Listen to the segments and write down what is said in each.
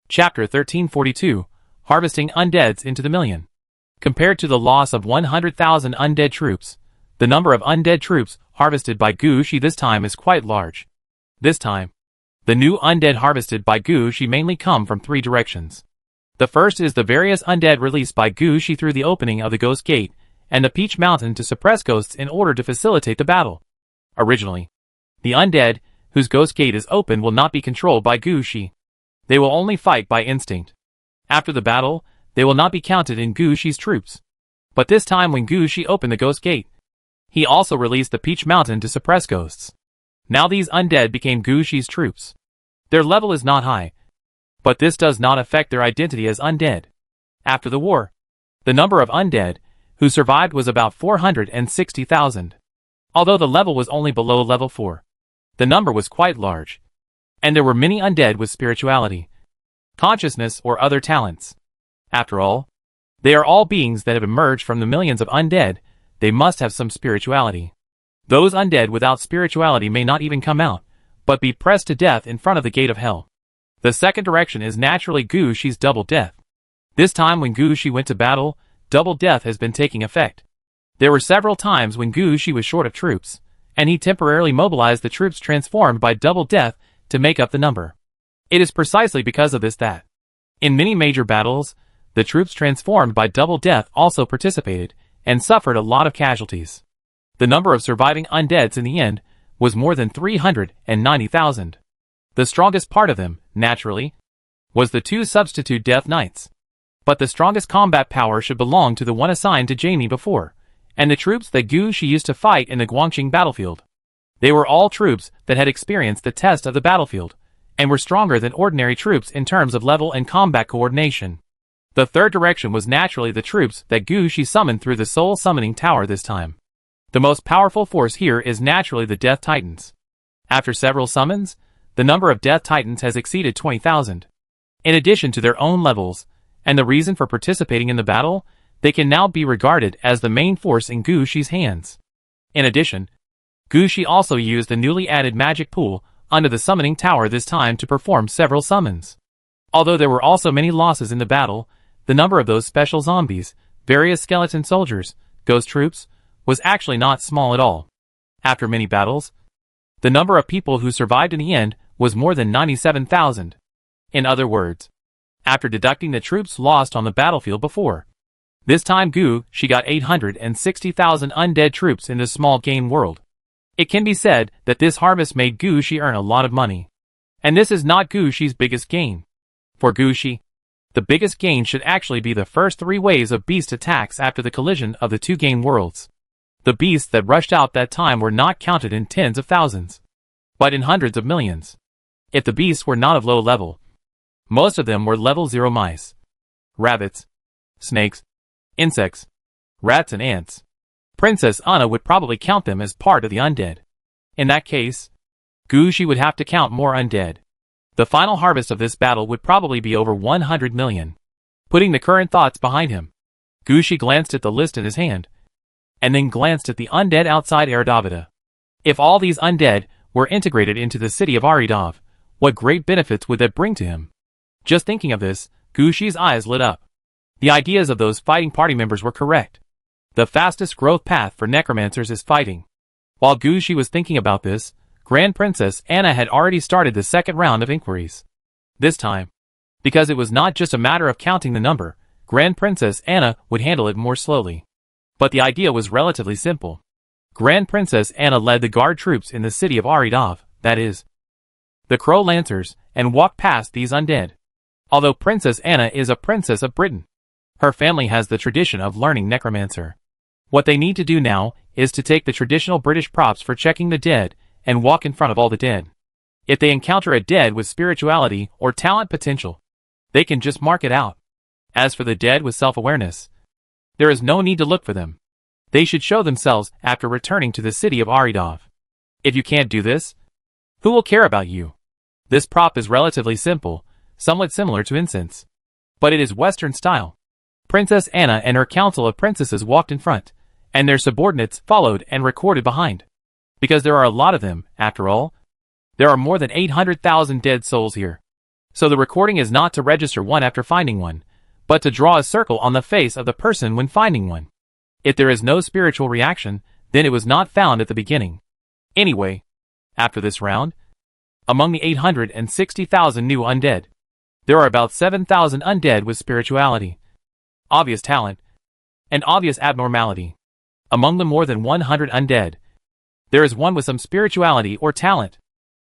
Chapter 1342, Harvesting Undeads into the Million. Compared to the loss of 100,000 undead troops, the number of undead troops harvested by Gu Shi this time is quite large. This time, the new undead harvested by Gu Shi mainly come from three directions. The first is the various undead released by Gu Shi through the opening of the Ghost Gate and the Peach Mountain to suppress ghosts in order to facilitate the battle. Originally, the undead, whose Ghost Gate is open, will not be controlled by Gu Shi. They will only fight by instinct. After the battle, they will not be counted in Gu Shi's troops. But this time when Gu Shi opened the Ghost Gate, he also released the Peach Mountain to suppress ghosts. Now these undead became Gu Shi's troops. Their level is not high, but this does not affect their identity as undead. After the war, the number of undead who survived was about 460,000. Although the level was only below level 4, the number was quite large. And there were many undead with spirituality, consciousness, or other talents. After all, they are all beings that have emerged from the millions of undead. They must have some spirituality. Those undead without spirituality may not even come out, but be pressed to death in front of the gate of hell. The second direction is naturally Gu Shi's double death. This time when Gu Shi went to battle, double death has been taking effect. There were several times when Gu Shi was short of troops, and he temporarily mobilized the troops transformed by double death to make up the number. It is precisely because of this that, in many major battles, the troops transformed by double death also participated, and suffered a lot of casualties. The number of surviving undeads in the end was more than 390,000. The strongest part of them, naturally, was the two substitute Death Knights. But the strongest combat power should belong to the one assigned to Jamie before, and the troops that Gu Shi used to fight in the Guangxing battlefield. They were all troops that had experienced the test of the battlefield, and were stronger than ordinary troops in terms of level and combat coordination. The third direction was naturally the troops that Gu Shi summoned through the Soul Summoning Tower this time. The most powerful force here is naturally the Death Titans. After several summons, the number of Death Titans has exceeded 20,000. In addition to their own levels, and the reason for participating in the battle, they can now be regarded as the main force in Gu Shi's hands. In addition, Gu Shi also used the newly added magic pool under the summoning tower this time to perform several summons. Although there were also many losses in the battle, the number of those special zombies, various skeleton soldiers, ghost troops, was actually not small at all. After many battles, the number of people who survived in the end was more than 97,000. In other words, after deducting the troops lost on the battlefield before, this time Gu Shi got 860,000 undead troops in this small game world. It can be said that this harvest made Gu Shi earn a lot of money. And this is not Gu Shi's biggest gain. For Gu Shi, the biggest gain should actually be the first 3 waves of beast attacks after the collision of the two game worlds. The beasts that rushed out that time were not counted in tens of thousands, but in hundreds of millions. If the beasts were not of low level, most of them were level 0 mice, rabbits, snakes, insects, rats and ants. Princess Anna would probably count them as part of the undead. In that case, Gu Shi would have to count more undead. The final harvest of this battle would probably be over 100 million. Putting the current thoughts behind him, Gu Shi glanced at the list in his hand, and then glanced at the undead outside Eridavida. If all these undead were integrated into the city of Aridov, what great benefits would that bring to him? Just thinking of this, Gu Shi's eyes lit up. The ideas of those fighting party members were correct. The fastest growth path for necromancers is fighting. While Gu Shi was thinking about this, Grand Princess Anna had already started the second round of inquiries. This time, because it was not just a matter of counting the number, Grand Princess Anna would handle it more slowly. But the idea was relatively simple. Grand Princess Anna led the guard troops in the city of Aridov, that is, the Crow Lancers, and walked past these undead. Although Princess Anna is a princess of Britain, her family has the tradition of learning necromancer. What they need to do now is to take the traditional British props for checking the dead and walk in front of all the dead. If they encounter a dead with spirituality or talent potential, they can just mark it out. As for the dead with self-awareness, there is no need to look for them. They should show themselves after returning to the city of Aridov. If you can't do this, who will care about you? This prop is relatively simple, somewhat similar to incense, but it is Western style. Princess Anna and her council of princesses walked in front, and their subordinates followed and recorded behind. Because there are a lot of them, after all. There are more than 800,000 dead souls here. So the recording is not to register one after finding one, but to draw a circle on the face of the person when finding one. If there is no spiritual reaction, then it was not found at the beginning. Anyway, after this round, among the 860,000 new undead, there are about 7,000 undead with spirituality, obvious talent, and obvious abnormality. Among the more than 100 undead, there is one with some spirituality or talent.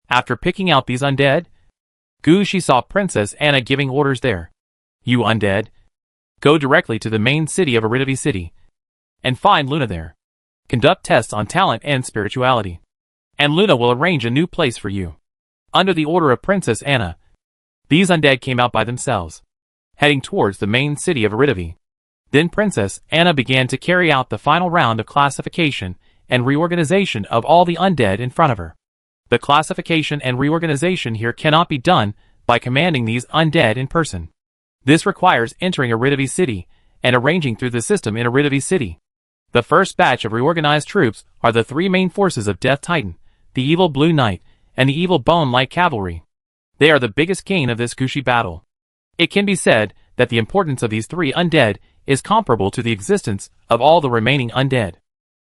After picking out these undead, Gushi saw Princess Anna giving orders there. You undead, go directly to the main city of Aridavi City, and find Luna there. Conduct tests on talent and spirituality, and Luna will arrange a new place for you. Under the order of Princess Anna, these undead came out by themselves, heading towards the main city of Aridavi. Then Princess Anna began to carry out the final round of classification and reorganization of all the undead in front of her. The classification and reorganization here cannot be done by commanding these undead in person. This requires entering Aridavi City and arranging through the system in Aridavi City. The first batch of reorganized troops are the three main forces of Death Titan, the Evil Blue Knight, and the Evil Bone Light Cavalry. They are the biggest gain of this Gushi battle. It can be said that the importance of these three undead is comparable to the existence of all the remaining undead.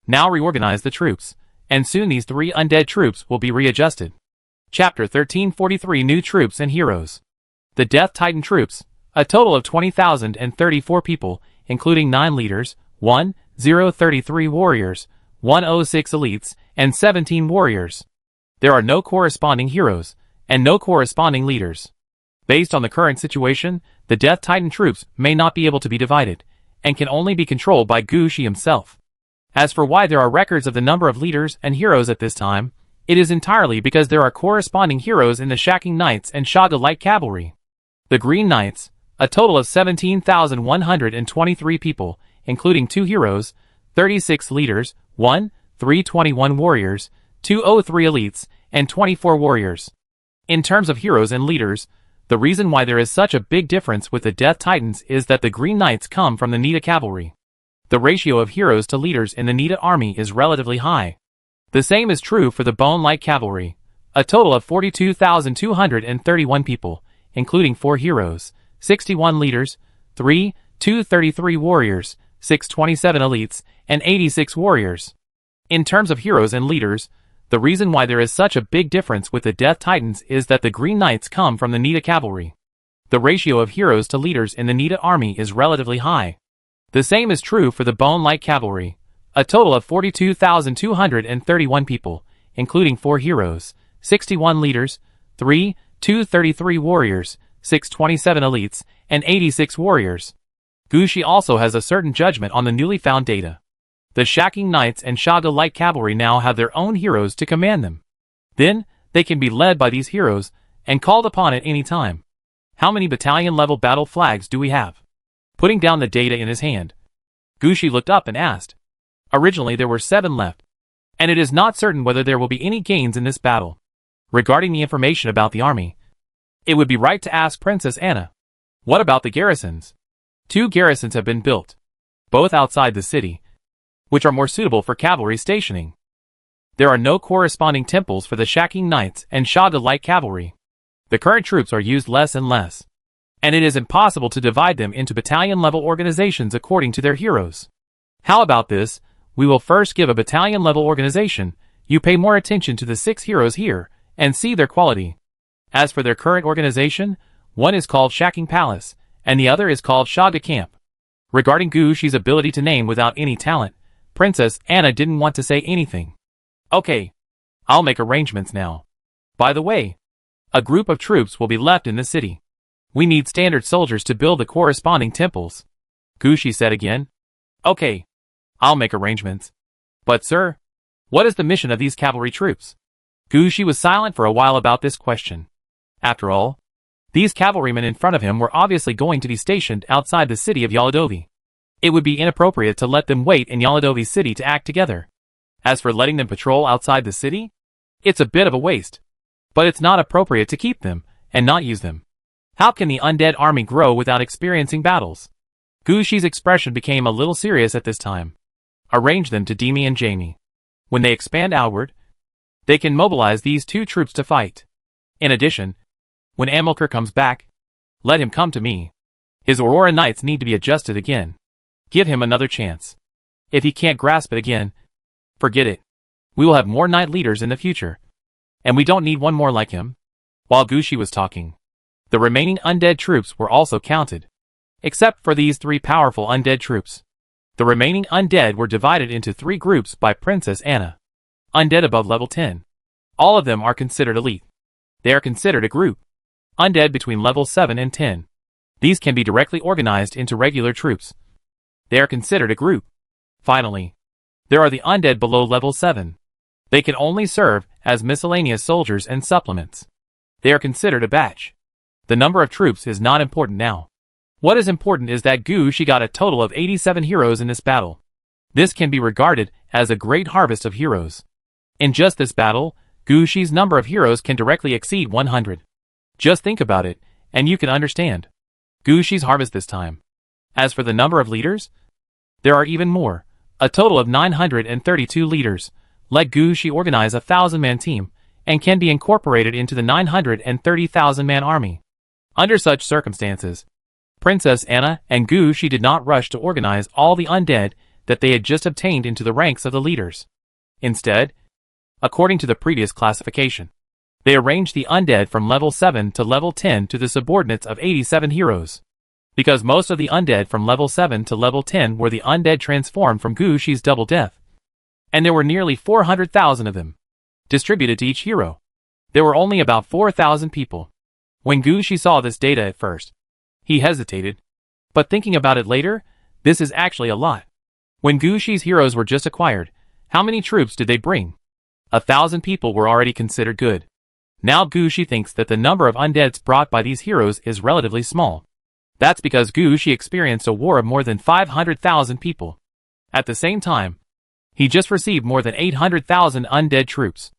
Now reorganize the troops, and soon these three undead troops will be readjusted. Chapter 1343 New Troops and Heroes. The Death Titan troops, a total of 20,034 people, including 9 leaders, 1,033 warriors, 106 elites, and 17 warriors. There are no corresponding heroes, and no corresponding leaders. Based on the current situation, the Death Titan troops may not be able to be divided, and can only be controlled by Gushi himself. As for why there are records of the number of leaders and heroes at this time, it is entirely because there are corresponding heroes in the Shacking Knights and Shaga Light Cavalry. The Green Knights, a total of 17,123 people, including 2 heroes, 36 leaders, 321 warriors, 203 elites, and 24 warriors. In terms of heroes and leaders, the reason why there is such a big difference with the Death Titans is that the Green Knights come from the Nida Cavalry. The ratio of heroes to leaders in the Nida army is relatively high. The same is true for the Bone Light Cavalry, a total of 42,231 people, including 4 heroes, 61 leaders, 233 warriors, 627 elites, and 86 warriors. In terms of heroes and leaders, the reason why there is such a big difference with the Death Titans is that the Green Knights come from the Nida Cavalry. The ratio of heroes to leaders in the Nida army is relatively high. The same is true for the Bone Light Cavalry, a total of 42,231 people, including 4 heroes, 61 leaders, 233 warriors, 627 elites, and 86 warriors. Gushi also has a certain judgment on the newly found data. The Shacking Knights and Shaga Light Cavalry now have their own heroes to command them. Then, they can be led by these heroes and called upon at any time. How many battalion-level battle flags do we have? Putting down the data in his hand, Gushi looked up and asked. Originally there were 7 left, and it is not certain whether there will be any gains in this battle. Regarding the information about the army, it would be right to ask Princess Anna. What about the garrisons? 2 garrisons have been built, both outside the city, which are more suitable for cavalry stationing. There are no corresponding temples for the Shacking Knights and Shaga Light Cavalry. The current troops are used less and less, and it is impossible to divide them into battalion-level organizations according to their heroes. How about this? We will first give a battalion-level organization. You pay more attention to the 6 heroes here, and see their quality. As for their current organization, one is called Shacking Palace, and the other is called Shaga Camp. Regarding Gushi's ability to name without any talent, Princess Anna didn't want to say anything. Okay, I'll make arrangements now. By the way, a group of troops will be left in the city. We need standard soldiers to build the corresponding temples. Gushi said again. Okay, I'll make arrangements. But sir, what is the mission of these cavalry troops? Gushi was silent for a while about this question. After all, these cavalrymen in front of him were obviously going to be stationed outside the city of Yaladovi. It would be inappropriate to let them wait in Yaladovi city to act together. As for letting them patrol outside the city, it's a bit of a waste. But it's not appropriate to keep them, and not use them. How can the undead army grow without experiencing battles? Gushi's expression became a little serious at this time. Arrange them to Demi and Jamie. When they expand outward, they can mobilize these 2 troops to fight. In addition, When Amilcar comes back, let him come to me. His Aurora Knights need to be adjusted again. Give him another chance. If he can't grasp it again, forget it. We will have more knight leaders in the future. And we don't need one more like him. While Gushi was talking, the remaining undead troops were also counted. Except for these 3 powerful undead troops. The remaining undead were divided into 3 groups by Princess Anna. Undead above level 10. All of them are considered elite. They are considered a group. Undead between level 7 and 10. These can be directly organized into regular troops. They are considered a group. Finally, there are the undead below level 7. They can only serve as miscellaneous soldiers and supplements. They are considered a batch. The number of troops is not important now. What is important is that Gushi got a total of 87 heroes in this battle. This can be regarded as a great harvest of heroes. In just this battle, Gushi's number of heroes can directly exceed 100. Just think about it, and you can understand Gushi's harvest this time. As for the number of leaders, there are even more. A total of 932 leaders. Let Gushi organize a 1,000-man team, and can be incorporated into the 930,000-man army. Under such circumstances, Princess Anna and Gushi did not rush to organize all the undead that they had just obtained into the ranks of the leaders. Instead, according to the previous classification, they arranged the undead from level 7 to level 10 to the subordinates of 87 heroes. Because most of the undead from level 7 to level 10 were the undead transformed from Gushi's double death. And there were nearly 400,000 of them, distributed to each hero. There were only about 4,000 people. When Gushi saw this data at first, he hesitated. But thinking about it later, this is actually a lot. When Gushi's heroes were just acquired, how many troops did they bring? 1,000 people were already considered good. Now Gushi thinks that the number of undeads brought by these heroes is relatively small. That's because Gushi experienced a war of more than 500,000 people. At the same time, he just received more than 800,000 undead troops.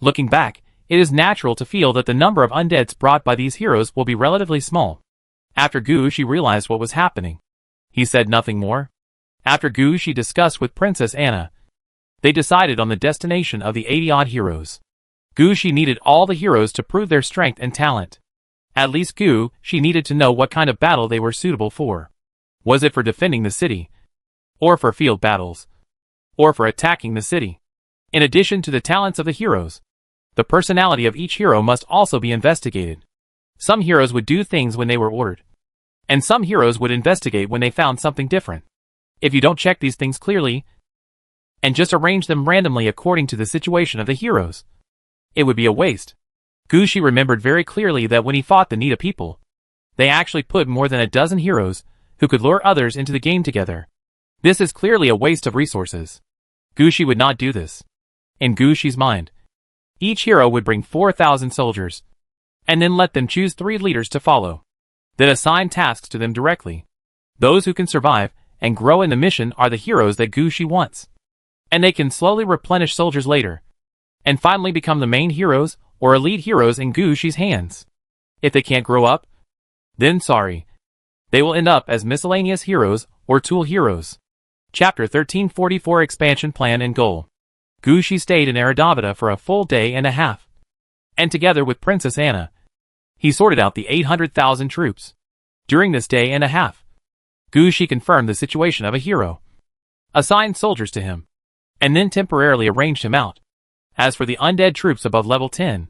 Looking back, it is natural to feel that the number of undeads brought by these heroes will be relatively small. After Gushi realized what was happening, he said nothing more. After Gushi discussed with Princess Anna, they decided on the destination of the 80-odd heroes. Gushi needed all the heroes to prove their strength and talent. At least Gushi needed to know what kind of battle they were suitable for. Was it for defending the city? Or for field battles? Or for attacking the city? In addition to the talents of the heroes, the personality of each hero must also be investigated. Some heroes would do things when they were ordered. And some heroes would investigate when they found something different. If you don't check these things clearly, and just arrange them randomly according to the situation of the heroes, it would be a waste. Gushi remembered very clearly that when he fought the Nita people, they actually put more than a dozen heroes who could lure others into the game together. This is clearly a waste of resources. Gushi would not do this. In Gushi's mind, each hero would bring 4,000 soldiers, and then let them choose 3 leaders to follow. Then assign tasks to them directly. Those who can survive and grow in the mission are the heroes that Gushi wants. And they can slowly replenish soldiers later, and finally become the main heroes or elite heroes in Gushi's hands. If they can't grow up, then sorry. They will end up as miscellaneous heroes or tool heroes. Chapter 1344 Expansion Plan and Goal. Gushi stayed in Aradavada for a full day and a half. And together with Princess Anna, he sorted out the 800,000 troops. During this day and a half, Gushi confirmed the situation of a hero, assigned soldiers to him, and then temporarily arranged him out. As for the undead troops above level 10,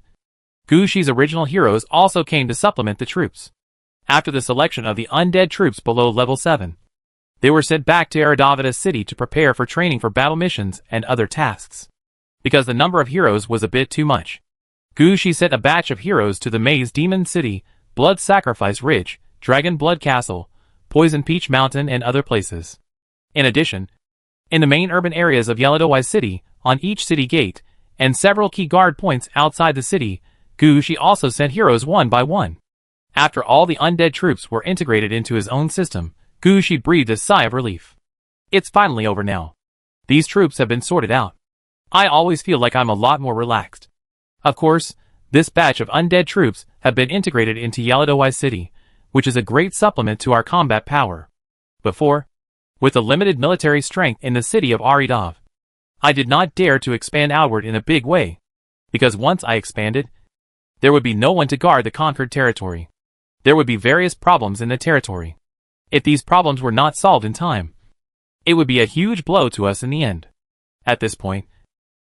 Gushi's original heroes also came to supplement the troops. After the selection of the undead troops below level 7, they were sent back to Aradavada city to prepare for training for battle missions and other tasks. Because the number of heroes was a bit too much, Gushi sent a batch of heroes to the Maze Demon City, Blood Sacrifice Ridge, Dragon Blood Castle, Poison Peach Mountain and other places. In addition, in the main urban areas of Yellow City, on each city gate, and several key guard points outside the city, Gushi also sent heroes one by one. After all the undead troops were integrated into his own system, Gushi breathed a sigh of relief. It's finally over now. These troops have been sorted out. I always feel like I'm a lot more relaxed. Of course, this batch of undead troops have been integrated into Yellow City, which is a great supplement to our combat power. Before, with the limited military strength in the city of Aridov, I did not dare to expand outward in a big way, because once I expanded, There would be no one to guard the conquered territory. There would be various problems in the territory. If these problems were not solved in time, it would be a huge blow to us in the end. At this point,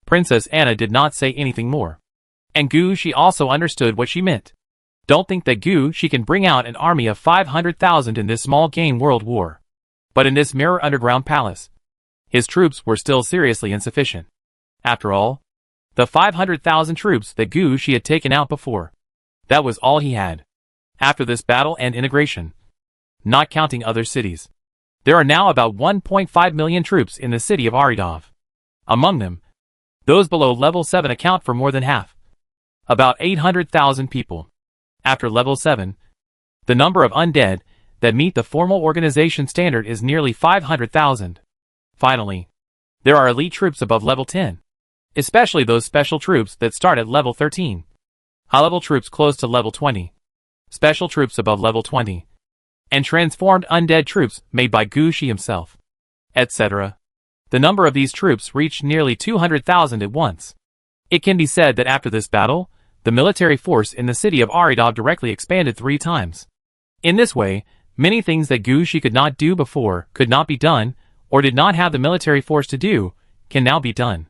Princess Anna did not say anything more. And Gu Shi also understood what she meant. Don't think that Gu Shi can bring out an army of 500,000 in this small game world war. But in this mirror underground palace, his troops were still seriously insufficient. After all, the 500,000 troops that Gu Shi had taken out before, that was all he had. After this battle and integration, not counting other cities, there are now about 1.5 million troops in the city of Aridov. Among them, those below level 7 account for more than half, about 800,000 people. After level 7, the number of undead that meet the formal organization standard is nearly 500,000. Finally, there are elite troops above level 10, especially those special troops that start at level 13, high-level troops close to level 20, special troops above level 20, and transformed undead troops made by Gu Shi himself, etc. The number of these troops reached nearly 200,000 at once. It can be said that after this battle, the military force in the city of Aridov directly expanded 3 times. In this way, many things that Gu Shi could not do before, could not be done, or did not have the military force to do, can now be done.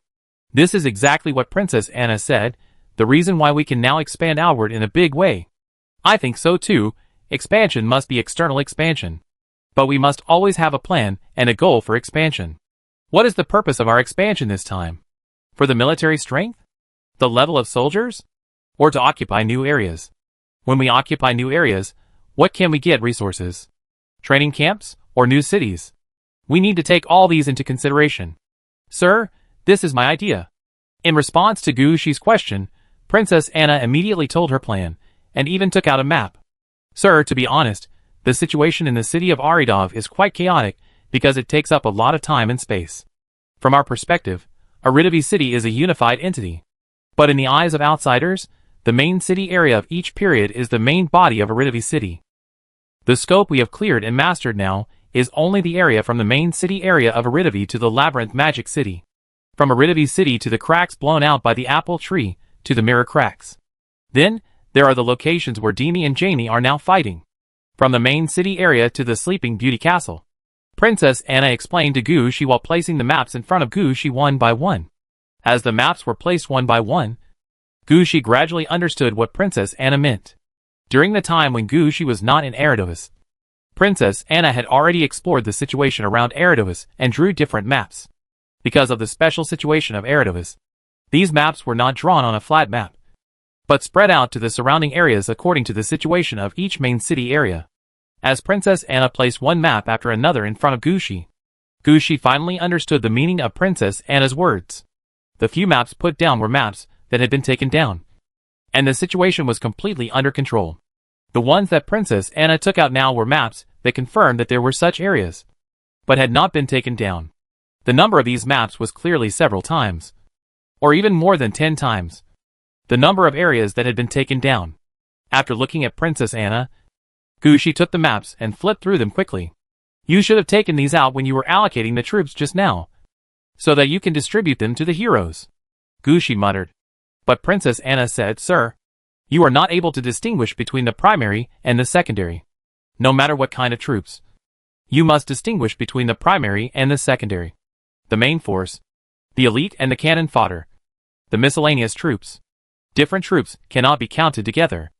This is exactly what Princess Anna said, the reason why we can now expand outward in a big way. I think so too. Expansion must be external expansion. But we must always have a plan and a goal for expansion. What is the purpose of our expansion this time? For the military strength? The level of soldiers? Or to occupy new areas? When we occupy new areas, what can we get? Resources? Training camps? Or new cities? We need to take all these into consideration. Sir, this is my idea. In response to Gu Shi's question, Princess Anna immediately told her plan, and even took out a map. Sir, to be honest, the situation in the city of Aridov is quite chaotic because it takes up a lot of time and space. From our perspective, Aridavi city is a unified entity. But in the eyes of outsiders, the main city area of each period is the main body of Aridavi city. The scope we have cleared and mastered now is only the area from the main city area of Aridavi to the Labyrinth Magic City. From Aridavi city to the cracks blown out by the apple tree, to the mirror cracks. Then, there are the locations where Demi and Janie are now fighting. From the main city area to the Sleeping Beauty Castle. Princess Anna explained to Gu Shi while placing the maps in front of Gu Shi one by one. As the maps were placed one by one, Gu Shi gradually understood what Princess Anna meant. During the time when Gu Shi was not in Eridovis, Princess Anna had already explored the situation around Eridovis and drew different maps. Because of the special situation of Eridovis, these maps were not drawn on a flat map, but spread out to the surrounding areas according to the situation of each main city area. As Princess Anna placed one map after another in front of Gu Shi finally understood the meaning of Princess Anna's words. The few maps put down were maps that had been taken down, and the situation was completely under control. The ones that Princess Anna took out now were maps that confirmed that there were such areas, but had not been taken down. The number of these maps was clearly several times, or even more than 10 times, the number of areas that had been taken down. After looking at Princess Anna, Gu Shi took the maps and flipped through them quickly. You should have taken these out when you were allocating the troops just now, so that you can distribute them to the heroes. Gu Shi muttered. But Princess Anna said, Sir, you are not able to distinguish between the primary and the secondary. No matter what kind of troops, you must distinguish between the primary and the secondary. The main force, the elite and the cannon fodder, the miscellaneous troops. Different troops cannot be counted together.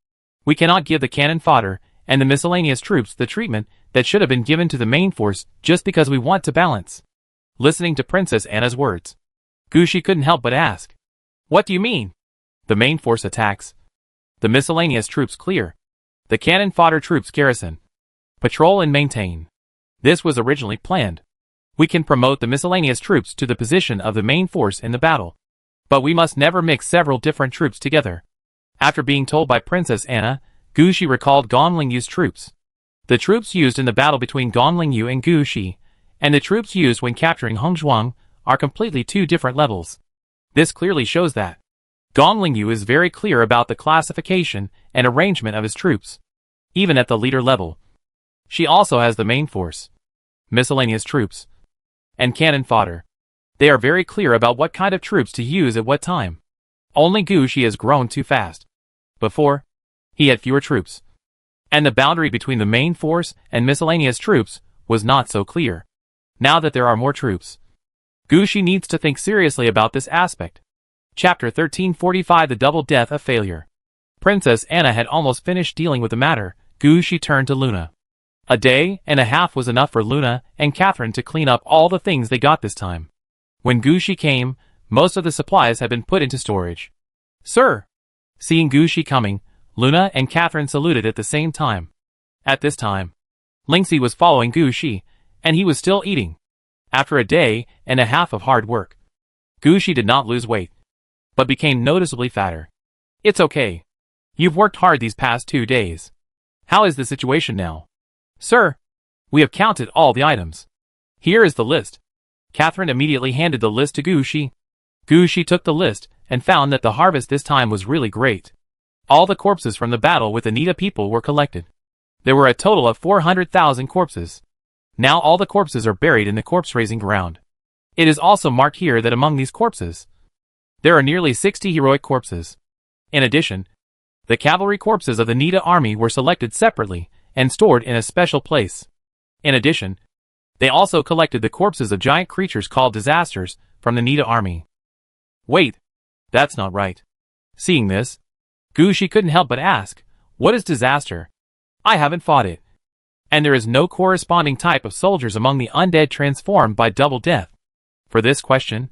We cannot give the cannon fodder and the miscellaneous troops the treatment that should have been given to the main force just because we want to balance. Listening to Princess Anna's words, Gu Shi couldn't help but ask, What do you mean? The main force attacks. The miscellaneous troops clear. The cannon fodder troops garrison, patrol and maintain. This was originally planned. We can promote the miscellaneous troops to the position of the main force in the battle. But we must never mix several different troops together. After being told by Princess Anna, Gu Shi recalled Gong Lingyu's troops. The troops used in the battle between Gong Lingyu and Gu Shi, and the troops used when capturing Hongzhuang, are completely 2 different levels. This clearly shows that Gong Lingyu is very clear about the classification and arrangement of his troops, even at the leader level. She also has the main force, miscellaneous troops, and cannon fodder. They are very clear about what kind of troops to use at what time. Only Gu Shi has grown too fast. Before, he had fewer troops, and the boundary between the main force and miscellaneous troops was not so clear. Now that there are more troops, Gushi needs to think seriously about this aspect. Chapter 1345 The Double Death of Failure. Princess Anna had almost finished dealing with the matter. Gushi turned to Luna. A day and a half was enough for Luna and Catherine to clean up all the things they got this time. When Gushi came, most of the supplies had been put into storage. Sir! Seeing Gushi coming, Luna and Catherine saluted at the same time. At this time, Lingxi was following Gushi, and he was still eating. After a day and a half of hard work, Gushi did not lose weight, but became noticeably fatter. It's okay. You've worked hard these past 2 days. How is the situation now? Sir, we have counted all the items. Here is the list. Catherine immediately handed the list to Gushi. Gushi took the list and found that the harvest this time was really great. All the corpses from the battle with the Nita people were collected. There were a total of 400,000 corpses. Now all the corpses are buried in the corpse-raising ground. It is also marked here that among these corpses, there are nearly 60 heroic corpses. In addition, the cavalry corpses of the Nita army were selected separately and stored in a special place. In addition, they also collected the corpses of giant creatures called disasters from the Nita army. Wait, that's not right. Seeing this, Gushi couldn't help but ask, what is disaster? I haven't fought it. And there is no corresponding type of soldiers among the undead transformed by double death. For this question,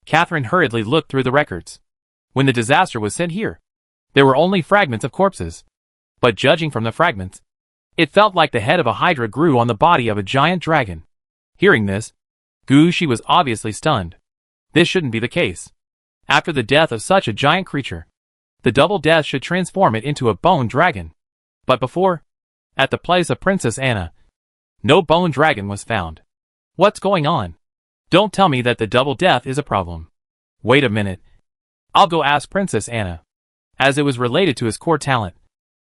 Catherine hurriedly looked through the records. When the disaster was sent here, there were only fragments of corpses. But judging from the fragments, it felt like the head of a hydra grew on the body of a giant dragon. Hearing this, Gushi was obviously stunned. This shouldn't be the case. After the death of such a giant creature, the double death should transform it into a bone dragon. But before, at the place of Princess Anna, no bone dragon was found. What's going on? Don't tell me that the double death is a problem. Wait a minute. I'll go ask Princess Anna. As it was related to his core talent,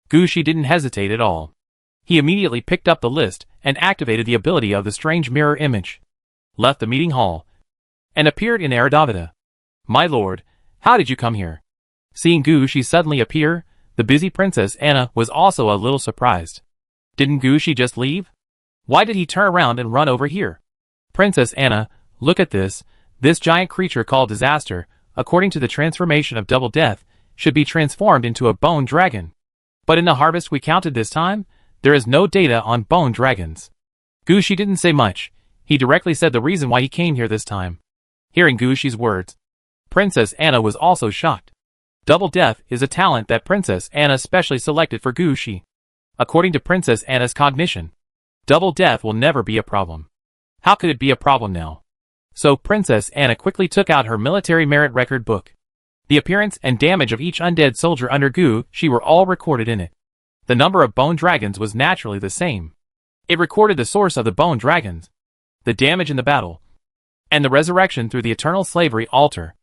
Gushi didn't hesitate at all. He immediately picked up the list and activated the ability of the strange mirror image, left the meeting hall, and appeared in Aradavida. My lord, how did you come here? Seeing Gushi suddenly appear, the busy Princess Anna was also a little surprised. Didn't Gushi just leave? Why did he turn around and run over here? Princess Anna, look at this. This giant creature called Disaster, according to the transformation of Double Death, should be transformed into a bone dragon. But in the harvest we counted this time, there is no data on bone dragons. Gushi didn't say much. He directly said the reason why he came here this time. Hearing Gushi's words, Princess Anna was also shocked. Double Death is a talent that Princess Anna specially selected for Gushi. According to Princess Anna's cognition, Double Death will never be a problem. How could it be a problem now? So Princess Anna quickly took out her military merit record book. The appearance and damage of each undead soldier under Gushi were all recorded in it. The number of bone dragons was naturally the same. It recorded the source of the bone dragons, the damage in the battle, and the resurrection through the eternal slavery altar.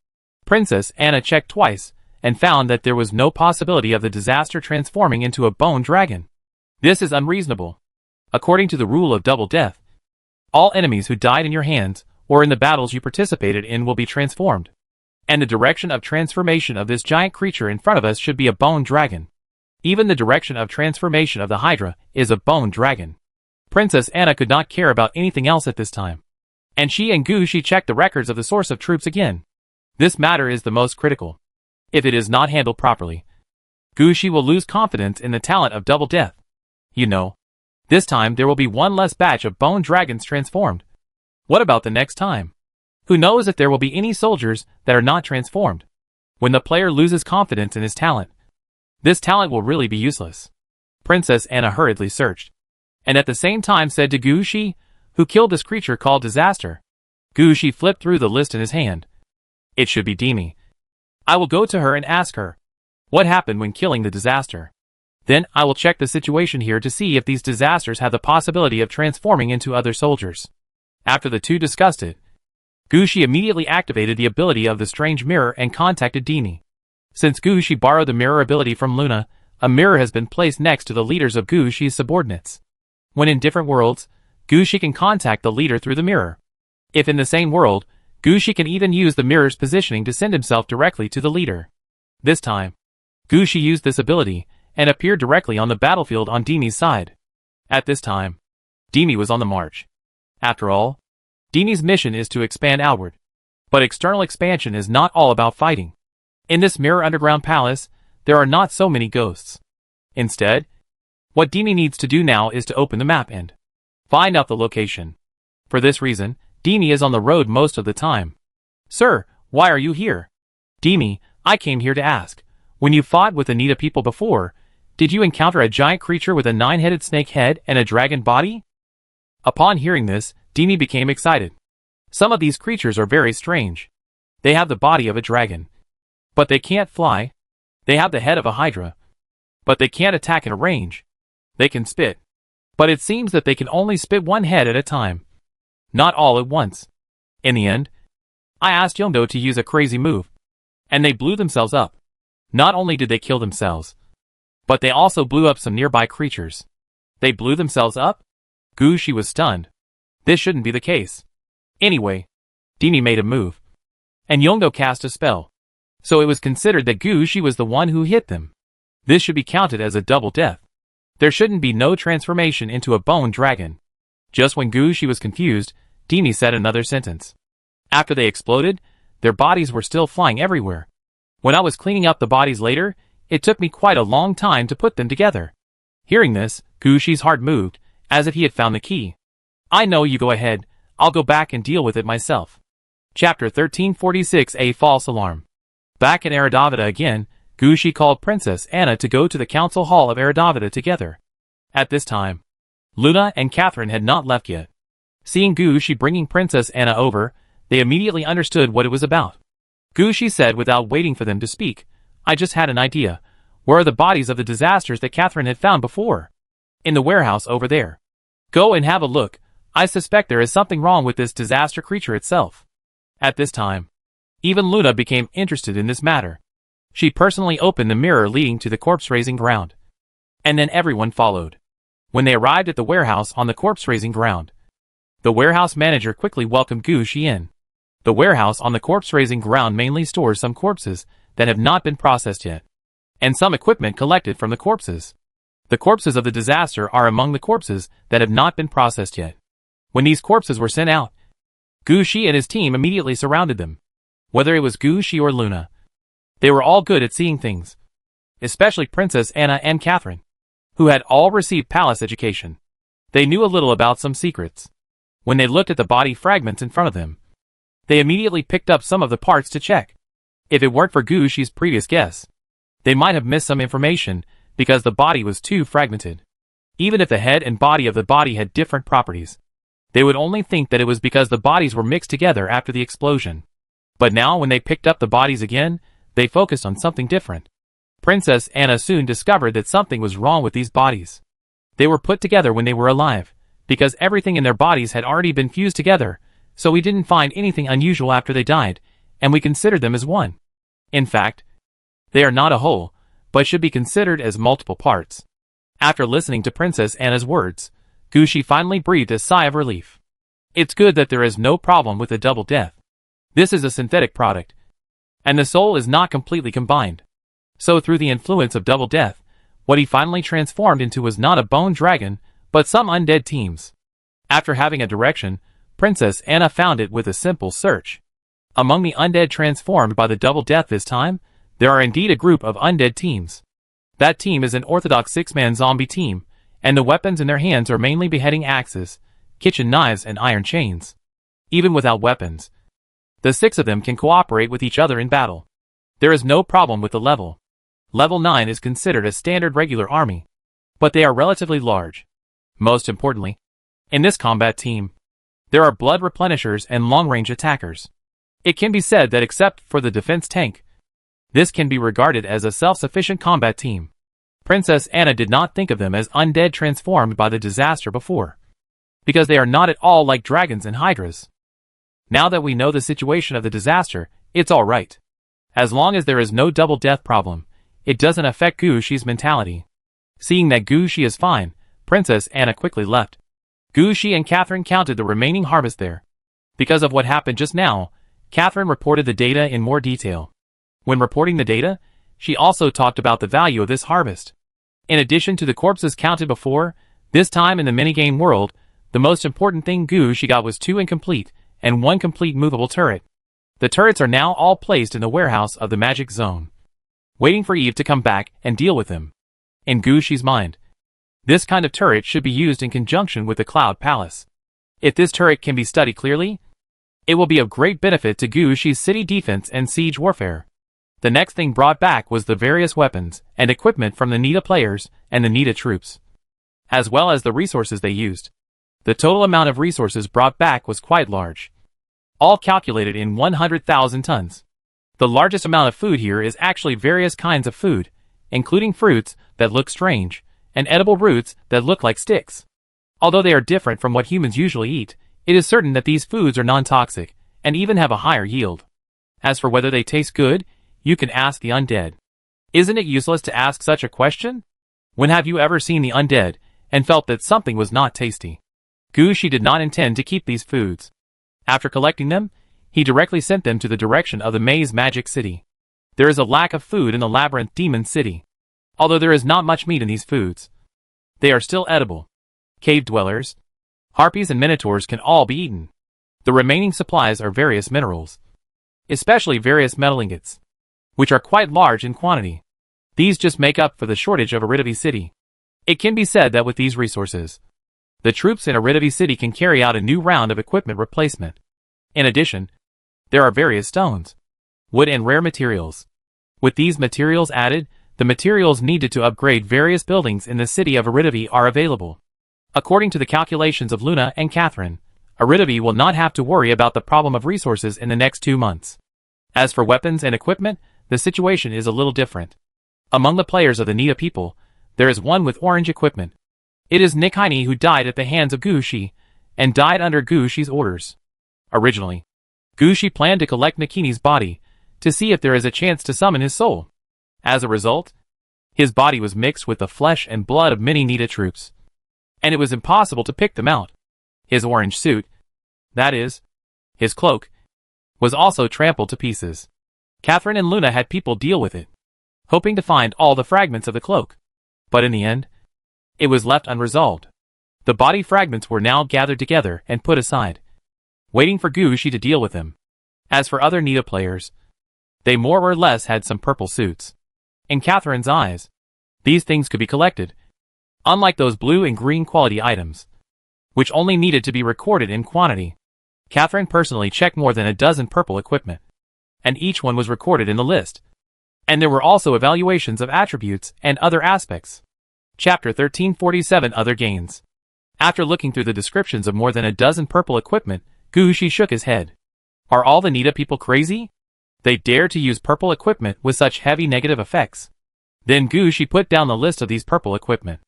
Princess Anna checked twice and found that there was no possibility of the disaster transforming into a bone dragon. This is unreasonable. According to the rule of Double Death, all enemies who died in your hands or in the battles you participated in will be transformed. And the direction of transformation of this giant creature in front of us should be a bone dragon. Even the direction of transformation of the Hydra is a bone dragon. Princess Anna could not care about anything else at this time. And she and Gushi checked the records of the source of troops again. This matter is the most critical. If it is not handled properly, Gushi will lose confidence in the talent of Double Death. You know, this time there will be one less batch of bone dragons transformed. What about the next time? Who knows if there will be any soldiers that are not transformed? When the player loses confidence in his talent, this talent will really be useless. Princess Anna hurriedly searched, and at the same time said to Gushi, who killed this creature called Disaster. Gushi flipped through the list in his hand. It should be Demi. I will go to her and ask her what happened when killing the Disaster. Then I will check the situation here to see if these disasters have the possibility of transforming into other soldiers. After the two discussed it, Gushi immediately activated the ability of the strange mirror and contacted Demi. Since Gushi borrowed the mirror ability from Luna, a mirror has been placed next to the leaders of Gushi's subordinates. When in different worlds, Gushi can contact the leader through the mirror. If in the same world, Gushi can even use the mirror's positioning to send himself directly to the leader. This time, Gushi used this ability and appeared directly on the battlefield on Dimi's side. At this time, Dimi was on the march. After all, Dimi's mission is to expand outward. But external expansion is not all about fighting. In this mirror underground palace, there are not so many ghosts. Instead, what Dimi needs to do now is to open the map and find out the location. For this reason, Dimi is on the road most of the time. Sir, why are you here? Dimi, I came here to ask. When you fought with Anita people before, did you encounter a giant creature with a 9-headed snake head and a dragon body? Upon hearing this, Dimi became excited. Some of these creatures are very strange. They have the body of a dragon, but they can't fly. They have the head of a hydra, but they can't attack at a range. They can spit, but it seems that they can only spit one head at a time, not all at once. In the end, I asked Yondo to use a crazy move, and they blew themselves up. Not only did they kill themselves, but they also blew up some nearby creatures. They blew themselves up? Gushi was stunned. This shouldn't be the case. Anyway, Dimi made a move, and Yondo cast a spell. So it was considered that Gushi was the one who hit them. This should be counted as a double death. There shouldn't be no transformation into a bone dragon. Just when Gushi was confused, Dimi said another sentence. After they exploded, their bodies were still flying everywhere. When I was cleaning up the bodies later, it took me quite a long time to put them together. Hearing this, Gushi's heart moved, as if he had found the key. I know, you go ahead. I'll go back and deal with it myself. Chapter 1346, A False Alarm. Back in Eridavita again, Gushi called Princess Anna to go to the council hall of Eridavita together. At this time, Luna and Catherine had not left yet. Seeing Gushi bringing Princess Anna over, they immediately understood what it was about. Gushi said without waiting for them to speak, I just had an idea. Where are the bodies of the disasters that Catherine had found before? In the warehouse over there. Go and have a look. I suspect there is something wrong with this disaster creature itself. At this time, even Luna became interested in this matter. She personally opened the mirror leading to the corpse-raising ground. And then everyone followed. When they arrived at the warehouse on the corpse-raising ground, the warehouse manager quickly welcomed Gushi in. The warehouse on the corpse-raising ground mainly stores some corpses that have not been processed yet, and some equipment collected from the corpses. The corpses of the disaster are among the corpses that have not been processed yet. When these corpses were sent out, Gushi and his team immediately surrounded them. Whether it was Gushi or Luna, they were all good at seeing things, especially Princess Anna and Catherine, who had all received palace education. They knew a little about some secrets. When they looked at the body fragments in front of them, they immediately picked up some of the parts to check. If it weren't for Gushi's previous guess, they might have missed some information because the body was too fragmented. Even if the head and body of the body had different properties, they would only think that it was because the bodies were mixed together after the explosion. But now when they picked up the bodies again, they focused on something different. Princess Anna soon discovered that something was wrong with these bodies. They were put together when they were alive, because everything in their bodies had already been fused together, so we didn't find anything unusual after they died, and we considered them as one. In fact, they are not a whole, but should be considered as multiple parts. After listening to Princess Anna's words, Gushi finally breathed a sigh of relief. It's good that there is no problem with the double death. This is a synthetic product, and the soul is not completely combined. So through the influence of double death, what he finally transformed into was not a bone dragon, but some undead teams. After having a direction, Princess Anna found it with a simple search. Among the undead transformed by the double death this time, there are indeed a group of undead teams. That team is an orthodox 6-man zombie team, and the weapons in their hands are mainly beheading axes, kitchen knives and iron chains. Even without weapons, the 6 of them can cooperate with each other in battle. There is no problem with the level. Level 9 is considered a standard regular army, but they are relatively large. Most importantly, in this combat team, there are blood replenishers and long-range attackers. It can be said that except for the defense tank, this can be regarded as a self-sufficient combat team. Princess Anna did not think of them as undead transformed by the disaster before, because they are not at all like dragons and hydras. Now that we know the situation of the disaster, it's alright. As long as there is no double death problem, it doesn't affect Gushi's mentality. Seeing that Gushi is fine, Princess Anna quickly left. Gushi and Catherine counted the remaining harvest there. Because of what happened just now, Catherine reported the data in more detail. When reporting the data, She also talked about the value of this harvest. In addition to the corpses counted before, this time in the minigame world, the most important thing she got was 2 incomplete and 1 complete movable turret. The turrets are now all placed in the warehouse of the magic zone, waiting for Eve to come back and deal with them. In Gushi's mind, this kind of turret should be used in conjunction with the Cloud Palace. If this turret can be studied clearly, it will be of great benefit to Gushi's city defense and siege warfare. The next thing brought back was the various weapons and equipment from the Nita players and the Nita troops, as well as the resources they used. The total amount of resources brought back was quite large, all calculated in 100,000 tons. The largest amount of food here is actually various kinds of food, including fruits that look strange, and edible roots that look like sticks. Although they are different from what humans usually eat, it is certain that these foods are non-toxic, and even have a higher yield. As for whether they taste good, you can ask the undead. Isn't it useless to ask such a question? When have you ever seen the undead, and felt that something was not tasty? Gushi did not intend to keep these foods. After collecting them, he directly sent them to the direction of the Maze Magic City. There is a lack of food in the Labyrinth Demon City. Although there is not much meat in these foods, they are still edible. Cave dwellers, harpies and minotaurs can all be eaten. The remaining supplies are various minerals, especially various metal ingots, which are quite large in quantity. These just make up for the shortage of Aridavi City. It can be said that with these resources, the troops in Aridavi City can carry out a new round of equipment replacement. In addition, there are various stones, wood and rare materials. With these materials added, the materials needed to upgrade various buildings in the city of Aridavi are available. According to the calculations of Luna and Catherine, Aridavi will not have to worry about the problem of resources in the next 2 months. As for weapons and equipment, the situation is a little different. Among the players of the Nita people, there is one with orange equipment. It is Nikini, who died at the hands of Gushi, and died under Gushi's orders. Originally, Gushi planned to collect Nikini's body, to see if there is a chance to summon his soul. As a result, his body was mixed with the flesh and blood of many Nita troops, and it was impossible to pick them out. His orange suit, that is, his cloak, was also trampled to pieces. Catherine and Luna had people deal with it, hoping to find all the fragments of the cloak. But in the end, it was left unresolved. The body fragments were now gathered together and put aside, waiting for Gushi to deal with them. As for other Nita players, they more or less had some purple suits. In Catherine's eyes, these things could be collected, unlike those blue and green quality items, which only needed to be recorded in quantity. Catherine personally checked more than a dozen purple equipment, and each one was recorded in the list. And there were also evaluations of attributes and other aspects. Chapter 1347 Other Gains. After looking through the descriptions of more than a dozen purple equipment, Gushi shook his head. Are all the Nita people crazy? They dare to use purple equipment with such heavy negative effects. Then Gushi put down the list of these purple equipment.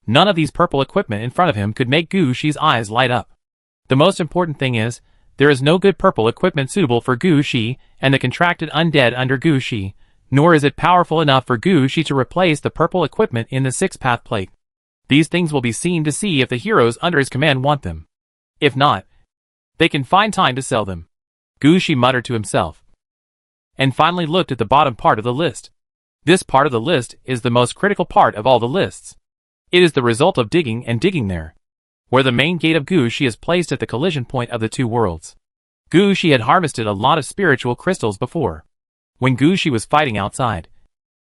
None of these purple equipment in front of him could make Gushi's eyes light up. The most important thing is, there is no good purple equipment suitable for Gushi and the contracted undead under Gushi, nor is it powerful enough for Gushi to replace the purple equipment in the 6-path plate. These things will be seen to see if the heroes under his command want them. If not, they can find time to sell them. Gushi muttered to himself, and finally looked at the bottom part of the list. This part of the list is the most critical part of all the lists. It is the result of digging and digging there, where the main gate of Gushi is placed at the collision point of the 2 worlds. Gushi had harvested a lot of spiritual crystals before, when Gushi was fighting outside.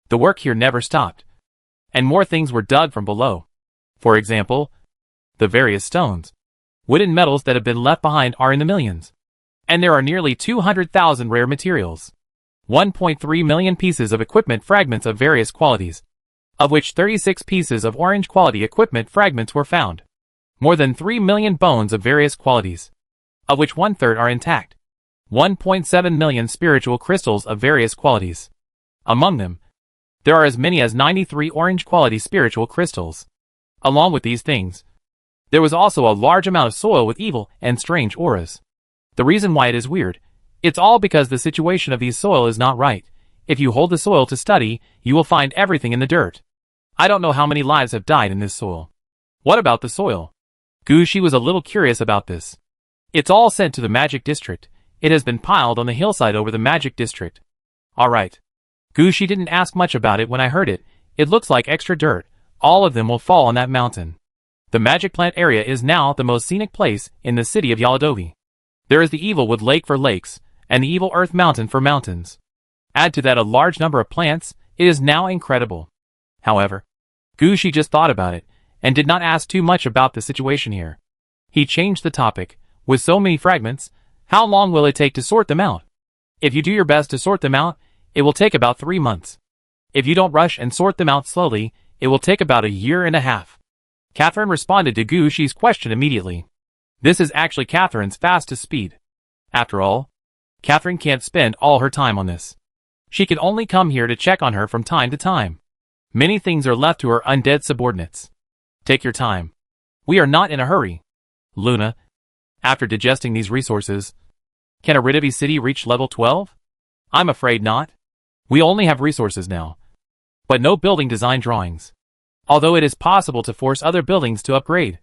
The work here never stopped, and more things were dug from below. For example, the various stones, wood and metals that have been left behind are in the millions, and there are nearly 200,000 rare materials. 1.3 million pieces of equipment fragments of various qualities, of which 36 pieces of orange quality equipment fragments were found. More than 3 million bones of various qualities, of which 1/3 are intact. 1.7 million spiritual crystals of various qualities. Among them, there are as many as 93 orange quality spiritual crystals. Along with these things, there was also a large amount of soil with evil and strange auras. The reason why it is weird, it's all because the situation of these soil is not right. If you hold the soil to study, you will find everything in the dirt. I don't know how many lives have died in this soil. What about the soil? Gushi was a little curious about this. It's all sent to the magic district. It has been piled on the hillside over the magic district. Alright. Gushi didn't ask much about it when I heard it. It looks like extra dirt. All of them will fall on that mountain. The magic plant area is now the most scenic place in the city of Yaladovi. There is the evil wood lake for lakes, and the evil earth mountain for mountains. Add to that a large number of plants, it is now incredible. However, Gushi just thought about it, and did not ask too much about the situation here. He changed the topic. With so many fragments, how long will it take to sort them out? If you do your best to sort them out, it will take about 3 months. If you don't rush and sort them out slowly, it will take about 1.5 years. Catherine responded to Gushi's question immediately. This is actually Catherine's fastest speed. After all, Catherine can't spend all her time on this. She can only come here to check on her from time to time. Many things are left to her undead subordinates. Take your time. We are not in a hurry. Luna, after digesting these resources, can Aridavi City reach level 12? I'm afraid not. We only have resources now, but no building design drawings. Although it is possible to force other buildings to upgrade,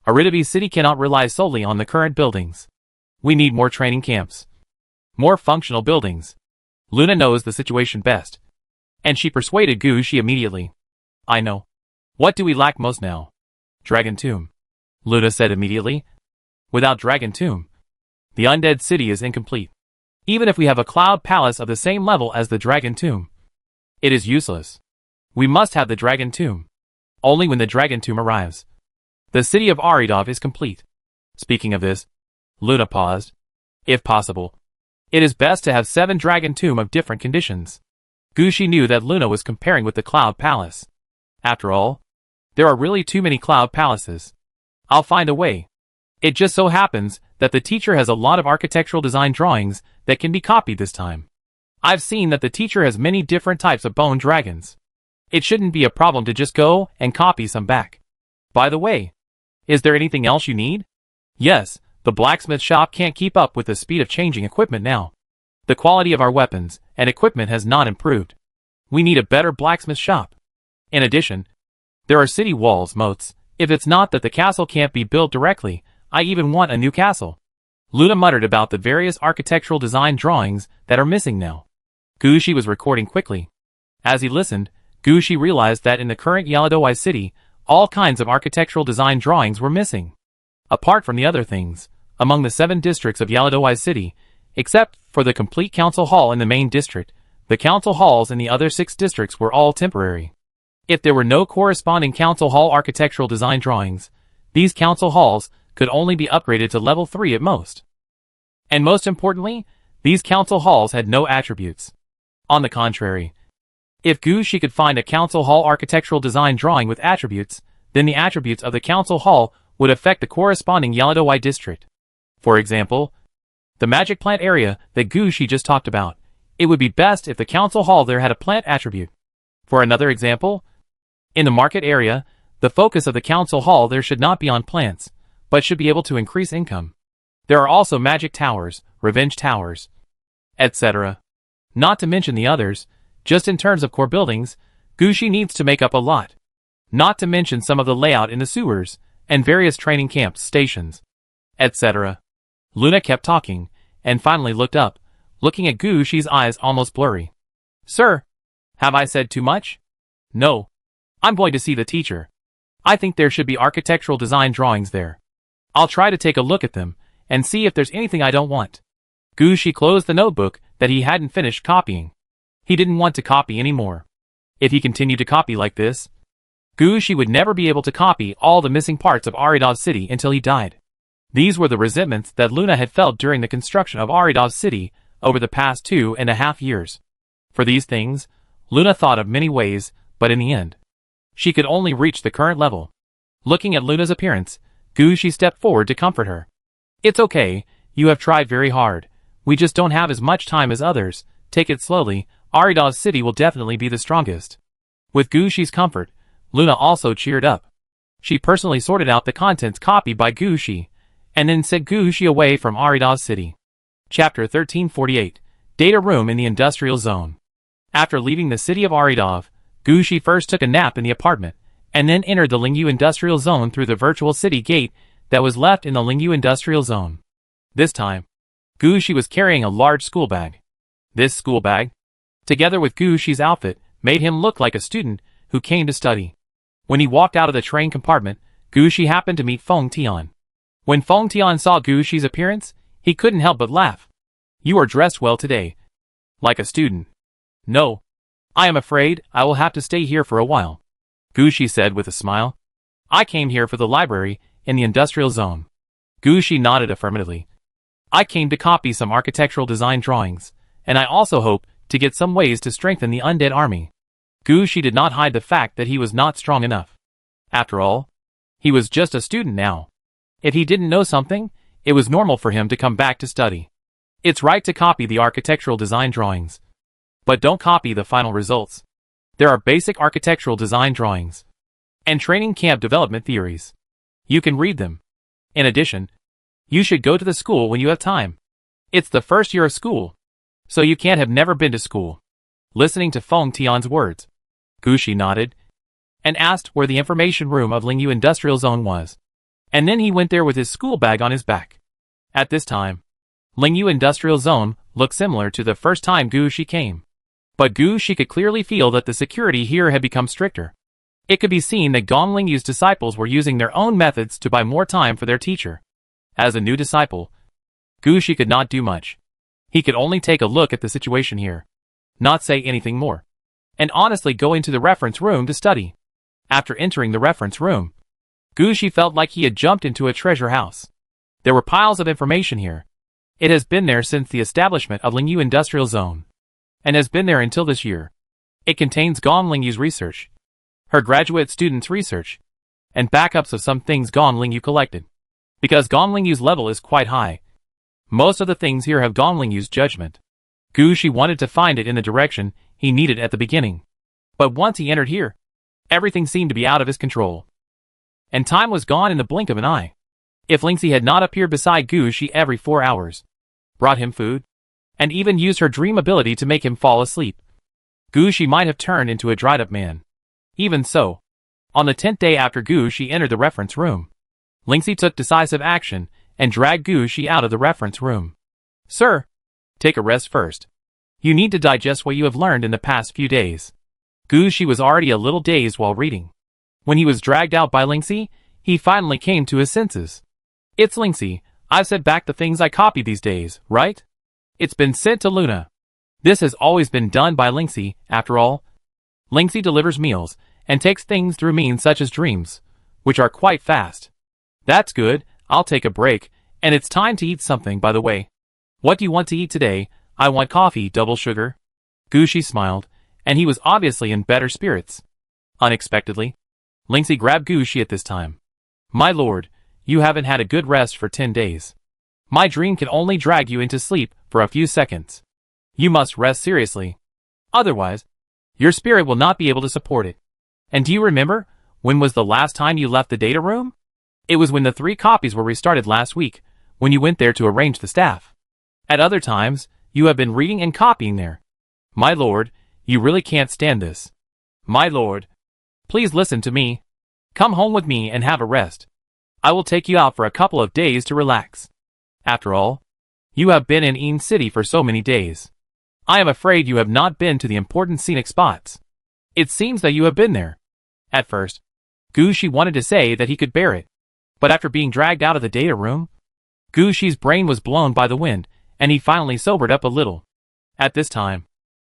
Aridavi City cannot rely solely on the current buildings. We need more training camps. More functional buildings. Luna knows the situation best, and she persuaded Gushi immediately. I know. What do we lack most now? Dragon Tomb. Luna said immediately. Without Dragon Tomb, the undead city is incomplete. Even if we have a cloud palace of the same level as the Dragon Tomb, it is useless. We must have the Dragon Tomb. Only when the Dragon Tomb arrives, the city of Aridov is complete. Speaking of this, Luna paused. If possible, it is best to have 7 Dragon Tomb of different conditions. Gushi knew that Luna was comparing with the Cloud Palace. After all, there are really too many Cloud Palaces. I'll find a way. It just so happens that the teacher has a lot of architectural design drawings that can be copied this time. I've seen that the teacher has many different types of bone dragons. It shouldn't be a problem to just go and copy some back. By the way, is there anything else you need? Yes, the blacksmith shop can't keep up with the speed of changing equipment now. The quality of our weapons and equipment has not improved. We need a better blacksmith shop. In addition, there are city walls moats. If it's not that the castle can't be built directly, I even want a new castle. Luna muttered about the various architectural design drawings that are missing now. Gushi was recording quickly. As he listened, Gushi realized that in the current Yaladowai city, all kinds of architectural design drawings were missing. Apart from the other things, among the 7 districts of Yaladowai city, except for the complete council hall in the main district, the council halls in the other 6 districts were all temporary. If there were no corresponding council hall architectural design drawings, these council halls could only be upgraded to level 3 at most. And most importantly, these council halls had no attributes. On the contrary, if Gushi could find a council hall architectural design drawing with attributes, then the attributes of the council hall would affect the corresponding Yaladowai district. For example, the magic plant area that Gushi just talked about. It would be best if the council hall there had a plant attribute. For another example, in the market area, the focus of the council hall there should not be on plants, but should be able to increase income. There are also magic towers, revenge towers, etc. Not to mention the others. Just in terms of core buildings, Gushi needs to make up a lot. Not to mention some of the layout in the sewers, and various training camps, stations, etc. Luna kept talking, and finally looked up, looking at Gushi's eyes almost blurry. Sir, have I said too much? No. I'm going to see the teacher. I think there should be architectural design drawings there. I'll try to take a look at them, and see if there's anything I don't want. Gushi closed the notebook that he hadn't finished copying. He didn't want to copy anymore. If he continued to copy like this, Gushi would never be able to copy all the missing parts of Aridov City until he died. These were the resentments that Luna had felt during the construction of Aridov City over the past 2.5 years. For these things, Luna thought of many ways, but in the end, she could only reach the current level. Looking at Luna's appearance, Gushi stepped forward to comfort her. It's okay, you have tried very hard. We just don't have as much time as others. Take it slowly. Aridov City will definitely be the strongest. With Gushi's comfort, Luna also cheered up. She personally sorted out the contents copied by Gushi, and then sent Gushi away from Aridov City. Chapter 1348. Data Room in the Industrial Zone. After leaving the city of Aridov, Gushi first took a nap in the apartment, and then entered the Lingyu Industrial Zone through the virtual city gate that was left in the Lingyu Industrial Zone. This time, Gushi was carrying a large school bag. This school bag, together with Gu Shi's outfit, made him look like a student who came to study. When he walked out of the train compartment, Gu Shi happened to meet Feng Tian. When Feng Tian saw Gu Shi's appearance, he couldn't help but laugh. "You are dressed well today. Like a student." "No. I am afraid I will have to stay here for a while," Gu Shi said with a smile. "I came here for the library in the industrial zone." Gu Shi nodded affirmatively. "I came to copy some architectural design drawings, and I also hope to get some ways to strengthen the undead army." Gu Shi did not hide the fact that he was not strong enough. After all, he was just a student now. If he didn't know something, it was normal for him to come back to study. It's right to copy the architectural design drawings, but don't copy the final results. There are basic architectural design drawings and training camp development theories. You can read them. In addition, you should go to the school when you have time. It's the first year of school, so you can't have never been to school. Listening to Feng Tian's words, Gu Shi nodded and asked where the information room of Lingyu Industrial Zone was. And then he went there with his school bag on his back. At this time, Lingyu Industrial Zone looked similar to the first time Gu Shi came. But Gu Shi could clearly feel that the security here had become stricter. It could be seen that Gong Lingyu's disciples were using their own methods to buy more time for their teacher. As a new disciple, Gu Shi could not do much. He could only take a look at the situation here, not say anything more, and honestly go into the reference room to study. After entering the reference room, Gu Shi felt like he had jumped into a treasure house. There were piles of information here. It has been there since the establishment of Lingyu Industrial Zone, and has been there until this year. It contains Gong Lingyu's research, her graduate students' research, and backups of some things Gong Lingyu collected. Because Gong Lingyu's level is quite high, most of the things here have Gong Lingyu's judgment. Gu Shi wanted to find it in the direction he needed at the beginning. But once he entered here, everything seemed to be out of his control, and time was gone in the blink of an eye. If Lingxi had not appeared beside Gu Shi every 4 hours, brought him food, and even used her dream ability to make him fall asleep, Gu Shi might have turned into a dried-up man. Even so, on the 10th day after Gu Shi entered the reference room, Lingxi took decisive action and dragged Gu Shi out of the reference room. "Sir, take a rest first. You need to digest what you have learned in the past few days." Gu Shi was already a little dazed while reading. When he was dragged out by Lingxi, he finally came to his senses. "It's Lingxi. I've sent back the things I copied these days, right? It's been sent to Luna." This has always been done by Lingxi, after all. Lingxi delivers meals and takes things through means such as dreams, which are quite fast. "That's good. I'll take a break, and it's time to eat something, by the way. What do you want to eat today?" "I want coffee, double sugar." Gu Shi smiled, and he was obviously in better spirits. Unexpectedly, Lingxi grabbed Gu Shi at this time. "My lord, you haven't had a good rest for 10 days. My dream can only drag you into sleep for a few seconds. You must rest seriously. Otherwise, your spirit will not be able to support it. And do you remember, when was the last time you left the data room? It was when the 3 copies were restarted last week, when you went there to arrange the staff. At other times, you have been reading and copying there. My lord, you really can't stand this. My lord, please listen to me. Come home with me and have a rest. I will take you out for a couple of days to relax. After all, you have been in Yin City for so many days. I am afraid you have not been to the important scenic spots. It seems that you have been there." At first, Gu Shi wanted to say that he could bear it, but after being dragged out of the data room, Gu Shi's brain was blown by the wind, and he finally sobered up a little. At this time,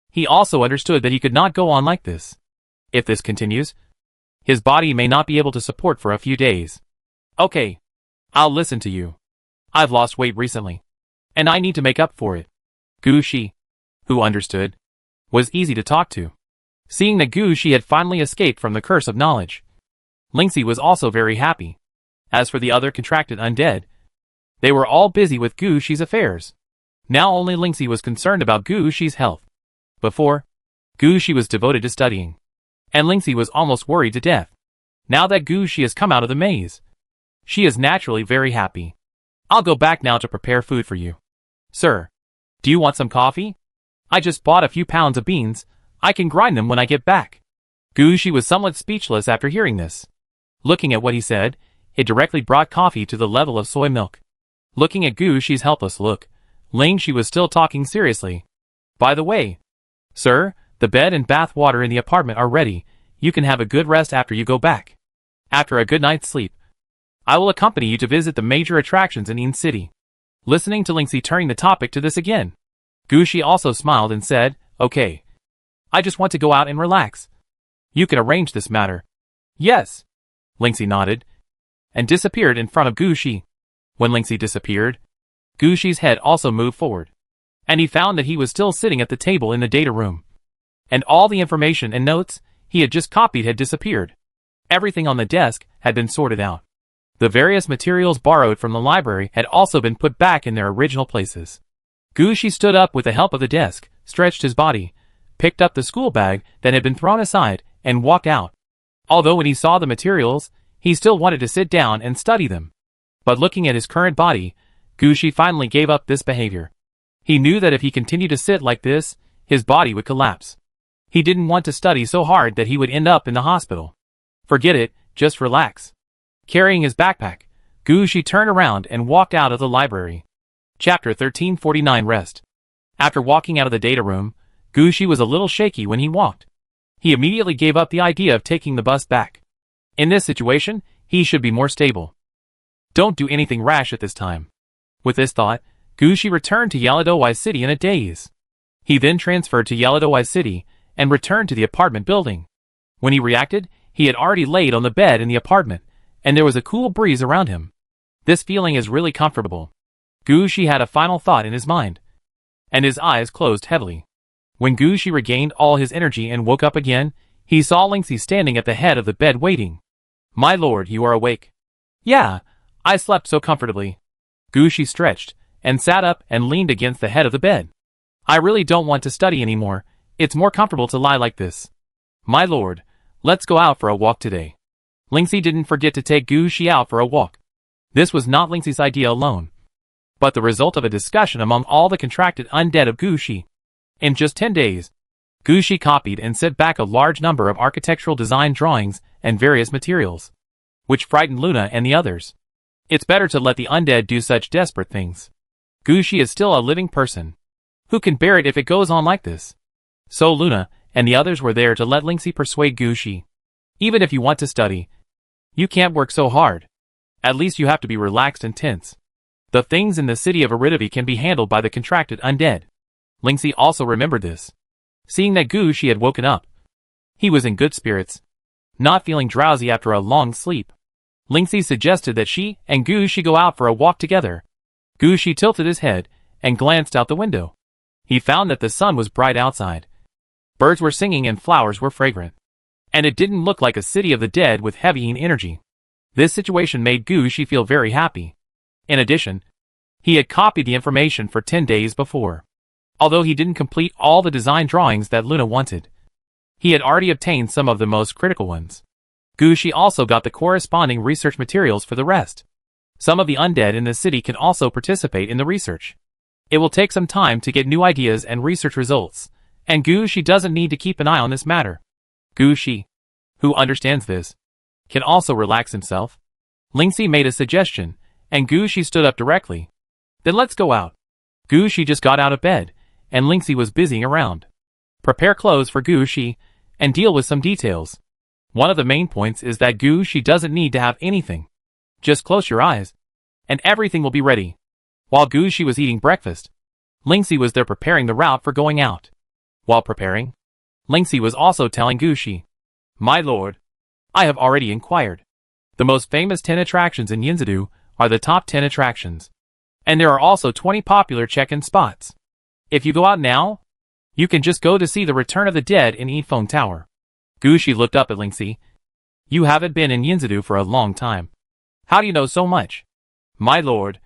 he also understood that he could not go on like this. If this continues, his body may not be able to support for a few days. "Okay, I'll listen to you. I've lost weight recently, and I need to make up for it." Gu Shi, who understood, was easy to talk to. Seeing that Gu Shi had finally escaped from the curse of knowledge, Lingxi was also very happy. As for the other contracted undead, they were all busy with Gu Shi's affairs. Now only Lingxi was concerned about Gu Shi's health. Before, Gu Shi was devoted to studying, and Lingxi was almost worried to death. Now that Gu Shi has come out of the maze, she is naturally very happy. "I'll go back now to prepare food for you." "Sir, do you want some coffee? I just bought a few pounds of beans. I can grind them when I get back." Gu Shi was somewhat speechless after hearing this. Looking at what he said, it directly brought coffee to the level of soy milk. Looking at Gu Shi's helpless look, Lingxi was still talking seriously. "By the way, Sir, the bed and bath water in the apartment are ready. You can have a good rest after you go back. After a good night's sleep, I will accompany you to visit the major attractions in Yin City. Listening to Linksy turning the topic to this again, Gushi also smiled and said, Okay. I just want to go out and relax. You can arrange this matter. Yes. Linksy nodded and disappeared in front of Gushi. When Linksy disappeared, Gushi's head also moved forward, and he found that he was still sitting at the table in the data room. And all the information and notes he had just copied had disappeared. Everything on the desk had been sorted out. The various materials borrowed from the library had also been put back in their original places. Gushi stood up with the help of the desk, stretched his body, picked up the school bag that had been thrown aside, and walked out. Although when he saw the materials, he still wanted to sit down and study them. But looking at his current body, Gushi finally gave up this behavior. He knew that if he continued to sit like this, his body would collapse. He didn't want to study so hard that he would end up in the hospital. Forget it, just relax. Carrying his backpack, Gushi turned around and walked out of the library. Chapter 1349 Rest. After walking out of the data room, Gushi was a little shaky when he walked. He immediately gave up the idea of taking the bus back. In this situation, he should be more stable. Don't do anything rash at this time. With this thought, Gushi returned to Yaladowai City in a daze. He then transferred to Yaladowai City and returned to the apartment building. When he reacted, he had already laid on the bed in the apartment, and there was a cool breeze around him. This feeling is really comfortable. Gushi had a final thought in his mind, and his eyes closed heavily. When Gushi regained all his energy and woke up again, he saw Linksy standing at the head of the bed waiting. My lord, you are awake. Yeah, I slept so comfortably. Gushi stretched, and sat up and leaned against the head of the bed. I really don't want to study anymore. It's more comfortable to lie like this. My lord, let's go out for a walk today. Linksy didn't forget to take Gushi out for a walk. This was not Linksy's idea alone, but the result of a discussion among all the contracted undead of Gushi. In just 10 days, Gushi copied and sent back a large number of architectural design drawings and various materials, which frightened Luna and the others. It's better to let the undead do such desperate things. Gushi is still a living person. Who can bear it if it goes on like this? So Luna and the others were there to let Linksy persuade Gushi. Even if you want to study, you can't work so hard. At least you have to be relaxed and tense. The things in the city of Aridavi can be handled by the contracted undead. Linksy also remembered this. Seeing that Gushi had woken up, he was in good spirits, not feeling drowsy after a long sleep. Linksy suggested that she and Gushi go out for a walk together. Gushi tilted his head and glanced out the window. He found that the sun was bright outside. Birds were singing and flowers were fragrant. And it didn't look like a city of the dead with heavy energy. This situation made Gushi feel very happy. In addition, he had copied the information for 10 days before. Although he didn't complete all the design drawings that Luna wanted, he had already obtained some of the most critical ones. Gushi also got the corresponding research materials for the rest. Some of the undead in the city can also participate in the research. It will take some time to get new ideas and research results, and Gushi doesn't need to keep an eye on this matter. Gushi, who understands this, can also relax himself. Linksy made a suggestion, and Gushi stood up directly. Then let's go out. Gushi just got out of bed, and Linksy was busying around. Prepare clothes for Gushi, and deal with some details. One of the main points is that Gushi doesn't need to have anything. Just close your eyes, and everything will be ready. While Gushi was eating breakfast, Linksy was there preparing the route for going out. While preparing, Linksy was also telling Gushi, My lord, I have already inquired. The most famous 10 attractions in Yinzadu are the top 10 attractions. And there are also 20 popular check-in spots. If you go out now, you can just go to see the Return of the Dead in Ephone Tower. Gushi looked up at Linksy. You haven't been in Yinzadu for a long time. How do you know so much? My lord,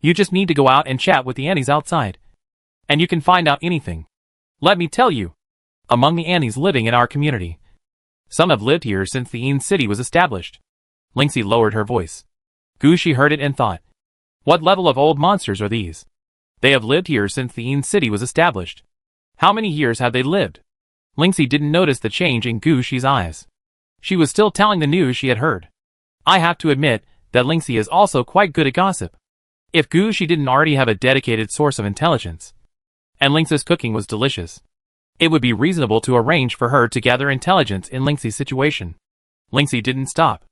you just need to go out and chat with the Annies outside, and you can find out anything. Let me tell you, among the Annies living in our community, some have lived here since the Yin City was established. Linksy lowered her voice. Gushi heard it and thought, what level of old monsters are these? They have lived here since the Yin City was established. How many years have they lived? Linksy didn't notice the change in Gushi's eyes. She was still telling the news she had heard. I have to admit that Linksy is also quite good at gossip. If Gushi didn't already have a dedicated source of intelligence, and Linksy's cooking was delicious, It would be reasonable to arrange for her to gather intelligence in Lingxi's situation. Lingxi didn't stop.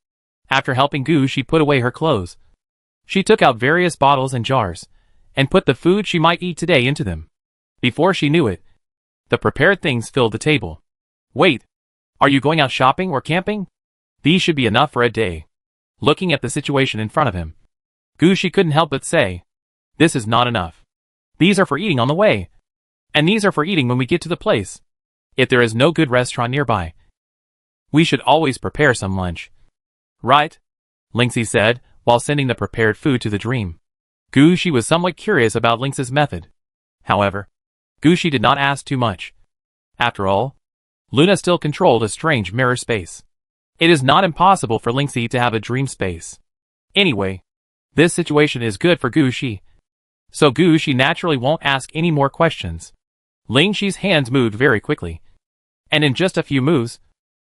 After helping Gu, she put away her clothes. She took out various bottles and jars, and put the food she might eat today into them. Before she knew it, the prepared things filled the table. Wait, are you going out shopping or camping? These should be enough for a day. Looking at the situation in front of him, Gushi couldn't help but say, this is not enough. These are for eating on the way. And these are for eating when we get to the place. If there is no good restaurant nearby, we should always prepare some lunch. Right? Lingxi said, while sending the prepared food to the dream. Gushi was somewhat curious about Lingxi's method. However, Gushi did not ask too much. After all, Luna still controlled a strange mirror space. It is not impossible for Lingxi to have a dream space. Anyway, this situation is good for Gushi. So Gushi naturally won't ask any more questions. Lingxi's hands moved very quickly. And in just a few moves,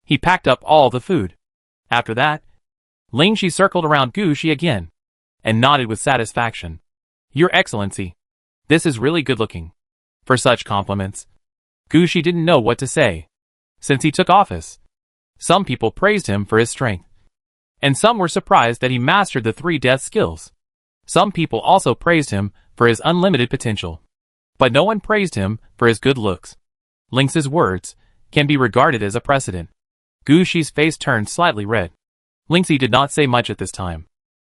he packed up all the food. After that, Lingxi circled around Gushi again, and nodded with satisfaction. Your Excellency, this is really good looking. For such compliments, Gushi didn't know what to say. Since he took office, some people praised him for his strength, and some were surprised that he mastered the 3 death skills. Some people also praised him for his unlimited potential, but no one praised him for his good looks. Lingxi's words can be regarded as a precedent. Gushi's face turned slightly red. Lingxi did not say much at this time.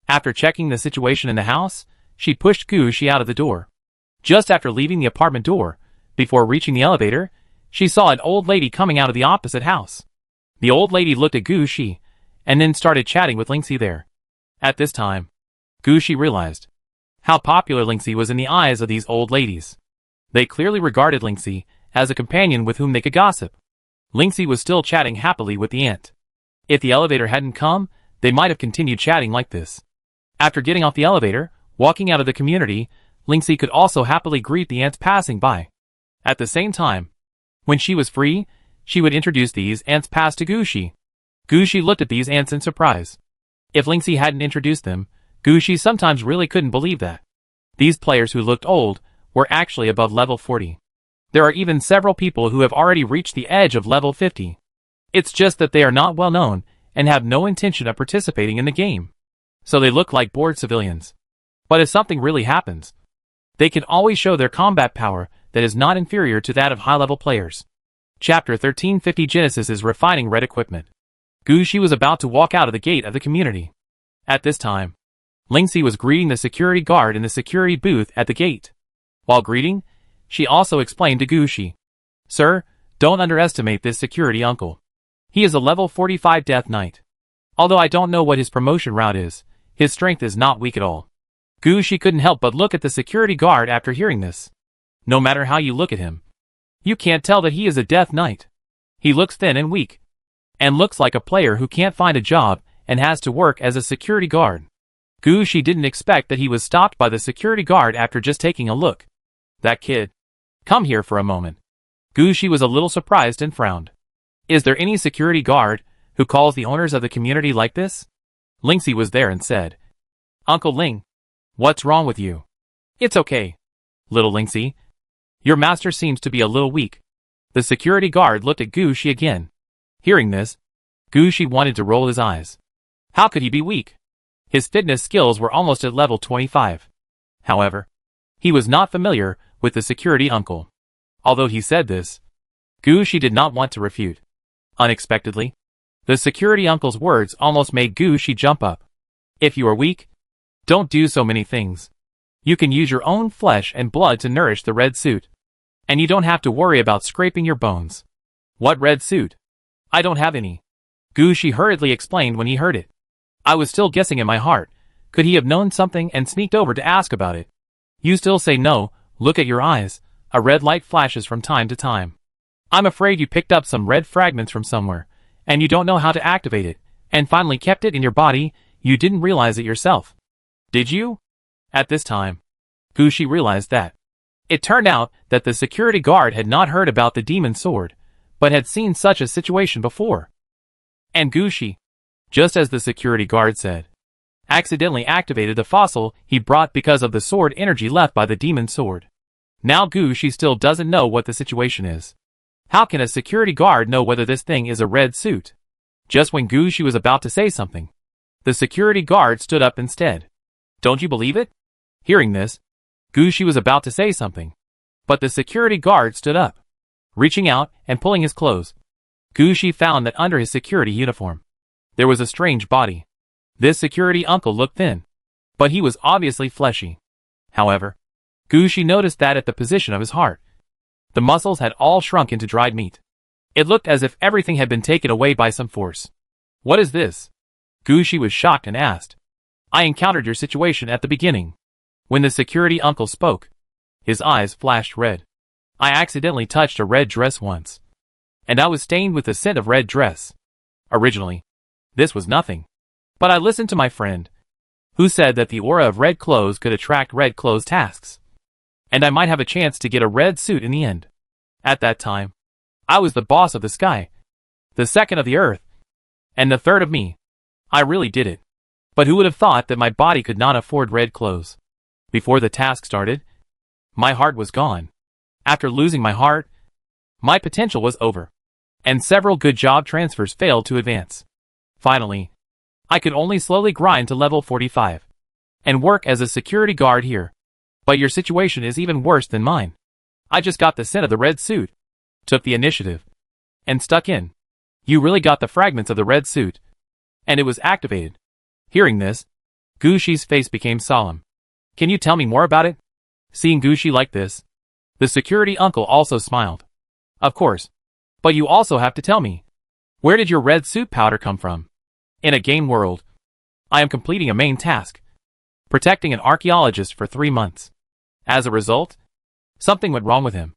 After checking the situation in the house, she pushed Gushi out of the door. Just after leaving the apartment door, before reaching the elevator, she saw an old lady coming out of the opposite house. The old lady looked at Gushi, and then started chatting with Lingxi there. At this time, Gushi realized how popular Lingxi was in the eyes of these old ladies. They clearly regarded Lingxi as a companion with whom they could gossip. Lingxi was still chatting happily with the aunt. If the elevator hadn't come, they might have continued chatting like this. After getting off the elevator, walking out of the community, Lingxi could also happily greet the ants passing by. At the same time, when she was free, she would introduce these ants past to Gushi. Gushi looked at these ants in surprise. If Lingxi hadn't introduced them, Gushi sometimes really couldn't believe that. These players who looked old were actually above level 40. There are even several people who have already reached the edge of level 50. It's just that they are not well known and have no intention of participating in the game. So they look like bored civilians. But if something really happens, they can always show their combat power that is not inferior to that of high-level players. Chapter 1350 Genesis is refining red equipment. Gushi was about to walk out of the gate of the community. At this time, Lingxi was greeting the security guard in the security booth at the gate. While greeting, she also explained to Gushi, Sir, don't underestimate this security uncle. He is a level 45 Death Knight. Although I don't know what his promotion route is, his strength is not weak at all. Gushi couldn't help but look at the security guard after hearing this. No matter how you look at him, you can't tell that he is a Death Knight. He looks thin and weak, and looks like a player who can't find a job and has to work as a security guard. Gushi didn't expect that he was stopped by the security guard after just taking a look. That kid. Come here for a moment. Gushi was a little surprised and frowned. Is there any security guard who calls the owners of the community like this? Lingxi was there and said, Uncle Ling, what's wrong with you? It's okay, little Lingxi. Your master seems to be a little weak. The security guard looked at Gushi again. Hearing this, Gushi wanted to roll his eyes. How could he be weak? His fitness skills were almost at level 25. However, he was not familiar with the security uncle. Although he said this, Gushi did not want to refute. Unexpectedly, the security uncle's words almost made Gushi jump up. If you are weak, don't do so many things. You can use your own flesh and blood to nourish the red suit. And you don't have to worry about scraping your bones. What red suit? I don't have any. Gushi hurriedly explained when he heard it. I was still guessing in my heart. Could he have known something and sneaked over to ask about it? You still say no, look at your eyes. A red light flashes from time to time. I'm afraid you picked up some red fragments from somewhere, and you don't know how to activate it, and finally kept it in your body. You didn't realize it yourself. Did you? At this time, Gushi realized that. It turned out that the security guard had not heard about the demon sword, but had seen such a situation before. And Gushi, just as the security guard said, accidentally activated the fossil he brought because of the sword energy left by the demon sword. Now Gushi still doesn't know what the situation is. How can a security guard know whether this thing is a red suit? Just when Gucci was about to say something, the security guard stood up instead. Don't you believe it? Hearing this, Gucci was about to say something, but the security guard stood up. Reaching out and pulling his clothes, Gucci found that under his security uniform, there was a strange body. This security uncle looked thin, but he was obviously fleshy. However, Gucci noticed that at the position of his heart, the muscles had all shrunk into dried meat. It looked as if everything had been taken away by some force. What is this? Gucci was shocked and asked. I encountered your situation at the beginning. When the security uncle spoke, his eyes flashed red. I accidentally touched a red dress once, and I was stained with the scent of red dress. Originally, this was nothing, but I listened to my friend, who said that the aura of red clothes could attract red clothes tasks, and I might have a chance to get a red suit in the end. At that time, I was the boss of the sky, the second of the earth, and the third of me. I really did it. But who would have thought that my body could not afford red clothes? Before the task started, my heart was gone. After losing my heart, my potential was over, and several good job transfers failed to advance. Finally, I could only slowly grind to level 45 and work as a security guard here. But your situation is even worse than mine. I just got the scent of the red suit, took the initiative, and stuck in. You really got the fragments of the red suit, and it was activated. Hearing this, Gucci's face became solemn. Can you tell me more about it? Seeing Gucci like this, the security uncle also smiled. Of course. But you also have to tell me. Where did your red suit powder come from? In a game world, I am completing a main task, protecting an archaeologist for 3 months. As a result, something went wrong with him,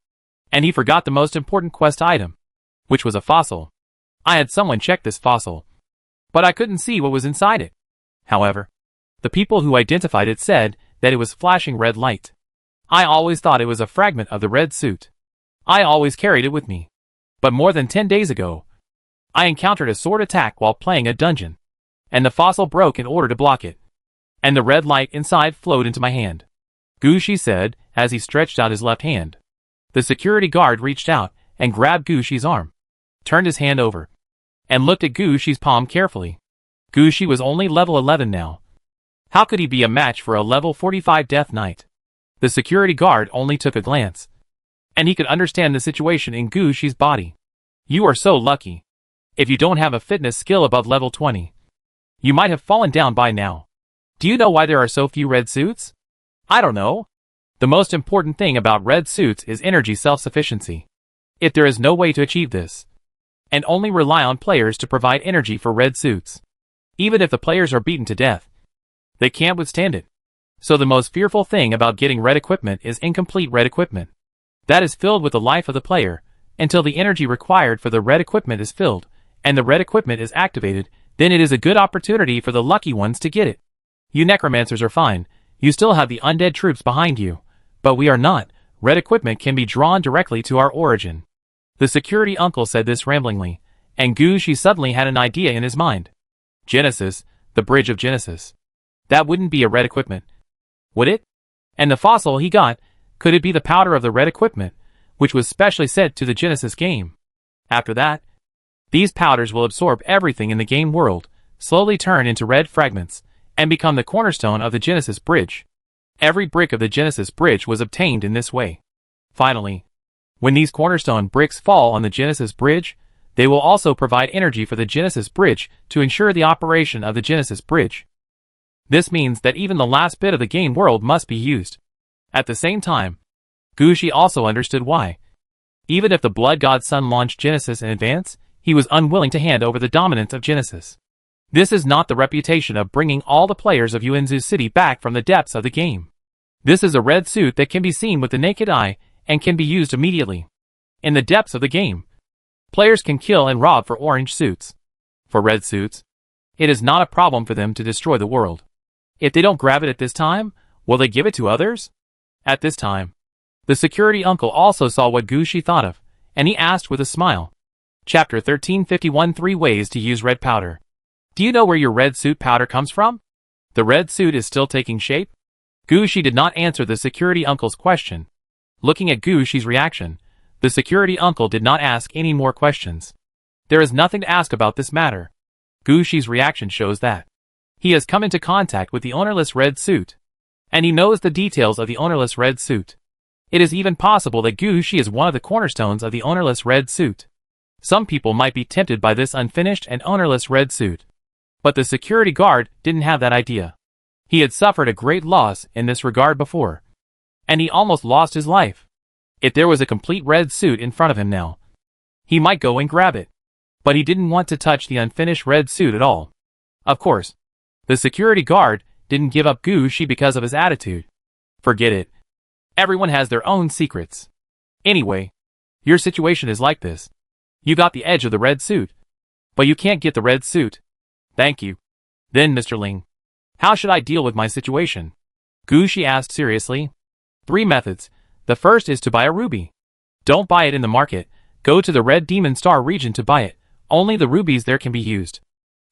and he forgot the most important quest item, which was a fossil. I had someone check this fossil, but I couldn't see what was inside it. However, the people who identified it said that it was flashing red light. I always thought it was a fragment of the red suit. I always carried it with me. But more than 10 days ago, I encountered a sword attack while playing a dungeon, and the fossil broke in order to block it, and the red light inside flowed into my hand. Gucci said, as he stretched out his left hand. The security guard reached out and grabbed Gucci's arm, turned his hand over, and looked at Gucci's palm carefully. Gucci was only level 11 now. How could he be a match for a level 45 Death Knight? The security guard only took a glance, and he could understand the situation in Gucci's body. You are so lucky. If you don't have a fitness skill above level 20, you might have fallen down by now. Do you know why there are so few red suits? I don't know. The most important thing about red suits is energy self-sufficiency. If there is no way to achieve this, and only rely on players to provide energy for red suits, even if the players are beaten to death, they can't withstand it. So the most fearful thing about getting red equipment is incomplete red equipment. That is filled with the life of the player, until the energy required for the red equipment is filled, and the red equipment is activated, then it is a good opportunity for the lucky ones to get it. You necromancers are fine, you still have the undead troops behind you, but we are not. Red equipment can be drawn directly to our origin. The security uncle said this ramblingly, and Gucci suddenly had an idea in his mind. Genesis, the bridge of Genesis. That wouldn't be a red equipment, would it? And the fossil he got, could it be the powder of the red equipment, which was specially sent to the Genesis game? After that, these powders will absorb everything in the game world, slowly turn into red fragments, and become the cornerstone of the Genesis bridge. Every brick of the Genesis bridge was obtained in this way. Finally, when these cornerstone bricks fall on the Genesis bridge, they will also provide energy for the Genesis bridge to ensure the operation of the Genesis bridge. This means that even the last bit of the game world must be used. At the same time, Gucci also understood why. Even if the Blood God Son launched Genesis in advance, he was unwilling to hand over the dominance of Genesis. This is not the reputation of bringing all the players of Yuanzu City back from the depths of the game. This is a red suit that can be seen with the naked eye and can be used immediately. In the depths of the game, players can kill and rob for orange suits. For red suits, it is not a problem for them to destroy the world. If they don't grab it at this time, will they give it to others? At this time, the security uncle also saw what Gucci thought of, and he asked with a smile. Chapter 1351 3 Ways to Use Red Powder. Do you know where your red suit powder comes from? The red suit is still taking shape? Gucci did not answer the security uncle's question. Looking at Gucci's reaction, The security uncle did not ask any more questions. There is nothing to ask about this matter. Gushi's reaction shows that he has come into contact with the ownerless red suit, and he knows the details of the ownerless red suit. It is even possible that Gushi is one of the cornerstones of the ownerless red suit. Some people might be tempted by this unfinished and ownerless red suit. But the security guard didn't have that idea. He had suffered a great loss in this regard before, and he almost lost his life. If there was a complete red suit in front of him now, he might go and grab it. But he didn't want to touch the unfinished red suit at all. Of course, the security guard didn't give up Gushi because of his attitude. Forget it. Everyone has their own secrets. Anyway, your situation is like this. You got the edge of the red suit, but you can't get the red suit. Thank you. Then, Mr. Ling, how should I deal with my situation? Gushi asked seriously. 3 methods. The first is to buy a ruby. Don't buy it in the market. Go to the Red Demon Star region to buy it. Only the rubies there can be used.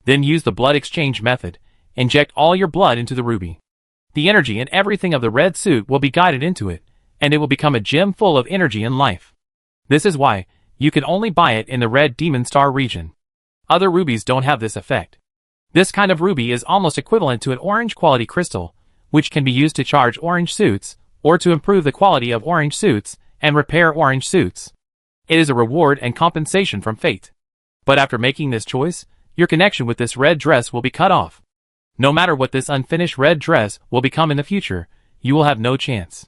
Then use the blood exchange method. Inject all your blood into the ruby. The energy and everything of the red suit will be guided into it, and it will become a gem full of energy and life. This is why you can only buy it in the Red Demon Star region. Other rubies don't have this effect. This kind of ruby is almost equivalent to an orange quality crystal, which can be used to charge orange suits, or to improve the quality of orange suits, and repair orange suits. It is a reward and compensation from fate. But after making this choice, your connection with this red dress will be cut off. No matter what this unfinished red dress will become in the future, you will have no chance.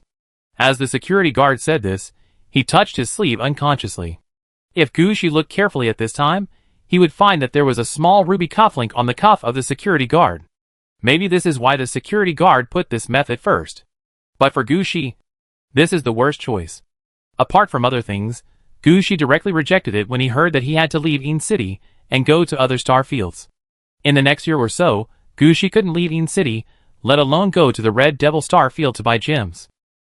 As the security guard said this, he touched his sleeve unconsciously. If Gushi looked carefully at this time, he would find that there was a small ruby cufflink on the cuff of the security guard. Maybe this is why the security guard put this method first. But for Gushi, this is the worst choice. Apart from other things, Gushi directly rejected it when he heard that he had to leave Een City and go to other star fields. In the next year or so, Gushi couldn't leave Een City, let alone go to the Red Devil Star field to buy gems.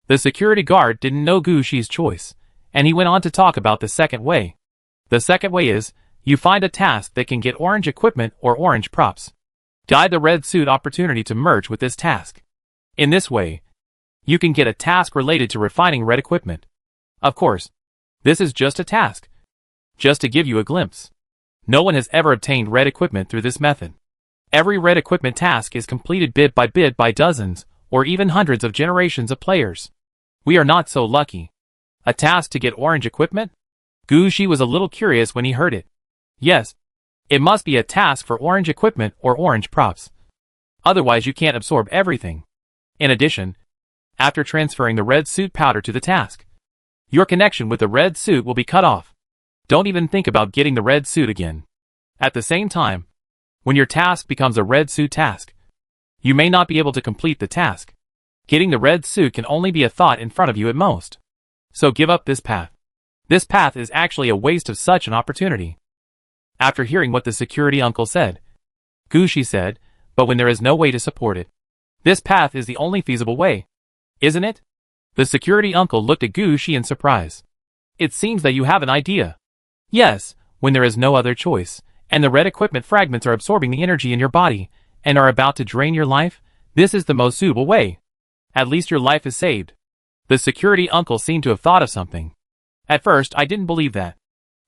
The security guard didn't know Gushi's choice, and he went on to talk about the second way. The second way is, you find a task that can get orange equipment or orange props. Guide the red suit opportunity to merge with this task. In this way, you can get a task related to refining red equipment. Of course, this is just a task. Just to give you a glimpse. No one has ever obtained red equipment through this method. Every red equipment task is completed bit by dozens, or even hundreds of generations of players. We are not so lucky. A task to get orange equipment? Gushi was a little curious when he heard it. Yes, it must be a task for orange equipment or orange props. Otherwise you can't absorb everything. In addition, after transferring the red suit powder to the task, your connection with the red suit will be cut off. Don't even think about getting the red suit again. At the same time, when your task becomes a red suit task, you may not be able to complete the task. Getting the red suit can only be a thought in front of you at most. So give up this path. This path is actually a waste of such an opportunity. After hearing what the security uncle said, Gushi said, but when there is no way to support it, this path is the only feasible way. Isn't it? The security uncle looked at Gushi in surprise. It seems that you have an idea. Yes, when there is no other choice, and the red equipment fragments are absorbing the energy in your body, and are about to drain your life, this is the most suitable way. At least your life is saved. The security uncle seemed to have thought of something. At first, I didn't believe that.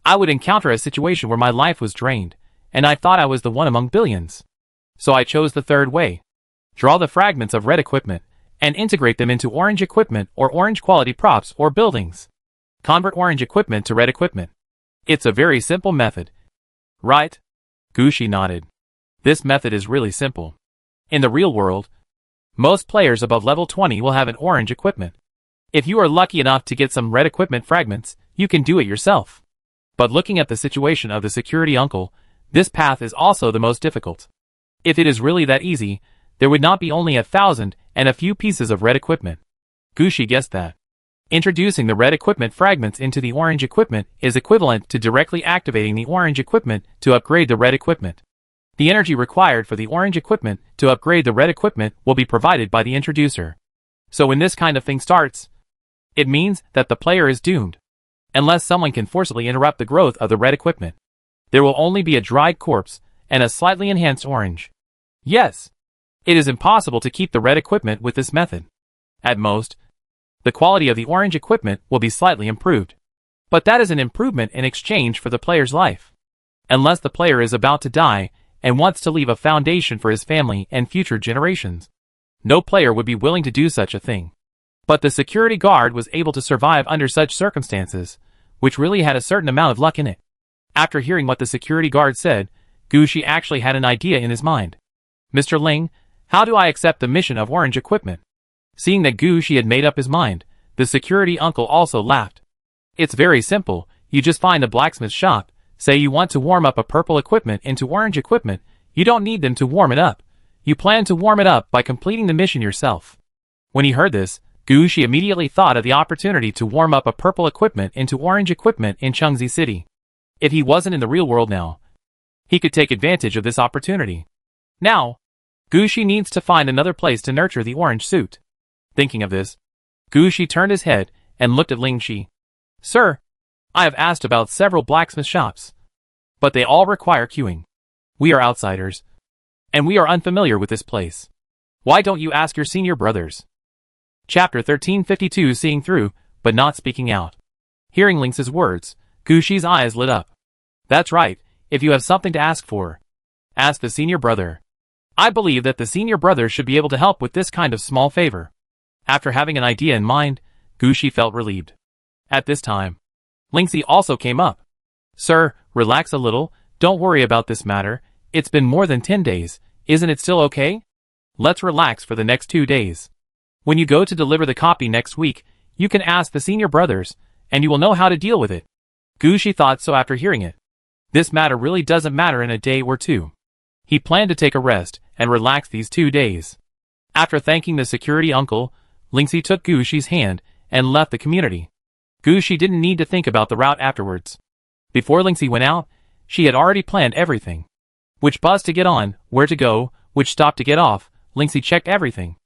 I would encounter a situation where my life was drained, and I thought I was the one among billions. So I chose the third way. Draw the fragments of red equipment, and integrate them into orange equipment or orange quality props or buildings. Convert orange equipment to red equipment. It's a very simple method. Right? Gushi nodded. This method is really simple. In the real world, most players above level 20 will have an orange equipment. If you are lucky enough to get some red equipment fragments, you can do it yourself. But looking at the situation of the security uncle, this path is also the most difficult. If it is really that easy, there would not be only 1,000 and a few pieces of red equipment. Gushi guessed that. Introducing the red equipment fragments into the orange equipment is equivalent to directly activating the orange equipment to upgrade the red equipment. The energy required for the orange equipment to upgrade the red equipment will be provided by the introducer. So when this kind of thing starts, it means that the player is doomed. Unless someone can forcibly interrupt the growth of the red equipment, there will only be a dried corpse and a slightly enhanced orange. Yes, it is impossible to keep the red equipment with this method. At most, the quality of the orange equipment will be slightly improved. But that is an improvement in exchange for the player's life. Unless the player is about to die and wants to leave a foundation for his family and future generations, no player would be willing to do such a thing. But the security guard was able to survive under such circumstances, which really had a certain amount of luck in it. After hearing what the security guard said, Gushi actually had an idea in his mind. Mr. Ling, how do I accept the mission of orange equipment? Seeing that Gushi had made up his mind, the security uncle also laughed. It's very simple, you just find a blacksmith shop, say you want to warm up a purple equipment into orange equipment, you don't need them to warm it up. You plan to warm it up by completing the mission yourself. When he heard this, Gushi immediately thought of the opportunity to warm up a purple equipment into orange equipment in Chengzi City. If he wasn't in the real world now, he could take advantage of this opportunity. Now, Gushi needs to find another place to nurture the orange suit. Thinking of this, Gushi turned his head and looked at Ling Shi. Sir, I have asked about several blacksmith shops, but they all require queuing. We are outsiders, and we are unfamiliar with this place. Why don't you ask your senior brothers? Chapter 1352. Seeing through, but not speaking out. Hearing Ling's words, Gushi's eyes lit up. That's right, if you have something to ask for, ask the senior brother. I believe that the senior brother should be able to help with this kind of small favor. After having an idea in mind, Gushi felt relieved. At this time, Lingxi also came up. Sir, relax a little, don't worry about this matter, it's been more than 10 days, isn't it still okay? Let's relax for the next 2 days. When you go to deliver the copy next week, you can ask the senior brothers, and you will know how to deal with it. Gushi thought so after hearing it. This matter really doesn't matter in a day or two. He planned to take a rest and relax these 2 days. After thanking the security uncle, Lingxi took Gushi's hand and left the community. Gushi didn't need to think about the route afterwards. Before Lingxi went out, she had already planned everything. Which bus to get on, where to go, which stop to get off, Lingxi checked everything.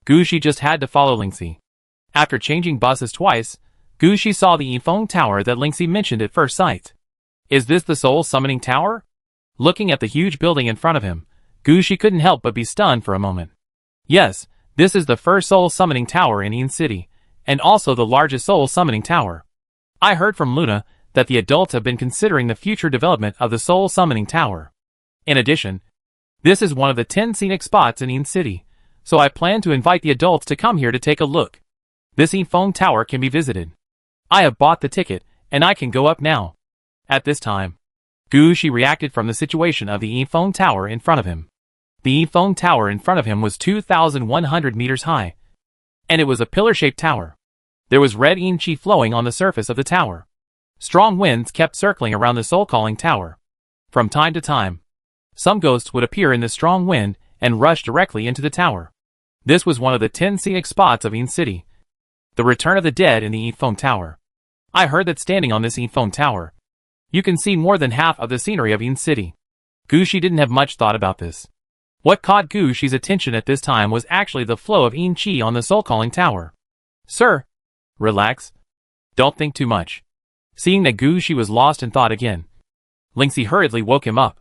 Gushi just had to follow Lingxi. After changing buses twice, Gushi saw the Yifeng Tower that Lingxi mentioned at first sight. Is this the Soul Summoning Tower? Looking at the huge building in front of him, Gushi couldn't help but be stunned for a moment. Yes, this is the first Soul Summoning Tower in Yin City, and also the largest Soul Summoning Tower. I heard from Luna that the adults have been considering the future development of the Soul Summoning Tower. In addition, this is one of the 10 scenic spots in Yin City, so I plan to invite the adults to come here to take a look. This Yifeng Tower can be visited. I have bought the ticket, and I can go up now. At this time, Gushi reacted from the situation of the Yifeng Tower in front of him. The Yifeng Tower in front of him was 2,100 meters high, and it was a pillar-shaped tower. There was red yin qi flowing on the surface of the tower. Strong winds kept circling around the soul-calling tower. From time to time, some ghosts would appear in the strong wind and rush directly into the tower. This was one of the 10 scenic spots of Yin City. The Return of the Dead in the Yifeng Tower. I heard that standing on this Yifeng Tower, you can see more than half of the scenery of Yin City. Gushi didn't have much thought about this. What caught Gushi's attention at this time was actually the flow of yin qi on the soul-calling tower. Sir, relax. Don't think too much. Seeing that Gushi was lost in thought again, Lingxi hurriedly woke him up.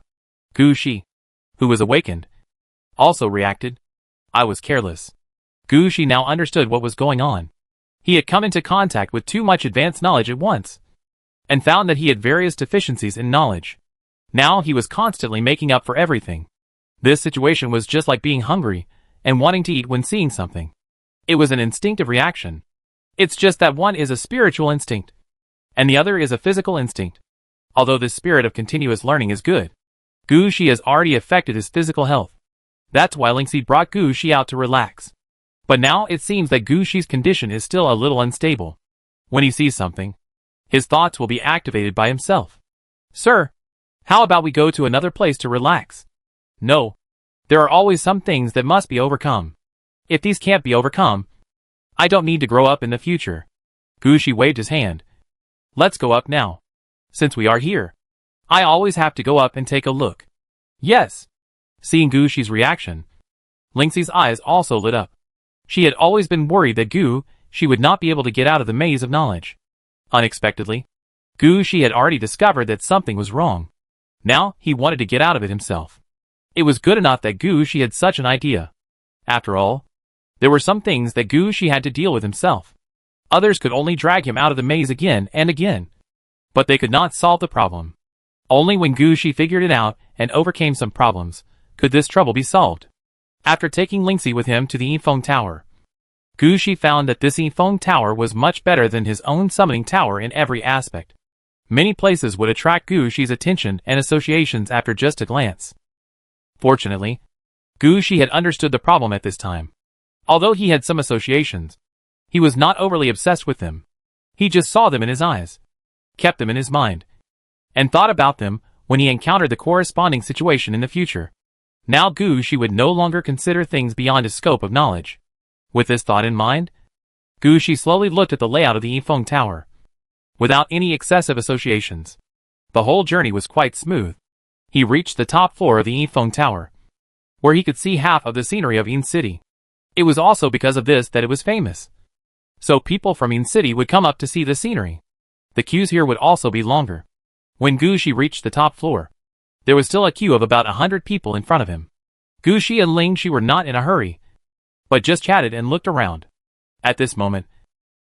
Gushi, who was awakened, also reacted. I was careless. Gushi now understood what was going on. He had come into contact with too much advanced knowledge at once, and found that he had various deficiencies in knowledge. Now he was constantly making up for everything. This situation was just like being hungry and wanting to eat when seeing something. It was an instinctive reaction. It's just that one is a spiritual instinct, and the other is a physical instinct. Although this spirit of continuous learning is good, Gushi has already affected his physical health. That's why Lingxi brought Gushi out to relax. But now it seems that Gushi's condition is still a little unstable. When he sees something, his thoughts will be activated by himself. Sir, how about we go to another place to relax? No. There are always some things that must be overcome. If these can't be overcome, I don't need to grow up in the future. Gushi waved his hand. Let's go up now. Since we are here, I always have to go up and take a look. Yes. Seeing Gushi's reaction, Lingxi's eyes also lit up. She had always been worried that Gushi would not be able to get out of the maze of knowledge. Unexpectedly, Gushi had already discovered that something was wrong. Now he wanted to get out of it himself. It was good enough that Gushi had such an idea. After all, there were some things that Gushi had to deal with himself. Others could only drag him out of the maze again and again. But they could not solve the problem. Only when Gu Shi figured it out and overcame some problems could this trouble be solved. After taking Lingxi with him to the Yifeng Tower, Gu Shi found that this Yifeng Tower was much better than his own summoning tower in every aspect. Many places would attract Gu Shi's attention and associations after just a glance. Fortunately, Gu Shi had understood the problem at this time. Although he had some associations, he was not overly obsessed with them. He just saw them in his eyes, kept them in his mind, and thought about them when he encountered the corresponding situation in the future. Now Gu Shi would no longer consider things beyond his scope of knowledge. With this thought in mind, Gu Shi slowly looked at the layout of the Yifeng Tower. Without any excessive associations, the whole journey was quite smooth. He reached the top floor of the Yifeng Tower, where he could see half of the scenery of Yin City. It was also because of this that it was famous. So people from Yin City would come up to see the scenery. The queues here would also be longer. When Gu Shi reached the top floor, there was still a queue of about 100 people in front of him. Gu Shi and Ling Shi were not in a hurry, but just chatted and looked around. At this moment,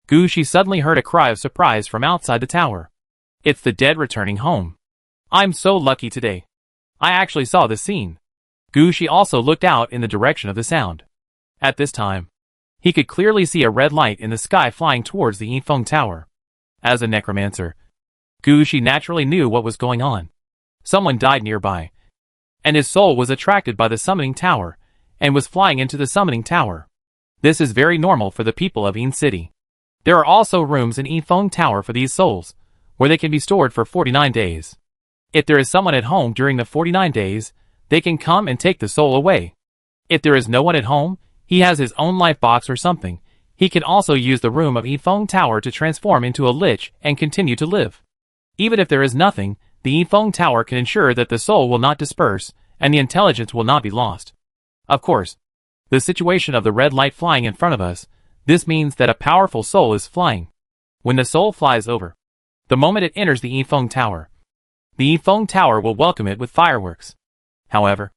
Gu Shi suddenly heard a cry of surprise from outside the tower. It's the dead returning home. I'm so lucky today. I actually saw this scene. Gu Shi also looked out in the direction of the sound. At this time, he could clearly see a red light in the sky flying towards the Yifeng Tower. As a necromancer, Gu Shi naturally knew what was going on. Someone died nearby, and his soul was attracted by the summoning tower, and was flying into the summoning tower. This is very normal for the people of Yin City. There are also rooms in Yifeng Tower for these souls, where they can be stored for 49 days. If there is someone at home during the 49 days, they can come and take the soul away. If there is no one at home, he has his own life box or something. He can also use the room of Yifeng Tower to transform into a lich and continue to live. Even if there is nothing, the Yifeng Tower can ensure that the soul will not disperse, and the intelligence will not be lost. Of course, the situation of the red light flying in front of us, this means that a powerful soul is flying. When the soul flies over, the moment it enters the Yifeng Tower, the Yifeng Tower will welcome it with fireworks. However,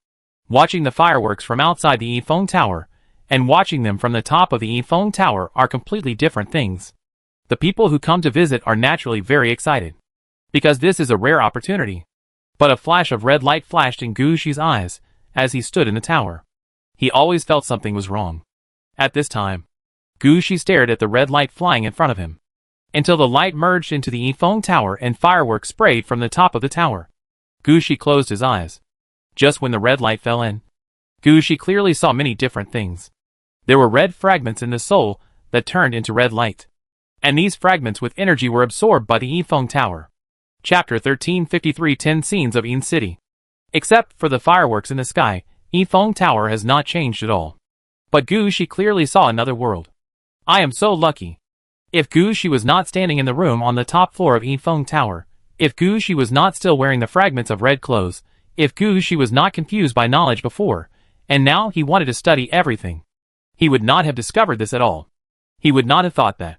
watching the fireworks from outside the Yifeng Tower, and watching them from the top of the Yifeng Tower are completely different things. The people who come to visit are naturally very excited, because this is a rare opportunity. But a flash of red light flashed in Gu Shi's eyes as he stood in the tower. He always felt something was wrong. At this time, Gu Shi stared at the red light flying in front of him, until the light merged into the Yifeng Tower and fireworks sprayed from the top of the tower. Gu Shi closed his eyes. Just when the red light fell in, Gu Shi clearly saw many different things. There were red fragments in the soul that turned into red light, and these fragments with energy were absorbed by the Yifeng Tower. Chapter 1353 10 Scenes of Yin City. Except for the fireworks in the sky, Yifeng Tower has not changed at all. But Gu Shi clearly saw another world. I am so lucky. If Gu Shi was not standing in the room on the top floor of Yifeng Tower, if Gu Shi was not still wearing the fragments of red clothes, if Gu Shi was not confused by knowledge before, and now he wanted to study everything, he would not have discovered this at all. He would not have thought that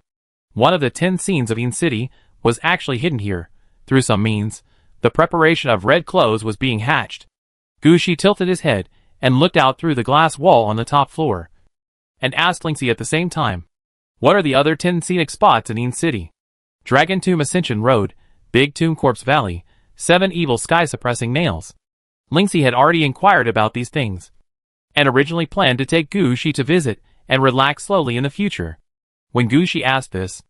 one of the 10 scenes of Yin City was actually hidden here. Through some means, the preparation of red clothes was being hatched. Gu Shi tilted his head and looked out through the glass wall on the top floor, and asked Lingxi at the same time, what are the other 10 scenic spots in Yin City? Dragon Tomb Ascension Road, Big Tomb Corpse Valley, 7 evil sky-suppressing nails. Lingxi had already inquired about these things, and originally planned to take Gu Shi to visit and relax slowly in the future. When Gu Shi asked this,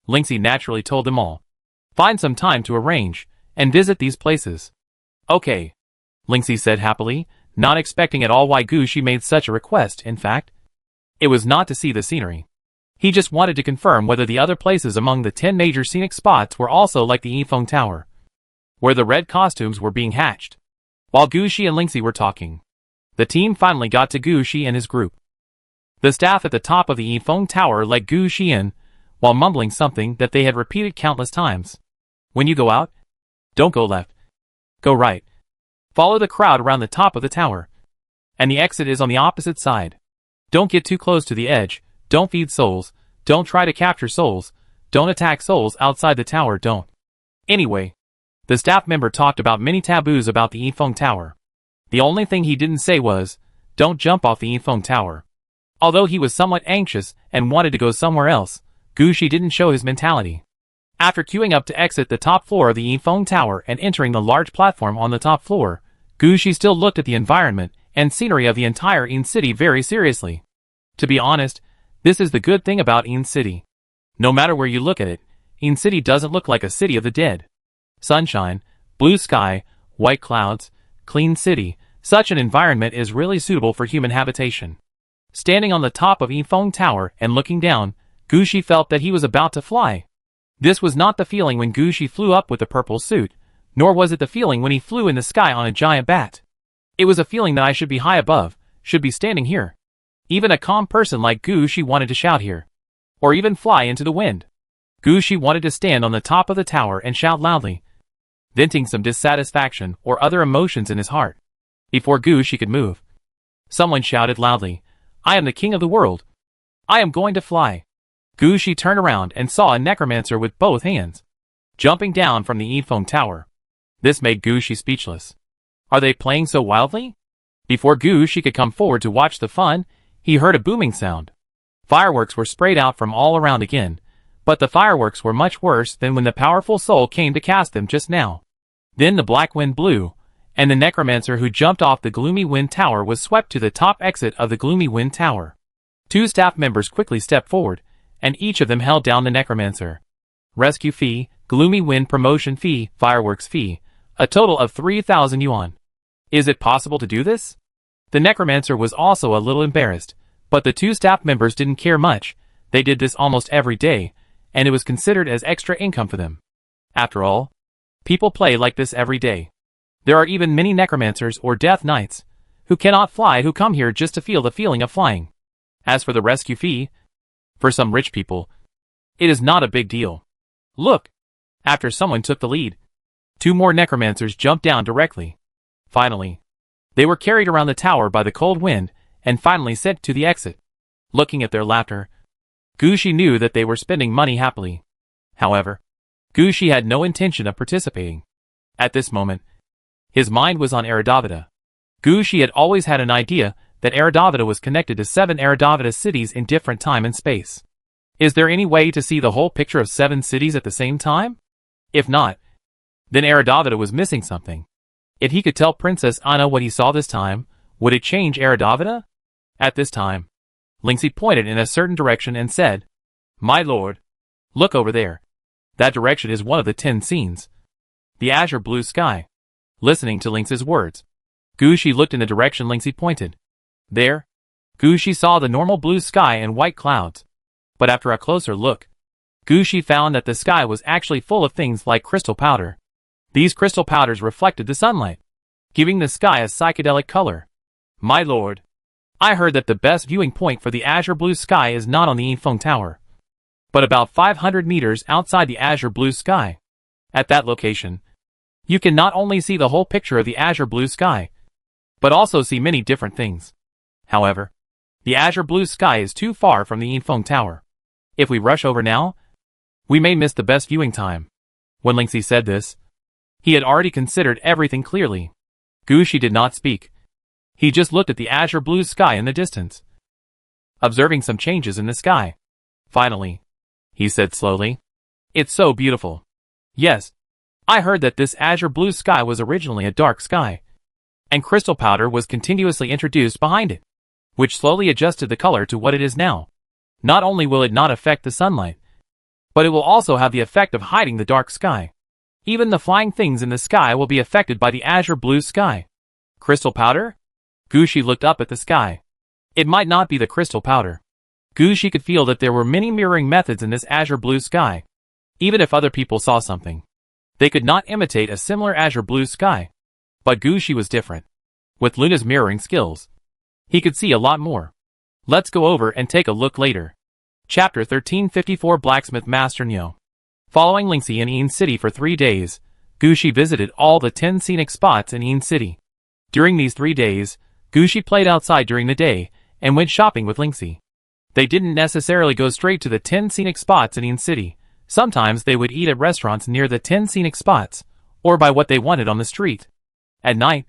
Lingxi naturally told them all. Find some time to arrange and visit these places. Okay, Lingxi said happily, not expecting at all why Gu Shi made such a request. In fact, it was not to see the scenery. He just wanted to confirm whether the other places among the 10 major scenic spots were also like the Yifeng Tower, where the red costumes were being hatched. While Gu Shi and Lingxi were talking, the team finally got to Gu Shi and his group. The staff at the top of the Yifeng Tower let Gu Shi in, while mumbling something that they had repeated countless times. When you go out, don't go left. Go right. Follow the crowd around the top of the tower, and the exit is on the opposite side. Don't get too close to the edge, don't feed souls, don't try to capture souls, don't attack souls outside the tower, don't. Anyway, the staff member talked about many taboos about the Yifeng Tower. The only thing he didn't say was, don't jump off the Yifeng Tower. Although he was somewhat anxious and wanted to go somewhere else, Gu Shi didn't show his mentality. After queuing up to exit the top floor of the E-phone tower and entering the large platform on the top floor, Gucci still looked at the environment and scenery of the entire Ean City very seriously. To be honest, this is the good thing about Ean City. No matter where you look at it, Ean City doesn't look like a city of the dead. Sunshine, blue sky, white clouds, clean city, such an environment is really suitable for human habitation. Standing on the top of E-phone tower and looking down, Gucci felt that he was about to fly. This was not the feeling when Gucci flew up with the purple suit, nor was it the feeling when he flew in the sky on a giant bat. It was a feeling that I should be high above, should be standing here. Even a calm person like Gucci wanted to shout here. Or even fly into the wind. Gucci wanted to stand on the top of the tower and shout loudly, venting some dissatisfaction or other emotions in his heart. Before Gucci could move, someone shouted loudly, "I am the king of the world. I am going to fly." Gucci turned around and saw a necromancer with both hands, jumping down from the E-phone tower. This made Gucci speechless. Are they playing so wildly? Before Gucci could come forward to watch the fun, he heard a booming sound. Fireworks were sprayed out from all around again, but the fireworks were much worse than when the powerful soul came to cast them just now. Then the black wind blew, and the necromancer who jumped off the gloomy wind tower was swept to the top exit of the gloomy wind tower. 2 staff members quickly stepped forward, and each of them held down the necromancer. Rescue fee, gloomy wind promotion fee, fireworks fee, a total of 3,000 yuan. Is it possible to do this? The necromancer was also a little embarrassed, but the 2 staff members didn't care much. They did this almost every day, and it was considered as extra income for them. After all, people play like this every day. There are even many necromancers or death knights who cannot fly who come here just to feel the feeling of flying. As for the rescue fee, for some rich people, it is not a big deal. Look! After someone took the lead, 2 more necromancers jumped down directly. Finally, they were carried around the tower by the cold wind and finally sent to the exit. Looking at their laughter, Gucci knew that they were spending money happily. However, Gucci had no intention of participating. At this moment, his mind was on Eridavida. Gucci had always had an idea that Eridavida was connected to 7 Eridavida cities in different time and space. Is there any way to see the whole picture of 7 cities at the same time? If not, then Eridavida was missing something. If he could tell Princess Anna what he saw this time, would it change Eridavida? At this time, Lingxi pointed in a certain direction and said, "My lord, look over there. That direction is one of the 10 scenes. The azure blue sky." Listening to Lingxi's words, Gucci looked in the direction Lingxi pointed. There, Gucci saw the normal blue sky and white clouds. But after a closer look, Gucci found that the sky was actually full of things like crystal powder. These crystal powders reflected the sunlight, giving the sky a psychedelic color. "My lord, I heard that the best viewing point for the azure blue sky is not on the E-phone tower, but about 500 meters outside the azure blue sky. At that location, you can not only see the whole picture of the azure blue sky, but also see many different things. However, the azure blue sky is too far from the E-phone tower. If we rush over now, we may miss the best viewing time." When Lingxi said this, he had already considered everything clearly. Gucci did not speak. He just looked at the azure blue sky in the distance, observing some changes in the sky. Finally, he said slowly, "It's so beautiful. Yes, I heard that this azure blue sky was originally a dark sky, and crystal powder was continuously introduced behind it, which slowly adjusted the color to what it is now. Not only will it not affect the sunlight, but it will also have the effect of hiding the dark sky. Even the flying things in the sky will be affected by the azure blue sky." Crystal powder? Gucci looked up at the sky. It might not be the crystal powder. Gucci could feel that there were many mirroring methods in this azure blue sky. Even if other people saw something, they could not imitate a similar azure blue sky. But Gucci was different. With Luna's mirroring skills, he could see a lot more. Let's go over and take a look later. Chapter 1354 Blacksmith Master Nyo. Following Lingxi in Ean City for 3 days, Gucci visited all the 10 scenic spots in Ean City. During these 3 days, Gucci played outside during the day and went shopping with Lingxi. They didn't necessarily go straight to the 10 scenic spots in Ean City. Sometimes they would eat at restaurants near the 10 scenic spots, or buy what they wanted on the street. At night,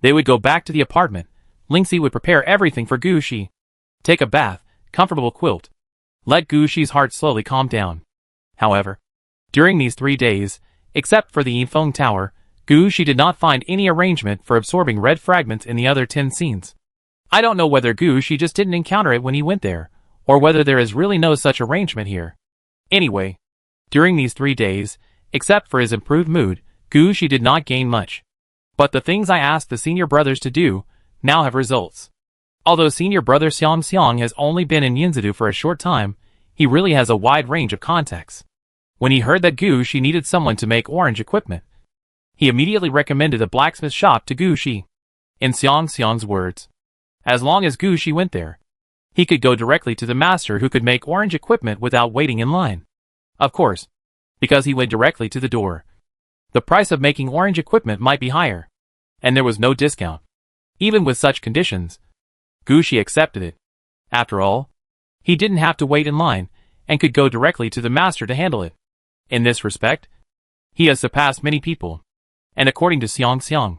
they would go back to the apartment. Lingxi would prepare everything for Gucci. Take a bath, comfortable quilt. Let Gucci's heart slowly calm down. However, During these 3 days, except for the Yifeng Tower, Gu Shi did not find any arrangement for absorbing red fragments in the other 10 scenes. I don't know whether Gu Shi just didn't encounter it when he went there, or whether there is really no such arrangement here. Anyway, during these 3 days, except for his improved mood, Gu Shi did not gain much. But the things I asked the senior brothers to do now have results. Although senior brother Xiang has only been in Yinzadu for a short time, he really has a wide range of contacts. When he heard that Gu Shi needed someone to make orange equipment, he immediately recommended a blacksmith shop to Gu Shi. In Xiang's words, as long as Gu Shi went there, he could go directly to the master who could make orange equipment without waiting in line. Of course, because he went directly to the door, the price of making orange equipment might be higher, and there was no discount. Even with such conditions, Gu Shi accepted it. After all, he didn't have to wait in line, and could go directly to the master to handle it. In this respect, he has surpassed many people. And according to Xiang,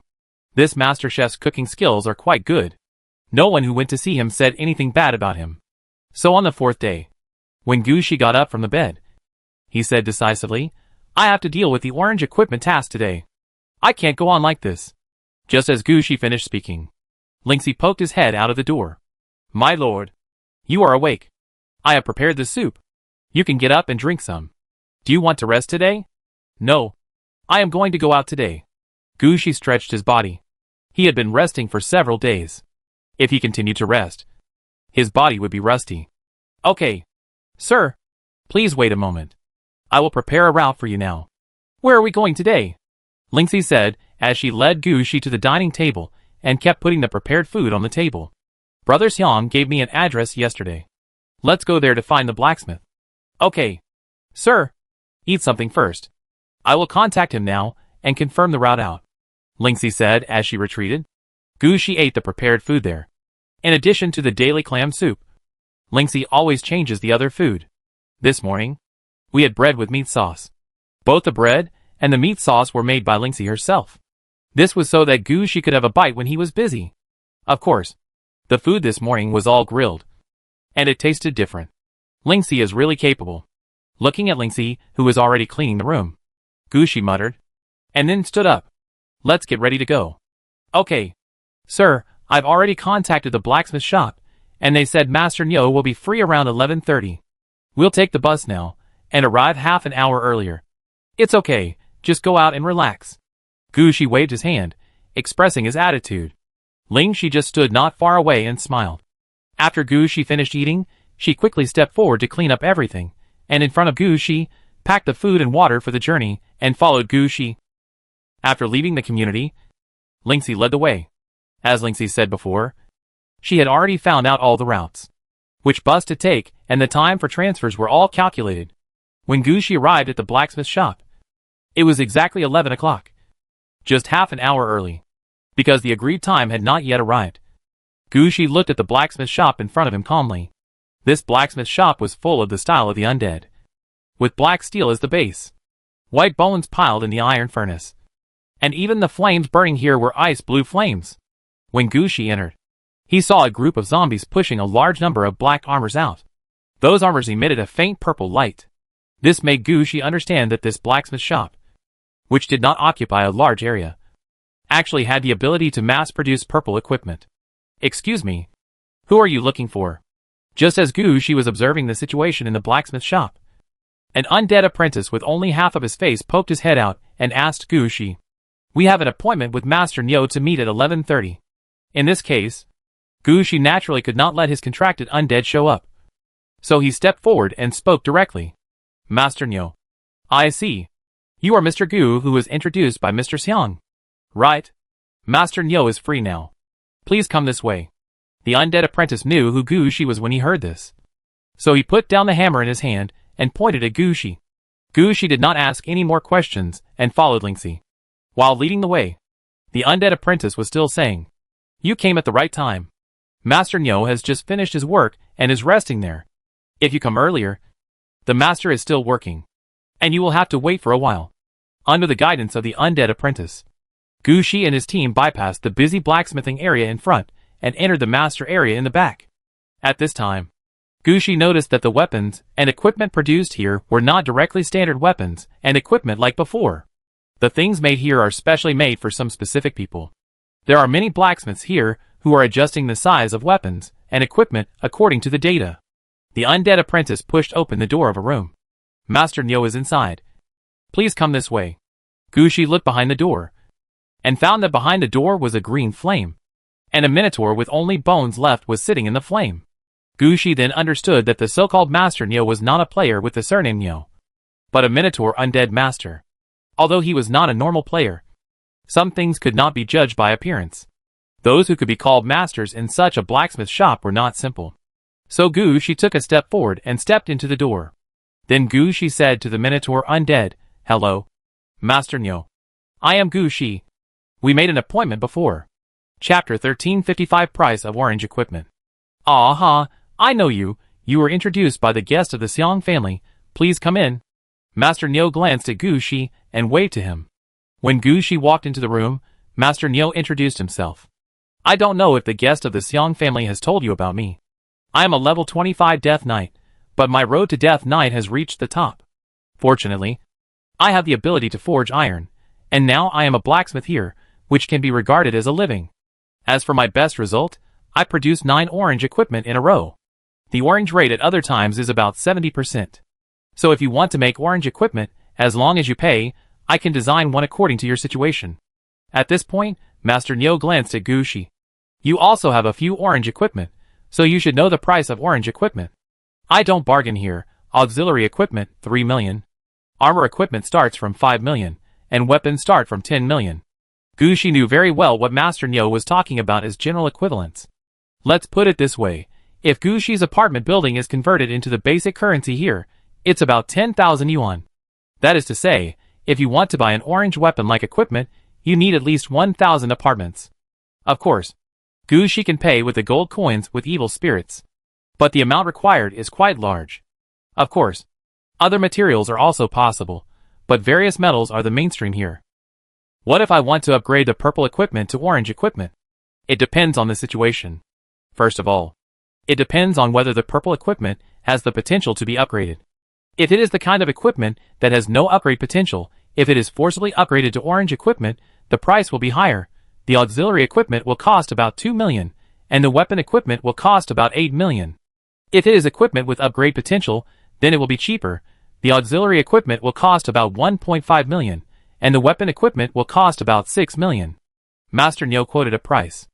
this master chef's cooking skills are quite good. No one who went to see him said anything bad about him. So on the 4th day, when Gu Shi got up from the bed, he said decisively, I have to deal with the orange equipment task today. I can't go on like this. Just as Gu Shi finished speaking, Lingxi poked his head out of the door. My lord, you are awake. I have prepared the soup. You can get up and drink some. Do you want to rest today? No. I am going to go out today. Gu Shi stretched his body. He had been resting for several days. If he continued to rest, his body would be rusty. Okay. Sir, please wait a moment. I will prepare a route for you now. Where are we going today? Lingxi said, as she led Gu Shi to the dining table and kept putting the prepared food on the table. Brother Xiang gave me an address yesterday. Let's go there to find the blacksmith. Okay. Sir, eat something first. I will contact him now and confirm the route out, Lingxi said as she retreated. Gu Shi ate the prepared food there. In addition to the daily clam soup, Lingxi always changes the other food. This morning, we had bread with meat sauce. Both the bread and the meat sauce were made by Lingxi herself. This was so that Gu Shi could have a bite when he was busy. Of course, the food this morning was all grilled, and it tasted different. Lingxi is really capable. Looking at Lingxi, who was already cleaning the room, Gu Shi muttered, and then stood up. Let's get ready to go. Okay. Sir, I've already contacted the blacksmith shop, and they said Master Nyo will be free around 11:30. We'll take the bus now, and arrive half an hour earlier. It's okay, just go out and relax. Gu Shi waved his hand, expressing his attitude. Lingxi just stood not far away and smiled. After Gu Shi finished eating, she quickly stepped forward to clean up everything, and in front of Gu Shi, packed the food and water for the journey, and followed Gu Shi. After leaving the community, Lingxi led the way. As Lingxi said before, she had already found out all the routes, which bus to take, and the time for transfers were all calculated. When Gu Shi arrived at the blacksmith shop, it was exactly 11 o'clock. Just half an hour early, because the agreed time had not yet arrived. Gu Shi looked at the blacksmith shop in front of him calmly. This blacksmith shop was full of the style of the undead, with black steel as the base, white bones piled in the iron furnace, and even the flames burning here were ice blue flames. When Gu Shi entered, he saw a group of zombies pushing a large number of black armors out. Those armors emitted a faint purple light. This made Gu Shi understand that this blacksmith shop, which did not occupy a large area, actually had the ability to mass-produce purple equipment. Excuse me, who are you looking for? Just as Gu Shi was observing the situation in the blacksmith shop, an undead apprentice with only half of his face poked his head out and asked Gu Shi, We have an appointment with Master Nyo to meet at 11:30. In this case, Gu Shi naturally could not let his contracted undead show up. So he stepped forward and spoke directly. Master Nyo. I see. You are Mr. Gu who was introduced by Mr. Xiang. Right. Master Nyo is free now. Please come this way. The undead apprentice knew who Gu Shi was when he heard this. So he put down the hammer in his hand and pointed at Gu Shi. Gu Shi did not ask any more questions and followed Lingxi. While leading the way, the undead apprentice was still saying, You came at the right time. Master Nyo has just finished his work and is resting there. If you come earlier, the master is still working, and you will have to wait for a while. Under the guidance of the undead apprentice, Gu Shi and his team bypassed the busy blacksmithing area in front and entered the master area in the back. At this time, Gushi noticed that the weapons and equipment produced here were not directly standard weapons and equipment like before. The things made here are specially made for some specific people. There are many blacksmiths here who are adjusting the size of weapons and equipment according to the data. The undead apprentice pushed open the door of a room. Master Nyo is inside. Please come this way. Gushi looked behind the door and found that behind the door was a green flame, and a minotaur with only bones left was sitting in the flame. Gushi then understood that the so-called Master Nyo was not a player with the surname Nyo, but a minotaur undead master. Although he was not a normal player, some things could not be judged by appearance. Those who could be called masters in such a blacksmith shop were not simple. So Gushi took a step forward and stepped into the door. Then Gushi said to the minotaur undead, "Hello, Master Nyo. I am Gushi. We made an appointment before." Chapter 1355 Price of Orange Equipment. "Aha, I know you. You were introduced by the guest of the Xiong family. Please come in." Master Nyo glanced at Gushi and waved to him. When Gushi walked into the room, Master Nyo introduced himself. "I don't know if the guest of the Xiong family has told you about me. I am a level 25 Death Knight, but my road to Death Knight has reached the top. Fortunately, I have the ability to forge iron, and now I am a blacksmith here, which can be regarded as a living. As for my best result, I produce 9 orange equipment in a row. The orange rate at other times is about 70%. So if you want to make orange equipment, as long as you pay, I can design one according to your situation." At this point, Master Nyo glanced at Gushi. "You also have a few orange equipment, so you should know the price of orange equipment. I don't bargain here. Auxiliary equipment, 3 million. Armor equipment starts from 5 million, and weapons start from 10 million. Gushi knew very well what Master Nyo was talking about as general equivalents. Let's put it this way. If Gushi's apartment building is converted into the basic currency here, it's about 10,000 yuan. That is to say, if you want to buy an orange weapon-like equipment, you need at least 1,000 apartments. Of course, Gushi can pay with the gold coins with evil spirits, but the amount required is quite large. Of course, other materials are also possible, but various metals are the mainstream here. What if I want to upgrade the purple equipment to orange equipment? It depends on the situation. First of all, it depends on whether the purple equipment has the potential to be upgraded. If it is the kind of equipment that has no upgrade potential, if it is forcibly upgraded to orange equipment, the price will be higher. The auxiliary equipment will cost about 2 million, and the weapon equipment will cost about 8 million. If it is equipment with upgrade potential, then it will be cheaper. The auxiliary equipment will cost about 1.5 million, and the weapon equipment will cost about 6 million. Master Nyo quoted a price.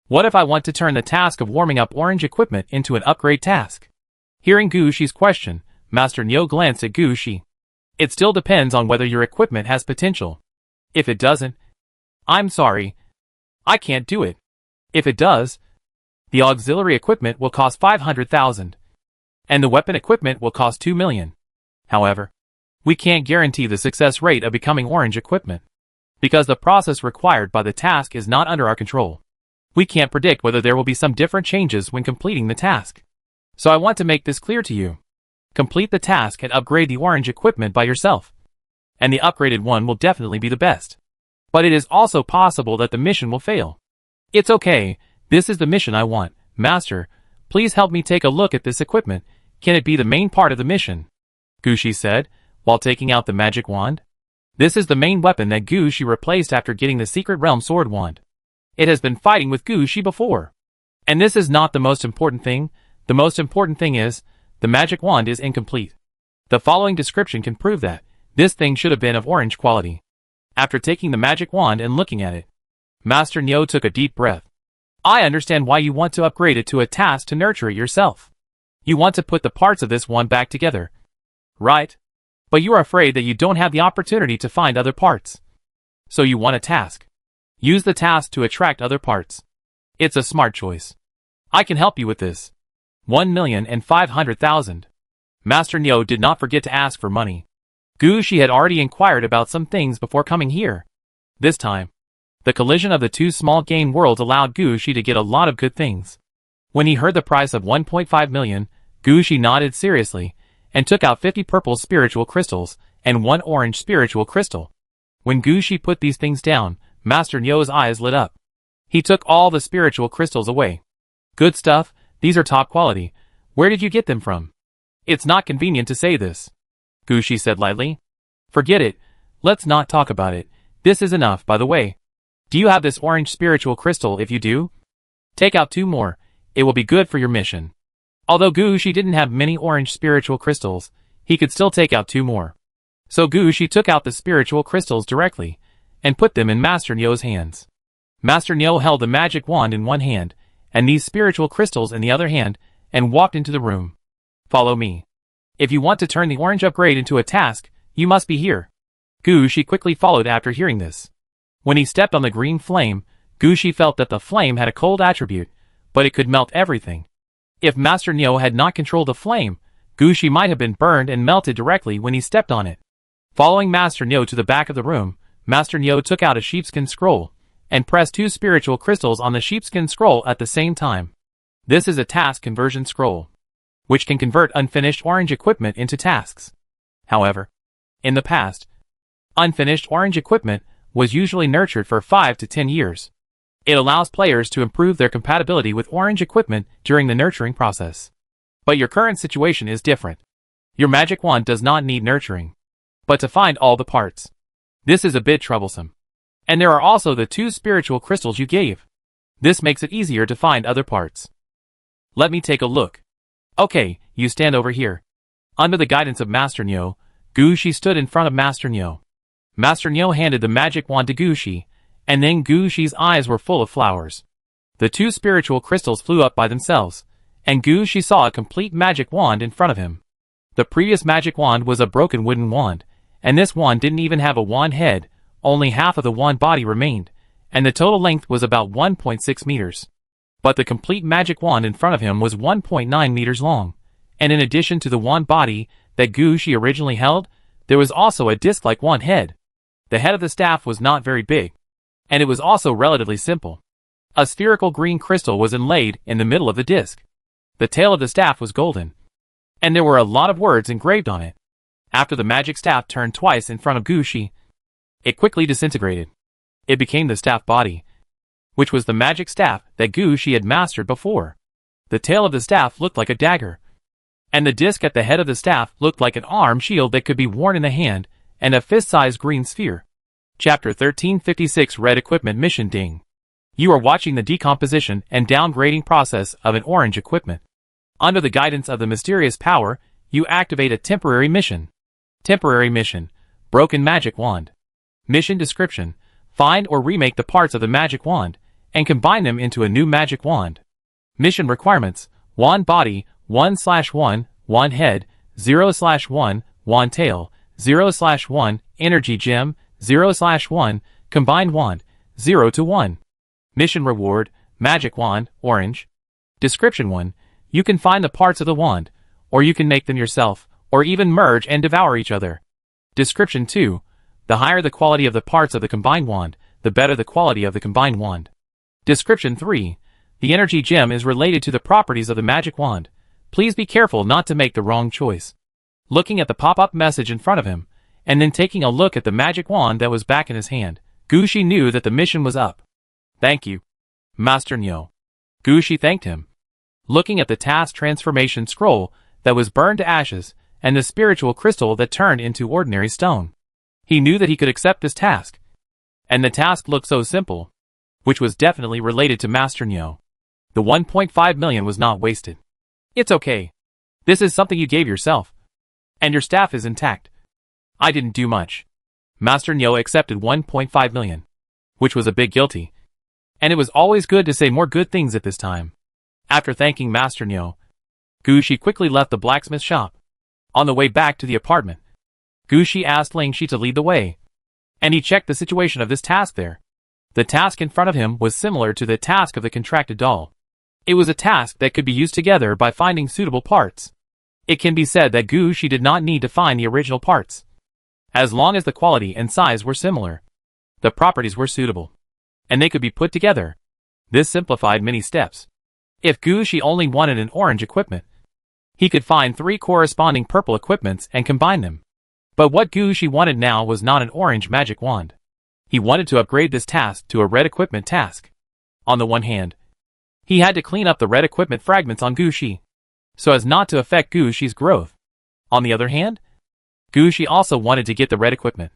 What if I want to turn the task of warming up orange equipment into an upgrade task? Hearing Gushi's question, Master Nyo glanced at Gushi. It still depends on whether your equipment has potential. If it doesn't, I'm sorry, I can't do it. If it does, the auxiliary equipment will cost 500,000, and the weapon equipment will cost 2 million. However, we can't guarantee the success rate of becoming orange equipment, because the process required by the task is not under our control. We can't predict whether there will be some different changes when completing the task. So I want to make this clear to you. Complete the task and upgrade the orange equipment by yourself, and the upgraded one will definitely be the best. But it is also possible that the mission will fail. It's okay, this is the mission I want. Master, please help me take a look at this equipment. Can it be the main part of the mission? Gushi said, while taking out the magic wand. This is the main weapon that Gushi replaced after getting the Secret Realm Sword Wand. It has been fighting with Gushi before. And this is not the most important thing. The most important thing is, the magic wand is incomplete. The following description can prove that. This thing should have been of orange quality. After taking the magic wand and looking at it, Master Nyo took a deep breath. I understand why you want to upgrade it to a task to nurture it yourself. You want to put the parts of this wand back together, right? But you are afraid that you don't have the opportunity to find other parts. So you want a task. Use the task to attract other parts. It's a smart choice. I can help you with this. 1,500,000. Master Nyo did not forget to ask for money. Gushi had already inquired about some things before coming here. This time, the collision of the two small game worlds allowed Gushi to get a lot of good things. When he heard the price of 1.5 million, Gushi nodded seriously, and took out 50 purple spiritual crystals, and 1 orange spiritual crystal. When Gushi put these things down, Master Nyo's eyes lit up. He took all the spiritual crystals away. Good stuff, these are top quality, Where did you get them from? It's not convenient to say this, Gushi said lightly. Forget it. Let's not talk about it. This is enough, by the way. Do you have this orange spiritual crystal? If you do, take out 2 more. It will be good for your mission. Although Gushi didn't have many orange spiritual crystals, he could still take out 2 more. So Gushi took out the spiritual crystals directly, and put them in Master Nyo's hands. Master Nyo held the magic wand in one hand, and these spiritual crystals in the other hand, and walked into the room. Follow me. If you want to turn the orange upgrade into a task, you must be here. Gushi quickly followed after hearing this. When he stepped on the green flame, Gushi felt that the flame had a cold attribute, but it could melt everything. If Master Nyo had not controlled the flame, Gushi might have been burned and melted directly when he stepped on it. Following Master Nyo to the back of the room, Master Nyo took out a sheepskin scroll, and pressed 2 spiritual crystals on the sheepskin scroll at the same time. This is a task conversion scroll, which can convert unfinished orange equipment into tasks. However, in the past, unfinished orange equipment was usually nurtured for 5 to 10 years. It allows players to improve their compatibility with orange equipment during the nurturing process. But your current situation is different. Your magic wand does not need nurturing, but to find all the parts. This is a bit troublesome. And there are also the 2 spiritual crystals you gave. This makes it easier to find other parts. Let me take a look. Okay, you stand over here. Under the guidance of Master Nyo, Gushi stood in front of Master Nyo. Master Nyo handed the magic wand to Gushi, and then Gushi's eyes were full of flowers. The 2 spiritual crystals flew up by themselves, and Gushi saw a complete magic wand in front of him. The previous magic wand was a broken wooden wand, and this wand didn't even have a wand head. Only half of the wand body remained, and the total length was about 1.6 meters. But the complete magic wand in front of him was 1.9 meters long, and in addition to the wand body that Gushi originally held, there was also a disc-like wand head. The head of the staff was not very big, and it was also relatively simple. A spherical green crystal was inlaid in the middle of the disc. The tail of the staff was golden, and there were a lot of words engraved on it. After the magic staff turned twice in front of Gushi, it quickly disintegrated. It became the staff body, which was the magic staff that Gushi had mastered before. The tail of the staff looked like a dagger, and the disc at the head of the staff looked like an arm shield that could be worn in the hand, and a fist-sized green sphere. Chapter 1356 Red Equipment Mission Ding. You are watching the decomposition and downgrading process of an orange equipment. Under the guidance of the mysterious power, you activate a temporary mission. Temporary mission. Broken magic wand. Mission description: find or remake the parts of the magic wand, and combine them into a new magic wand. Mission requirements: wand body, 1/1, wand head, 0/1, wand tail, 0/1, energy gem, 0/1, combined wand, 0 to 1. Mission reward: magic wand, orange. Description 1. You can find the parts of the wand, or you can make them yourself, or even merge and devour each other. Description 2. The higher the quality of the parts of the combined wand, the better the quality of the combined wand. Description 3. The energy gem is related to the properties of the magic wand. Please be careful not to make the wrong choice. Looking at the pop-up message in front of him, and then taking a look at the magic wand that was back in his hand, Gushi knew that the mission was up. Thank you, Master Nyo. Gushi thanked him. Looking at the task transformation scroll that was burned to ashes, and the spiritual crystal that turned into ordinary stone, he knew that he could accept this task. And the task looked so simple, which was definitely related to Master Nyo. The 1.5 million was not wasted. It's okay. This is something you gave yourself. And your staff is intact. I didn't do much. Master Nyo accepted 1.5 million, which was a bit guilty. And it was always good to say more good things at this time. After thanking Master Nyo, Gushi quickly left the blacksmith shop. On the way back to the apartment, Gushi asked Lingshi to lead the way, and he checked the situation of this task there. The task in front of him was similar to the task of the contracted doll. It was a task that could be used together by finding suitable parts. It can be said that Gushi did not need to find the original parts. As long as the quality and size were similar, the properties were suitable, and they could be put together. This simplified many steps. If Gushi only wanted an orange equipment, he could find 3 corresponding purple equipments and combine them. But what Gushi wanted now was not an orange magic wand. He wanted to upgrade this task to a red equipment task. On the one hand, he had to clean up the red equipment fragments on Gushi. so as not to affect Gushi's growth. On the other hand, Gushi also wanted to get the red equipment.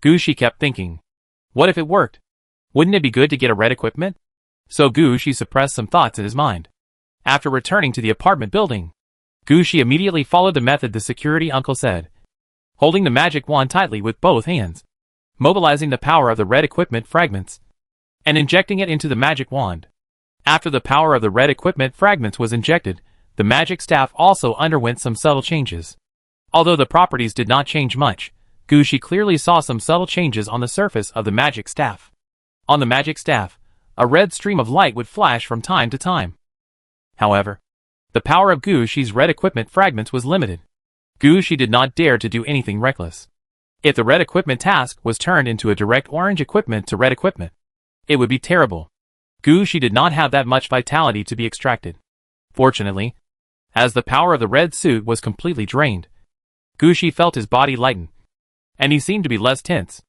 Gushi kept thinking, what if it worked? Wouldn't it be good to get a red equipment? So Gushi suppressed some thoughts in his mind. After returning to the apartment building, Gushi immediately followed the method the security uncle said, holding the magic wand tightly with both hands, mobilizing the power of the red equipment fragments, and injecting it into the magic wand. After the power of the red equipment fragments was injected, the magic staff also underwent some subtle changes. Although the properties did not change much, Gushi clearly saw some subtle changes on the surface of the magic staff. On the magic staff, a red stream of light would flash from time to time. However, the power of Gushi's red equipment fragments was limited. Gushi did not dare to do anything reckless. If the red equipment task was turned into a direct orange equipment to red equipment, it would be terrible. Gushi did not have that much vitality to be extracted. Fortunately, as the power of the red suit was completely drained, Gushi felt his body lighten, and he seemed to be less tense.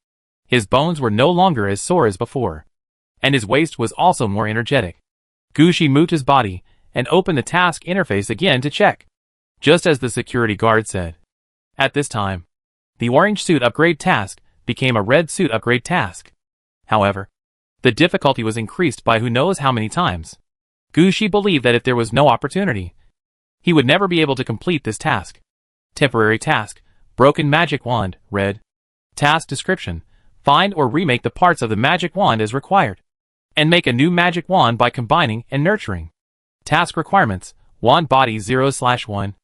His bones were no longer as sore as before, and his waist was also more energetic. Gushi moved his body and opened the task interface again to check, just as the security guard said. At this time, the orange suit upgrade task became a red suit upgrade task. However, the difficulty was increased by who knows how many times. Gushi believed that if there was no opportunity, he would never be able to complete this task. Temporary task, broken magic wand, red. Task description, find or remake the parts of the magic wand as required, and make a new magic wand by combining and nurturing. Task requirements, wand body 0/1,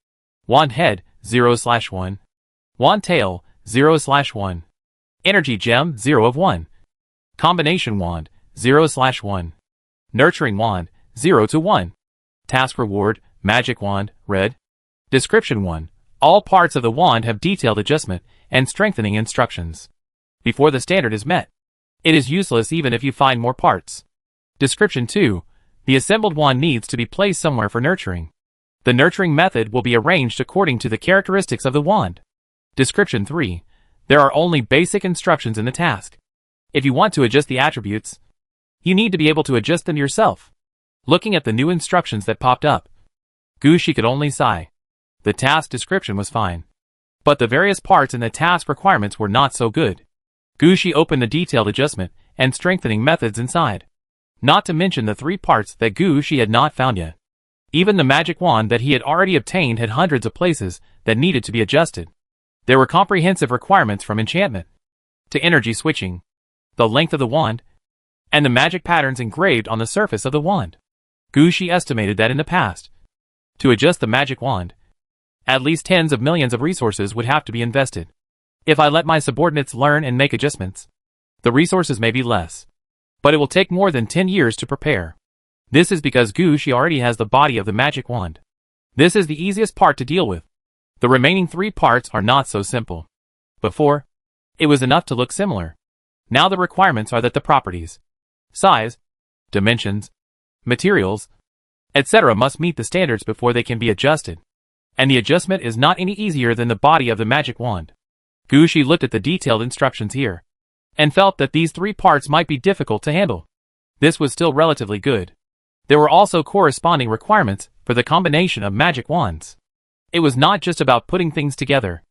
wand head 0/1, wand tail 0/1, energy gem 0 of 1, combination wand 0/1, nurturing wand 0 to 1, task reward, magic wand, red. Description 1. All parts of the wand have detailed adjustment and strengthening instructions. Before the standard is met, it is useless even if you find more parts. Description 2. The assembled wand needs to be placed somewhere for nurturing. The nurturing method will be arranged according to the characteristics of the wand. Description 3. There are only basic instructions in the task. If you want to adjust the attributes, you need to be able to adjust them yourself. Looking at the new instructions that popped up, Gushi could only sigh. The task description was fine, but the various parts in the task requirements were not so good. Gushi opened the detailed adjustment and strengthening methods inside, not to mention the 3 parts that Gushi had not found yet. Even the magic wand that he had already obtained had hundreds of places that needed to be adjusted. There were comprehensive requirements from enchantment to energy switching, the length of the wand, and the magic patterns engraved on the surface of the wand. Gushi estimated that in the past, to adjust the magic wand, at least tens of millions of resources would have to be invested. If I let my subordinates learn and make adjustments, the resources may be less, but it will take more than 10 years to prepare. This is because Gushi already has the body of the magic wand. This is the easiest part to deal with. The remaining 3 parts are not so simple. Before, it was enough to look similar. Now the requirements are that the properties, size, dimensions, materials, etc. must meet the standards before they can be adjusted. And the adjustment is not any easier than the body of the magic wand. Gushi looked at the detailed instructions here, and felt that these 3 parts might be difficult to handle. This was still relatively good. There were also corresponding requirements for the combination of magic wands. It was not just about putting things together.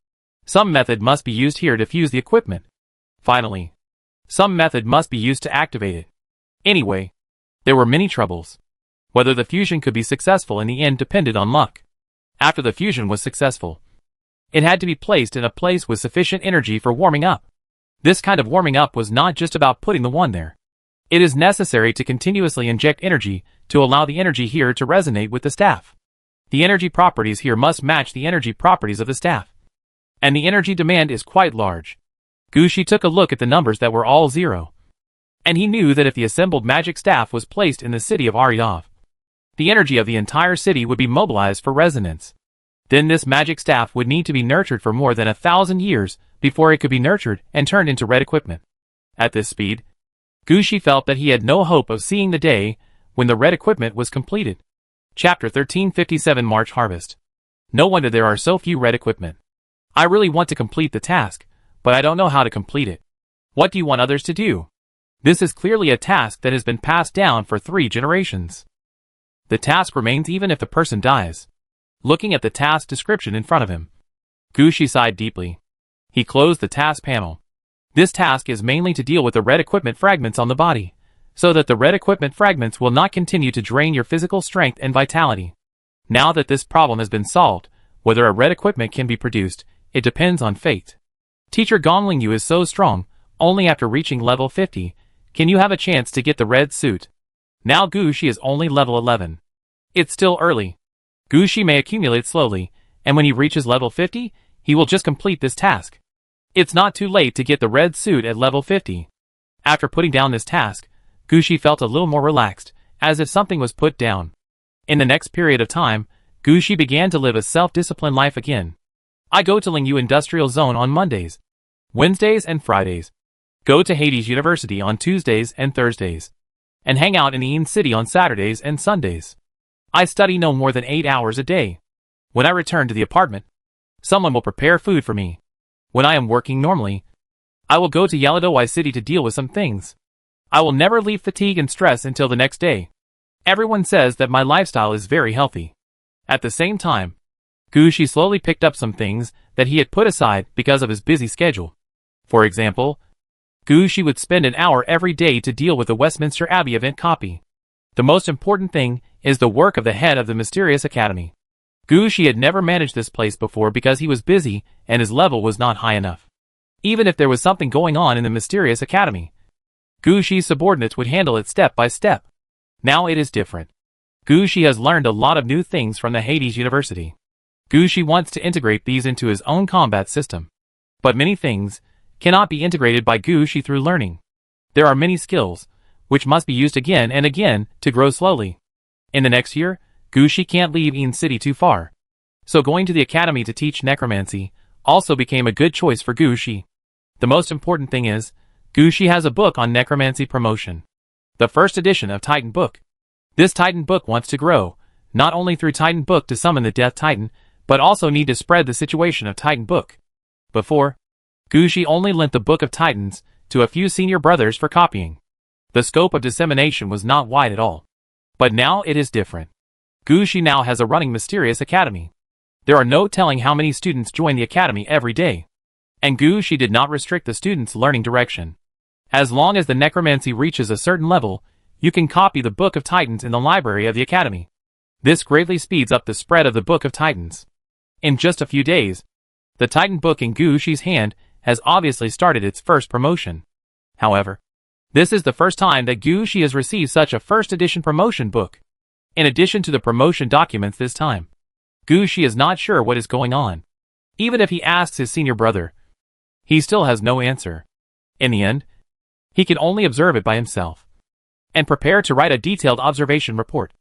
Some method must be used here to fuse the equipment. Finally, some method must be used to activate it. Anyway, there were many troubles. Whether the fusion could be successful in the end depended on luck. After the fusion was successful, it had to be placed in a place with sufficient energy for warming up. This kind of warming up was not just about putting the wand there. It is necessary to continuously inject energy to allow the energy here to resonate with the staff. The energy properties here must match the energy properties of the staff. And the energy demand is quite large. Gushi took a look at the numbers that were all 0. And he knew that if the assembled magic staff was placed in the city of Aryov, the energy of the entire city would be mobilized for resonance. Then this magic staff would need to be nurtured for more than 1,000 years before it could be nurtured and turned into red equipment. At this speed, Gushi felt that he had no hope of seeing the day when the red equipment was completed. Chapter 1357 March Harvest. No wonder there are so few red equipment. I really want to complete the task, but I don't know how to complete it. What do you want others to do? This is clearly a task that has been passed down for 3 generations. The task remains even if the person dies. Looking at the task description in front of him, Gushi sighed deeply. He closed the task panel. This task is mainly to deal with the red equipment fragments on the body, so that the red equipment fragments will not continue to drain your physical strength and vitality. Now that this problem has been solved, whether a red equipment can be produced, it depends on fate. Teacher Gongling Yu is so strong, only after reaching level 50, can you have a chance to get the red suit. Now Gushi is only level 11. It's still early. Gushi may accumulate slowly, and when he reaches level 50, he will just complete this task. It's not too late to get the red suit at level 50. After putting down this task, Gushi felt a little more relaxed, as if something was put down. In the next period of time, Gushi began to live a self-disciplined life again. I go to Lingyu Industrial Zone on Mondays, Wednesdays and Fridays. Go to Hades University on Tuesdays and Thursdays. And hang out in Ian City on Saturdays and Sundays. I study no more than 8 hours a day. When I return to the apartment, someone will prepare food for me. When I am working normally, I will go to Yaladowai City to deal with some things. I will never leave fatigue and stress until the next day. Everyone says that my lifestyle is very healthy. At the same time, Gushi slowly picked up some things that he had put aside because of his busy schedule. For example, Gushi would spend an hour every day to deal with the Westminster Abbey event copy. The most important thing is the work of the head of the Mysterious Academy. Gushi had never managed this place before because he was busy and his level was not high enough. Even if there was something going on in the Mysterious Academy, Gushi's subordinates would handle it step by step. Now it is different. Gushi has learned a lot of new things from the Hades University. Gushi wants to integrate these into his own combat system. But many things cannot be integrated by Gushi through learning. There are many skills, which must be used again and again to grow slowly. In the next year, Gushi can't leave Ian City too far. So going to the academy to teach necromancy also became a good choice for Gushi. The most important thing is, Gushi has a book on necromancy promotion. The first edition of Titan Book. This Titan Book wants to grow, not only through Titan Book to summon the Death Titan, but also need to spread the situation of Titan Book. Before, Gushi only lent the Book of Titans to a few senior brothers for copying. The scope of dissemination was not wide at all. But now it is different. Gushi now has a running Mysterious Academy. There are no telling how many students join the academy every day. And Gushi did not restrict the students' learning direction. As long as the necromancy reaches a certain level, you can copy the Book of Titans in the library of the academy. This greatly speeds up the spread of the Book of Titans. In just a few days, the Titan Book in Gushi's hand has obviously started its first promotion. However, this is the first time that Gushi has received such a first edition promotion book. In addition to the promotion documents this time, Gushi is not sure what is going on. Even if he asks his senior brother, he still has no answer. In the end, he can only observe it by himself and prepare to write a detailed observation report,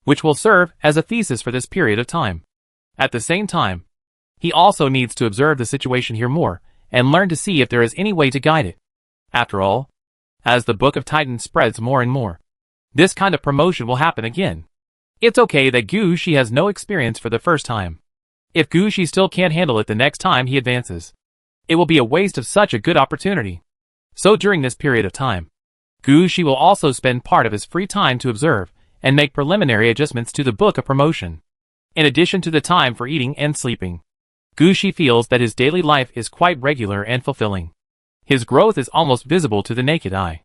which will serve as a thesis for this period of time. At the same time, he also needs to observe the situation here more and learn to see if there is any way to guide it. After all, as the Book of Titans spreads more and more, this kind of promotion will happen again. It's okay that Gushi has no experience for the first time. If Gushi still can't handle it the next time he advances, it will be a waste of such a good opportunity. So during this period of time, Gushi will also spend part of his free time to observe and make preliminary adjustments to the Book of Promotion. In addition to the time for eating and sleeping, Gushi feels that his daily life is quite regular and fulfilling. His growth is almost visible to the naked eye.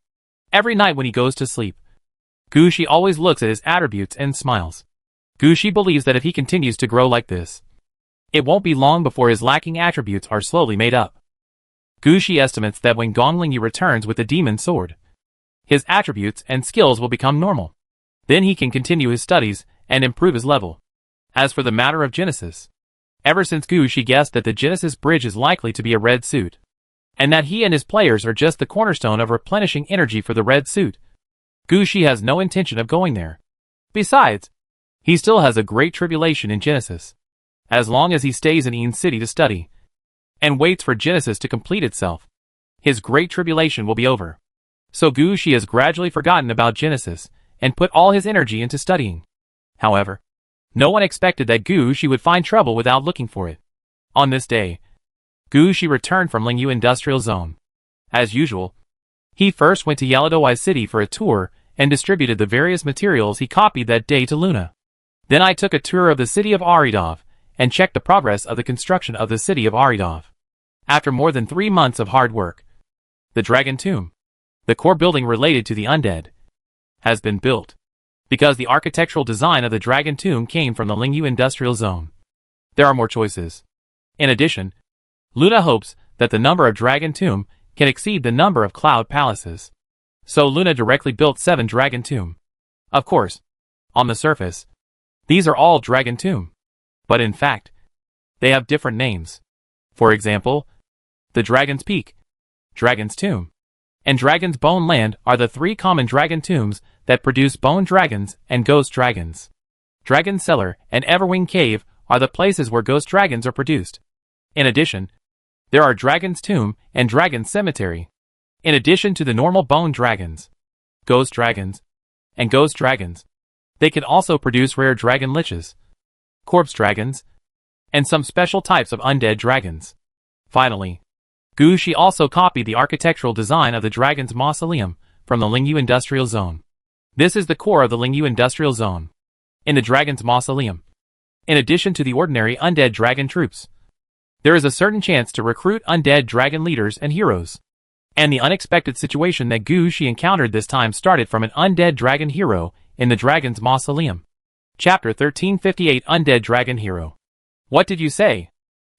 Every night when he goes to sleep, Gushi always looks at his attributes and smiles. Gushi believes that if he continues to grow like this, it won't be long before his lacking attributes are slowly made up. Gushi estimates that when Gongling Yu returns with the demon sword, his attributes and skills will become normal. Then he can continue his studies and improve his level. As for the matter of Genesis, ever since Gushi guessed that the Genesis bridge is likely to be a red suit, and that he and his players are just the cornerstone of replenishing energy for the red suit, Gushi has no intention of going there. Besides, he still has a great tribulation in Genesis. As long as he stays in Ian City to study, and waits for Genesis to complete itself, his great tribulation will be over. So Gushi has gradually forgotten about Genesis, and put all his energy into studying. However, no one expected that Gushi would find trouble without looking for it. On this day, Gushi returned from Lingyu Industrial Zone. As usual, he first went to Yaladowai City for a tour and distributed the various materials he copied that day to Luna. Then I took a tour of the city of Aridov, and checked the progress of the construction of the city of Aridov. After more than 3 months of hard work, the Dragon Tomb, the core building related to the undead, has been built. Because the architectural design of the Dragon Tomb came from the Lingyu Industrial Zone, there are more choices. In addition, Luna hopes that the number of Dragon Tomb can exceed the number of Cloud Palaces. So Luna directly built 7 Dragon Tomb. Of course, on the surface, these are all Dragon Tomb. But in fact, they have different names. For example, the Dragon's Peak, Dragon's Tomb, and Dragon's Bone Land are the 3 common Dragon Tombs that produce bone dragons and ghost dragons. Dragon's Cellar and Everwing Cave are the places where ghost dragons are produced. In addition, there are Dragon's Tomb and Dragon's Cemetery. In addition to the normal bone dragons, ghost dragons, and ghost dragons, they can also produce rare dragon liches, corpse dragons, and some special types of undead dragons. Finally, Gushi also copied the architectural design of the Dragon's Mausoleum from the Lingyu Industrial Zone. This is the core of the Lingyu Industrial Zone. In the Dragon's Mausoleum, in addition to the ordinary undead dragon troops, there is a certain chance to recruit undead dragon leaders and heroes. And the unexpected situation that Gushi encountered this time started from an undead dragon hero in the Dragon's Mausoleum. Chapter 1358 Undead Dragon Hero. What did you say?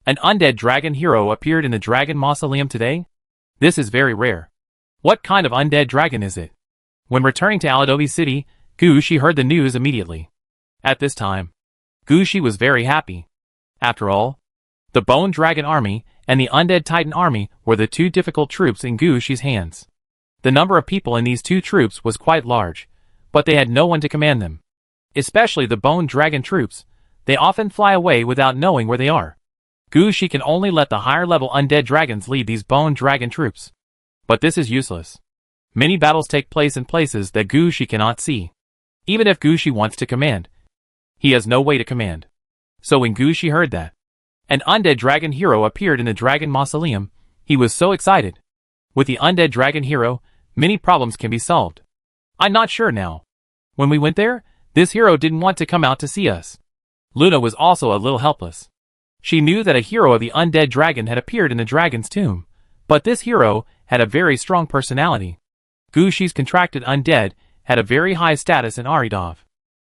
An undead dragon hero appeared in the Dragon Mausoleum today? This is very rare. What kind of undead dragon is it? When returning to Aladovi City, Gushi heard the news immediately. At this time, Gushi was very happy. After all, the Bone Dragon Army and the Undead Titan Army were the 2 difficult troops in Gushi's hands. The number of people in these 2 troops was quite large, but they had no one to command them. Especially the Bone Dragon troops, they often fly away without knowing where they are. Gushi can only let the higher level undead dragons lead these Bone Dragon troops. But this is useless. Many battles take place in places that Gushi cannot see. Even if Gushi wants to command, he has no way to command. So when Gushi heard that an undead dragon hero appeared in the Dragon Mausoleum, he was so excited. With the undead dragon hero, many problems can be solved. I'm not sure now. When we went there, this hero didn't want to come out to see us. Luna was also a little helpless. She knew that a hero of the undead dragon had appeared in the Dragon's Tomb, but this hero had a very strong personality. Gushi's contracted undead had a very high status in Aridov.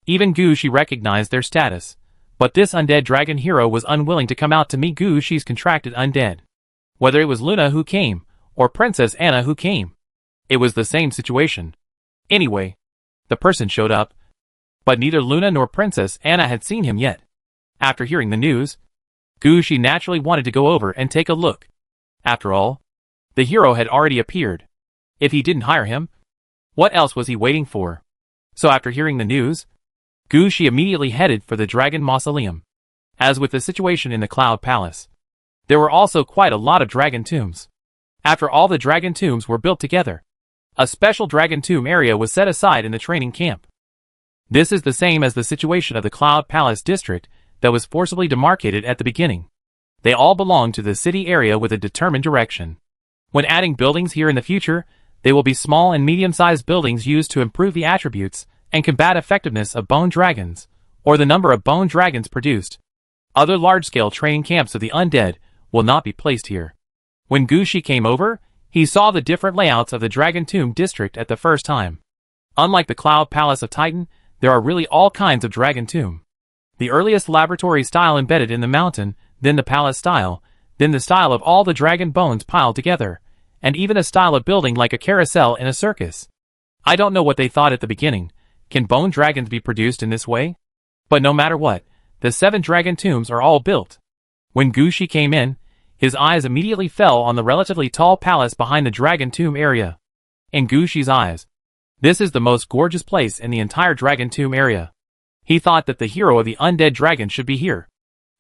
Even Gushi recognized their status, but this undead dragon hero was unwilling to come out to meet Gushi's contracted undead. Whether it was Luna who came, or Princess Anna who came, it was the same situation. Anyway, the person showed up, but neither Luna nor Princess Anna had seen him yet. After hearing the news, Gushi naturally wanted to go over and take a look. After all, the hero had already appeared. If he didn't hire him, what else was he waiting for? So after hearing the news, Gushi immediately headed for the Dragon Mausoleum. As with the situation in the Cloud Palace, there were also quite a lot of Dragon Tombs. After all the Dragon Tombs were built together, a special Dragon Tomb area was set aside in the training camp. This is the same as the situation of the Cloud Palace district that was forcibly demarcated at the beginning. They all belong to the city area with a determined direction. When adding buildings here in the future, they will be small and medium-sized buildings used to improve the attributes and combat effectiveness of bone dragons, or the number of bone dragons produced. Other large-scale training camps of the undead will not be placed here. When Gushi came over, he saw the different layouts of the Dragon Tomb district at the first time. Unlike the Cloud Palace of Titan, there are really all kinds of Dragon Tomb. The earliest laboratory style embedded in the mountain, then the palace style, then the style of all the dragon bones piled together, and even a style of building like a carousel in a circus. I don't know what they thought at the beginning. Can bone dragons be produced in this way? But no matter what, the 7 Dragon Tombs are all built. When Gushi came in, his eyes immediately fell on the relatively tall palace behind the Dragon Tomb area. In Gushi's eyes, this is the most gorgeous place in the entire Dragon Tomb area. He thought that the hero of the undead dragon should be here.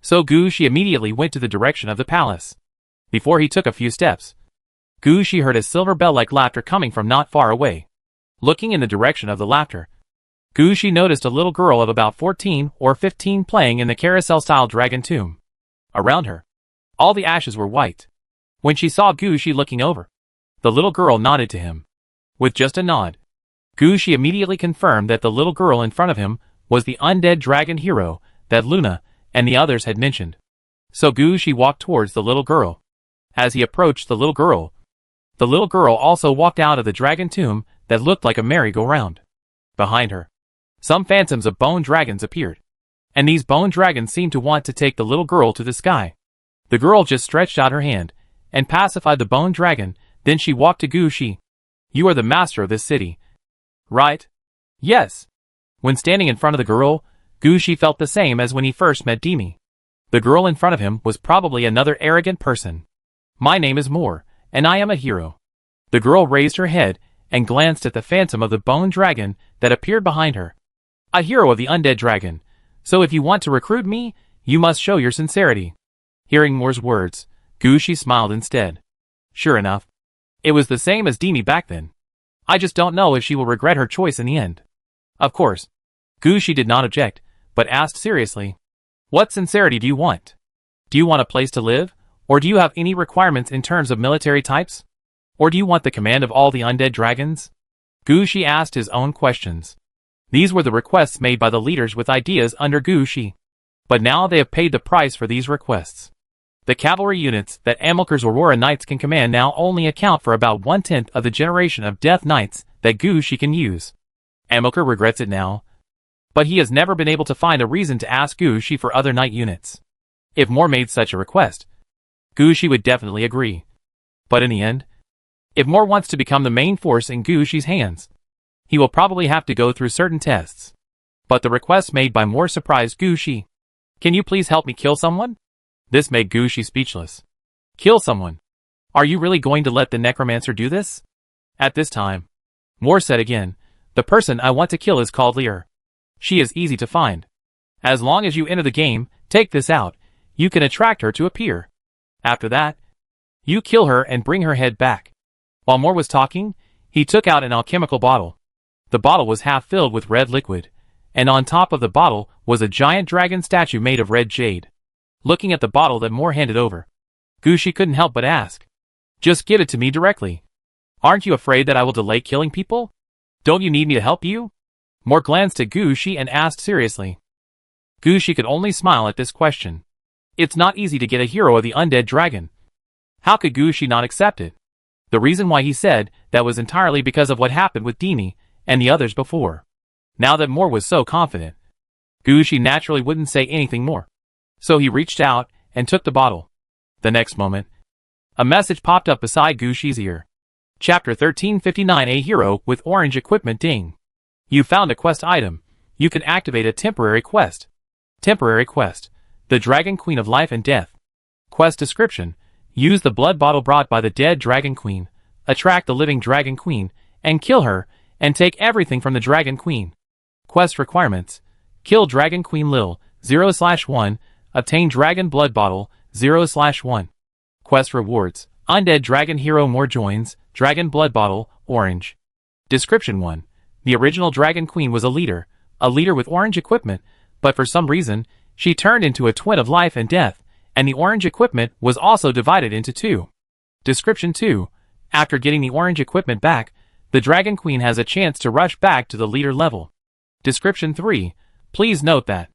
So Gushi immediately went to the direction of the palace. Before he took a few steps, Gushi heard a silver bell-like laughter coming from not far away. Looking in the direction of the laughter, Gushi noticed a little girl of about 14 or 15 playing in the carousel-style Dragon Tomb. Around her, all the ashes were white. When she saw Gushi looking over, the little girl nodded to him. With just a nod, Gushi immediately confirmed that the little girl in front of him was the undead dragon hero that Luna and the others had mentioned. So Gushi walked towards the little girl. As he approached the little girl also walked out of the dragon tomb that looked like a merry-go-round. Behind her, some phantoms of bone dragons appeared, and these bone dragons seemed to want to take the little girl to the sky. The girl just stretched out her hand and pacified the bone dragon, then she walked to Gushi. "You are the master of this city, right?" "Yes." When standing in front of the girl, Gushi felt the same as when he first met Demi. The girl in front of him was probably another arrogant person. "My name is Moore, and I am a hero." The girl raised her head and glanced at the phantom of the bone dragon that appeared behind her. "A hero of the undead dragon, so if you want to recruit me, you must show your sincerity." Hearing Moore's words, Gushi smiled instead. Sure enough, it was the same as Demi back then. "I just don't know if she will regret her choice in the end." Of course, Gushi did not object, but asked seriously, "What sincerity do you want? Do you want a place to live, or do you have any requirements in terms of military types? Or do you want the command of all the undead dragons?" Gushi asked his own questions. These were the requests made by the leaders with ideas under Gushi. But now they have paid the price for these requests. The cavalry units that Amilcar's Aurora Knights can command now only account for about 1/10 of the generation of Death Knights that Gushi can use. Amilcar regrets it now, but he has never been able to find a reason to ask Gushi for other knight units. If Moore made such a request, Gushi would definitely agree. But in the end, if Moore wants to become the main force in Gushi's hands, he will probably have to go through certain tests. But the request made by Moore surprised Gushi. "Can you please help me kill someone?" This made Gushi speechless. "Kill someone? Are you really going to let the necromancer do this?" At this time, Moore said again, "The person I want to kill is called Lear. She is easy to find. As long as you enter the game, take this out, you can attract her to appear. After that, you kill her and bring her head back." While Moore was talking, he took out an alchemical bottle. The bottle was half filled with red liquid, and on top of the bottle was a giant dragon statue made of red jade. Looking at the bottle that Moore handed over, Gushi couldn't help but ask, "Just give it to me directly. Aren't you afraid that I will delay killing people? Don't you need me to help you?" Moore glanced at Gushi and asked seriously. Gushi could only smile at this question. It's not easy to get a hero of the undead dragon. How could Gushi not accept it? The reason why he said that was entirely because of what happened with Demi and the others before. Now that Moore was so confident, Gushi naturally wouldn't say anything more. So he reached out and took the bottle. The next moment, a message popped up beside Gushi's ear. Chapter 1359, A Hero with Orange Equipment. Ding. You found a quest item. You can activate a temporary quest. Temporary quest. The Dragon Queen of Life and Death. Quest description. Use the blood bottle brought by the dead Dragon Queen. Attract the living Dragon Queen and kill her, and take everything from the Dragon Queen. Quest requirements. Kill Dragon Queen Lil, 0/1. Obtain Dragon Blood Bottle, 0/1. Quest rewards. Undead Dragon Hero Moore joins, Dragon Blood Bottle, orange. Description 1. The original Dragon Queen was a leader with orange equipment, but for some reason, she turned into a twin of life and death, and the orange equipment was also divided into two. Description 2. After getting the orange equipment back, the Dragon Queen has a chance to rush back to the leader level. Description 3. Please note that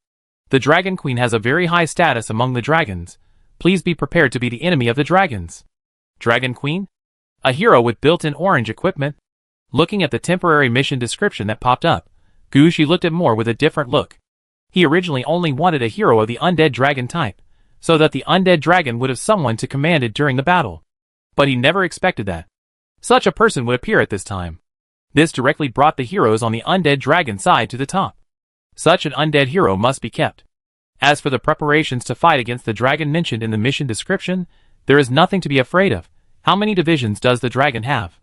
the Dragon Queen has a very high status among the dragons. Please be prepared to be the enemy of the dragons. Dragon Queen? A hero with built-in orange equipment? Looking at the temporary mission description that popped up, Gushi looked at Moore with a different look. He originally only wanted a hero of the undead dragon type, so that the undead dragon would have someone to command it during the battle. But he never expected that such a person would appear at this time. This directly brought the heroes on the undead dragon side to the top. Such an undead hero must be kept. As for the preparations to fight against the dragon mentioned in the mission description, there is nothing to be afraid of. How many divisions does the dragon have?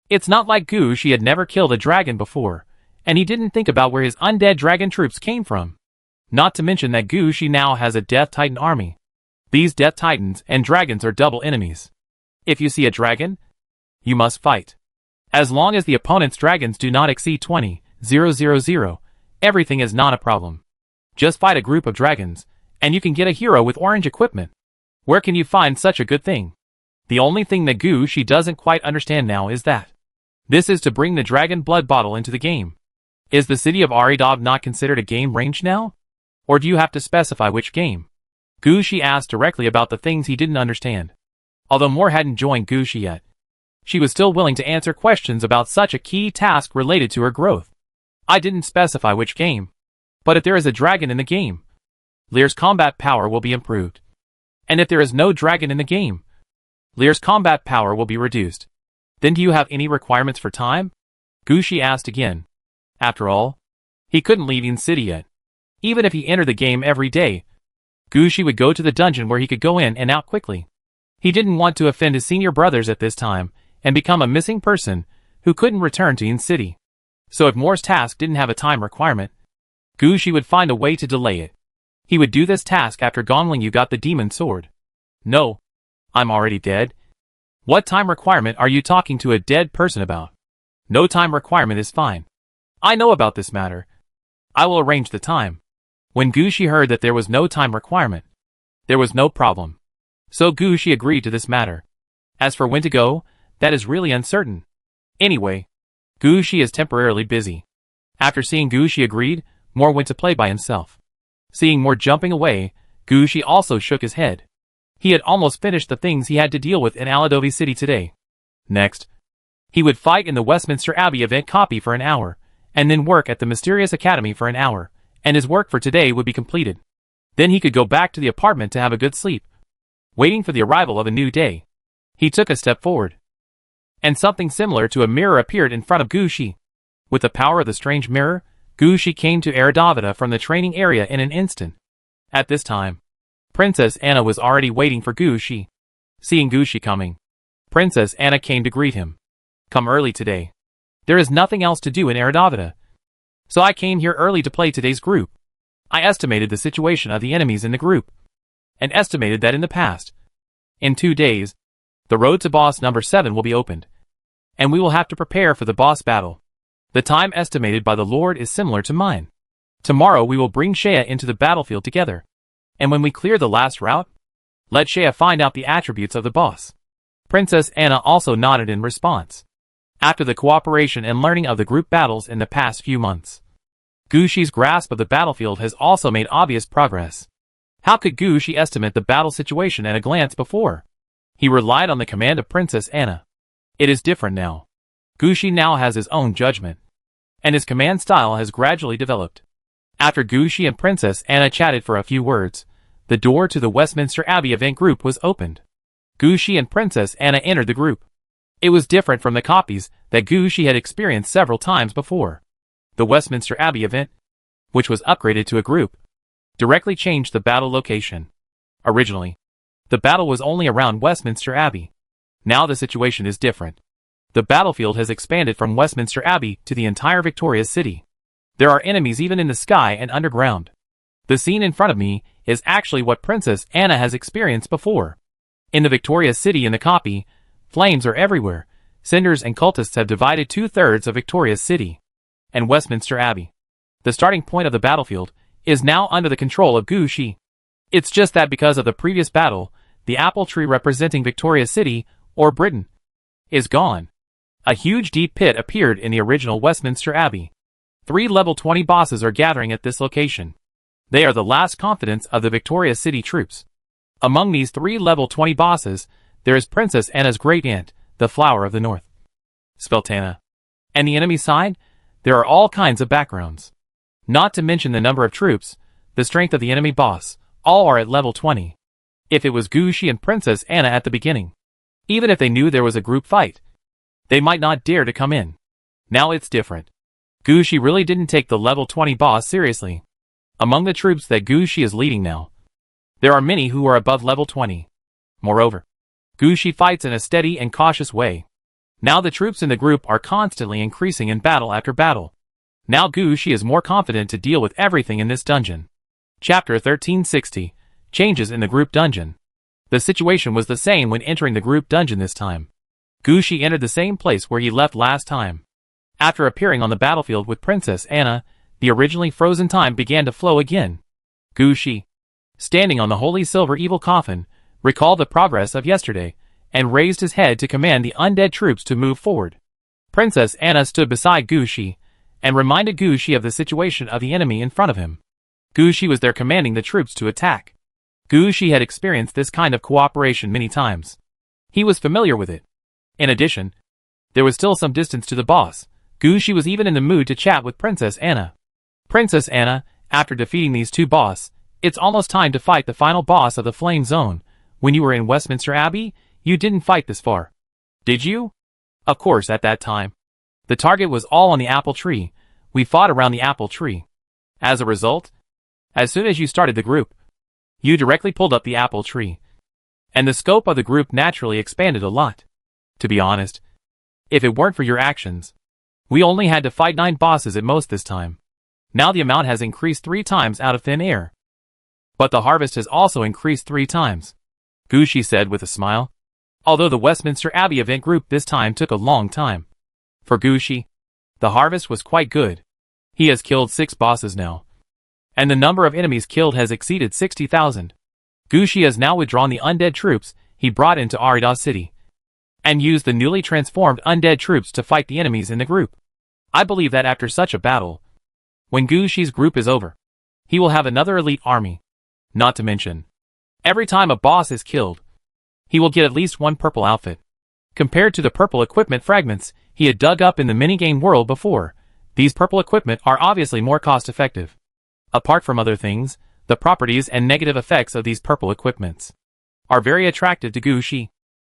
It's not like Gushi had never killed a dragon before, and he didn't think about where his undead dragon troops came from. Not to mention that Gushi now has a Death Titan army. These Death Titans and dragons are double enemies. If you see a dragon, you must fight. As long as the opponent's dragons do not exceed 20,000, everything is not a problem. Just fight a group of dragons, and you can get a hero with orange equipment. Where can you find such a good thing? The only thing that Gushi doesn't quite understand now is that this is to bring the Dragon Blood Bottle into the game. Is the city of Aridov not considered a game range now? Or do you have to specify which game? Gushi asked directly about the things he didn't understand. Although Moore hadn't joined Gushi yet, she was still willing to answer questions about such a key task related to her growth. I didn't specify which game. But if there is a dragon in the game, Lear's combat power will be improved. And if there is no dragon in the game, Lear's combat power will be reduced. Then do you have any requirements for time? Gushi asked again. After all, he couldn't leave Yin City yet. Even if he entered the game every day, Gushi would go to the dungeon where he could go in and out quickly. He didn't want to offend his senior brothers at this time and become a missing person who couldn't return to Yin City. So if Moore's task didn't have a time requirement, Gushi would find a way to delay it. He would do this task after Gonglingyu got the demon sword. No, I'm already dead. What time requirement are you talking to a dead person about? No time requirement is fine. I know about this matter. I will arrange the time. When Gushi heard that there was no time requirement, there was no problem. So Gushi agreed to this matter. As for when to go, that is really uncertain. Anyway, Gushi is temporarily busy. After seeing Gushi agreed, Moore went to play by himself. Seeing Moore jumping away, Gushi also shook his head. He had almost finished the things he had to deal with in Aladovi City today. Next, he would fight in the Westminster Abbey event copy for an hour, and then work at the Mysterious Academy for an hour, and his work for today would be completed. Then he could go back to the apartment to have a good sleep. Waiting for the arrival of a new day, he took a step forward. And something similar to a mirror appeared in front of Gushi. With the power of the strange mirror, Gushi came to Eridavida from the training area in an instant. At this time, Princess Anna was already waiting for Gushi. Seeing Gushi coming, Princess Anna came to greet him. Come early today. There is nothing else to do in Eridavida. So I came here early to play today's group. I estimated the situation of the enemies in the group, and estimated that in the past, in 2 days, the road to boss number 7 will be opened, and we will have to prepare for the boss battle. The time estimated by the Lord is similar to mine. Tomorrow we will bring Shea into the battlefield together, and when we clear the last route, let Shea find out the attributes of the boss. Princess Anna also nodded in response. After the cooperation and learning of the group battles in the past few months, Gushi's grasp of the battlefield has also made obvious progress. How could Gushi estimate the battle situation at a glance before? He relied on the command of Princess Anna. It is different now. Gushi now has his own judgment, and his command style has gradually developed. After Gushi and Princess Anna chatted for a few words, the door to the Westminster Abbey event group was opened. Gushi and Princess Anna entered the group. It was different from the copies that Gushi had experienced several times before. The Westminster Abbey event, which was upgraded to a group, directly changed the battle location. Originally, the battle was only around Westminster Abbey. Now the situation is different. The battlefield has expanded from Westminster Abbey to the entire Victoria City. There are enemies even in the sky and underground. The scene in front of me is actually what Princess Anna has experienced before. In the Victoria City in the copy, flames are everywhere. Cinders and cultists have divided 2/3 of Victoria City and Westminster Abbey. The starting point of the battlefield is now under the control of Gushi. It's just that because of the previous battle, the apple tree representing Victoria City, or Britain, is gone. A huge deep pit appeared in the original Westminster Abbey. 3 level 20 bosses are gathering at this location. They are the last confidants of the Victoria City troops. Among these 3 level 20 bosses, there is Princess Anna's great aunt, the Flower of the North, Sveltana. And the enemy side, there are all kinds of backgrounds. Not to mention the number of troops, the strength of the enemy boss, all are at level 20. If it was Gushi and Princess Anna at the beginning, even if they knew there was a group fight, they might not dare to come in. Now it's different. Gushi really didn't take the level 20 boss seriously. Among the troops that Gushi is leading now, there are many who are above level 20. Moreover, Gushi fights in a steady and cautious way. Now the troops in the group are constantly increasing in battle after battle. Now Gushi is more confident to deal with everything in this dungeon. Chapter 1360, Changes in the Group Dungeon. The situation was the same when entering the group dungeon this time. Gushi entered the same place where he left last time. After appearing on the battlefield with Princess Anna, the originally frozen time began to flow again. Gushi, standing on the holy silver evil coffin, recalled the progress of yesterday, and raised his head to command the undead troops to move forward. Princess Anna stood beside Gushi, and reminded Gushi of the situation of the enemy in front of him. Gushi was there commanding the troops to attack. Gushi had experienced this kind of cooperation many times. He was familiar with it. In addition, there was still some distance to the boss. Gushi was even in the mood to chat with Princess Anna. Princess Anna, after defeating these two boss, it's almost time to fight the final boss of the Flame Zone. When you were in Westminster Abbey, you didn't fight this far. Did you? Of course, at that time. The target was all on the apple tree. We fought around the apple tree. As a result, as soon as you started the group, you directly pulled up the apple tree. And the scope of the group naturally expanded a lot. To be honest, if it weren't for your actions, we only had to fight 9 bosses at most this time. Now the amount has increased 3 times out of thin air. But the harvest has also increased 3 times, Gushi said with a smile. Although the Westminster Abbey event group this time took a long time. For Gushi, the harvest was quite good. He has killed 6 bosses now. And the number of enemies killed has exceeded 60,000. Gushi has now withdrawn the undead troops he brought into Arida City, and used the newly transformed undead troops to fight the enemies in the group. I believe that after such a battle, when Gushi's group is over, he will have another elite army. Not to mention, every time a boss is killed, he will get at least 1 purple outfit. Compared to the purple equipment fragments he had dug up in the minigame world before, these purple equipment are obviously more cost-effective. Apart from other things, the properties and negative effects of these purple equipments are very attractive to Gushi.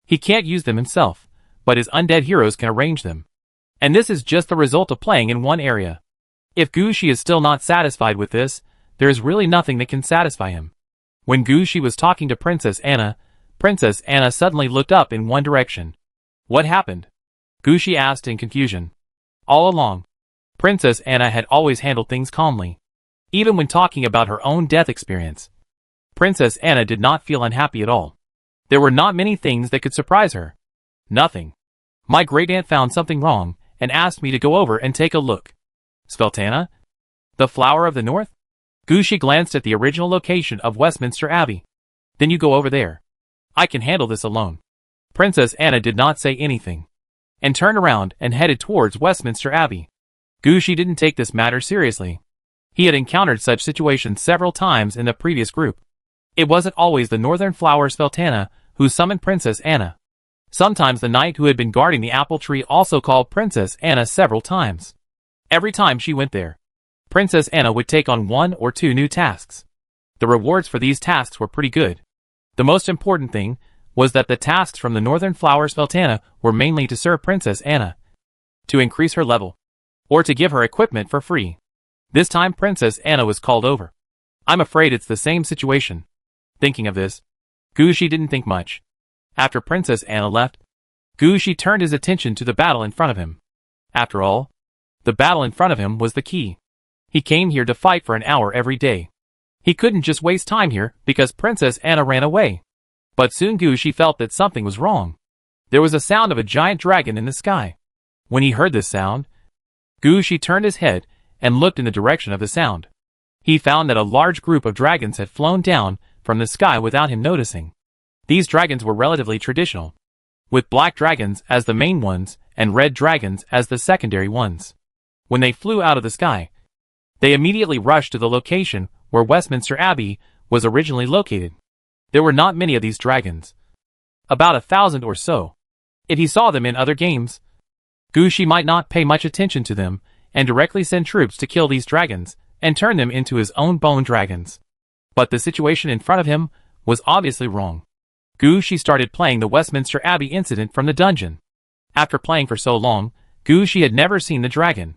He can't use them himself, but his undead heroes can arrange them. And this is just the result of playing in one area. If Gushi is still not satisfied with this, there is really nothing that can satisfy him. When Gushi was talking to Princess Anna suddenly looked up in one direction. What happened? Gushi asked in confusion. All along, Princess Anna had always handled things calmly. Even when talking about her own death experience, Princess Anna did not feel unhappy at all. There were not many things that could surprise her. Nothing. My great-aunt found something wrong and asked me to go over and take a look. Sveltana? The Flower of the North? Gushi glanced at the original location of Westminster Abbey. Then you go over there. I can handle this alone. Princess Anna did not say anything, and turned around and headed towards Westminster Abbey. Gushi didn't take this matter seriously. He had encountered such situations several times in the previous group. It wasn't always the Northern Flower Sveltana who summoned Princess Anna. Sometimes the knight who had been guarding the apple tree also called Princess Anna several times. Every time she went there, Princess Anna would take on 1 or 2 new tasks. The rewards for these tasks were pretty good. The most important thing was that the tasks from the Northern Flower Sveltana were mainly to serve Princess Anna, to increase her level, or to give her equipment for free. This time Princess Anna was called over. I'm afraid it's the same situation. Thinking of this, Gushi didn't think much. After Princess Anna left, Gushi turned his attention to the battle in front of him. After all, the battle in front of him was the key. He came here to fight for an hour every day. He couldn't just waste time here because Princess Anna ran away. But soon Gushi felt that something was wrong. There was a sound of a giant dragon in the sky. When he heard this sound, Gushi turned his head and looked in the direction of the sound. He found that a large group of dragons had flown down from the sky without him noticing. These dragons were relatively traditional, with black dragons as the main ones and red dragons as the secondary ones. When they flew out of the sky, they immediately rushed to the location where Westminster Abbey was originally located. There were not many of these dragons. About 1,000 or so. If he saw them in other games, Gushi might not pay much attention to them and directly send troops to kill these dragons and turn them into his own bone dragons. But the situation in front of him was obviously wrong. Gushi started playing the Westminster Abbey incident from the dungeon. After playing for so long, Gushi had never seen the dragon.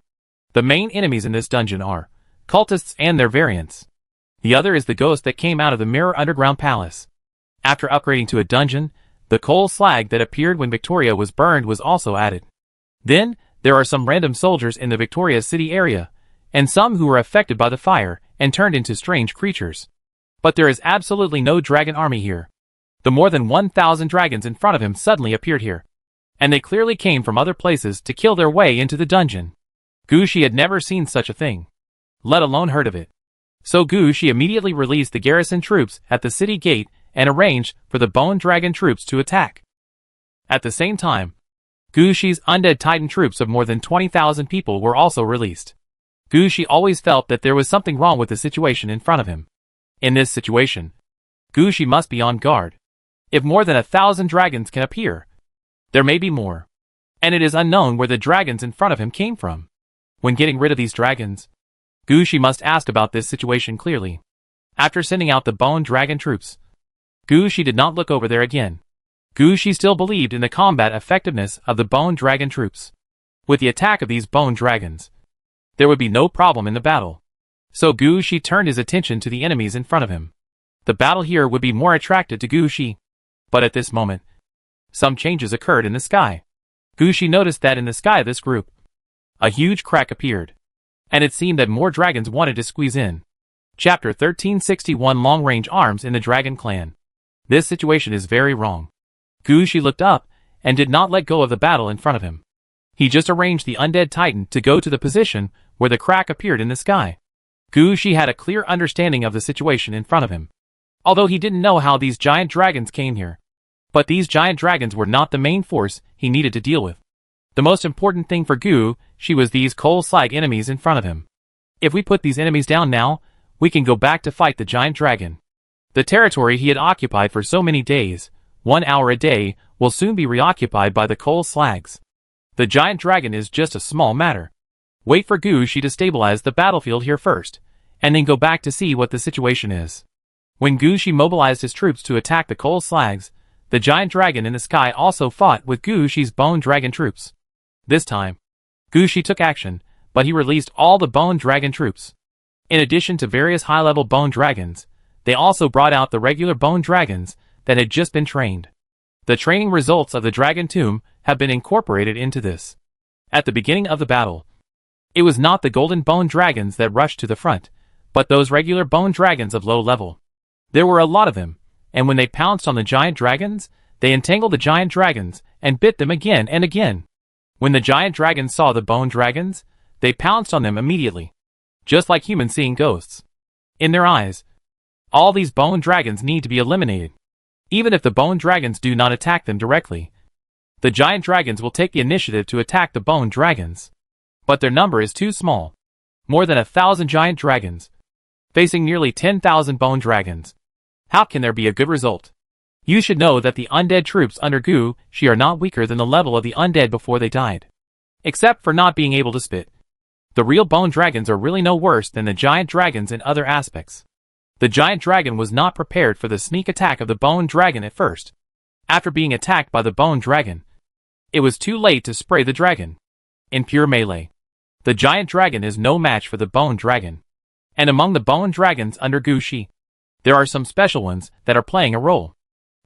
The main enemies in this dungeon are cultists and their variants. The other is the ghost that came out of the Mirror Underground Palace. After upgrading to a dungeon, the coal slag that appeared when Victoria was burned was also added. Then, there are some random soldiers in the Victoria City area, and some who were affected by the fire and turned into strange creatures. But there is absolutely no dragon army here. The more than 1,000 dragons in front of him suddenly appeared here, and they clearly came from other places to kill their way into the dungeon. Gushi had never seen such a thing, let alone heard of it. So Gushi immediately released the garrison troops at the city gate and arranged for the bone dragon troops to attack. At the same time, Gushi's undead Titan troops of more than 20,000 people were also released. Gushi always felt that there was something wrong with the situation in front of him. In this situation, Gushi must be on guard. If more than 1,000 dragons can appear, there may be more. And it is unknown where the dragons in front of him came from. When getting rid of these dragons, Gushi must ask about this situation clearly. After sending out the bone dragon troops, Gushi did not look over there again. Gushi still believed in the combat effectiveness of the bone dragon troops. With the attack of these bone dragons, there would be no problem in the battle. So Gushi turned his attention to the enemies in front of him. The battle here would be more attracted to Gushi. But at this moment, some changes occurred in the sky. Gushi noticed that in the sky of this group, a huge crack appeared. And it seemed that more dragons wanted to squeeze in. Chapter 1361 Long-Range Arms in the Dragon Clan. This situation is very wrong. Gushi looked up, and did not let go of the battle in front of him. He just arranged the undead titan to go to the position where the crack appeared in the sky. Gushi had a clear understanding of the situation in front of him. Although he didn't know how these giant dragons came here. But these giant dragons were not the main force he needed to deal with. The most important thing for Gushi was these coal slag enemies in front of him. If we put these enemies down now, we can go back to fight the giant dragon. The territory he had occupied for so many days, 1 hour a day, will soon be reoccupied by the coal slags. The giant dragon is just a small matter. Wait for Gushi to stabilize the battlefield here first, and then go back to see what the situation is. When Gushi mobilized his troops to attack the coal slags, the giant dragon in the sky also fought with Gushi's bone dragon troops. This time, Gushi took action, but he released all the bone dragon troops. In addition to various high-level bone dragons, they also brought out the regular bone dragons that had just been trained. The training results of the Dragon Tomb have been incorporated into this. At the beginning of the battle, it was not the golden bone dragons that rushed to the front, but those regular bone dragons of low level. There were a lot of them, and when they pounced on the giant dragons, they entangled the giant dragons and bit them again and again. When the giant dragons saw the bone dragons, they pounced on them immediately. Just like humans seeing ghosts. In their eyes, all these bone dragons need to be eliminated. Even if the bone dragons do not attack them directly, the giant dragons will take the initiative to attack the bone dragons. But their number is too small. More than 1,000 giant dragons, facing nearly 10,000 bone dragons. How can there be a good result? You should know that the undead troops under Gushi are not weaker than the level of the undead before they died. Except for not being able to spit. The real bone dragons are really no worse than the giant dragons in other aspects. The giant dragon was not prepared for the sneak attack of the bone dragon at first. After being attacked by the bone dragon, it was too late to spray the dragon. In pure melee, the giant dragon is no match for the bone dragon. And among the bone dragons under Gushi, there are some special ones that are playing a role.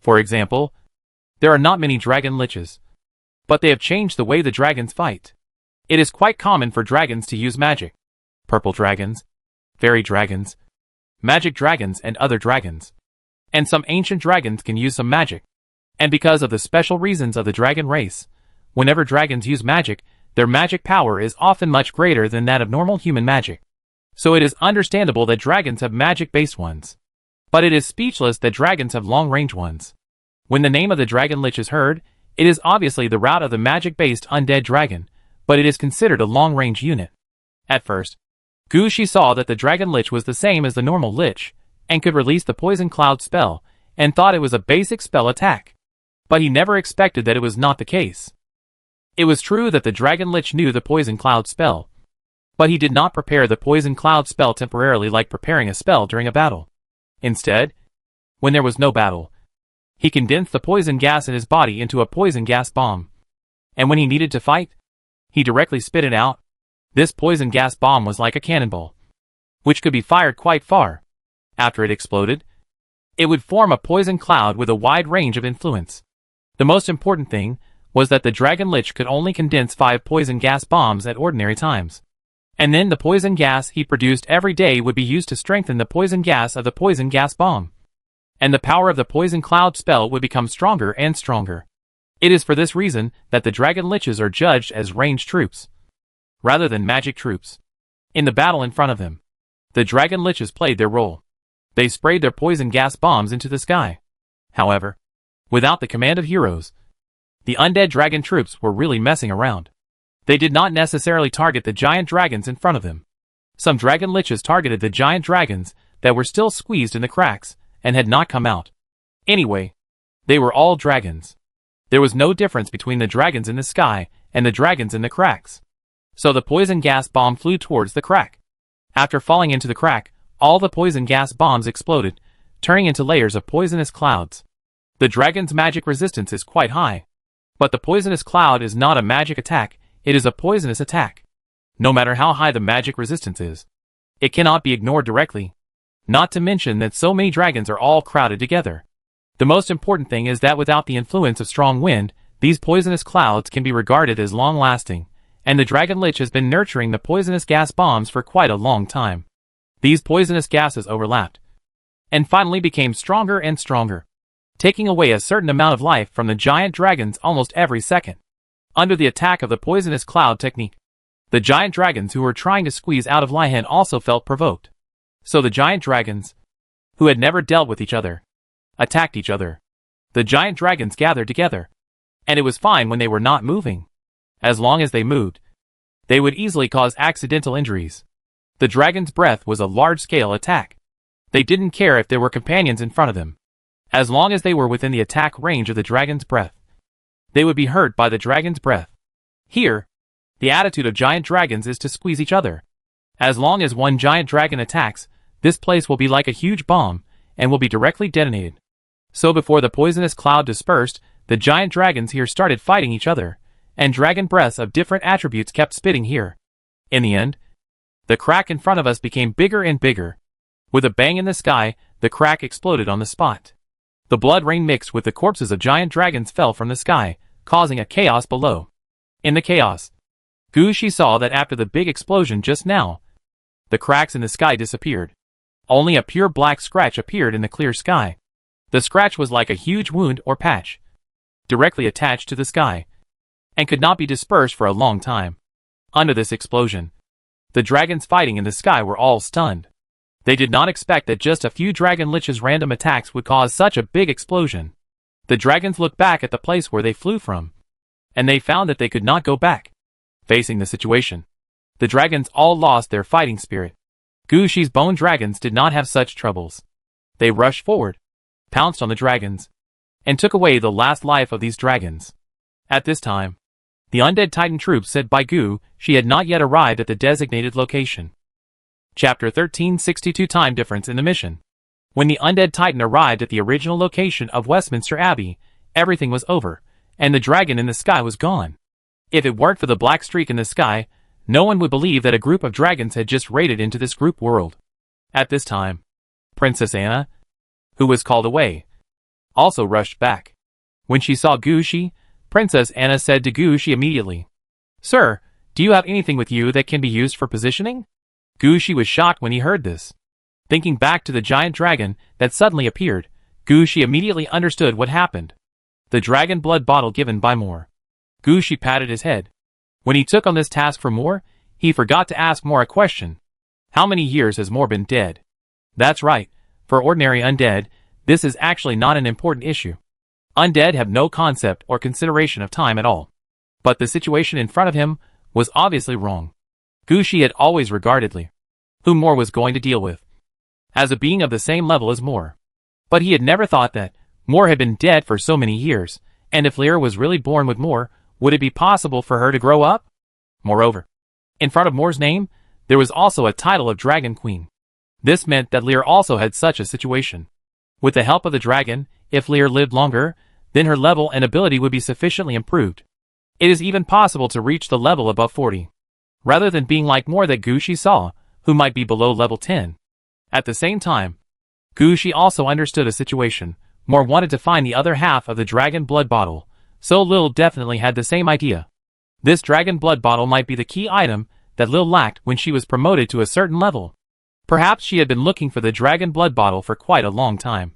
For example, there are not many dragon liches, but they have changed the way the dragons fight. It is quite common for dragons to use magic. Purple dragons, fairy dragons, magic dragons and other dragons. And some ancient dragons can use some magic. And because of the special reasons of the dragon race, whenever dragons use magic, their magic power is often much greater than that of normal human magic. So it is understandable that dragons have magic-based ones. But it is speechless that dragons have long-range ones. When the name of the dragon lich is heard, it is obviously the route of the magic-based undead dragon, but it is considered a long-range unit. At first, Gushi saw that the dragon lich was the same as the normal lich, and could release the poison cloud spell, and thought it was a basic spell attack. But he never expected that it was not the case. It was true that the dragon lich knew the poison cloud spell, but he did not prepare the poison cloud spell temporarily like preparing a spell during a battle. Instead, when there was no battle, he condensed the poison gas in his body into a poison gas bomb. And when he needed to fight, he directly spit it out. This poison gas bomb was like a cannonball, which could be fired quite far. After it exploded, it would form a poison cloud with a wide range of influence. The most important thing was that the dragon lich could only condense 5 poison gas bombs at ordinary times. And then the poison gas he produced every day would be used to strengthen the poison gas of the poison gas bomb. And the power of the poison cloud spell would become stronger and stronger. It is for this reason that the dragon liches are judged as ranged troops, rather than magic troops. In the battle in front of them, the dragon liches played their role. They sprayed their poison gas bombs into the sky. However, without the command of heroes, The undead dragon troops were really messing around. They did not necessarily target the giant dragons in front of them. Some dragon liches targeted the giant dragons that were still squeezed in the cracks and had not come out. Anyway, they were all dragons. There was no difference between the dragons in the sky and the dragons in the cracks. So the poison gas bomb flew towards the crack. After falling into the crack, all the poison gas bombs exploded, turning into layers of poisonous clouds. The dragon's magic resistance is quite high. But the poisonous cloud is not a magic attack, it is a poisonous attack. No matter how high the magic resistance is, it cannot be ignored directly. Not to mention that so many dragons are all crowded together. The most important thing is that without the influence of strong wind, these poisonous clouds can be regarded as long-lasting, and the dragon lich has been nurturing the poisonous gas bombs for quite a long time. These poisonous gases overlapped, and finally became stronger and stronger, taking away a certain amount of life from the giant dragons almost every second. Under the attack of the poisonous cloud technique, the giant dragons who were trying to squeeze out of Lihan also felt provoked. So the giant dragons, who had never dealt with each other, attacked each other. The giant dragons gathered together, and it was fine when they were not moving. As long as they moved, they would easily cause accidental injuries. The dragon's breath was a large-scale attack. They didn't care if there were companions in front of them. As long as they were within the attack range of the dragon's breath, they would be hurt by the dragon's breath. Here, the attitude of giant dragons is to squeeze each other. As long as one giant dragon attacks, this place will be like a huge bomb, and will be directly detonated. So before the poisonous cloud dispersed, the giant dragons here started fighting each other, and dragon breaths of different attributes kept spitting here. In the end, the crack in front of us became bigger and bigger. With a bang in the sky, the crack exploded on the spot. The blood rain mixed with the corpses of giant dragons fell from the sky, causing a chaos below. In the chaos, Gushi saw that after the big explosion just now, the cracks in the sky disappeared. Only a pure black scratch appeared in the clear sky. The scratch was like a huge wound or patch, directly attached to the sky, and could not be dispersed for a long time. Under this explosion, the dragons fighting in the sky were all stunned. They did not expect that just a few dragon liches' random attacks would cause such a big explosion. The dragons looked back at the place where they flew from, and they found that they could not go back. Facing the situation, the dragons all lost their fighting spirit. Gushi's bone dragons did not have such troubles. They rushed forward, pounced on the dragons, and took away the last life of these dragons. At this time, the undead titan troops said by Gushi had not yet arrived at the designated location. Chapter 1362 Time Difference in the Mission. When the undead titan arrived at the original location of Westminster Abbey, everything was over, and the dragon in the sky was gone. If it weren't for the black streak in the sky, no one would believe that a group of dragons had just raided into this group world. At this time, Princess Anna, who was called away, also rushed back. When she saw Gushi, Princess Anna said to Gushi immediately, "Sir, do you have anything with you that can be used for positioning?" Gushi was shocked when he heard this. Thinking back to the giant dragon that suddenly appeared, Gushi immediately understood what happened. The dragon blood bottle given by Moore. Gushi patted his head. When he took on this task for Moore, he forgot to ask Moore a question. How many years has Moore been dead? That's right, for ordinary undead, this is actually not an important issue. Undead have no concept or consideration of time at all. But the situation in front of him was obviously wrong. Gushi had always regarded Lear, whom Moore was going to deal with, as a being of the same level as Moore. But he had never thought that Moore had been dead for so many years, and if Lear was really born with Moore, would it be possible for her to grow up? Moreover, in front of Moore's name, there was also a title of Dragon Queen. This meant that Lear also had such a situation. With the help of the dragon, if Lear lived longer, then her level and ability would be sufficiently improved. It is even possible to reach the level above 40. Rather than being like Moore that Gushi saw, who might be below level 10. At the same time, Gushi also understood a situation. Moore wanted to find the other half of the dragon blood bottle, so Lil definitely had the same idea. This dragon blood bottle might be the key item that Lil lacked when she was promoted to a certain level. Perhaps she had been looking for the dragon blood bottle for quite a long time.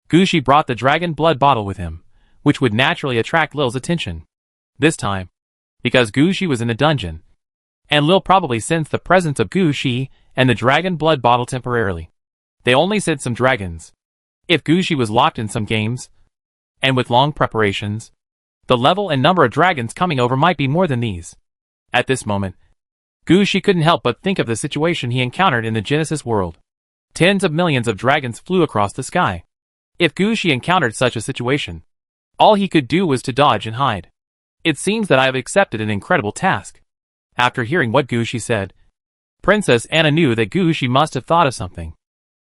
Gushi brought the dragon blood bottle with him, which would naturally attract Lil's attention. This time, because Gushi was in a dungeon, and Lil probably sensed the presence of Gushi and the dragon blood bottle temporarily. They only sent some dragons. If Gushi was locked in some games, and with long preparations, The level and number of dragons coming over might be more than these. At this moment, Gushi couldn't help but think of the situation he encountered in the Genesis world. Tens of millions of dragons flew across the sky. If Gushi encountered such a situation, all he could do was to dodge and hide. It seems that I have accepted an incredible task. After hearing what Gushi said, Princess Anna knew that Gushi must have thought of something.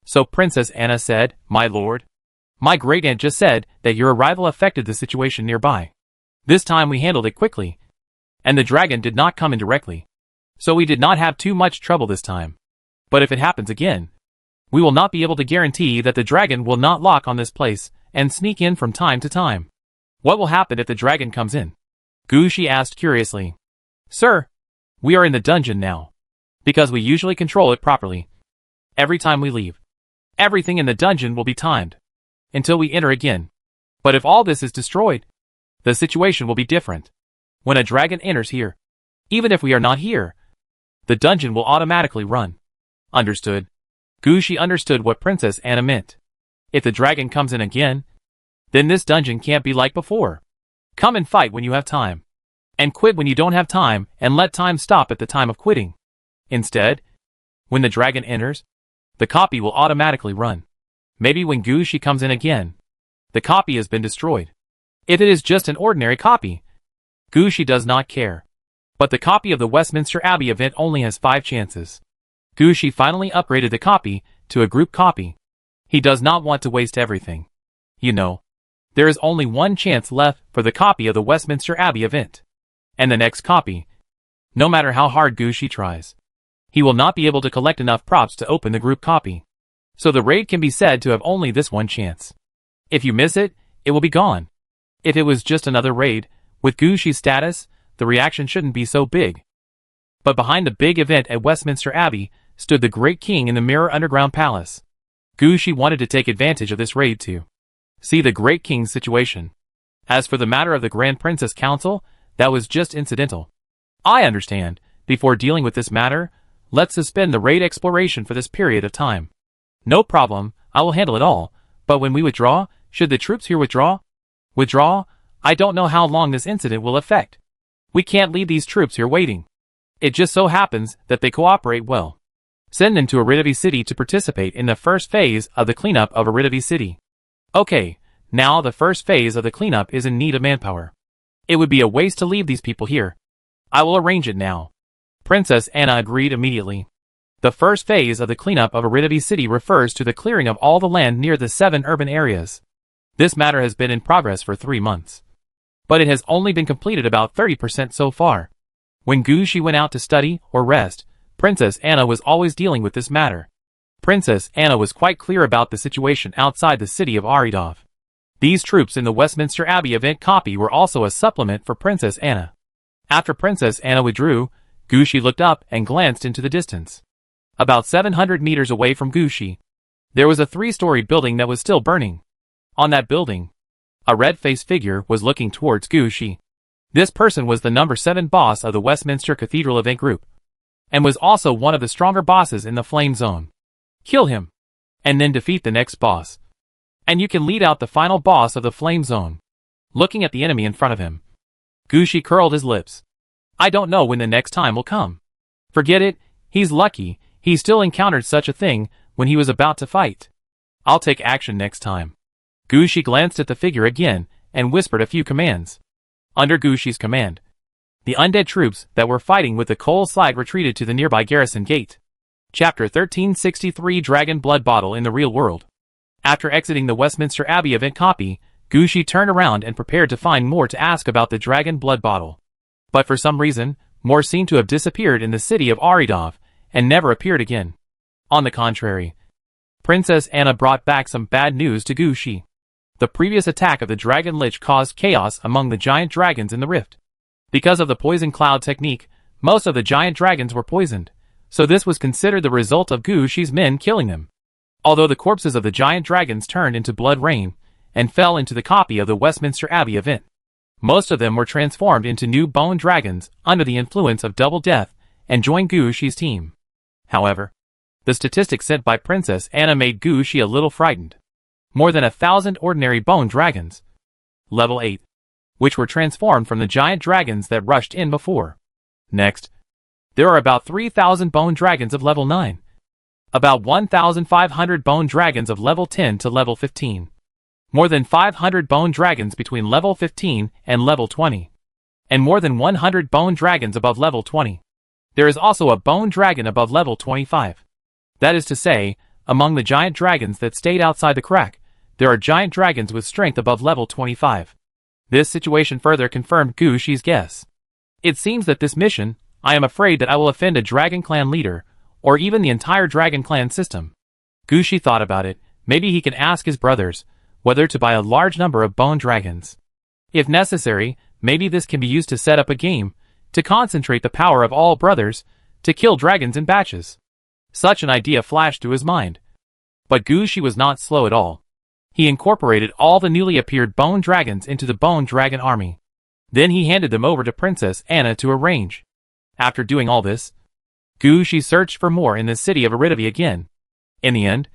So Princess Anna said, "My lord, my great-aunt just said that your arrival affected the situation nearby. This time we handled it quickly, and the dragon did not come in directly. So we did not have too much trouble this time. But if it happens again, we will not be able to guarantee that the dragon will not lock on this place and sneak in from time to time." "What will happen if the dragon comes in?" Gushi asked curiously. "Sir, we are in the dungeon now, because we usually control it properly. Every time we leave, everything in the dungeon will be timed, until we enter again. But if all this is destroyed, the situation will be different. When a dragon enters here, even if we are not here, the dungeon will automatically run." Understood. Gushi understood what Princess Anna meant. If the dragon comes in again, then this dungeon can't be like before. Come and fight when you have time, and quit when you don't have time, and let time stop at the time of quitting. Instead, when the dragon enters, the copy will automatically run. Maybe when Gushi comes in again, the copy has been destroyed. If it is just an ordinary copy, Gushi does not care. But the copy of the Westminster Abbey event only has 5 chances. Gushi finally upgraded the copy to a group copy. He does not want to waste everything. You know, there is only one chance left for the copy of the Westminster Abbey event. And the next copy, no matter how hard Gushi tries, he will not be able to collect enough props to open the group copy. So the raid can be said to have only this one chance. If you miss it, it will be gone. If it was just another raid, with Gushi's status, the reaction shouldn't be so big. But behind the big event at Westminster Abbey stood the Great King in the Mirror Underground Palace. Gushi wanted to take advantage of this raid to see the Great King's situation. As for the matter of the Grand Princess Council, that was just incidental. I understand. Before dealing with this matter, let's suspend the raid exploration for this period of time. No problem, I will handle it all. But when we withdraw, should the troops here withdraw? Withdraw? I don't know how long this incident will affect. We can't leave these troops here waiting. It just so happens that they cooperate well. Send them to Aridavi City to participate in the first phase of the cleanup of Aridavi City. Okay, now the first phase of the cleanup is in need of manpower. It would be a waste to leave these people here. I will arrange it now. Princess Anna agreed immediately. The first phase of the cleanup of Aridavi City refers to the clearing of all the land near the 7 urban areas. This matter has been in progress for 3 months, but it has only been completed about 30% so far. When Gushi went out to study or rest, Princess Anna was always dealing with this matter. Princess Anna was quite clear about the situation outside the city of Aridov. These troops in the Westminster Abbey event copy were also a supplement for Princess Anna. After Princess Anna withdrew, Gushi looked up and glanced into the distance. About 700 meters away from Gushi, there was a 3-story building that was still burning. On that building, a red-faced figure was looking towards Gushi. This person was the number 7 boss of the Westminster Cathedral event group, and was also one of the stronger bosses in the Flame Zone. Kill him, and then defeat the next boss, and you can lead out the final boss of the Flame Zone. Looking at the enemy in front of him, Gushi curled his lips. I don't know when the next time will come. Forget it, he's lucky he still encountered such a thing when he was about to fight. I'll take action next time. Gushi glanced at the figure again and whispered a few commands. Under Gushi's command, the undead troops that were fighting with the coal slide retreated to the nearby garrison gate. Chapter 1363 Dragon Blood Bottle in the Real World. After exiting the Westminster Abbey event copy, Gushi turned around and prepared to find more to ask about the Dragon Blood Bottle. But for some reason, more seemed to have disappeared in the city of Aridov and never appeared again. On the contrary, Princess Anna brought back some bad news to Gushi. The previous attack of the Dragon Lich caused chaos among the giant dragons in the rift. Because of the poison cloud technique, most of the giant dragons were poisoned, so this was considered the result of Gushi's men killing them. Although the corpses of the giant dragons turned into blood rain and fell into the copy of the Westminster Abbey event, most of them were transformed into new bone dragons under the influence of Double Death and joined Gushi's team. However, the statistics sent by Princess Anna made Gushi a little frightened. More than 1,000 ordinary bone dragons. Level 8. which were transformed from the giant dragons that rushed in before. Next, there are about 3,000 bone dragons of level 9. About 1,500 bone dragons of level 10 to level 15. More than 500 bone dragons between level 15 and level 20. And more than 100 bone dragons above level 20. There is also a bone dragon above level 25. That is to say, among the giant dragons that stayed outside the crack, there are giant dragons with strength above level 25. This situation further confirmed Gu Shi's guess. It seems that this mission, I am afraid that I will offend a Dragon Clan leader, or even the entire Dragon Clan system. Gu Shi thought about it. Maybe he can ask his brothers whether to buy a large number of bone dragons. If necessary, maybe this can be used to set up a game, to concentrate the power of all brothers, to kill dragons in batches. Such an idea flashed through his mind. But Gu Shi was not slow at all. He incorporated all the newly appeared bone dragons into the bone dragon army. Then he handed them over to Princess Anna to arrange. After doing all this, Gu Shi searched for more in the city of Aridavi again. In the end,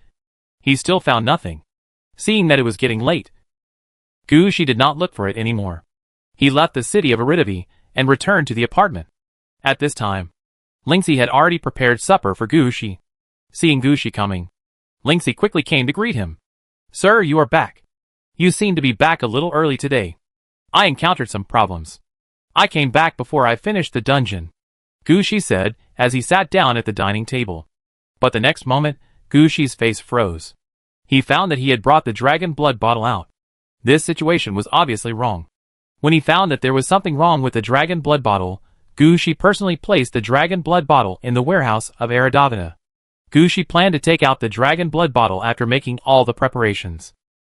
he still found nothing. Seeing that it was getting late, Gu Shi did not look for it anymore. He left the city of Aridavi and returned to the apartment. At this time, Lingxi had already prepared supper for Gu Shi. Seeing Gu Shi coming, Lingxi quickly came to greet him. "Sir, you are back. You seem to be back a little early today. I encountered some problems. I came back before I finished the dungeon," Gu Shi said as he sat down at the dining table. But the next moment, Gu Shi's face froze. He found that he had brought the dragon blood bottle out. This situation was obviously wrong. When he found that there was something wrong with the dragon blood bottle, Gu Shi personally placed the dragon blood bottle in the warehouse of Aradavana. Gu Shi planned to take out the dragon blood bottle after making all the preparations.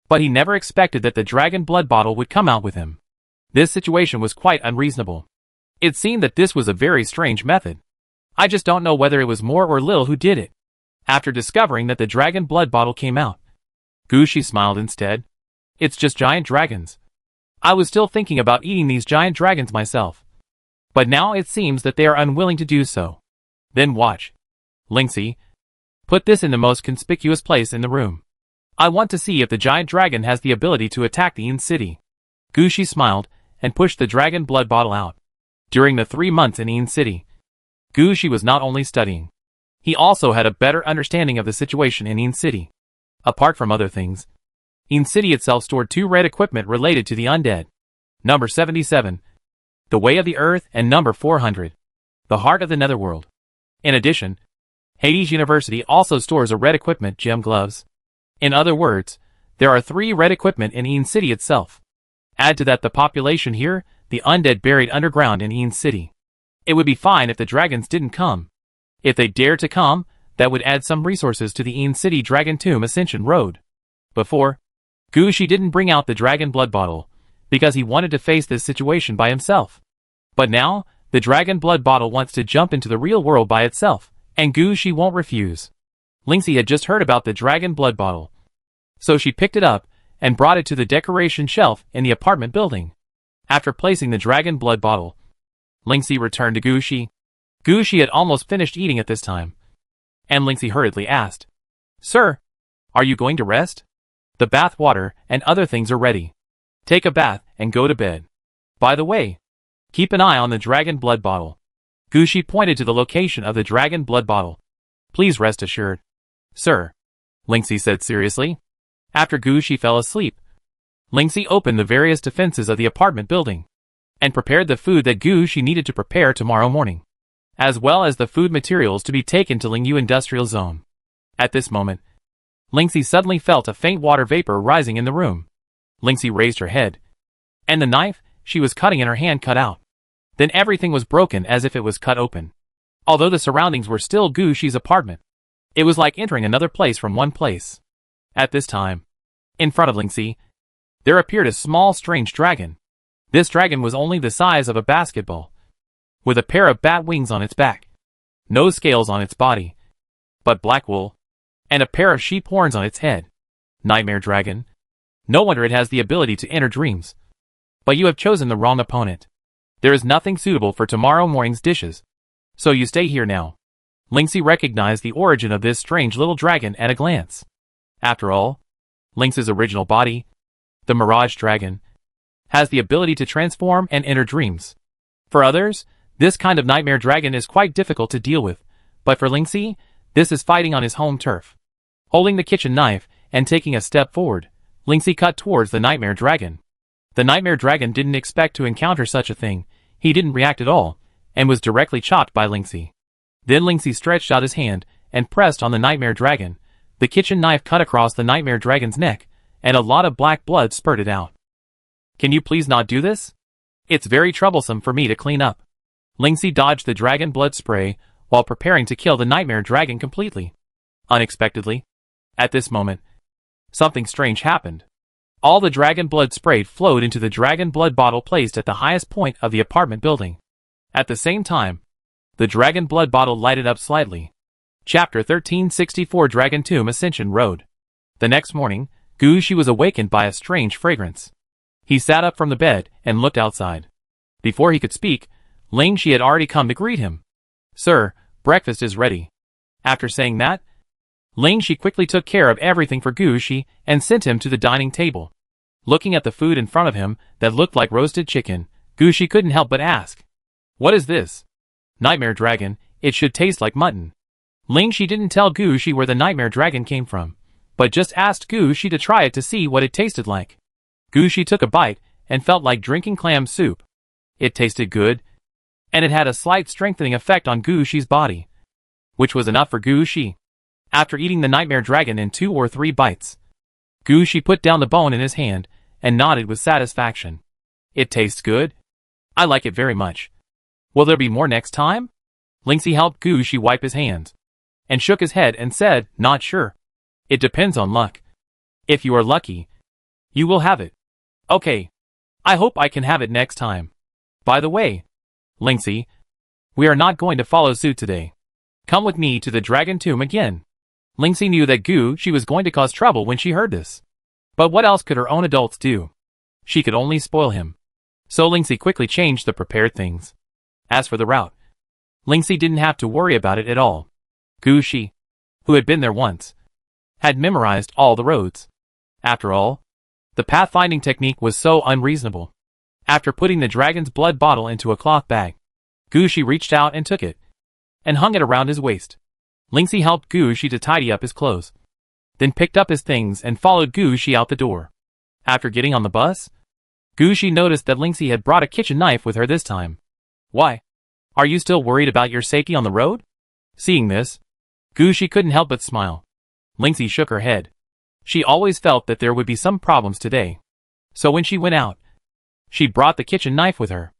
But he never expected that the dragon blood bottle would come out with him. This situation was quite unreasonable. It seemed that this was a very strange method. I just don't know whether it was more or little who did it. After discovering that the dragon blood bottle came out, Gu Shi smiled instead. It's just giant dragons. I was still thinking about eating these giant dragons myself. But now it seems that they are unwilling to do so. Then watch. Lingxi, put this in the most conspicuous place in the room. I want to see if the giant dragon has the ability to attack the Yin City. Gu Shi smiled and pushed the dragon blood bottle out. During the 3 months in Yin City, Gu Shi was not only studying. He also had a better understanding of the situation in Yin City. Apart from other things, Yin City itself stored 2 red equipment related to the undead. Number 77, the Way of the Earth, and number 400, the Heart of the Netherworld. In addition, Hades University also stores a red equipment gem gloves. In other words, there are 3 red equipment in Yin City itself. Add to that the population here, the undead buried underground in Yin City. It would be fine if the dragons didn't come. If they dared to come, that would add some resources to the Yin City Dragon Tomb Ascension Road. Before, Gu Shi didn't bring out the dragon blood bottle, because he wanted to face this situation by himself. But now, the dragon blood bottle wants to jump into the real world by itself, and Gu Shi won't refuse. Lingxi had just heard about the dragon blood bottle. So she picked it up, and brought it to the decoration shelf in the apartment building. After placing the dragon blood bottle, Lingxi returned to Gu Shi. Gu Shi had almost finished eating at this time. And Lingxi hurriedly asked, "Sir, are you going to rest? The bath water and other things are ready. Take a bath and go to bed. By the way, keep an eye on the dragon blood bottle." Gu Shi pointed to the location of the dragon blood bottle. "Please rest assured." "Sir," Lingxi said seriously. After Gu Shi fell asleep, Lingxi opened the various defenses of the apartment building, and prepared the food that Gu Shi needed to prepare tomorrow morning, as well as the food materials to be taken to Lingyu Industrial Zone. At this moment, Lingxi suddenly felt a faint water vapor rising in the room. Lingxi raised her head, and the knife she was cutting in her hand cut out. Then everything was broken as if it was cut open. Although the surroundings were still Gu Shi's apartment, it was like entering another place from one place. At this time, in front of Lingxi, there appeared a small strange dragon. This dragon was only the size of a basketball, with a pair of bat wings on its back, no scales on its body, but black wool, and a pair of sheep horns on its head. Nightmare dragon. No wonder it has the ability to enter dreams. But you have chosen the wrong opponent. There is nothing suitable for tomorrow morning's dishes, so you stay here now. Lingxi recognized the origin of this strange little dragon at a glance. After all, Lynx's original body, the Mirage Dragon, has the ability to transform and enter dreams. For others, this kind of nightmare dragon is quite difficult to deal with, but for Lingxi, this is fighting on his home turf. Holding the kitchen knife and taking a step forward, Lingxi cut towards the nightmare dragon. The nightmare dragon didn't expect to encounter such a thing. He didn't react at all, and was directly chopped by Lingxi. Then Lingxi stretched out his hand and pressed on the nightmare dragon. The kitchen knife cut across the nightmare dragon's neck, and a lot of black blood spurted out. Can you please not do this? It's very troublesome for me to clean up. Lingxi dodged the dragon blood spray while preparing to kill the nightmare dragon completely. Unexpectedly, at this moment, something strange happened. All the dragon blood spray flowed into the dragon blood bottle placed at the highest point of the apartment building. At the same time, the dragon blood bottle lighted up slightly. Chapter 1364 Dragon Tomb Ascension Road. The next morning, Gu Shi was awakened by a strange fragrance. He sat up from the bed and looked outside. Before he could speak, Ling Shi had already come to greet him. "Sir, breakfast is ready." After saying that, Ling Shi quickly took care of everything for Gu Shi and sent him to the dining table. Looking at the food in front of him that looked like roasted chicken, Gu Shi couldn't help but ask, "What is this?" "Nightmare dragon, it should taste like mutton." Ling Shi didn't tell Gu Shi where the nightmare dragon came from, but just asked Gu Shi to try it to see what it tasted like. Gu Shi took a bite and felt like drinking clam soup. It tasted good, and it had a slight strengthening effect on Gu Shi's body, which was enough for Gu Shi. After eating the nightmare dragon in 2 or 3 bites, Gu Shi put down the bone in his hand and nodded with satisfaction. "It tastes good. I like it very much. Will there be more next time?" Lingxi helped Gu Shi wipe his hands, and shook his head and said, "Not sure. It depends on luck. If you are lucky, you will have it." "Okay. I hope I can have it next time. By the way, Lingxi, we are not going to follow suit today. Come with me to the dragon tomb again." Lingxi knew that Gu Shi was going to cause trouble when she heard this. But what else could her own adults do? She could only spoil him. So Lingxi quickly changed the prepared things. As for the route, Lingxi didn't have to worry about it at all. Gu Shi, who had been there once, had memorized all the roads. After all, the pathfinding technique was so unreasonable. After putting the dragon's blood bottle into a cloth bag, Gu Shi reached out and took it, and hung it around his waist. Lingxi helped Gu Shi to tidy up his clothes, then picked up his things and followed Gu Shi out the door. After getting on the bus, Gu Shi noticed that Lingxi had brought a kitchen knife with her this time. "Why? Are you still worried about your safety on the road?" Seeing this, Gu Shi couldn't help but smile. Lingxi shook her head. She always felt that there would be some problems today. So when she went out, she brought the kitchen knife with her.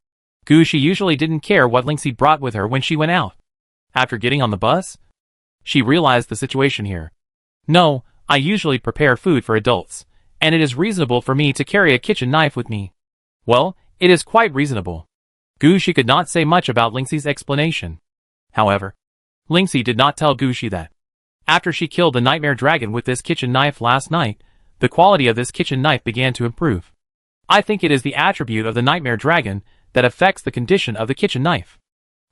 Gu Shi usually didn't care what Lingxi brought with her when she went out. After getting on the bus, she realized the situation here. "No, I usually prepare food for adults, and it is reasonable for me to carry a kitchen knife with me." Well, it is quite reasonable. Gu Shi could not say much about Lingxi's explanation. However, Lingxi did not tell Gu Shi that after she killed the nightmare dragon with this kitchen knife last night, the quality of this kitchen knife began to improve. I think it is the attribute of the nightmare dragon that affects the condition of the kitchen knife.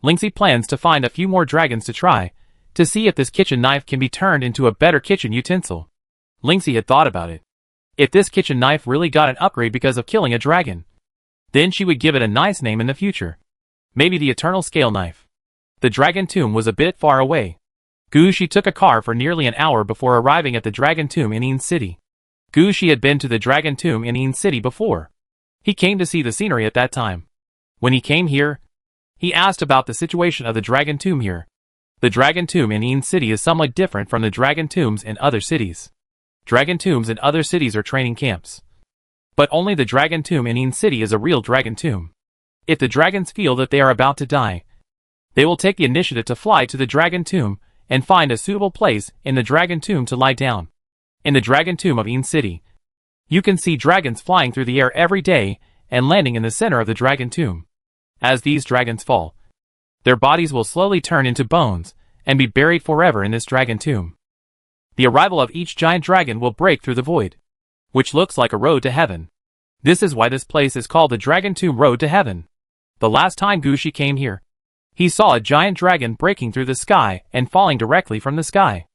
Lingxi plans to find a few more dragons to try, to see if this kitchen knife can be turned into a better kitchen utensil. Lingxi had thought about it. If this kitchen knife really got an upgrade because of killing a dragon, then she would give it a nice name in the future. Maybe the Eternal Scale Knife. The dragon tomb was a bit far away. Gu Shi took a car for nearly an hour before arriving at the dragon tomb in Yin City. Gu Shi had been to the dragon tomb in Yin City before. He came to see the scenery at that time. When he came here, he asked about the situation of the dragon tomb here. The dragon tomb in Yin City is somewhat different from the dragon tombs in other cities. Dragon tombs in other cities are training camps. But only the dragon tomb in Yin City is a real dragon tomb. If the dragons feel that they are about to die, they will take the initiative to fly to the dragon tomb and find a suitable place in the dragon tomb to lie down. In the dragon tomb of Yin City, you can see dragons flying through the air every day and landing in the center of the dragon tomb. As these dragons fall, their bodies will slowly turn into bones and be buried forever in this dragon tomb. The arrival of each giant dragon will break through the void, which looks like a road to heaven. This is why this place is called the Dragon Tomb Road to Heaven. The last time Gu Shi came here, he saw a giant dragon breaking through the sky and falling directly from the sky.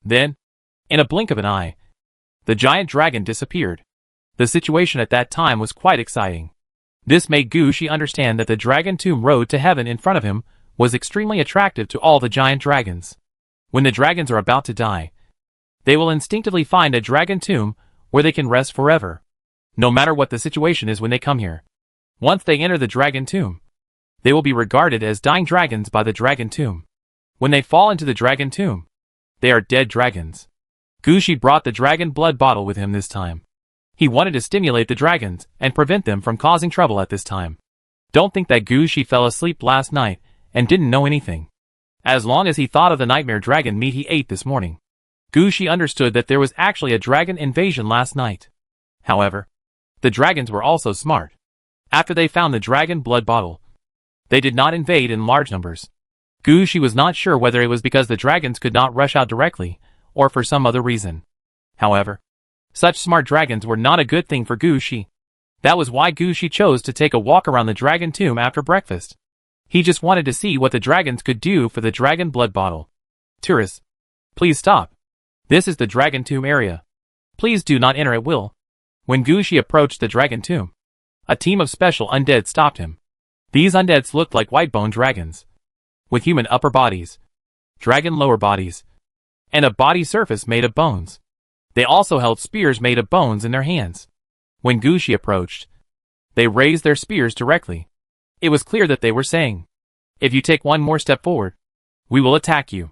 Then, in a blink of an eye, the giant dragon disappeared. The situation at that time was quite exciting. This made Gushi understand that the dragon tomb road to heaven in front of him was extremely attractive to all the giant dragons. When the dragons are about to die, they will instinctively find a dragon tomb where they can rest forever, no matter what the situation is when they come here. Once they enter the dragon tomb, they will be regarded as dying dragons by the dragon tomb. When they fall into the dragon tomb, they are dead dragons. Gushi brought the dragon blood bottle with him this time. He wanted to stimulate the dragons and prevent them from causing trouble at this time. Don't think that Gushi fell asleep last night and didn't know anything. As long as he thought of the nightmare dragon meat he ate this morning, Gushi understood that there was actually a dragon invasion last night. However, the dragons were also smart. After they found the dragon blood bottle, they did not invade in large numbers. Gushi was not sure whether it was because the dragons could not rush out directly, or for some other reason. However, such smart dragons were not a good thing for Gushi. That was why Gushi chose to take a walk around the dragon tomb after breakfast. He just wanted to see what the dragons could do for the dragon blood bottle. Tourists, please stop. This is the dragon tomb area. Please do not enter at will. When Gushi approached the dragon tomb, a team of special undead stopped him. These undeads looked like white-boned dragons, with human upper bodies, dragon lower bodies, and a body surface made of bones. They also held spears made of bones in their hands. When Gushi approached, they raised their spears directly. It was clear that they were saying, "If you take one more step forward, we will attack you."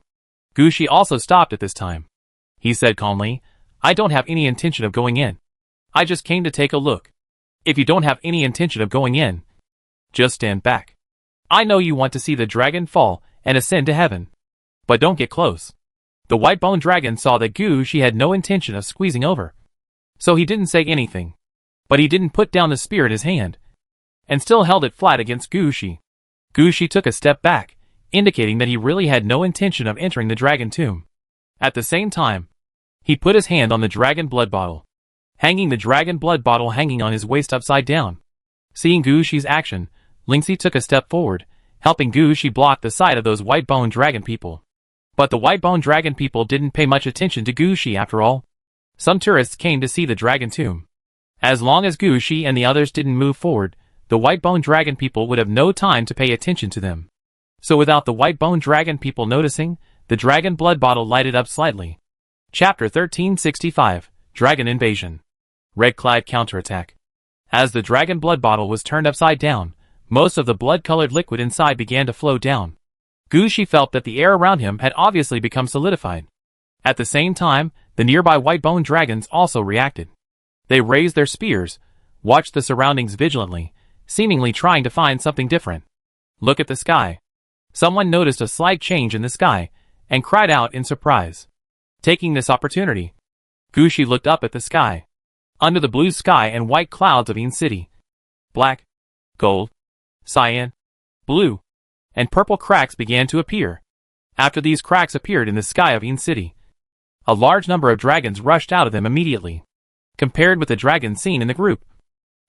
Gushi also stopped at this time. He said calmly, "I don't have any intention of going in. I just came to take a look. If you don't have any intention of going in, just stand back. I know you want to see the dragon fall and ascend to heaven, but don't get close." The white-boned dragon saw that Gushi had no intention of squeezing over, so he didn't say anything. But he didn't put down the spear in his hand, and still held it flat against Gushi. Gushi took a step back, indicating that he really had no intention of entering the dragon tomb. At the same time, he put his hand on the dragon blood bottle, hanging the dragon blood bottle hanging on his waist upside down. Seeing Gushi's action, Lynxie took a step forward, helping Gushi block the sight of those white-boned dragon people. But the white-boned dragon people didn't pay much attention to Gushi after all. Some tourists came to see the dragon tomb. As long as Gushi and the others didn't move forward, the white-boned dragon people would have no time to pay attention to them. So without the white-boned dragon people noticing, the dragon blood bottle lighted up slightly. Chapter 1365, Dragon Invasion. Red-clad counterattack. As the dragon blood bottle was turned upside down, most of the blood-colored liquid inside began to flow down. Gushi felt that the air around him had obviously become solidified. At the same time, the nearby white-boned dragons also reacted. They raised their spears, watched the surroundings vigilantly, seemingly trying to find something different. Look at the sky. Someone noticed a slight change in the sky, and cried out in surprise. Taking this opportunity, Gushi looked up at the sky. Under the blue sky and white clouds of Een City, black, gold, cyan, blue, and purple cracks began to appear. After these cracks appeared in the sky of Een City, a large number of dragons rushed out of them immediately. Compared with the dragons seen in the group,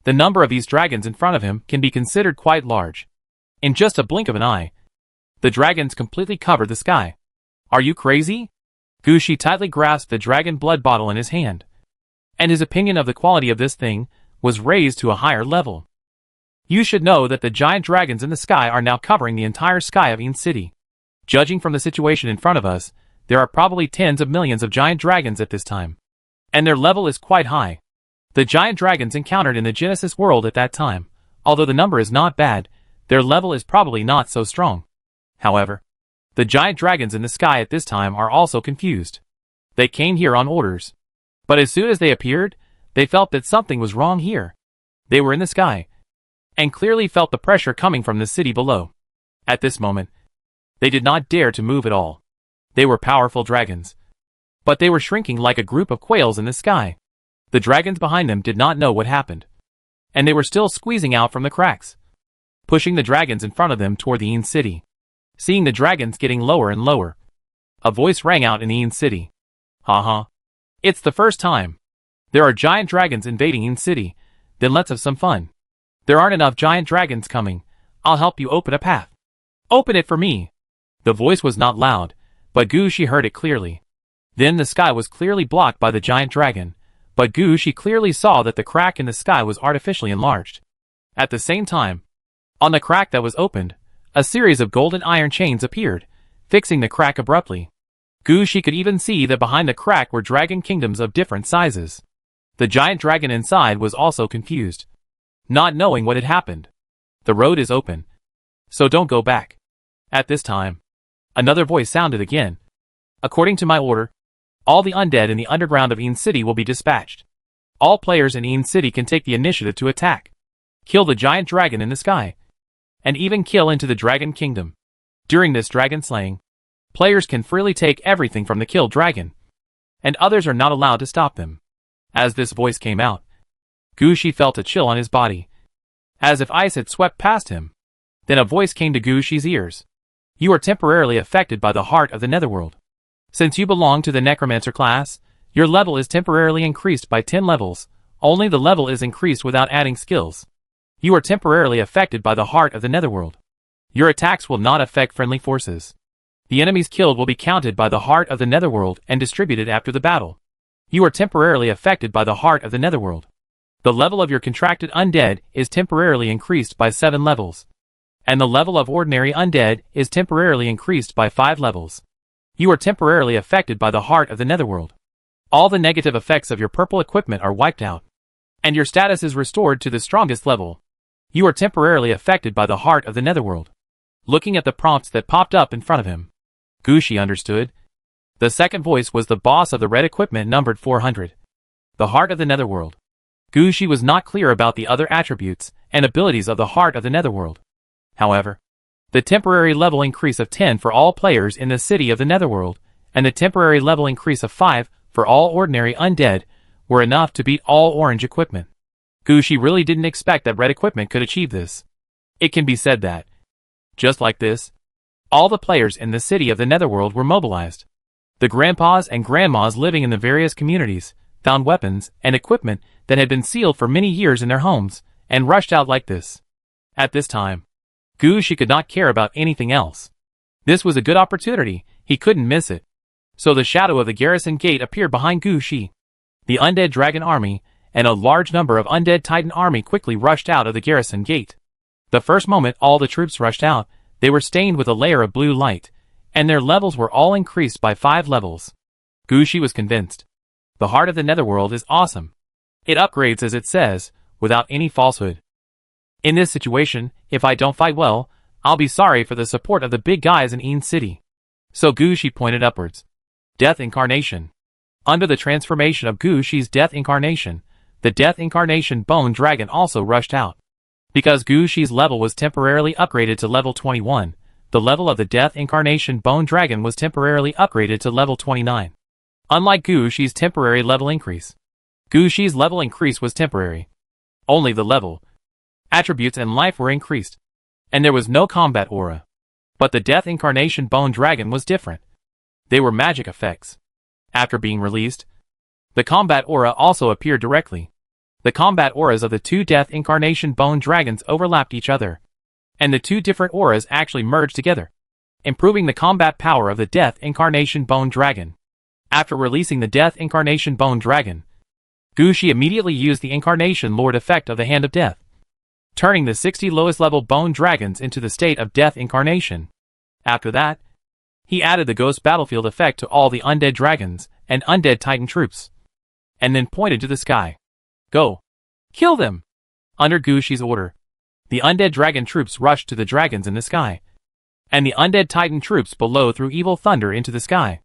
the number of these dragons in front of him can be considered quite large. In just a blink of an eye, the dragons completely covered the sky. Are you crazy? Gushi tightly grasped the dragon blood bottle in his hand, and his opinion of the quality of this thing was raised to a higher level. You should know that the giant dragons in the sky are now covering the entire sky of Een City. Judging from the situation in front of us, there are probably tens of millions of giant dragons at this time, and their level is quite high. The giant dragons encountered in the Genesis world at that time, although the number is not bad, their level is probably not so strong. However, the giant dragons in the sky at this time are also confused. They came here on orders, but as soon as they appeared, they felt that something was wrong here. They were in the sky, and clearly felt the pressure coming from the city below. At this moment, they did not dare to move at all. They were powerful dragons, but they were shrinking like a group of quails in the sky. The dragons behind them did not know what happened, and they were still squeezing out from the cracks, pushing the dragons in front of them toward the Een City. Seeing the dragons getting lower and lower, a voice rang out in Een City. Haha. It's the first time. There are giant dragons invading Een City, then let's have some fun. There aren't enough giant dragons coming. I'll help you open a path. Open it for me. The voice was not loud, but Gushi heard it clearly. Then the sky was clearly blocked by the giant dragon, but Gushi clearly saw that the crack in the sky was artificially enlarged. At the same time, on the crack that was opened, a series of golden iron chains appeared, fixing the crack abruptly. Gushi could even see that behind the crack were dragon kingdoms of different sizes. The giant dragon inside was also confused, not knowing what had happened. The road is open, so don't go back. At this time, another voice sounded again. According to my order, all the undead in the underground of Een City will be dispatched. All players in Een City can take the initiative to attack, kill the giant dragon in the sky, and even kill into the dragon kingdom. During this dragon slaying, players can freely take everything from the killed dragon, and others are not allowed to stop them. As this voice came out, Gushi felt a chill on his body, as if ice had swept past him. Then a voice came to Gushi's ears. You are temporarily affected by the heart of the netherworld. Since you belong to the necromancer class, your level is temporarily increased by 10 levels, only the level is increased without adding skills. You are temporarily affected by the heart of the netherworld. Your attacks will not affect friendly forces. The enemies killed will be counted by the heart of the netherworld and distributed after the battle. You are temporarily affected by the heart of the netherworld. The level of your contracted undead is temporarily increased by 7 levels, and the level of ordinary undead is temporarily increased by 5 levels. You are temporarily affected by the heart of the netherworld. All the negative effects of your purple equipment are wiped out, and your status is restored to the strongest level. You are temporarily affected by the heart of the netherworld. Looking at the prompts that popped up in front of him, Gushi understood. The second voice was the boss of the red equipment numbered 400. The heart of the netherworld. Gushi was not clear about the other attributes and abilities of the heart of the netherworld. However, the temporary level increase of 10 for all players in the city of the netherworld, and the temporary level increase of 5 for all ordinary undead, were enough to beat all orange equipment. Gushi really didn't expect that red equipment could achieve this. It can be said that, just like this, all the players in the city of the netherworld were mobilized. The grandpas and grandmas living in the various communities found weapons and equipment that had been sealed for many years in their homes, and rushed out like this. At this time, Gushi could not care about anything else. This was a good opportunity, he couldn't miss it. So the shadow of the garrison gate appeared behind Gushi. The undead dragon army and a large number of undead titan army quickly rushed out of the garrison gate. The first moment all the troops rushed out, they were stained with a layer of blue light, and their levels were all increased by 5 levels. Gushi was convinced. The heart of the netherworld is awesome. It upgrades as it says, without any falsehood. In this situation, if I don't fight well, I'll be sorry for the support of the big guys in Een City. So Gushi pointed upwards. Death Incarnation. Under the transformation of Gushi's Death Incarnation, the Death Incarnation Bone Dragon also rushed out. Because Gushi's level was temporarily upgraded to level 21, the level of the Death Incarnation Bone Dragon was temporarily upgraded to level 29. Unlike Gushi's temporary level increase, Gushi's level increase was temporary. Only the level, attributes and life were increased, and there was no combat aura. But the Death Incarnation Bone Dragon was different. They were magic effects. After being released, the combat aura also appeared directly. The combat auras of the 2 Death Incarnation Bone Dragons overlapped each other, and the 2 different auras actually merged together, improving the combat power of the Death Incarnation Bone Dragon. After releasing the Death Incarnation Bone Dragon, Gushi immediately used the Incarnation Lord effect of the Hand of Death, turning the 60 lowest level Bone Dragons into the state of Death Incarnation. After that, he added the Ghost Battlefield effect to all the undead dragons and undead titan troops, and then pointed to the sky. Go! Kill them! Under Gushi's order, the undead dragon troops rushed to the dragons in the sky, and the undead titan troops below threw evil thunder into the sky.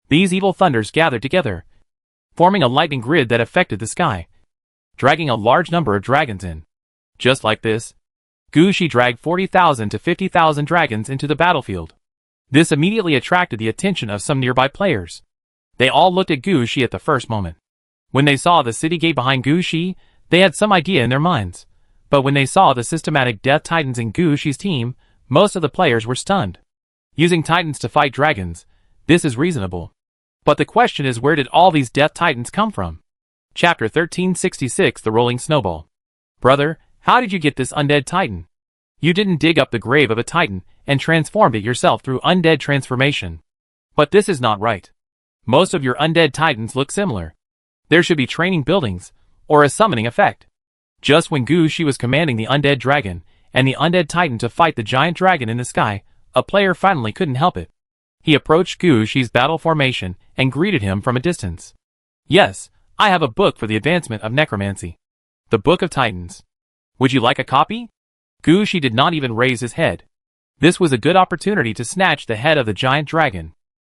These evil thunders gathered together, forming a lightning grid that affected the sky, dragging a large number of dragons in. Just like this, Gushi dragged 40,000 to 50,000 dragons into the battlefield. This immediately attracted the attention of some nearby players. They all looked at Gushi at the first moment. When they saw the city gate behind Gushi, they had some idea in their minds. But when they saw the systematic death titans in Gushi's team, most of the players were stunned. Using titans to fight dragons, this is reasonable. But the question is, where did all these death titans come from? Chapter 1366, The Rolling Snowball. Brother, how did you get this undead titan? You didn't dig up the grave of a titan and transformed it yourself through undead transformation. But this is not right. Most of your undead titans look similar. There should be training buildings, or a summoning effect. Just when Gushi was commanding the undead dragon and the undead titan to fight the giant dragon in the sky, a player finally couldn't help it. He approached Gushi's battle formation and greeted him from a distance. "Yes, I have a book for the advancement of necromancy. The Book of Titans. Would you like a copy?" Gushi did not even raise his head. This was a good opportunity to snatch the head of the giant dragon.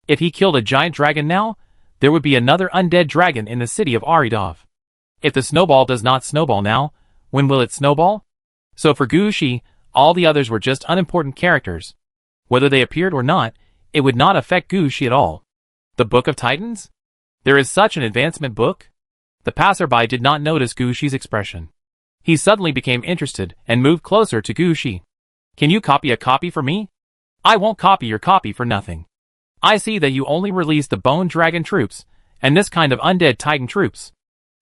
If he killed a giant dragon now, there would be another undead dragon in the city of Aridov. If the snowball does not snowball now, when will it snowball? So for Gushi, all the others were just unimportant characters. Whether they appeared or not, it would not affect Gushi at all. The Book of Titans? There is such an advancement book? The passerby did not notice Gushi's expression. He suddenly became interested and moved closer to Gushi. "Can you copy a copy for me?" "I won't copy your copy for nothing. I see that you only release the bone dragon troops, and this kind of undead titan troops.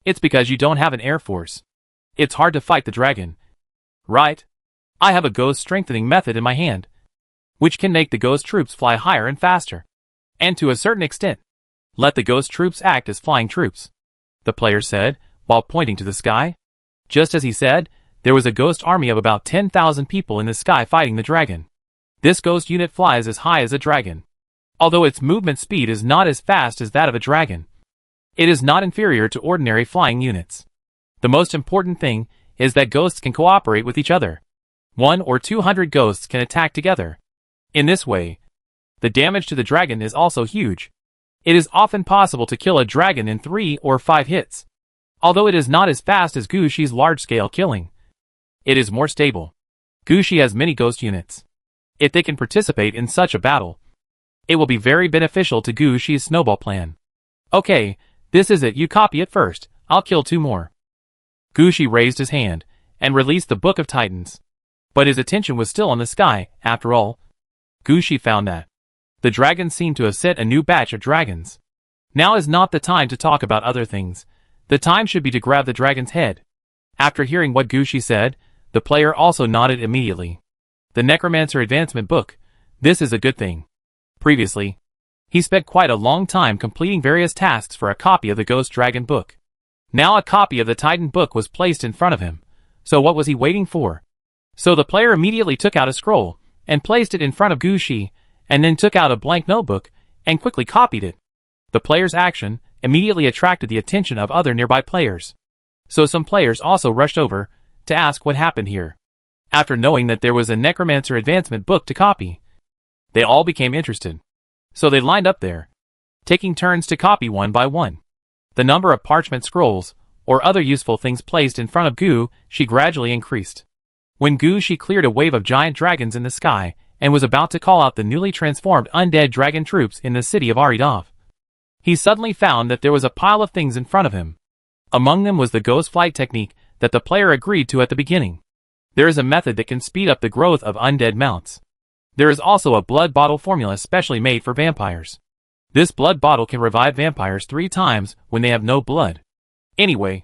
It's because you don't have an air force. It's hard to fight the dragon. Right? I have a ghost strengthening method in my hand, which can make the ghost troops fly higher and faster. And to a certain extent, let the ghost troops act as flying troops," the player said, while pointing to the sky. Just as he said, there was a ghost army of about 10,000 people in the sky fighting the dragon. This ghost unit flies as high as a dragon. Although its movement speed is not as fast as that of a dragon, it is not inferior to ordinary flying units. The most important thing is that ghosts can cooperate with each other. 100 or 200 ghosts can attack together. In this way, the damage to the dragon is also huge. It is often possible to kill a dragon in 3 or 5 hits. Although it is not as fast as Gushi's large-scale killing, it is more stable. Gushi has many ghost units. If they can participate in such a battle, it will be very beneficial to Gushi's snowball plan. "Okay, this is it. You copy it first. I'll kill 2 more. Gushi raised his hand and released the Book of Titans. But his attention was still on the sky, after all. Gushi found that the dragons seemed to have set a new batch of dragons. Now is not the time to talk about other things. The time should be to grab the dragon's head. After hearing what Gushi said, the player also nodded immediately. The Necromancer Advancement Book. This is a good thing. Previously, he spent quite a long time completing various tasks for a copy of the Ghost Dragon Book. Now a copy of the Titan Book was placed in front of him. So what was he waiting for? So the player immediately took out a scroll and placed it in front of Gushi, and then took out a blank notebook and quickly copied it. The player's action immediately attracted the attention of other nearby players. So some players also rushed over to ask what happened here. After knowing that there was a Necromancer Advancement Book to copy, they all became interested. So they lined up there, taking turns to copy one by one. The number of parchment scrolls, or other useful things placed in front of Gushi gradually increased. When Gushi cleared a wave of giant dragons in the sky, and was about to call out the newly transformed undead dragon troops in the city of Aridov, he suddenly found that there was a pile of things in front of him. Among them was the ghost flight technique that the player agreed to at the beginning. There is a method that can speed up the growth of undead mounts. There is also a blood bottle formula specially made for vampires. This blood bottle can revive vampires 3 times when they have no blood. Anyway,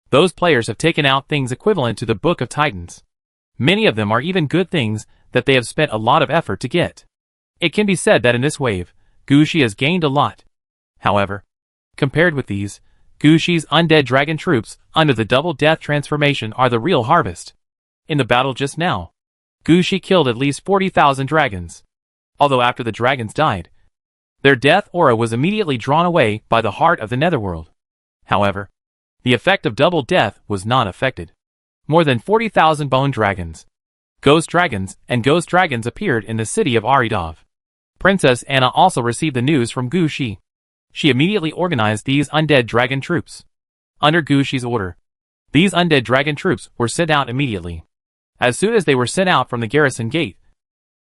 those players have taken out things equivalent to the Book of Titans. Many of them are even good things that they have spent a lot of effort to get. It can be said that in this wave, Gushi has gained a lot. However, compared with these, Gushi's undead dragon troops under the double death transformation are the real harvest. In the battle just now, Gushi killed at least 40,000 dragons. Although after the dragons died, their death aura was immediately drawn away by the heart of the netherworld. However, the effect of double death was not affected. More than 40,000 bone dragons, ghost dragons, and ghost dragons appeared in the city of Aridov. Princess Anna also received the news from Gushi. She immediately organized these undead dragon troops. Under Gushi's order, these undead dragon troops were sent out immediately. As soon as they were sent out from the garrison gate,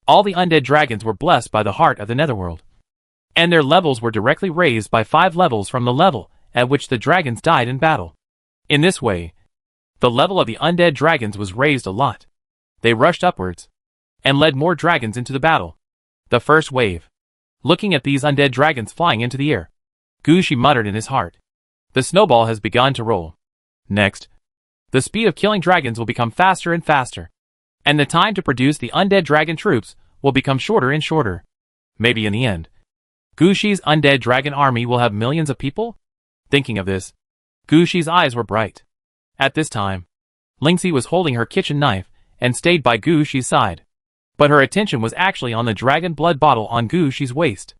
all the undead dragons were blessed by the heart of the netherworld, and their levels were directly raised by 5 levels from the level at which the dragons died in battle. In this way, the level of the undead dragons was raised a lot. They rushed upwards and led more dragons into the battle. The first wave. Looking at these undead dragons flying into the air, Gushi muttered in his heart. The snowball has begun to roll. Next, the speed of killing dragons will become faster and faster, and the time to produce the undead dragon troops will become shorter and shorter. Maybe in the end, Gushi's undead dragon army will have millions of people? Thinking of this, Gushi's eyes were bright. At this time, Lingxi was holding her kitchen knife and stayed by Gu Shi's side. But her attention was actually on the dragon blood bottle on Gu Shi's waist.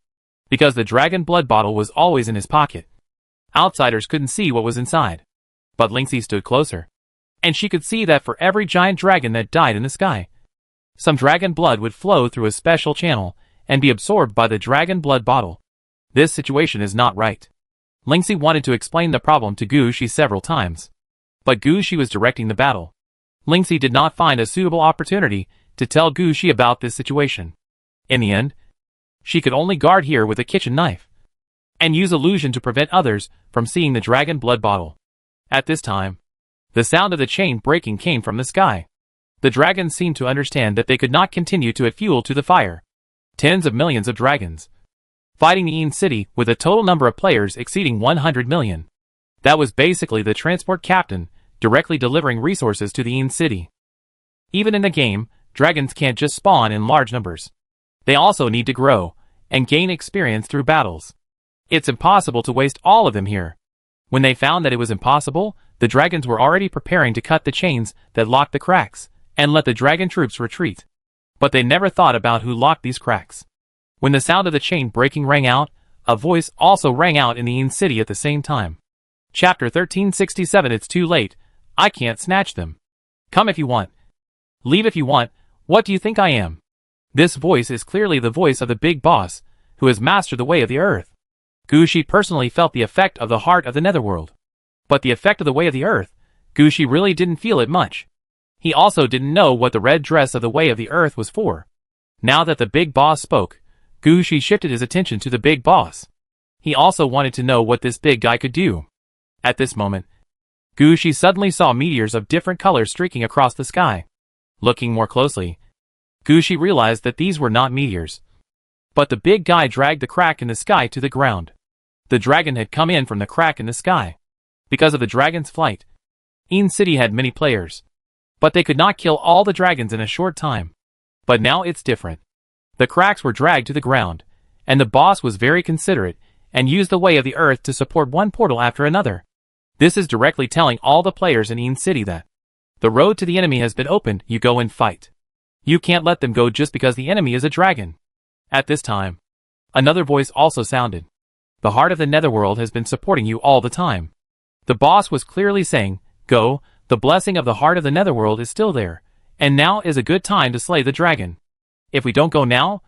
Because the dragon blood bottle was always in his pocket. Outsiders couldn't see what was inside. But Lingxi stood closer. And she could see that for every giant dragon that died in the sky, some dragon blood would flow through a special channel and be absorbed by the dragon blood bottle. This situation is not right. Lingxi wanted to explain the problem to Gu Shi several times. But Gu Shi was directing the battle. Lingxi did not find a suitable opportunity to tell Gu Shi about this situation. In the end, she could only guard here with a kitchen knife and use illusion to prevent others from seeing the dragon blood bottle. At this time, the sound of the chain breaking came from the sky. The dragons seemed to understand that they could not continue to add fuel to the fire. Tens of millions of dragons fighting the Yin City with a total number of players exceeding 100 million. That was basically the transport captain directly delivering resources to the Yin City. Even in the game, dragons can't just spawn in large numbers. They also need to grow and gain experience through battles. It's impossible to waste all of them here. When they found that it was impossible, the dragons were already preparing to cut the chains that locked the cracks and let the dragon troops retreat. But they never thought about who locked these cracks. When the sound of the chain breaking rang out, a voice also rang out in the Yin City at the same time. Chapter 1367. It's too late. I can't snatch them. Come if you want. Leave if you want. What do you think I am? This voice is clearly the voice of the big boss, who has mastered the way of the earth. Gu Shi personally felt the effect of the heart of the netherworld. But the effect of the way of the earth, Gu Shi really didn't feel it much. He also didn't know what the red dress of the way of the earth was for. Now that the big boss spoke, Gu Shi shifted his attention to the big boss. He also wanted to know what this big guy could do. At this moment, Gu Shi suddenly saw meteors of different colors streaking across the sky. Looking more closely, Gu Shi realized that these were not meteors. But the big guy dragged the crack in the sky to the ground. The dragon had come in from the crack in the sky. Because of the dragon's flight, Yin City had many players. But they could not kill all the dragons in a short time. But now it's different. The cracks were dragged to the ground, and the boss was very considerate and used the way of the earth to support one portal after another. This is directly telling all the players in Yin City that the road to the enemy has been opened. You go and fight. You can't let them go just because the enemy is a dragon. At this time, another voice also sounded. The heart of the netherworld has been supporting you all the time. The boss was clearly saying, go, the blessing of the heart of the netherworld is still there, and now is a good time to slay the dragon. If we don't go now,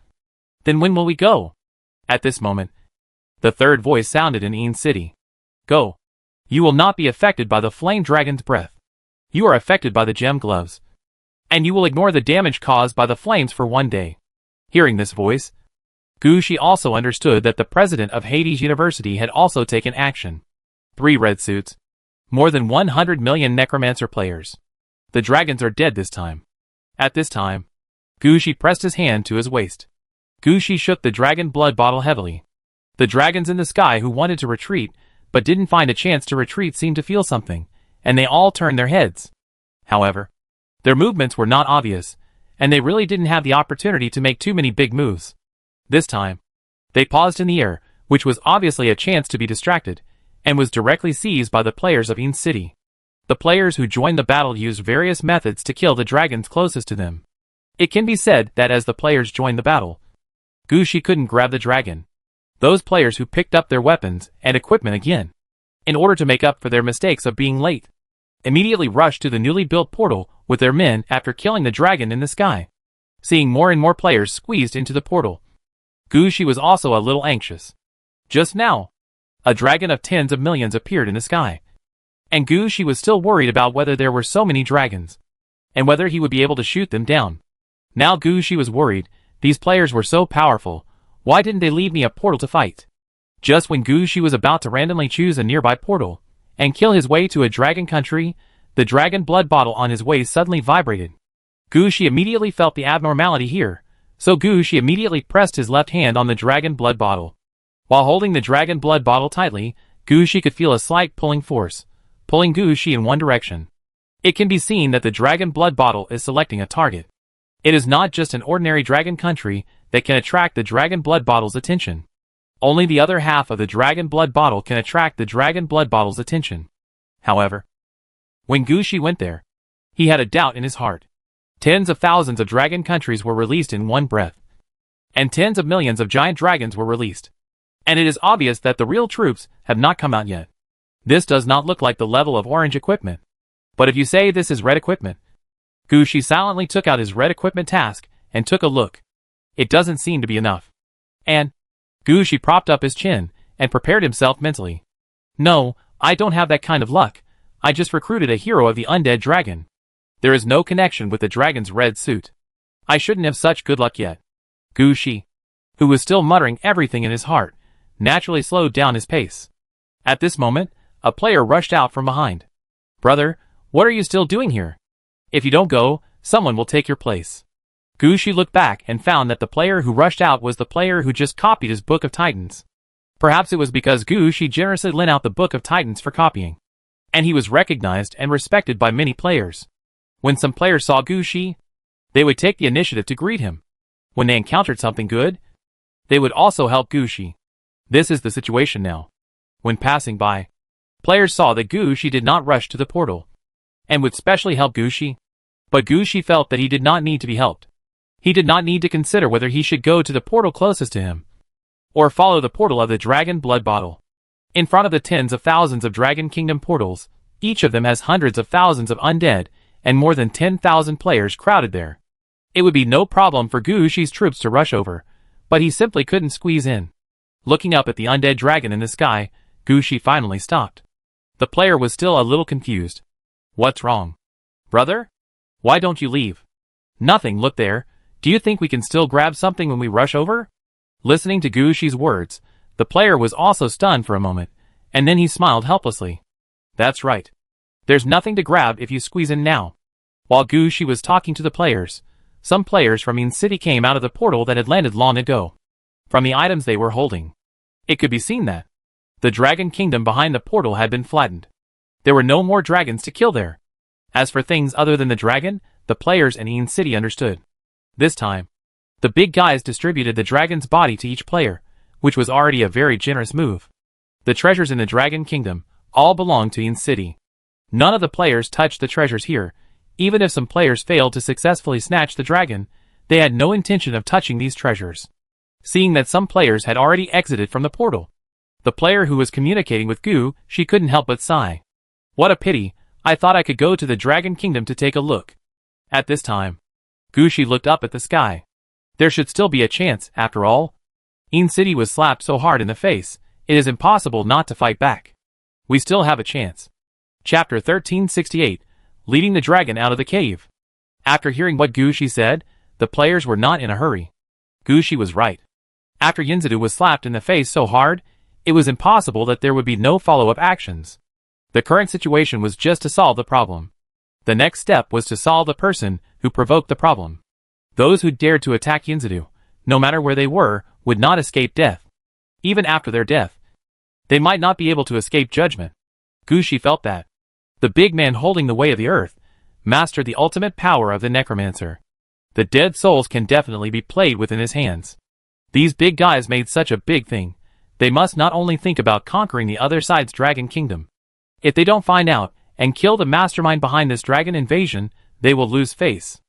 then when will we go? At this moment, the third voice sounded in Yin City. Go. You will not be affected by the flame dragon's breath. You are affected by the gem gloves. And you will ignore the damage caused by the flames for one day. Hearing this voice, Gu Shi also understood that the president of Hades University had also taken action. 3 red suits. More than 100 million necromancer players. The dragons are dead this time. At this time, Gu Shi pressed his hand to his waist. Gu Shi shook the dragon blood bottle heavily. The dragons in the sky who wanted to retreat, but didn't find a chance to retreat seemed to feel something, and they all turned their heads. However, their movements were not obvious, and they really didn't have the opportunity to make too many big moves. This time, they paused in the air, which was obviously a chance to be distracted, and was directly seized by the players of Yin City. The players who joined the battle used various methods to kill the dragons closest to them. It can be said that as the players joined the battle, Gu Shi couldn't grab the dragon. Those players who picked up their weapons and equipment again, in order to make up for their mistakes of being late, immediately rushed to the newly built portal with their men after killing the dragon in the sky. Seeing more and more players squeezed into the portal, Gu Shi was also a little anxious. Just now, a dragon of tens of millions appeared in the sky. And Gu Shi was still worried about whether there were so many dragons, and whether he would be able to shoot them down. Now Gu Shi was worried. These players were so powerful. Why didn't they leave me a portal to fight? Just when Gu Shi was about to randomly choose a nearby portal and kill his way to a dragon country, the dragon blood bottle on his waist suddenly vibrated. Gu Shi immediately felt the abnormality here, so Gu Shi immediately pressed his left hand on the dragon blood bottle. While holding the dragon blood bottle tightly, Gu Shi could feel a slight pulling force, pulling Gu Shi in one direction. It can be seen that the dragon blood bottle is selecting a target. It is not just an ordinary dragon country that can attract the dragon blood bottle's attention. Only the other half of the dragon blood bottle can attract the dragon blood bottle's attention. However, when Gu Shi went there, He had a doubt in his heart. Tens of thousands of dragon countries were released in one breath. And tens of millions of giant dragons were released. And it is obvious that the real troops have not come out yet. This does not look like the level of orange equipment. But if you say this is red equipment, Gushi silently took out his red equipment task and took a look. It doesn't seem to be enough. And Gushi propped up his chin and prepared himself mentally. No, I don't have that kind of luck. I just recruited a hero of the undead dragon. There is no connection with the dragon's red suit. I shouldn't have such good luck yet. Gushi, who was still muttering everything in his heart, naturally slowed down his pace. At this moment, a player rushed out from behind. Brother, what are you still doing here? If you don't go, someone will take your place. Gushi looked back and found that the player who rushed out was the player who just copied his Book of Titans. Perhaps it was because Gushi generously lent out the Book of Titans for copying. And he was recognized and respected by many players. When some players saw Gushi, they would take the initiative to greet him. When they encountered something good, they would also help Gushi. This is the situation now. When passing by, players saw that Gushi did not rush to the portal, and would specially help Gushi. But Gushi felt that he did not need to be helped. He did not need to consider whether he should go to the portal closest to him, or follow the portal of the Dragon Blood Bottle. In front of the tens of thousands of Dragon Kingdom portals, each of them has hundreds of thousands of undead, and more than 10,000 players crowded there. It would be no problem for Gushi's troops to rush over, but he simply couldn't squeeze in. Looking up at the undead dragon in the sky, Gushi finally stopped. The player was still a little confused. What's wrong? Brother? Why don't you leave? Nothing, look there. Do you think we can still grab something when we rush over? Listening to Gushi's words, the player was also stunned for a moment, and then he smiled helplessly. That's right. There's nothing to grab if you squeeze in now. While Gushi was talking to the players, some players from Yin City came out of the portal that had landed long ago. From the items they were holding, it could be seen that the Dragon Kingdom behind the portal had been flattened. There were no more dragons to kill there. As for things other than the dragon, the players in Yin City understood. This time, the big guys distributed the dragon's body to each player, which was already a very generous move. The treasures in the Dragon Kingdom all belonged to Yin City. None of the players touched the treasures here. Even if some players failed to successfully snatch the dragon, they had no intention of touching these treasures. Seeing that some players had already exited from the portal, the player who was communicating with she couldn't help but sigh. What a pity, I thought I could go to the Dragon Kingdom to take a look. At this time, Gushi looked up at the sky. There should still be a chance, after all. Yin City was slapped so hard in the face, it is impossible not to fight back. We still have a chance. Chapter 1368, Leading the Dragon Out of the Cave. After hearing what Gushi said, the players were not in a hurry. Gushi was right. After Yinzadu was slapped in the face so hard, it was impossible that there would be no follow-up actions. The current situation was just to solve the problem. The next step was to solve the person who provoked the problem. Those who dared to attack Yinzadu, no matter where they were, would not escape death. Even after their death, they might not be able to escape judgment. Gushi felt that. The big man holding the way of the earth mastered the ultimate power of the necromancer. The dead souls can definitely be played within his hands. These big guys made such a big thing. They must not only think about conquering the other side's Dragon Kingdom. If they don't find out and kill the mastermind behind this dragon invasion, they will lose face.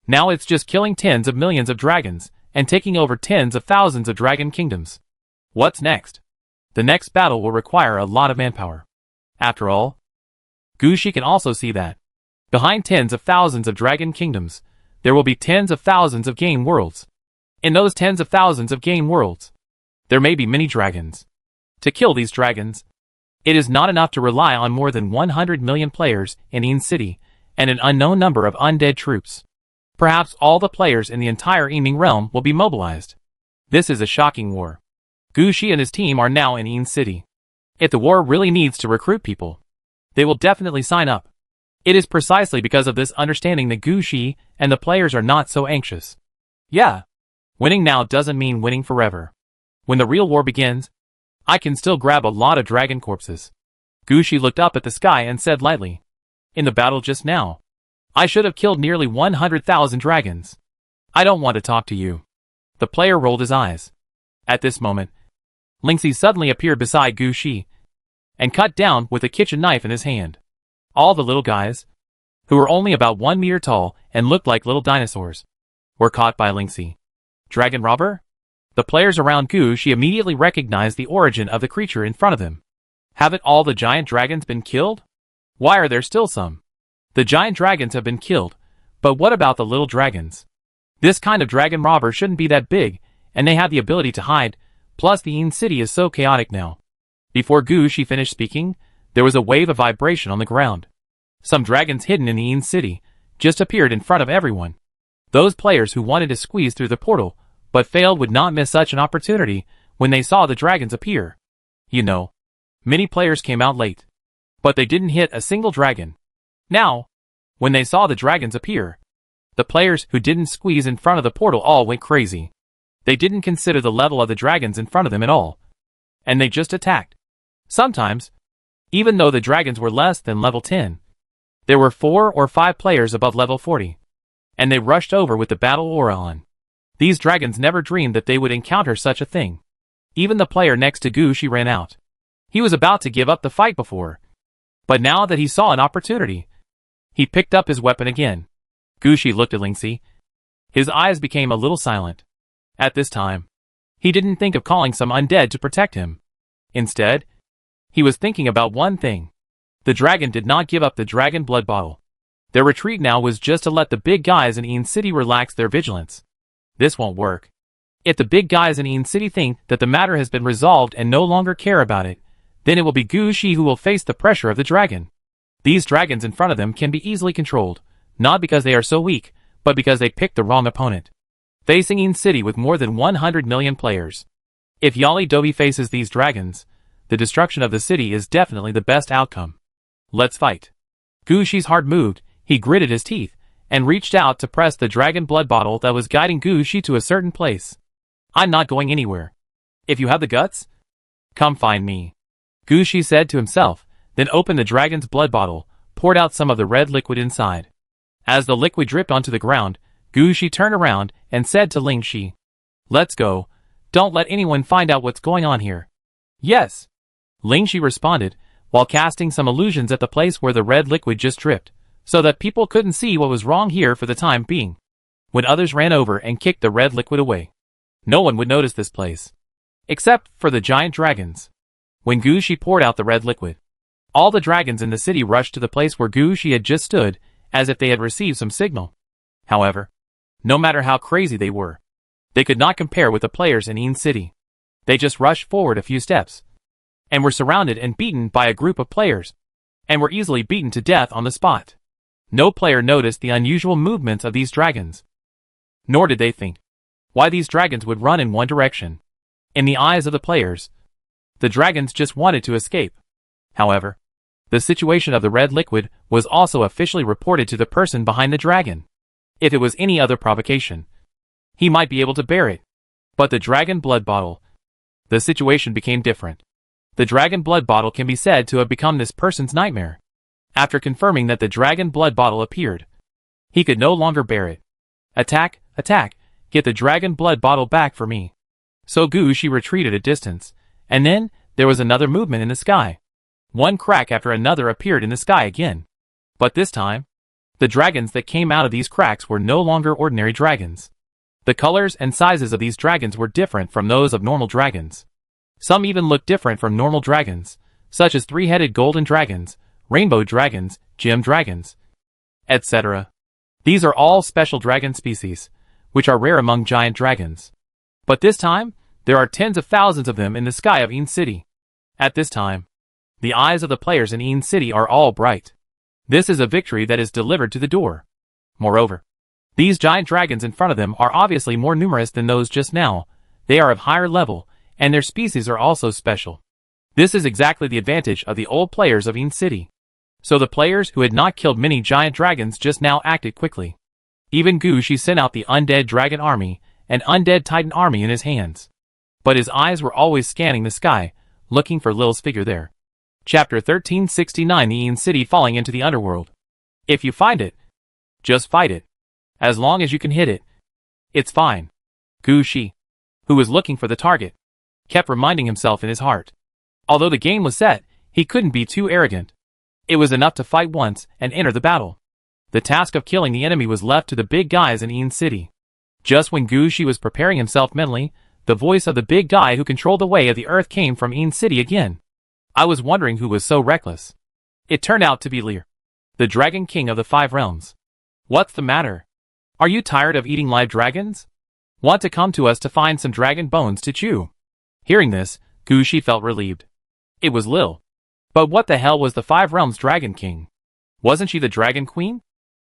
Now it's just killing tens of millions of dragons and taking over tens of thousands of dragon kingdoms. What's next? The next battle will require a lot of manpower. After all, Gushi can also see that behind tens of thousands of dragon kingdoms, there will be tens of thousands of game worlds. In those tens of thousands of game worlds, there may be many dragons. To kill these dragons, it is not enough to rely on more than 100 million players in Yin City and an unknown number of undead troops. Perhaps all the players in the entire Yiming realm will be mobilized. This is a shocking war. Gushi and his team are now in Yin City. If the war really needs to recruit people, they will definitely sign up. It is precisely because of this understanding that Gushi and the players are not so anxious. Yeah, winning now doesn't mean winning forever. When the real war begins, I can still grab a lot of dragon corpses. Gushi looked up at the sky and said lightly, in the battle just now, I should have killed nearly 100,000 dragons. I don't want to talk to you. The player rolled his eyes. At this moment, Lingxi suddenly appeared beside Gushi and cut down with a kitchen knife in his hand. All the little guys who were only about 1 meter tall and looked like little dinosaurs, were caught by Lingxi. Dragon robber? The players around Gushi immediately recognized the origin of the creature in front of them. Haven't all the giant dragons been killed? Why are there still some? The giant dragons have been killed, but what about the little dragons? This kind of dragon robber shouldn't be that big, and they have the ability to hide, plus the Yin City is so chaotic now. Before Gushi finished speaking, there was a wave of vibration on the ground. Some dragons hidden in the Yin City just appeared in front of everyone. Those players who wanted to squeeze through the portal, but failed would not miss such an opportunity when they saw the dragons appear. You know, many players came out late, but they didn't hit a single dragon. Now, when they saw the dragons appear, the players who didn't squeeze in front of the portal all went crazy. They didn't consider the level of the dragons in front of them at all, and they just attacked. Sometimes, even though the dragons were less than level 10, there were 4 or 5 players above level 40, and they rushed over with the battle aura on. These dragons never dreamed that they would encounter such a thing. Even the player next to Gushi ran out. He was about to give up the fight before, but now that he saw an opportunity, he picked up his weapon again. Gushi looked at Lingxi. His eyes became a little silent. At this time, he didn't think of calling some undead to protect him. Instead, he was thinking about one thing. The dragon did not give up the dragon blood bottle. Their retreat now was just to let the big guys in Yin City relax their vigilance. This won't work. If the big guys in Yin City think that the matter has been resolved and no longer care about it, then it will be Gushi who will face the pressure of the dragon. These dragons in front of them can be easily controlled, not because they are so weak, but because they picked the wrong opponent. Facing Yin City with more than 100 million players. If Yali Dobi faces these dragons, the destruction of the city is definitely the best outcome. Let's fight. Gushi's heart moved, he gritted his teeth, and reached out to press the dragon blood bottle that was guiding Gushi to a certain place. I'm not going anywhere. If you have the guts, come find me. Gushi said to himself, then opened the dragon's blood bottle, poured out some of the red liquid inside. As the liquid dripped onto the ground, Gushi turned around and said to Lingxi, "Let's go. Don't let anyone find out what's going on here." "Yes." Lingxi responded, while casting some illusions at the place where the red liquid just dripped, so that people couldn't see what was wrong here for the time being. When others ran over and kicked the red liquid away, no one would notice this place. Except for the giant dragons. When Gushi poured out the red liquid, all the dragons in the city rushed to the place where Gushi had just stood, as if they had received some signal. However, no matter how crazy they were, they could not compare with the players in Yin City. They just rushed forward a few steps, and were surrounded and beaten by a group of players, and were easily beaten to death on the spot. No player noticed the unusual movements of these dragons. Nor did they think why these dragons would run in one direction. In the eyes of the players, the dragons just wanted to escape. However, the situation of the red liquid was also officially reported to the person behind the dragon. If it was any other provocation, he might be able to bear it. But the dragon blood bottle, the situation became different. The dragon blood bottle can be said to have become this person's nightmare. After confirming that the dragon blood bottle appeared, he could no longer bear it. Attack, attack, get the dragon blood bottle back for me. So Gushi retreated a distance, and then there was another movement in the sky. One crack after another appeared in the sky again. But this time, the dragons that came out of these cracks were no longer ordinary dragons. The colors and sizes of these dragons were different from those of normal dragons. Some even looked different from normal dragons, such as three-headed golden dragons, rainbow dragons, gem dragons, etc. These are all special dragon species, which are rare among giant dragons. But this time, there are tens of thousands of them in the sky of Yin City. At this time, the eyes of the players in Yin City are all bright. This is a victory that is delivered to the door. Moreover, these giant dragons in front of them are obviously more numerous than those just now. They are of higher level, and their species are also special. This is exactly the advantage of the old players of Yin City. So the players who had not killed many giant dragons just now acted quickly. Even Gushi sent out the undead dragon army and undead titan army in his hands. But his eyes were always scanning the sky, looking for Lil's figure there. Chapter 1369, the Yin City falling into the underworld. If you find it, just fight it. As long as you can hit it, it's fine. Gushi, who was looking for the target, kept reminding himself in his heart. Although the game was set, he couldn't be too arrogant. It was enough to fight once and enter the battle. The task of killing the enemy was left to the big guys in Een City. Just when Gushi was preparing himself mentally, the voice of the big guy who controlled the way of the earth came from Een City again. I was wondering who was so reckless. It turned out to be Lear, the Dragon King of the 5 Realms. What's the matter? Are you tired of eating live dragons? Want to come to us to find some dragon bones to chew? Hearing this, Gushi felt relieved. It was Lil. But what the hell was the 5 Realms Dragon King? Wasn't she the Dragon Queen?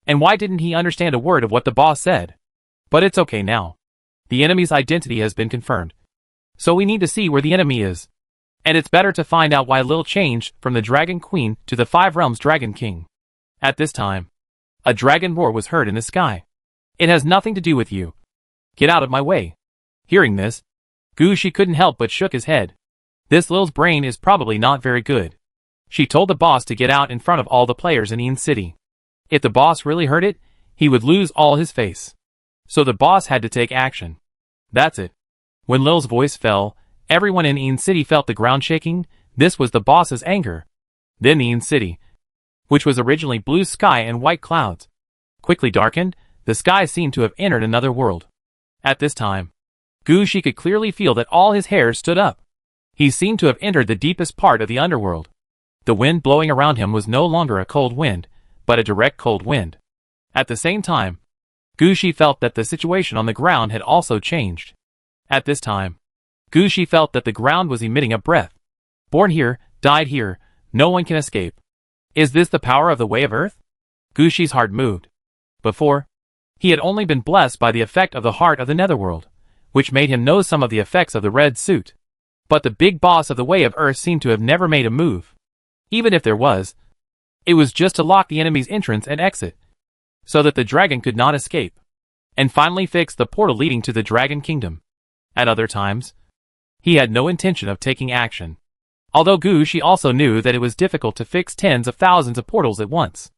And why didn't he understand a word of what the boss said? But it's okay now. The enemy's identity has been confirmed. So we need to see where the enemy is. And it's better to find out why Lil changed from the Dragon Queen to the 5 Realms Dragon King. At this time, a dragon roar was heard in the sky. It has nothing to do with you. Get out of my way. Hearing this, Gushi couldn't help but shook his head. This Lil's brain is probably not very good. She told the boss to get out in front of all the players in Een City. If the boss really heard it, he would lose all his face. So the boss had to take action. That's it. When Lil's voice fell, everyone in Een City felt the ground shaking. This was the boss's anger. Then the Een City, which was originally blue sky and white clouds, quickly darkened. The sky seemed to have entered another world. At this time, Gushi could clearly feel that all his hairs stood up. He seemed to have entered the deepest part of the underworld. The wind blowing around him was no longer a cold wind, but a direct cold wind. At the same time, Gushi felt that the situation on the ground had also changed. At this time, Gushi felt that the ground was emitting a breath. Born here, died here, no one can escape. Is this the power of the way of earth? Gushi's heart moved. Before, he had only been blessed by the effect of the heart of the netherworld, which made him know some of the effects of the red suit. But the big boss of the way of earth seemed to have never made a move. Even if there was, it was just to lock the enemy's entrance and exit, so that the dragon could not escape, and finally fix the portal leading to the Dragon Kingdom. At other times, he had no intention of taking action. Although Gushi also knew that it was difficult to fix tens of thousands of portals at once.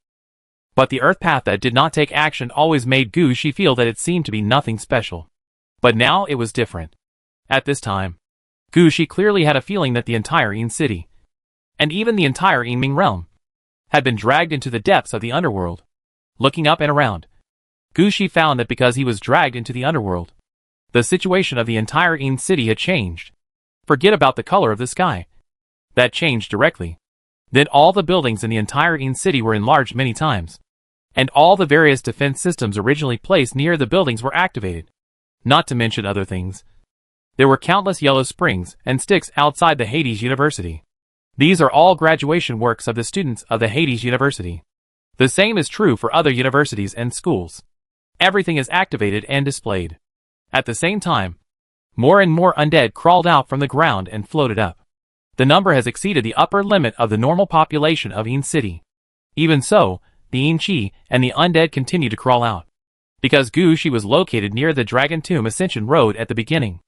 But the earth path that did not take action always made Gushi feel that it seemed to be nothing special. But now it was different. At this time, Gushi clearly had a feeling that the entire Een City, and even the entire Een realm, had been dragged into the depths of the underworld. Looking up and around, Gushi found that because he was dragged into the underworld, the situation of the entire Een City had changed. Forget about the color of the sky. That changed directly. Then all the buildings in the entire Een City were enlarged many times, and all the various defense systems originally placed near the buildings were activated. Not to mention other things. There were countless yellow springs and sticks outside the Hades University. These are all graduation works of the students of the Hades University. The same is true for other universities and schools. Everything is activated and displayed. At the same time, more and more undead crawled out from the ground and floated up. The number has exceeded the upper limit of the normal population of Een City. Even so, the Een Chi and the undead continue to crawl out. Because Gushi was located near the Dragon Tomb Ascension Road at the beginning.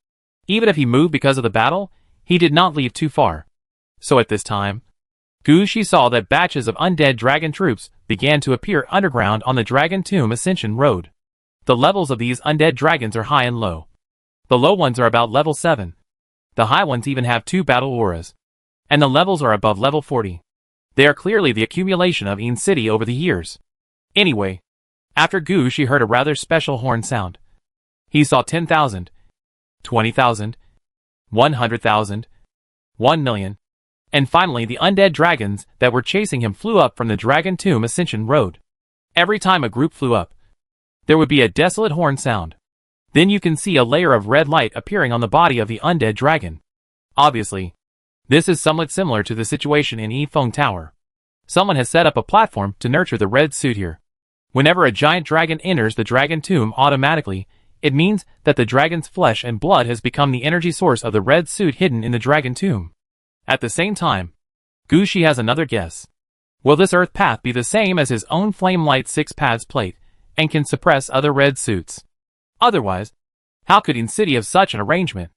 Even if he moved because of the battle, he did not leave too far. So at this time, Gushi saw that batches of undead dragon troops began to appear underground on the Dragon Tomb Ascension Road. The levels of these undead dragons are high and low. The low ones are about level 7. The high ones even have 2 battle auras. And the levels are above level 40. They are clearly the accumulation of Een City over the years. Anyway, after Gushi heard a rather special horn sound. He saw 10,000, 20,000, 100,000, 1,000,000, and finally the undead dragons that were chasing him flew up from the Dragon Tomb Ascension Road. Every time a group flew up, there would be a desolate horn sound. Then you can see a layer of red light appearing on the body of the undead dragon. Obviously, this is somewhat similar to the situation in Yifeng Tower. Someone has set up a platform to nurture the red suit here. Whenever a giant dragon enters the dragon tomb automatically, it means that the dragon's flesh and blood has become the energy source of the red suit hidden in the dragon tomb. At the same time, Gushi has another guess. Will this earth path be the same as his own flame light 6 paths plate, and can suppress other red suits? Otherwise, how could Een City have such an arrangement?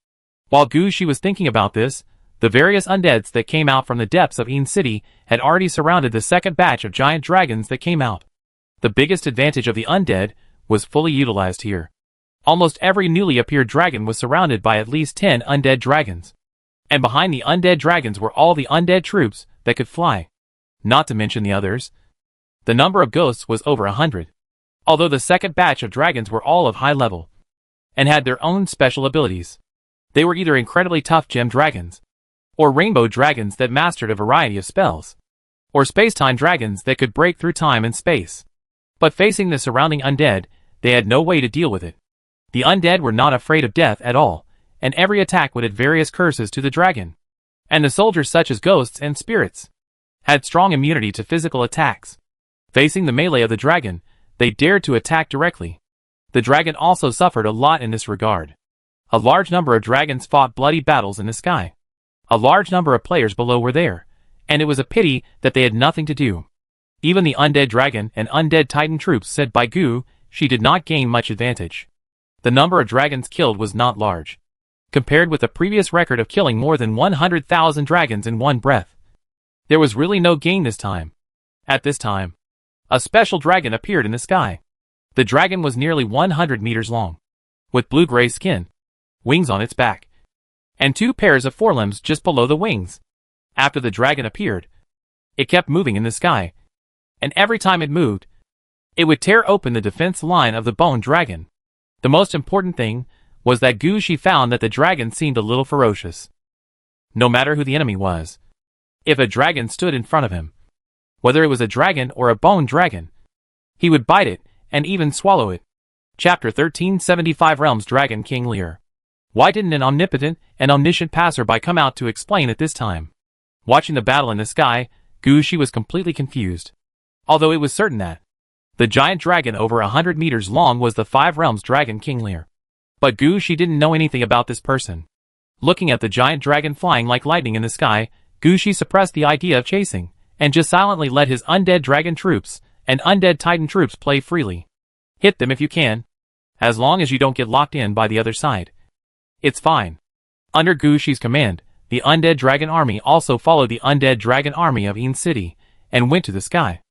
While Gushi was thinking about this, the various undeads that came out from the depths of Een City had already surrounded the second batch of giant dragons that came out. The biggest advantage of the undead was fully utilized here. Almost every newly appeared dragon was surrounded by at least 10 undead dragons. And behind the undead dragons were all the undead troops that could fly. Not to mention the others. The number of ghosts was over 100. Although the second batch of dragons were all of high level and had their own special abilities. They were either incredibly tough gem dragons, or rainbow dragons that mastered a variety of spells, or space-time dragons that could break through time and space. But facing the surrounding undead, they had no way to deal with it. The undead were not afraid of death at all, and every attack would add various curses to the dragon. And the soldiers, such as ghosts and spirits, had strong immunity to physical attacks. Facing the melee of the dragon, they dared to attack directly. The dragon also suffered a lot in this regard. A large number of dragons fought bloody battles in the sky. A large number of players below were there, and it was a pity that they had nothing to do. Even the undead dragon and undead titan troops said by Gu, she did not gain much advantage. The number of dragons killed was not large, compared with the previous record of killing more than 100,000 dragons in one breath. There was really no gain this time. At this time, a special dragon appeared in the sky. The dragon was nearly 100 meters long, with blue-gray skin, wings on its back, and 2 pairs of forelimbs just below the wings. After the dragon appeared, it kept moving in the sky, and every time it moved, it would tear open the defense line of the bone dragon. The most important thing was that Gushi found that the dragon seemed a little ferocious. No matter who the enemy was, if a dragon stood in front of him, whether it was a dragon or a bone dragon, he would bite it and even swallow it. Chapter 1375 Realms Dragon King Lear. Why didn't an omnipotent and omniscient passerby come out to explain at this time? Watching the battle in the sky, Gushi was completely confused. Although it was certain that the giant dragon over 100 meters long was the 5 Realms Dragon King Lear. But Gushi didn't know anything about this person. Looking at the giant dragon flying like lightning in the sky, Gushi suppressed the idea of chasing, and just silently let his undead dragon troops and undead titan troops play freely. Hit them if you can, as long as you don't get locked in by the other side. It's fine. Under Gushi's command, the undead dragon army also followed the undead dragon army of Een City, and went to the sky.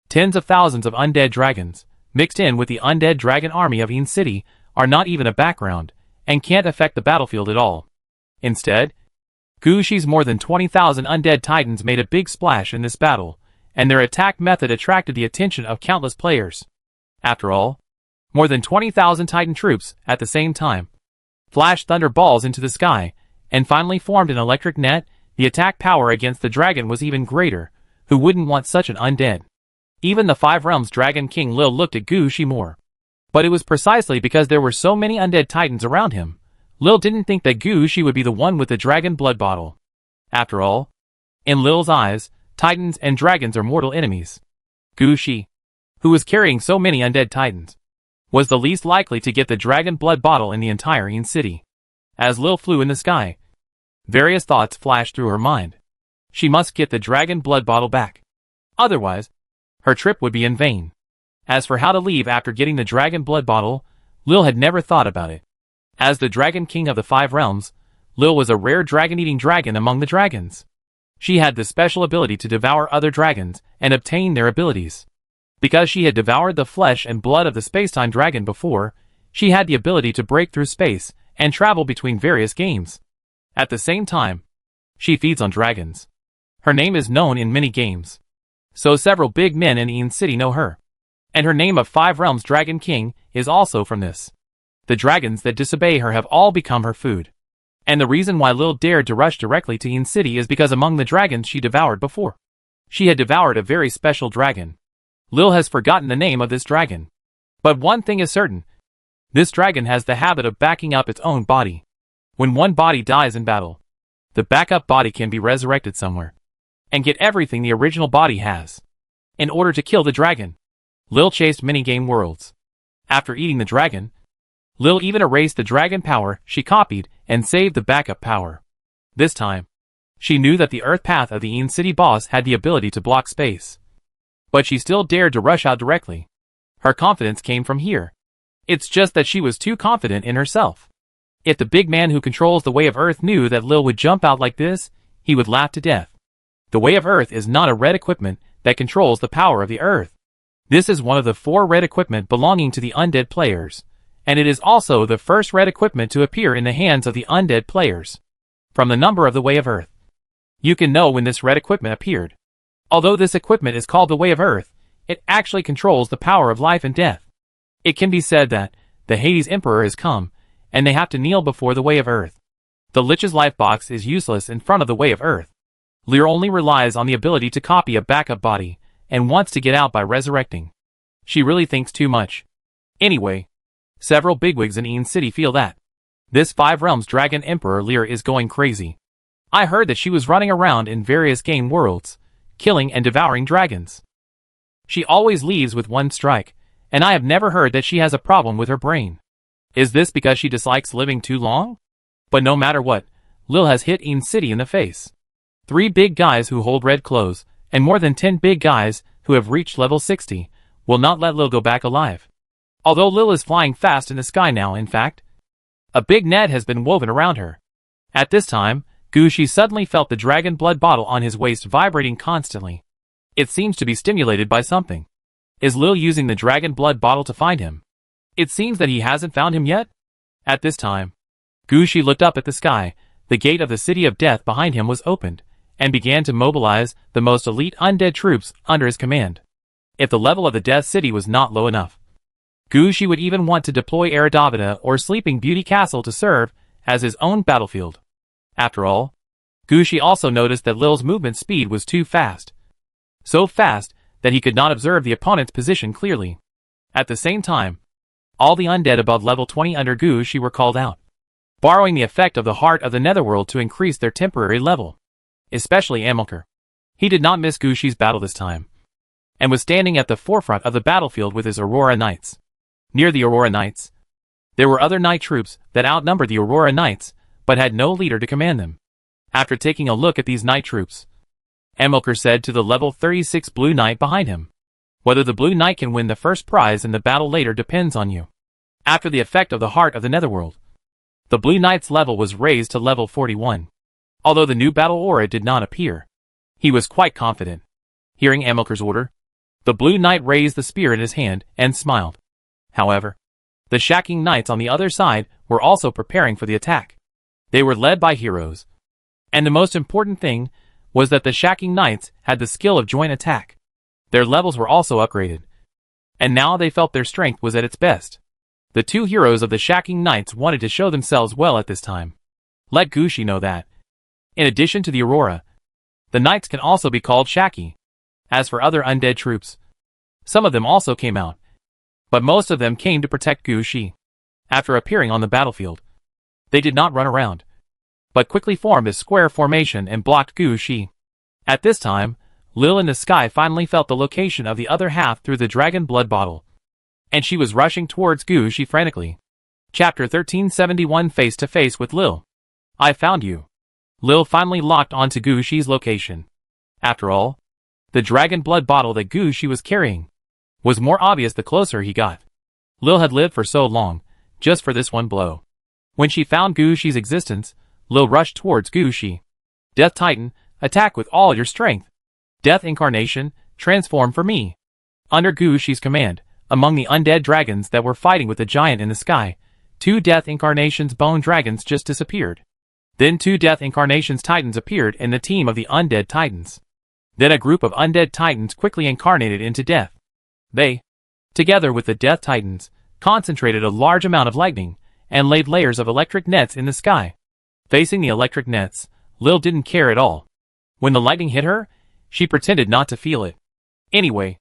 Tens of thousands of undead dragons, mixed in with the undead dragon army of Een City, are not even a background, and can't affect the battlefield at all. Instead, Gushi's more than 20,000 undead titans made a big splash in this battle, and their attack method attracted the attention of countless players. After all, more than 20,000 titan troops, at the same time, flashed thunder balls into the sky, and finally formed an electric net. The attack power against the dragon was even greater. Who wouldn't want such an undead? Even the 5 Realms Dragon King Lil looked at Gushi more. But it was precisely because there were so many undead titans around him. Lil didn't think that Gushi would be the one with the dragon blood bottle. After all, in Lil's eyes, titans and dragons are mortal enemies. Gushi, who was carrying so many undead titans, was the least likely to get the dragon blood bottle in the entire Een City. As Lil flew in the sky, various thoughts flashed through her mind. She must get the dragon blood bottle back. Otherwise, her trip would be in vain. As for how to leave after getting the dragon blood bottle, Lil had never thought about it. As the Dragon King of the 5 Realms, Lil was a rare dragon-eating dragon among the dragons. She had the special ability to devour other dragons and obtain their abilities. Because she had devoured the flesh and blood of the space-time dragon before, she had the ability to break through space and travel between various games. At the same time, she feeds on dragons. Her name is known in many games, so several big men in Een City know her. And her name of 5 Realms Dragon King is also from this. The dragons that disobey her have all become her food. And the reason why Lil dared to rush directly to Een City is because among the dragons she devoured before, she had devoured a very special dragon. Lil has forgotten the name of this dragon. But one thing is certain. This dragon has the habit of backing up its own body. When one body dies in battle, the backup body can be resurrected somewhere and get everything the original body has. In order to kill the dragon, Lil chased many game worlds. After eating the dragon, Lil even erased the dragon power she copied and saved the backup power. This time, she knew that the earth path of the Een City boss had the ability to block space. But she still dared to rush out directly. Her confidence came from here. It's just that she was too confident in herself. If the big man who controls the way of earth knew that Lil would jump out like this, he would laugh to death. The way of earth is not a red equipment that controls the power of the earth. This is one of the 4 red equipment belonging to the undead players, and it is also the first red equipment to appear in the hands of the undead players. From the number of the way of earth, you can know when this red equipment appeared. Although this equipment is called the way of earth, it actually controls the power of life and death. It can be said that the Hades Emperor has come, and they have to kneel before the way of Earth. The Lich's life box is useless in front of the way of Earth. Lear only relies on the ability to copy a backup body, and wants to get out by resurrecting. She really thinks too much. Anyway, several bigwigs in Eden City feel that this Five Realms Dragon Emperor Lear is going crazy. I heard that she was running around in various game worlds, killing and devouring dragons. She always leaves with one strike, and I have never heard that she has a problem with her brain. Is this because she dislikes living too long? But no matter what, Lil has hit Eden City in the face. 3 big guys who hold red clothes, and more than 10 big guys who have reached level 60, will not let Lil go back alive. Although Lil is flying fast in the sky now, in fact, a big net has been woven around her. At this time, Gushi suddenly felt the dragon blood bottle on his waist vibrating constantly. It seems to be stimulated by something. Is Lil using the dragon blood bottle to find him? It seems that he hasn't found him yet. At this time, Gushi looked up at the sky. The gate of the City of Death behind him was opened, and began to mobilize the most elite undead troops under his command. If the level of the Death City was not low enough, Gushi would even want to deploy Eridavida or Sleeping Beauty Castle to serve as his own battlefield. After all, Gushi also noticed that Lil's movement speed was too fast. So fast that he could not observe the opponent's position clearly. At the same time, all the undead above level 20 under Gushi were called out, borrowing the effect of the Heart of the Netherworld to increase their temporary level. Especially Amilcar. He did not miss Gushi's battle this time, and was standing at the forefront of the battlefield with his Aurora Knights. Near the Aurora Knights, there were other knight troops that outnumbered the Aurora Knights, but had no leader to command them. After taking a look at these knight troops, Amilcar said to the level 36 Blue Knight behind him, "Whether the Blue Knight can win the first prize in the battle later depends on you." After the effect of the Heart of the Netherworld, the Blue Knight's level was raised to level 41. Although the new battle aura did not appear, he was quite confident. Hearing Amilcar's order, the Blue Knight raised the spear in his hand and smiled. However, the Shacking Knights on the other side were also preparing for the attack. They were led by heroes. And the most important thing was that the Shacking Knights had the skill of joint attack. Their levels were also upgraded, and now they felt their strength was at its best. The 2 heroes of the Shacking Knights wanted to show themselves well at this time. Let Gushi know that, in addition to the Aurora, the Knights can also be called Shaki. As for other undead troops, some of them also came out, but most of them came to protect Gushi. After appearing on the battlefield, they did not run around, but quickly formed a square formation and blocked Gushi. At this time, Lil in the sky finally felt the location of the other half through the dragon blood bottle, and she was rushing towards Gushi frantically. Chapter 1371 Face to Face with Lil. I found you. Lil finally locked onto Gushi's location. After all, the dragon blood bottle that Gushi was carrying was more obvious the closer he got. Lil had lived for so long, just for this one blow. When she found Gushi's existence, Lil rushed towards Gushi. Death Titan, attack with all your strength. Death Incarnation, transform for me. Under Gushi's command, among the undead dragons that were fighting with the giant in the sky, 2 Death Incarnations bone dragons just disappeared. Then 2 Death Incarnations Titans appeared in the team of the Undead Titans. Then a group of Undead Titans quickly incarnated into Death. They, together with the Death Titans, concentrated a large amount of lightning, and laid layers of electric nets in the sky. Facing the electric nets, Lil didn't care at all. When the lightning hit her, she pretended not to feel it. Anyway,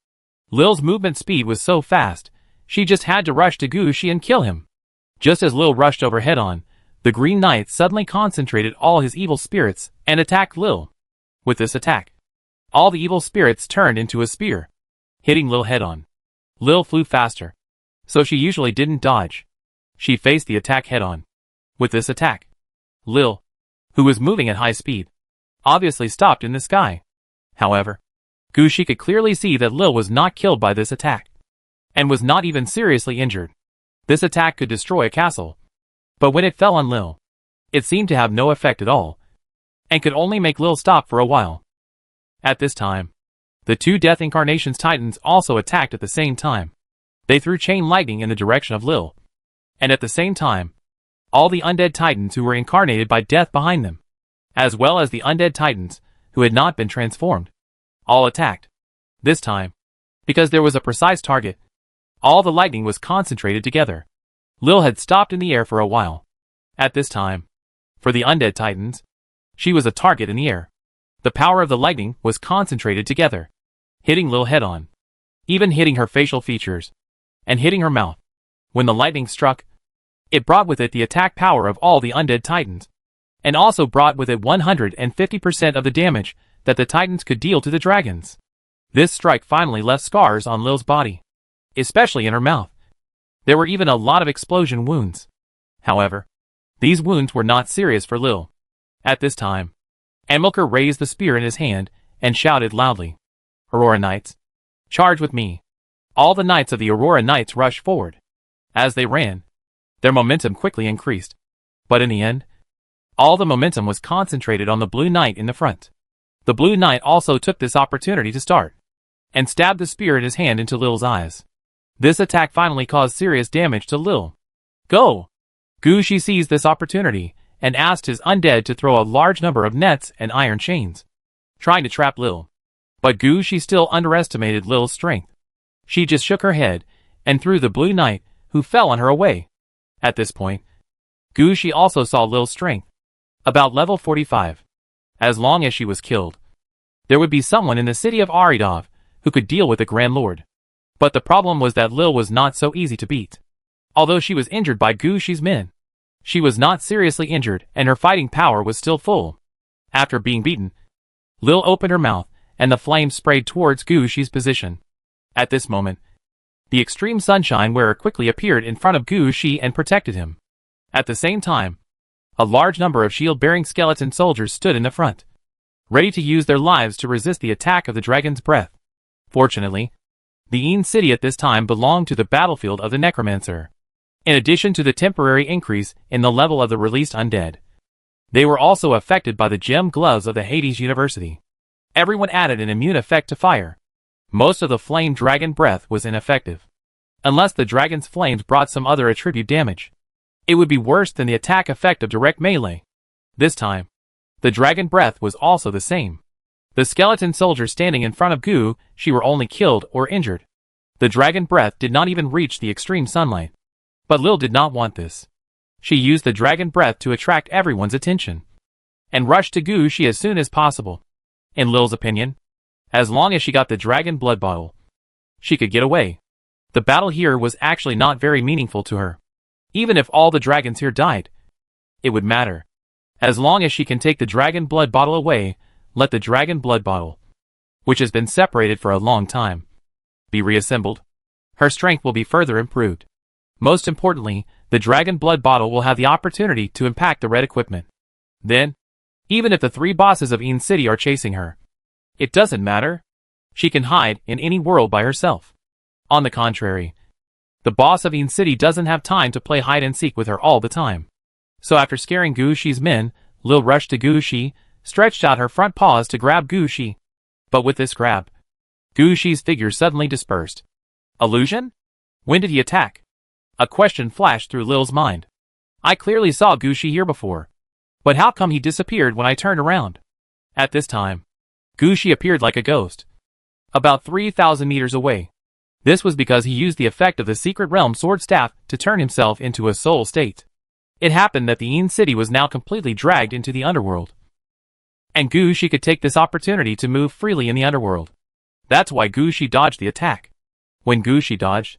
Lil's movement speed was so fast, she just had to rush to Gushi and kill him. Just as Lil rushed over head-on, the Green Knight suddenly concentrated all his evil spirits and attacked Lil. With this attack, all the evil spirits turned into a spear, hitting Lil head-on. Lil flew faster, so she usually didn't dodge. She faced the attack head-on. With this attack, Lil, who was moving at high speed, obviously stopped in the sky. However, Gushi could clearly see that Lil was not killed by this attack, and was not even seriously injured. This attack could destroy a castle, but when it fell on Lil, it seemed to have no effect at all, and could only make Lil stop for a while. At this time, the 2 Death Incarnations Titans also attacked at the same time. They threw chain lightning in the direction of Lil, and at the same time, all the Undead Titans who were incarnated by Death behind them, as well as the Undead Titans who had not been transformed, all attacked. This time, because there was a precise target. All the lightning was concentrated together. Lil had stopped in the air for a while. At this time, for the undead titans, she was a target in the air. The power of the lightning was concentrated together, hitting Lil head on, even hitting her facial features, and hitting her mouth. When the lightning struck, it brought with it the attack power of all the undead titans, and also brought with it 150% of the damage that the titans could deal to the dragons. This strike finally left scars on Lil's body, especially in her mouth. There were even a lot of explosion wounds. However, these wounds were not serious for Lil. At this time, Amilcar raised the spear in his hand and shouted loudly, "Aurora Knights, charge with me!" All the knights of the Aurora Knights rushed forward. As they ran, their momentum quickly increased. But in the end, all the momentum was concentrated on the Blue Knight in the front. The Blue Knight also took this opportunity to start, and stabbed the spear in his hand into Lil's eyes. This attack finally caused serious damage to Lil. Go! Gushi seized this opportunity, and asked his undead to throw a large number of nets and iron chains, trying to trap Lil. But Gushi still underestimated Lil's strength. She just shook her head, and threw the Blue Knight, who fell on her away. At this point, Gushi also saw Lil's strength, about level 45. As long as she was killed, there would be someone in the city of Aridov who could deal with the Grand Lord. But the problem was that Lil was not so easy to beat. Although she was injured by Gushi's men, she was not seriously injured and her fighting power was still full. After being beaten, Lil opened her mouth and the flames sprayed towards Gushi's position. At this moment, the extreme sunshine wearer quickly appeared in front of Gushi and protected him. At the same time, a large number of shield-bearing skeleton soldiers stood in the front, ready to use their lives to resist the attack of the dragon's breath. Fortunately, the Een city at this time belonged to the battlefield of the necromancer. In addition to the temporary increase in the level of the released undead, they were also affected by the gem gloves of the Hades University. Everyone added an immune effect to fire. Most of the flame dragon breath was ineffective, unless the dragon's flames brought some other attribute damage. It would be worse than the attack effect of direct melee. This time, the dragon breath was also the same. The skeleton soldiers standing in front of Gushi were only killed or injured. The dragon breath did not even reach the extreme sunlight. But Lil did not want this. She used the dragon breath to attract everyone's attention, and rushed to Gushi as soon as possible. In Lil's opinion, as long as she got the dragon blood bottle, she could get away. The battle here was actually not very meaningful to her. Even if all the dragons here died, it would matter. As long as she can take the dragon blood bottle away, let the dragon blood bottle, which has been separated for a long time, be reassembled. Her strength will be further improved. Most importantly, the dragon blood bottle will have the opportunity to impact the red equipment. Then, even if the 3 bosses of Een City are chasing her, it doesn't matter. She can hide in any world by herself. On the contrary, the boss of Een City doesn't have time to play hide and seek with her all the time. So after scaring Gushi's men, Lil rushed to Gushi, stretched out her front paws to grab Gushi. But with this grab, Gushi's figure suddenly dispersed. Illusion? When did he attack? A question flashed through Lil's mind. I clearly saw Gushi here before, but how come he disappeared when I turned around? At this time, Gushi appeared like a ghost, about 3,000 meters away. This was because he used the effect of the Secret Realm Sword Staff to turn himself into a soul state. It happened that the Een City was now completely dragged into the underworld, and Gushi could take this opportunity to move freely in the underworld. That's why Gushi dodged the attack. When Gushi dodged,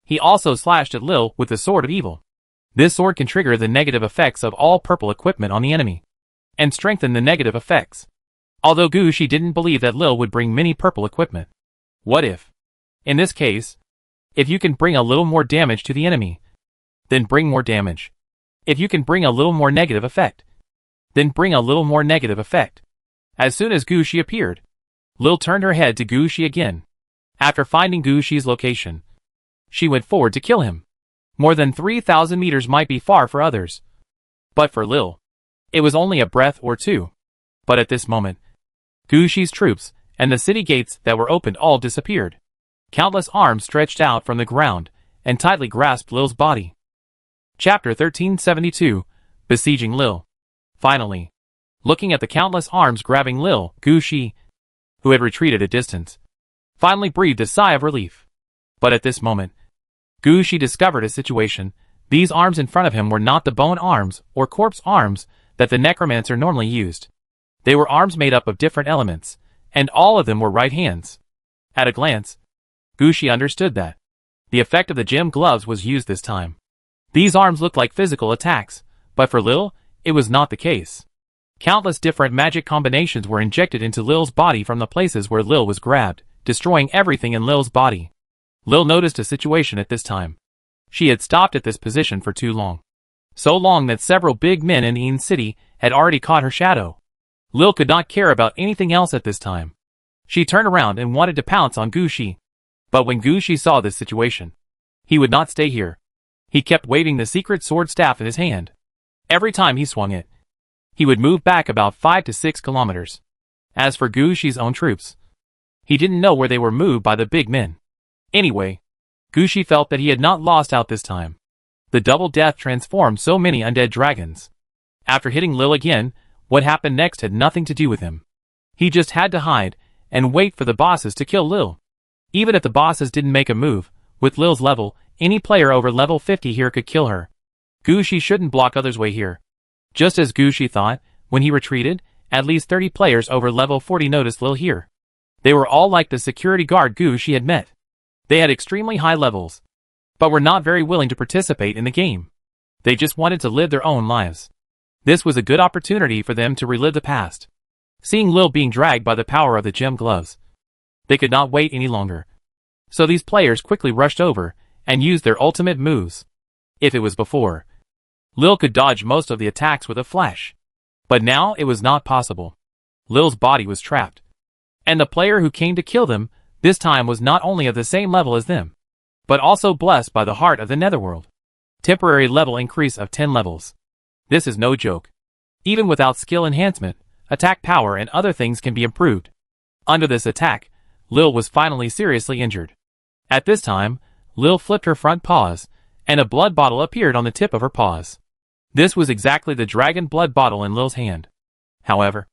he also slashed at Lil with the Sword of Evil. This sword can trigger the negative effects of all purple equipment on the enemy, and strengthen the negative effects. Although Gushi didn't believe that Lil would bring many purple equipment. What if? In this case, if you can bring a little more damage to the enemy, then bring more damage. If you can bring a little more negative effect, then bring a little more negative effect. As soon as Gushi appeared, Lil turned her head to Gushi again. After finding Gushi's location, she went forward to kill him. More than 3,000 meters might be far for others, but for Lil, it was only a breath or two. But at this moment, Gushi's troops and the city gates that were opened all disappeared. Countless arms stretched out from the ground and tightly grasped Lil's body. Chapter 1372, Besieging Lil. Finally, looking at the countless arms grabbing Lil, Gushi, who had retreated a distance, finally breathed a sigh of relief. But at this moment, Gushi discovered a situation. These arms in front of him were not the bone arms or corpse arms that the necromancer normally used. They were arms made up of different elements, and all of them were right hands. At a glance, Gushi understood that the effect of the gem gloves was used this time. These arms looked like physical attacks, but for Lil, it was not the case. Countless different magic combinations were injected into Lil's body from the places where Lil was grabbed, destroying everything in Lil's body. Lil noticed a situation at this time. She had stopped at this position for too long. So long that several big men in Een City had already caught her shadow. Lil could not care about anything else at this time. She turned around and wanted to pounce on Gushi. But when Gushi saw this situation, he would not stay here. He kept waving the secret sword staff in his hand. Every time he swung it, he would move back about 5 to 6 kilometers. As for Gushi's own troops, he didn't know where they were moved by the big men. Anyway, Gushi felt that he had not lost out this time. The double death transformed so many undead dragons. After hitting Lil again, what happened next had nothing to do with him. He just had to hide and wait for the bosses to kill Lil. Even if the bosses didn't make a move, with Lil's level, any player over level 50 here could kill her. Gushi shouldn't block others' way here. Just as Gushi thought, when he retreated, at least 30 players over level 40 noticed Lil here. They were all like the security guard Gushi had met. They had extremely high levels, but were not very willing to participate in the game. They just wanted to live their own lives. This was a good opportunity for them to relive the past. Seeing Lil being dragged by the power of the gem gloves, they could not wait any longer. So these players quickly rushed over and used their ultimate moves. If it was before, Lil could dodge most of the attacks with a flash. But now it was not possible. Lil's body was trapped. And the player who came to kill them this time was not only of the same level as them, but also blessed by the heart of the netherworld. Temporary level increase of 10 levels. This is no joke. Even without skill enhancement, attack power and other things can be improved. Under this attack, Lil was finally seriously injured. At this time, Lil flipped her front paws, and a blood bottle appeared on the tip of her paws. This was exactly the dragon blood bottle in Lil's hand. However,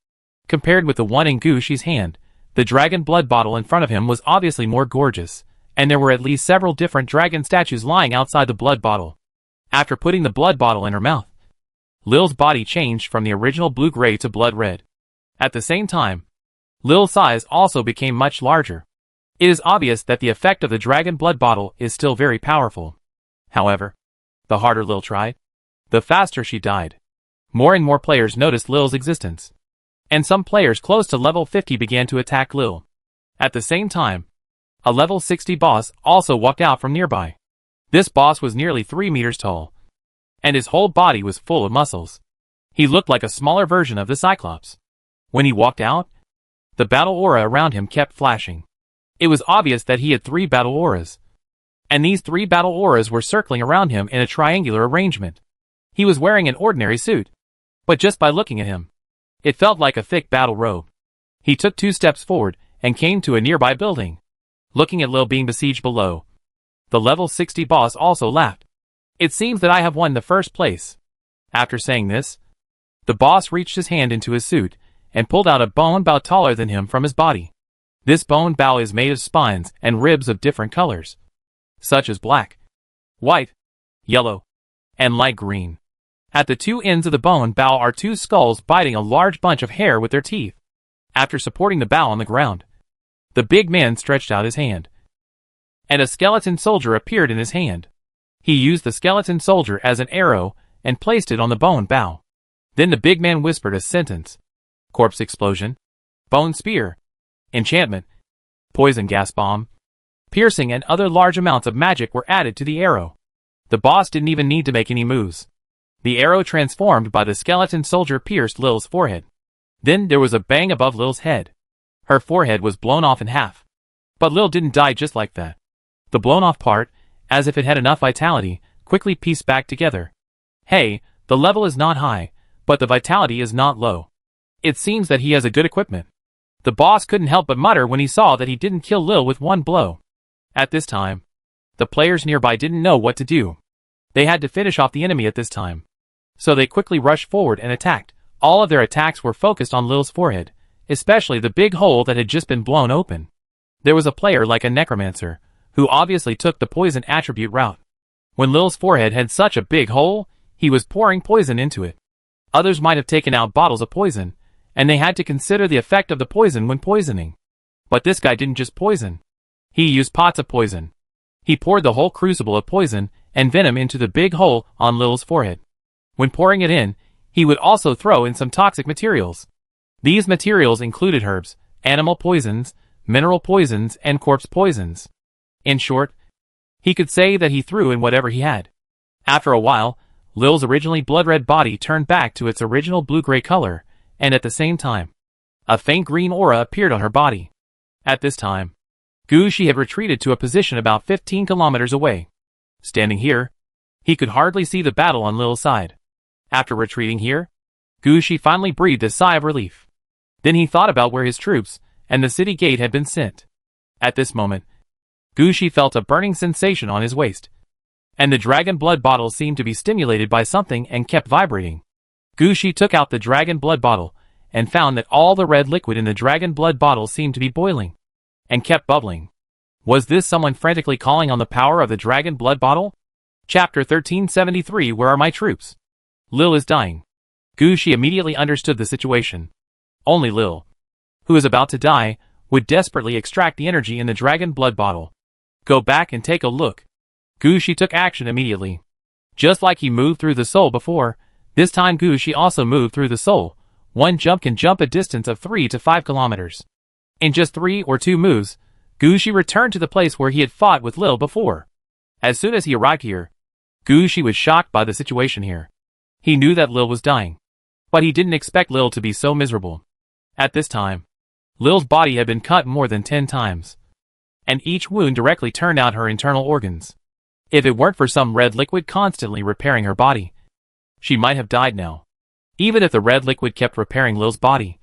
compared with the one in Gushi's hand, the dragon blood bottle in front of him was obviously more gorgeous, and there were at least several different dragon statues lying outside the blood bottle. After putting the blood bottle in her mouth, Lil's body changed from the original blue-gray to blood-red. At the same time, Lil's size also became much larger. It is obvious that the effect of the dragon blood bottle is still very powerful. However, the harder Lil tried, the faster she died. More and more players noticed Lil's existence, and some players close to level 50 began to attack Lil. At the same time, a level 60 boss also walked out from nearby. This boss was nearly 3 meters tall, and his whole body was full of muscles. He looked like a smaller version of the Cyclops. When he walked out, the battle aura around him kept flashing. It was obvious that he had 3 battle auras, and these 3 battle auras were circling around him in a triangular arrangement. He was wearing an ordinary suit, but just by looking at him, it felt like a thick battle robe. He took 2 steps forward and came to a nearby building. Looking at Lil being besieged below, the level 60 boss also laughed. It seems that I have won the first place. After saying this, the boss reached his hand into his suit and pulled out a bone bow taller than him from his body. This bone bow is made of spines and ribs of different colors, such as black, white, yellow, and light green. At the 2 ends of the bone bow are 2 skulls biting a large bunch of hair with their teeth. After supporting the bow on the ground, the big man stretched out his hand, and a skeleton soldier appeared in his hand. He used the skeleton soldier as an arrow and placed it on the bone bow. Then the big man whispered a sentence. Corpse explosion, bone spear, enchantment, poison gas bomb, piercing, and other large amounts of magic were added to the arrow. The boss didn't even need to make any moves. The arrow transformed by the skeleton soldier pierced Lil's forehead. Then there was a bang above Lil's head. Her forehead was blown off in half. But Lil didn't die just like that. The blown off part, as if it had enough vitality, quickly pieced back together. Hey, the level is not high, but the vitality is not low. It seems that he has a good equipment. The boss couldn't help but mutter when he saw that he didn't kill Lil with one blow. At this time, the players nearby didn't know what to do. They had to finish off the enemy at this time. So they quickly rushed forward and attacked. All of their attacks were focused on Lil's forehead, especially the big hole that had just been blown open. There was a player like a necromancer, who obviously took the poison attribute route. When Lil's forehead had such a big hole, he was pouring poison into it. Others might have taken out bottles of poison, and they had to consider the effect of the poison when poisoning. But this guy didn't just poison. He used pots of poison. He poured the whole crucible of poison and venom into the big hole on Lil's forehead. When pouring it in, he would also throw in some toxic materials. These materials included herbs, animal poisons, mineral poisons, and corpse poisons. In short, he could say that he threw in whatever he had. After a while, Lil's originally blood-red body turned back to its original blue-gray color, and at the same time, a faint green aura appeared on her body. At this time, Gushi had retreated to a position about 15 kilometers away. Standing here, he could hardly see the battle on Lil's side. After retreating here, Gushi finally breathed a sigh of relief. Then he thought about where his troops and the city gate had been sent. At this moment, Gushi felt a burning sensation on his waist, and the dragon blood bottle seemed to be stimulated by something and kept vibrating. Gushi took out the dragon blood bottle and found that all the red liquid in the dragon blood bottle seemed to be boiling and kept bubbling. Was this someone frantically calling on the power of the dragon blood bottle? Chapter 1373. Where are my troops? Lil is dying. Gushi immediately understood the situation. Only Lil, who is about to die, would desperately extract the energy in the dragon blood bottle. Go back and take a look. Gushi took action immediately. Just like he moved through the soul before, this time Gushi also moved through the soul. One jump can jump a distance of 3 to 5 kilometers. In just 3 or 2 moves, Gushi returned to the place where he had fought with Lil before. As soon as he arrived here, Gushi was shocked by the situation here. He knew that Lil was dying, but he didn't expect Lil to be so miserable. At this time, Lil's body had been cut more than 10 times, and each wound directly turned out her internal organs. If it weren't for some red liquid constantly repairing her body, she might have died now. Even if the red liquid kept repairing Lil's body,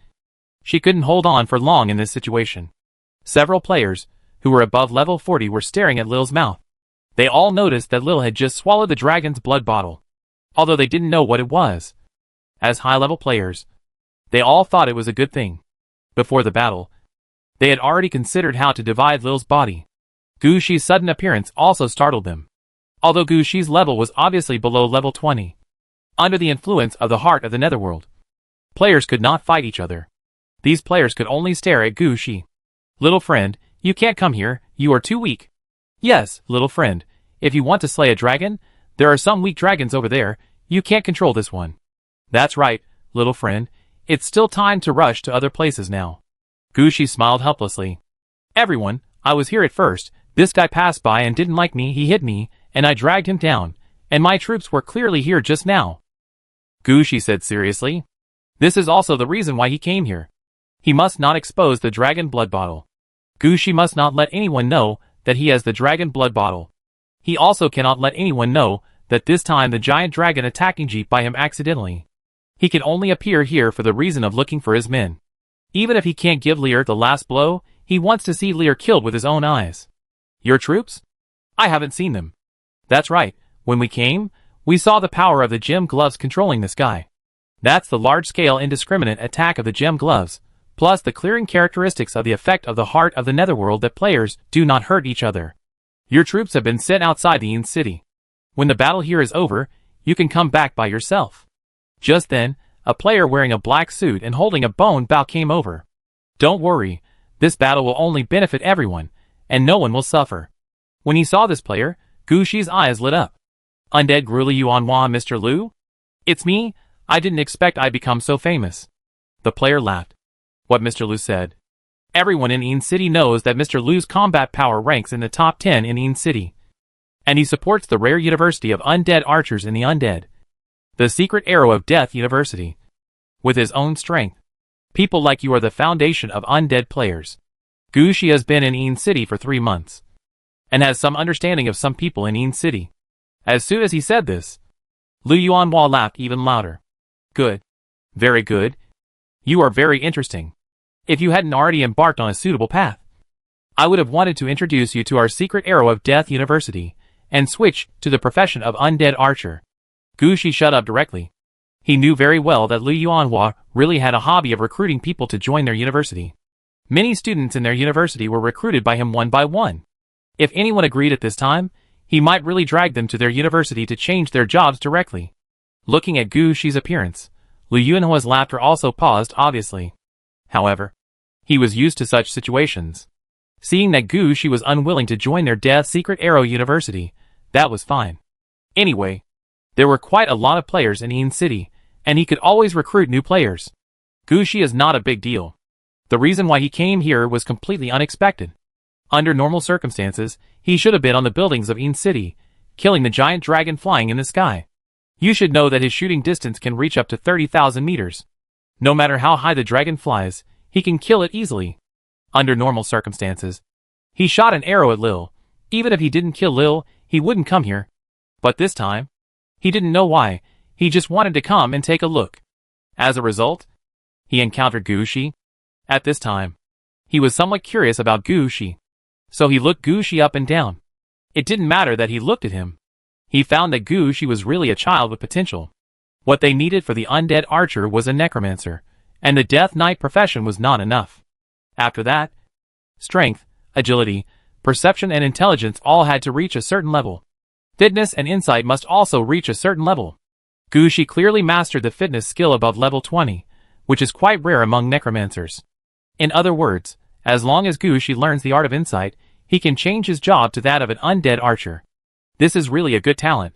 she couldn't hold on for long in this situation. Several players, who were above level 40, were staring at Lil's mouth. They all noticed that Lil had just swallowed the dragon's blood bottle, although they didn't know what it was. As high-level players, they all thought it was a good thing. Before the battle, they had already considered how to divide Lil's body. Gushi's sudden appearance also startled them. Although Gushi's level was obviously below level 20, under the influence of the heart of the netherworld, players could not fight each other. These players could only stare at Gushi. Little friend, you can't come here, you are too weak. Yes, little friend, if you want to slay a dragon, there are some weak dragons over there, you can't control this one. That's right, little friend, it's still time to rush to other places now. Gushi smiled helplessly. Everyone, I was here at first, this guy passed by and didn't like me, he hit me, and I dragged him down, and my troops were clearly here just now. Gushi said seriously. This is also the reason why he came here. He must not expose the dragon blood bottle. Gushi must not let anyone know that he has the dragon blood bottle. He also cannot let anyone know that this time the giant dragon attacking Jeep by him accidentally. He can only appear here for the reason of looking for his men. Even if he can't give Lear the last blow, he wants to see Lear killed with his own eyes. Your troops? I haven't seen them. That's right, when we came, we saw the power of the gem gloves controlling this guy. That's the large-scale indiscriminate attack of the gem gloves, plus the clearing characteristics of the effect of the heart of the netherworld that players do not hurt each other. Your troops have been sent outside the Inn City. When the battle here is over, you can come back by yourself. Just then, a player wearing a black suit and holding a bone bow came over. Don't worry, this battle will only benefit everyone, and no one will suffer. When he saw this player, Gushi's eyes lit up. Undead Gruli Yuanhua, Mr. Liu? It's me, I didn't expect I'd become so famous. The player laughed. What Mr. Liu said. Everyone in Inn City knows that Mr. Liu's combat power ranks in the top 10 in Inn City. And he supports the rare University of Undead Archers in the Undead. The Secret Arrow of Death University. With his own strength. People like you are the foundation of undead players. Gushi has been in Inn City for 3 months, and has some understanding of some people in Inn City. As soon as he said this, Liu Yuanhua laughed even louder. Good. Very good. You are very interesting. If you hadn't already embarked on a suitable path, I would have wanted to introduce you to our Secret Arrow of Death University, and switch to the profession of Undead Archer. Gushi shut up directly. He knew very well that Liu Yuanhua really had a hobby of recruiting people to join their university. Many students in their university were recruited by him one by one. If anyone agreed at this time, he might really drag them to their university to change their jobs directly. Looking at Gu Shi's appearance, Liu Yunhua's laughter also paused obviously. However, he was used to such situations. Seeing that Gu Shi was unwilling to join their Death Secret Arrow University, that was fine. Anyway, there were quite a lot of players in Yin City, and he could always recruit new players. Gu Shi is not a big deal. The reason why he came here was completely unexpected. Under normal circumstances, he should have been on the buildings of Yin City, killing the giant dragon flying in the sky. You should know that his shooting distance can reach up to 30,000 meters. No matter how high the dragon flies, he can kill it easily. Under normal circumstances, he shot an arrow at Lil. Even if he didn't kill Lil, he wouldn't come here. But this time, he didn't know why, he just wanted to come and take a look. As a result, he encountered Gu Shi. At this time, he was somewhat curious about Gu Shi. So he looked Gu Shi up and down. It didn't matter that he looked at him. He found that Gu Shi was really a child with potential. What they needed for the undead archer was a necromancer, and the Death Knight profession was not enough. After that, strength, agility, perception and intelligence all had to reach a certain level. Fitness and insight must also reach a certain level. Gu Shi clearly mastered the fitness skill above level 20, which is quite rare among necromancers. In other words, as long as Gu Shi learns the art of insight, he can change his job to that of an undead archer. This is really a good talent.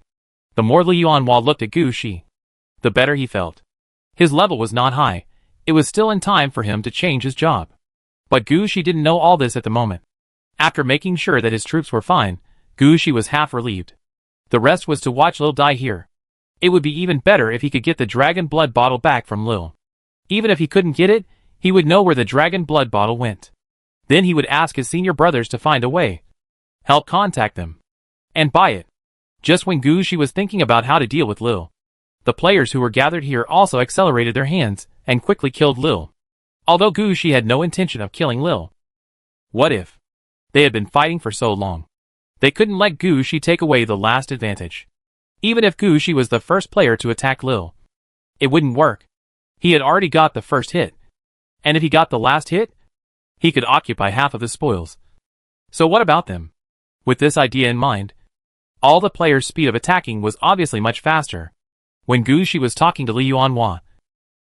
The more Liu Yunhua looked at Gu Shi, the better he felt. His level was not high. It was still in time for him to change his job. But Gu Shi didn't know all this at the moment. After making sure that his troops were fine, Gu Shi was half relieved. The rest was to watch Lil die here. It would be even better if he could get the dragon blood bottle back from Lil. Even if he couldn't get it, he would know where the dragon blood bottle went. Then he would ask his senior brothers to find a way. Help contact them. And buy it. Just when Gu Shi was thinking about how to deal with Lil, the players who were gathered here also accelerated their hands and quickly killed Lil. Although Gu Shi had no intention of killing Lil. What if? They had been fighting for so long. They couldn't let Gu Shi take away the last advantage. Even if Gu Shi was the first player to attack Lil, it wouldn't work. He had already got the first hit. And if he got the last hit, he could occupy half of the spoils. So what about them? With this idea in mind, all the players' speed of attacking was obviously much faster. When Gu Shi was talking to Liu Yunhua,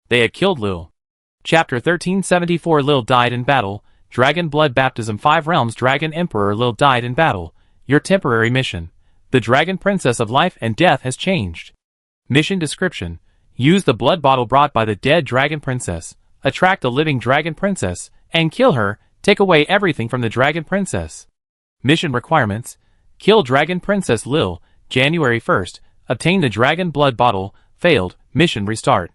they had killed Lil. Chapter 1374 Lil died in battle. Dragon Blood Baptism 5 Realms Dragon Emperor Lil died in battle. Your temporary mission. The Dragon Princess of Life and Death has changed. Mission description. Use the blood bottle brought by the dead Dragon Princess. Attract the living Dragon Princess, and kill her. Take away everything from the Dragon Princess. Mission requirements. Kill Dragon Princess Lil, January 1st. Obtain the Dragon Blood Bottle. Failed. Mission restart.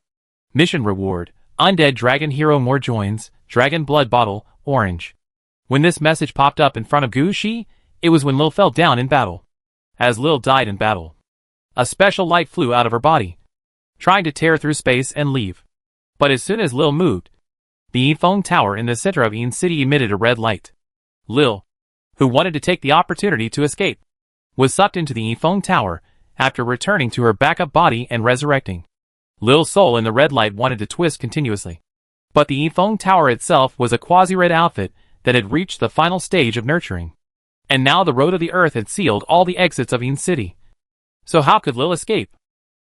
Mission reward. Undead Dragon Hero more joins. Dragon Blood Bottle, orange. When this message popped up in front of Gu Shi, it was when Lil fell down in battle. As Lil died in battle, a special light flew out of her body, trying to tear through space and leave. But as soon as Lil moved, the Yifeng Tower in the center of Yin City emitted a red light. Lil, who wanted to take the opportunity to escape, was sucked into the Yifeng Tower after returning to her backup body and resurrecting. Lil's soul in the red light wanted to twist continuously. But the Yifeng Tower itself was a quasi-red outfit that had reached the final stage of nurturing. And now the road of the earth had sealed all the exits of Yin City. So how could Lil escape?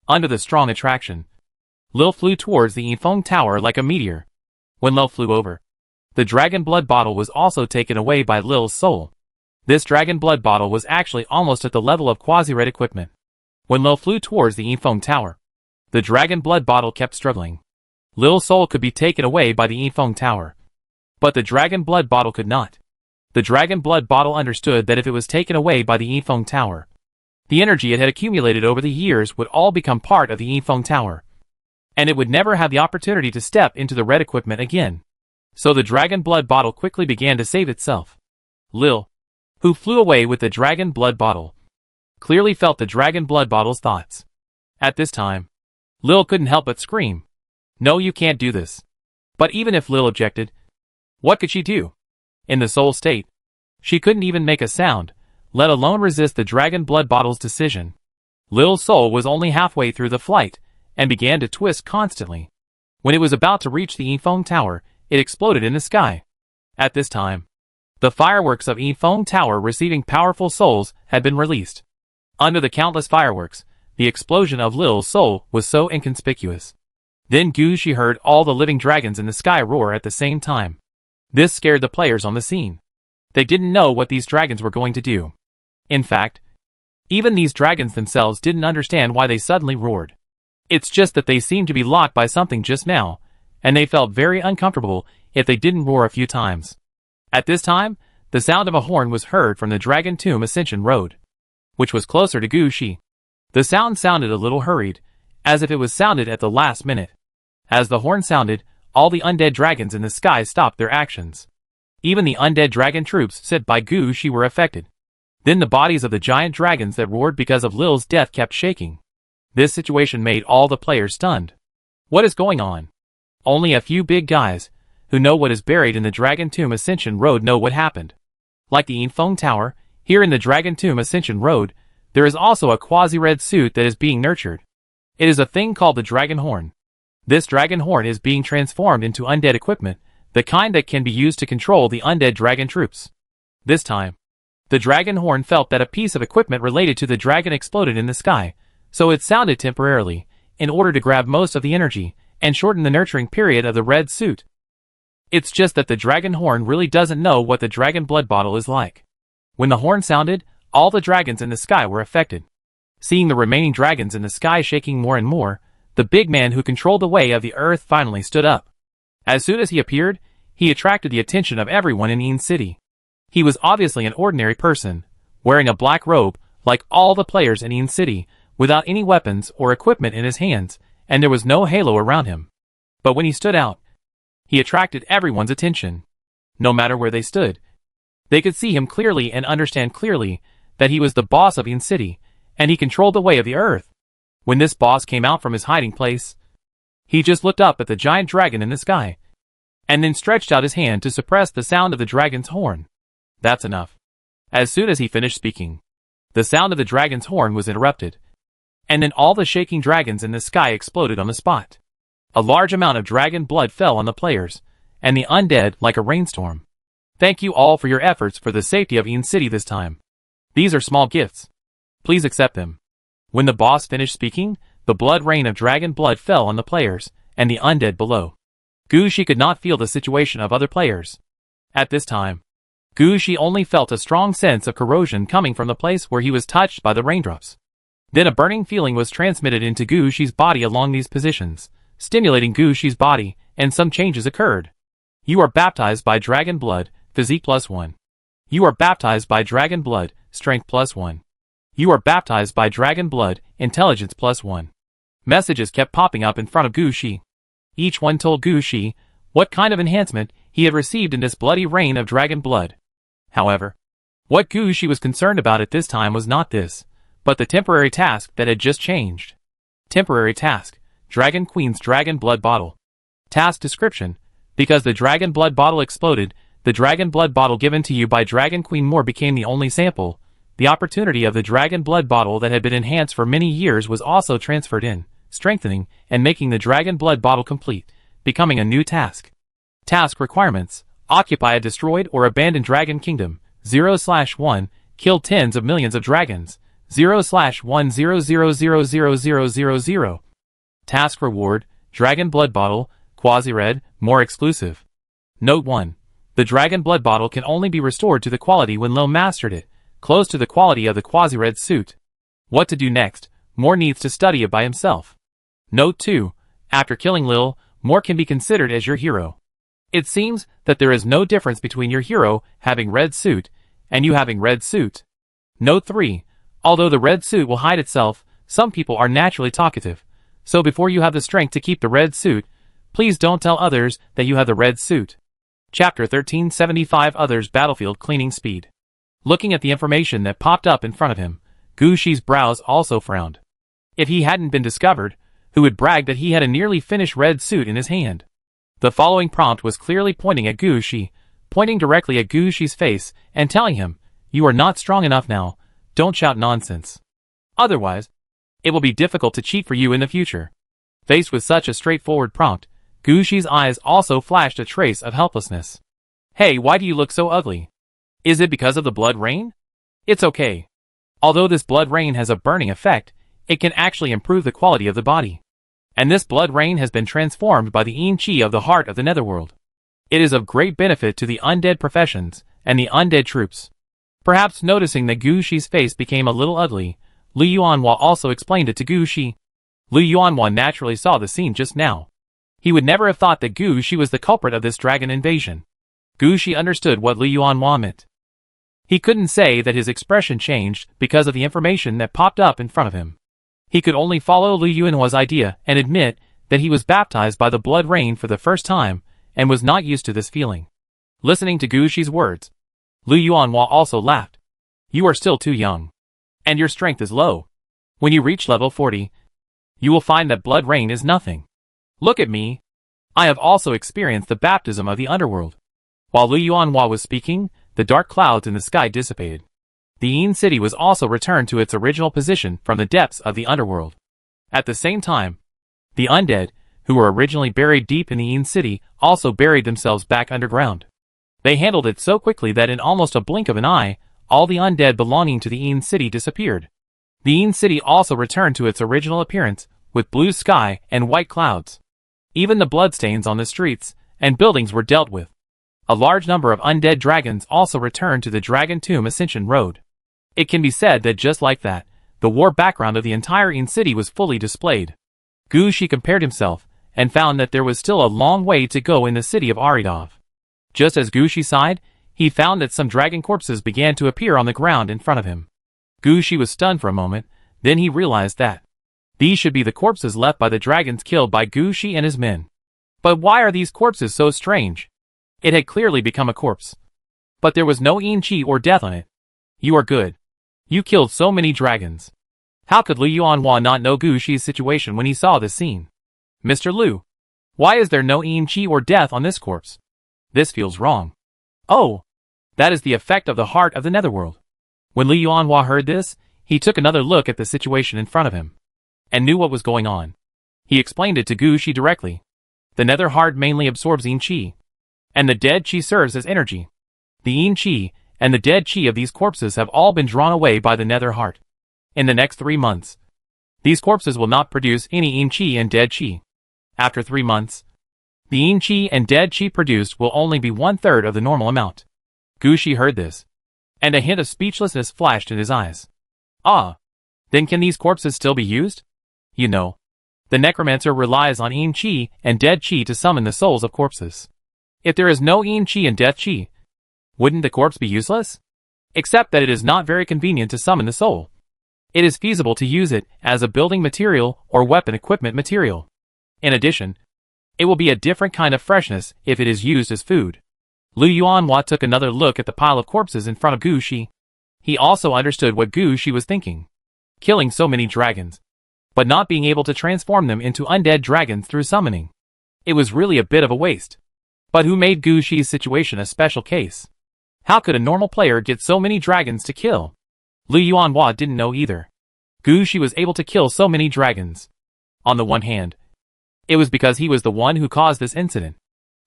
Under the strong attraction, Lil flew towards the Yifeng Tower like a meteor. When Lil flew over, the Dragon Blood Bottle was also taken away by Lil's soul. This Dragon Blood Bottle was actually almost at the level of quasi-red equipment. When Lil flew towards the Yifeng Tower, the Dragon Blood Bottle kept struggling. Lil's soul could be taken away by the Yifeng Tower, but the Dragon Blood Bottle could not. The Dragon Blood Bottle understood that if it was taken away by the Yifeng Tower, the energy it had accumulated over the years would all become part of the Yifeng Tower, and it would never have the opportunity to step into the red equipment again. So the Dragon Blood Bottle quickly began to save itself. Lil, who flew away with the Dragon Blood Bottle, clearly felt the Dragon Blood Bottle's thoughts. At this time, Lil couldn't help but scream, "No, you can't do this." But even if Lil objected, what could she do? In the soul state, she couldn't even make a sound, let alone resist the Dragon Blood Bottle's decision. Lil's soul was only halfway through the flight, and began to twist constantly. When it was about to reach the Yifeng Tower, it exploded in the sky. At this time, the fireworks of Efeng Tower receiving powerful souls had been released. Under the countless fireworks, the explosion of Lil's soul was so inconspicuous. Then Gushi heard all the living dragons in the sky roar at the same time. This scared the players on the scene. They didn't know what these dragons were going to do. In fact, even these dragons themselves didn't understand why they suddenly roared. It's just that they seemed to be locked by something just now, and they felt very uncomfortable if they didn't roar a few times. At this time, the sound of a horn was heard from the Dragon Tomb Ascension Road, which was closer to Gushi. The sound sounded a little hurried, as if it was sounded at the last minute. As the horn sounded, all the undead dragons in the sky stopped their actions. Even the undead dragon troops sent by Gushi were affected. Then the bodies of the giant dragons that roared because of Lil's death kept shaking. This situation made all the players stunned. What is going on? Only a few big guys, who know what is buried in the Dragon Tomb Ascension Road, know what happened. Like the Efeng Tower, here in the Dragon Tomb Ascension Road, there is also a quasi-red suit that is being nurtured. It is a thing called the Dragon Horn. This Dragon Horn is being transformed into undead equipment, the kind that can be used to control the undead dragon troops. This time, the Dragon Horn felt that a piece of equipment related to the dragon exploded in the sky, so it sounded temporarily, in order to grab most of the energy, and shorten the nurturing period of the red suit. It's just that the Dragon Horn really doesn't know what the Dragon Blood Bottle is like. When the horn sounded, all the dragons in the sky were affected. Seeing the remaining dragons in the sky shaking more and more, the big man who controlled the way of the earth finally stood up. As soon as he appeared, he attracted the attention of everyone in Yin City. He was obviously an ordinary person, wearing a black robe, like all the players in Yin City, without any weapons or equipment in his hands, and there was no halo around him. But when he stood out, he attracted everyone's attention. No matter where they stood, they could see him clearly and understand clearly that he was the boss of Yin City, and he controlled the way of the earth. When this boss came out from his hiding place, he just looked up at the giant dragon in the sky, and then stretched out his hand to suppress the sound of the dragon's horn. That's enough. As soon as he finished speaking, the sound of the dragon's horn was interrupted, and then all the shaking dragons in the sky exploded on the spot. A large amount of dragon blood fell on the players, and the undead like a rainstorm. Thank you all for your efforts for the safety of Yin City this time. These are small gifts. Please accept them. When the boss finished speaking, the blood rain of dragon blood fell on the players, and the undead below. Gushi could not feel the situation of other players. At this time, Gushi only felt a strong sense of corrosion coming from the place where he was touched by the raindrops. Then a burning feeling was transmitted into Gushi's body along these positions, stimulating Gushi's body, and some changes occurred. You are baptized by dragon blood, physique +1. You are baptized by dragon blood, strength +1. You are baptized by dragon blood, intelligence +1. Messages kept popping up in front of Gushi. Each one told Gushi what kind of enhancement he had received in this bloody rain of dragon blood. However, what Gushi was concerned about at this time was not this, but the temporary task that had just changed. Temporary task, Dragon Queen's Dragon Blood Bottle. Task description, because the Dragon Blood Bottle exploded, the Dragon Blood Bottle given to you by Dragon Queen Moore became the only sample. The opportunity of the Dragon Blood Bottle that had been enhanced for many years was also transferred in, strengthening and making the Dragon Blood Bottle complete, becoming a new task. Task requirements: occupy a destroyed or abandoned dragon kingdom. 0/1, kill tens of millions of dragons. 0/100000000. Task reward: Dragon Blood Bottle, quasi-red, more exclusive. Note 1. The Dragon Blood Bottle can only be restored to the quality when Lil mastered it, close to the quality of the quasi-red suit. What to do next? Moore needs to study it by himself. Note 2. After killing Lil, Moore can be considered as your hero. It seems that there is no difference between your hero having red suit and you having red suit. Note 3. Although the red suit will hide itself, some people are naturally talkative. So before you have the strength to keep the red suit, please don't tell others that you have the red suit. Chapter 1375 Others Battlefield Cleaning Speed. Looking at the information that popped up in front of him, Gushi's brows also frowned. If he hadn't been discovered, who would brag that he had a nearly finished red suit in his hand? The following prompt was clearly pointing at Gushi, pointing directly at Gushi's face and telling him, "You are not strong enough now, don't shout nonsense. Otherwise, it will be difficult to cheat for you in the future." Faced with such a straightforward prompt, Gushi's eyes also flashed a trace of helplessness. Hey, why do you look so ugly? Is it because of the blood rain? It's okay. Although this blood rain has a burning effect, it can actually improve the quality of the body. And this blood rain has been transformed by the yin qi of the heart of the netherworld. It is of great benefit to the undead professions and the undead troops. Perhaps noticing that Gu Shi's face became a little ugly, Lu Yuanhua also explained it to Gu Shi. Lu Yuanhua naturally saw the scene just now. He would never have thought that Gu Shi was the culprit of this dragon invasion. Gu Shi understood what Lu Yuanhua meant. He couldn't say that his expression changed because of the information that popped up in front of him. He could only follow Lu Yuanhua's idea and admit that he was baptized by the blood rain for the first time and was not used to this feeling. Listening to Gu Shi's words, Lu Yuanhua also laughed. You are still too young. And your strength is low. When you reach level 40, you will find that blood rain is nothing. Look at me. I have also experienced the baptism of the underworld. While Lu Yuanhua was speaking, the dark clouds in the sky dissipated. The Yin City was also returned to its original position from the depths of the underworld. At the same time, the undead, who were originally buried deep in the Yin City, also buried themselves back underground. They handled it so quickly that in almost a blink of an eye, all the undead belonging to the Yin City disappeared. The Yin City also returned to its original appearance, with blue sky and white clouds. Even the bloodstains on the streets and buildings were dealt with. A large number of undead dragons also returned to the Dragon Tomb Ascension Road. It can be said that just like that, the war background of the entire Yin City was fully displayed. Gu Shi compared himself, and found that there was still a long way to go in the city of Aridov. Just as Gu Shi sighed, he found that some dragon corpses began to appear on the ground in front of him. Gu Shi was stunned for a moment, then he realized that these should be the corpses left by the dragons killed by Gu Shi and his men. But why are these corpses so strange? It had clearly become a corpse. But there was no yin qi or death on it. You are good. You killed so many dragons. How could Lu Yuanhua not know Gu Shi's situation when he saw this scene? Mr. Lu, why is there no yin qi or death on this corpse? This feels wrong. Oh, that is the effect of the heart of the netherworld. When Lu Yuanhua heard this, he took another look at the situation in front of him, and knew what was going on. He explained it to Gu Shi directly. The nether heart mainly absorbs yin qi, and the dead qi serves as energy. The yin qi and the dead qi of these corpses have all been drawn away by the nether heart. In the next 3 months, these corpses will not produce any yin qi and dead qi. After 3 months, the yin qi and dead qi produced will only be 1/3 of the normal amount. Gu Shi heard this, and a hint of speechlessness flashed in his eyes. Ah, then can these corpses still be used? You know, the necromancer relies on yin qi and dead qi to summon the souls of corpses. If there is no yin qi and death qi, wouldn't the corpse be useless? Except that it is not very convenient to summon the soul. It is feasible to use it as a building material or weapon equipment material. In addition, it will be a different kind of freshness if it is used as food. Lu Yuanhua took another look at the pile of corpses in front of Gu Shi. He also understood what Gu Shi was thinking. Killing so many dragons, but not being able to transform them into undead dragons through summoning. It was really a bit of a waste. But who made Gu Shi's situation a special case? How could a normal player get so many dragons to kill? Lu Yuanhua didn't know either. Gu Shi was able to kill so many dragons. On the one hand, it was because he was the one who caused this incident.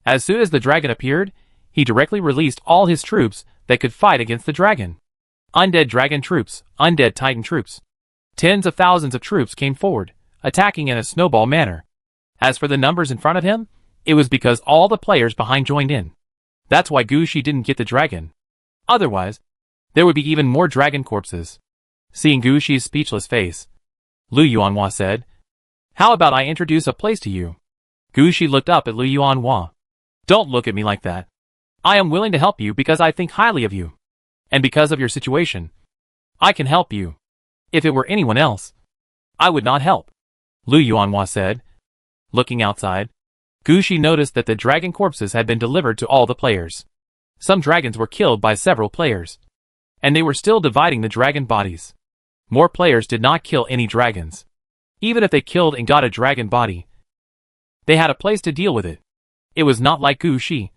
As soon as the dragon appeared, he directly released all his troops that could fight against the dragon. Undead dragon troops, undead titan troops. Tens of thousands of troops came forward, attacking in a snowball manner. As for the numbers in front of him, it was because all the players behind joined in. That's why Gu Shi didn't get the dragon. Otherwise, there would be even more dragon corpses. Seeing Gu Shi's speechless face, Lu Yuanhua said, "How about I introduce a place to you?" Gu Shi looked up at Lu Yuanhua. "Don't look at me like that. I am willing to help you because I think highly of you. And because of your situation, I can help you. If it were anyone else, I would not help," Lu Yuanhua said. Looking outside, Gu Shi noticed that the dragon corpses had been delivered to all the players. Some dragons were killed by several players, and they were still dividing the dragon bodies. More players did not kill any dragons. Even if they killed and got a dragon body, they had a place to deal with it. It was not like Gu Shi,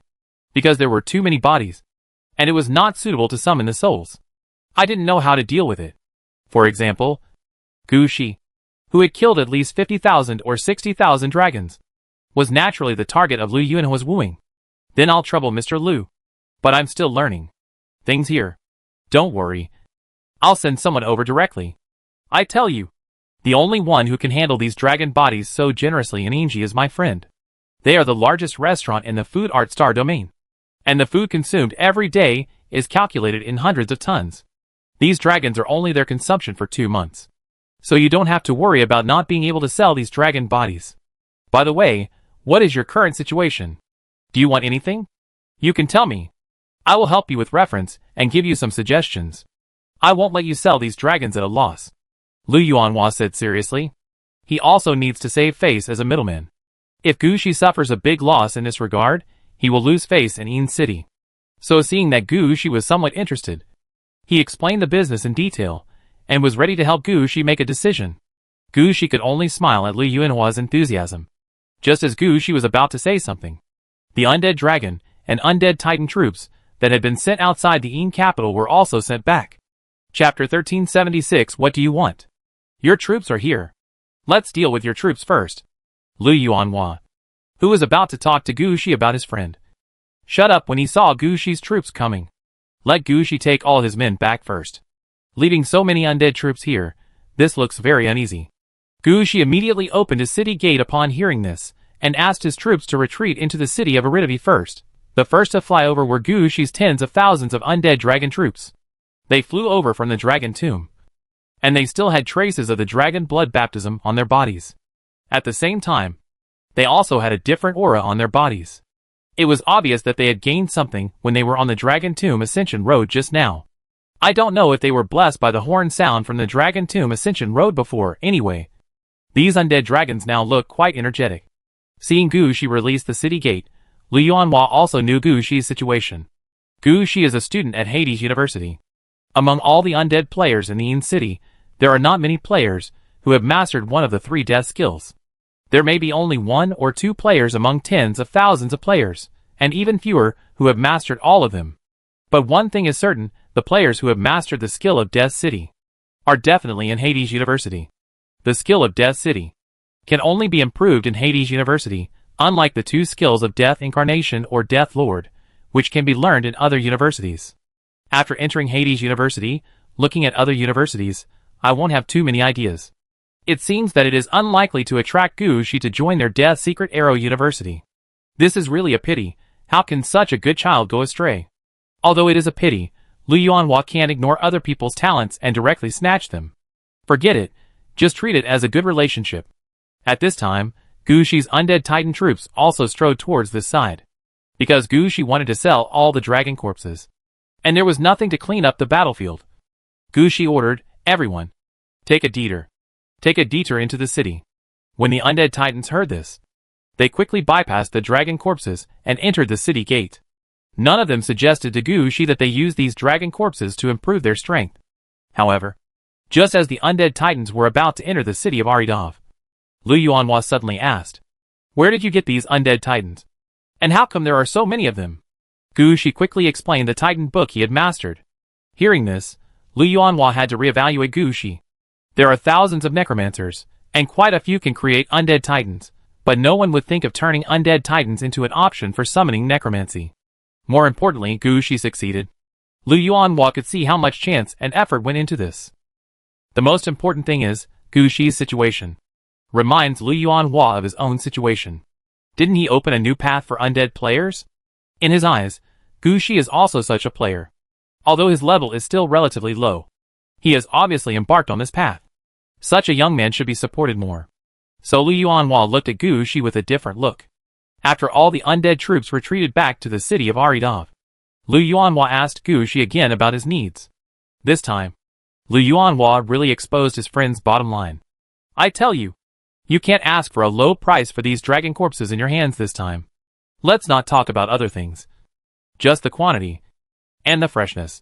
because there were too many bodies, and it was not suitable to summon the souls. I didn't know how to deal with it. For example, Gu Shi, who had killed at least 50,000 or 60,000 dragons, was naturally the target of Lu Yuanhua's wooing. Then I'll trouble Mr. Lu. But I'm still learning things here. Don't worry. I'll send someone over directly. I tell you, the only one who can handle these dragon bodies so generously and easy is my friend. They are the largest restaurant in the food art star domain. And the food consumed every day is calculated in hundreds of tons. These dragons are only their consumption for 2 months. So you don't have to worry about not being able to sell these dragon bodies. By the way, what is your current situation? Do you want anything? You can tell me. I will help you with reference and give you some suggestions. I won't let you sell these dragons at a loss. Lu Yuanhua said seriously. He also needs to save face as a middleman. If Gu Shi suffers a big loss in this regard, he will lose face in Yin City. So seeing that Gu Shi was somewhat interested, he explained the business in detail, and was ready to help Gu Shi make a decision. Gu Shi could only smile at Lu Yuanhua's enthusiasm. Just as Gu Shi was about to say something, the undead dragon and undead titan troops that had been sent outside the Yin capital were also sent back. Chapter 1376. What do you want? Your troops are here. Let's deal with your troops first. Lu Yuanhua, who was about to talk to Gu Shi about his friend, shut up when he saw Gu Shi's troops coming. Let Gu Shi take all his men back first. Leaving so many undead troops here, this looks very uneasy. Gu Shi immediately opened his city gate upon hearing this, and asked his troops to retreat into the city of Aridavi first. The first to fly over were Gu Shi's tens of thousands of undead dragon troops. They flew over from the dragon tomb, and they still had traces of the dragon blood baptism on their bodies. At the same time, they also had a different aura on their bodies. It was obvious that they had gained something when they were on the Dragon Tomb Ascension Road just now. I don't know if they were blessed by the horn sound from the Dragon Tomb Ascension Road before. Anyway, these undead dragons now look quite energetic. Seeing Gu Shi release the city gate, Lu Yuanhua also knew Gu Shi's situation. Gu Shi is a student at Hades University. Among all the undead players in the Yin City, there are not many players who have mastered one of the 3 death skills. There may be only 1 or 2 players among tens of thousands of players, and even fewer who have mastered all of them. But one thing is certain, the players who have mastered the skill of Death City are definitely in Hades University. The skill of Death City can only be improved in Hades University, unlike the 2 skills of Death Incarnation or Death Lord, which can be learned in other universities. After entering Hades University, looking at other universities, I won't have too many ideas. It seems that it is unlikely to attract Gu Shi to join their Death Secret Arrow University. This is really a pity. How can such a good child go astray? Although it is a pity, Lu Yuanhua can't ignore other people's talents and directly snatch them. Forget it, just treat it as a good relationship. At this time, Gu Shi's undead titan troops also strode towards this side, because Gu Shi wanted to sell all the dragon corpses, and there was nothing to clean up the battlefield. Gu Shi ordered, everyone, take a detour. Take a detour into the city. When the undead titans heard this, they quickly bypassed the dragon corpses and entered the city gate. None of them suggested to Gu Shi that they use these dragon corpses to improve their strength. However, just as the undead titans were about to enter the city of Aridav, Lu Yuanhua suddenly asked, "Where did you get these undead titans? And how come there are so many of them?" Gu Shi quickly explained the titan book he had mastered. Hearing this, Lu Yuanhua had to reevaluate Gu Shi. There are thousands of necromancers, and quite a few can create undead titans, but no one would think of turning undead titans into an option for summoning necromancy. More importantly, Gu Shi succeeded. Lu Yuanhua could see how much chance and effort went into this. The most important thing is, Gu Shi's situation reminds Lu Yuanhua of his own situation. Didn't he open a new path for undead players? In his eyes, Gu Shi is also such a player. Although his level is still relatively low, he has obviously embarked on this path. Such a young man should be supported more. So Lu Yuanhua looked at Gu Shi with a different look. After all the undead troops retreated back to the city of Aridav, Lu Yuanhua asked Gu Shi again about his needs. This time, Lu Yuanhua really exposed his friend's bottom line. I tell you, you can't ask for a low price for these dragon corpses in your hands this time. Let's not talk about other things. Just the quantity and the freshness.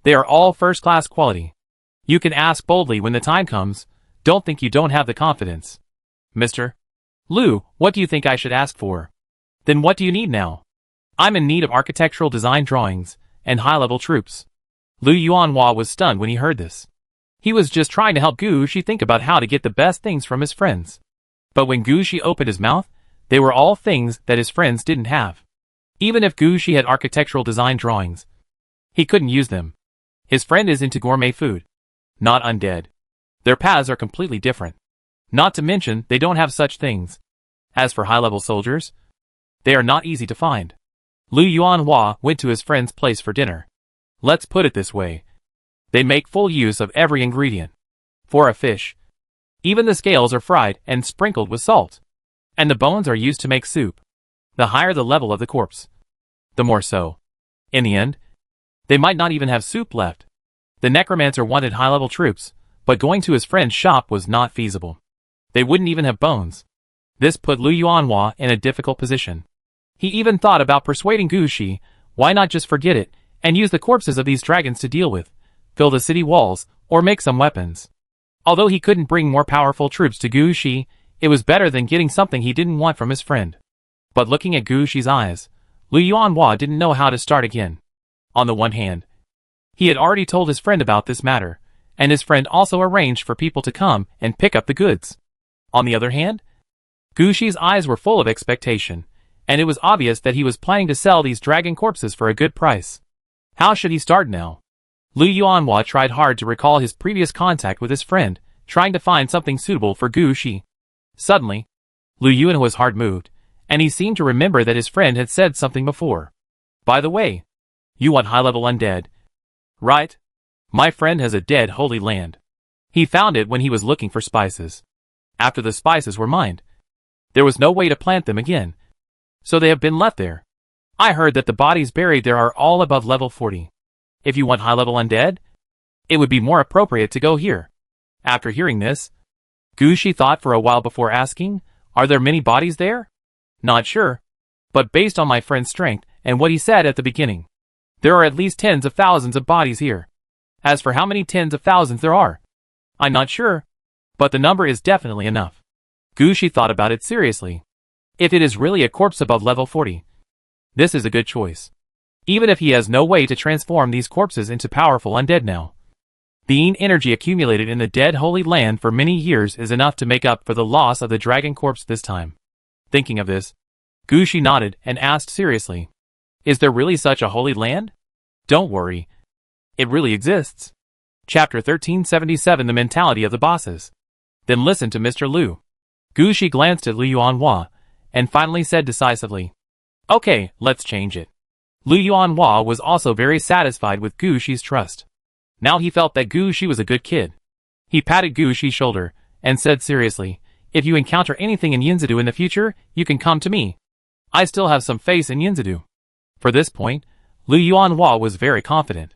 They are all first-class quality. You can ask boldly when the time comes. Don't think you don't have the confidence. Mr. Lu, what do you think I should ask for? Then what do you need now? I'm in need of architectural design drawings and high-level troops. Lu Yuanhua was stunned when he heard this. He was just trying to help Gu Shi think about how to get the best things from his friends. But when Gu Shi opened his mouth, they were all things that his friends didn't have. Even if Gushi had architectural design drawings, he couldn't use them. His friend is into gourmet food, not undead. Their paths are completely different. Not to mention, they don't have such things. As for high-level soldiers, they are not easy to find. Lu Yuanhua went to his friend's place for dinner. Let's put it this way. They make full use of every ingredient. For a fish, even the scales are fried and sprinkled with salt. And the bones are used to make soup. The higher the level of the corpse, the more so. In the end, they might not even have soup left. The necromancer wanted high-level troops, but going to his friend's shop was not feasible. They wouldn't even have bones. This put Lu Yuanhua in a difficult position. He even thought about persuading Gushi, why not just forget it, and use the corpses of these dragons to deal with, fill the city walls, or make some weapons. Although he couldn't bring more powerful troops to Gushi, it was better than getting something he didn't want from his friend. But looking at Gushi's eyes, Lu Yuanhua didn't know how to start again. On the one hand, he had already told his friend about this matter, and his friend also arranged for people to come and pick up the goods. On the other hand, Gushi's eyes were full of expectation, and it was obvious that he was planning to sell these dragon corpses for a good price. How should he start now? Lu Yuanhua tried hard to recall his previous contact with his friend, trying to find something suitable for Gushi. Suddenly, Lu Yuan was hard moved, and he seemed to remember that his friend had said something before. By the way, you want high-level undead, right? My friend has a dead holy land. He found it when he was looking for spices. After the spices were mined, there was no way to plant them again, so they have been left there. I heard that the bodies buried there are all above level 40. If you want high-level undead, it would be more appropriate to go here. After hearing this, Gushi thought for a while before asking, are there many bodies there? Not sure, but based on my friend's strength and what he said at the beginning, there are at least tens of thousands of bodies here. As for how many tens of thousands there are, I'm not sure, but the number is definitely enough. Gushi thought about it seriously. If it is really a corpse above level 40, this is a good choice. Even if he has no way to transform these corpses into powerful undead now, the energy accumulated in the dead holy land for many years is enough to make up for the loss of the dragon corpse this time. Thinking of this, Gushi nodded and asked seriously, is there really such a holy land? Don't worry. It really exists. Chapter 1377 The Mentality of the Bosses. Then listen to Mr. Lu. Gushi glanced at Lu Yuanhua, and finally said decisively, okay, let's change it. Lu Yuanhua was also very satisfied with Gushi's trust. Now he felt that Gushi was a good kid. He patted Gushi's shoulder, and said seriously, if you encounter anything in Yinzadu in the future, you can come to me. I still have some faith in Yinzadu. For this point, Lu Yuanhua was very confident.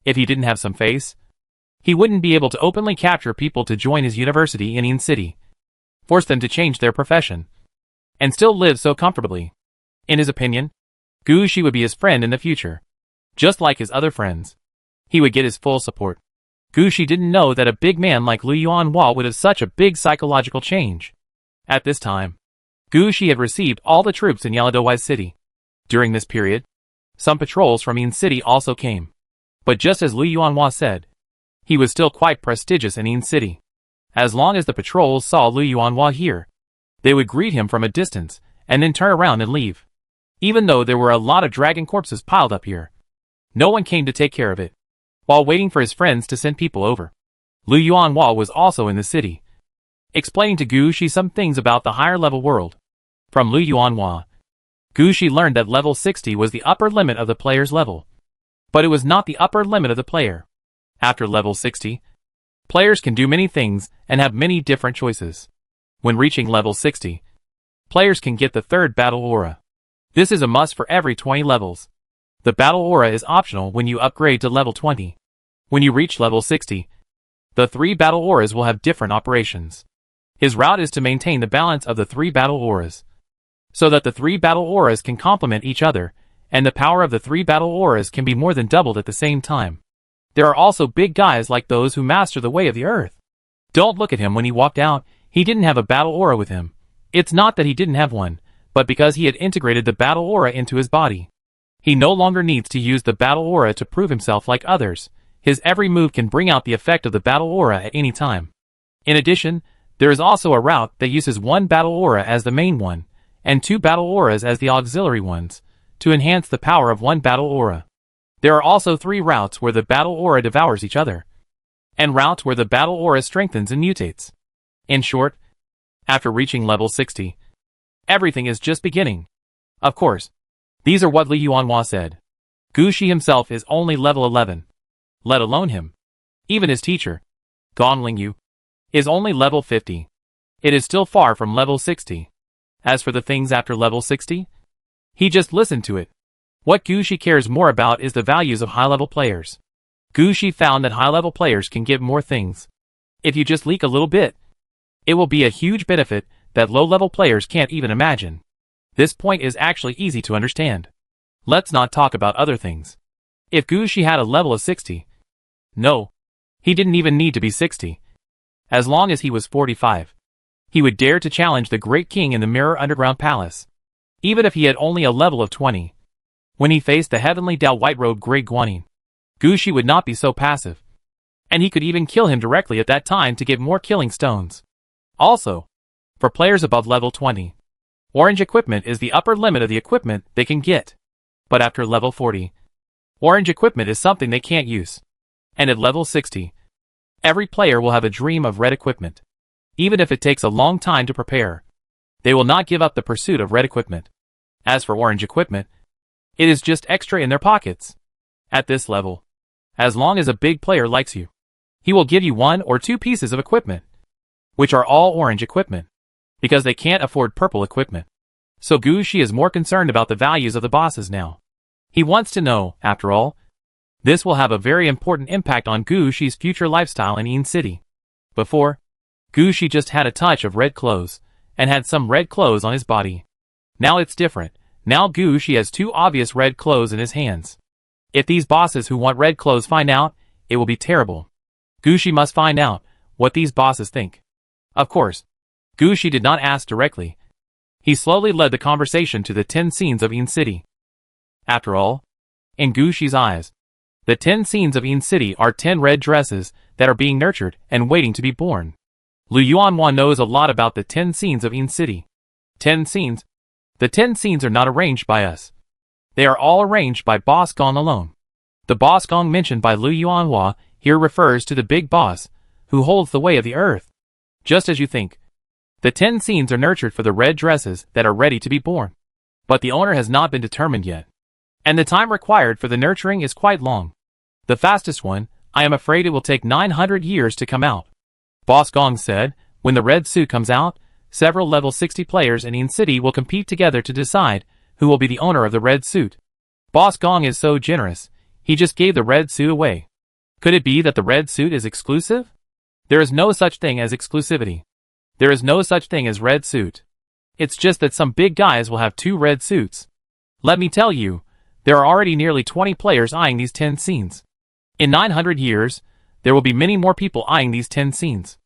If he didn't have some faith, he wouldn't be able to openly capture people to join his university in Yin City, force them to change their profession, and still live so comfortably. In his opinion, Gushi would be his friend in the future, just like his other friends. He would get his full support. Gushi didn't know that a big man like Lu Yuanhua would have such a big psychological change. At this time, Gushi had received all the troops in Yaladowai City. During this period, some patrols from Yin City also came. But just as Lu Yuanhua said, he was still quite prestigious in Yin City. As long as the patrols saw Lu Yuanhua here, they would greet him from a distance, and then turn around and leave. Even though there were a lot of dragon corpses piled up here, no one came to take care of it. While waiting for his friends to send people over, Lu Yuanhua was also in the city, explaining to Gushi some things about the higher level world. From Lu Yuanhua, Gushi learned that level 60 was the upper limit of the player's level, but it was not the upper limit of the player. After level 60, players can do many things and have many different choices. When reaching level 60, players can get the third battle aura. This is a must for every 20 levels. The battle aura is optional when you upgrade to level 20. When you reach level 60, the 3 battle auras will have different operations. His route is to maintain the balance of the 3 battle auras, so that the 3 battle auras can complement each other, and the power of the 3 battle auras can be more than doubled at the same time. There are also big guys like those who master the way of the earth. Don't look at him when he walked out, he didn't have a battle aura with him. It's not that he didn't have one, but because he had integrated the battle aura into his body. He no longer needs to use the battle aura to prove himself like others. His every move can bring out the effect of the battle aura at any time. In addition, there is also a route that uses 1 battle aura as the main one, and 2 battle auras as the auxiliary ones, to enhance the power of one battle aura. There are also 3 routes where the battle aura devours each other, and routes where the battle aura strengthens and mutates. In short, after reaching level 60, everything is just beginning. Of course, these are what Li Yuanhua said. Gu Shi himself is only level 11. Let alone him. Even his teacher, Gong Lingyu, is only level 50. It is still far from level 60. As for the things after level 60, he just listened to it. What Gu Shi cares more about is the values of high-level players. Gu Shi found that high-level players can get more things. If you just leak a little bit, it will be a huge benefit that low-level players can't even imagine. This point is actually easy to understand. Let's not talk about other things. If Gu Shi had a level of 60, no, he didn't even need to be 60. As long as he was 45, he would dare to challenge the Great King in the Mirror Underground Palace. Even if he had only a level of 20. When he faced the Heavenly Dao White-Robed Great Guanyin, Gu Shi would not be so passive. And he could even kill him directly at that time to get more killing stones. Also, for players above level 20, orange equipment is the upper limit of the equipment they can get. But after level 40, orange equipment is something they can't use. And at level 60, every player will have a dream of red equipment. Even if it takes a long time to prepare, they will not give up the pursuit of red equipment. As for orange equipment, it is just extra in their pockets. At this level, as long as a big player likes you, he will give you 1 or 2 pieces of equipment, which are all orange equipment, because they can't afford purple equipment. So Gu Shi is more concerned about the values of the bosses now. He wants to know, after all, this will have a very important impact on Gu Shi's future lifestyle in Yin City. Before, Gu Shi just had a touch of red clothes, and had some red clothes on his body. Now it's different. Now Gu Shi has 2 obvious red clothes in his hands. If these bosses who want red clothes find out, it will be terrible. Gu Shi must find out what these bosses think. Of course, Gu Shi did not ask directly. He slowly led the conversation to the 10 scenes of Yin City. After all, in Gu Shi's eyes, the 10 scenes of Yin City are 10 red dresses that are being nurtured and waiting to be born. Li Yuanhua knows a lot about the 10 scenes of Yin City. 10 scenes? The 10 scenes are not arranged by us. They are all arranged by Boss Gong alone. The Boss Gong mentioned by Li Yuanhua here refers to the big boss, who holds the way of the earth. Just as you think. The 10 scenes are nurtured for the red dresses that are ready to be born. But the owner has not been determined yet. And the time required for the nurturing is quite long. The fastest one, I am afraid it will take 900 years to come out. Boss Gong said, when the red suit comes out, several level 60 players in Yin City will compete together to decide who will be the owner of the red suit. Boss Gong is so generous, he just gave the red suit away. Could it be that the red suit is exclusive? There is no such thing as exclusivity. There is no such thing as red suit. It's just that some big guys will have 2 red suits. Let me tell you, there are already nearly 20 players eyeing these 10 scenes. In 900 years, there will be many more people eyeing these 10 scenes.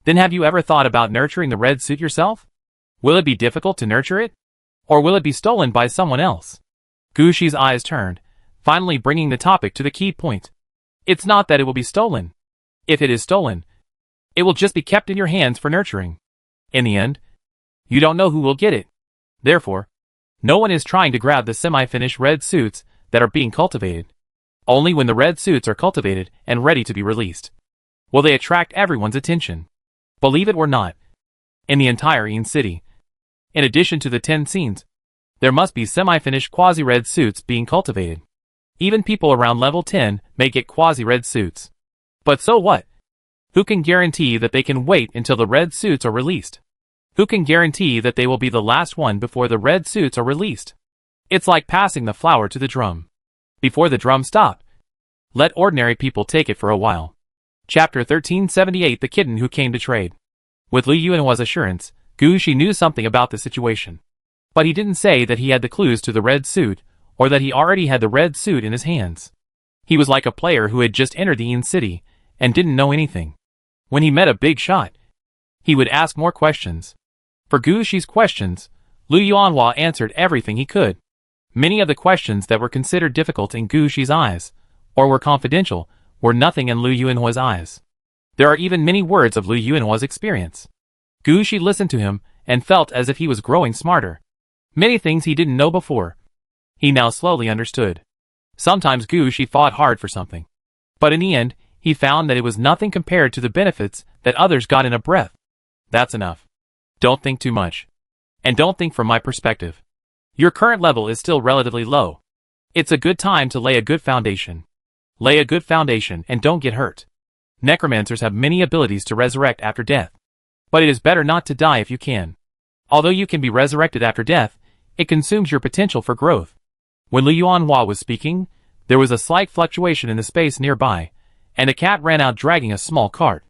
Then have you ever thought about nurturing the red suit yourself? Will it be difficult to nurture it? Or will it be stolen by someone else? Gu Shi's eyes turned, finally bringing the topic to the key point. It's not that it will be stolen. If it is stolen, it will just be kept in your hands for nurturing. In the end, you don't know who will get it. Therefore, no one is trying to grab the semi-finished red suits that are being cultivated. Only when the red suits are cultivated and ready to be released will they attract everyone's attention. Believe it or not, in the entire Yin City, in addition to the 10 scenes, there must be semi-finished quasi-red suits being cultivated. Even people around level 10 may get quasi-red suits. But so what? Who can guarantee that they can wait until the red suits are released? Who can guarantee that they will be the last one before the red suits are released? It's like passing the flower to the drum. Before the drum stopped, let ordinary people take it for a while. Chapter 1378 The Kitten Who Came to Trade. With Li Yuanhua's assurance, Gu Shi knew something about the situation. But he didn't say that he had the clues to the red suit, or that he already had the red suit in his hands. He was like a player who had just entered the Yin City, and didn't know anything. When he met a big shot, he would ask more questions. For Gu Shi's questions, Li Yuanhua answered everything he could. Many of the questions that were considered difficult in Gu Shi's eyes, or were confidential, were nothing in Li Yuanhua's eyes. There are even many words of Li Yuanhua's experience. Gu Shi listened to him, and felt as if he was growing smarter. Many things he didn't know before. He now slowly understood. Sometimes Gu Shi fought hard for something. But in the end, he found that it was nothing compared to the benefits that others got in a breath. That's enough. Don't think too much. And don't think from my perspective. Your current level is still relatively low. It's a good time to lay a good foundation. Lay a good foundation and don't get hurt. Necromancers have many abilities to resurrect after death. But it is better not to die if you can. Although you can be resurrected after death, it consumes your potential for growth. When Liu Yuanhua was speaking, there was a slight fluctuation in the space nearby, and a cat ran out dragging a small cart.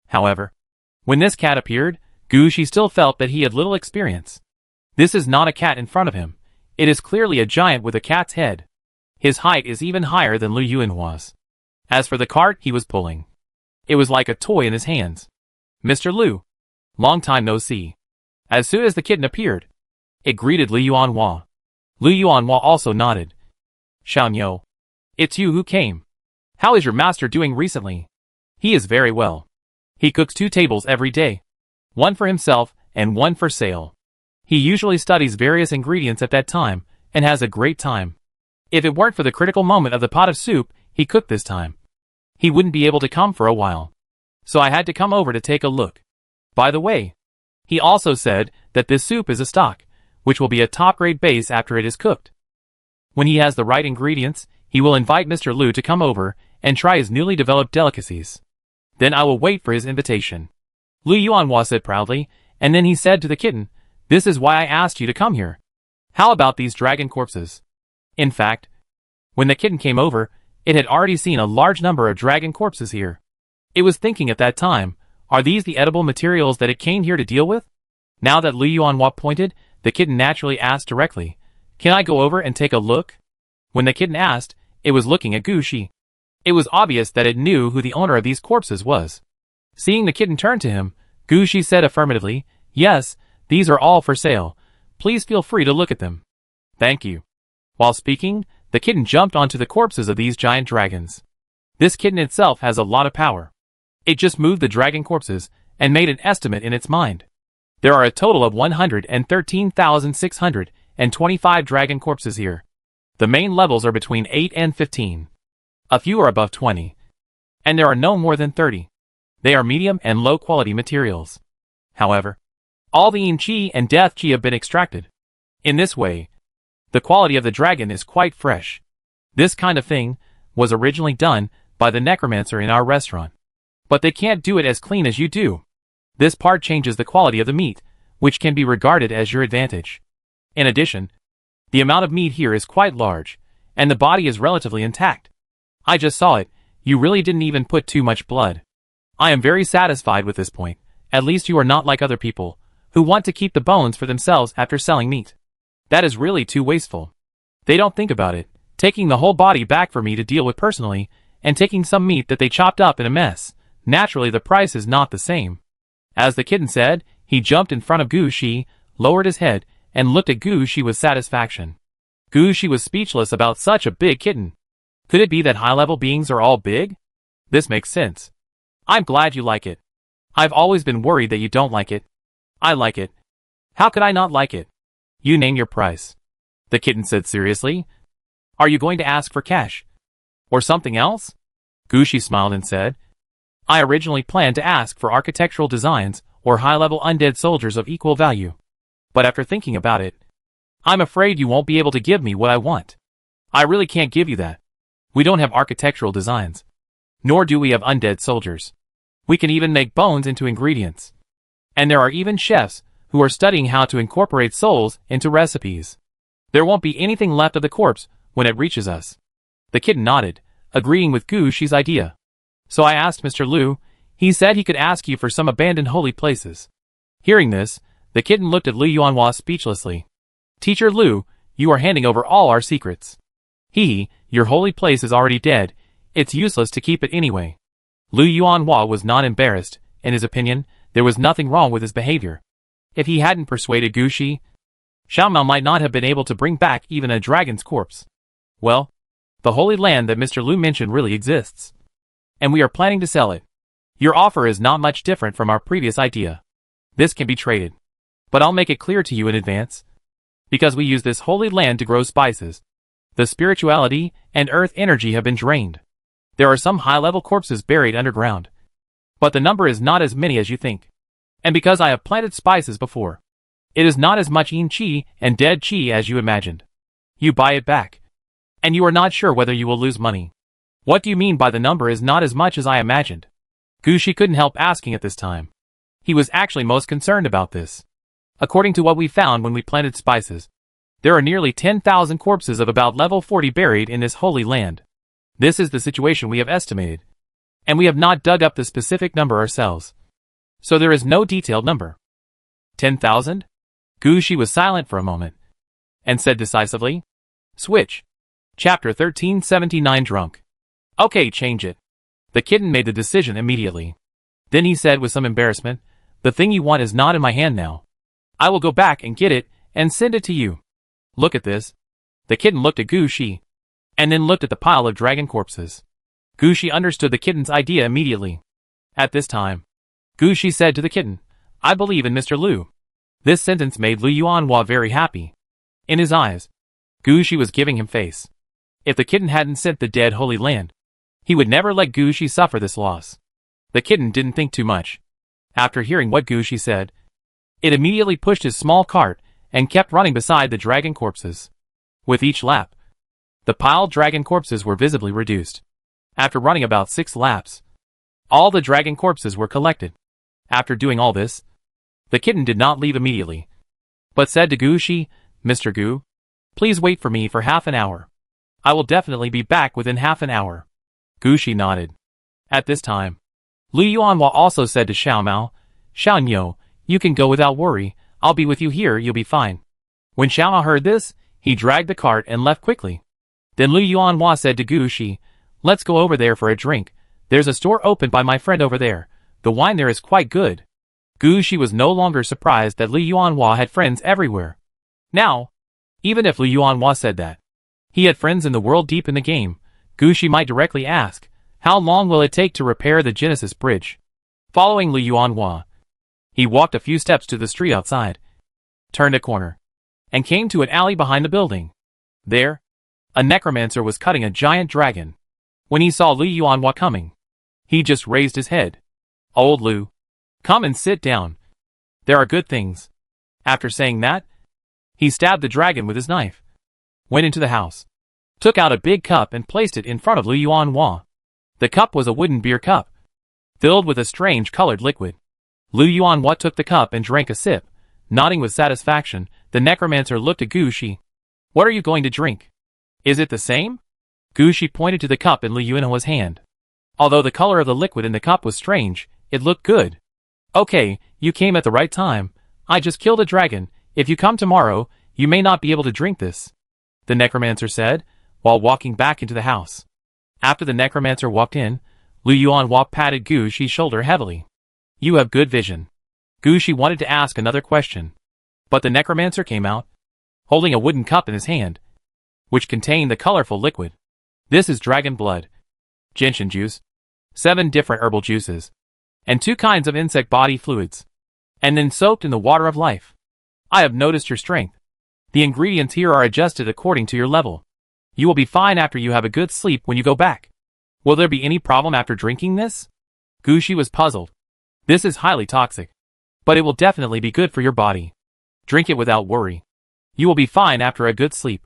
However, when this cat appeared, Gu Shi still felt that he had little experience. This is not a cat in front of him. It is clearly a giant with a cat's head. His height is even higher than Liu Yuanhua's. As for the cart he was pulling, it was like a toy in his hands. Mr. Liu. Long time no see. As soon as the kitten appeared, it greeted Liu Yuanhua. Liu Yuanhua also nodded. Xiaoniu. It's you who came. How is your master doing recently? He is very well. He cooks 2 tables every day. One for himself and one for sale. He usually studies various ingredients at that time and has a great time. If it weren't for the critical moment of the pot of soup he cooked this time, he wouldn't be able to come for a while. So I had to come over to take a look. By the way, he also said that this soup is a stock, which will be a top-grade base after it is cooked. When he has the right ingredients, he will invite Mr. Liu to come over and try his newly developed delicacies. Then I will wait for his invitation. Liu Yuanhua said proudly, and then he said to the kitten, "This is why I asked you to come here. How about these dragon corpses?" In fact, when the kitten came over, it had already seen a large number of dragon corpses here. It was thinking at that time, are these the edible materials that it came here to deal with? Now that Liu Yuanhua pointed, the kitten naturally asked directly, "Can I go over and take a look?" When the kitten asked, it was looking at Gu Shi. It was obvious that it knew who the owner of these corpses was. Seeing the kitten turn to him, Gu Shi said affirmatively, "Yes, these are all for sale. Please feel free to look at them." "Thank you." While speaking, the kitten jumped onto the corpses of these giant dragons. This kitten itself has a lot of power. It just moved the dragon corpses and made an estimate in its mind. There are a total of 113,625 dragon corpses here. The main levels are between 8 and 15. A few are above 20. And there are no more than 30. They are medium and low quality materials. However, all the yin qi and death qi have been extracted. In this way, the quality of the dragon is quite fresh. This kind of thing was originally done by the necromancer in our restaurant. But they can't do it as clean as you do. This part changes the quality of the meat, which can be regarded as your advantage. In addition, the amount of meat here is quite large, and the body is relatively intact. I just saw it, you really didn't even put too much blood. I am very satisfied with this point. At least you are not like other people, who want to keep the bones for themselves after selling meat. That is really too wasteful. They don't think about it, taking the whole body back for me to deal with personally, and taking some meat that they chopped up in a mess. Naturally the price is not the same. As the kitten said, he jumped in front of Gu Shi, lowered his head, and looked at Gu Shi with satisfaction. Gu Shi was speechless about such a big kitten. Could it be that high-level beings are all big? This makes sense. I'm glad you like it. I've always been worried that you don't like it. I like it. How could I not like it? You name your price. The kitten said seriously. Are you going to ask for cash? Or something else? Gu Shi smiled and said, I originally planned to ask for architectural designs or high-level undead soldiers of equal value. But after thinking about it, I'm afraid you won't be able to give me what I want. I really can't give you that. We don't have architectural designs. Nor do we have undead soldiers. We can even make bones into ingredients. And there are even chefs who are studying how to incorporate souls into recipes. There won't be anything left of the corpse when it reaches us. The kitten nodded, agreeing with Gu Shi's idea. So I asked Mr. Liu. He said he could ask you for some abandoned holy places. Hearing this, the kitten looked at Liu Yuanhua speechlessly. Teacher Liu, you are handing over all our secrets. Your holy place is already dead. It's useless to keep it anyway. Liu Yuanhua was not embarrassed. In his opinion, there was nothing wrong with his behavior. If he hadn't persuaded Gu Shi, Xiaomao might not have been able to bring back even a dragon's corpse. Well, the holy land that Mr. Liu mentioned really exists. And we are planning to sell it. Your offer is not much different from our previous idea. This can be traded. But I'll make it clear to you in advance. Because we use this holy land to grow spices, The spirituality and earth energy have been drained. There are some high-level corpses buried underground. But the number is not as many as you think. And because I have planted spices before, it is not as much yin chi and dead chi as you imagined. You buy it back. And you are not sure whether you will lose money. What do you mean by the number is not as much as I imagined? Gushi couldn't help asking at this time. He was actually most concerned about this. According to what we found when we planted spices, there are nearly 10,000 corpses of about level 40 buried in this holy land. This is the situation we have estimated. And we have not dug up the specific number ourselves. So there is no detailed number. 10,000? Gushi was silent for a moment. And said decisively, "Switch. Chapter 1379 Drunk. Okay, change it." The kitten made the decision immediately. Then he said with some embarrassment, "The thing you want is not in my hand now. I will go back and get it and send it to you. Look at this." The kitten looked at Gushi. And then looked at the pile of dragon corpses. Gushi understood the kitten's idea immediately. At this time, Gushi said to the kitten, "I believe in Mr. Liu." This sentence made Lu Yuanhua very happy. In his eyes, Gushi was giving him face. If the kitten hadn't sent the dead holy land, he would never let Gushi suffer this loss. The kitten didn't think too much. After hearing what Gushi said, it immediately pushed his small cart and kept running beside the dragon corpses. With each lap, the piled dragon corpses were visibly reduced. After running about 6 laps, all the dragon corpses were collected. After doing all this, the kitten did not leave immediately, but said to Gushi, "Mr. Gu, please wait for me for half an hour. I will definitely be back within half an hour." Gushi nodded. At this time, Lu Yuanhua also said to Xiaomao, "Xiaonyo, you can go without worry. I'll be with you here, you'll be fine." When Xiaomao heard this, he dragged the cart and left quickly. Then Lu Yuanhua said to Gushi, "Let's go over there for a drink. There's a store opened by my friend over there. The wine there is quite good." Gushi was no longer surprised that Lu Yuanhua had friends everywhere. Now, even if Lu Yuanhua said that he had friends in the world deep in the game, Gushi might directly ask, "How long will it take to repair the Genesis Bridge?" Following Lu Yuanhua, he walked a few steps to the street outside, turned a corner, and came to an alley behind the building. There, a necromancer was cutting a giant dragon. When he saw Lu Yuanhua coming, he just raised his head. "Old Lu, come and sit down. There are good things." After saying that, he stabbed the dragon with his knife, went into the house, took out a big cup and placed it in front of Lu Yuanhua. The cup was a wooden beer cup, filled with a strange colored liquid. Lu Yuanhua took the cup and drank a sip, nodding with satisfaction. The necromancer looked at Gushi. "What are you going to drink? Is it the same?" Gushi pointed to the cup in Lu Yuanhua's hand. Although the color of the liquid in the cup was strange, it looked good. "Okay, you came at the right time. I just killed a dragon. If you come tomorrow, you may not be able to drink this," the necromancer said, while walking back into the house. After the necromancer walked in, Lu Yuanhua patted Gushi's shoulder heavily. "You have good vision." Gushi wanted to ask another question, but the necromancer came out, holding a wooden cup in his hand, which contained the colorful liquid. "This is dragon blood, gentian juice, 7 different herbal juices, and 2 kinds of insect body fluids, and then soaked in the water of life. I have noticed your strength. The ingredients here are adjusted according to your level. You will be fine after you have a good sleep when you go back. Will there be any problem after drinking this?" Gushi was puzzled. "This is highly toxic, but it will definitely be good for your body. Drink it without worry. You will be fine after a good sleep."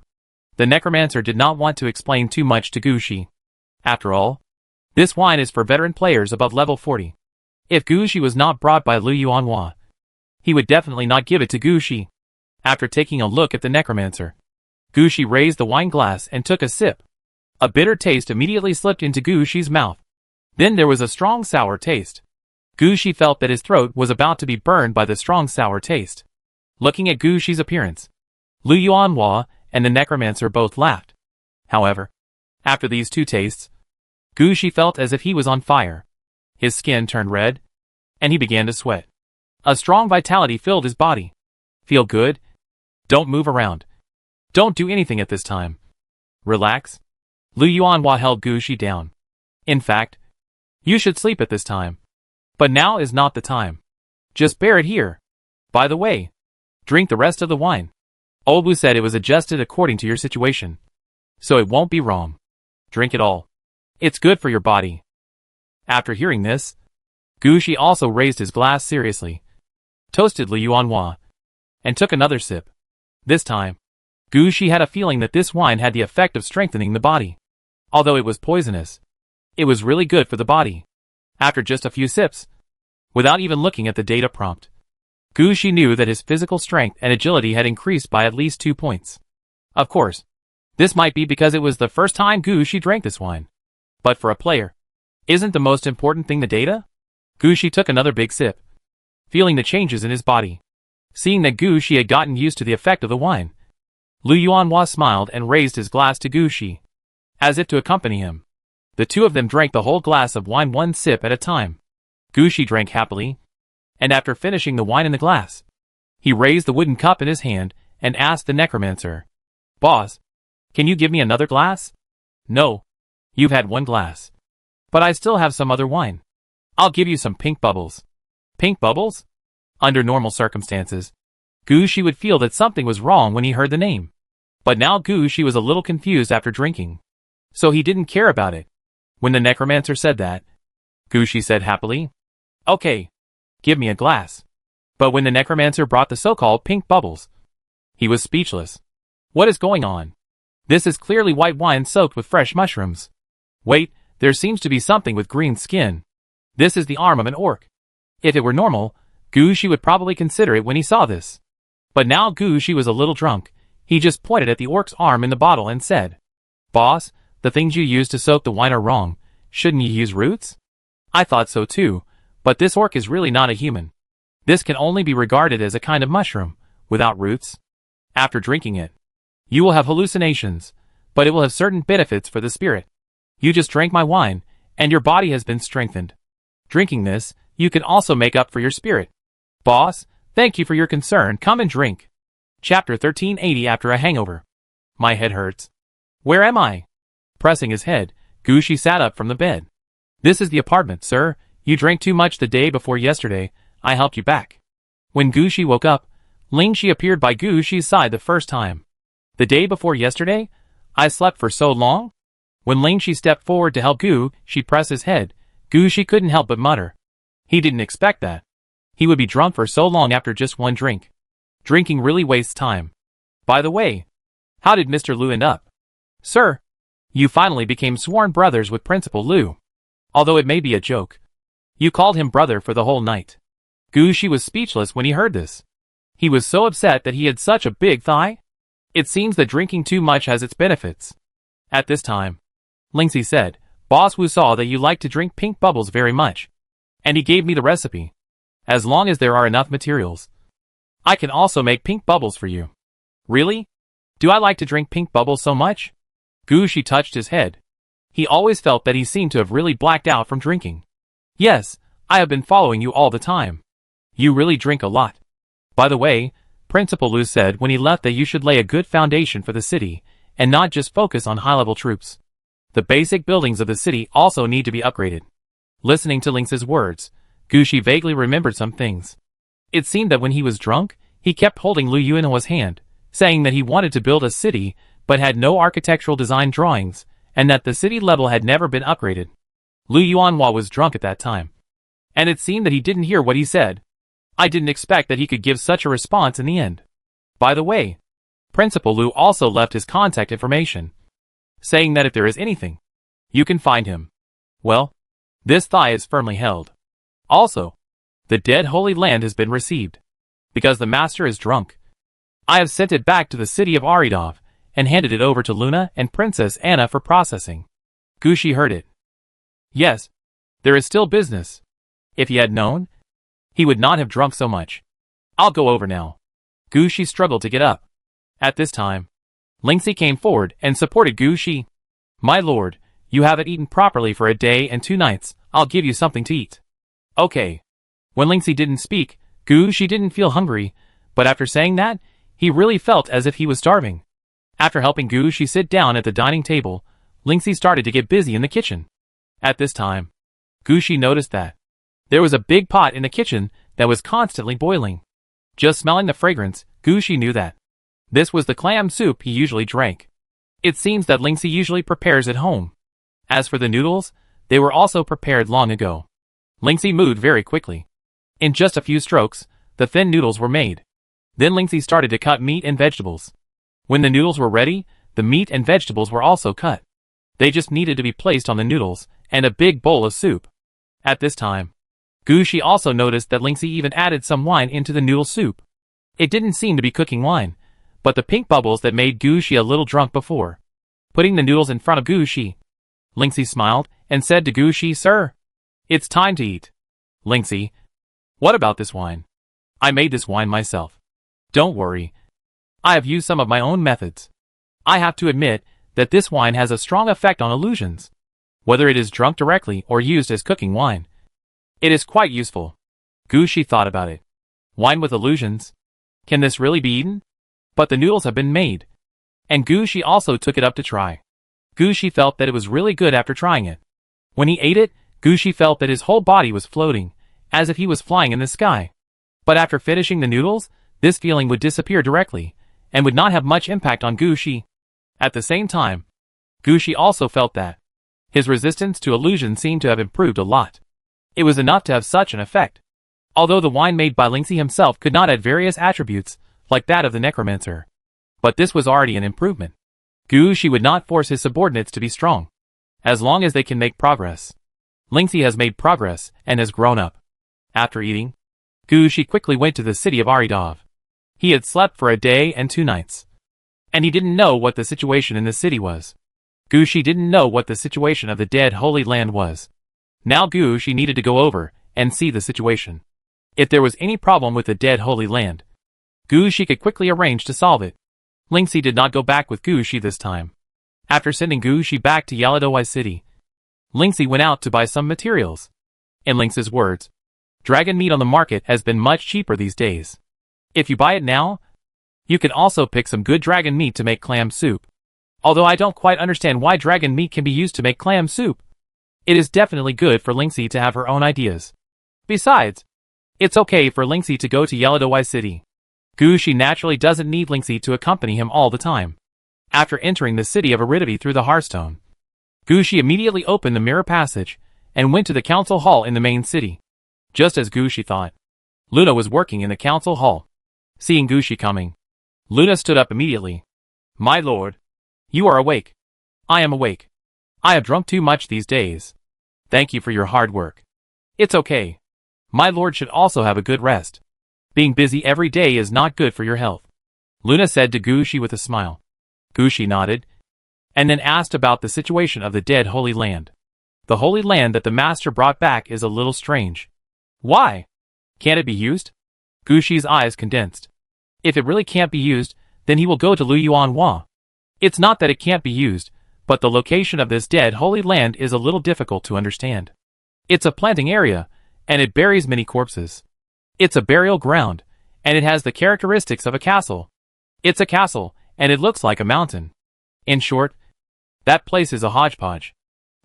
The necromancer did not want to explain too much to Gushi. After all, this wine is for veteran players above level 40. If Gushi was not brought by Lu Yuanhua, he would definitely not give it to Gushi. After taking a look at the necromancer, Gushi raised the wine glass and took a sip. A bitter taste immediately slipped into Gushi's mouth. Then there was a strong sour taste. Gushi felt that his throat was about to be burned by the strong sour taste. Looking at Gushi's appearance, Lu Yuanhua and the necromancer both laughed. However, after these 2 tastes, Gushi felt as if he was on fire. His skin turned red, and he began to sweat. A strong vitality filled his body. "Feel good? Don't move around. Don't do anything at this time. Relax." Lu Yuanhua held Gushi down. "In fact, you should sleep at this time. But now is not the time. Just bear it here. By the way, drink the rest of the wine. Old Wu said it was adjusted according to your situation. so it won't be wrong. Drink it all. It's good for your body. After hearing this, Gu Shi also raised his glass seriously, toasted Lu Yuanhua, and took another sip. This time, Gu Shi had a feeling that this wine had the effect of strengthening the body. Although it was poisonous, it was really good for the body. After just a few sips, without even looking at the data prompt, Gu Shi knew that his physical strength and agility had increased by at least 2 points. Of course, this might be because it was the first time Gu Shi drank this wine. But for a player, isn't the most important thing the data? Gu Shi took another big sip, feeling the changes in his body. Seeing that Gu Shi had gotten used to the effect of the wine, Lu Yuanhua smiled and raised his glass to Gu Shi, as if to accompany him. The two of them drank the whole glass of wine one sip at a time. Gu Shi drank happily, and after finishing the wine in the glass, he raised the wooden cup in his hand and asked the necromancer, "Boss, can you give me another glass?" "No. You've had one glass. But I still have some other wine. I'll give you some pink bubbles." Pink bubbles? Under normal circumstances, Gu Shi would feel that something was wrong when he heard the name. But now Gu Shi was a little confused after drinking, so he didn't care about it. When the necromancer said that, Gu Shi said happily, "Okay, give me a glass." But when the necromancer brought the so-called pink bubbles, he was speechless. What is going on? This is clearly white wine soaked with fresh mushrooms. Wait, there seems to be something with green skin. This is the arm of an orc. If it were normal, Gu Shi would probably consider it when he saw this. But now Gu Shi was a little drunk. He just pointed at the orc's arm in the bottle and said, "Boss, the things you use to soak the wine are wrong. Shouldn't you use roots?" I thought so too, but this orc is really not a human. This can only be regarded as a kind of mushroom, without roots. After drinking it, you will have hallucinations, but it will have certain benefits for the spirit. You just drank my wine, and your body has been strengthened. Drinking this, you can also make up for your spirit. Boss, thank you for your concern. Come and drink. Chapter 1380. After a hangover. My head hurts. Where am I? Pressing his head, Gu Shi sat up from the bed. This is the apartment, sir. You drank too much the day before yesterday. I helped you back. When Gu Shi woke up, Ling Shi appeared by Gu Shi's side the first time. The day before yesterday? I slept for so long? When Ling Shi stepped forward to help Gu Shi press his head, Gu Shi couldn't help but mutter. He didn't expect that. He would be drunk for so long after just one drink. Drinking really wastes time. By the way, how did Mr. Lu end up? Sir, you finally became sworn brothers with Principal Lu. Although it may be a joke. You called him brother for the whole night. Gu Shi was speechless when he heard this. He was so upset that he had such a big thigh. It seems that drinking too much has its benefits. At this time, Lingxi said, Boss Wu saw that you like to drink pink bubbles very much, and he gave me the recipe. As long as there are enough materials, I can also make pink bubbles for you. Really? Do I like to drink pink bubbles so much? Gu Shi touched his head. He always felt that he seemed to have really blacked out from drinking. Yes, I have been following you all the time. You really drink a lot. By the way, Principal Lu said when he left that you should lay a good foundation for the city, and not just focus on high-level troops. The basic buildings of the city also need to be upgraded. Listening to Ling's words, Gu Shi vaguely remembered some things. It seemed that when he was drunk, he kept holding Lu Yuanhua's hand, saying that he wanted to build a city, but had no architectural design drawings, and that the city level had never been upgraded. Lu Yuanhua was drunk at that time, and it seemed that he didn't hear what he said. I didn't expect that he could give such a response in the end. By the way, Principal Lu also left his contact information, saying that if there is anything, you can find him. Well, this thigh is firmly held. Also, the dead Holy Land has been received. Because the master is drunk, I have sent it back to the city of Aridov, and handed it over to Luna and Princess Anna for processing. Gu Shi heard it. Yes, there is still business. If he had known, he would not have drunk so much. I'll go over now. Gu Shi struggled to get up. At this time, Lingxi came forward and supported Gu Shi. My lord, you haven't eaten properly for a day and 2 nights. I'll give you something to eat. Okay. When Lingxi didn't speak, Gu Shi didn't feel hungry, but after saying that, he really felt as if he was starving. After helping Gu Shi sit down at the dining table, Lingxi started to get busy in the kitchen. At this time, Gu Shi noticed that there was a big pot in the kitchen that was constantly boiling. Just smelling the fragrance, Gu Shi knew that this was the clam soup he usually drank. It seems that Lingxi usually prepares at home. As for the noodles, they were also prepared long ago. Lingxi moved very quickly. In just a few strokes, the thin noodles were made. Then Lingxi started to cut meat and vegetables. When the noodles were ready, the meat and vegetables were also cut. They just needed to be placed on the noodles, and a big bowl of soup. At this time, Gushi also noticed that Lingxi even added some wine into the noodle soup. It didn't seem to be cooking wine, but the pink bubbles that made Gushi a little drunk before. Putting the noodles in front of Gushi, Lingxi smiled and said to Gushi, "Sir, it's time to eat." Lingxi, "What about this wine? I made this wine myself. Don't worry. I have used some of my own methods. I have to admit that this wine has a strong effect on illusions. Whether it is drunk directly or used as cooking wine, it is quite useful." Gushi thought about it. Wine with illusions? Can this really be eaten? But the noodles have been made. And Gushi also took it up to try. Gushi felt that it was really good after trying it. When he ate it, Gushi felt that his whole body was floating, as if he was flying in the sky. But after finishing the noodles, this feeling would disappear directly, and would not have much impact on Gushi. At the same time, Gushi also felt that his resistance to illusion seemed to have improved a lot. It was enough to have such an effect. Although the wine made by Lingxi himself could not add various attributes, like that of the necromancer. But this was already an improvement. Gushi would not force his subordinates to be strong, as long as they can make progress. Lingxi has made progress, and has grown up. After eating, Gushi quickly went to the city of Aridov. He had slept for a day and 2 nights. And he didn't know what the situation in the city was. Gushi didn't know what the situation of the dead Holy Land was. Now Gushi needed to go over and see the situation. If there was any problem with the dead Holy Land, Gushi could quickly arrange to solve it. Lingxi did not go back with Gushi this time. After sending Gushi back to Yaladowai City, Lingxi went out to buy some materials. In Lingxi's words, dragon meat on the market has been much cheaper these days. If you buy it now, you can also pick some good dragon meat to make clam soup. Although I don't quite understand why dragon meat can be used to make clam soup. It is definitely good for Lingxi to have her own ideas. Besides, it's okay for Lingxi to go to Yaladowai City. Gushi naturally doesn't need Lingxi to accompany him all the time. After entering the city of Aridity through the Hearthstone, Gushi immediately opened the mirror passage and went to the council hall in the main city. Just as Gushi thought, Luna was working in the council hall. Seeing Gushi coming, Luna stood up immediately. "My lord, you are awake." "I am awake. I have drunk too much these days. Thank you for your hard work." "It's okay. My lord should also have a good rest. Being busy every day is not good for your health," Luna said to Gushi with a smile. Gushi nodded, and then asked about the situation of the dead Holy Land. "The Holy Land that the master brought back is a little strange." "Why? Can't it be used?" Gushi's eyes condensed. "If it really can't be used, then he will go to Luyuanhua. It's not that it can't be used, but the location of this dead Holy Land is a little difficult to understand. It's a planting area, and it buries many corpses. It's a burial ground, and it has the characteristics of a castle. It's a castle, and it looks like a mountain. In short, that place is a hodgepodge.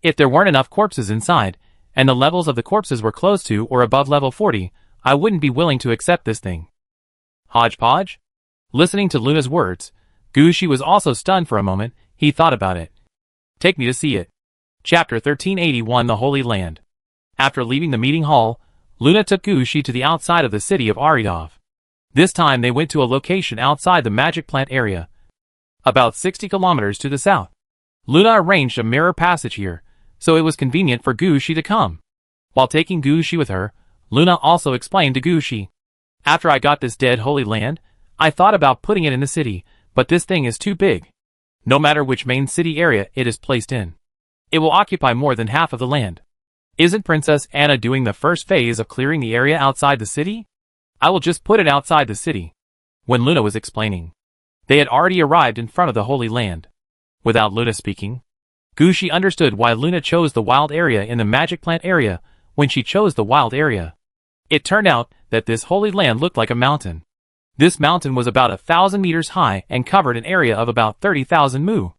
If there weren't enough corpses inside, and the levels of the corpses were close to or above level 40, I wouldn't be willing to accept this thing." Hodgepodge? Listening to Luna's words, Gushi was also stunned for a moment. He thought about it. Take me to see it. Chapter 1381, The Holy Land. After leaving the meeting hall, Luna took Gushi to the outside of the city of Aridov. This time they went to a location outside the magic plant area, about 60 kilometers to the south. Luna arranged a mirror passage here, so it was convenient for Gushi to come. While taking Gushi with her, Luna also explained to Gushi, "After I got this dead Holy Land, I thought about putting it in the city, but this thing is too big. No matter which main city area it is placed in, it will occupy more than half of the land. Isn't Princess Anna doing the first phase of clearing the area outside the city? I will just put it outside the city." When Luna was explaining, they had already arrived in front of the Holy Land. Without Luna speaking, Gushi understood why Luna chose the wild area in the magic plant area when she chose the wild area. It turned out that this Holy Land looked like a mountain. This mountain was about 1,000 meters high and covered an area of about 30,000 mu,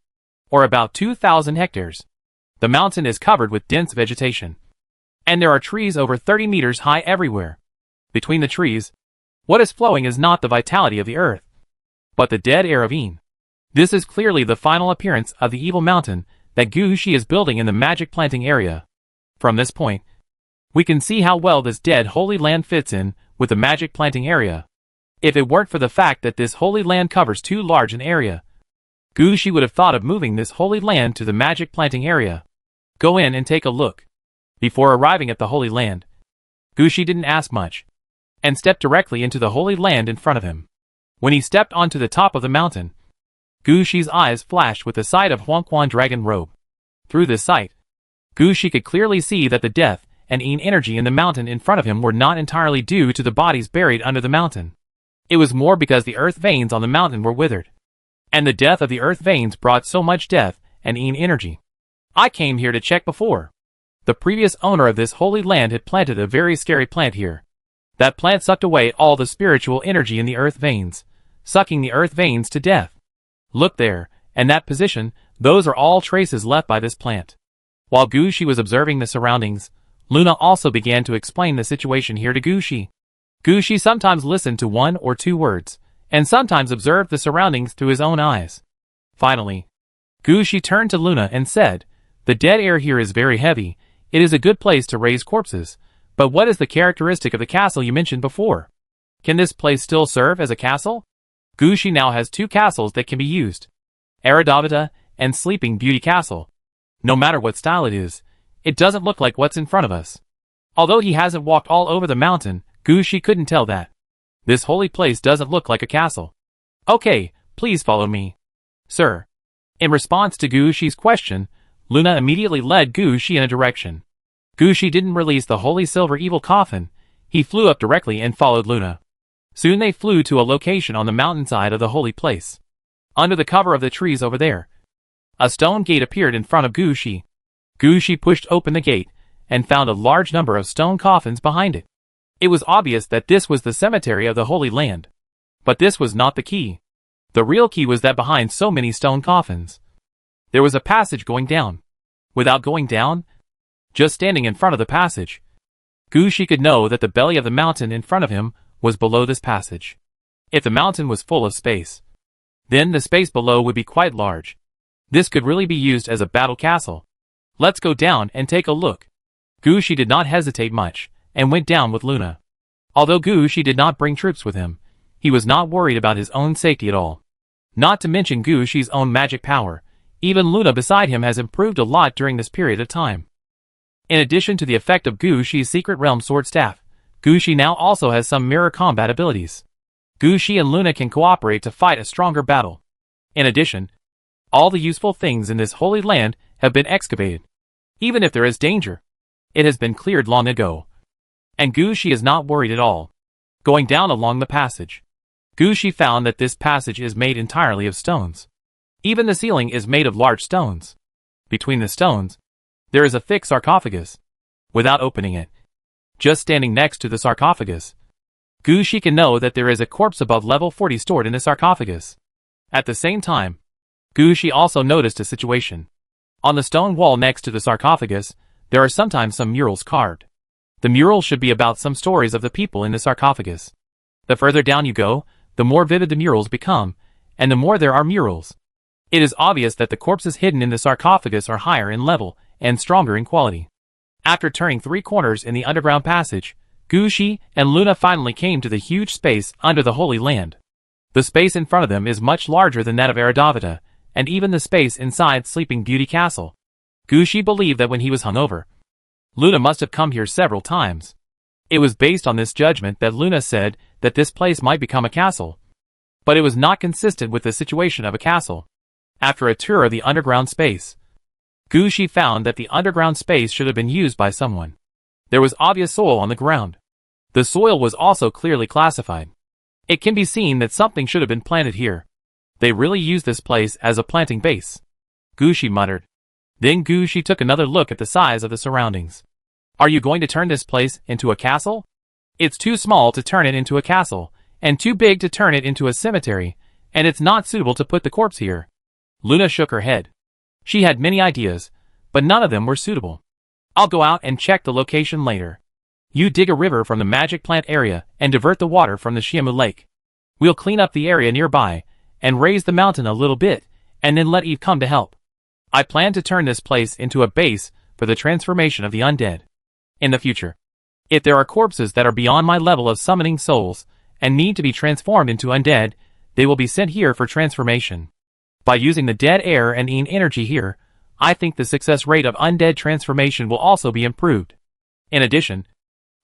or about 2,000 hectares. The mountain is covered with dense vegetation, and there are trees over 30 meters high everywhere. Between the trees, what is flowing is not the vitality of the earth, but the dead air of Een. This is clearly the final appearance of the evil mountain that Gu Shi is building in the magic planting area. From this point, we can see how well this dead holy land fits in with the magic planting area. If it weren't for the fact that this holy land covers too large an area, Gu Shi would have thought of moving this holy land to the magic planting area. Go in and take a look. Before arriving at the holy land, Gu Shi didn't ask much, and stepped directly into the holy land in front of him. When he stepped onto the top of the mountain, Gu Shi's eyes flashed with the sight of Huangquan dragon robe. Through this sight, Gu Shi could clearly see that the death and yin energy in the mountain in front of him were not entirely due to the bodies buried under the mountain. It was more because the earth veins on the mountain were withered, and the death of the earth veins brought so much death and yin energy. I came here to check before. The previous owner of this holy land had planted a very scary plant here. That plant sucked away all the spiritual energy in the earth veins, sucking the earth veins to death. Look there, and that position, those are all traces left by this plant. While Gu Shi was observing the surroundings, Luna also began to explain the situation here to Gu Shi. Gu Shi sometimes listened to 1 or 2 words, and sometimes observed the surroundings through his own eyes. Finally, Gu Shi turned to Luna and said, "The dead air here is very heavy. It is a good place to raise corpses, but what is the characteristic of the castle you mentioned before? Can this place still serve as a castle?" Gu Shi now has 2 castles that can be used: Aradavata and Sleeping Beauty Castle. No matter what style it is, it doesn't look like what's in front of us. Although he hasn't walked all over the mountain, Gu Shi couldn't tell that. This holy place doesn't look like a castle. "Okay, please follow me, sir." In response to Gu Shi's question, Luna immediately led Gu Shi in a direction. Gu Shi didn't release the holy silver evil coffin. He flew up directly and followed Luna. Soon they flew to a location on the mountainside of the holy place. Under the cover of the trees over there, a stone gate appeared in front of Gu Shi. Gu Shi pushed open the gate and found a large number of stone coffins behind it. It was obvious that this was the cemetery of the Holy Land. But this was not the key. The real key was that behind so many stone coffins, there was a passage going down. Without going down, just standing in front of the passage, Gu Shi could know that the belly of the mountain in front of him was below this passage. If the mountain was full of space, then the space below would be quite large. This could really be used as a battle castle. "Let's go down and take a look." Gu Shi did not hesitate much, and went down with Luna. Although Gu Shi did not bring troops with him, he was not worried about his own safety at all. Not to mention Gu Shi's own magic power, even Luna beside him has improved a lot during this period of time. In addition to the effect of Gu Shi's secret realm sword staff, Gu Shi now also has some mirror combat abilities. Gu Shi and Luna can cooperate to fight a stronger battle. In addition, all the useful things in this holy land have been excavated. Even if there is danger, it has been cleared long ago. And Gu Shi is not worried at all. Going down along the passage, Gu Shi found that this passage is made entirely of stones. Even the ceiling is made of large stones. Between the stones, there is a thick sarcophagus. Without opening it, just standing next to the sarcophagus, Gu Shi can know that there is a corpse above level 40 stored in the sarcophagus. At the same time, Gu Shi also noticed a situation. On the stone wall next to the sarcophagus, there are sometimes some murals carved. The murals should be about some stories of the people in the sarcophagus. The further down you go, the more vivid the murals become, and the more there are murals. It is obvious that the corpses hidden in the sarcophagus are higher in level and stronger in quality. After turning 3 corners in the underground passage, Gu Shi and Luna finally came to the huge space under the Holy Land. The space in front of them is much larger than that of Aradavata, and even the space inside Sleeping Beauty Castle. Gu Shi believed that when he was hungover, Luna must have come here several times. It was based on this judgment that Luna said that this place might become a castle. But it was not consistent with the situation of a castle. After a tour of the underground space, Gu Shi found that the underground space should have been used by someone. There was obvious soil on the ground. The soil was also clearly classified. It can be seen that something should have been planted here. They really used this place as a planting base, Gu Shi muttered. Then Gu Shi took another look at the size of the surroundings. "Are you going to turn this place into a castle?" "It's too small to turn it into a castle, and too big to turn it into a cemetery, and it's not suitable to put the corpse here." Luna shook her head. She had many ideas, but none of them were suitable. "I'll go out and check the location later. You dig a river from the magic plant area and divert the water from the Xiamu Lake. We'll clean up the area nearby, and raise the mountain a little bit, and then let Eve come to help. I plan to turn this place into a base for the transformation of the undead. In the future, if there are corpses that are beyond my level of summoning souls and need to be transformed into undead, they will be sent here for transformation. By using the dead air and Yin energy here, I think the success rate of undead transformation will also be improved. In addition,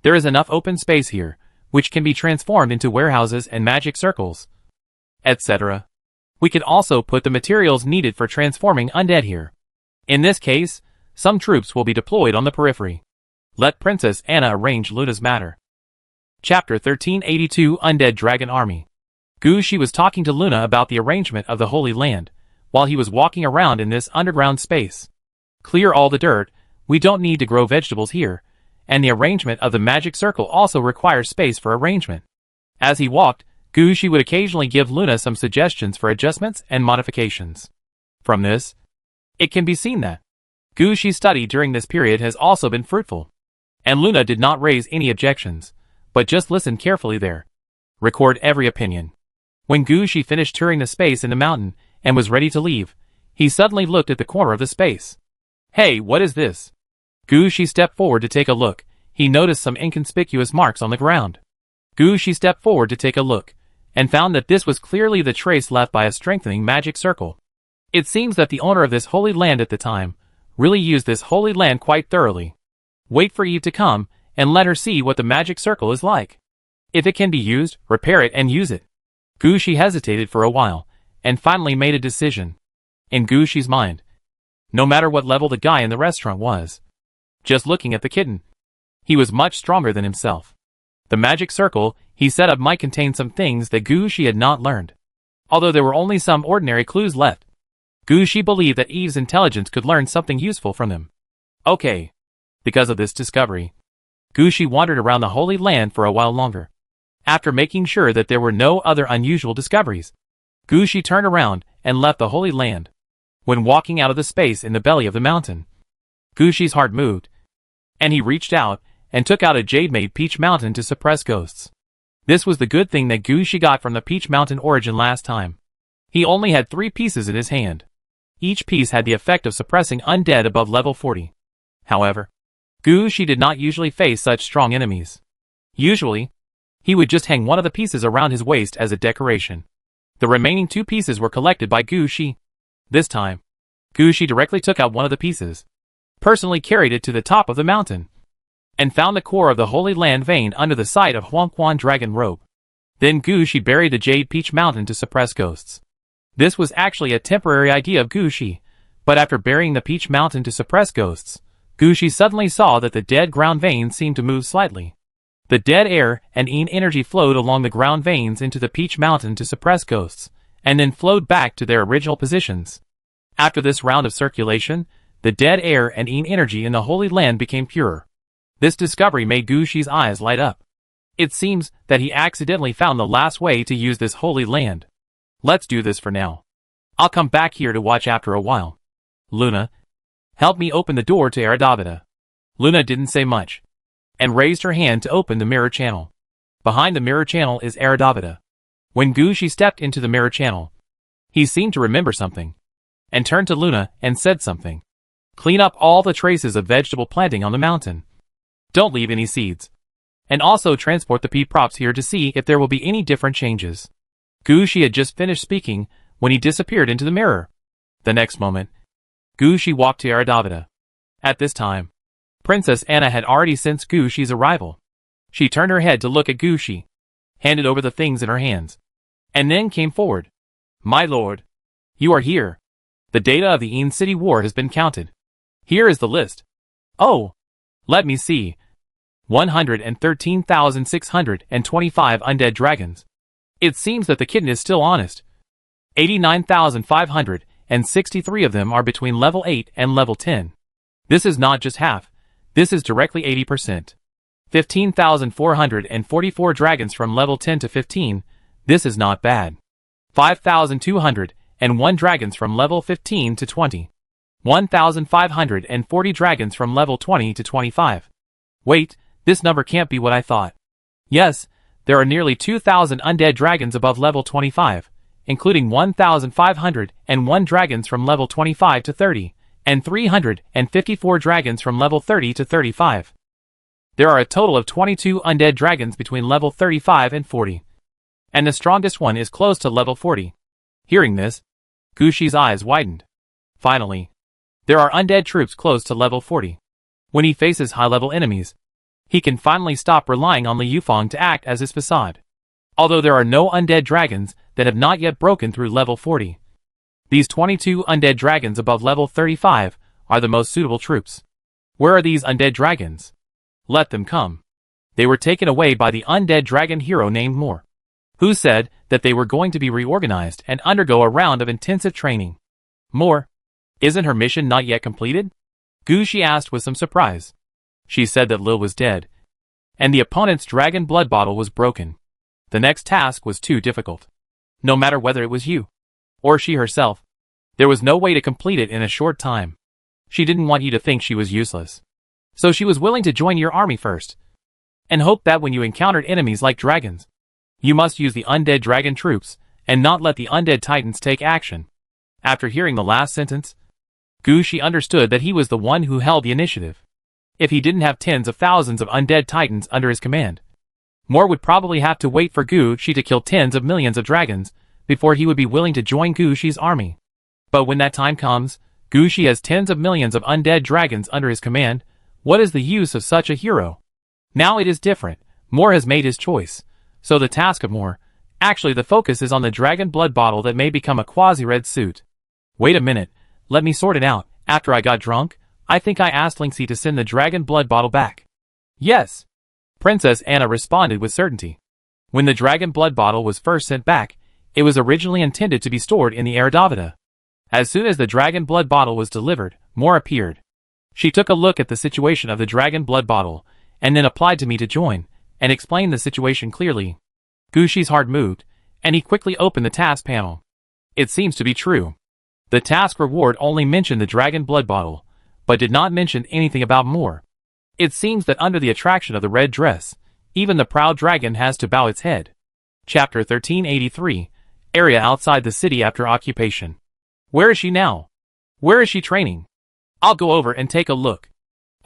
there is enough open space here, which can be transformed into warehouses and magic circles, etc. We could also put the materials needed for transforming undead here. In this case, some troops will be deployed on the periphery. Let Princess Anna arrange Luna's matter. Chapter 1382 Undead Dragon Army. Gu Shi was talking to Luna about the arrangement of the Holy Land, while he was walking around in this underground space. Clear all the dirt, we don't need to grow vegetables here, and the arrangement of the magic circle also requires space for arrangement. As he walked, Gu Shi would occasionally give Luna some suggestions for adjustments and modifications. From this, it can be seen that Gu Shi's study during this period has also been fruitful. And Luna did not raise any objections, but just listened carefully there. Record every opinion. When Gu Shi finished touring the space in the mountain and was ready to leave, he suddenly looked at the corner of the space. Hey, what is this? Gu Shi stepped forward to take a look. He noticed some inconspicuous marks on the ground. Gu Shi stepped forward to take a look, and found that this was clearly the trace left by a strengthening magic circle. It seems that the owner of this holy land at the time really used this holy land quite thoroughly. Wait for Eve to come, and let her see what the magic circle is like. If it can be used, repair it and use it. Gu Shi hesitated for a while, and finally made a decision. In Gu Shi's mind, no matter what level the guy in the restaurant was, just looking at the kitten, he was much stronger than himself. The magic circle he set up might contain some things that Gu Shi had not learned. Although there were only some ordinary clues left, Gu Shi believed that Eve's intelligence could learn something useful from them. Okay. Because of this discovery, Gu Shi wandered around the Holy Land for a while longer. After making sure that there were no other unusual discoveries, Gu Shi turned around and left the Holy Land. When walking out of the space in the belly of the mountain, Gu Shi's heart moved, and he reached out and took out a jade-made peach mountain to suppress ghosts. This was the good thing that Gu Shi got from the peach mountain origin last time. He only had 3 pieces in his hand. Each piece had the effect of suppressing undead above level 40. However, Gu Shi did not usually face such strong enemies. Usually, he would just hang one of the pieces around his waist as a decoration. The remaining 2 pieces were collected by Gu Shi. This time, Gu Shi directly took out one of the pieces, personally carried it to the top of the mountain, and found the core of the Holy Land vein under the site of Huangquan Dragon Robe. Then Gu Shi buried the Jade Peach Mountain to suppress ghosts. This was actually a temporary idea of Gu Shi, but after burying the Peach Mountain to suppress ghosts, Gu Shi suddenly saw that the dead ground veins seemed to move slightly. The dead air and Yin energy flowed along the ground veins into the Peach Mountain to suppress ghosts, and then flowed back to their original positions. After this round of circulation, the dead air and Yin energy in the Holy Land became purer. This discovery made Gu Shi's eyes light up. It seems that he accidentally found the last way to use this Holy Land. Let's do this for now. I'll come back here to watch after a while. Luna, help me open the door to Aradavida. Luna didn't say much, and raised her hand to open the mirror channel. Behind the mirror channel is Aradavida. When Gu Shi stepped into the mirror channel, he seemed to remember something, and turned to Luna and said something. Clean up all the traces of vegetable planting on the mountain. Don't leave any seeds. And also transport the pea props here to see if there will be any different changes. Gu Shi had just finished speaking when he disappeared into the mirror. The next moment, Gu Shi walked to Aradavida. At this time, Princess Anna had already sensed Gu Shi's arrival. She turned her head to look at Gu Shi, handed over the things in her hands, and then came forward. My lord, you are here. The data of the Yin City War has been counted. Here is the list. Oh, let me see. 113,625 undead dragons. It seems that the kitten is still honest. 89,563 of them are between level 8 and level 10. This is not just half, this is directly 80%. 15,444 dragons from level 10 to 15, this is not bad. 5,201 dragons from level 15 to 20. 1,540 dragons from level 20 to 25. Wait, this number can't be what I thought. Yes, there are nearly 2,000 undead dragons above level 25, including 1,501 dragons from level 25 to 30, and 354 dragons from level 30 to 35. There are a total of 22 undead dragons between level 35 and 40. And the strongest one is close to level 40. Hearing this, Gushi's eyes widened. Finally, there are undead troops close to level 40. When he faces high-level enemies, he can finally stop relying on Liu Yufeng to act as his facade. Although there are no undead dragons that have not yet broken through level 40. These 22 undead dragons above level 35 are the most suitable troops. Where are these undead dragons? Let them come. They were taken away by the undead dragon hero named Moore, who said that they were going to be reorganized and undergo a round of intensive training. Moore? Isn't her mission not yet completed? Gushi asked with some surprise. She said that Lil was dead, and the opponent's dragon blood bottle was broken. The next task was too difficult. No matter whether it was you, or she herself, there was no way to complete it in a short time. She didn't want you to think she was useless. So she was willing to join your army first, and hoped that when you encountered enemies like dragons, you must use the undead dragon troops, and not let the undead titans take action. After hearing the last sentence, Gushi understood that he was the one who held the initiative. If he didn't have tens of thousands of undead titans under his command, Moore would probably have to wait for Gushi to kill tens of millions of dragons before he would be willing to join Gushi's army. But when that time comes, Gushi has tens of millions of undead dragons under his command. What is the use of such a hero? Now it is different. Moore has made his choice. So the task of Moore, actually the focus is on the dragon blood bottle that may become a quasi-red suit. Wait a minute, let me sort it out. After I got drunk, I think I asked Linksy to send the dragon blood bottle back. Yes. Princess Anna responded with certainty. When the dragon blood bottle was first sent back, it was originally intended to be stored in the Eredavida. As soon as the dragon blood bottle was delivered, Moore appeared. She took a look at the situation of the dragon blood bottle, and then applied to me to join, and explained the situation clearly. Gushi's heart moved, and he quickly opened the task panel. It seems to be true. The task reward only mentioned the dragon blood bottle, but did not mention anything about Moore. It seems that under the attraction of the red dress, even the proud dragon has to bow its head. Chapter 1383, Area outside the city after occupation. Where is she now? Where is she training? I'll go over and take a look.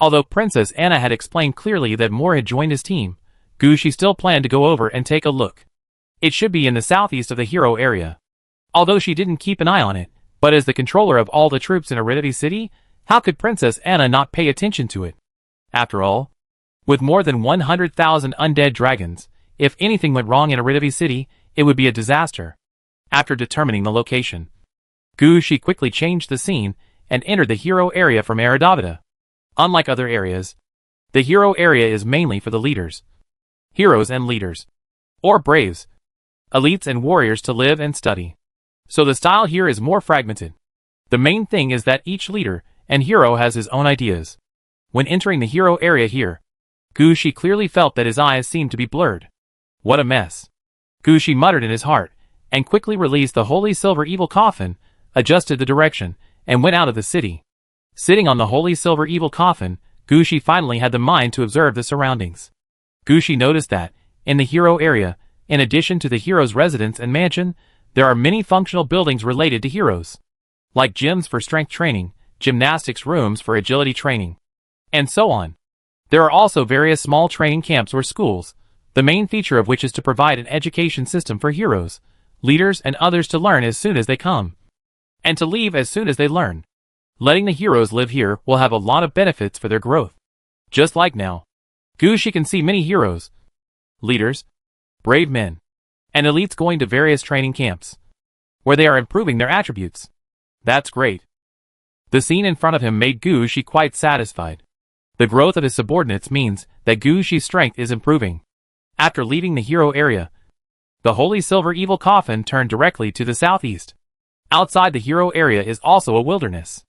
Although Princess Anna had explained clearly that Moore had joined his team, Gushi still planned to go over and take a look. It should be in the southeast of the hero area. Although she didn't keep an eye on it, but as the controller of all the troops in Aridity City, how could Princess Anna not pay attention to it? After all, with more than 100,000 undead dragons, if anything went wrong in Aridity City, it would be a disaster. After determining the location, Gushi quickly changed the scene and entered the hero area from Eredavida. Unlike other areas, the hero area is mainly for the leaders, heroes and leaders, or braves, elites and warriors to live and study. So the style here is more fragmented. The main thing is that each leader and hero has his own ideas. When entering the hero area here, Gushi clearly felt that his eyes seemed to be blurred. What a mess. Gushi muttered in his heart, and quickly released the holy silver evil coffin, adjusted the direction, and went out of the city. Sitting on the holy silver evil coffin, Gushi finally had the mind to observe the surroundings. Gushi noticed that, in the hero area, in addition to the hero's residence and mansion, there are many functional buildings related to heroes, like gyms for strength training, gymnastics rooms for agility training, and so on. There are also various small training camps or schools, the main feature of which is to provide an education system for heroes, leaders and others to learn as soon as they come, and to leave as soon as they learn. Letting the heroes live here will have a lot of benefits for their growth. Just like now, Gushi can see many heroes, leaders, brave men, and elites going to various training camps, where they are improving their attributes. That's great. The scene in front of him made Gushi quite satisfied. The growth of his subordinates means that Gushi's strength is improving. After leaving the hero area, the holy silver evil coffin turned directly to the southeast. Outside the hero area is also a wilderness.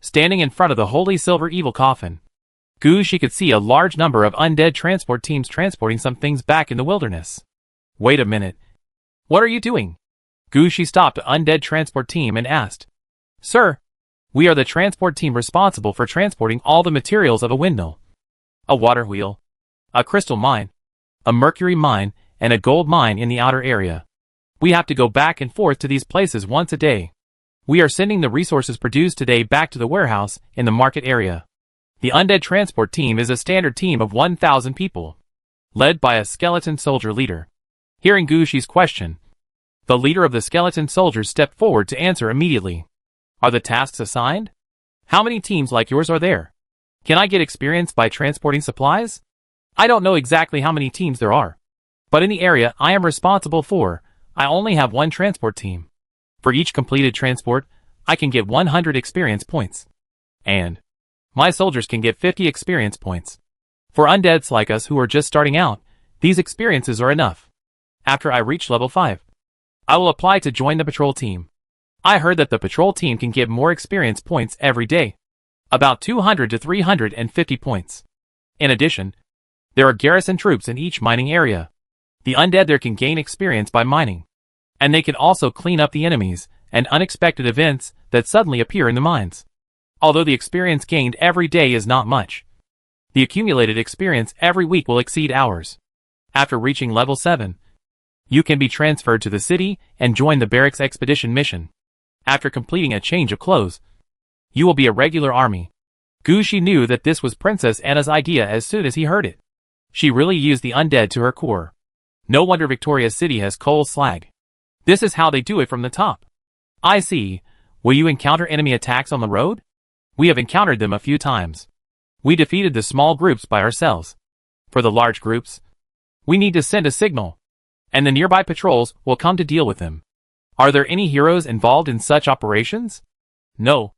Standing in front of the holy silver evil coffin, Gushi could see a large number of undead transport teams transporting some things back in the wilderness. Wait a minute. What are you doing? Gushi stopped an undead transport team and asked. Sir, we are the transport team responsible for transporting all the materials of a windmill, a water wheel, a crystal mine, a mercury mine, and a gold mine in the outer area. We have to go back and forth to these places once a day. We are sending the resources produced today back to the warehouse in the market area. The undead transport team is a standard team of 1,000 people, led by a skeleton soldier leader. Hearing Gushi's question, the leader of the skeleton soldiers stepped forward to answer immediately. Are the tasks assigned? How many teams like yours are there? Can I get experience by transporting supplies? I don't know exactly how many teams there are, but in the area I am responsible for, I only have one transport team. For each completed transport, I can get 100 experience points. And my soldiers can get 50 experience points. For undeads like us who are just starting out, these experiences are enough. After I reach level 5, I will apply to join the patrol team. I heard that the patrol team can get more experience points every day. About 200 to 350 points. In addition, there are garrison troops in each mining area. The undead there can gain experience by mining. And they can also clean up the enemies and unexpected events that suddenly appear in the mines. Although the experience gained every day is not much, the accumulated experience every week will exceed hours. After reaching level 7, you can be transferred to the city and join the barracks expedition mission. After completing a change of clothes, you will be a regular army. Gushi knew that this was Princess Anna's idea as soon as he heard it. She really used the undead to her core. No wonder Victoria City has coal slag. This is how they do it from the top. I see. Will you encounter enemy attacks on the road? We have encountered them a few times. We defeated the small groups by ourselves. For the large groups, we need to send a signal, and the nearby patrols will come to deal with them. Are there any heroes involved in such operations? No.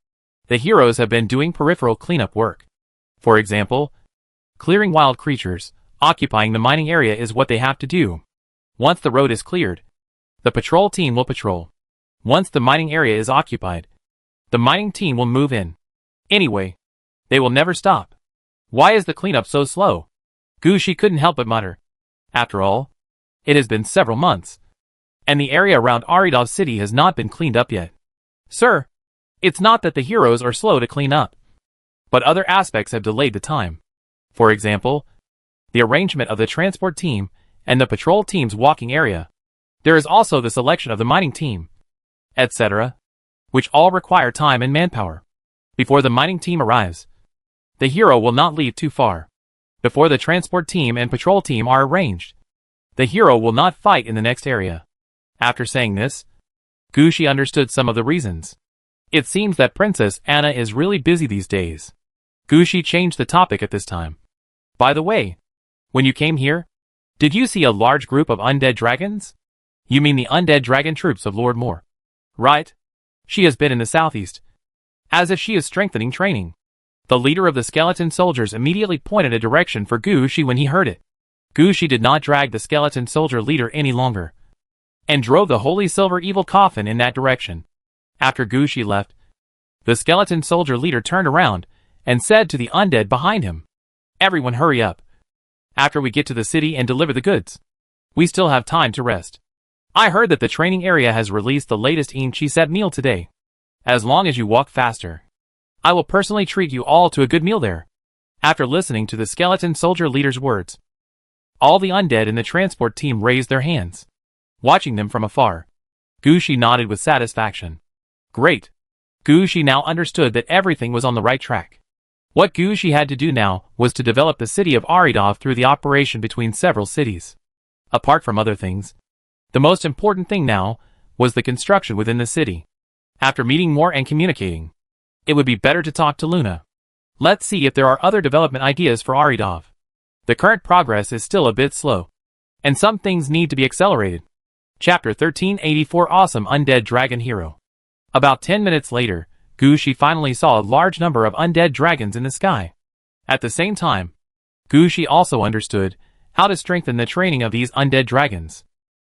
The heroes have been doing peripheral cleanup work. For example, clearing wild creatures, occupying the mining area is what they have to do. Once the road is cleared, the patrol team will patrol. Once the mining area is occupied, the mining team will move in. Anyway, they will never stop. Why is the cleanup so slow? Gushi couldn't help but mutter. After all, it has been several months, and the area around Aridov City has not been cleaned up yet. Sir, it's not that the heroes are slow to clean up, but other aspects have delayed the time. For example, the arrangement of the transport team and the patrol team's walking area. There is also the selection of the mining team, etc., which all require time and manpower. Before the mining team arrives, the hero will not leave too far. Before the transport team and patrol team are arranged, the hero will not fight in the next area. After saying this, Gushi understood some of the reasons. It seems that Princess Anna is really busy these days. Gushi changed the topic at this time. By the way, when you came here, did you see a large group of undead dragons? You mean the undead dragon troops of Lord Moore? Right. She has been in the southeast, as if she is strengthening training. The leader of the skeleton soldiers immediately pointed a direction for Gushi when he heard it. Gushi did not drag the skeleton soldier leader any longer, and drove the holy silver evil coffin in that direction. After Gushi left, the skeleton soldier leader turned around and said to the undead behind him, "Everyone hurry up. After we get to the city and deliver the goods, we still have time to rest. I heard that the training area has released the latest Inchi set meal today. As long as you walk faster, I will personally treat you all to a good meal there." After listening to the skeleton soldier leader's words, all the undead in the transport team raised their hands. Watching them from afar, Gushi nodded with satisfaction. Great. Gushi now understood that everything was on the right track. What Gushi had to do now was to develop the city of Aridov through the operation between several cities. Apart from other things, the most important thing now was the construction within the city. After meeting more and communicating, it would be better to talk to Luna. Let's see if there are other development ideas for Aridov. The current progress is still a bit slow, and some things need to be accelerated. Chapter 1384 Awesome Undead Dragon Hero. About 10 minutes later, Gushi finally saw a large number of undead dragons in the sky. At the same time, Gushi also understood how to strengthen the training of these undead dragons.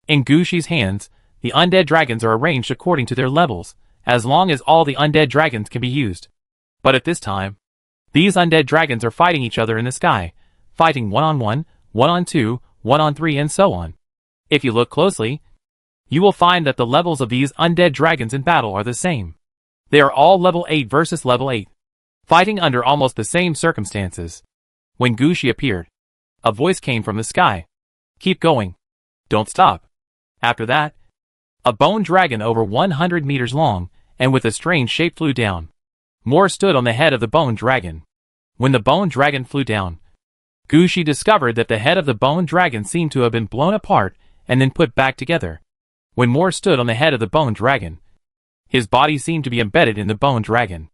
In Gushi's hands, the undead dragons are arranged according to their levels, as long as all the undead dragons can be used. But at this time, these undead dragons are fighting each other in the sky, fighting 1-on-1, 1-on-2, 1-on-3 and so on. If you look closely, you will find that the levels of these undead dragons in battle are the same. They are all level 8 versus level 8, fighting under almost the same circumstances. When Gushi appeared, a voice came from the sky. "Keep going. Don't stop." After that, A bone dragon over 100 meters long, and with a strange shape flew down. Moore stood on the head of the bone dragon. When the bone dragon flew down, Gushi discovered that the head of the bone dragon seemed to have been blown apart and then put back together. When Moore stood on the head of the bone dragon, his body seemed to be embedded in the bone dragon.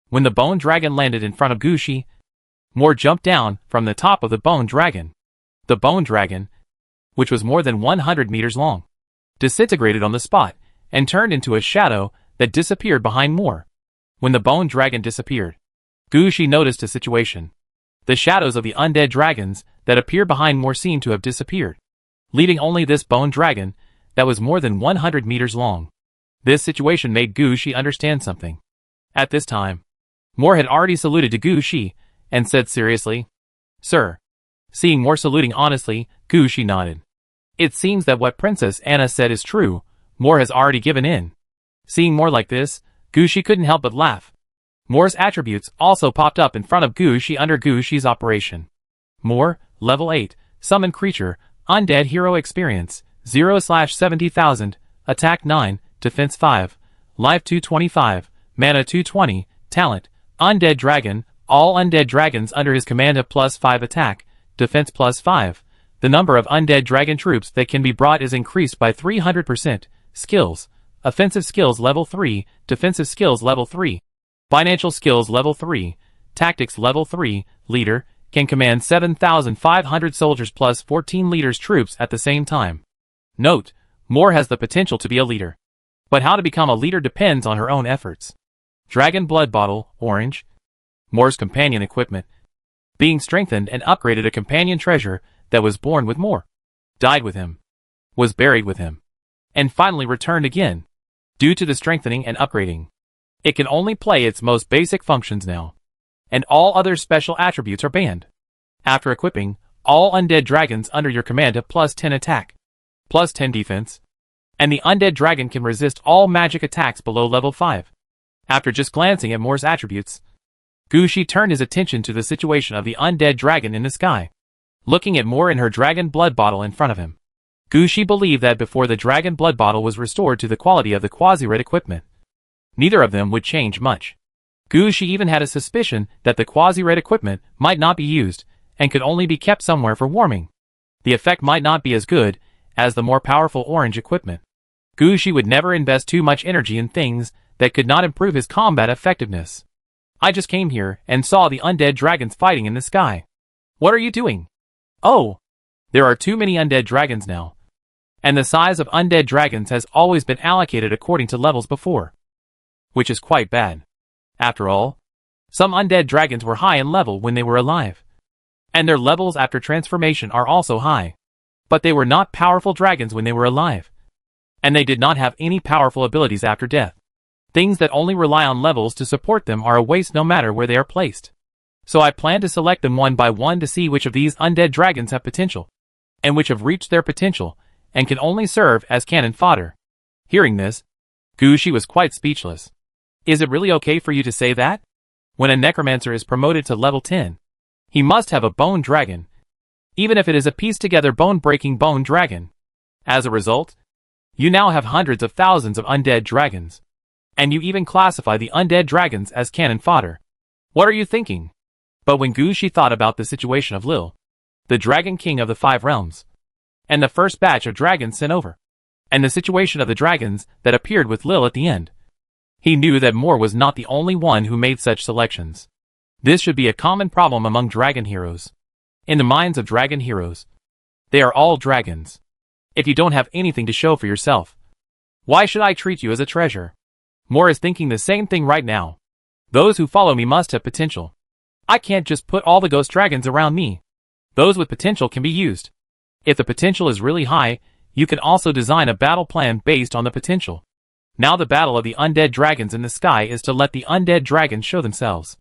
When the bone dragon landed in front of Gushi, Moore jumped down from the top of the bone dragon. The bone dragon, which was more than 100 meters long, disintegrated on the spot and turned into a shadow that disappeared behind Moore. When the bone dragon disappeared, Gushi noticed a situation. The shadows of the undead dragons that appeared behind Moore seemed to have disappeared, leaving only this bone dragon that was more than 100 meters long. This situation made Gushi understand something. At this time, Moore had already saluted to Gushi and said seriously, "Sir." Seeing Moore saluting honestly, Gushi nodded. It seems that what Princess Anna said is true. Moore has already given in. Seeing Moore like this, Gushi couldn't help but laugh. Moore's attributes also popped up in front of Gushi under Gushi's operation. Moore, level 8, Summon Creature, Undead Hero Experience, 0/70,000, Attack 9, Defense 5, Life 225, Mana 220, Talent, Undead Dragon, all undead dragons under his command have +5 attack, defense +5. The number of undead dragon troops that can be brought is increased by 300%. Skills, Offensive Skills Level 3, Defensive Skills Level 3, Financial Skills Level 3, Tactics Level 3, Leader, can command 7,500 soldiers plus 14 leaders troops at the same time. Note, Moore has the potential to be a leader. But how to become a leader depends on her own efforts. Dragon Blood Bottle, Orange. Moore's companion equipment. Being strengthened and upgraded, a companion treasure that was born with Moore, died with him, was buried with him, and finally returned again. Due to the strengthening and upgrading, it can only play its most basic functions now, and all other special attributes are banned. After equipping, all undead dragons under your command have +10 attack, +10 defense, and the undead dragon can resist all magic attacks below level 5. After just glancing at Moore's attributes, Gushi turned his attention to the situation of the undead dragon in the sky. Looking at Moore and her dragon blood bottle in front of him, Gushi believed that before the dragon blood bottle was restored to the quality of the quasi-red equipment, neither of them would change much. Gushi even had a suspicion that the quasi-red equipment might not be used and could only be kept somewhere for warming. The effect might not be as good as the more powerful orange equipment. Gushi would never invest too much energy in things that could not improve his combat effectiveness. I just came here and saw the undead dragons fighting in the sky. What are you doing? Oh, there are too many undead dragons now. And the size of undead dragons has always been allocated according to levels before, which is quite bad. After all, some undead dragons were high in level when they were alive, and their levels after transformation are also high. But they were not powerful dragons when they were alive, and they did not have any powerful abilities after death. Things that only rely on levels to support them are a waste no matter where they are placed. So I plan to select them one by one to see which of these undead dragons have potential, and which have reached their potential, and can only serve as cannon fodder. Hearing this, Gushi was quite speechless. Is it really okay for you to say that? When a necromancer is promoted to level 10, he must have a bone dragon, even if it is a pieced-together bone-breaking bone dragon. As a result, you now have hundreds of thousands of undead dragons, and you even classify the undead dragons as cannon fodder. What are you thinking? But when Gushi thought about the situation of Lil, the Dragon King of the 5 Realms, and the first batch of dragons sent over, and the situation of the dragons that appeared with Lil at the end, he knew that Moore was not the only one who made such selections. This should be a common problem among dragon heroes. In the minds of dragon heroes, they are all dragons. If you don't have anything to show for yourself, why should I treat you as a treasure? Moore is thinking the same thing right now. Those who follow me must have potential. I can't just put all the ghost dragons around me. Those with potential can be used. If the potential is really high, you can also design a battle plan based on the potential. Now the battle of the undead dragons in the sky is to let the undead dragons show themselves.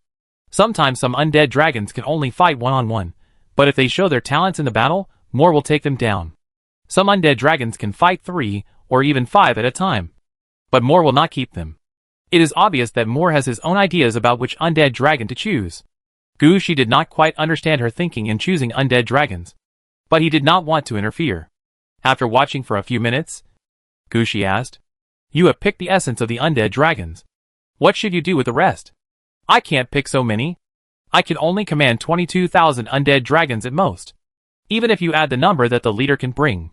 Sometimes some undead dragons can only fight one-on-one, but if they show their talents in the battle, Moore will take them down. Some undead dragons can fight 3 or even 5 at a time, but Moore will not keep them. It is obvious that Moore has his own ideas about which undead dragon to choose. Gushi did not quite understand her thinking in choosing undead dragons, but he did not want to interfere. After watching for a few minutes, Gushi asked. You have picked the essence of the undead dragons. What should you do with the rest? I can't pick so many. I can only command 22,000 undead dragons at most. Even if you add the number that the leader can bring.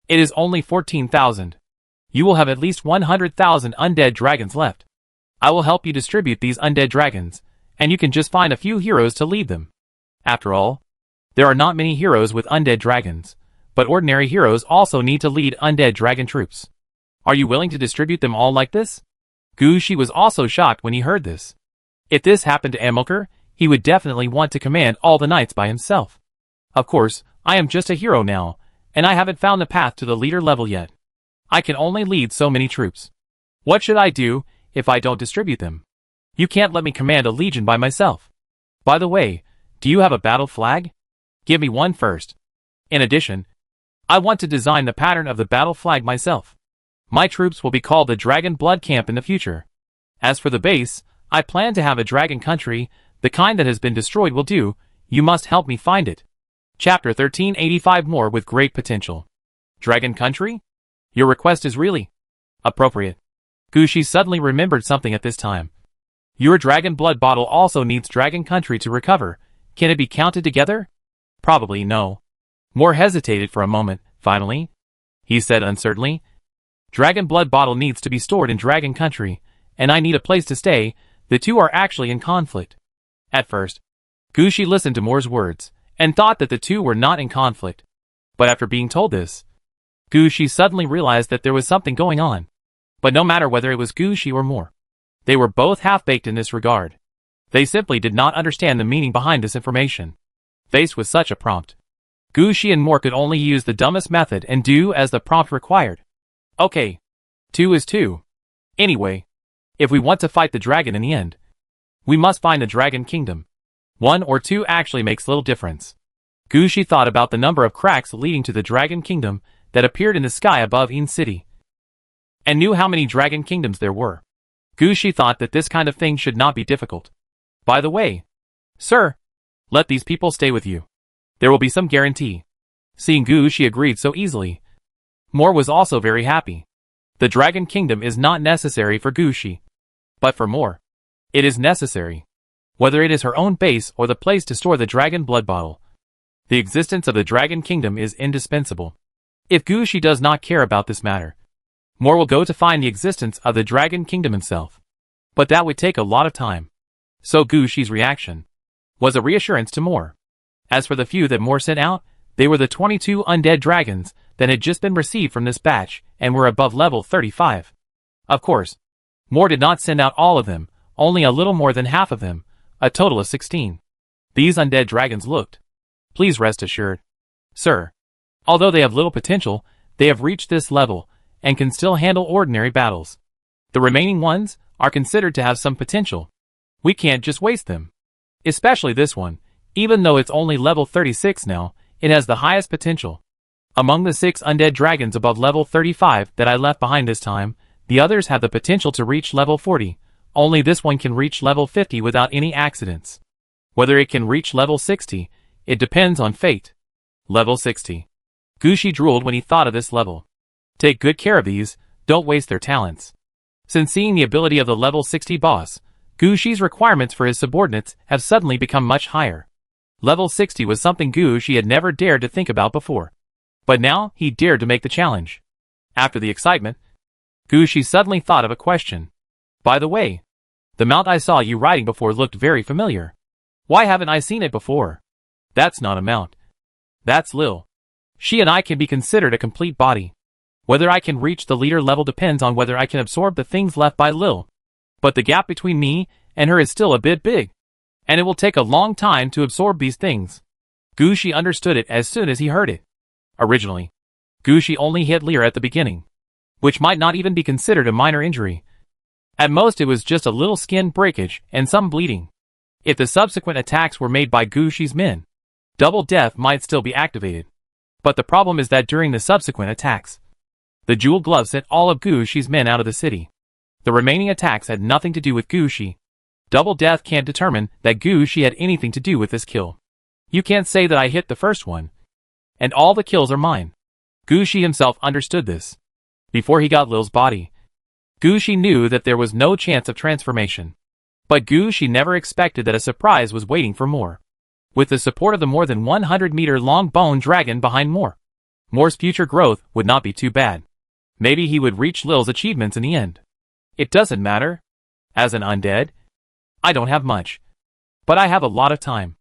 It is only 14,000. You will have at least 100,000 undead dragons left. I will help you distribute these undead dragons, and you can just find a few heroes to lead them. After all, there are not many heroes with undead dragons, but ordinary heroes also need to lead undead dragon troops. Are you willing to distribute them all like this? Gushi was also shocked when he heard this. If this happened to Amilcar, he would definitely want to command all the knights by himself. Of course, I am just a hero now, and I haven't found the path to the leader level yet. I can only lead so many troops. What should I do if I don't distribute them? You can't let me command a legion by myself. By the way, do you have a battle flag? Give me one first. In addition, I want to design the pattern of the battle flag myself. My troops will be called the Dragon Blood Camp in the future. As for the base, I plan to have a dragon country, the kind that has been destroyed will do. You must help me find it. Chapter 1385 More with Great Potential. Dragon Country? Your request is really appropriate. Gushi suddenly remembered something at this time. Your dragon blood bottle also needs Dragon Country to recover. Can it be counted together? Probably no. Moore hesitated for a moment. Finally, he said uncertainly, Dragon blood bottle needs to be stored in Dragon Country, and I need a place to stay. The two are actually in conflict. At first, Gushi listened to Moore's words, and thought that the two were not in conflict. But after being told this, Gushi suddenly realized that there was something going on. But no matter whether it was Gushi or Moore, they were both half-baked in this regard. They simply did not understand the meaning behind this information. Faced with such a prompt, Gushi and Moore could only use the dumbest method and do as the prompt required. Okay. 2 is 2. Anyway, if we want to fight the dragon in the end, we must find the Dragon Kingdom. 1 or 2 actually makes little difference. Gushi thought about the number of cracks leading to the Dragon Kingdom that appeared in the sky above Een City, and knew how many Dragon Kingdoms there were. Gushi thought that this kind of thing should not be difficult. By the way, sir, let these people stay with you. There will be some guarantee. Seeing Gushi agreed so easily, Moore was also very happy. The Dragon Kingdom is not necessary for Gushi, but for Moore, it is necessary. Whether it is her own base or the place to store the Dragon Blood Bottle, the existence of the Dragon Kingdom is indispensable. If Gushi does not care about this matter, Moore will go to find the existence of the Dragon Kingdom himself. But that would take a lot of time. So Gushi's reaction was a reassurance to Moore. As for the few that Moore sent out, they were the 22 undead dragons that had just been received from this batch and were above level 35. Of course, Moore did not send out all of them, only a little more than half of them, a total of 16. These undead dragons looked. Please rest assured, sir. Although they have little potential, they have reached this level and can still handle ordinary battles. The remaining ones are considered to have some potential. We can't just waste them. Especially this one, even though it's only level 36 now, it has the highest potential. Among the 6 undead dragons above level 35 that I left behind this time, the others have the potential to reach level 40. Only this one can reach level 50 without any accidents. Whether it can reach level 60, it depends on fate. Level 60. Gushi drooled when he thought of this level. Take good care of these, don't waste their talents. Since seeing the ability of the level 60 boss, Gushi's requirements for his subordinates have suddenly become much higher. Level 60 was something Gushi had never dared to think about before. But now, he dared to make the challenge. After the excitement, Gushi suddenly thought of a question. By the way, the mount I saw you riding before looked very familiar. Why haven't I seen it before? That's not a mount. That's Lil. She and I can be considered a complete body. Whether I can reach the leader level depends on whether I can absorb the things left by Lil. But the gap between me and her is still a bit big, and it will take a long time to absorb these things. Gushi understood it as soon as he heard it. Originally, Gushi only hit Lear at the beginning, which might not even be considered a minor injury. At most it was just a little skin breakage and some bleeding. If the subsequent attacks were made by Gushi's men, double death might still be activated. But the problem is that during the subsequent attacks, the jeweled glove sent all of Gushi's men out of the city. The remaining attacks had nothing to do with Gushi. Double death can't determine that Gushi had anything to do with this kill. You can't say that I hit the first one, and all the kills are mine. Gushi himself understood this. before he got Lil's body. Gushi knew that there was no chance of transformation. But Gushi never expected that a surprise was waiting for Moore. With the support of the more than 100-meter-long bone dragon behind Moore's future growth would not be too bad. Maybe he would reach Lil's achievements in the end. It doesn't matter. As an undead, I don't have much. But I have a lot of time.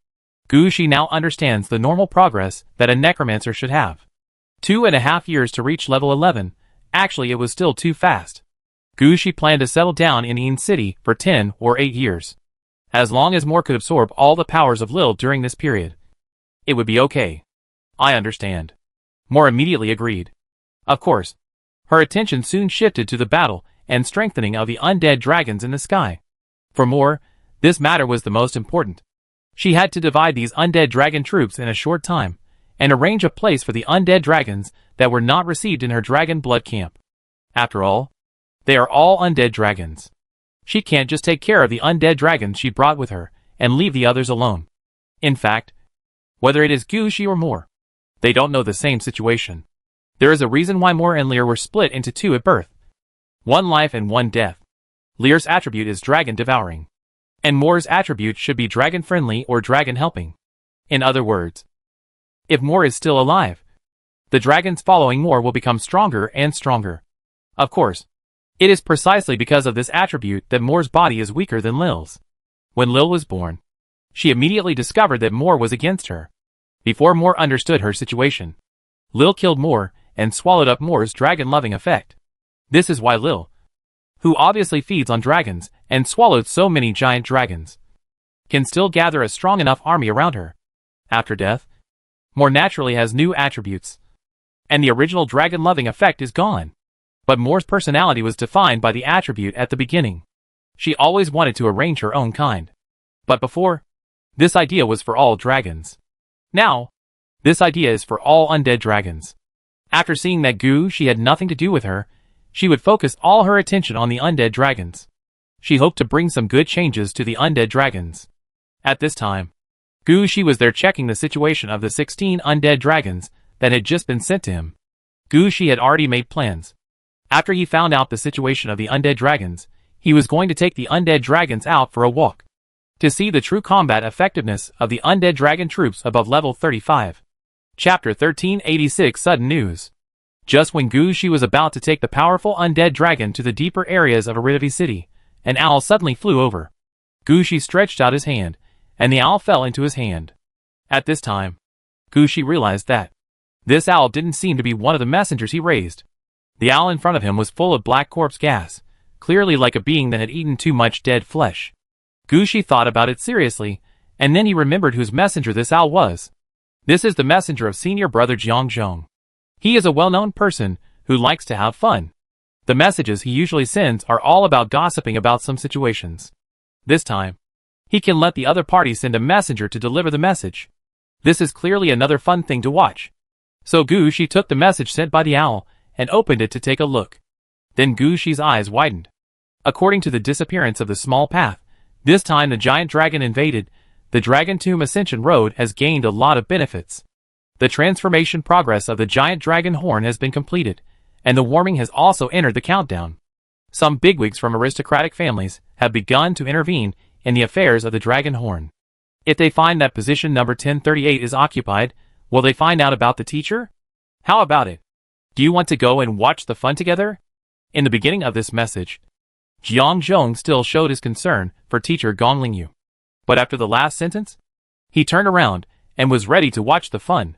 Gushi now understands the normal progress that a necromancer should have. 2.5 years to reach level 11. Actually, it was still too fast. Gushi planned to settle down in Een City for 10 or 8 years. As long as Moore could absorb all the powers of Lil during this period, it would be okay. I understand. Moore immediately agreed. Of course, her attention soon shifted to the battle and strengthening of the undead dragons in the sky. For Moore, this matter was the most important. She had to divide these undead dragon troops in a short time, and arrange a place for the undead dragons that were not received in her dragon blood camp. After all, they are all undead dragons. She can't just take care of the undead dragons she brought with her, and leave the others alone. In fact, whether it is Gushi or Moore, they don't know the same situation. There is a reason why Moore and Lear were split into two at birth. One life and one death. Lear's attribute is dragon devouring, and Moore's attribute should be dragon friendly or dragon helping. In other words, if Moore is still alive, the dragons following Moore will become stronger and stronger. Of course, it is precisely because of this attribute that Moore's body is weaker than Lil's. When Lil was born, she immediately discovered that Moore was against her. Before Moore understood her situation, Lil killed Moore and swallowed up Moore's dragon-loving effect. This is why Lil, who obviously feeds on dragons and swallowed so many giant dragons, can still gather a strong enough army around her. After death, Moore naturally has new attributes, and the original dragon-loving effect is gone. But Moore's personality was defined by the attribute at the beginning. She always wanted to arrange her own kind. But before, this idea was for all dragons. Now, this idea is for all undead dragons. After seeing that Gushi had nothing to do with her, she would focus all her attention on the undead dragons. She hoped to bring some good changes to the undead dragons. At this time, Gushi was there checking the situation of the 16 undead dragons that had just been sent to him. Gushi had already made plans. After he found out the situation of the undead dragons, he was going to take the undead dragons out for a walk, to see the true combat effectiveness of the undead dragon troops above level 35. Chapter 1386 Sudden News. Just when Gushi was about to take the powerful undead dragon to the deeper areas of Aridity City, an owl suddenly flew over. Gushi stretched out his hand, and the owl fell into his hand. At this time, Gushi realized that this owl didn't seem to be one of the messengers he raised. The owl in front of him was full of black corpse gas, clearly like a being that had eaten too much dead flesh. Gushi thought about it seriously, and then he remembered whose messenger this owl was. This is the messenger of senior brother Jiang. He is a well-known person who likes to have fun. The messages he usually sends are all about gossiping about some situations. This time, he can let the other party send a messenger to deliver the message. This is clearly another fun thing to watch. So Gushi took the message sent by the owl and opened it to take a look. Then Gushi's eyes widened. According to the disappearance of the small path, this time the giant dragon invaded. The Dragon Tomb Ascension Road has gained a lot of benefits. The transformation progress of the giant dragon horn has been completed, and the warming has also entered the countdown. Some bigwigs from aristocratic families have begun to intervene in the affairs of the dragon horn. If they find that position number 1038 is occupied, will they find out about the teacher? How about it? Do you want to go and watch the fun together? In the beginning of this message, Jiang still showed his concern for teacher Gong Lingyu. But after the last sentence, he turned around and was ready to watch the fun.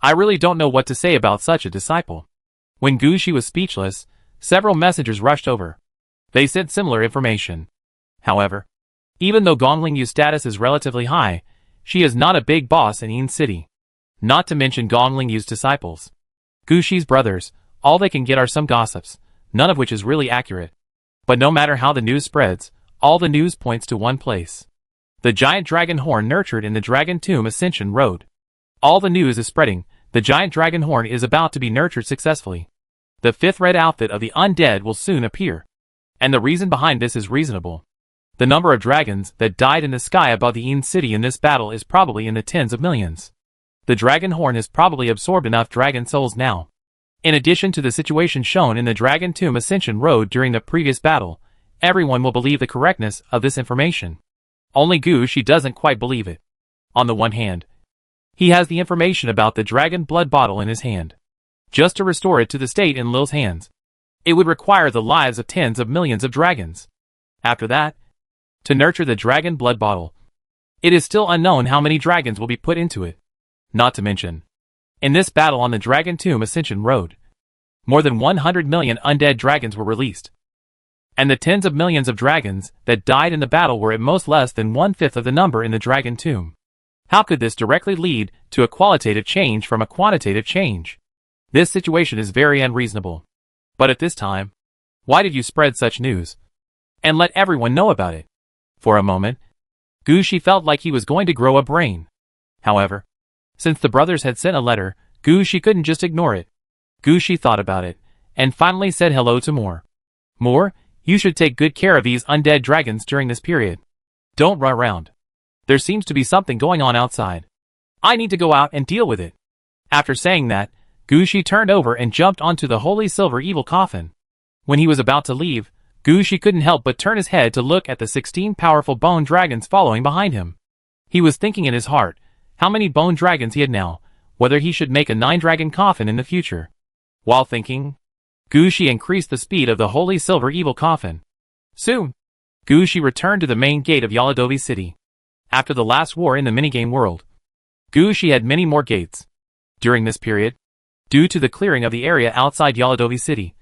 I really don't know what to say about such a disciple. When Gushi was speechless, several messengers rushed over. They sent similar information. However, even though Gong Lingyu's status is relatively high, she is not a big boss in Een City. Not to mention Gong Lingyu's disciples, Gushi's brothers, all they can get are some gossips, none of which is really accurate. But no matter how the news spreads, all the news points to one place. The giant dragon horn nurtured in the Dragon Tomb Ascension Road. All the news is spreading. The giant dragon horn is about to be nurtured successfully. The 5th red outfit of the undead will soon appear. And the reason behind this is reasonable. The number of dragons that died in the sky above the Een City in this battle is probably in the tens of millions. The dragon horn has probably absorbed enough dragon souls now. In addition to the situation shown in the Dragon Tomb Ascension Road during the previous battle, everyone will believe the correctness of this information. Only Gushi doesn't quite believe it. On the one hand, he has the information about the dragon blood bottle in his hand. Just to restore it to the state in Lil's hands, it would require the lives of tens of millions of dragons. After that, to nurture the dragon blood bottle, it is still unknown how many dragons will be put into it. Not to mention, in this battle on the Dragon Tomb Ascension Road, more than 100 million undead dragons were released. And the tens of millions of dragons that died in the battle were at most less than 1/5 of the number in the Dragon Tomb. How could this directly lead to a qualitative change from a quantitative change? This situation is very unreasonable. But at this time, why did you spread such news? And let everyone know about it? For a moment, Gushi felt like he was going to grow a brain. However, since the brothers had sent a letter, Gushi couldn't just ignore it. Gushi thought about it, and finally said hello to Moore. Moore, you should take good care of these undead dragons during this period. Don't run around. There seems to be something going on outside. I need to go out and deal with it. After saying that, Gushi turned over and jumped onto the holy silver evil coffin. When he was about to leave, Gushi couldn't help but turn his head to look at the 16 powerful bone dragons following behind him. He was thinking in his heart how many bone dragons he had now, whether he should make a 9-dragon coffin in the future. While thinking, Gushi increased the speed of the holy silver evil coffin. Soon, Gushi returned to the main gate of Yaladovi City. After the last war in the minigame world, Gushi had many more gates. During this period, due to the clearing of the area outside Yaladovi City,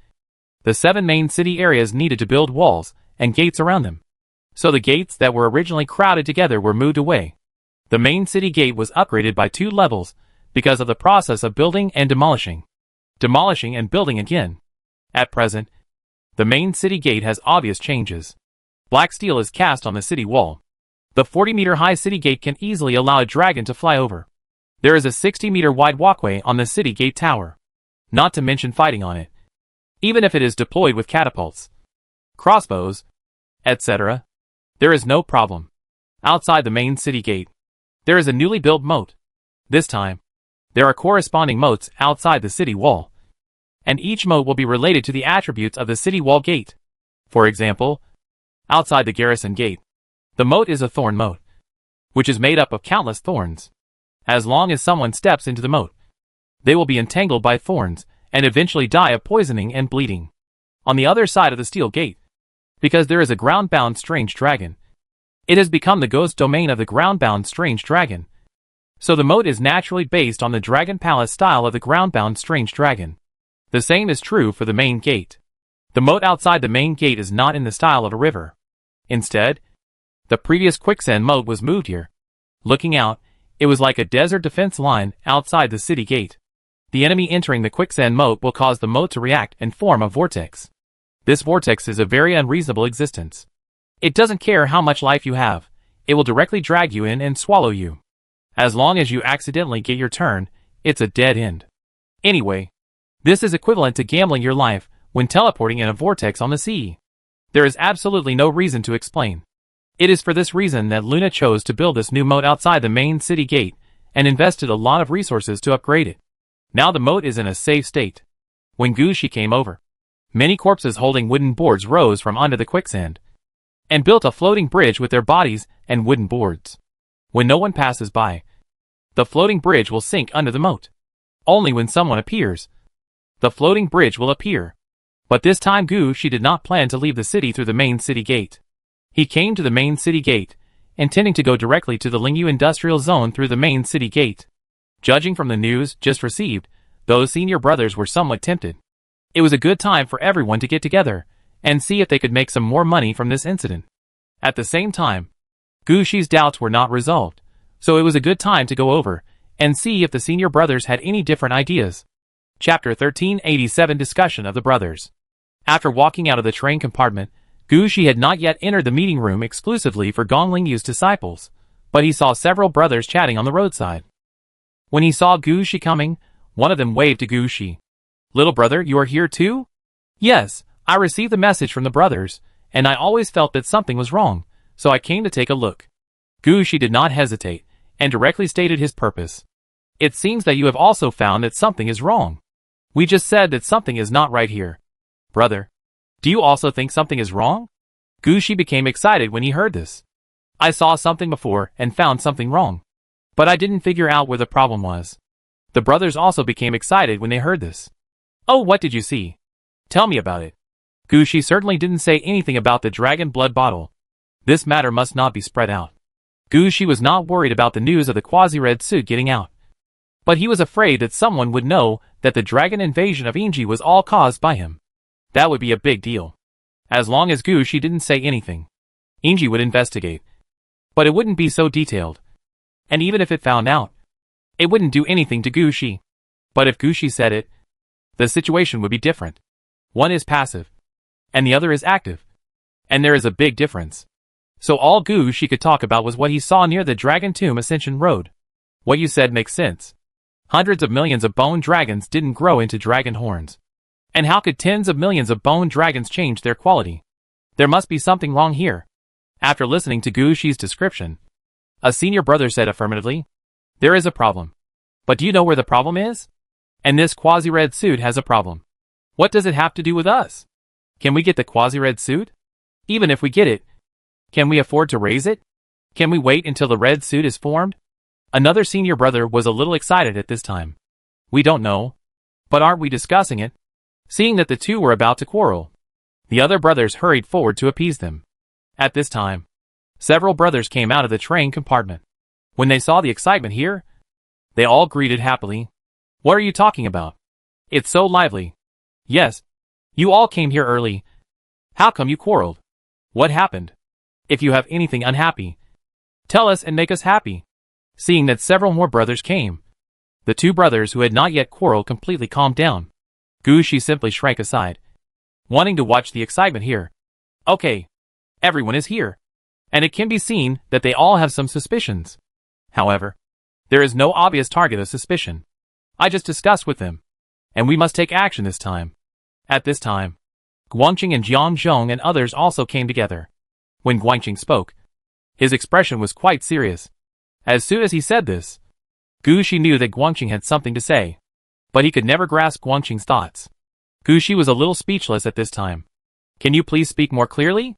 the 7 main city areas needed to build walls and gates around them. So the gates that were originally crowded together were moved away. The main city gate was upgraded by 2 levels because of the process of building and demolishing. Demolishing and building again. At present, the main city gate has obvious changes. Black steel is cast on the city wall. The 40-meter-high city gate can easily allow a dragon to fly over. There is a 60-meter-wide walkway on the city gate tower. Not to mention fighting on it. Even if it is deployed with catapults, crossbows, etc., there is no problem. Outside the main city gate, there is a newly built moat. This time, there are corresponding moats outside the city wall, and each moat will be related to the attributes of the city wall gate. For example, outside the garrison gate, the moat is a thorn moat, which is made up of countless thorns. As long as someone steps into the moat, they will be entangled by thorns and eventually die of poisoning and bleeding. On the other side of the steel gate, because there is a ground-bound strange dragon, it has become the ghost domain of the ground-bound strange dragon. So the moat is naturally based on the Dragon Palace style of the ground-bound strange dragon. The same is true for the main gate. The moat outside the main gate is not in the style of a river. Instead, the previous quicksand moat was moved here. Looking out, it was like a desert defense line outside the city gate. The enemy entering the quicksand moat will cause the moat to react and form a vortex. This vortex is a very unreasonable existence. It doesn't care how much life you have, it will directly drag you in and swallow you. As long as you accidentally get your turn, it's a dead end. Anyway, this is equivalent to gambling your life when teleporting in a vortex on the sea. There is absolutely no reason to explain. It is for this reason that Luna chose to build this new moat outside the main city gate and invested a lot of resources to upgrade it. Now the moat is in a safe state. When Gushi came over, many corpses holding wooden boards rose from under the quicksand and built a floating bridge with their bodies and wooden boards. When no one passes by, the floating bridge will sink under the moat. Only when someone appears, the floating bridge will appear. But this time Gushi did not plan to leave the city through the main city gate. He came to the main city gate, intending to go directly to the Lingyu industrial zone through the main city gate. Judging from the news just received, those senior brothers were somewhat tempted. It was a good time for everyone to get together and see if they could make some more money from this incident. At the same time, Gushi's doubts were not resolved, so it was a good time to go over and see if the senior brothers had any different ideas. Chapter 1387 Discussion of the Brothers. After walking out of the train compartment, Gushi had not yet entered the meeting room exclusively for Gong Lingyu's disciples, but he saw several brothers chatting on the roadside. When he saw Gushi coming, one of them waved to Gushi. "Little brother, you are here too?" "Yes, I received the message from the brothers, and I always felt that something was wrong, so I came to take a look." Gushi did not hesitate, and directly stated his purpose. "It seems that you have also found that something is wrong." We just said that something is not right here. Brother, do you also think something is wrong? Gushi became excited when he heard this. I saw something before and found something wrong. But I didn't figure out where the problem was. The brothers also became excited when they heard this. Oh, what did you see? Tell me about it. Gushi certainly didn't say anything about the dragon blood bottle. This matter must not be spread out. Gushi was not worried about the news of the quasi-red suit getting out. But he was afraid that someone would know that the dragon invasion of Inji was all caused by him. That would be a big deal. As long as Gushi didn't say anything, Inji would investigate. But it wouldn't be so detailed. And even if it found out, it wouldn't do anything to Gushi. But if Gushi said it, the situation would be different. One is passive, and the other is active. And there is a big difference. So all Gushi could talk about was what he saw near the Dragon Tomb Ascension Road. What you said makes sense. Hundreds of millions of bone dragons didn't grow into dragon horns. And how could tens of millions of bone dragons change their quality? There must be something wrong here. After listening to Gushi's description, a senior brother said affirmatively, there is a problem. But do you know where the problem is? And this quasi-red suit has a problem. What does it have to do with us? Can we get the quasi-red suit? Even if we get it, can we afford to raise it? Can we wait until the red suit is formed? Another senior brother was a little excited at this time. We don't know. But aren't we discussing it? Seeing that the two were about to quarrel, the other brothers hurried forward to appease them. At this time, several brothers came out of the train compartment. When they saw the excitement here, they all greeted happily. What are you talking about? It's so lively. Yes, you all came here early. How come you quarreled? What happened? If you have anything unhappy, tell us and make us happy. Seeing that several more brothers came, the two brothers who had not yet quarreled completely calmed down. Gushi simply shrank aside, wanting to watch the excitement here. Okay, everyone is here, and it can be seen that they all have some suspicions. However, there is no obvious target of suspicion. I just discussed with them, and we must take action this time. At this time, Guangqing and Jiangzhong and others also came together. When Guangqing spoke, his expression was quite serious. As soon as he said this, Gushi knew that Guangqing had something to say, but he could never grasp Guangqing's thoughts. Gushi was a little speechless at this time. Can you please speak more clearly?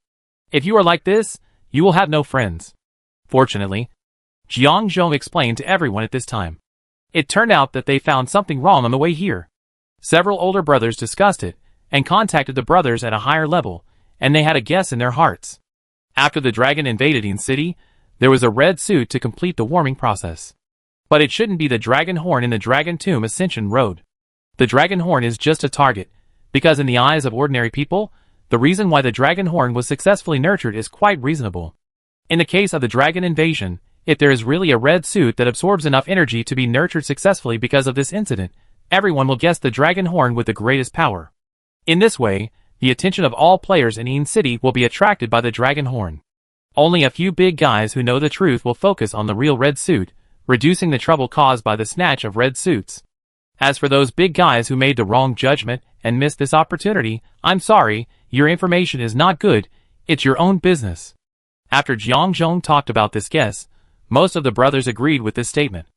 If you are like this, you will have no friends. Fortunately, Jiangzhong explained to everyone at this time. It turned out that they found something wrong on the way here. Several older brothers discussed it, and contacted the brothers at a higher level, and they had a guess in their hearts. After the dragon invaded Yin City, there was a red suit to complete the warming process. But it shouldn't be the dragon horn in the Dragon Tomb Ascension Road. The dragon horn is just a target, because in the eyes of ordinary people, the reason why the dragon horn was successfully nurtured is quite reasonable. In the case of the dragon invasion, if there is really a red suit that absorbs enough energy to be nurtured successfully because of this incident, everyone will guess the dragon horn with the greatest power. In this way, the attention of all players in Yin City will be attracted by the dragon horn. Only a few big guys who know the truth will focus on the real red suit, reducing the trouble caused by the snatch of red suits. As for those big guys who made the wrong judgment and missed this opportunity, I'm sorry, your information is not good, it's your own business. After Jiangzhong talked about this guess, most of the brothers agreed with this statement.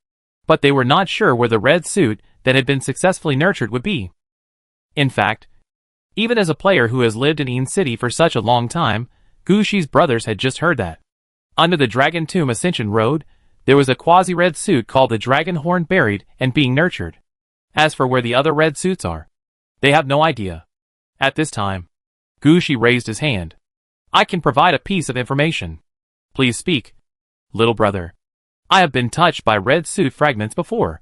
But they were not sure where the red suit that had been successfully nurtured would be. In fact, even as a player who has lived in Yin City for such a long time, Gushi's brothers had just heard that. Under the Dragon Tomb Ascension Road, there was a quasi-red suit called the Dragon Horn buried and being nurtured. As for where the other red suits are, they have no idea. At this time, Gushi raised his hand. I can provide a piece of information. Please speak, little brother. I have been touched by red suit fragments before,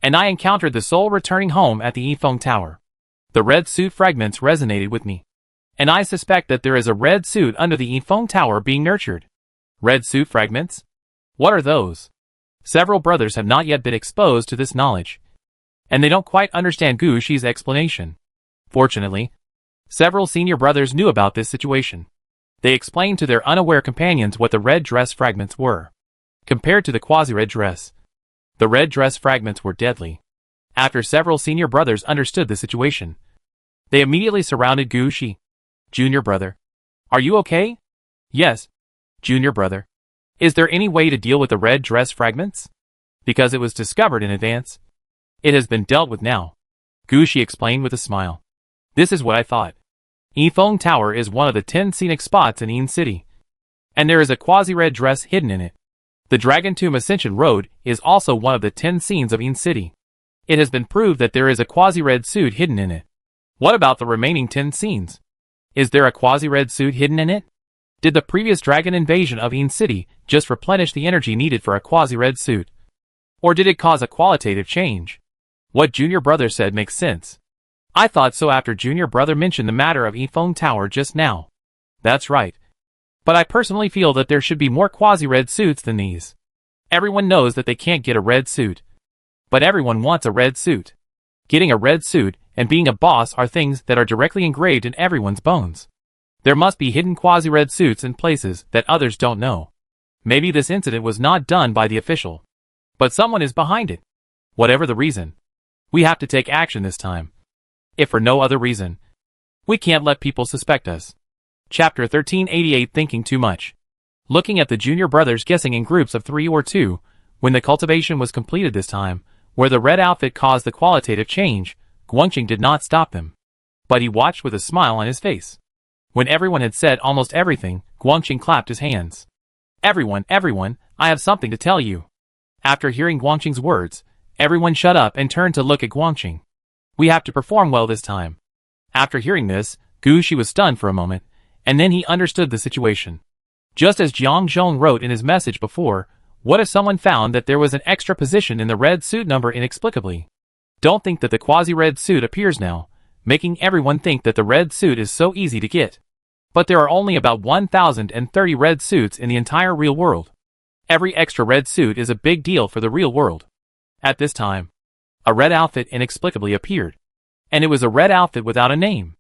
and I encountered the soul returning home at the Yifeng Tower. The red suit fragments resonated with me, and I suspect that there is a red suit under the Yifeng Tower being nurtured. Red suit fragments? What are those? Several brothers have not yet been exposed to this knowledge, and they don't quite understand Gushi's explanation. Fortunately, several senior brothers knew about this situation. They explained to their unaware companions what the red dress fragments were. Compared to the quasi-red dress, the red dress fragments were deadly. After several senior brothers understood the situation, they immediately surrounded Gushi. Junior brother, are you okay? Yes, junior brother. Is there any way to deal with the red dress fragments? Because it was discovered in advance. It has been dealt with now. Gushi explained with a smile. This is what I thought. Yifeng Tower is one of the 10 scenic spots in Yin City. And there is a quasi-red dress hidden in it. The Dragon Tomb Ascension Road is also one of the 10 scenes of Yin City. It has been proved that there is a quasi-red suit hidden in it. What about the remaining 10 scenes? Is there a quasi-red suit hidden in it? Did the previous dragon invasion of Yin City just replenish the energy needed for a quasi-red suit? Or did it cause a qualitative change? What Junior Brother said makes sense. I thought so after Junior Brother mentioned the matter of Yifeng Tower just now. That's right. But I personally feel that there should be more quasi-red suits than these. Everyone knows that they can't get a red suit. But everyone wants a red suit. Getting a red suit and being a boss are things that are directly engraved in everyone's bones. There must be hidden quasi-red suits in places that others don't know. Maybe this incident was not done by the official. But someone is behind it. Whatever the reason. We have to take action this time. If for no other reason. We can't let people suspect us. Chapter 1388 Thinking Too Much. Looking at the junior brothers guessing in groups of 3 or 2, when the cultivation was completed this time, where the red outfit caused the qualitative change, Guangqing did not stop them. But he watched with a smile on his face. When everyone had said almost everything, Guangqing clapped his hands. Everyone, I have something to tell you. After hearing Guangqing's words, everyone shut up and turned to look at Guangqing. We have to perform well this time. After hearing this, Gushi was stunned for a moment, and then he understood the situation. Just as Jiang Zhong wrote in his message before, what if someone found that there was an extra position in the red suit number inexplicably? Don't think that the quasi-red suit appears now, making everyone think that the red suit is so easy to get. But there are only about 1,030 red suits in the entire real world. Every extra red suit is a big deal for the real world. At this time, a red outfit inexplicably appeared. And it was a red outfit without a name.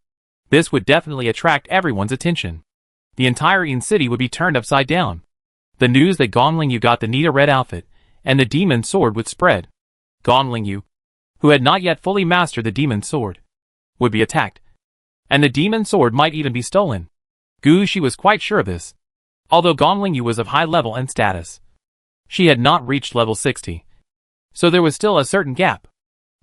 This would definitely attract everyone's attention. The entire Yin City would be turned upside down. The news that Gong Lingyu got the Nita red outfit and the demon sword would spread. Gong Lingyu, who had not yet fully mastered the demon sword, would be attacked. And the demon sword might even be stolen. Gushi was quite sure of this. Although Gong Lingyu was of high level and status, she had not reached level 60. So there was still a certain gap.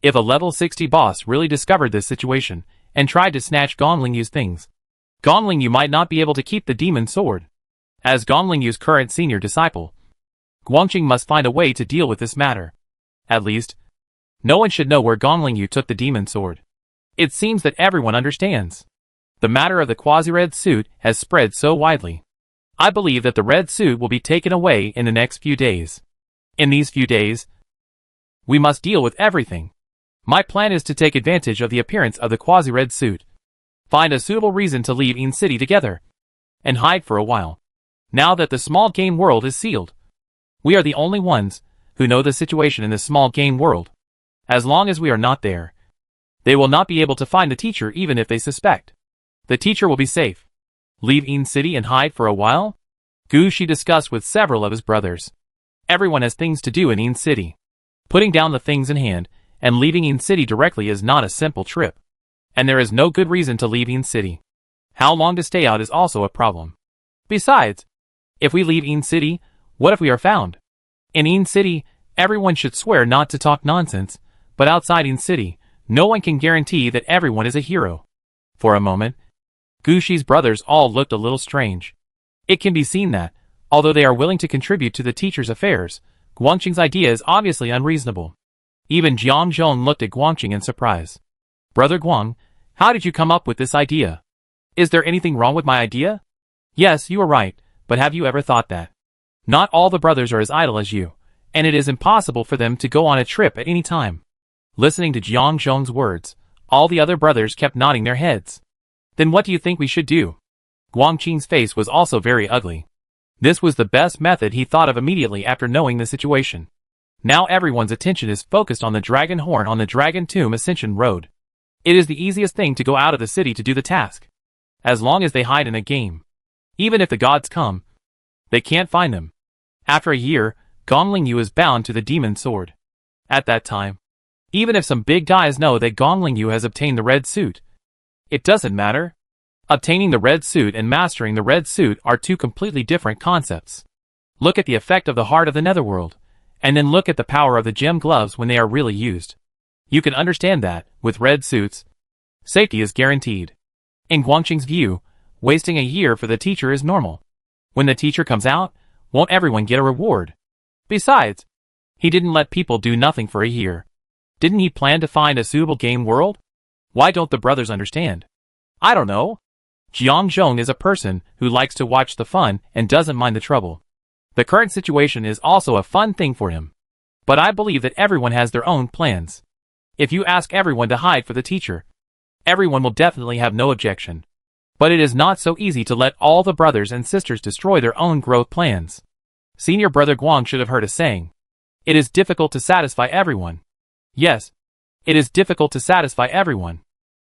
If a level 60 boss really discovered this situation and tried to snatch Gong Lingyu's things, Gong Lingyu might not be able to keep the demon sword. As Gong Lingyu's current senior disciple, Guangqing must find a way to deal with this matter. At least, no one should know where Gong Lingyu took the demon sword. It seems that everyone understands. The matter of the quasi-red suit has spread so widely. I believe that the red suit will be taken away in the next few days. In these few days, we must deal with everything. My plan is to take advantage of the appearance of the quasi-red suit. Find a suitable reason to leave Yin City together. And hide for a while. Now that the small game world is sealed. We are the only ones who know the situation in the small game world. As long as we are not there, they will not be able to find the teacher even if they suspect. The teacher will be safe. Leave Yin City and hide for a while? Gushi discussed with several of his brothers. Everyone has things to do in Yin City. Putting down the things in hand and leaving Yin City directly is not a simple trip. And there is no good reason to leave Yin City. How long to stay out is also a problem. Besides, if we leave Yin City, what if we are found? In Yin City, everyone should swear not to talk nonsense, but outside Yin City, no one can guarantee that everyone is a hero. For a moment, Gushi's brothers all looked a little strange. It can be seen that, although they are willing to contribute to the teacher's affairs, Guangqing's idea is obviously unreasonable. Even Jiang Zhong looked at Guangqing in surprise. Brother Guang, how did you come up with this idea? Is there anything wrong with my idea? Yes, you are right, but have you ever thought that? Not all the brothers are as idle as you, and it is impossible for them to go on a trip at any time. Listening to Jiang Zhong's words, all the other brothers kept nodding their heads. Then what do you think we should do? Guangqing's face was also very ugly. This was the best method he thought of immediately after knowing the situation. Now everyone's attention is focused on the dragon horn on the Dragon Tomb Ascension Road. It is the easiest thing to go out of the city to do the task. As long as they hide in a game. Even if the gods come, they can't find them. After a year, Gong Lingyu is bound to the demon sword. At that time, even if some big guys know that Gong Lingyu has obtained the red suit, it doesn't matter. Obtaining the red suit and mastering the red suit are two completely different concepts. Look at the effect of the heart of the netherworld, and then look at the power of the gem gloves when they are really used. You can understand that, with red suits, safety is guaranteed. In Guangqing's view, wasting a year for the teacher is normal. When the teacher comes out, won't everyone get a reward? Besides, he didn't let people do nothing for a year. Didn't he plan to find a suitable game world? Why don't the brothers understand? I don't know. Jiang Zhong is a person who likes to watch the fun and doesn't mind the trouble. The current situation is also a fun thing for him. But I believe that everyone has their own plans. If you ask everyone to hide for the teacher, everyone will definitely have no objection. But it is not so easy to let all the brothers and sisters destroy their own growth plans. Senior brother Guang should have heard a saying. It is difficult to satisfy everyone. Yes, it is difficult to satisfy everyone.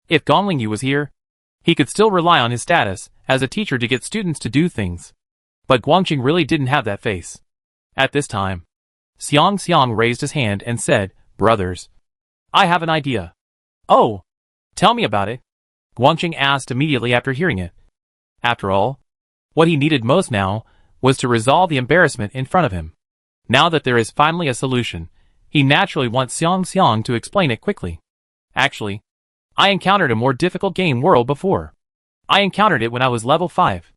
If Gong Lingyu was here, he could still rely on his status as a teacher to get students to do things. But Guangqing really didn't have that face. At this time, Xiang raised his hand and said, "Brothers, I have an idea." "Oh, tell me about it," Guangqing asked immediately after hearing it. After all, what he needed most now was to resolve the embarrassment in front of him. Now that there is finally a solution, he naturally wants Xiang to explain it quickly. "Actually, I encountered a more difficult game world before. I encountered it when I was level 5.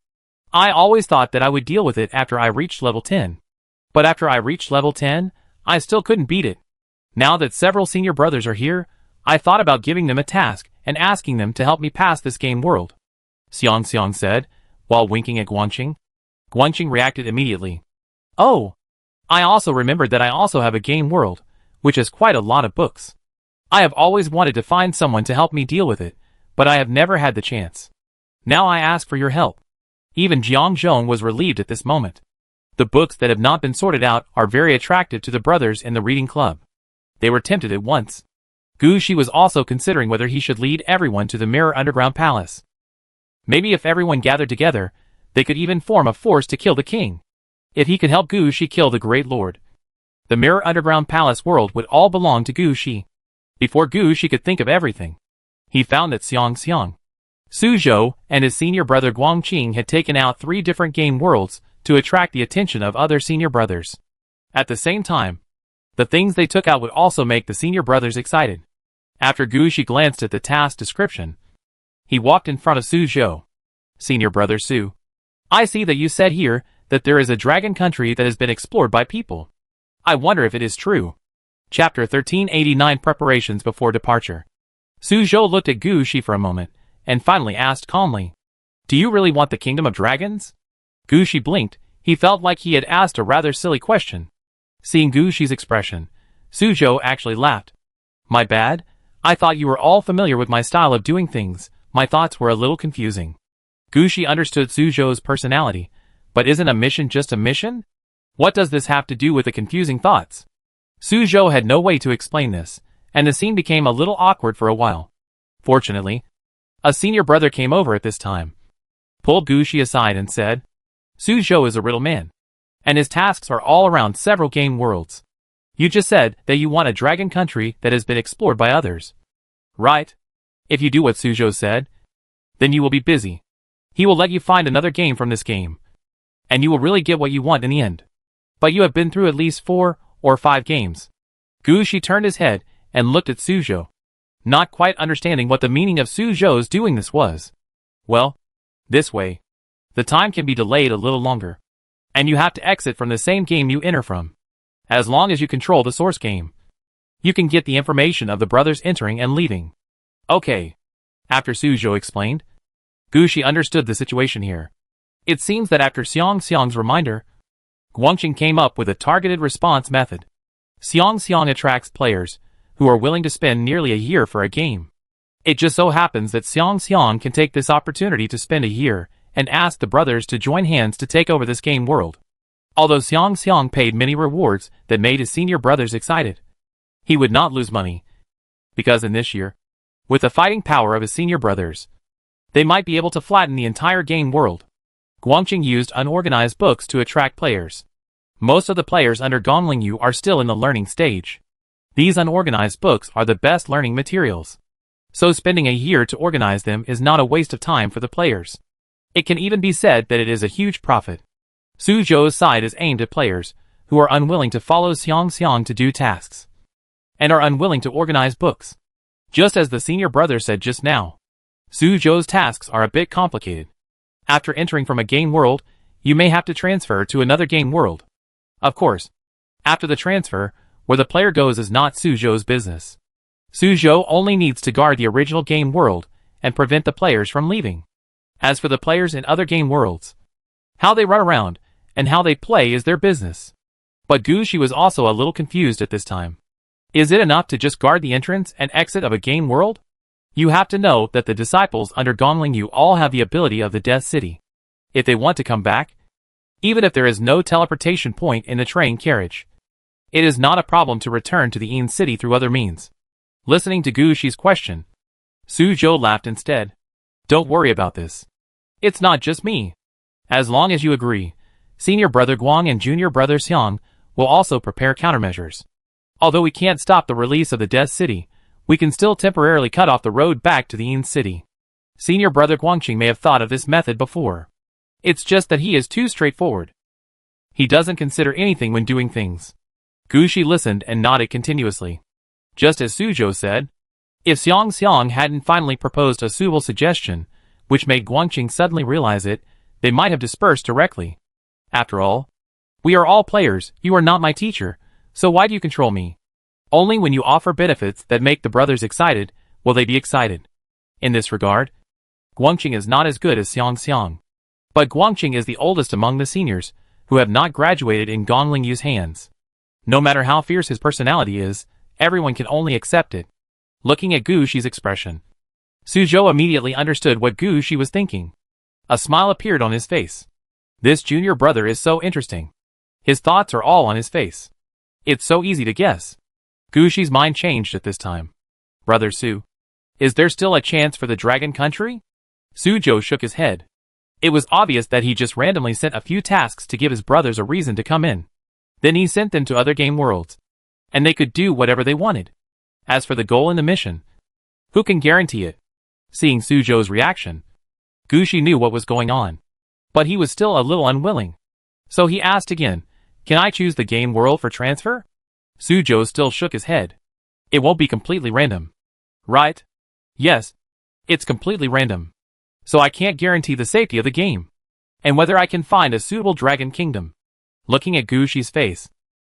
I always thought that I would deal with it after I reached level 10. But after I reached level 10, I still couldn't beat it. Now that several senior brothers are here, I thought about giving them a task and asking them to help me pass this game world," Xiang said, while winking at Guangqing. Guangqing reacted immediately. "Oh, I also remembered that I also have a game world, which has quite a lot of books. I have always wanted to find someone to help me deal with it, but I have never had the chance. Now I ask for your help." Even Jiang Zhong was relieved at this moment. The books that have not been sorted out are very attractive to the brothers in the reading club. They were tempted at once. Gu Shi was also considering whether he should lead everyone to the Mirror Underground Palace. Maybe if everyone gathered together, they could even form a force to kill the king. If he could help Gu Shi kill the Great Lord, the Mirror Underground Palace world would all belong to Gu Shi. Before Gu Shi could think of everything, he found that Xiang, Suzhou, and his senior brother Guangqing had taken out 3 different game worlds to attract the attention of other senior brothers. At the same time, the things they took out would also make the senior brothers excited. After Gu Shi glanced at the task description, he walked in front of Suzhou. "Senior brother Su, I see that you said here that there is a dragon country that has been explored by people. I wonder if it is true." Chapter 1389 Preparations Before Departure. Suzhou looked at Gu Shi for a moment, and finally asked calmly, "Do you really want the Kingdom of Dragons?" Gu Shi blinked. He felt like he had asked a rather silly question. Seeing Gu Shi's expression, Suzhou actually laughed. "My bad. I thought you were all familiar with my style of doing things. My thoughts were a little confusing." Gu Shi understood Suzhou's personality, but isn't a mission just a mission? What does this have to do with the confusing thoughts? Suzhou had no way to explain this, and the scene became a little awkward for a while. Fortunately, a senior brother came over at this time, pulled Gu Shi aside and said, "Suzhou is a riddle man, and his tasks are all around several game worlds. You just said that you want a dragon country that has been explored by others, right? If you do what Suzhou said, then you will be busy. He will let you find another game from this game, and you will really get what you want in the end. But you have been through at least 4 or 5 games." Gu Shi turned his head and looked at Suzhou, not quite understanding what the meaning of Suzhou's doing this was. "Well, this way, the time can be delayed a little longer, and you have to exit from the same game you enter from. As long as you control the source game, you can get the information of the brothers entering and leaving." "Okay." After Suzhou explained, Gu Shi understood the situation here. It seems that after Xiang's reminder, Guangqing came up with a targeted response method. Xiang attracts players who are willing to spend nearly a year for a game. It just so happens that Xiang can take this opportunity to spend a year and ask the brothers to join hands to take over this game world. Although Xiang paid many rewards that made his senior brothers excited, he would not lose money, because in this year, with the fighting power of his senior brothers, they might be able to flatten the entire game world. Guangqing used unorganized books to attract players. Most of the players under Gong Lingyu are still in the learning stage. These unorganized books are the best learning materials, so spending a year to organize them is not a waste of time for the players. It can even be said that it is a huge profit. Suzhou's side is aimed at players who are unwilling to follow Xiang to do tasks. and are unwilling to organize books. Just as the senior brother said just now, Suzhou's tasks are a bit complicated. After entering from a game world, you may have to transfer to another game world. Of course, after the transfer, where the player goes is not Suzhou's business. Suzhou only needs to guard the original game world and prevent the players from leaving. As for the players in other game worlds, how they run around and how they play is their business. But Gushi was also a little confused at this time. Is it enough to just guard the entrance and exit of a game world? You have to know that the disciples under Gongling Yu all have the ability of the Death City. If they want to come back, even if there is no teleportation point in the train carriage, it is not a problem to return to the Yin City through other means. Listening to Gushi's question, Suzhou laughed instead. Don't worry about this. It's not just me. As long as you agree, Senior Brother Guang and Junior Brother Xiang will also prepare countermeasures. Although we can't stop the release of the Death City, we can still temporarily cut off the road back to the Yin City. Senior Brother Guangqing may have thought of this method before. It's just that he is too straightforward. He doesn't consider anything when doing things. Gushi listened and nodded continuously. Just as Suzhou said, if Xiang hadn't finally proposed a suitable suggestion, which made Guangqing suddenly realize it, they might have dispersed directly. After all, we are all players, you are not my teacher, so why do you control me? Only when you offer benefits that make the brothers excited, will they be excited. In this regard, Guangqing is not as good as Xiang. But Guangqing is the oldest among the seniors, who have not graduated in Gongling Yu's hands. No matter how fierce his personality is, everyone can only accept it. Looking at Gushi's expression, Suzhou immediately understood what Gushi was thinking. A smile appeared on his face. This junior brother is so interesting. His thoughts are all on his face. It's so easy to guess. Gushi's mind changed at this time. Brother Su, is there still a chance for the Dragon Country? Suzhou shook his head. It was obvious that he just randomly sent a few tasks to give his brothers a reason to come in. Then he sent them to other game worlds. And they could do whatever they wanted. As for the goal in the mission, who can guarantee it? Seeing Suzhou's reaction, Gushi knew what was going on. But he was still a little unwilling. So he asked again, can I choose the game world for transfer? Suzhou still shook his head. It won't be completely random. Right? Yes. It's completely random. So I can't guarantee the safety of the game. And whether I can find a suitable Dragon Kingdom. Looking at Gushi's face,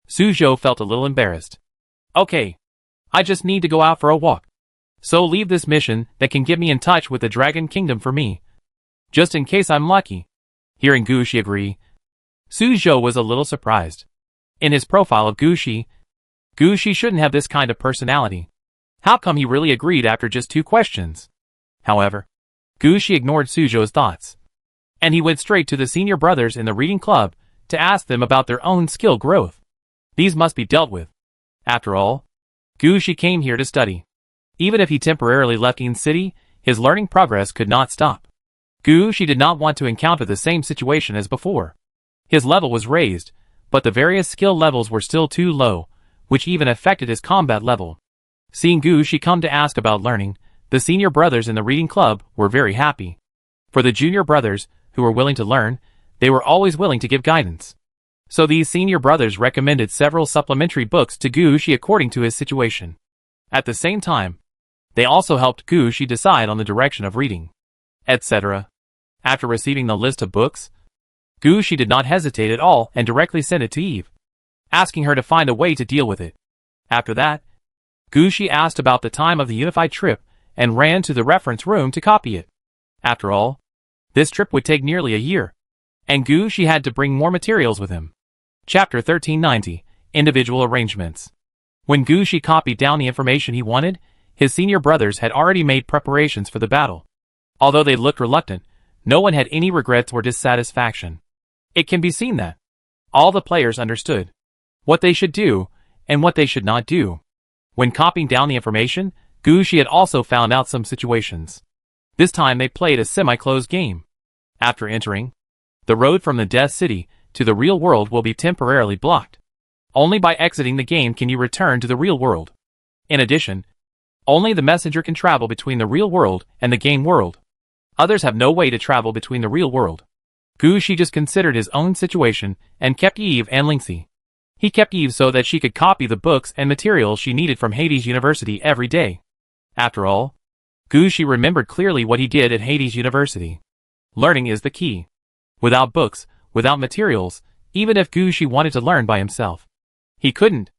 Suzhou felt a little embarrassed. Okay. I just need to go out for a walk. So leave this mission that can get me in touch with the Dragon Kingdom for me. Just in case I'm lucky. Hearing Gushi agree, Suzhou was a little surprised. In his profile of Gushi shouldn't have this kind of personality. How come he really agreed after just 2 questions? However, Gushi ignored Suzhou's thoughts. And he went straight to the senior brothers in the reading club to ask them about their own skill growth. These must be dealt with. After all, Gushi came here to study. Even if he temporarily left Yin City, his learning progress could not stop. Gushi did not want to encounter the same situation as before. His level was raised, but the various skill levels were still too low, which even affected his combat level. Seeing Gushi come to ask about learning, the senior brothers in the reading club were very happy. For the junior brothers, who were willing to learn, they were always willing to give guidance. So these senior brothers recommended several supplementary books to Gushi according to his situation. At the same time, they also helped Gushi decide on the direction of reading, etc. After receiving the list of books, Gushi did not hesitate at all and directly sent it to Eve, asking her to find a way to deal with it. After that, Gushi asked about the time of the unified trip and ran to the reference room to copy it. After all, this trip would take nearly a year, and Gushi had to bring more materials with him. Chapter 1390, Individual Arrangements. When Gushi copied down the information he wanted, his senior brothers had already made preparations for the battle. Although they looked reluctant, no one had any regrets or dissatisfaction. It can be seen that all the players understood what they should do and what they should not do. When copying down the information, Gushi had also found out some situations. This time they played a semi-closed game. After entering, the road from the Death City to the real world will be temporarily blocked. Only by exiting the game can you return to the real world. In addition, only the messenger can travel between the real world and the game world. Others have no way to travel between the real world. Gushi just considered his own situation and kept Eve and Lingxi. He kept Eve so that she could copy the books and materials she needed from Hades University every day. After all, Gushi remembered clearly what he did at Hades University. Learning is the key. Without books, without materials, even if Gushi wanted to learn by himself, he couldn't.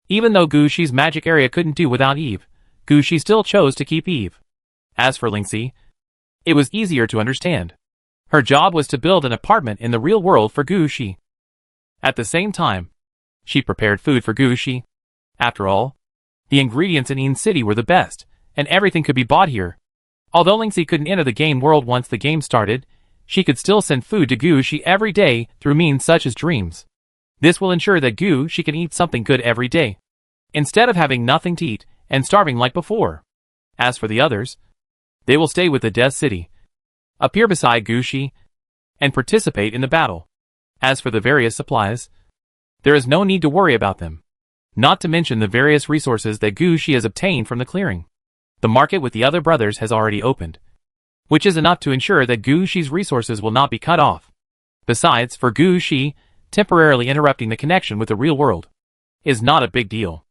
Even though Gushi's magic area couldn't do without Eve, Gushi still chose to keep Eve. As for Lingxi, it was easier to understand. Her job was to build an apartment in the real world for Gushi. At the same time, she prepared food for Gushi. After all, the ingredients in Yin City were the best, and everything could be bought here. Although Lingxi couldn't enter the game world once the game started, she could still send food to Gushi every day through means such as dreams. This will ensure that Gushi can eat something good every day, instead of having nothing to eat and starving like before. As for the others, they will stay with the Death City, appear beside Gushi, and participate in the battle. As for the various supplies, there is no need to worry about them. Not to mention the various resources that Gushi has obtained from the clearing. The market with the other brothers has already opened, which is enough to ensure that Gushi's resources will not be cut off. Besides, for Gushi, temporarily interrupting the connection with the real world is not a big deal.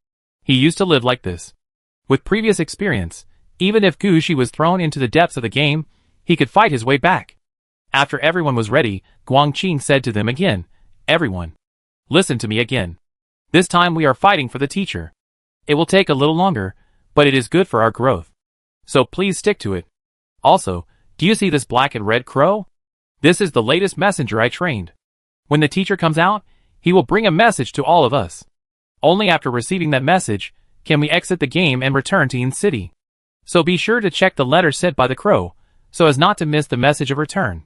He used to live like this. With previous experience, even if Gushi was thrown into the depths of the game, he could fight his way back. After everyone was ready, Guangqing said to them again, "Everyone, listen to me again. This time we are fighting for the teacher. It will take a little longer, but it is good for our growth. So please stick to it. Also, do you see this black and red crow? This is the latest messenger I trained. When the teacher comes out, he will bring a message to all of us. Only after receiving that message can we exit the game and return to Yin City. So be sure to check the letter sent by the crow, so as not to miss the message of return."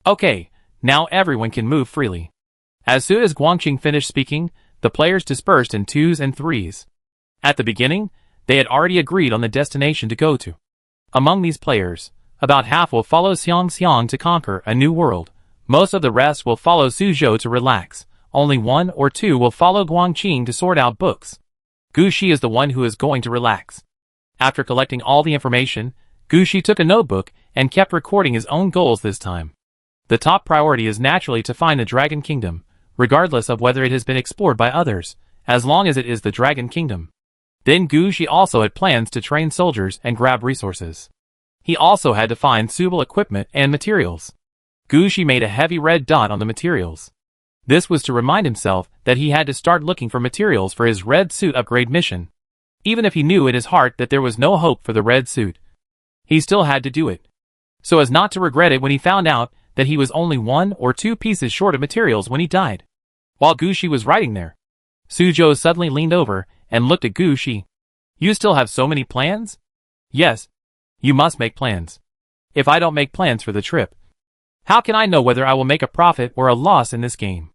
Okay, now everyone can move freely. As soon as Guangqing finished speaking, the players dispersed in twos and threes. At the beginning, they had already agreed on the destination to go to. Among these players, about half will follow Xiang to conquer a new world. Most of the rest will follow Suzhou to relax. Only 1 or 2 will follow Guangqing to sort out books. Gushi is the one who is going to relax. After collecting all the information, Gushi took a notebook and kept recording his own goals this time. The top priority is naturally to find the Dragon Kingdom, regardless of whether it has been explored by others, as long as it is the Dragon Kingdom. Then Gushi also had plans to train soldiers and grab resources. He also had to find suitable equipment and materials. Gushi made a heavy red dot on the materials. This was to remind himself that he had to start looking for materials for his red suit upgrade mission. Even if he knew in his heart that there was no hope for the red suit, he still had to do it, so as not to regret it when he found out that he was only 1 or 2 pieces short of materials when he died. While Gushi was writing there, Suzhou suddenly leaned over and looked at Gushi. "You still have so many plans?" "Yes. You must make plans. If I don't make plans for the trip, how can I know whether I will make a profit or a loss in this game?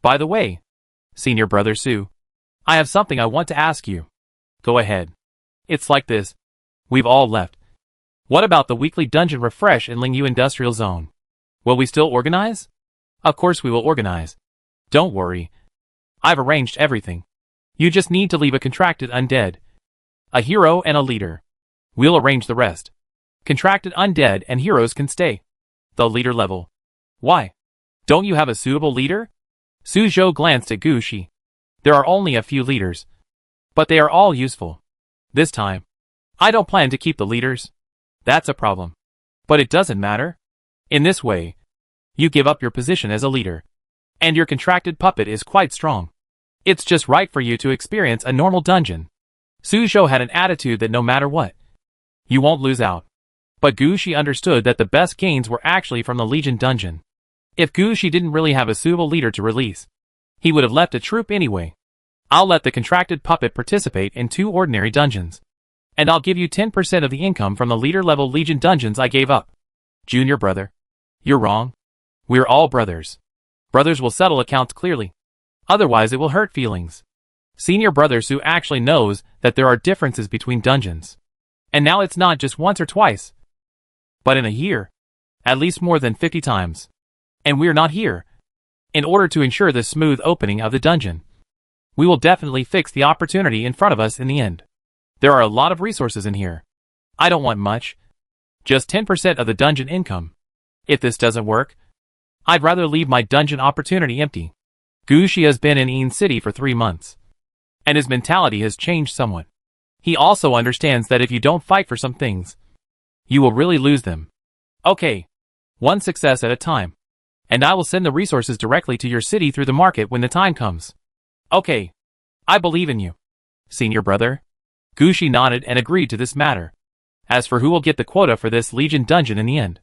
By the way, senior brother Su, I have something I want to ask you." "Go ahead." "It's like this. We've all left. What about the weekly dungeon refresh in Lingyu Industrial Zone? Will we still organize?" "Of course we will organize. Don't worry. I've arranged everything. You just need to leave a contracted undead, a hero and a leader. We'll arrange the rest. Contracted undead and heroes can stay. The leader level. Why? Don't you have a suitable leader?" Suzhou glanced at Gushi. "There are only a few leaders, but they are all useful. This time, I don't plan to keep the leaders. That's a problem. But it doesn't matter. In this way, you give up your position as a leader, and your contracted puppet is quite strong. It's just right for you to experience a normal dungeon." Suzhou had an attitude that no matter what, you won't lose out. But Gushi understood that the best gains were actually from the Legion dungeon. If Gushi didn't really have a suitable leader to release, he would have left a troop anyway. "I'll let the contracted puppet participate in 2 ordinary dungeons. And I'll give you 10% of the income from the leader-level Legion dungeons I gave up." "Junior brother, you're wrong. We're all brothers. Brothers will settle accounts clearly. Otherwise it will hurt feelings. Senior brother Su actually knows that there are differences between dungeons. And now it's not just once or twice, but in a year, at least more than 50 times. And we're not here. In order to ensure the smooth opening of the dungeon, we will definitely fix the opportunity in front of us in the end. There are a lot of resources in here. I don't want much. Just 10% of the dungeon income. If this doesn't work, I'd rather leave my dungeon opportunity empty. Gushi has been in Een City for 3 months, and his mentality has changed somewhat. He also understands that if you don't fight for some things, you will really lose them. Okay, one success at a time, and I will send the resources directly to your city through the market when the time comes. Okay, I believe in you, senior brother. Gushi nodded and agreed to this matter. As for who will get the quota for this Legion dungeon in the end,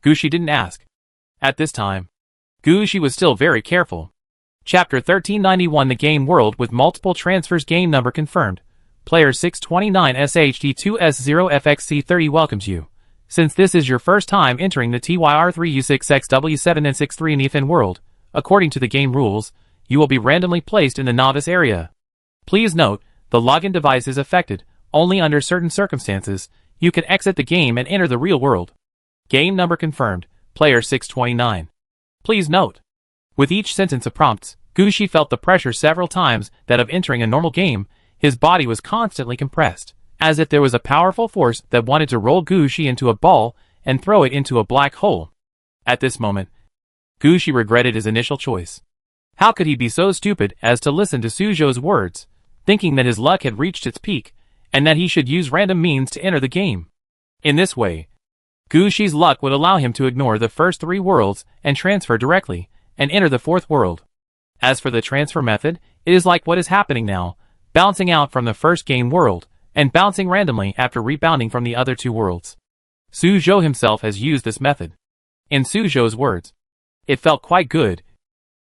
Gushi didn't ask. At this time, Gushi was still very careful. Chapter 1391, the game world with multiple transfers. Game number confirmed. Player 629SHD2S0FXC30 welcomes you. Since this is your first time entering the TYR3U6XW7N63 Nephin world, according to the game rules, you will be randomly placed in the novice area. Please note, the login device is affected. Only under certain circumstances, you can exit the game and enter the real world. Game number confirmed. Player 629. Please note, with each sentence of prompts, Gushi felt the pressure several times that of entering a normal game. His body was constantly compressed, as if there was a powerful force that wanted to roll Gushi into a ball and throw it into a black hole. At this moment, Gushi regretted his initial choice. How could he be so stupid as to listen to Suzhou's words, thinking that his luck had reached its peak, and that he should use random means to enter the game? In this way, Gushi's luck would allow him to ignore the first 3 worlds and transfer directly, and enter the 4th world. As for the transfer method, it is like what is happening now, bouncing out from the first game world, and bouncing randomly after rebounding from the other 2 worlds. Suzhou himself has used this method. In Suzhou's words, it felt quite good,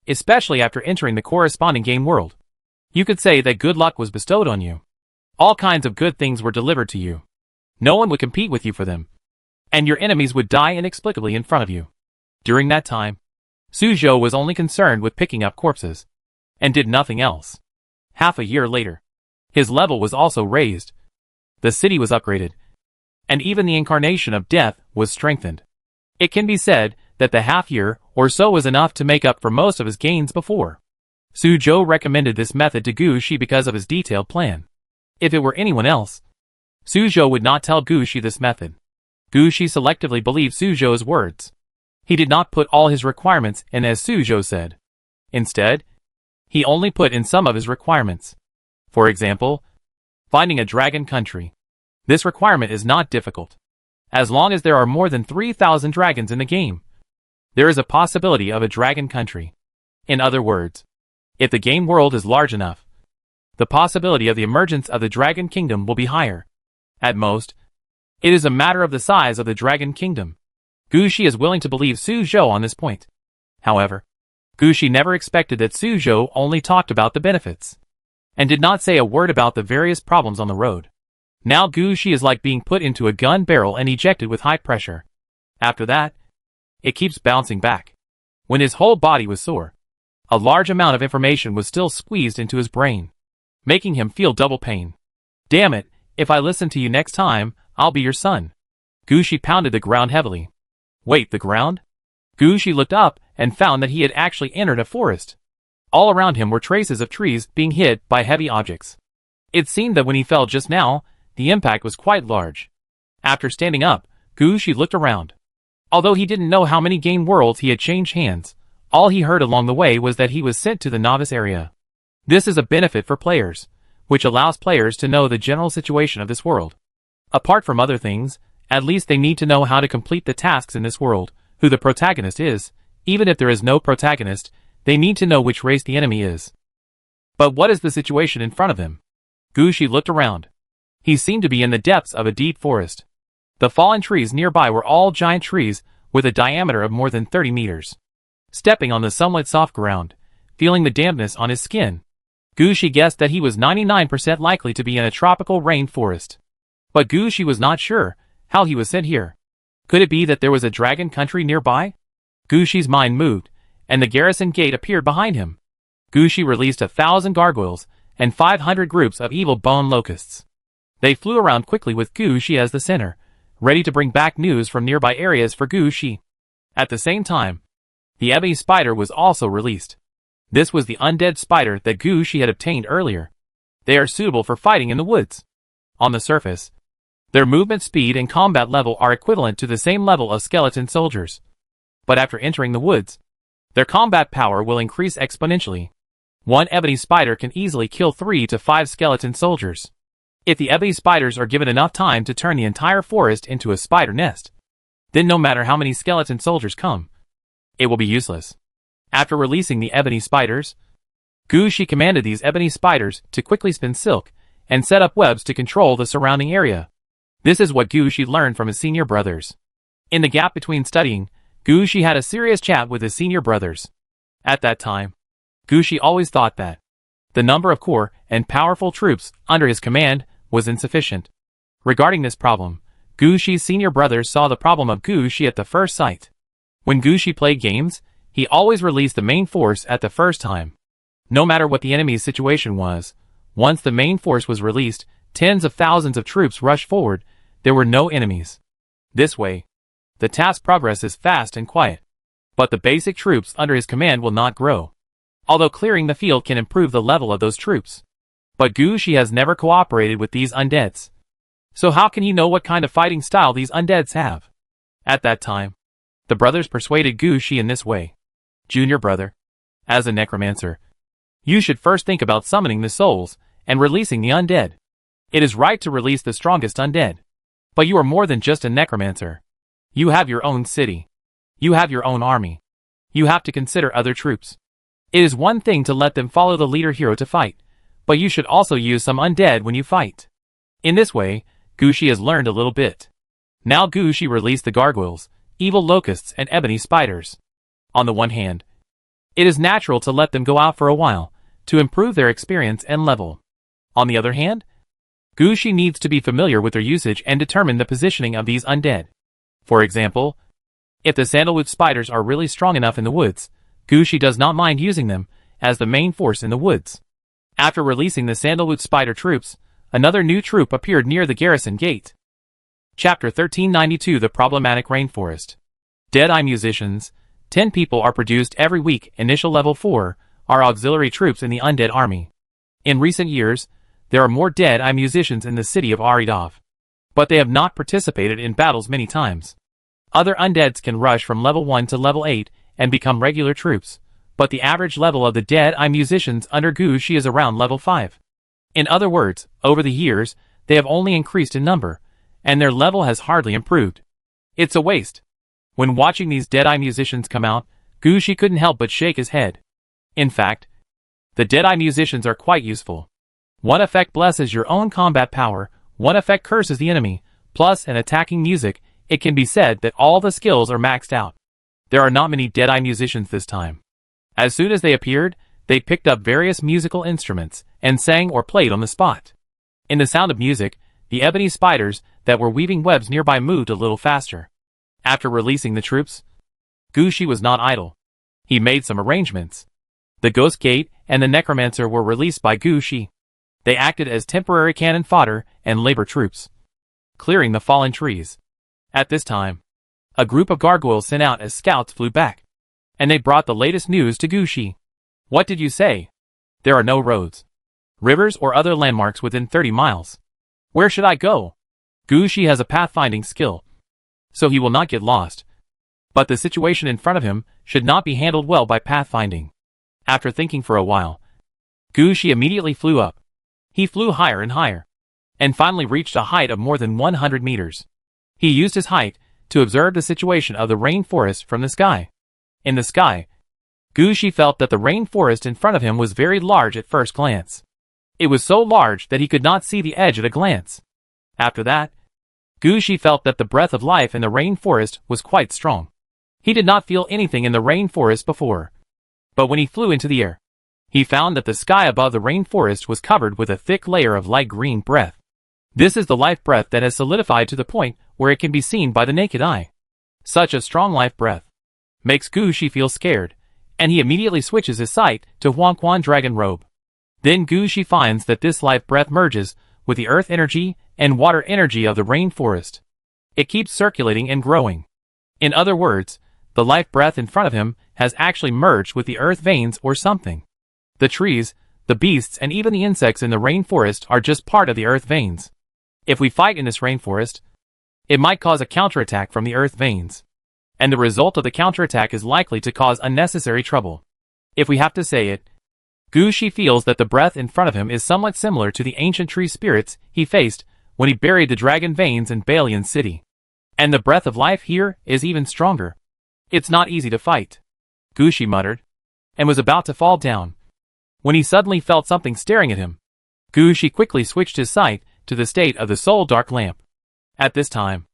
especially after entering the corresponding game world. You could say that good luck was bestowed on you. All kinds of good things were delivered to you. No one would compete with you for them, and your enemies would die inexplicably in front of you. During that time, Suzhou was only concerned with picking up corpses, and did nothing else. Half a year later, his level was also raised. The city was upgraded, and even the incarnation of death was strengthened. It can be said that the half year or so was enough to make up for most of his gains before. Suzhou recommended this method to Gushi because of his detailed plan. If it were anyone else, Suzhou would not tell Gushi this method. Gushi selectively believed Suzhou's words. He did not put all his requirements in as Suzhou said. Instead, he only put in some of his requirements. For example, finding a dragon country. This requirement is not difficult. As long as there are more than 3,000 dragons in the game, there is a possibility of a dragon country. In other words, if the game world is large enough, the possibility of the emergence of the dragon kingdom will be higher. At most, it is a matter of the size of the dragon kingdom. Gushi is willing to believe Suzhou on this point. However, Gushi never expected that Suzhou only talked about the benefits, and did not say a word about the various problems on the road. Now Gushi is like being put into a gun barrel and ejected with high pressure. After that, it keeps bouncing back. When his whole body was sore, a large amount of information was still squeezed into his brain, making him feel double pain. Damn it, if I listen to you next time, I'll be your son. Gushi pounded the ground heavily. Wait, the ground? Gushi looked up and found that he had actually entered a forest. All around him were traces of trees being hit by heavy objects. It seemed that when he fell just now, the impact was quite large. After standing up, Gushi looked around. Although he didn't know how many game worlds he had changed hands, all he heard along the way was that he was sent to the novice area. This is a benefit for players, which allows players to know the general situation of this world. Apart from other things, at least they need to know how to complete the tasks in this world, who the protagonist is. Even if there is no protagonist, they need to know which race the enemy is. But what is the situation in front of him? Gushi looked around. He seemed to be in the depths of a deep forest. The fallen trees nearby were all giant trees with a diameter of more than 30 meters. Stepping on the somewhat soft ground, feeling the dampness on his skin, Gushi guessed that he was 99% likely to be in a tropical rain forest. But Gushi was not sure how he was sent here. Could it be that there was a dragon country nearby? Gushi's mind moved, and the garrison gate appeared behind him. Gushi released 1,000 gargoyles and 500 groups of evil bone locusts. They flew around quickly with Gushi as the center, ready to bring back news from nearby areas for Gushi. At the same time, the ebony spider was also released. This was the undead spider that Gushi had obtained earlier. They are suitable for fighting in the woods. On the surface, their movement speed and combat level are equivalent to the same level of skeleton soldiers. But after entering the woods, Their combat power will increase exponentially. One ebony spider can easily kill 3 to 5 skeleton soldiers. If the ebony spiders are given enough time to turn the entire forest into a spider nest, then no matter how many skeleton soldiers come, it will be useless. After releasing the ebony spiders, Gushi commanded these ebony spiders to quickly spin silk and set up webs to control the surrounding area. This is what Gushi learned from his senior brothers. In the gap between studying, Gushi had a serious chat with his senior brothers. At that time, Gushi always thought that the number of core and powerful troops under his command was insufficient. Regarding this problem, Gushi's senior brothers saw the problem of Gushi at the first sight. When Gushi played games, he always released the main force at the first time. No matter what the enemy's situation was, once the main force was released, tens of thousands of troops rushed forward. There were no enemies. This way, the task progresses fast and quiet. But the basic troops under his command will not grow. Although clearing the field can improve the level of those troops. But Gushi has never cooperated with these undeads. So how can he know what kind of fighting style these undeads have? At that time, the brothers persuaded Gushi in this way. Junior brother, as a necromancer, you should first think about summoning the souls and releasing the undead. It is right to release the strongest undead. But you are more than just a necromancer. You have your own city. You have your own army. You have to consider other troops. It is one thing to let them follow the leader hero to fight, but you should also use some undead when you fight. In this way, Gushi has learned a little bit. Now Gushi released the gargoyles, evil locusts and ebony spiders. On the one hand, it is natural to let them go out for a while, to improve their experience and level. On the other hand, Gushi needs to be familiar with their usage and determine the positioning of these undead. For example, if the sandalwood spiders are really strong enough in the woods, Gushi does not mind using them as the main force in the woods. After releasing the sandalwood spider troops, another new troop appeared near the garrison gate. Chapter 1392 The Problematic Rainforest. Dead-Eye Musicians. 10 people are produced every week. Initial level 4 are auxiliary troops in the undead army. In recent years, there are more Dead-Eye musicians in the city of Aridov. But they have not participated in battles many times. Other undeads can rush from level 1 to level 8 and become regular troops, but the average level of the Dead-Eye musicians under Gushi is around level 5. In other words, over the years, they have only increased in number, and their level has hardly improved. It's a waste. When watching these Dead-Eye musicians come out, Gushi couldn't help but shake his head. In fact, the Dead-Eye musicians are quite useful. One effect blesses your own combat power, one effect curses the enemy, plus an attacking music. It can be said that all the skills are maxed out. There are not many Dead-Eye musicians this time. As soon as they appeared, they picked up various musical instruments and sang or played on the spot. In the sound of music, the ebony spiders that were weaving webs nearby moved a little faster. After releasing the troops, Gushi was not idle. He made some arrangements. The Ghost Gate and the Necromancer were released by Gushi. They acted as temporary cannon fodder and labor troops, clearing the fallen trees. At this time, a group of gargoyles sent out as scouts flew back, and they brought the latest news to Gushi. What did you say? There are no roads, rivers or other landmarks within 30 miles. Where should I go? Gushi has a pathfinding skill, so he will not get lost. But the situation in front of him should not be handled well by pathfinding. After thinking for a while, Gushi immediately flew up. He flew higher and higher, and finally reached a height of more than 100 meters. He used his height to observe the situation of the rainforest from the sky. In the sky, Gushi felt that the rainforest in front of him was very large at first glance. It was so large that he could not see the edge at a glance. After that, Gushi felt that the breath of life in the rainforest was quite strong. He did not feel anything in the rainforest before. But when he flew into the air, he found that the sky above the rainforest was covered with a thick layer of light green breath. This is the life breath that has solidified to the point where it can be seen by the naked eye. Such a strong life breath makes Gushi feel scared, and he immediately switches his sight to Huangquan Dragon Robe. Then Gushi finds that this life breath merges with the earth energy and water energy of the rainforest. It keeps circulating and growing. In other words, the life breath in front of him has actually merged with the earth veins or something. The trees, the beasts and even the insects in the rainforest are just part of the earth veins. If we fight in this rainforest, it might cause a counterattack from the earth veins. and the result of the counterattack is likely to cause unnecessary trouble. If we have to say it, Gu Shi feels that the breath in front of him is somewhat similar to the ancient tree spirits he faced when he buried the dragon veins in Balian City. And the breath of life here is even stronger. It's not easy to fight, Gu Shi muttered, and was about to fall down, when he suddenly felt something staring at him. Gu Shi quickly switched his sight to the state of the soul dark lamp. At this time,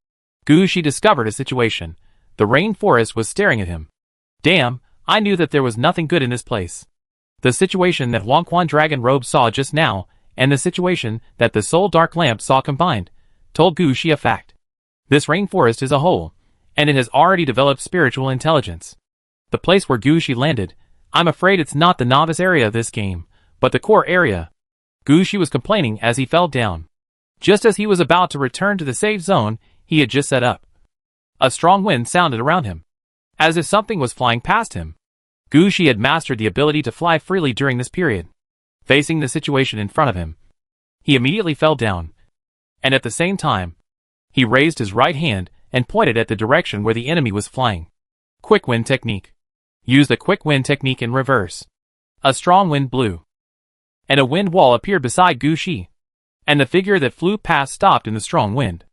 Gu Shi discovered a situation. The rainforest was staring at him. Damn, I knew that there was nothing good in this place. The situation that Huangquan Dragon Robe saw just now, and the situation that the soul dark lamp saw combined, told Gu Shi a fact. This rainforest is a whole, and it has already developed spiritual intelligence. The place where Gu Shi landed, I'm afraid it's not the novice area of this game, but the core area. Gu Shi was complaining as he fell down. Just as he was about to return to the safe zone he had just set up, a strong wind sounded around him, as if something was flying past him. Gu Shi had mastered the ability to fly freely during this period. Facing the situation in front of him, he immediately fell down, and at the same time, he raised his right hand and pointed at the direction where the enemy was flying. Quick wind technique. Use the quick wind technique in reverse. A strong wind blew, and a wind wall appeared beside Gu Shi, and the figure that flew past stopped in the strong wind.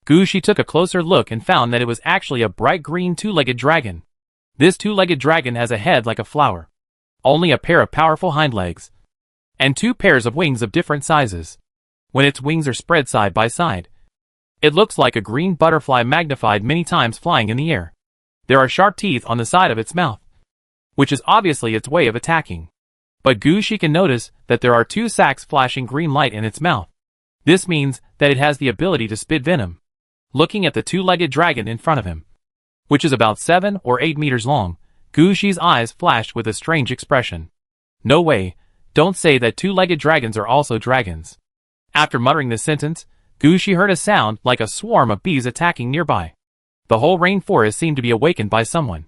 Gu Shi took a closer look and found that it was actually a bright green two-legged dragon. This two-legged dragon has a head like a flower, only a pair of powerful hind legs, and two pairs of wings of different sizes. When its wings are spread side by side, it looks like a green butterfly magnified many times flying in the air. There are sharp teeth on the side of its mouth, which is obviously its way of attacking. But Gu Shi can notice that there are two sacs flashing green light in its mouth. This means that it has the ability to spit venom. Looking at the two-legged dragon in front of him, which is about 7 or 8 meters long, Gu Shi's eyes flashed with a strange expression. No way, don't say that two-legged dragons are also dragons. After muttering this sentence, Gu Shi heard a sound like a swarm of bees attacking nearby. The whole rainforest seemed to be awakened by someone.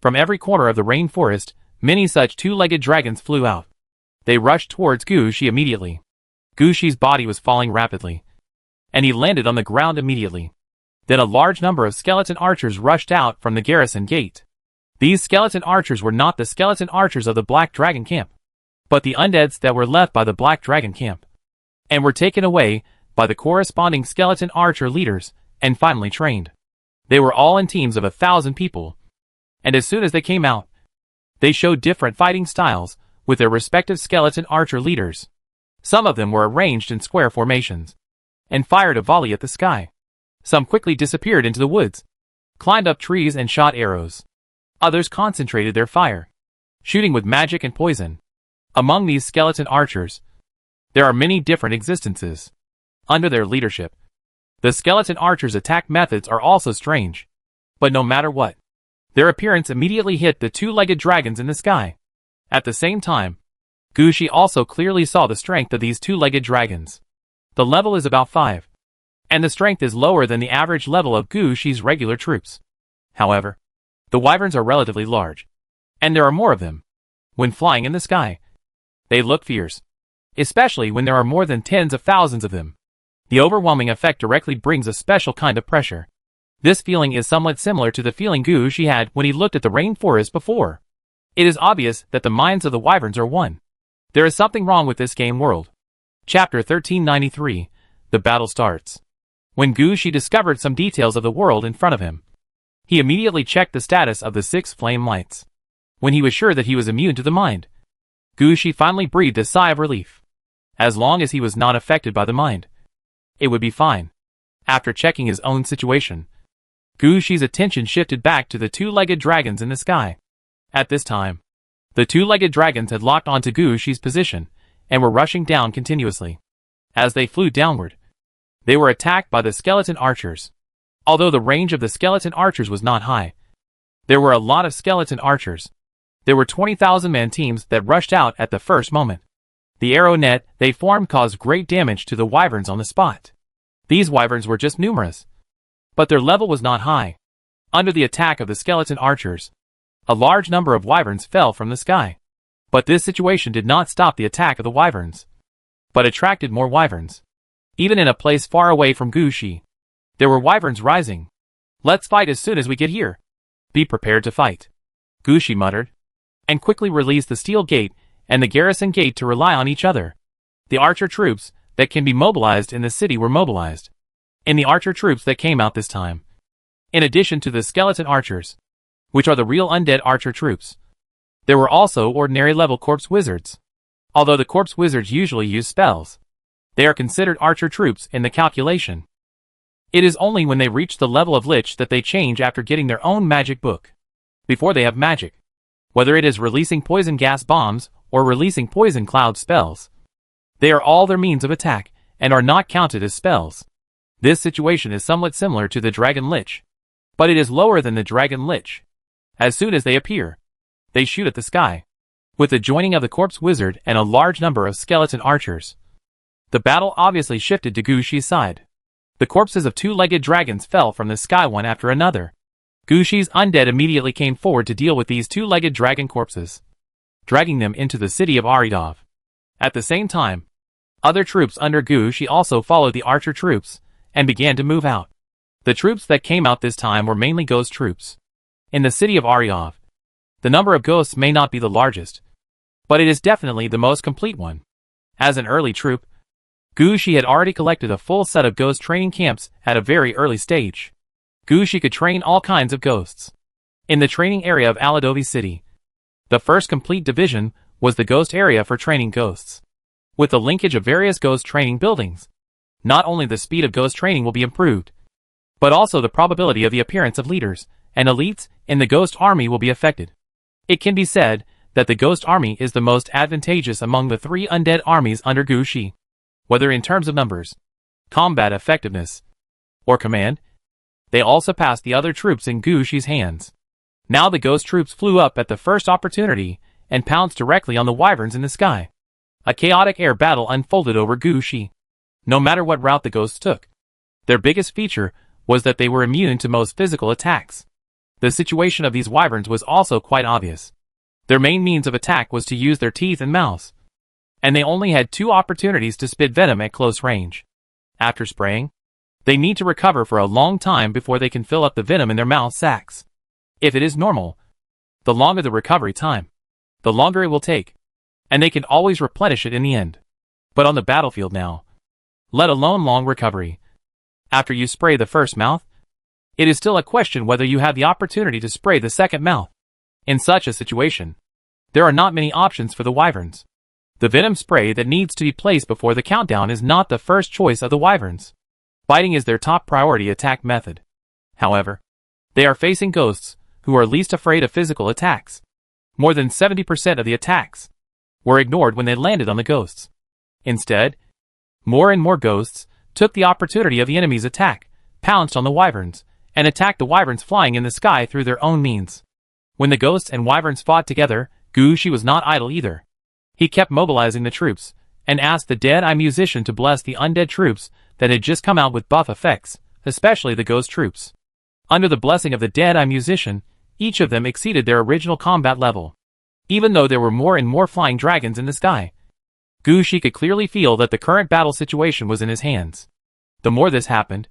From every corner of the rainforest, many such two-legged dragons flew out. They rushed towards Gu Shi immediately. Gu Shi's body was falling rapidly, and he landed on the ground immediately. Then a large number of skeleton archers rushed out from the garrison gate. These skeleton archers were not the skeleton archers of the Black Dragon camp, but the undeads that were left by the Black Dragon camp, and were taken away by the corresponding skeleton archer leaders, and finally trained. They were all in teams of 1,000 people, and as soon as they came out, they showed different fighting styles with their respective skeleton archer leaders. Some of them were arranged in square formations, and fired a volley at the sky. Some quickly disappeared into the woods, climbed up trees and shot arrows. Others concentrated their fire, shooting with magic and poison. Among these skeleton archers, there are many different existences. Under their leadership, the skeleton archers' attack methods are also strange. But no matter what, their appearance immediately hit the two-legged dragons in the sky. At the same time, Gu Shi also clearly saw the strength of these two-legged dragons. The level is about 5. And the strength is lower than the average level of Gu Shi's regular troops. However, the wyverns are relatively large, and there are more of them. When flying in the sky, they look fierce, especially when there are more than tens of thousands of them. The overwhelming effect directly brings a special kind of pressure. This feeling is somewhat similar to the feeling Gu Shi had when he looked at the rainforest before. It is obvious that the minds of the wyverns are one. There is something wrong with this game world. Chapter 1393, The Battle Starts. When Gu Shi discovered some details of the world in front of him, he immediately checked the status of the 6 flame lights. When he was sure that he was immune to the mind, Gu Shi finally breathed a sigh of relief. As long as he was not affected by the mind, it would be fine. After checking his own situation, Gu Shi's attention shifted back to the two-legged dragons in the sky. At this time, the two-legged dragons had locked onto Gu Shi's position and were rushing down continuously. As they flew downward, they were attacked by the skeleton archers. Although the range of the skeleton archers was not high, there were a lot of skeleton archers. There were 20,000-man teams that rushed out at the first moment. The arrow net they formed caused great damage to the wyverns on the spot. These wyverns were just numerous, but their level was not high. Under the attack of the skeleton archers, a large number of wyverns fell from the sky. But this situation did not stop the attack of the wyverns, but attracted more wyverns. Even in a place far away from Gu Shi, there were wyverns rising. Let's fight as soon as we get here, Be prepared to fight, Gu Shi muttered, and quickly released the steel gate and the garrison gate to rely on each other. The archer troops that can be mobilized in the city were mobilized. In the archer troops that came out this time, in addition to the skeleton archers, which are the real undead archer troops, there were also ordinary level corpse wizards. Although the corpse wizards usually use spells, they are considered archer troops in the calculation. It is only when they reach the level of lich that they change after getting their own magic book. Before they have magic, whether it is releasing poison gas bombs or releasing poison cloud spells, they are all their means of attack and are not counted as spells. This situation is somewhat similar to the dragon lich, but it is lower than the dragon lich. As soon as they appear, they shoot at the sky. With the joining of the corpse wizard and a large number of skeleton archers, the battle obviously shifted to Gu Shi's side. The corpses of two-legged dragons fell from the sky one after another. Gu Shi's undead immediately came forward to deal with these two-legged dragon corpses, dragging them into the city of Aridov. At the same time, other troops under Gu Shi also followed the archer troops and began to move out. The troops that came out this time were mainly ghost troops. In the city of Aryov, the number of ghosts may not be the largest, but it is definitely the most complete one. As an early troop, Gu Shi had already collected a full set of ghost training camps at a very early stage. Gu Shi could train all kinds of ghosts. In the training area of Aladovi City, the first complete division was the ghost area for training ghosts. With the linkage of various ghost training buildings, not only the speed of ghost training will be improved, but also the probability of the appearance of leaders and elites in the ghost army will be affected. It can be said that the ghost army is the most advantageous among the three undead armies under Gu Shi. Whether in terms of numbers, combat effectiveness, or command, they all surpassed the other troops in Gu Shi's hands. Now the ghost troops flew up at the first opportunity and pounced directly on the wyverns in the sky. A chaotic air battle unfolded over Gu Shi. No matter what route the ghosts took, their biggest feature was that they were immune to most physical attacks. The situation of these wyverns was also quite obvious. Their main means of attack was to use their teeth and mouths, and they only had 2 opportunities to spit venom at close range. After spraying, they need to recover for a long time before they can fill up the venom in their mouth sacs. If it is normal, the longer the recovery time, the longer it will take, and they can always replenish it in the end. But on the battlefield now, let alone long recovery, after you spray the first mouth, it is still a question whether you have the opportunity to spray the second mouth. In such a situation, there are not many options for the wyverns. The venom spray that needs to be placed before the countdown is not the first choice of the wyverns. Biting is their top priority attack method. However, they are facing ghosts who are least afraid of physical attacks. More than 70% of the attacks were ignored when they landed on the ghosts. Instead, more and more ghosts took the opportunity of the enemy's attack, pounced on the wyverns, and attacked the wyverns flying in the sky through their own means. When the ghosts and wyverns fought together, Gu Shi was not idle either. He kept mobilizing the troops, and asked the Dead-Eye musician to bless the undead troops that had just come out with buff effects, especially the ghost troops. Under the blessing of the Dead-Eye musician, each of them exceeded their original combat level. Even though there were more and more flying dragons in the sky, Gu Shi could clearly feel that the current battle situation was in his hands. The more this happened,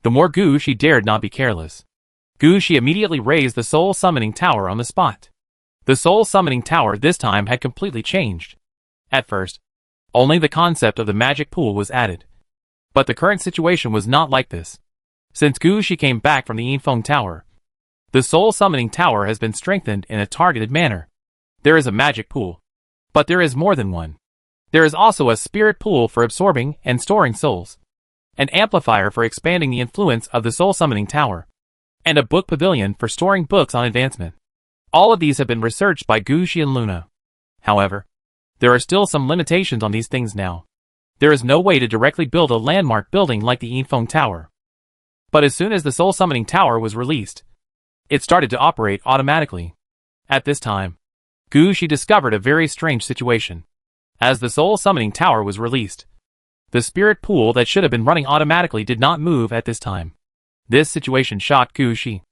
the more Gu Shi dared not be careless. Gu Shi immediately raised the soul summoning tower on the spot. The soul summoning tower this time had completely changed. At first, only the concept of the magic pool was added. But the current situation was not like this. Since Gu Shi came back from the Yinfeng Tower, the soul summoning tower has been strengthened in a targeted manner. There is a magic pool, but there is more than one. There is also a spirit pool for absorbing and storing souls, an amplifier for expanding the influence of the soul summoning tower, and a book pavilion for storing books on advancement. All of these have been researched by Gu Shi and Luna. However, there are still some limitations on these things now. There is no way to directly build a landmark building like the Yinfeng Tower. But as soon as the soul summoning tower was released, it started to operate automatically. At this time, Gu Shi discovered a very strange situation. As the soul summoning tower was released, the spirit pool that should have been running automatically did not move at this time. This situation shocked Gu Shi.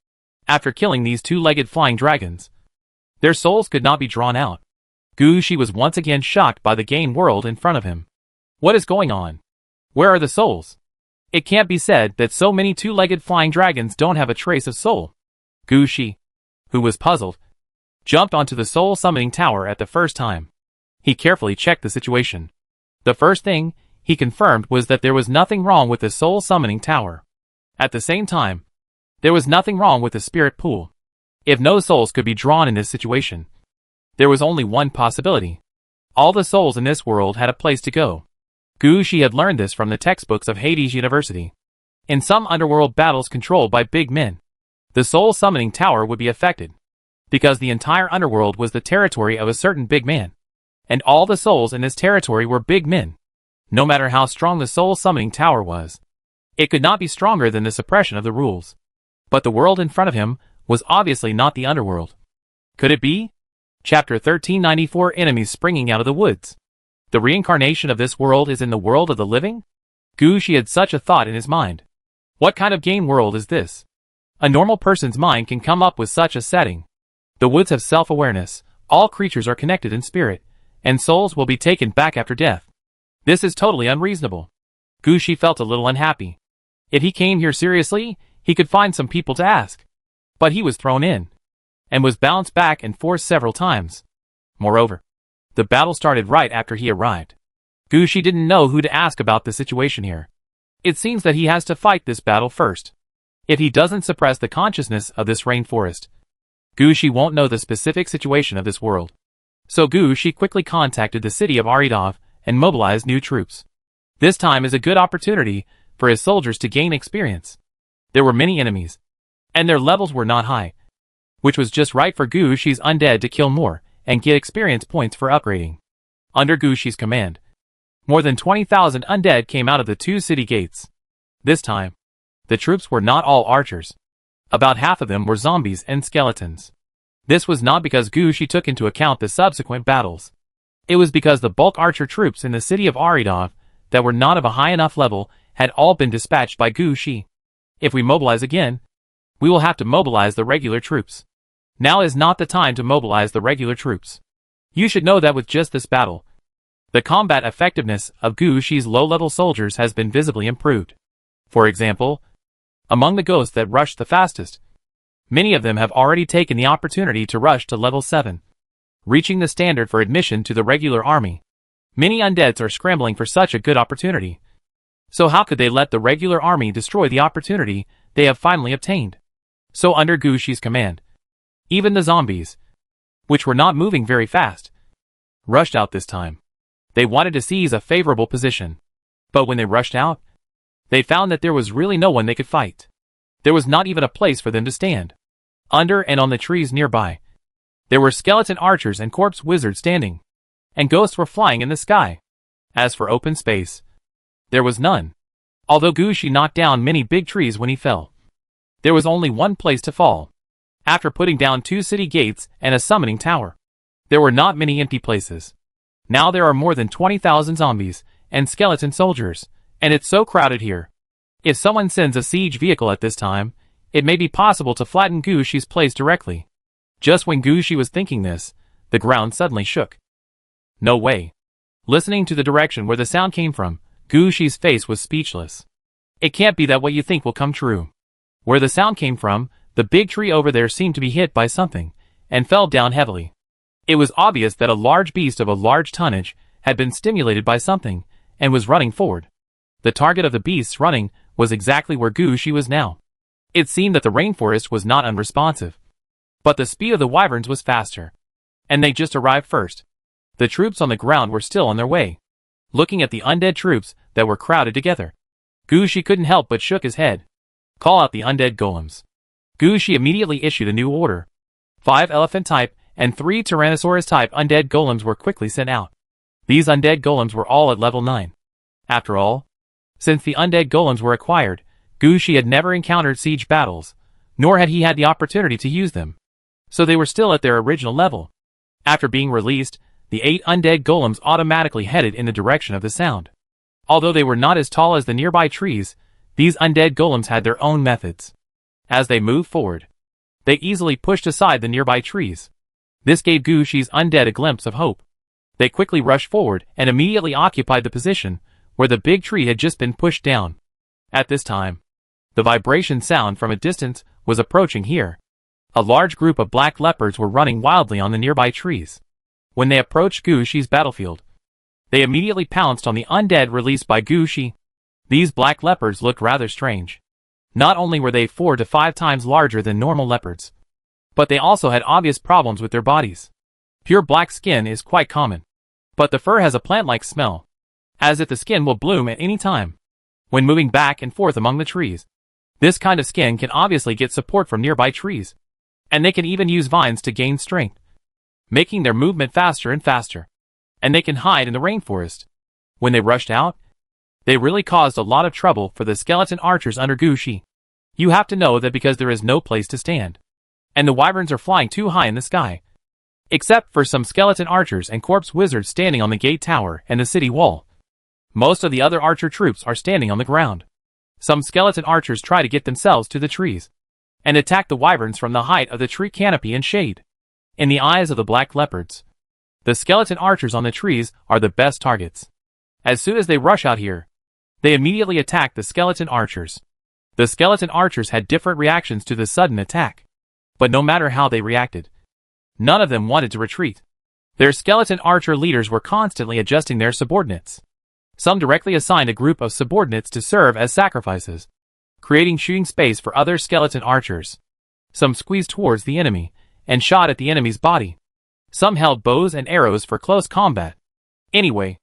After killing these 2-legged flying dragons, their souls could not be drawn out. Gu Shi was once again shocked by the game world in front of him. What is going on? Where are the souls? It can't be said that so many 2-legged flying dragons don't have a trace of soul. Gu Shi, who was puzzled, jumped onto the soul summoning tower at the first time. He carefully checked the situation. The first thing he confirmed was that there was nothing wrong with the soul summoning tower. At the same time, there was nothing wrong with the spirit pool. If no souls could be drawn in this situation, there was only one possibility. All the souls in this world had a place to go. Gushi had learned this from the textbooks of Hades University. In some underworld battles controlled by big men, the soul summoning tower would be affected, because the entire underworld was the territory of a certain big man, and all the souls in this territory were big men. No matter how strong the soul summoning tower was, it could not be stronger than the suppression of the rules. But the world in front of him was obviously not the underworld. Could it be? Chapter 1394 Enemies springing out of the woods. The reincarnation of this world is in the world of the living? Gushi had such a thought in his mind. What kind of game world is this? A normal person's mind can come up with such a setting. The woods have self-awareness, all creatures are connected in spirit, and souls will be taken back after death. This is totally unreasonable. Gushi felt a little unhappy. If he came here seriously, he could find some people to ask. But he was thrown in, and was bounced back and forth several times. Moreover, the battle started right after he arrived. Gushi didn't know who to ask about the situation here. It seems that he has to fight this battle first. If he doesn't suppress the consciousness of this rainforest, Gushi won't know the specific situation of this world. So Gushi quickly contacted the city of Aridov and mobilized new troops. This time is a good opportunity for his soldiers to gain experience. There were many enemies, and their levels were not high, which was just right for Gushi's undead to kill more and get experience points for upgrading. Under Gushi's command, more than 20,000 undead came out of the two city gates. This time, the troops were not all archers. About half of them were zombies and skeletons. This was not because Gushi took into account the subsequent battles. It was because the bulk archer troops in the city of Aridov that were not of a high enough level had all been dispatched by Gushi. If we mobilize again, we will have to mobilize the regular troops. Now is not the time to mobilize the regular troops. You should know that with just this battle, the combat effectiveness of Gushi's low-level soldiers has been visibly improved. For example, among the ghosts that rushed the fastest, many of them have already taken the opportunity to rush to level 7, reaching the standard for admission to the regular army. Many undeads are scrambling for such a good opportunity. So how could they let the regular army destroy the opportunity they have finally obtained? So under Gushi's command, even the zombies, which were not moving very fast, rushed out this time. They wanted to seize a favorable position. But when they rushed out, they found that there was really no one they could fight. There was not even a place for them to stand. Under and on the trees nearby, there were skeleton archers and corpse wizards standing, and ghosts were flying in the sky. As for open space, there was none. Although Gushi knocked down many big trees when he fell, there was only one place to fall. After putting down 2 city gates and a summoning tower, there were not many empty places. Now there are more than 20,000 zombies and skeleton soldiers, and it's so crowded here. If someone sends a siege vehicle at this time, it may be possible to flatten Gushi's place directly. Just when Gushi was thinking this, the ground suddenly shook. No way. Listening to the direction where the sound came from, Gushi's face was speechless. It can't be that what you think will come true. Where the sound came from, the big tree over there seemed to be hit by something, and fell down heavily. It was obvious that a large beast of a large tonnage had been stimulated by something, and was running forward. The target of the beast's running was exactly where Gushi was now. It seemed that the rainforest was not unresponsive, but the speed of the wyverns was faster, and they just arrived first. The troops on the ground were still on their way. Looking at the undead troops that were crowded together, Gushi couldn't help but shook his head. Call out the undead golems. Gushi immediately issued a new order. 5 elephant-type and 3 Tyrannosaurus-type undead golems were quickly sent out. These undead golems were all at level 9. After all, since the undead golems were acquired, Gushi had never encountered siege battles, nor had he had the opportunity to use them. So they were still at their original level. After being released, the 8 undead golems automatically headed in the direction of the sound. Although they were not as tall as the nearby trees, these undead golems had their own methods. As they moved forward, they easily pushed aside the nearby trees. This gave Gushi's undead a glimpse of hope. They quickly rushed forward and immediately occupied the position where the big tree had just been pushed down. At this time, the vibration sound from a distance was approaching here. A large group of black leopards were running wildly on the nearby trees. When they approached Gu Shi's battlefield, they immediately pounced on the undead released by Gu Shi. These black leopards looked rather strange. Not only were they 4 to 5 times larger than normal leopards, but they also had obvious problems with their bodies. Pure black skin is quite common, but the fur has a plant-like smell, as if the skin will bloom at any time. When moving back and forth among the trees, this kind of skin can obviously get support from nearby trees, and they can even use vines to gain strength, making their movement faster and faster. And they can hide in the rainforest. When they rushed out, they really caused a lot of trouble for the skeleton archers under Gu Shi. You have to know that because there is no place to stand, and the wyverns are flying too high in the sky, except for some skeleton archers and corpse wizards standing on the gate tower and the city wall. Most of the other archer troops are standing on the ground. Some skeleton archers try to get themselves to the trees and attack the wyverns from the height of the tree canopy and shade. In the eyes of the black leopards, the skeleton archers on the trees are the best targets. As soon as they rush out here, they immediately attack the skeleton archers. The skeleton archers had different reactions to the sudden attack, but no matter how they reacted, none of them wanted to retreat. Their skeleton archer leaders were constantly adjusting their subordinates. Some directly assigned a group of subordinates to serve as sacrifices, creating shooting space for other skeleton archers. Some squeezed towards the enemy and shot at the enemy's body. Some held bows and arrows for close combat. Anyway,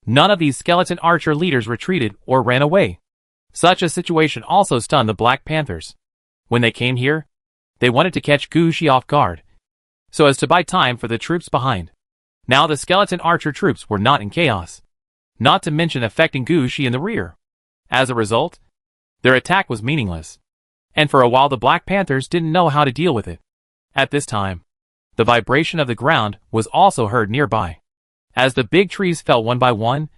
none of these skeleton archer leaders retreated or ran away. Such a situation also stunned the Black Panthers. When they came here, they wanted to catch Gu Shi off guard, so as to buy time for the troops behind. Now the skeleton archer troops were not in chaos, not to mention affecting Gu Shi in the rear. As a result, their attack was meaningless, and for a while the Black Panthers didn't know how to deal with it. At this time, the vibration of the ground was also heard nearby. As the big trees fell one by one,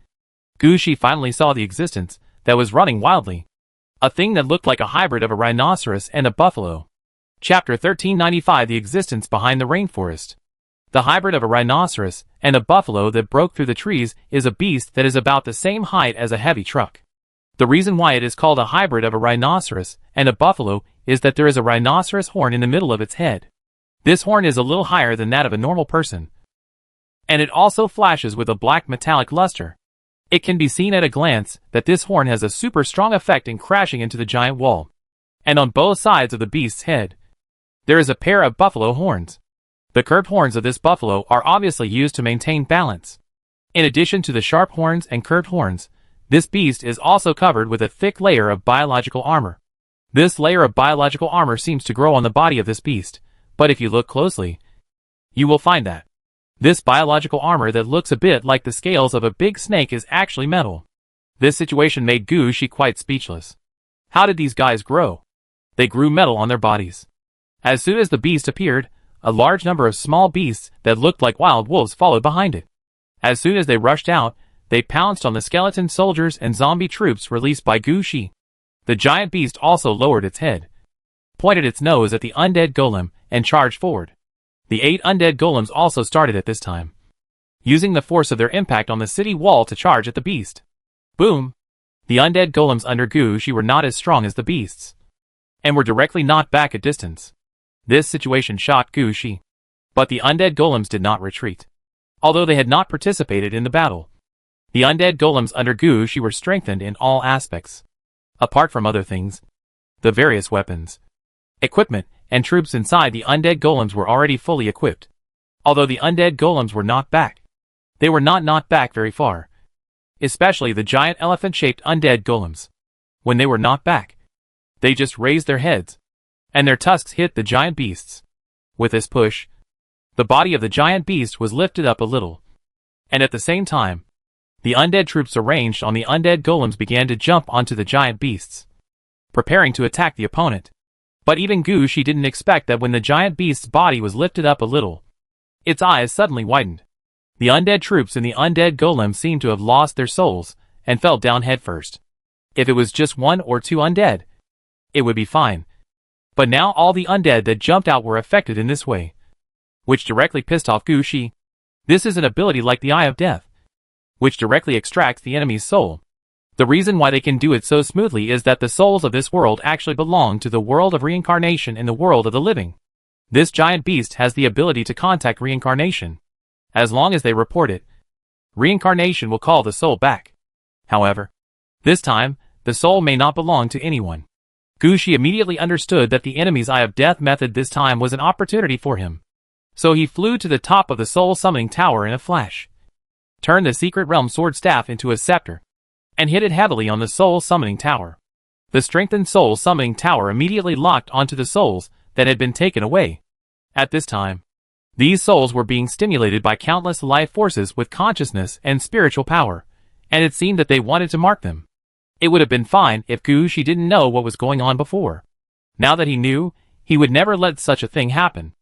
Gu Shi finally saw the existence that was running wildly. A thing that looked like a hybrid of a rhinoceros and a buffalo. Chapter 1395 The Existence Behind the Rainforest. The hybrid of a rhinoceros and a buffalo that broke through the trees is a beast that is about the same height as a heavy truck. The reason why it is called a hybrid of a rhinoceros and a buffalo is that there is a rhinoceros horn in the middle of its head. This horn is a little higher than that of a normal person, and it also flashes with a black metallic luster. It can be seen at a glance that this horn has a super strong effect in crashing into the giant wall. And on both sides of the beast's head, there is a pair of buffalo horns. The curved horns of this buffalo are obviously used to maintain balance. In addition to the sharp horns and curved horns, this beast is also covered with a thick layer of biological armor. This layer of biological armor seems to grow on the body of this beast, but if you look closely, you will find that this biological armor that looks a bit like the scales of a big snake is actually metal. This situation made Gu Shi quite speechless. How did these guys grow? They grew metal on their bodies. As soon as the beast appeared, a large number of small beasts that looked like wild wolves followed behind it. As soon as they rushed out, they pounced on the skeleton soldiers and zombie troops released by Gu Shi. The giant beast also lowered its head, pointed its nose at the undead golem, and charged forward. The 8 undead golems also started at this time, using the force of their impact on the city wall to charge at the beast. Boom! The undead golems under Gu Shi were not as strong as the beasts, and were directly knocked back a distance. This situation shocked Gu Shi, but the undead golems did not retreat, although they had not participated in the battle. The undead golems under Gu Shi were strengthened in all aspects. Apart from other things, the various weapons, equipment, and troops inside the undead golems were already fully equipped. Although the undead golems were knocked back, they were not knocked back very far, especially the giant elephant-shaped undead golems. When they were knocked back, they just raised their heads, and their tusks hit the giant beasts. With this push, the body of the giant beast was lifted up a little, and at the same time, the undead troops arranged on the undead golems began to jump onto the giant beasts, preparing to attack the opponent. But even Gu Shi didn't expect that when the giant beast's body was lifted up a little, its eyes suddenly widened. The undead troops and the undead golem seemed to have lost their souls and fell down headfirst. If it was just 1 or 2 undead, it would be fine. But now all the undead that jumped out were affected in this way, which directly pissed off Gu Shi. This is an ability like the Eye of Death, which directly extracts the enemy's soul. The reason why they can do it so smoothly is that the souls of this world actually belong to the world of reincarnation and the world of the living. This giant beast has the ability to contact reincarnation. As long as they report it, reincarnation will call the soul back. However, this time, the soul may not belong to anyone. Gushi immediately understood that the enemy's Eye of Death method this time was an opportunity for him. So he flew to the top of the soul summoning tower in a flash, turned the secret realm sword staff into a scepter, and hit it heavily on the soul summoning tower. The strengthened soul summoning tower immediately locked onto the souls that had been taken away. At this time, these souls were being stimulated by countless life forces with consciousness and spiritual power, and it seemed that they wanted to mark them. It would have been fine if Gushi didn't know what was going on before. Now that he knew, he would never let such a thing happen.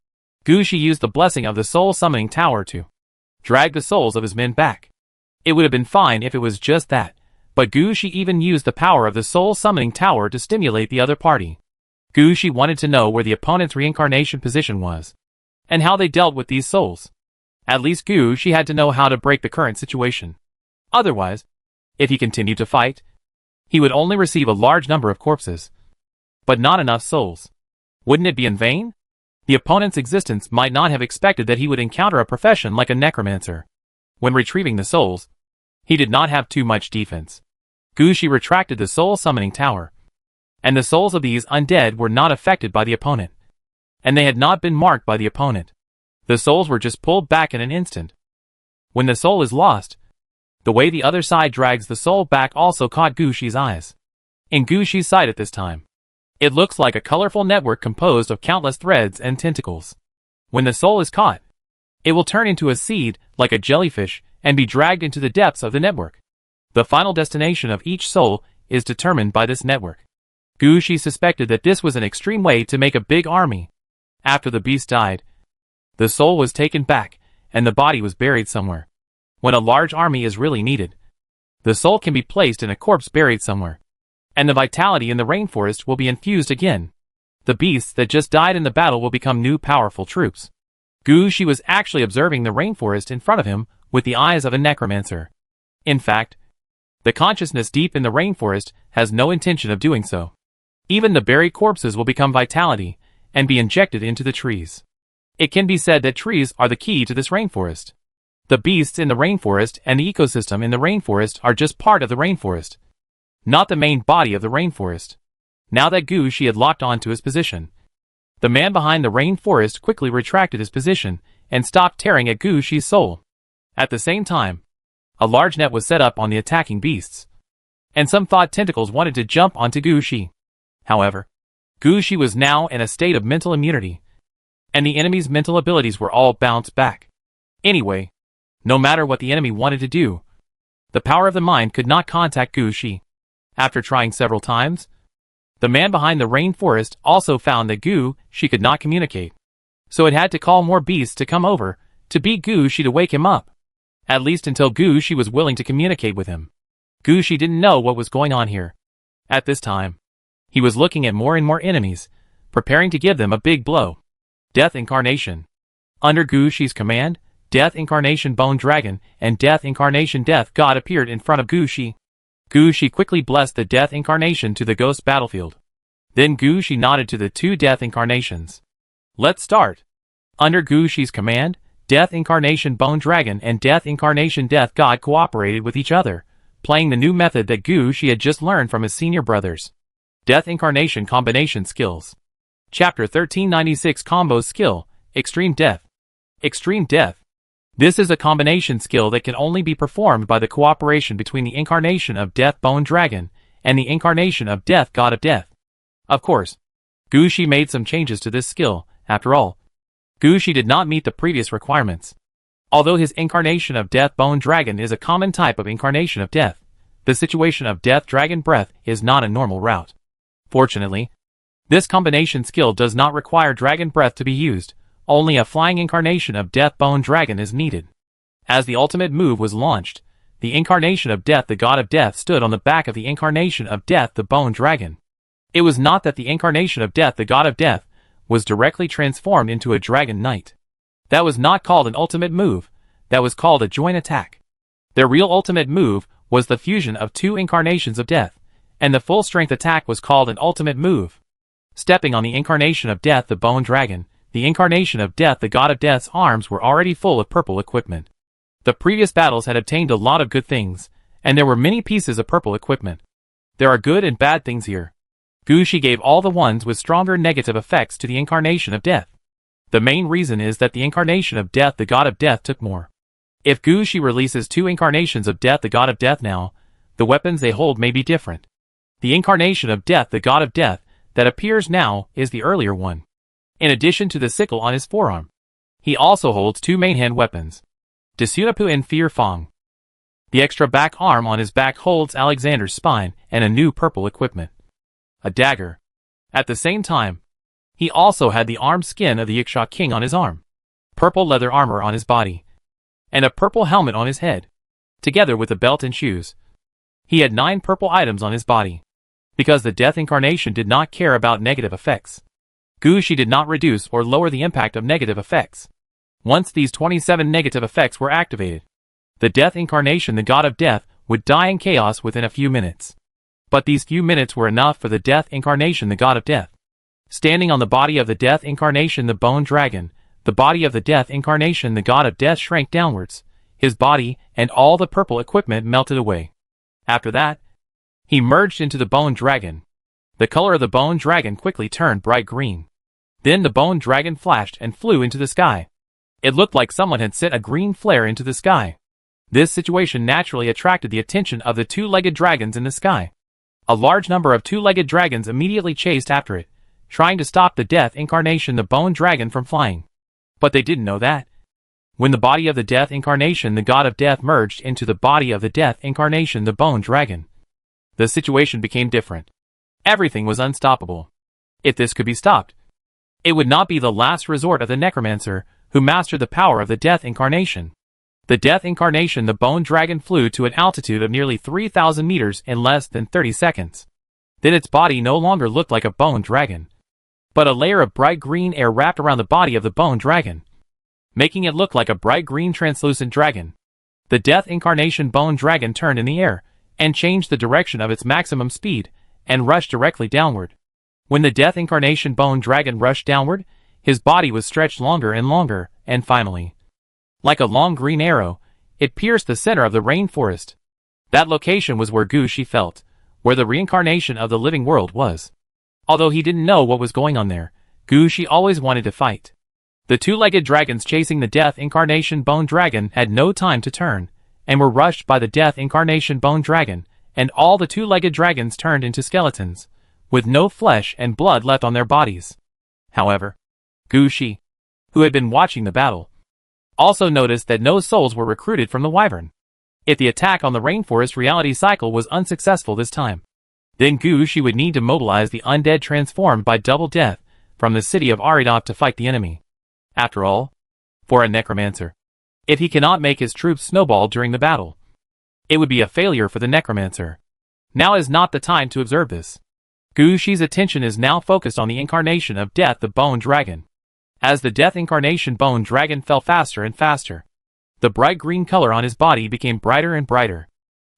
Gushi used the blessing of the soul summoning tower to drag the souls of his men back. It would have been fine if it was just that, but Gushi even used the power of the soul summoning tower to stimulate the other party. Gushi wanted to know where the opponent's reincarnation position was, and how they dealt with these souls. At least Gushi had to know how to break the current situation. Otherwise, if he continued to fight, he would only receive a large number of corpses, but not enough souls. Wouldn't it be in vain? The opponent's existence might not have expected that he would encounter a profession like a necromancer. When retrieving the souls, he did not have too much defense. Gushi retracted the soul summoning tower, and the souls of these undead were not affected by the opponent, and they had not been marked by the opponent. The souls were just pulled back in an instant. When the soul is lost, the way the other side drags the soul back also caught Gushi's eyes. In Gushi's sight at this time, it looks like a colorful network composed of countless threads and tentacles. When the soul is caught, it will turn into a seed, like a jellyfish, and be dragged into the depths of the network. The final destination of each soul is determined by this network. Gushi suspected that this was an extreme way to make a big army. After the beast died, the soul was taken back, and the body was buried somewhere. When a large army is really needed, the soul can be placed in a corpse buried somewhere, and the vitality in the rainforest will be infused again. The beasts that just died in the battle will become new powerful troops. Gushi was actually observing the rainforest in front of him with the eyes of a necromancer. In fact, the consciousness deep in the rainforest has no intention of doing so. Even the buried corpses will become vitality and be injected into the trees. It can be said that trees are the key to this rainforest. The beasts in the rainforest and the ecosystem in the rainforest are just part of the rainforest, not the main body of the rainforest. Now that Gushi had locked on to his position, the man behind the rainforest quickly retracted his position and stopped tearing at Gushi's soul. At the same time, a large net was set up on the attacking beasts, and some thought tentacles wanted to jump onto Gushi. However, Gushi was now in a state of mental immunity, and the enemy's mental abilities were all bounced back. Anyway, no matter what the enemy wanted to do, the power of the mind could not contact Gushi. After trying several times, the man behind the rainforest also found that Gushi could not communicate, so it had to call more beasts to come over to beat Gushi to wake him up, at least until Gushi was willing to communicate with him. Gushi didn't know what was going on here. At this time, he was looking at more and more enemies, preparing to give them a big blow. Death Incarnation. Under Gushi's command, Death Incarnation Bone Dragon and Death Incarnation Death God appeared in front of Gushi. Gushi quickly blessed the Death Incarnation to the ghost battlefield. Then Gushi nodded to the two Death Incarnations. Let's start. Under Gushi's command, Death Incarnation Bone Dragon and Death Incarnation Death God cooperated with each other, playing the new method that Gushi had just learned from his senior brothers. Death Incarnation Combination Skills. Chapter 1396 Combo Skill, Extreme Death. Extreme Death. This is a combination skill that can only be performed by the cooperation between the incarnation of Death Bone Dragon and the incarnation of Death God of Death. Of course, Gushi made some changes to this skill. After all, Gushi did not meet the previous requirements. Although his incarnation of Death Bone Dragon is a common type of incarnation of death, the situation of Death Dragon Breath is not a normal route. Fortunately, this combination skill does not require Dragon Breath to be used. Only a flying incarnation of Death Bone Dragon is needed. As the ultimate move was launched, the incarnation of Death the God of Death stood on the back of the incarnation of Death the Bone Dragon. It was not that the incarnation of Death the God of Death was directly transformed into a Dragon Knight. That was not called an ultimate move, that was called a joint attack. Their real ultimate move was the fusion of two incarnations of Death, and the full strength attack was called an ultimate move. Stepping on the incarnation of Death the Bone Dragon, the incarnation of Death, the god of Death's arms were already full of purple equipment. The previous battles had obtained a lot of good things, and there were many pieces of purple equipment. There are good and bad things here. Gushi gave all the ones with stronger negative effects to the incarnation of Death. The main reason is that the incarnation of Death, the god of Death, took more. If Gushi releases 2 incarnations of Death, the god of Death now, the weapons they hold may be different. The incarnation of Death, the god of Death, that appears now is the earlier one. In addition to the sickle on his forearm, he also holds 2 main hand weapons, Desunapu and Fear Fong. The extra back arm on his back holds Alexander's spine and a new purple equipment, a dagger. At the same time, he also had the arm skin of the Iksha King on his arm, purple leather armor on his body, and a purple helmet on his head, together with a belt and shoes. He had 9 purple items on his body. Because the Death incarnation did not care about negative effects, Gushi did not reduce or lower the impact of negative effects. Once these 27 negative effects were activated, the Death incarnation, the god of Death, would die in chaos within a few minutes. But these few minutes were enough for the Death incarnation, the god of Death. Standing on the body of the Death incarnation, the bone dragon, the body of the Death incarnation, the god of Death, shrank downwards. His body and all the purple equipment melted away. After that, he merged into the bone dragon. The color of the bone dragon quickly turned bright green. Then the bone dragon flashed and flew into the sky. It looked like someone had set a green flare into the sky. This situation naturally attracted the attention of the 2-legged dragons in the sky. A large number of 2-legged dragons immediately chased after it, trying to stop the Death incarnation, the bone dragon, from flying. But they didn't know that when the body of the Death incarnation, the god of Death, merged into the body of the Death incarnation, the bone dragon, the situation became different. Everything was unstoppable. If this could be stopped, it would not be the last resort of the necromancer who mastered the power of the Death incarnation. The Death incarnation, the bone dragon, flew to an altitude of nearly 3,000 meters in less than 30 seconds. Then its body no longer looked like a bone dragon, but a layer of bright green air wrapped around the body of the bone dragon, making it look like a bright green translucent dragon. The Death incarnation bone dragon turned in the air and changed the direction of its maximum speed and rushed directly downward. When the Death incarnation bone dragon rushed downward, his body was stretched longer and longer, and finally, like a long green arrow, it pierced the center of the rainforest. That location was where Gushi felt, where the reincarnation of the living world was. Although he didn't know what was going on there, Gushi always wanted to fight. The 2-legged dragons chasing the Death incarnation bone dragon had no time to turn, and were rushed by the Death incarnation bone dragon, and all the 2-legged dragons turned into skeletons, with no flesh and blood left on their bodies. However, Gushi, who had been watching the battle, also noticed that no souls were recruited from the wyvern. If the attack on the rainforest reality cycle was unsuccessful this time, then Gushi would need to mobilize the undead transformed by Double Death from the city of Aridop to fight the enemy. After all, for a necromancer, if he cannot make his troops snowball during the battle, it would be a failure for the necromancer. Now is not the time to observe this. Gushi's attention is now focused on the incarnation of Death, the bone dragon. As the Death incarnation bone dragon fell faster and faster, the bright green color on his body became brighter and brighter.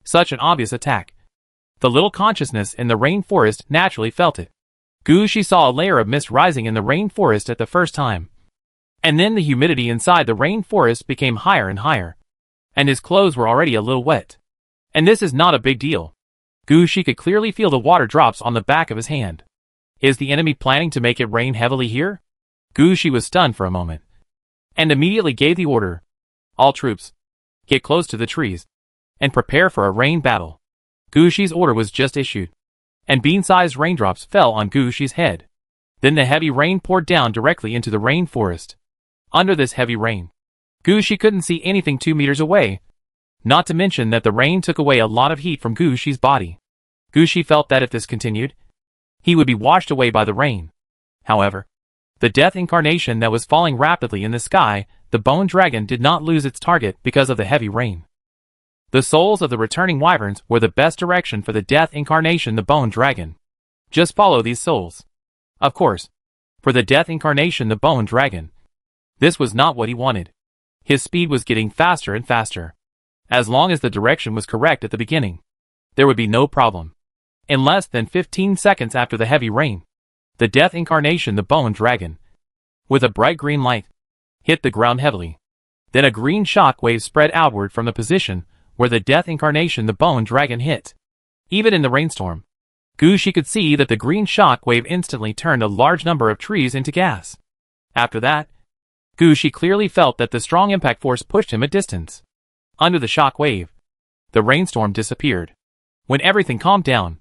Such an obvious attack. The little consciousness in the rainforest naturally felt it. Gushi saw a layer of mist rising in the rainforest at the first time. And then the humidity inside the rainforest became higher and higher. And his clothes were already a little wet. And this is not a big deal. Gushi could clearly feel the water drops on the back of his hand. Is the enemy planning to make it rain heavily here? Gushi was stunned for a moment, and immediately gave the order. All troops, get close to the trees, and prepare for a rain battle. Gushi's order was just issued, and bean-sized raindrops fell on Gushi's head. Then the heavy rain poured down directly into the rainforest. Under this heavy rain, Gushi couldn't see anything 2 meters away, not to mention that the rain took away a lot of heat from Gushi's body. Gushi felt that if this continued, he would be washed away by the rain. However, the Death incarnation that was falling rapidly in the sky, the bone dragon, did not lose its target because of the heavy rain. The souls of the returning wyverns were the best direction for the Death incarnation, the bone dragon. Just follow these souls. Of course, for the Death incarnation, the bone dragon, this was not what he wanted. His speed was getting faster and faster. As long as the direction was correct at the beginning, there would be no problem. In less than 15 seconds after the heavy rain, the Death incarnation, the bone dragon, with a bright green light, hit the ground heavily. Then a green shock wave spread outward from the position where the death incarnation the bone dragon hit. Even in the rainstorm, Gushi could see that the green shock wave instantly turned a large number of trees into gas. After that, Gushi clearly felt that the strong impact force pushed him a distance. Under the shock wave, the rainstorm disappeared. When everything calmed down,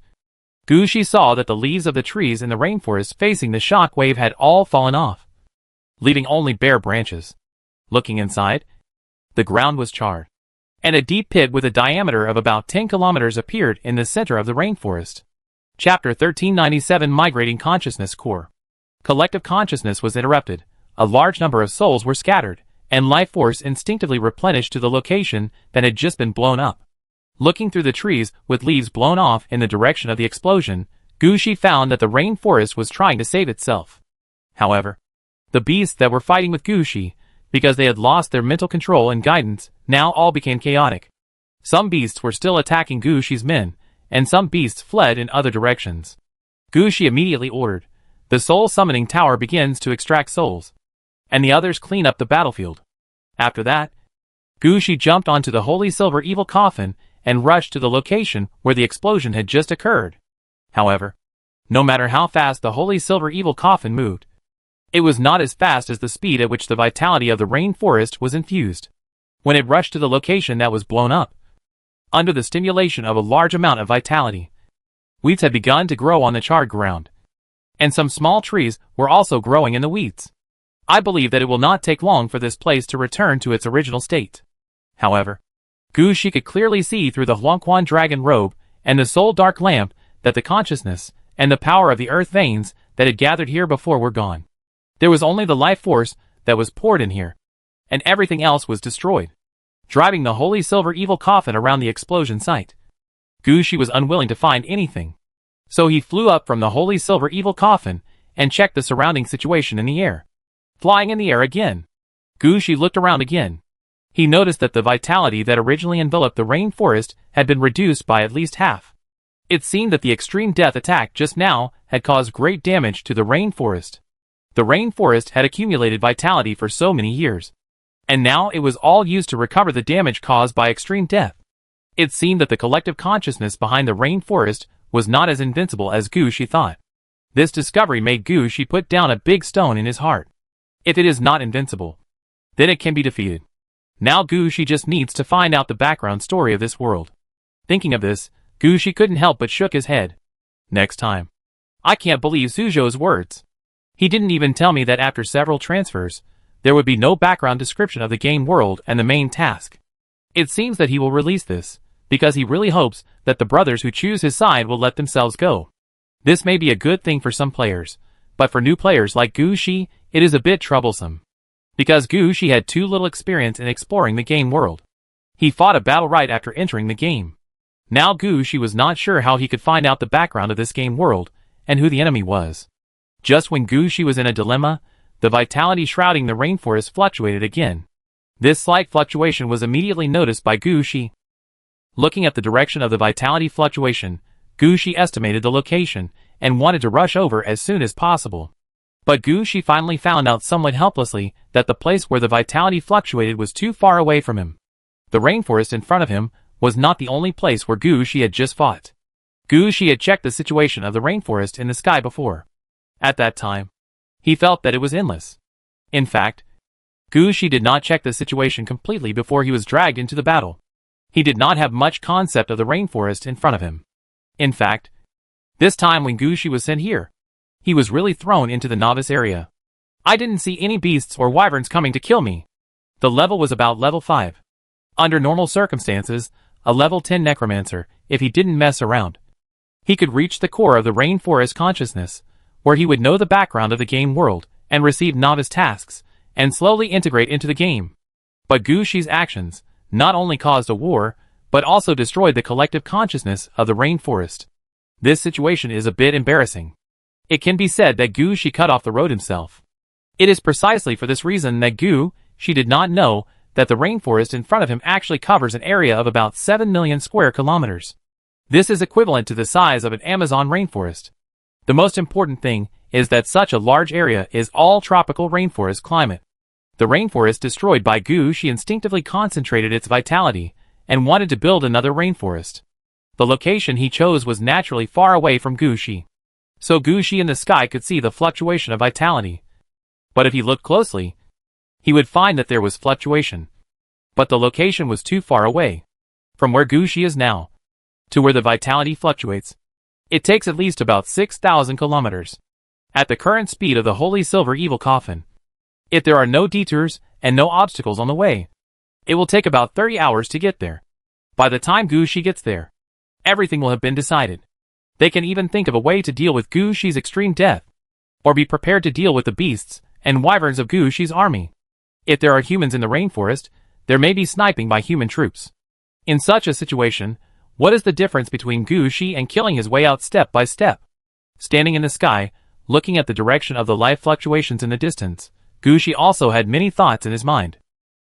Gushi saw that the leaves of the trees in the rainforest facing the shock wave had all fallen off, leaving only bare branches. Looking inside, the ground was charred, and a deep pit with a diameter of about 10 kilometers appeared in the center of the rainforest. Chapter 1397 Migrating Consciousness Core. Collective consciousness was interrupted, a large number of souls were scattered, and life force instinctively replenished to the location that had just been blown up. Looking through the trees with leaves blown off in the direction of the explosion, Gushi found that the rainforest was trying to save itself. However, the beasts that were fighting with Gushi, because they had lost their mental control and guidance, now all became chaotic. Some beasts were still attacking Gushi's men, and some beasts fled in other directions. Gushi immediately ordered, "The soul summoning tower begins to extract souls, and the others clean up the battlefield." After that, Gushi jumped onto the Holy Silver Evil Coffin and rushed to the location where the explosion had just occurred. However, no matter how fast the Holy Silver Evil Coffin moved, it was not as fast as the speed at which the vitality of the rainforest was infused. When it rushed to the location that was blown up, under the stimulation of a large amount of vitality, weeds had begun to grow on the charred ground, and some small trees were also growing in the weeds. I believe that it will not take long for this place to return to its original state. However, Gushi could clearly see through the Huangquan dragon robe and the soul dark lamp that the consciousness and the power of the earth veins that had gathered here before were gone. There was only the life force that was poured in here, and everything else was destroyed. Driving the Holy Silver Evil Coffin around the explosion site, Gushi was unwilling to find anything. So he flew up from the Holy Silver Evil Coffin and checked the surrounding situation in the air. Flying in the air again, Gushi looked around again. He noticed that the vitality that originally enveloped the rainforest had been reduced by at least half. It seemed that the extreme death attack just now had caused great damage to the rainforest. The rainforest had accumulated vitality for so many years, and now it was all used to recover the damage caused by extreme death. It seemed that the collective consciousness behind the rainforest was not as invincible as Gushi thought. This discovery made Gushi put down a big stone in his heart. If it is not invincible, then it can be defeated. Now Gushi just needs to find out the background story of this world. Thinking of this, Gushi couldn't help but shook his head. Next time. I can't believe Suzhou's words. He didn't even tell me that after several transfers, there would be no background description of the game world and the main task. It seems that he will release this, because he really hopes that the brothers who choose his side will let themselves go. This may be a good thing for some players, but for new players like Gushi, it is a bit troublesome. Because Gushi had too little experience in exploring the game world. He fought a battle right after entering the game. Now Gushi was not sure how he could find out the background of this game world, and who the enemy was. Just when Gushi was in a dilemma, the vitality shrouding the rainforest fluctuated again. This slight fluctuation was immediately noticed by Gushi. Looking at the direction of the vitality fluctuation, Gushi estimated the location, and wanted to rush over as soon as possible. But Gushi finally found out somewhat helplessly that the place where the vitality fluctuated was too far away from him. The rainforest in front of him was not the only place where Gushi had just fought. Gushi had checked the situation of the rainforest in the sky before. At that time, he felt that it was endless. In fact, Gushi did not check the situation completely before he was dragged into the battle. He did not have much concept of the rainforest in front of him. In fact, this time when Gushi was sent here, he was really thrown into the novice area. I didn't see any beasts or wyverns coming to kill me. The level was about level 5. Under normal circumstances, a level 10 necromancer, if he didn't mess around, he could reach the core of the rainforest consciousness, where he would know the background of the game world, and receive novice tasks, and slowly integrate into the game. But Gushi's actions not only caused a war, but also destroyed the collective consciousness of the rainforest. This situation is a bit embarrassing. It can be said that Gushi cut off the road himself. It is precisely for this reason that Gushi did not know that the rainforest in front of him actually covers an area of about 7 million square kilometers. This is equivalent to the size of an Amazon rainforest. The most important thing is that such a large area is all tropical rainforest climate. The rainforest destroyed by Gushi instinctively concentrated its vitality and wanted to build another rainforest. The location he chose was naturally far away from Gushi, so Gushi in the sky could see the fluctuation of vitality. But if he looked closely, he would find that there was fluctuation. But the location was too far away. From where Gushi is now, to where the vitality fluctuates, it takes at least about 6,000 kilometers. At the current speed of the Holy Silver Evil Coffin, if there are no detours and no obstacles on the way, it will take about 30 hours to get there. By the time Gushi gets there, everything will have been decided. They can even think of a way to deal with Gushi's extreme death, or be prepared to deal with the beasts and wyverns of Gushi's army. If there are humans in the rainforest, there may be sniping by human troops. In such a situation, what is the difference between Gushi and killing his way out step by step? Standing in the sky, looking at the direction of the life fluctuations in the distance, Gushi also had many thoughts in his mind.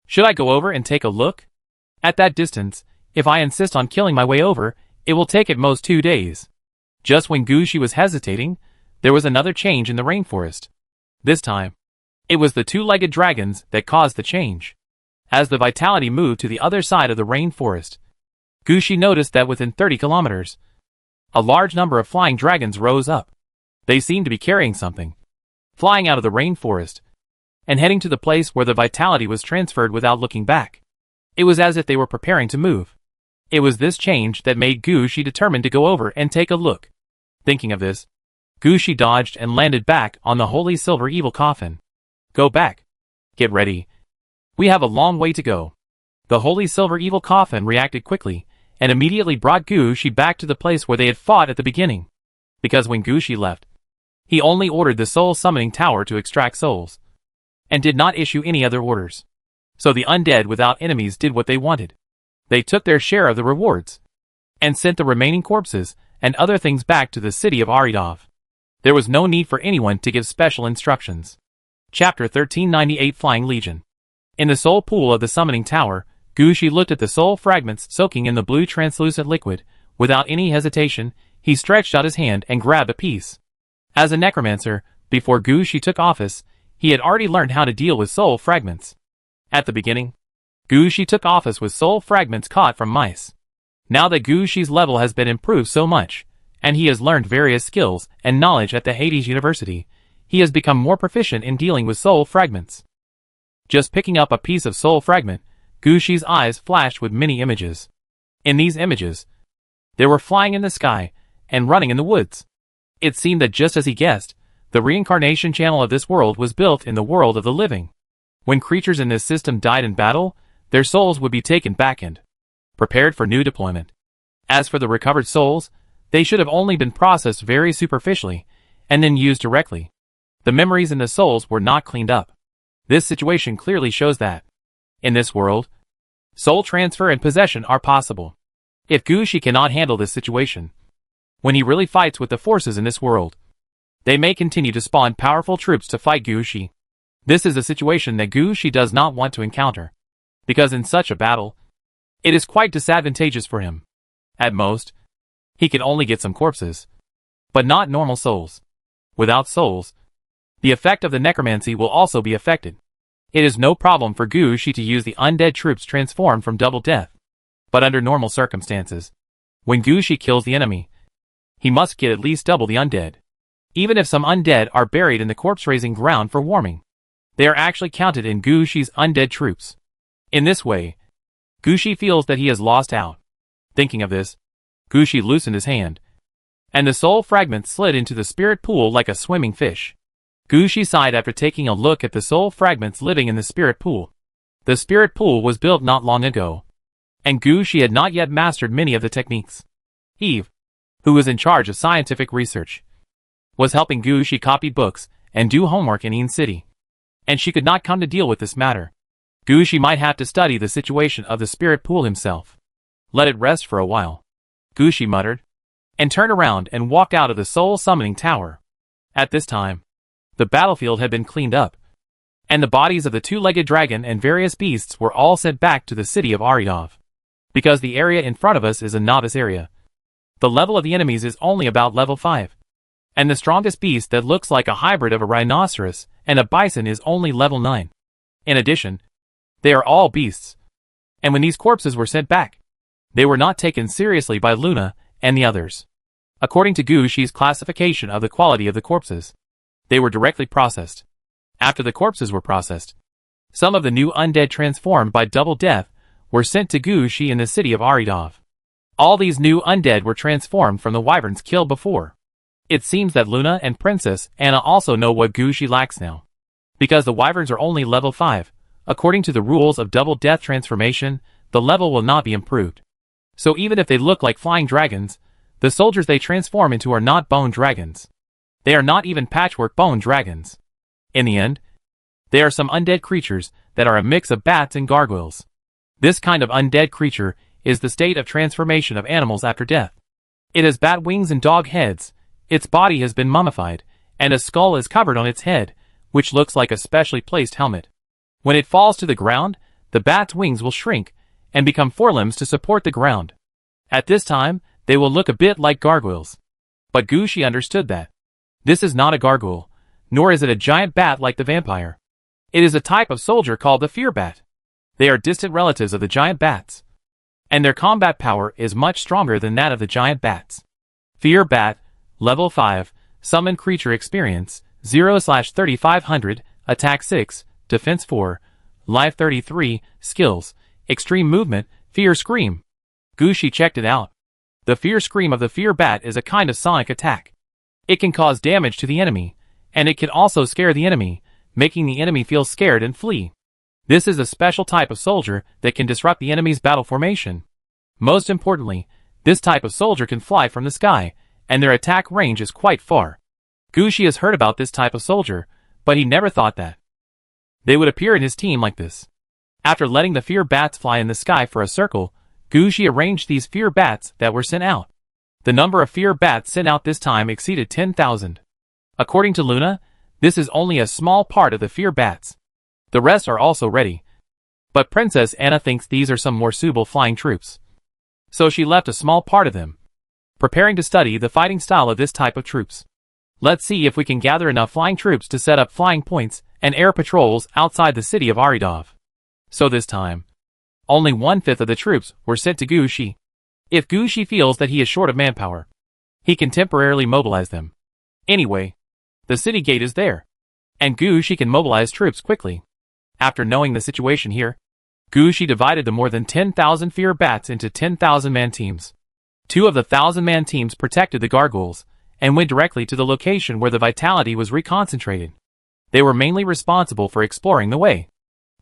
Should I go over and take a look? At that distance, if I insist on killing my way over, it will take at most 2 days. Just when Gushi was hesitating, there was another change in the rainforest. This time, it was the two-legged dragons that caused the change. As the vitality moved to the other side of the rainforest, Gushi noticed that within 30 kilometers, a large number of flying dragons rose up. They seemed to be carrying something, flying out of the rainforest, and heading to the place where the vitality was transferred without looking back. It was as if they were preparing to move. It was this change that made Gushi determined to go over and take a look. Thinking of this, Gushi dodged and landed back on the Holy Silver Evil Coffin. Go back. Get ready. We have a long way to go. The Holy Silver Evil Coffin reacted quickly, and immediately brought Gushi back to the place where they had fought at the beginning. Because when Gushi left, he only ordered the soul summoning tower to extract souls, and did not issue any other orders. So the undead without enemies did what they wanted. They took their share of the rewards, and sent the remaining corpses and other things back to the city of Aridov. There was no need for anyone to give special instructions. Chapter 1398 Flying Legion. In the soul pool of the summoning tower, Gushi looked at the soul fragments soaking in the blue translucent liquid. Without any hesitation, he stretched out his hand and grabbed a piece. As a necromancer, before Gushi took office, he had already learned how to deal with soul fragments. At the beginning, Gushi took office with soul fragments caught from mice. Now that Gushi's level has been improved so much, and he has learned various skills and knowledge at the Hades University, he has become more proficient in dealing with soul fragments. Just picking up a piece of soul fragment, Gushi's eyes flashed with many images. In these images, they were flying in the sky and running in the woods. It seemed that just as he guessed, the reincarnation channel of this world was built in the world of the living. When creatures in this system died in battle, their souls would be taken back and prepared for new deployment. As for the recovered souls, they should have only been processed very superficially and then used directly. The memories in the souls were not cleaned up. This situation clearly shows that, in this world, soul transfer and possession are possible. If Gushi cannot handle this situation, when he really fights with the forces in this world, they may continue to spawn powerful troops to fight Gushi. This is a situation that Gushi does not want to encounter, because in such a battle, it is quite disadvantageous for him. At most, he can only get some corpses, but not normal souls. Without souls, the effect of the necromancy will also be affected. It is no problem for Gushi to use the undead troops transformed from double death. But under normal circumstances, when Gushi kills the enemy, he must get at least double the undead. Even if some undead are buried in the corpse-raising ground for warming, they are actually counted in Gushi's undead troops. In this way, Gushi feels that he has lost out. Thinking of this, Gushi loosened his hand, and the soul fragment slid into the spirit pool like a swimming fish. Gushi sighed after taking a look at the soul fragments living in the spirit pool. The spirit pool was built not long ago, and Gushi had not yet mastered many of the techniques. Eve, who was in charge of scientific research, was helping Gushi copy books and do homework in Een City, and she could not come to deal with this matter. Gushi might have to study the situation of the spirit pool himself. Let it rest for a while, Gushi muttered, and turned around and walked out of the soul summoning tower. At this time, the battlefield had been cleaned up, and the bodies of the two-legged dragon and various beasts were all sent back to the city of Aridov. Because the area in front of us is a novice area, the level of the enemies is only about level 5. And the strongest beast that looks like a hybrid of a rhinoceros and a bison is only level 9. In addition, they are all beasts. And when these corpses were sent back, they were not taken seriously by Luna and the others. According to Gushi's classification of the quality of the corpses, they were directly processed. After the corpses were processed, some of the new undead transformed by double death were sent to Gushi in the city of Aridov. All these new undead were transformed from the wyverns killed before. It seems that Luna and Princess Anna also know what Gushi lacks now. Because the wyverns are only level 5, according to the rules of double death transformation, the level will not be improved. So even if they look like flying dragons, the soldiers they transform into are not bone dragons. They are not even patchwork bone dragons. In the end, they are some undead creatures that are a mix of bats and gargoyles. This kind of undead creature is the state of transformation of animals after death. It has bat wings and dog heads, its body has been mummified, and a skull is covered on its head, which looks like a specially placed helmet. When it falls to the ground, the bat's wings will shrink and become forelimbs to support the ground. At this time, they will look a bit like gargoyles. But Gushi understood that this is not a gargoyle, nor is it a giant bat like the vampire. It is a type of soldier called the fear bat. They are distant relatives of the giant bats, and their combat power is much stronger than that of the giant bats. Fear bat, level 5, summon creature experience, 0/3500, attack 6, defense 4, life 33, skills, extreme movement, fear scream. Gushi checked it out. The fear scream of the fear bat is a kind of sonic attack. It can cause damage to the enemy, and it can also scare the enemy, making the enemy feel scared and flee. This is a special type of soldier that can disrupt the enemy's battle formation. Most importantly, this type of soldier can fly from the sky, and their attack range is quite far. Gushi has heard about this type of soldier, but he never thought that they would appear in his team like this. After letting the fear bats fly in the sky for a circle, Gushi arranged these fear bats that were sent out. The number of fear bats sent out this time exceeded 10,000. According to Luna, this is only a small part of the fear bats. The rest are also ready. But Princess Anna thinks these are some more suitable flying troops. So she left a small part of them, preparing to study the fighting style of this type of troops. Let's see if we can gather enough flying troops to set up flying points and air patrols outside the city of Aridov. So this time, only 1/5 of the troops were sent to Gushi. If Gushi feels that he is short of manpower, he can temporarily mobilize them. Anyway, the city gate is there, and Gushi can mobilize troops quickly. After knowing the situation here, Gushi divided the more than 10,000 fear bats into 10,000-man teams. 2 of the 1,000-man teams protected the gargoyles, and went directly to the location where the vitality was reconcentrated. They were mainly responsible for exploring the way.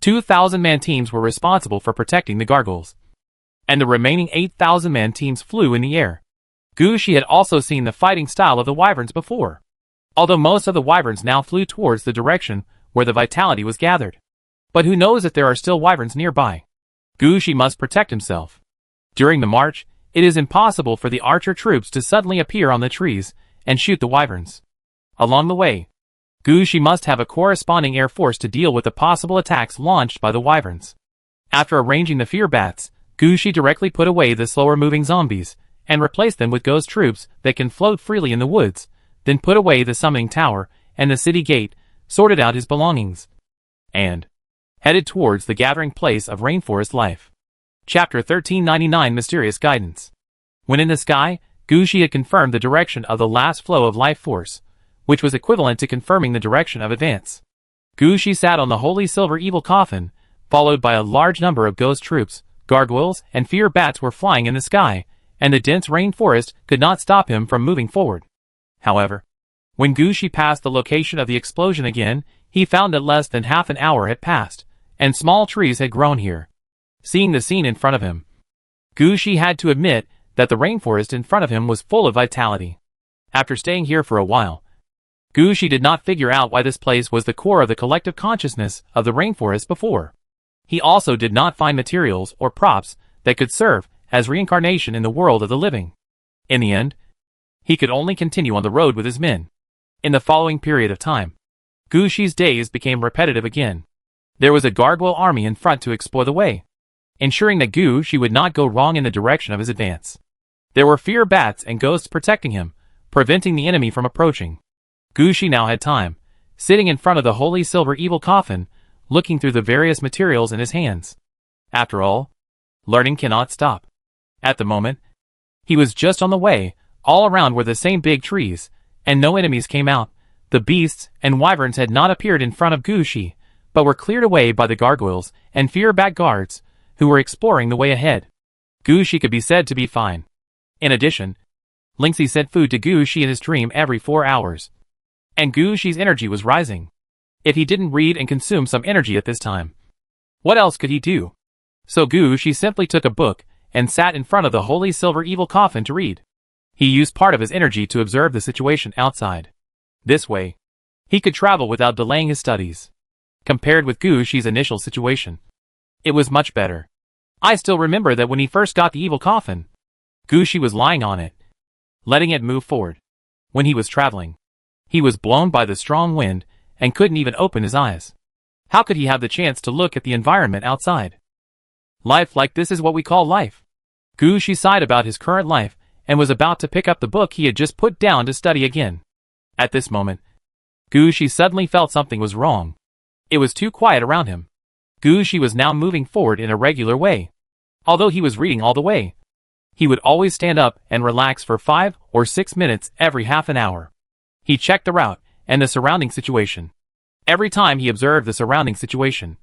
2,000-man teams were responsible for protecting the gargoyles, and the remaining 8,000-man teams flew in the air. Gushi had also seen the fighting style of the wyverns before, although most of the wyverns now flew towards the direction where the vitality was gathered. But who knows if there are still wyverns nearby? Gushi must protect himself. During the march, it is impossible for the archer troops to suddenly appear on the trees and shoot the wyverns. Along the way, Gushi must have a corresponding air force to deal with the possible attacks launched by the wyverns. After arranging the fear bats, Gushi directly put away the slower-moving zombies and replaced them with ghost troops that can float freely in the woods, then put away the summoning tower and the city gate, sorted out his belongings, and headed towards the gathering place of rainforest life. Chapter 1399 Mysterious Guidance. When in the sky, Gushi had confirmed the direction of the last flow of life force, which was equivalent to confirming the direction of advance. Gushi sat on the holy silver evil coffin, followed by a large number of ghost troops. Gargoyles and fear bats were flying in the sky, and the dense rainforest could not stop him from moving forward. However, when Gushi passed the location of the explosion again, he found that less than half an hour had passed, and small trees had grown here. Seeing the scene in front of him, Gushi had to admit that the rainforest in front of him was full of vitality. After staying here for a while, Gushi did not figure out why this place was the core of the collective consciousness of the rainforest before. He also did not find materials or props that could serve as reincarnation in the world of the living. In the end, he could only continue on the road with his men. In the following period of time, Gushi's days became repetitive again. There was a gargoyle army in front to explore the way, ensuring that Gushi would not go wrong in the direction of his advance. There were fear bats and ghosts protecting him, preventing the enemy from approaching. Gushi now had time, sitting in front of the holy silver evil coffin, looking through the various materials in his hands. After all, learning cannot stop. At the moment, he was just on the way. All around were the same big trees, and no enemies came out. The beasts and wyverns had not appeared in front of Gushi, but were cleared away by the gargoyles and fear-bat guards, who were exploring the way ahead. Gushi could be said to be fine. In addition, Linksy sent food to Gushi in his dream every 4 hours. And Gushi's energy was rising. If he didn't read and consume some energy at this time, what else could he do? So Gushi simply took a book and sat in front of the holy silver evil coffin to read. He used part of his energy to observe the situation outside. This way, he could travel without delaying his studies. Compared with Gushi's initial situation, it was much better. I still remember that when he first got the evil coffin, Gushi was lying on it, letting it move forward. When he was traveling, he was blown by the strong wind and couldn't even open his eyes. How could he have the chance to look at the environment outside? Life like this is what we call life. Gushi sighed about his current life and was about to pick up the book he had just put down to study again. At this moment, Gushi suddenly felt something was wrong. It was too quiet around him. Gushi was now moving forward in a regular way. Although he was reading all the way, he would always stand up and relax for 5 or 6 minutes every half an hour. He checked the route and the surrounding situation. Every time he observed the surrounding situation,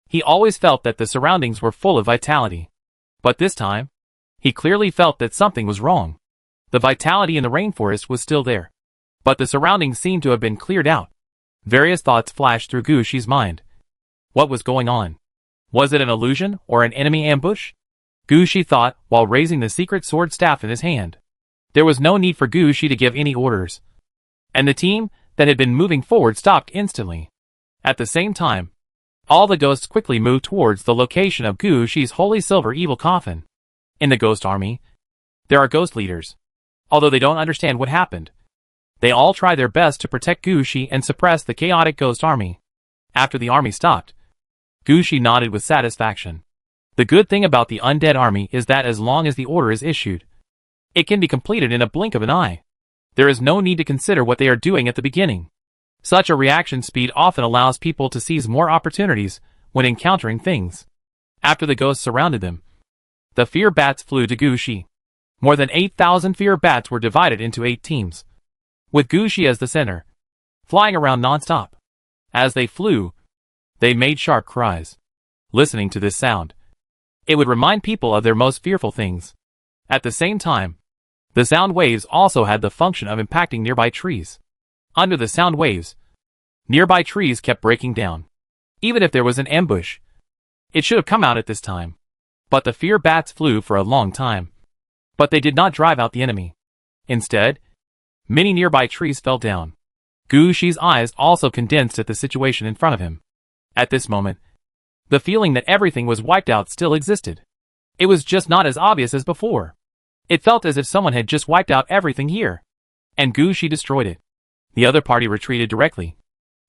he always felt that the surroundings were full of vitality. But this time, he clearly felt that something was wrong. The vitality in the rainforest was still there, but the surroundings seemed to have been cleared out. Various thoughts flashed through Gushi's mind. What was going on? Was it an illusion or an enemy ambush? Gushi thought while raising the secret sword staff in his hand. There was no need for Gushi to give any orders, and the team that had been moving forward stopped instantly. At the same time, all the ghosts quickly moved towards the location of Gushi's holy silver evil coffin. In the ghost army, there are ghost leaders. Although they don't understand what happened, they all try their best to protect Gushi and suppress the chaotic ghost army. After the army stopped, Gushi nodded with satisfaction. The good thing about the undead army is that as long as the order is issued, it can be completed in a blink of an eye. There is no need to consider what they are doing at the beginning. Such a reaction speed often allows people to seize more opportunities when encountering things. After the ghosts surrounded them, the fear bats flew to Gushi. More than 8,000 fear bats were divided into 8 teams, with Gushi as the center, flying around non-stop. As they flew, they made sharp cries. Listening to this sound, it would remind people of their most fearful things. At the same time, the sound waves also had the function of impacting nearby trees. Under the sound waves, nearby trees kept breaking down. Even if there was an ambush, it should have come out at this time. But the fear bats flew for a long time. But they did not drive out the enemy. Instead, many nearby trees fell down. Gushi's eyes also condensed at the situation in front of him. At this moment, the feeling that everything was wiped out still existed. It was just not as obvious as before. It felt as if someone had just wiped out everything here, and Gushi destroyed it. The other party retreated directly,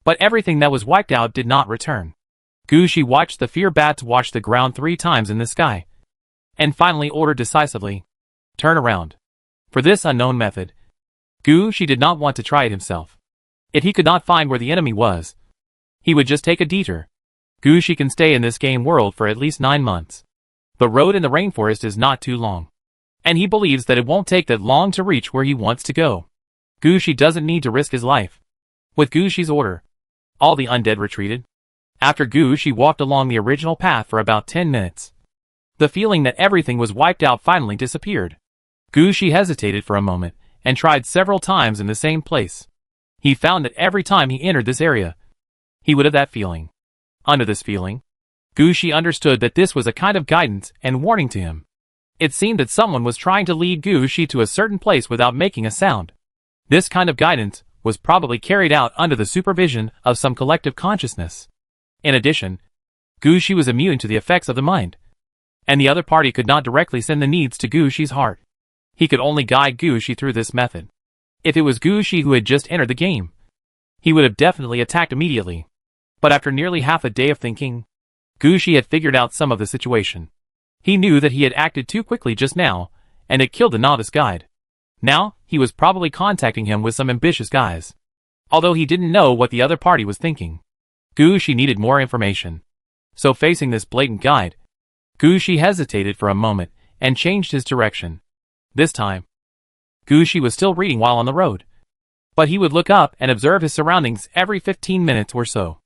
but everything that was wiped out did not return. Gushi watched the fear bats watch the ground 3 times in the sky, and finally ordered decisively, "Turn around." For this unknown method, Gushi did not want to try it himself. If he could not find where the enemy was, he would just take a detour. Gushi can stay in this game world for at least 9 months. The road in the rainforest is not too long, and he believes that it won't take that long to reach where he wants to go. Gushi doesn't need to risk his life. With Gushi's order, all the undead retreated. After Gushi walked along the original path for about 10 minutes, the feeling that everything was wiped out finally disappeared. Gushi hesitated for a moment and tried several times in the same place. He found that every time he entered this area, he would have that feeling. Under this feeling, Gushi understood that this was a kind of guidance and warning to him. It seemed that someone was trying to lead Gushi to a certain place without making a sound. This kind of guidance was probably carried out under the supervision of some collective consciousness. In addition, Gushi was immune to the effects of the mind, and the other party could not directly send the needs to Gushi's heart. He could only guide Gushi through this method. If it was Gushi who had just entered the game, he would have definitely attacked immediately. But after nearly half a day of thinking, Gushi had figured out some of the situation. He knew that he had acted too quickly just now, and it killed the novice guide. Now, he was probably contacting him with some ambitious guise. Although he didn't know what the other party was thinking. Gushi needed more information. So facing this blatant guide, Gushi hesitated for a moment and changed his direction. This time, Gushi was still reading while on the road. But he would look up and observe his surroundings every 15 minutes or so.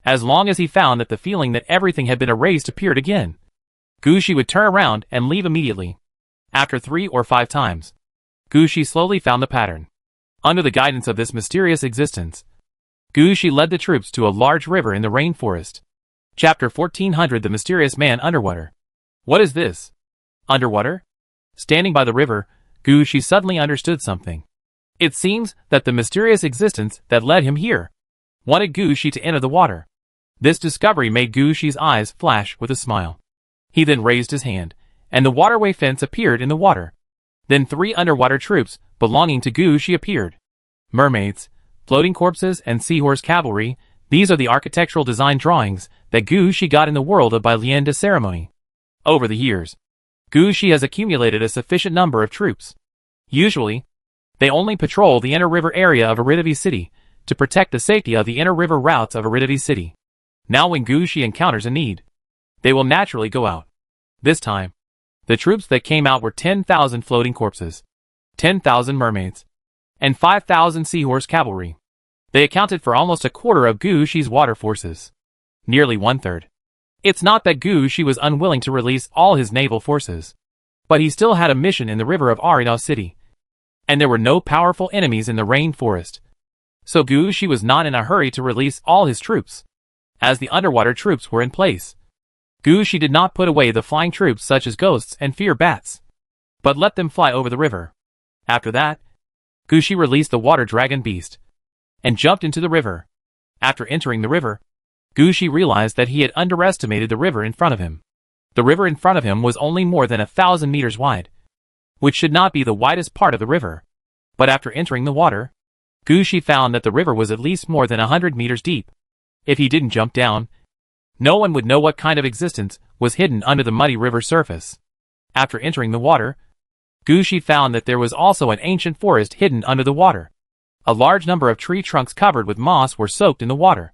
As long as he found that the feeling that everything had been erased appeared again, Gushi would turn around and leave immediately. After 3 or 5 times, Gushi slowly found the pattern. Under the guidance of this mysterious existence, Gushi led the troops to a large river in the rainforest. Chapter 1400 The Mysterious Man Underwater. What is this? Underwater? Standing by the river, Gushi suddenly understood something. It seems that the mysterious existence that led him here wanted Gushi to enter the water. This discovery made Gushi's eyes flash with a smile. He then raised his hand, and the waterway fence appeared in the water. Then 3 underwater troops belonging to Gushi appeared. Mermaids, floating corpses, and seahorse cavalry. These are the architectural design drawings that Gushi got in the world of by Lien de ceremony. Over the years, Gushi has accumulated a sufficient number of troops. Usually, they only patrol the inner river area of Iridavi City to protect the safety of the inner river routes of Iridavi City. Now when Gushi encounters a need, they will naturally go out. This time, the troops that came out were 10,000 floating corpses, 10,000 mermaids, and 5,000 seahorse cavalry. They accounted for almost a quarter of Gushi's water forces. Nearly 1/3. It's not that Gushi was unwilling to release all his naval forces, but he still had a mission in the river of Arina City. And there were no powerful enemies in the rainforest. So Gushi was not in a hurry to release all his troops, as the underwater troops were in place. Gushi did not put away the flying troops such as ghosts and fear bats, but let them fly over the river. After that, Gushi released the water dragon beast and jumped into the river. After entering the river, Gushi realized that he had underestimated the river in front of him. The river in front of him was only more than 1,000 meters wide, which should not be the widest part of the river. But after entering the water, Gushi found that the river was at least more than 100 meters deep. If he didn't jump down, no one would know what kind of existence was hidden under the muddy river surface. After entering the water, Gushi found that there was also an ancient forest hidden under the water. A large number of tree trunks covered with moss were soaked in the water.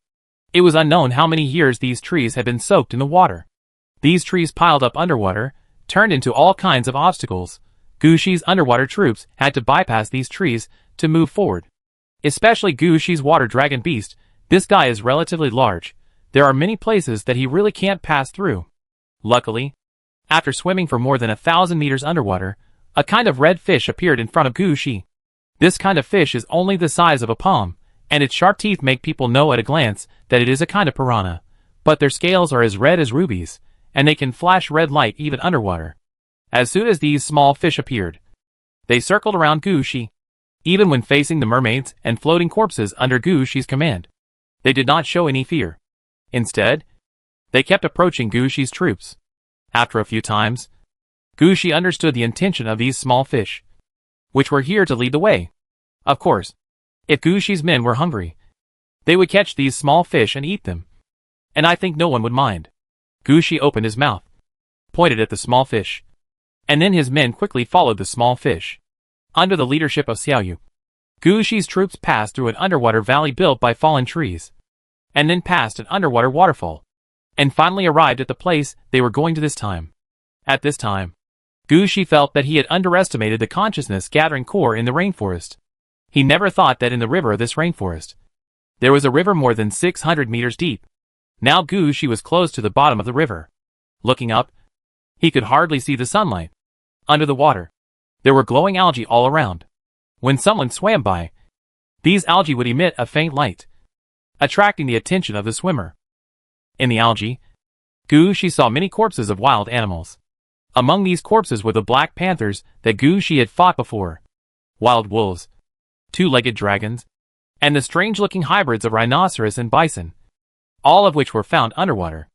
It was unknown how many years these trees had been soaked in the water. These trees piled up underwater, turned into all kinds of obstacles. Gushi's underwater troops had to bypass these trees to move forward. Especially Gushi's water dragon beast. This guy is relatively large. There are many places that he really can't pass through. Luckily, after swimming for more than 1,000 meters underwater, a kind of red fish appeared in front of Gushi. This kind of fish is only the size of a palm, and its sharp teeth make people know at a glance that it is a kind of piranha. But their scales are as red as rubies, and they can flash red light even underwater. As soon as these small fish appeared, they circled around Gushi. Even when facing the mermaids and floating corpses under Gushi's command, they did not show any fear. Instead, they kept approaching Gushi's troops. After a few times, Gushi understood the intention of these small fish, which were here to lead the way. Of course, if Gushi's men were hungry, they would catch these small fish and eat them. And I think no one would mind. Gushi opened his mouth, pointed at the small fish, and then his men quickly followed the small fish. Under the leadership of Xiaoyu, Gushi's troops passed through an underwater valley built by fallen trees, and then passed an underwater waterfall, and finally arrived at the place they were going to this time. At this time, Gushi felt that he had underestimated the consciousness-gathering core in the rainforest. He never thought that in the river of this rainforest, there was a river more than 600 meters deep. Now Gushi was close to the bottom of the river. Looking up, he could hardly see the sunlight. Under the water, there were glowing algae all around. When someone swam by, these algae would emit a faint light, attracting the attention of the swimmer. In the algae, Gushi saw many corpses of wild animals. Among these corpses were the black panthers that Gushi had fought before, wild wolves, two-legged dragons, and the strange-looking hybrids of rhinoceros and bison, all of which were found underwater.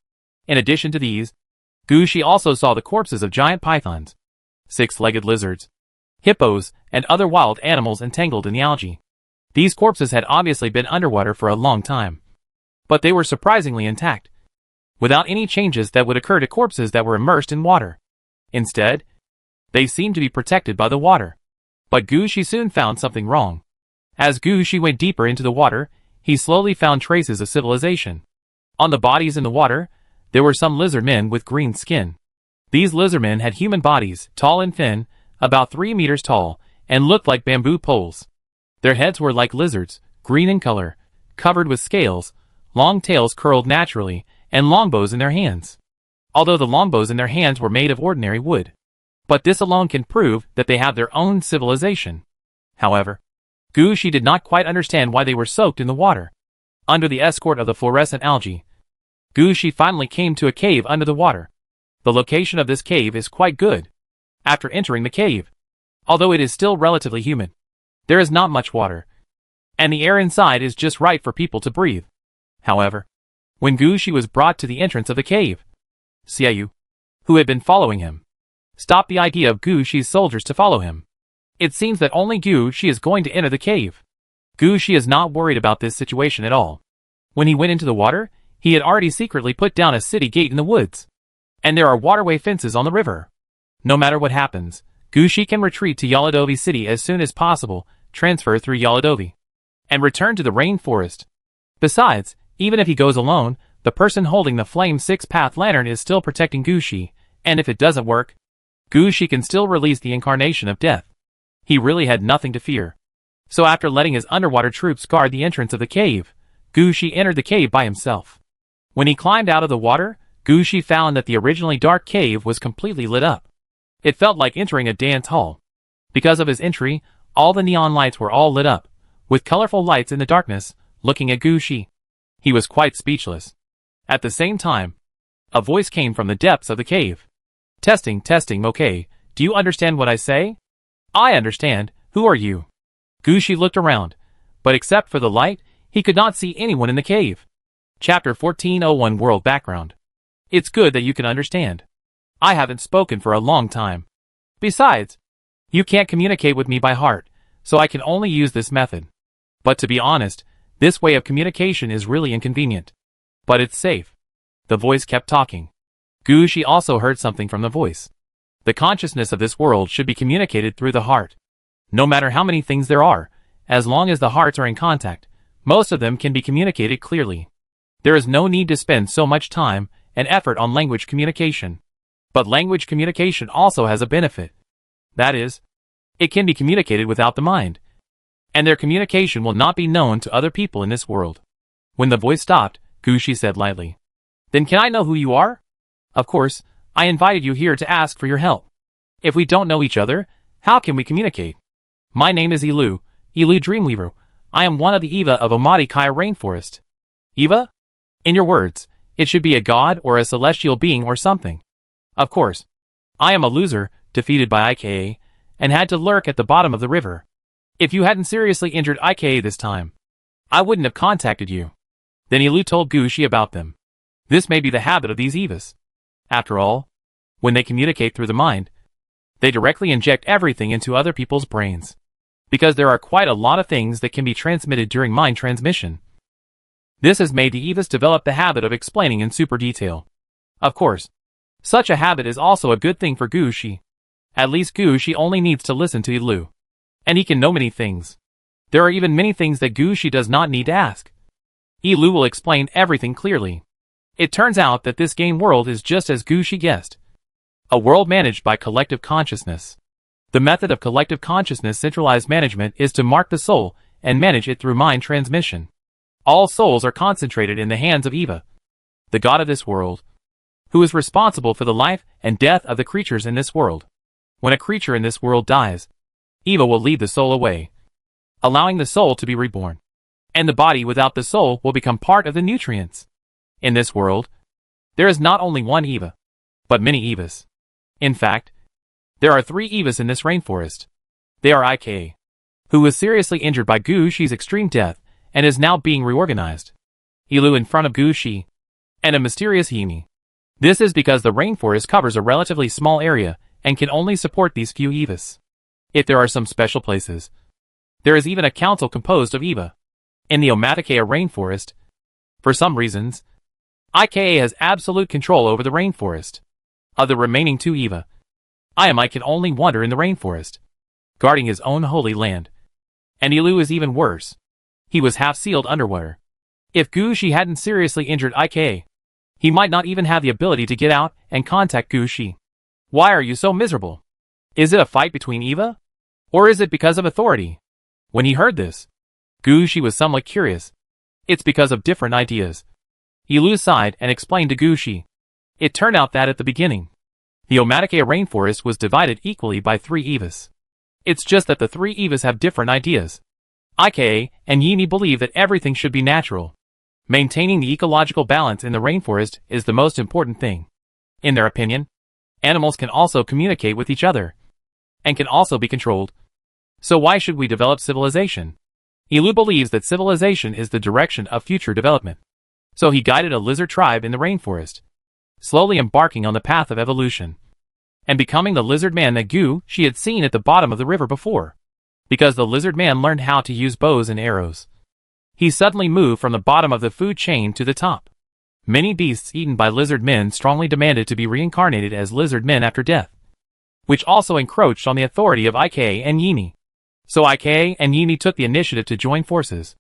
In addition to these, Gushi also saw the corpses of giant pythons, six-legged lizards, hippos, and other wild animals entangled in the algae. These corpses had obviously been underwater for a long time, but they were surprisingly intact, without any changes that would occur to corpses that were immersed in water. Instead, they seemed to be protected by the water. But Gushi soon found something wrong. As Gushi went deeper into the water, he slowly found traces of civilization. On the bodies in the water, there were some lizard men with green skin. These lizard men had human bodies, tall and thin, about 3 meters tall, and looked like bamboo poles. Their heads were like lizards, green in color, covered with scales, long tails curled naturally, and longbows in their hands. Although the longbows in their hands were made of ordinary wood. But this alone can prove that they have their own civilization. However, Gushi did not quite understand why they were soaked in the water. Under the escort of the fluorescent algae, Gushi finally came to a cave under the water. The location of this cave is quite good. After entering the cave, although it is still relatively humid, there is not much water, and the air inside is just right for people to breathe. However, when Gushi was brought to the entrance of the cave, Xiaoyu, who had been following him, stopped the idea of Gushi's soldiers to follow him. It seems that only Gushi is going to enter the cave. Gushi is not worried about this situation at all. When he went into the water, he had already secretly put down a city gate in the woods. And there are waterway fences on the river. No matter what happens, Gushi can retreat to Yaladovi City as soon as possible, transfer through Yaladovi, and return to the rainforest. Besides, even if he goes alone, the person holding the Flame 6-path lantern is still protecting Gushi, and if it doesn't work, Gushi can still release the incarnation of death. He really had nothing to fear. So after letting his underwater troops guard the entrance of the cave, Gushi entered the cave by himself. When he climbed out of the water, Gushi found that the originally dark cave was completely lit up. It felt like entering a dance hall. Because of his entry, all the neon lights were all lit up, with colorful lights in the darkness, looking at Gushi. He was quite speechless. At the same time, a voice came from the depths of the cave. Testing, okay, do you understand what I say? I understand, who are you? Gushi looked around, but except for the light, he could not see anyone in the cave. Chapter 1401 World Background. It's good that you can understand. I haven't spoken for a long time. Besides, you can't communicate with me by heart, so I can only use this method. But to be honest, this way of communication is really inconvenient. But it's safe. The voice kept talking. Gushi also heard something from the voice. The consciousness of this world should be communicated through the heart. No matter how many things there are, as long as the hearts are in contact, most of them can be communicated clearly. There is no need to spend so much time and effort on language communication. But language communication also has a benefit. That is, it can be communicated without the mind. And their communication will not be known to other people in this world. When the voice stopped, Gushi said lightly, "Then can I know who you are? Of course, I invited you here to ask for your help. If we don't know each other, how can we communicate? My name is Ilu Dreamweaver. I am one of the Eva of Omadi Kaya Rainforest." Eva? In your words, it should be a god or a celestial being or something. Of course. I am a loser, defeated by IKA, and had to lurk at the bottom of the river. If you hadn't seriously injured IKA this time, I wouldn't have contacted you. Then Ilu told Gushi about them. This may be the habit of these Evas. After all, when they communicate through the mind, they directly inject everything into other people's brains. Because there are quite a lot of things that can be transmitted during mind transmission. This has made the Evas develop the habit of explaining in super detail. Of course, such a habit is also a good thing for Gushi. At least Gushi only needs to listen to Ilu. And he can know many things. There are even many things that Gushi does not need to ask. Ilu will explain everything clearly. It turns out that this game world is just as Gushi guessed. A world managed by collective consciousness. The method of collective consciousness centralized management is to mark the soul and manage it through mind transmission. All souls are concentrated in the hands of Eva, the god of this world, who is responsible for the life and death of the creatures in this world. When a creature in this world dies, Eva will lead the soul away, allowing the soul to be reborn. And the body without the soul will become part of the nutrients. In this world, there is not only one Eva, but many Evas. In fact, there are 3 Evas in this rainforest. They are IK, who was seriously injured by Gushi's extreme death and is now being reorganized. Ilu in front of Gushi, and a mysterious Himi. This is because the rainforest covers a relatively small area and can only support these few Evas. If there are some special places, there is even a council composed of Eva. In the Omatikea rainforest, for some reasons, IKA has absolute control over the rainforest. Of the remaining 2 Eva, I can only wander in the rainforest. guarding his own holy land. And Ilu is even worse. He was half-sealed underwater. If Gushi hadn't seriously injured IK, he might not even have the ability to get out and contact Gushi. Why are you so miserable? Is it a fight between Eva? Or is it because of authority? When he heard this, Gushi was somewhat curious. It's because of different ideas. Ilu sighed and explained to Gushi. It turned out that at the beginning, the Omatake rainforest was divided equally by 3 Evas. It's just that the 3 Evas have different ideas. Ika and Yimi believe that everything should be natural. Maintaining the ecological balance in the rainforest is the most important thing. In their opinion, animals can also communicate with each other, and can also be controlled. So why should we develop civilization? Ilu believes that civilization is the direction of future development. So he guided a lizard tribe in the rainforest, slowly embarking on the path of evolution, and becoming the lizard man that she had seen at the bottom of the river before. Because the lizard man learned how to use bows and arrows, he suddenly moved from the bottom of the food chain to the top. Many beasts eaten by lizard men strongly demanded to be reincarnated as lizard men after death, which also encroached on the authority of Ik and Yimi. So Ik and Yimi took the initiative to join forces.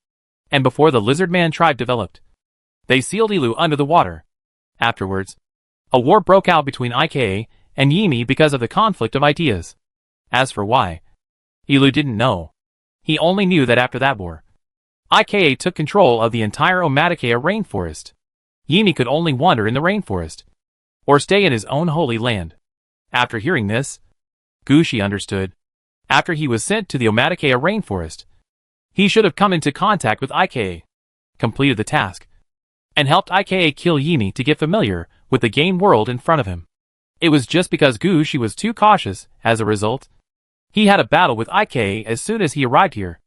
And before the lizard man tribe developed, they sealed Ilu under the water. Afterwards, a war broke out between Ik and Yimi because of the conflict of ideas. As for why, Ilu didn't know. He only knew that after that war, Ik took control of the entire Omatake rainforest. Yimi could only wander in the rainforest, or stay in his own holy land. After hearing this, Gushi understood. After he was sent to the Omatake rainforest, he should have come into contact with Ik, completed the task, and helped Ik kill Yimi to get familiar with the game world in front of him. It was just because Gushi was too cautious. As a result, he had a battle with Ik as soon as he arrived here.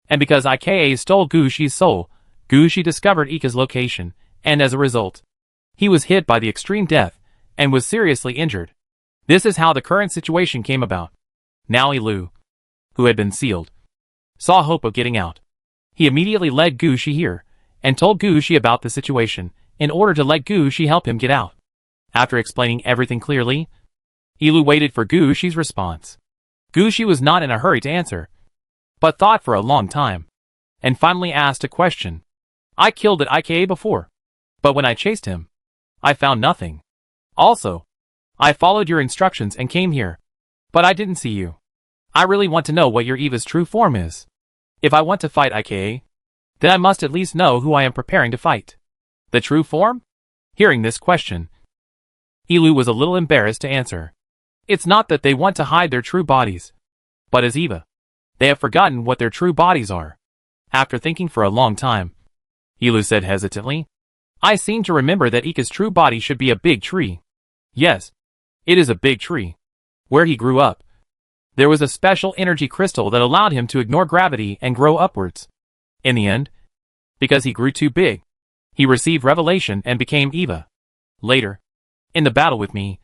And because Ik stole Gushi's soul, Gushi discovered Ika's location, and as a result, he was hit by the extreme death and was seriously injured. This is how the current situation came about. Now Ilu, who had been sealed, saw hope of getting out. He immediately led Gushi here, and told Gushi about the situation, in order to let Gushi help him get out. After explaining everything clearly, Ilu waited for Gushi's response. Gushi was not in a hurry to answer, but thought for a long time, and finally asked a question. I killed at IKA before, but when I chased him, I found nothing. Also, I followed your instructions and came here, but I didn't see you. I really want to know what your Eva's true form is. If I want to fight IKA, then I must at least know who I am preparing to fight. The true form? Hearing this question, Ilu was a little embarrassed to answer. It's not that they want to hide their true bodies, but as Eva, they have forgotten what their true bodies are. After thinking for a long time, Ilu said hesitantly, I seem to remember that Ika's true body should be a big tree. Yes, it is a big tree. Where he grew up, there was a special energy crystal that allowed him to ignore gravity and grow upwards. In the end, because he grew too big, he received revelation and became Eva. Later, in the battle with me,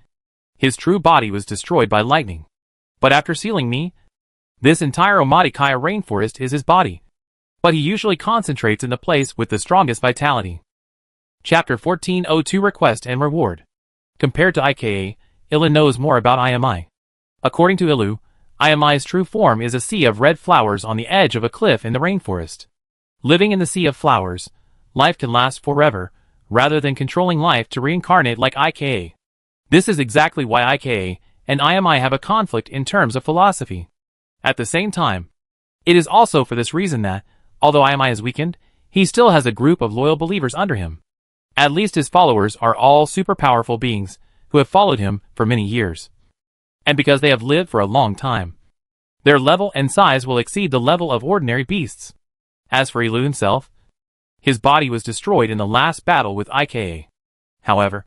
his true body was destroyed by lightning. But after sealing me, this entire Omatake rainforest is his body. But he usually concentrates in the place with the strongest vitality. Chapter 1402 Request and Reward. Compared to IKA, Ilu knows more about IMI. According to Ilu, IMI's true form is a sea of red flowers on the edge of a cliff in the rainforest. Living in the sea of flowers, life can last forever, rather than controlling life to reincarnate like IKA. This is exactly why IKA and IMI have a conflict in terms of philosophy. At the same time, it is also for this reason that, although IMI is weakened, he still has a group of loyal believers under him. At least his followers are all super powerful beings who have followed him for many years. And because they have lived for a long time, their level and size will exceed the level of ordinary beasts. As for Ilu himself, his body was destroyed in the last battle with IKA. However,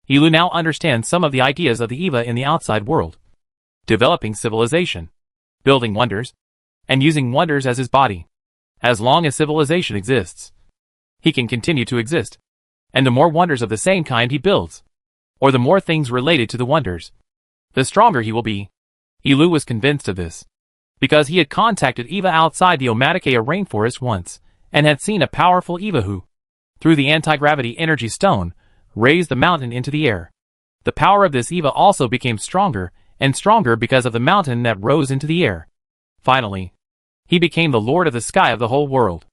Ilu now understands some of the ideas of the Eva in the outside world. Developing civilization, building wonders, and using wonders as his body. As long as civilization exists, he can continue to exist. And the more wonders of the same kind he builds, or the more things related to the wonders, the stronger he will be. Ilu was convinced of this, because he had contacted Eva outside the Omatake rainforest once, and had seen a powerful Eva who, through the anti-gravity energy stone, raised the mountain into the air. The power of this Eva also became stronger and stronger because of the mountain that rose into the air. Finally, he became the lord of the sky of the whole world,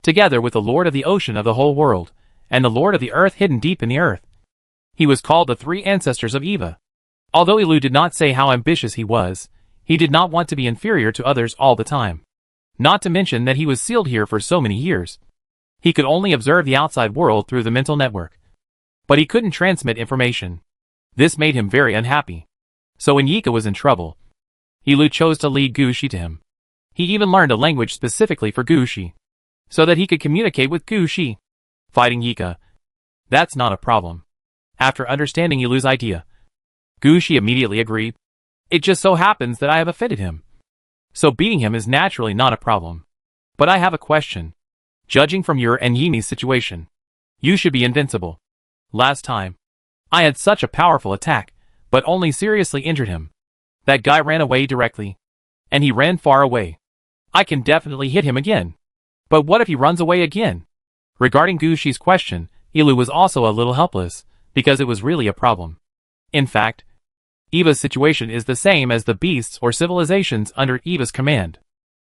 together with the lord of the ocean of the whole world, and the lord of the earth hidden deep in the earth. He was called the three ancestors of Eva. Although Ilu did not say how ambitious he was, he did not want to be inferior to others all the time. Not to mention that he was sealed here for so many years. He could only observe the outside world through the mental network. But he couldn't transmit information. This made him very unhappy. So when Yika was in trouble, Ilu chose to lead Gushi to him. He even learned a language specifically for Gushi, so that he could communicate with Gushi. Fighting Yika, that's not a problem. After understanding Ilu's idea, Gushi immediately agreed. It just so happens that I have offended him, so beating him is naturally not a problem. But I have a question. Judging from your and Yimi's situation, you should be invincible. Last time, I had such a powerful attack, but only seriously injured him. That guy ran away directly, and he ran far away. I can definitely hit him again. But what if he runs away again? Regarding Gushi's question, Ilu was also a little helpless, because it was really a problem. In fact, Eva's situation is the same as the beasts or civilizations under Eva's command.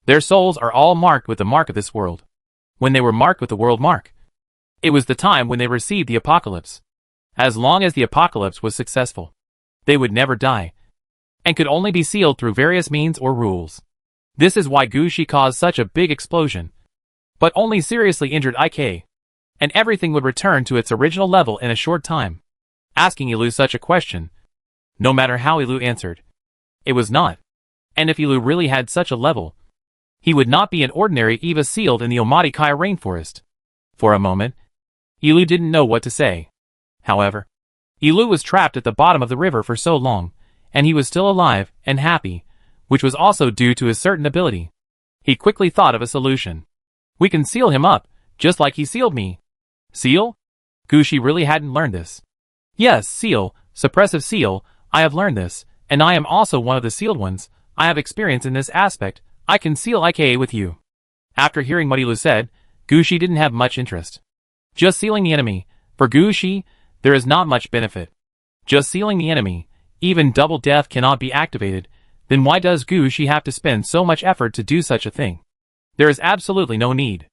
Their souls are all marked with the mark of this world. When they were marked with the world mark, it was the time when they received the apocalypse. As long as the apocalypse was successful, they would never die, and could only be sealed through various means or rules. This is why Gushi caused such a big explosion, but only seriously injured IK, and everything would return to its original level in a short time. Asking Ilu such a question, no matter how Ilu answered, it was not. And if Ilu really had such a level, he would not be an ordinary Eva sealed in the Omadikai rainforest. For a moment, Ilu didn't know what to say. However, Ilu was trapped at the bottom of the river for so long, and he was still alive and happy, which was also due to his certain ability. He quickly thought of a solution. We can seal him up, just like he sealed me. Seal? Gushi really hadn't learned this. Yes, seal, suppressive seal, I have learned this, and I am also one of the sealed ones. I have experience in this aspect. I can seal IKA with you. After hearing what Ilu said, Gushi didn't have much interest. Just sealing the enemy. For Gushi, there is not much benefit. Just sealing the enemy, even double death cannot be activated. Then why does Gushi have to spend so much effort to do such a thing? There is absolutely no need.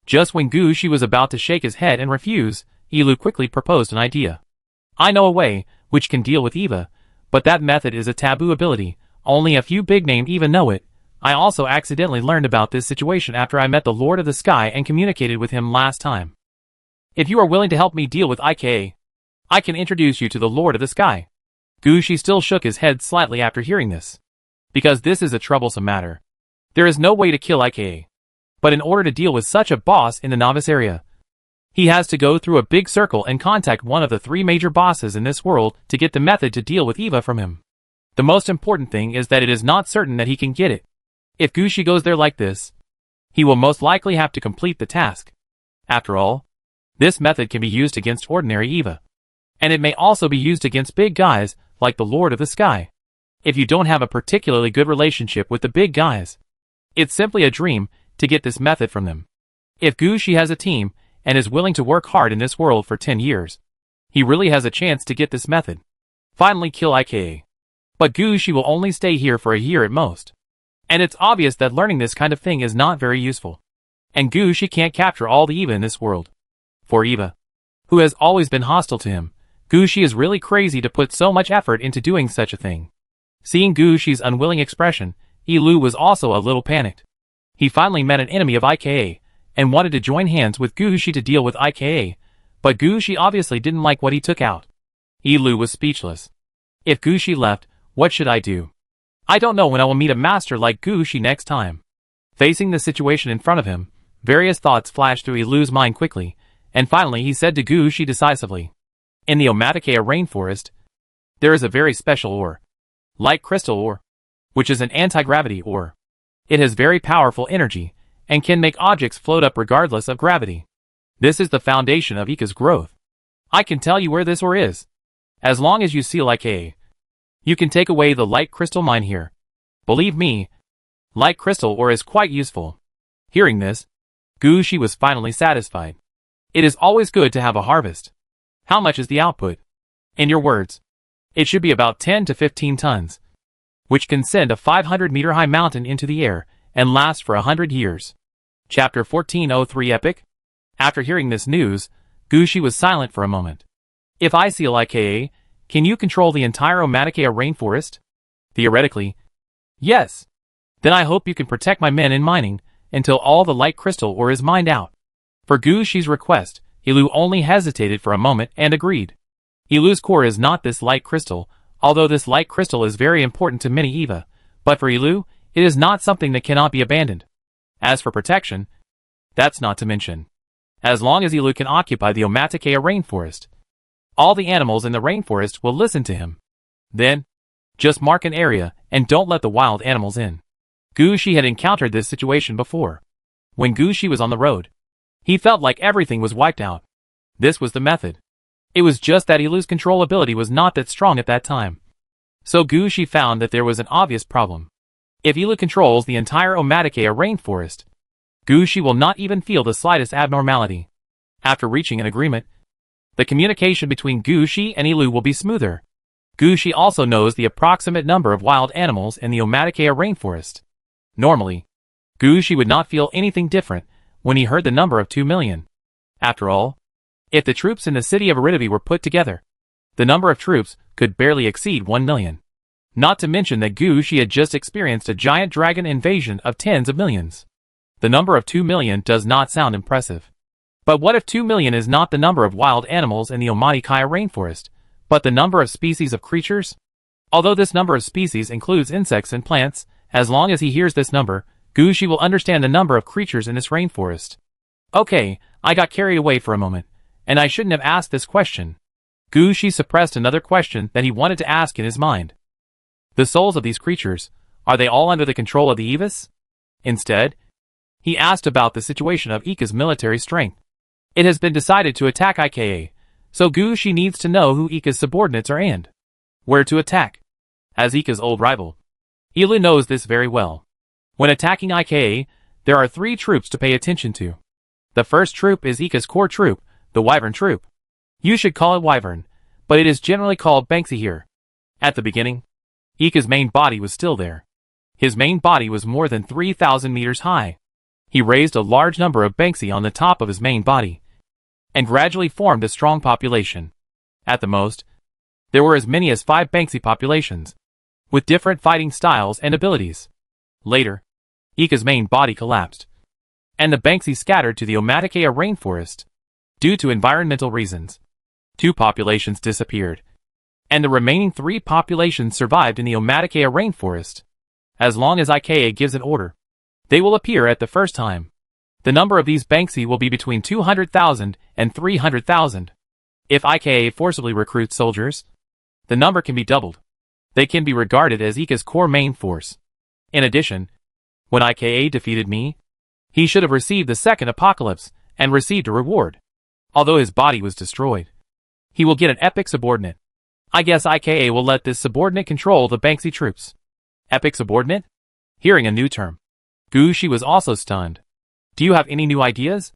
Just when Gushi was about to shake his head and refuse, Ilu quickly proposed an idea. I know a way which can deal with Eva, but that method is a taboo ability. Only a few big-name Eva know it. I also accidentally learned about this situation after I met the Lord of the Sky and communicated with him last time. If you are willing to help me deal with IKA, I can introduce you to the Lord of the Sky. Gushi still shook his head slightly after hearing this, because this is a troublesome matter. There is no way to kill IKA. But in order to deal with such a boss in the novice area, he has to go through a big circle and contact one of the three major bosses in this world to get the method to deal with Eva from him. The most important thing is that it is not certain that he can get it. If Gushi goes there like this, he will most likely have to complete the task. After all, this method can be used against ordinary Eva, and it may also be used against big guys like the Lord of the Sky. If you don't have a particularly good relationship with the big guys, it's simply a dream to get this method from them. If Gushi has a team and is willing to work hard in this world for 10 years, he really has a chance to get this method. Finally kill IKA. But Gushi will only stay here for a year at most. And it's obvious that learning this kind of thing is not very useful. And Gushi can't capture all the Eva in this world. For Eva, who has always been hostile to him, Gushi is really crazy to put so much effort into doing such a thing. Seeing Gushi's unwilling expression, Ilu was also a little panicked. He finally met an enemy of IKA, and wanted to join hands with Gushi to deal with IKA, but Gushi obviously didn't like what he took out. Ilu was speechless. If Gushi left, what should I do? I don't know when I will meet a master like Gushi next time. Facing the situation in front of him, various thoughts flashed through Ilu's mind quickly, and finally he said to Gushi decisively. In the Omatikea rainforest, there is a very special ore. Light crystal ore, which is an anti-gravity ore. It has very powerful energy, and can make objects float up regardless of gravity. This is the foundation of Ika's growth. I can tell you where this ore is. As long as you seal Ika, you can take away the light crystal mine here. Believe me, light crystal ore is quite useful. Hearing this, Gushi was finally satisfied. It is always good to have a harvest. How much is the output? In your words, it should be about 10 to 15 tons. which can send a 500-meter-high mountain into the air and last for 100 years. Chapter 1403 Epic. After hearing this news, Gushi was silent for a moment. If I seal IKA, can you control the entire Omaticea rainforest? Theoretically, yes. Then I hope you can protect my men in mining until all the light crystal ore is mined out. For Gushi's request, Ilu only hesitated for a moment and agreed. Ilu's core is not this light crystal, although this light crystal is very important to many Eva, but for Ilu, it is not something that cannot be abandoned. As for protection, that's not to mention. As long as Ilu can occupy the Omaticea rainforest, all the animals in the rainforest will listen to him. Then, just mark an area and don't let the wild animals in. Gushi had encountered this situation before. When Gushi was on the road, he felt like everything was wiped out. This was the method. It was just that Ilu's control ability was not that strong at that time. So Gushi found that there was an obvious problem. If Ilu controls the entire Omaticea rainforest, Gushi will not even feel the slightest abnormality. After reaching an agreement, the communication between Gushi and Ilu will be smoother. Gushi also knows the approximate number of wild animals in the Omaticea rainforest. Normally, Gushi would not feel anything different when he heard the number of 2 million. After all, if the troops in the city of Aridavi were put together, the number of troops could barely exceed 1 million. Not to mention that Gushi had just experienced a giant dragon invasion of tens of millions. The number of 2 million does not sound impressive. But what if 2 million is not the number of wild animals in the Omaticea rainforest, but the number of species of creatures? Although this number of species includes insects and plants, as long as he hears this number, Gushi will understand the number of creatures in this rainforest. Okay, I got carried away for a moment, and I shouldn't have asked this question. Gushi suppressed another question that he wanted to ask in his mind. The souls of these creatures, are they all under the control of the Evis? Instead, he asked about the situation of Ika's military strength. It has been decided to attack IKA, so Gushi needs to know who Ika's subordinates are and where to attack. As Ika's old rival, Ilu knows this very well. When attacking IKA, there are 3 troops to pay attention to. The first troop is Ika's core troop, the Wyvern troop. You should call it Wyvern, but it is generally called Banksy here. At the beginning, Ika's main body was still there. His main body was more than 3,000 meters high. He raised a large number of Banksy on the top of his main body, and gradually formed a strong population. At the most, there were as many as 5 Banksy populations, with different fighting styles and abilities. Later, Ika's main body collapsed, and the Banksy scattered to the Omaticea rainforest. Due to environmental reasons, 2 populations disappeared, and the remaining 3 populations survived in the Omaticea rainforest. As long as IKA gives an order, they will appear at the first time. The number of these Banksy will be between 200,000 and 300,000. If IKA forcibly recruits soldiers, the number can be doubled. They can be regarded as Ika's core main force. In addition, when IKA defeated me, he should have received the second apocalypse and received a reward. Although his body was destroyed, he will get an epic subordinate. I guess IKA will let this subordinate control the Banksy troops. Epic subordinate? Hearing a new term, Gushi was also stunned. Do you have any new ideas?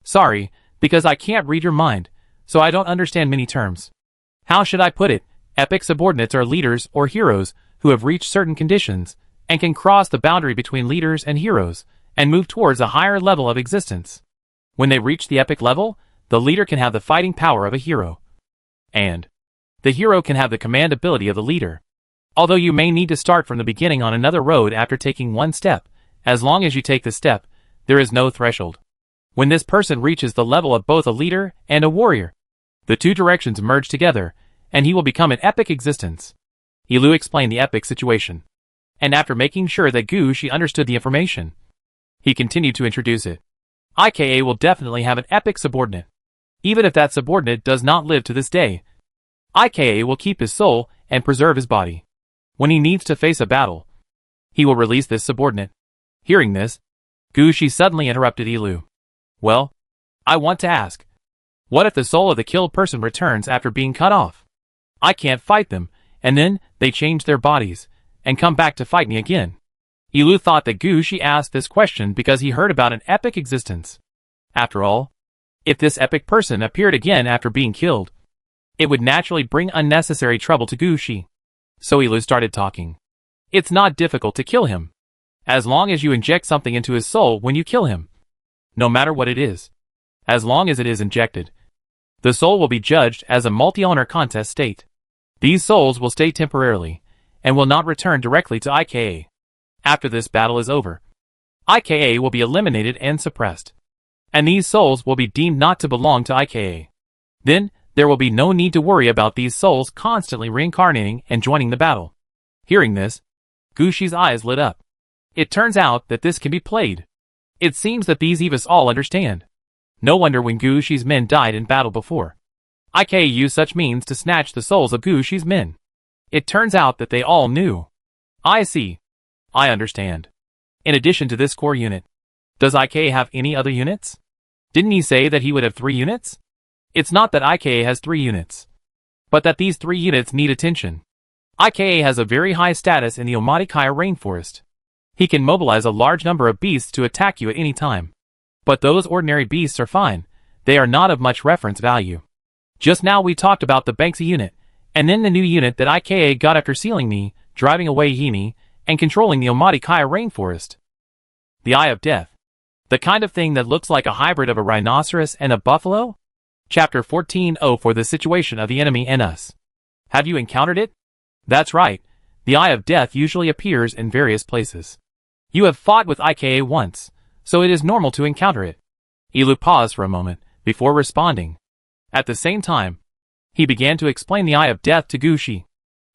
Sorry, because I can't read your mind, so I don't understand many terms. How should I put it? Epic subordinates are leaders or heroes who have reached certain conditions and can cross the boundary between leaders and heroes and move towards a higher level of existence. When they reach the epic level, the leader can have the fighting power of a hero, and the hero can have the command ability of the leader. Although you may need to start from the beginning on another road after taking one step, as long as you take the step, there is no threshold. When this person reaches the level of both a leader and a warrior, the 2 directions merge together, and he will become an epic existence. Ilu explained the epic situation, and after making sure that Gushi understood the information, he continued to introduce it. IKA will definitely have an epic subordinate. Even if that subordinate does not live to this day, IKA will keep his soul and preserve his body. When he needs to face a battle, he will release this subordinate. Hearing this, Gushi suddenly interrupted Ilu. Well, I want to ask, what if the soul of the killed person returns after being cut off? I can't fight them, and then they change their bodies and come back to fight me again. Ilu thought that Gushi asked this question because he heard about an epic existence. After all, if this epic person appeared again after being killed, it would naturally bring unnecessary trouble to Gushi. So Ilu started talking. It's not difficult to kill him, as long as you inject something into his soul when you kill him. No matter what it is. As long as it is injected, the soul will be judged as a multi-owner contest state. These souls will stay temporarily, and will not return directly to IKA. After this battle is over, IKA will be eliminated and suppressed, and these souls will be deemed not to belong to IKA. Then, there will be no need to worry about these souls constantly reincarnating and joining the battle. Hearing this, Gushi's eyes lit up. It turns out that this can be played. It seems that these Evas all understand. No wonder when Gushi's men died in battle before, IKA used such means to snatch the souls of Gushi's men. It turns out that they all knew. I see. I understand. In addition to this core unit, does IKA have any other units? Didn't he say that he would have 3 units? It's not that IKA has 3 units, but that these 3 units need attention. IKA has a very high status in the Omatikaya rainforest. He can mobilize a large number of beasts to attack you at any time. But those ordinary beasts are fine. They are not of much reference value. Just now we talked about the Banksy unit, and then the new unit that IKA got after sealing me, driving away Hini, and controlling the Omatikaya rainforest. The Eye of Death. The kind of thing that looks like a hybrid of a rhinoceros and a buffalo? Chapter 14:0 for the situation of the enemy and us. Have you encountered it? That's right. The Eye of Death usually appears in various places. You have fought with IKA once, so it is normal to encounter it. Ilu paused for a moment, before responding. At the same time, he began to explain the Eye of Death to Gushi.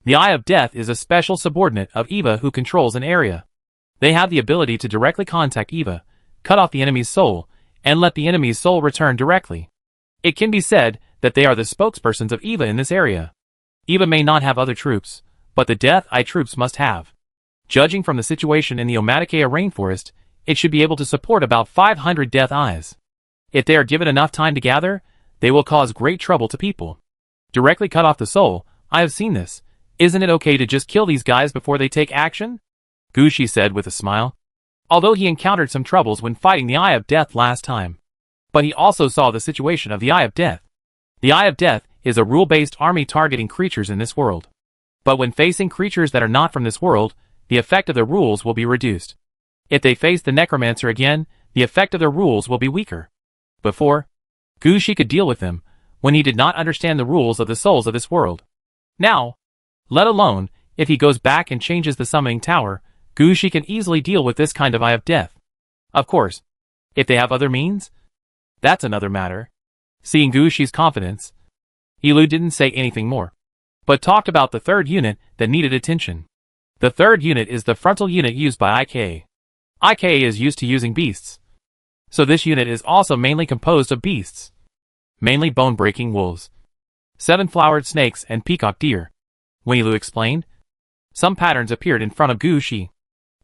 The Eye of Death is a special subordinate of Eva who controls an area. They have the ability to directly contact Eva, cut off the enemy's soul, and let the enemy's soul return directly. It can be said that they are the spokespersons of Eva in this area. Eva may not have other troops, but the Death Eye troops must have. Judging from the situation in the Omatikaya rainforest, it should be able to support about 500 Death Eyes. If they are given enough time to gather, they will cause great trouble to people. Directly cut off the soul, I have seen this. Isn't it okay to just kill these guys before they take action? Gushi said with a smile. Although he encountered some troubles when fighting the Eye of Death last time. But he also saw the situation of the Eye of Death. The Eye of Death is a rule-based army targeting creatures in this world. But when facing creatures that are not from this world, the effect of the rules will be reduced. If they face the Necromancer again, the effect of their rules will be weaker. Before, Gushi could deal with them, when he did not understand the rules of the souls of this world. Now, let alone, if he goes back and changes the summoning tower, Gushi can easily deal with this kind of Eye of Death. Of course, if they have other means, that's another matter. Seeing Gushi's confidence, Ilu didn't say anything more, but talked about the third unit that needed attention. The third unit is the frontal unit used by IKA. IKA is used to using beasts, so this unit is also mainly composed of beasts. Mainly bone-breaking wolves, 7-flowered snakes and peacock deer. When Ilu explained, some patterns appeared in front of Gushi.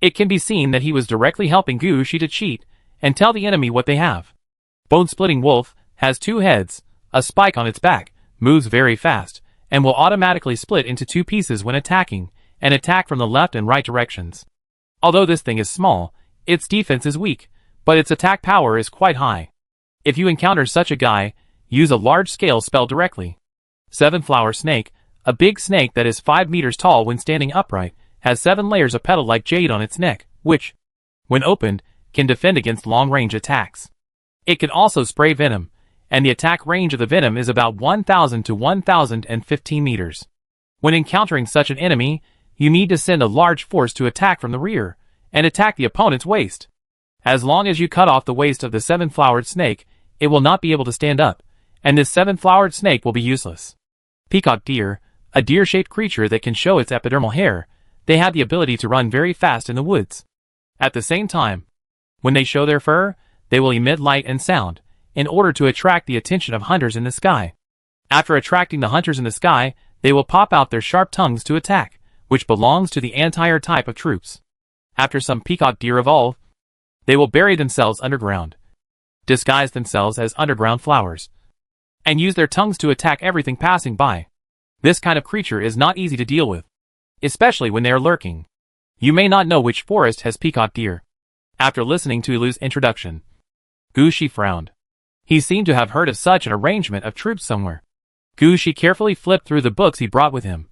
It can be seen that he was directly helping Gushi to cheat and tell the enemy what they have. Bone-splitting wolf has 2 heads, a spike on its back, moves very fast, and will automatically split into 2 pieces when attacking, and attack from the left and right directions. Although this thing is small, its defense is weak, but its attack power is quite high. If you encounter such a guy, use a large-scale spell directly. 7-flower snake, a big snake that is 5 meters tall when standing upright, has 7 layers of petal-like jade on its neck, which, when opened, can defend against long-range attacks. It can also spray venom, and the attack range of the venom is about 1,000 to 1,015 meters. When encountering such an enemy, you need to send a large force to attack from the rear, and attack the opponent's waist. As long as you cut off the waist of the 7-flowered snake, it will not be able to stand up, and this 7-flowered snake will be useless. Peacock deer, a deer-shaped creature that can show its epidermal hair, they have the ability to run very fast in the woods. At the same time, when they show their fur, they will emit light and sound, in order to attract the attention of hunters in the sky. After attracting the hunters in the sky, they will pop out their sharp tongues to attack, which belongs to the anti-air type of troops. After some peacock deer evolve, they will bury themselves underground, disguise themselves as underground flowers, and use their tongues to attack everything passing by. This kind of creature is not easy to deal with, especially when they are lurking. You may not know which forest has peacock deer. After listening to Ilu's introduction, Gushi frowned. He seemed to have heard of such an arrangement of troops somewhere. Gushi carefully flipped through the books he brought with him,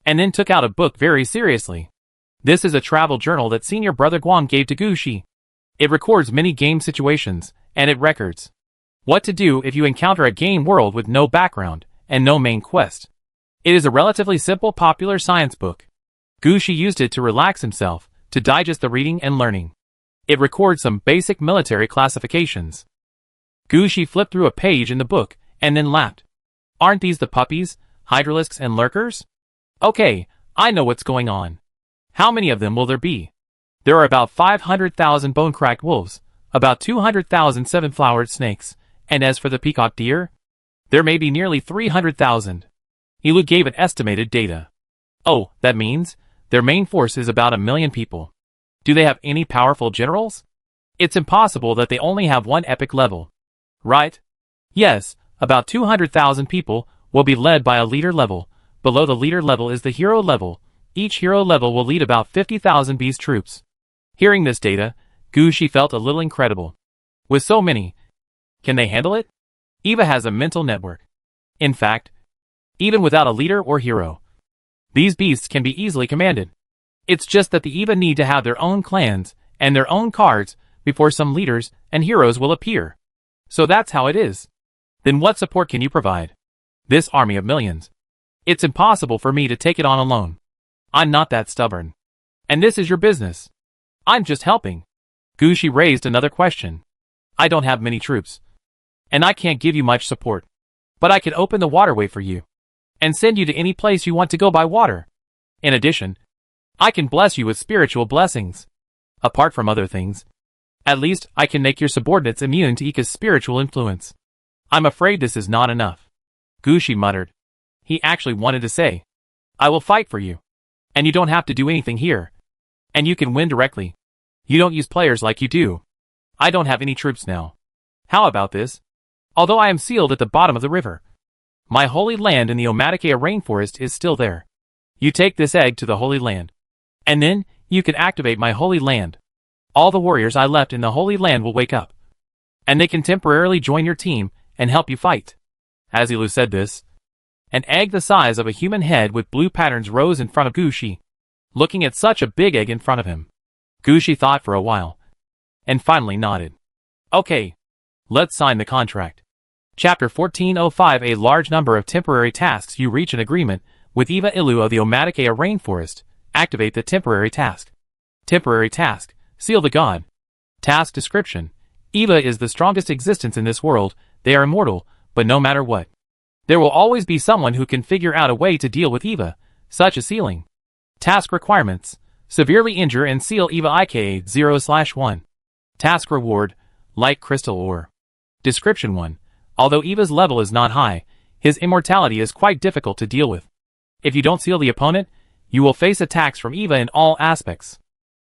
and then took out a book very seriously. This is a travel journal that senior brother Guang gave to Gushi. It records many game situations, and it records what to do if you encounter a game world with no background and no main quest. It is a relatively simple popular science book. Gushi used it to relax himself, to digest the reading and learning. It records some basic military classifications. Gushi flipped through a page in the book, and then laughed. Aren't these the puppies, hydralisks and lurkers? Okay, I know what's going on. How many of them will there be? There are about 500,000 bone-cracked wolves, about 200,000 seven-flowered snakes, and as for the peacock deer, there may be nearly 300,000. Ilu gave an estimated data. Oh, that means their main force is about 1 million people. Do they have any powerful generals? It's impossible that they only have one epic level. Right? Yes, about 200,000 people will be led by a leader level. Below the leader level is the hero level. Each hero level will lead about 50,000 beast troops. Hearing this data, Gushi felt a little incredible. With so many, can they handle it? EVA has a mental network. In fact, even without a leader or hero, these beasts can be easily commanded. It's just that the EVA need to have their own clans and their own cards before some leaders and heroes will appear. So that's how it is. Then what support can you provide? This army of millions. It's impossible for me to take it on alone. I'm not that stubborn. And this is your business. I'm just helping. Gushi raised another question. I don't have many troops. And I can't give you much support. But I can open the waterway for you. And send you to any place you want to go by water. In addition, I can bless you with spiritual blessings. Apart from other things, at least I can make your subordinates immune to Ika's spiritual influence. I'm afraid this is not enough. Gushi muttered. He actually wanted to say, I will fight for you. And you don't have to do anything here. And you can win directly. You don't use players like you do. I don't have any troops now. How about this? Although I am sealed at the bottom of the river, my holy land in the Omaticea rainforest is still there. You take this egg to the holy land. And then, you can activate my holy land. All the warriors I left in the holy land will wake up. And they can temporarily join your team and help you fight. As Ilu said this, an egg the size of a human head with blue patterns rose in front of Gushi. Looking at such a big egg in front of him, Gushi thought for a while, and finally nodded. Okay. Let's sign the contract. Chapter 1405. A large number of temporary tasks. You reach an agreement with Eva Ilu of the Omaticea rainforest. Activate the temporary task. Temporary task. Seal the god. Task description. Eva is the strongest existence in this world. They are immortal, but no matter what, there will always be someone who can figure out a way to deal with Eva, such as sealing. Task requirements. Severely injure and seal Eva IKA 0/1. Task reward. Light crystal ore. Description 1. Although Eva's level is not high, his immortality is quite difficult to deal with. If you don't seal the opponent, you will face attacks from Eva in all aspects.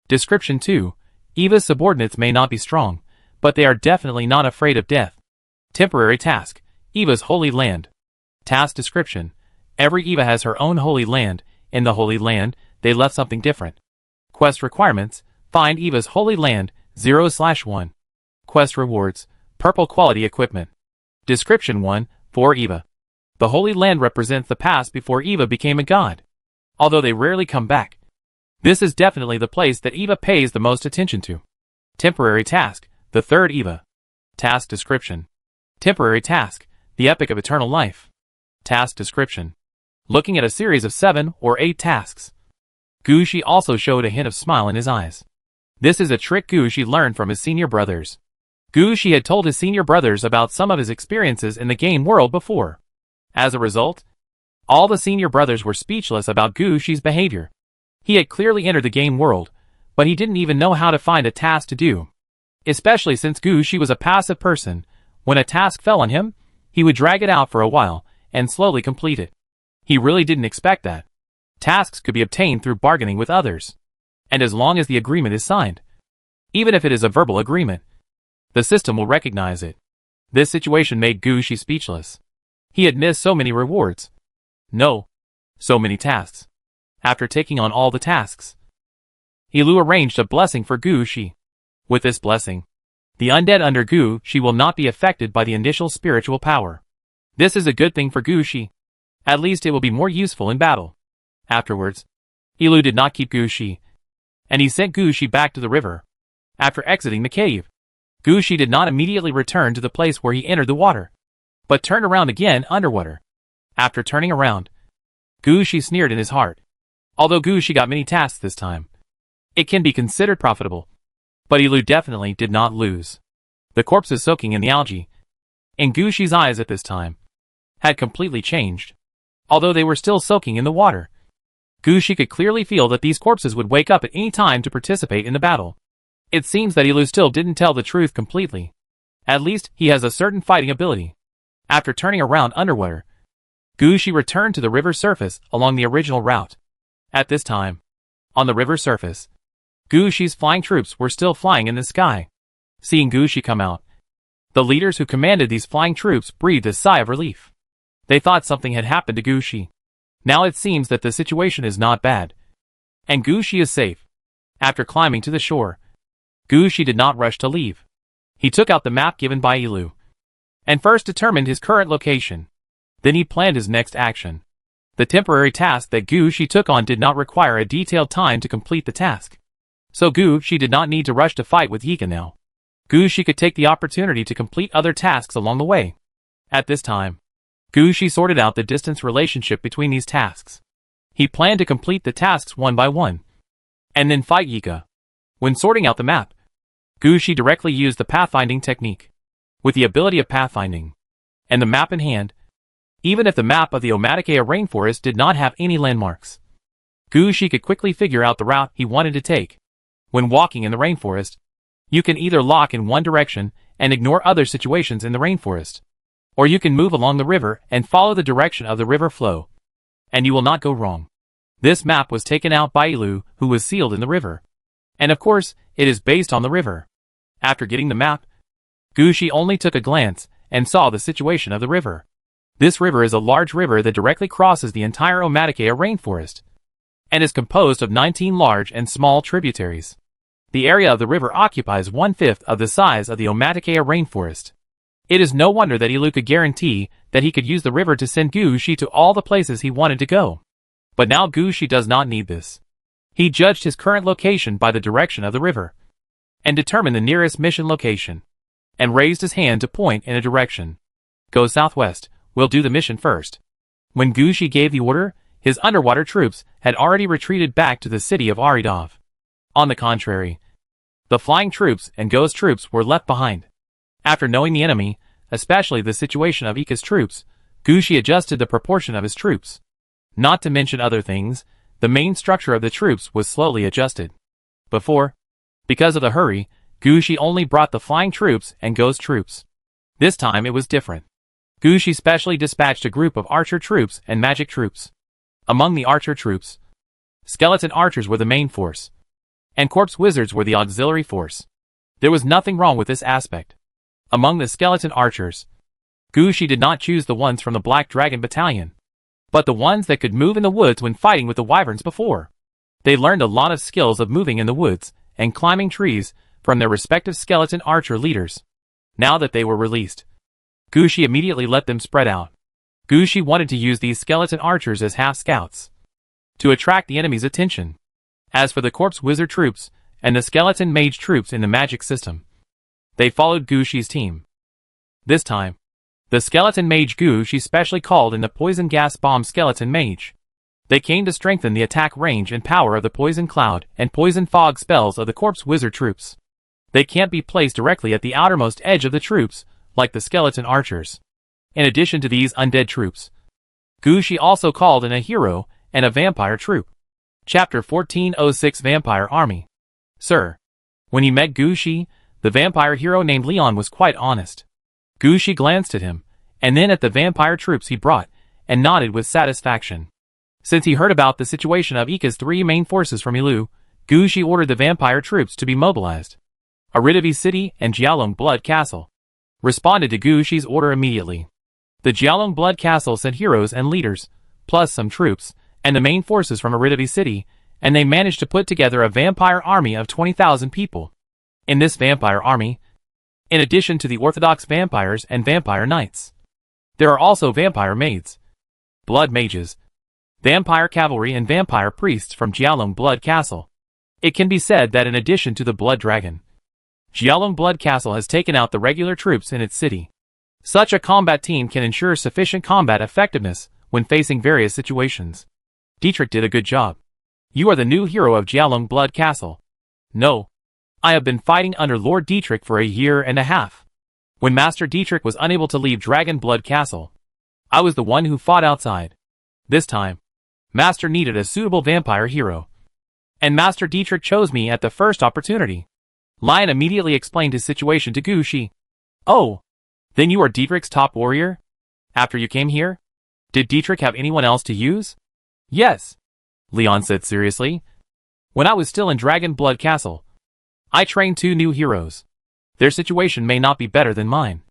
Description 2. Eva's subordinates may not be strong, but they are definitely not afraid of death. Temporary task. Eva's holy land. Task description. Every Eva has her own holy land. In the holy land, they left something different. Quest requirements. Find Eva's holy land 0/1. Quest rewards. Purple quality equipment. Description 1. For Eva, the holy land represents the past before Eva became a god. Although they rarely come back, this is definitely the place that Eva pays the most attention to. Temporary task. The third Eva. Task description. Temporary task. The epic of eternal life. Task description. Looking at a series of 7 or 8 tasks. Gushi also showed a hint of smile in his eyes. This is a trick Gushi learned from his senior brothers. Gushi had told his senior brothers about some of his experiences in the game world before. As a result, all the senior brothers were speechless about Gushi's behavior. He had clearly entered the game world, but he didn't even know how to find a task to do. Especially since Gushi was a passive person, when a task fell on him, he would drag it out for a while and slowly complete it. He really didn't expect that. Tasks could be obtained through bargaining with others. And as long as the agreement is signed, even if it is a verbal agreement, the system will recognize it. This situation made Gushi speechless. He had missed so many rewards. No. So many tasks. After taking on all the tasks, Ilu arranged a blessing for Gushi. With this blessing, the undead under Gushi will not be affected by the initial spiritual power. This is a good thing for Gushi. At least it will be more useful in battle. Afterwards, Ilu did not keep Gushi. and he sent Gushi back to the river. After exiting the cave, Gushi did not immediately return to the place where he entered the water, but turned around again underwater. After turning around, Gushi sneered in his heart. Although Gushi got many tasks this time, it can be considered profitable. But Ilu definitely did not lose. The corpses soaking in the algae, in Gushi's eyes at this time, had completely changed. Although they were still soaking in the water, Gushi could clearly feel that these corpses would wake up at any time to participate in the battle. It seems that Ilu still didn't tell the truth completely. At least, he has a certain fighting ability. After turning around underwater, Gushi returned to the river surface along the original route. At this time, on the river surface, Gushi's flying troops were still flying in the sky. Seeing Gushi come out, the leaders who commanded these flying troops breathed a sigh of relief. They thought something had happened to Gushi. Now it seems that the situation is not bad, and Gushi is safe. After climbing to the shore, Gushi did not rush to leave. He took out the map given by Ilu, and first determined his current location. Then he planned his next action. The temporary task that Gushi took on did not require a detailed time to complete the task. So Gushi did not need to rush to fight with Yika now. Gushi could take the opportunity to complete other tasks along the way. At this time, Gushi sorted out the distance relationship between these tasks. He planned to complete the tasks one by one, and then fight Yika. When sorting out the map, Gushi directly used the pathfinding technique. With the ability of pathfinding, and the map in hand, even if the map of the Omaticea rainforest did not have any landmarks, Gushi could quickly figure out the route he wanted to take. When walking in the rainforest, you can either lock in one direction and ignore other situations in the rainforest, or you can move along the river and follow the direction of the river flow, and you will not go wrong. This map was taken out by Ilu, who was sealed in the river. And of course, it is based on the river. After getting the map, Gushi only took a glance and saw the situation of the river. This river is a large river that directly crosses the entire Omaticea rainforest, and is composed of 19 large and small tributaries. The area of the river occupies 1/5 of the size of the Omaticea rainforest. It is no wonder that Ilu could guarantee that he could use the river to send Gushi to all the places he wanted to go. But now Gushi does not need this. He judged his current location by the direction of the river, and determined the nearest mission location, and raised his hand to point in a direction. Go southwest, we'll do the mission first. When Gushi gave the order, his underwater troops had already retreated back to the city of Aridov. On the contrary, the flying troops and ghost troops were left behind. After knowing the enemy, especially the situation of Ika's troops, Gushi adjusted the proportion of his troops. Not to mention other things, the main structure of the troops was slowly adjusted. Before, because of the hurry, Gushi only brought the flying troops and ghost troops. This time it was different. Gushi specially dispatched a group of archer troops and magic troops. Among the archer troops, skeleton archers were the main force, and corpse wizards were the auxiliary force. There was nothing wrong with this aspect. Among the skeleton archers, Gushi did not choose the ones from the Black Dragon Battalion, but the ones that could move in the woods when fighting with the wyverns before. They learned a lot of skills of moving in the woods and climbing trees from their respective skeleton archer leaders. Now that they were released, Gushi immediately let them spread out. Gushi wanted to use these skeleton archers as half-scouts, to attract the enemy's attention. As for the corpse wizard troops, and the skeleton mage troops in the magic system, they followed Gushi's team. This time, the skeleton mage Gushi specially called in the poison gas bomb skeleton mage. They came to strengthen the attack range and power of the poison cloud and poison fog spells of the corpse wizard troops. They can't be placed directly at the outermost edge of the troops, like the skeleton archers. In addition to these undead troops, Gushi also called in a hero and a vampire troop. Chapter 1406 Vampire Army. Sir. When he met Gushi, the vampire hero named Leon was quite honest. Gushi glanced at him, and then at the vampire troops he brought, and nodded with satisfaction. Since he heard about the situation of Ika's three main forces from Ilu, Gushi ordered the vampire troops to be mobilized. Aridavi City and Jialong Blood Castle responded to Gushi's order immediately. The Jialong Blood Castle sent heroes and leaders, plus some troops, and the main forces from Aridavi City, and they managed to put together a vampire army of 20,000 people. In this vampire army, in addition to the orthodox vampires and vampire knights, there are also vampire maids, blood mages, vampire cavalry and vampire priests from Jialong Blood Castle. It can be said that in addition to the Blood Dragon, Jialong Blood Castle has taken out the regular troops in its city. Such a combat team can ensure sufficient combat effectiveness when facing various situations. Dietrich did a good job. You are the new hero of Jialong Blood Castle. No. I have been fighting under Lord Dietrich for a year and a half. When Master Dietrich was unable to leave Dragon Blood Castle, I was the one who fought outside. This time, Master needed a suitable vampire hero. And Master Dietrich chose me at the first opportunity. Lion immediately explained his situation to Gu Shi. Oh, then you are Dietrich's top warrior? After you came here? Did Dietrich have anyone else to use? Yes, Leon said seriously. When I was still in Dragon Blood Castle, I trained 2 new heroes. Their situation may not be better than mine,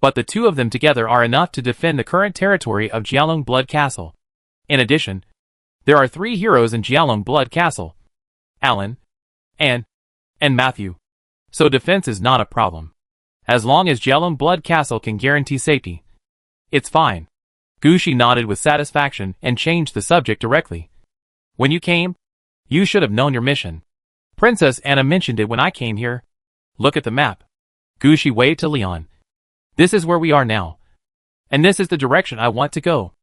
but the 2 of them together are enough to defend the current territory of Jialong Blood Castle. In addition, there are 3 heroes in Jialong Blood Castle: Alan, Anne, and Matthew. So defense is not a problem. As long as Jialong Blood Castle can guarantee safety, it's fine. Gu Shi nodded with satisfaction and changed the subject directly. When you came, you should have known your mission. Princess Anna mentioned it when I came here. Look at the map. Gu Shi waved to Leon. This is where we are now. And this is the direction I want to go.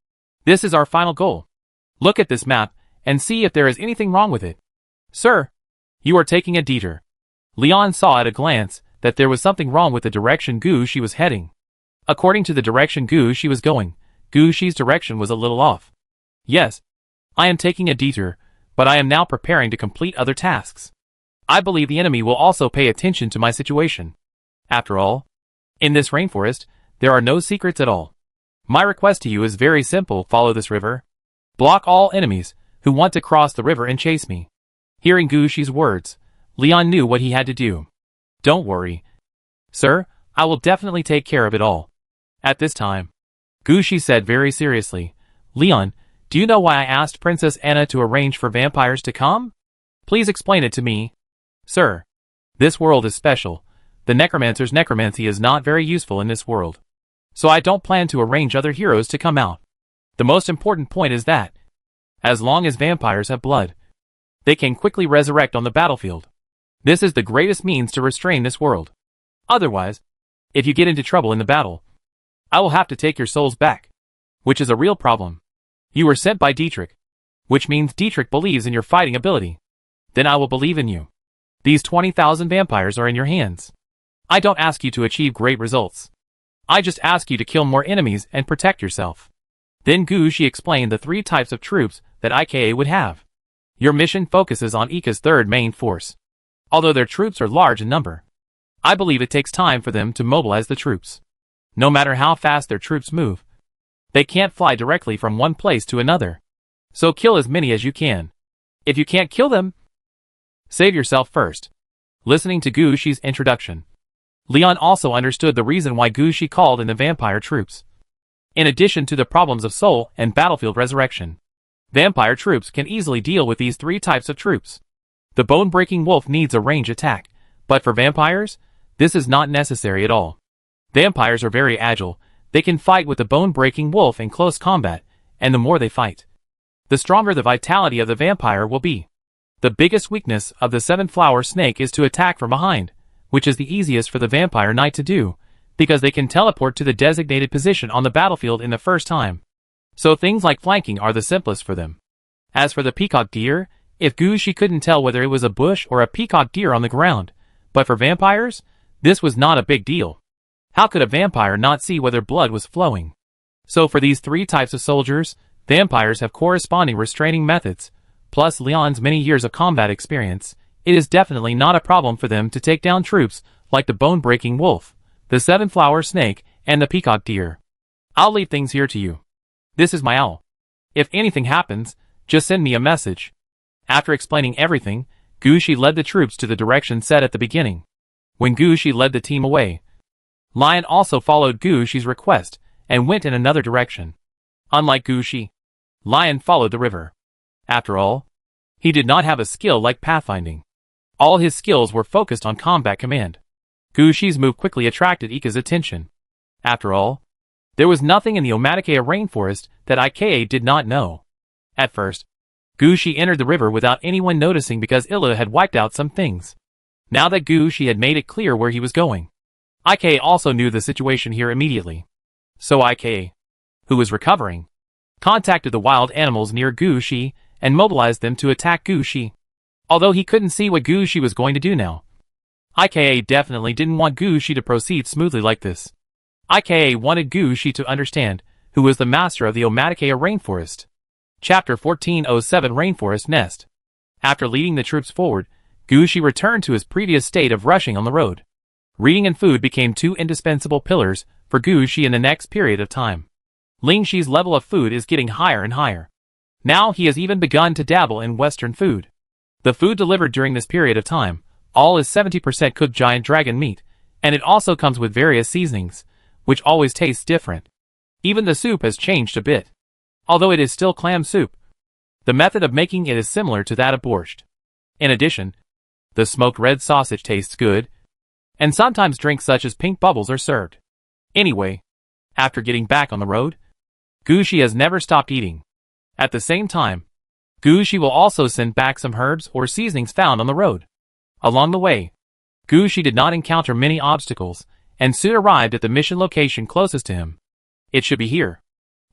This is our final goal. Look at this map and see if there is anything wrong with it. Sir, you are taking a detour. Leon saw at a glance that there was something wrong with the direction Gu Shi was heading. According to the direction Gu Shi was going, Gu Shi's direction was a little off. Yes, I am taking a detour, but I am now preparing to complete other tasks. I believe the enemy will also pay attention to my situation. After all, in this rainforest, there are no secrets at all. My request to you is very simple: follow this river. Block all enemies who want to cross the river and chase me. Hearing Gu Shi's words, Leon knew what he had to do. Don't worry, sir, I will definitely take care of it all. At this time, Gu Shi said very seriously, Leon, do you know why I asked Princess Anna to arrange for vampires to come? Please explain it to me. Sir, this world is special. The necromancer's necromancy is not very useful in this world. So I don't plan to arrange other heroes to come out. The most important point is that, as long as vampires have blood, they can quickly resurrect on the battlefield. This is the greatest means to restrain this world. Otherwise, if you get into trouble in the battle, I will have to take your souls back, which is a real problem. You were sent by Dietrich, which means Dietrich believes in your fighting ability. Then I will believe in you. These 20,000 vampires are in your hands. I don't ask you to achieve great results. I just ask you to kill more enemies and protect yourself. Then Gu Shi explained the 3 types of troops that IKA would have. Your mission focuses on Ika's 3rd main force. Although their troops are large in number, I believe it takes time for them to mobilize the troops. No matter how fast their troops move, they can't fly directly from one place to another. So kill as many as you can. If you can't kill them, save yourself first. Listening to Gu Shi's introduction, Leon also understood the reason why Gu Shi called in the vampire troops. In addition to the problems of soul and battlefield resurrection, vampire troops can easily deal with these 3 types of troops. The bone-breaking wolf needs a range attack, but for vampires, this is not necessary at all. Vampires are very agile. They can fight with the bone-breaking wolf in close combat, and the more they fight, the stronger the vitality of the vampire will be. The biggest weakness of the 7-flower snake is to attack from behind, which is the easiest for the vampire knight to do, because they can teleport to the designated position on the battlefield in the first time. So things like flanking are the simplest for them. As for the peacock deer, if Gu Shi couldn't tell whether it was a bush or a peacock deer on the ground, but for vampires, this was not a big deal. How could a vampire not see whether blood was flowing? So for these 3 types of soldiers, vampires have corresponding restraining methods, plus Leon's many years of combat experience. It is definitely not a problem for them to take down troops like the bone-breaking wolf, the 7-flower snake, and the peacock deer. I'll leave things here to you. This is my owl. If anything happens, just send me a message. After explaining everything, Gu Shi led the troops to the direction set at the beginning. When Gu Shi led the team away, Lion also followed Gu Shi's request and went in another direction. Unlike Gu Shi, Lion followed the river. After all, he did not have a skill like pathfinding. All his skills were focused on combat command. Gu Shi's move quickly attracted Ika's attention. After all, there was nothing in the Omatikea rainforest that Ika did not know. At first, Gushi entered the river without anyone noticing because Ilu had wiped out some things. Now that Gushi had made it clear where he was going, IK also knew the situation here immediately. So IK, who was recovering, contacted the wild animals near Gushi and mobilized them to attack Gushi. Although he couldn't see what Gushi was going to do now, IKA definitely didn't want Gushi to proceed smoothly like this. IKA wanted Gushi to understand who was the master of the Omaticaya rainforest. Chapter 1407 Rainforest Nest. After leading the troops forward, Gushi returned to his previous state of rushing on the road. Reading and food became two indispensable pillars for Gushi in the next period of time. Lingxi's level of food is getting higher and higher. Now he has even begun to dabble in Western food. The food delivered during this period of time, all is 70% cooked giant dragon meat, and it also comes with various seasonings, which always tastes different. Even the soup has changed a bit. Although it is still clam soup, the method of making it is similar to that of borscht. In addition, the smoked red sausage tastes good, and sometimes drinks such as pink bubbles are served. Anyway, after getting back on the road, Gushi has never stopped eating. At the same time, Gushi will also send back some herbs or seasonings found on the road. Along the way, Gushi did not encounter many obstacles, and soon arrived at the mission location closest to him. It should be here.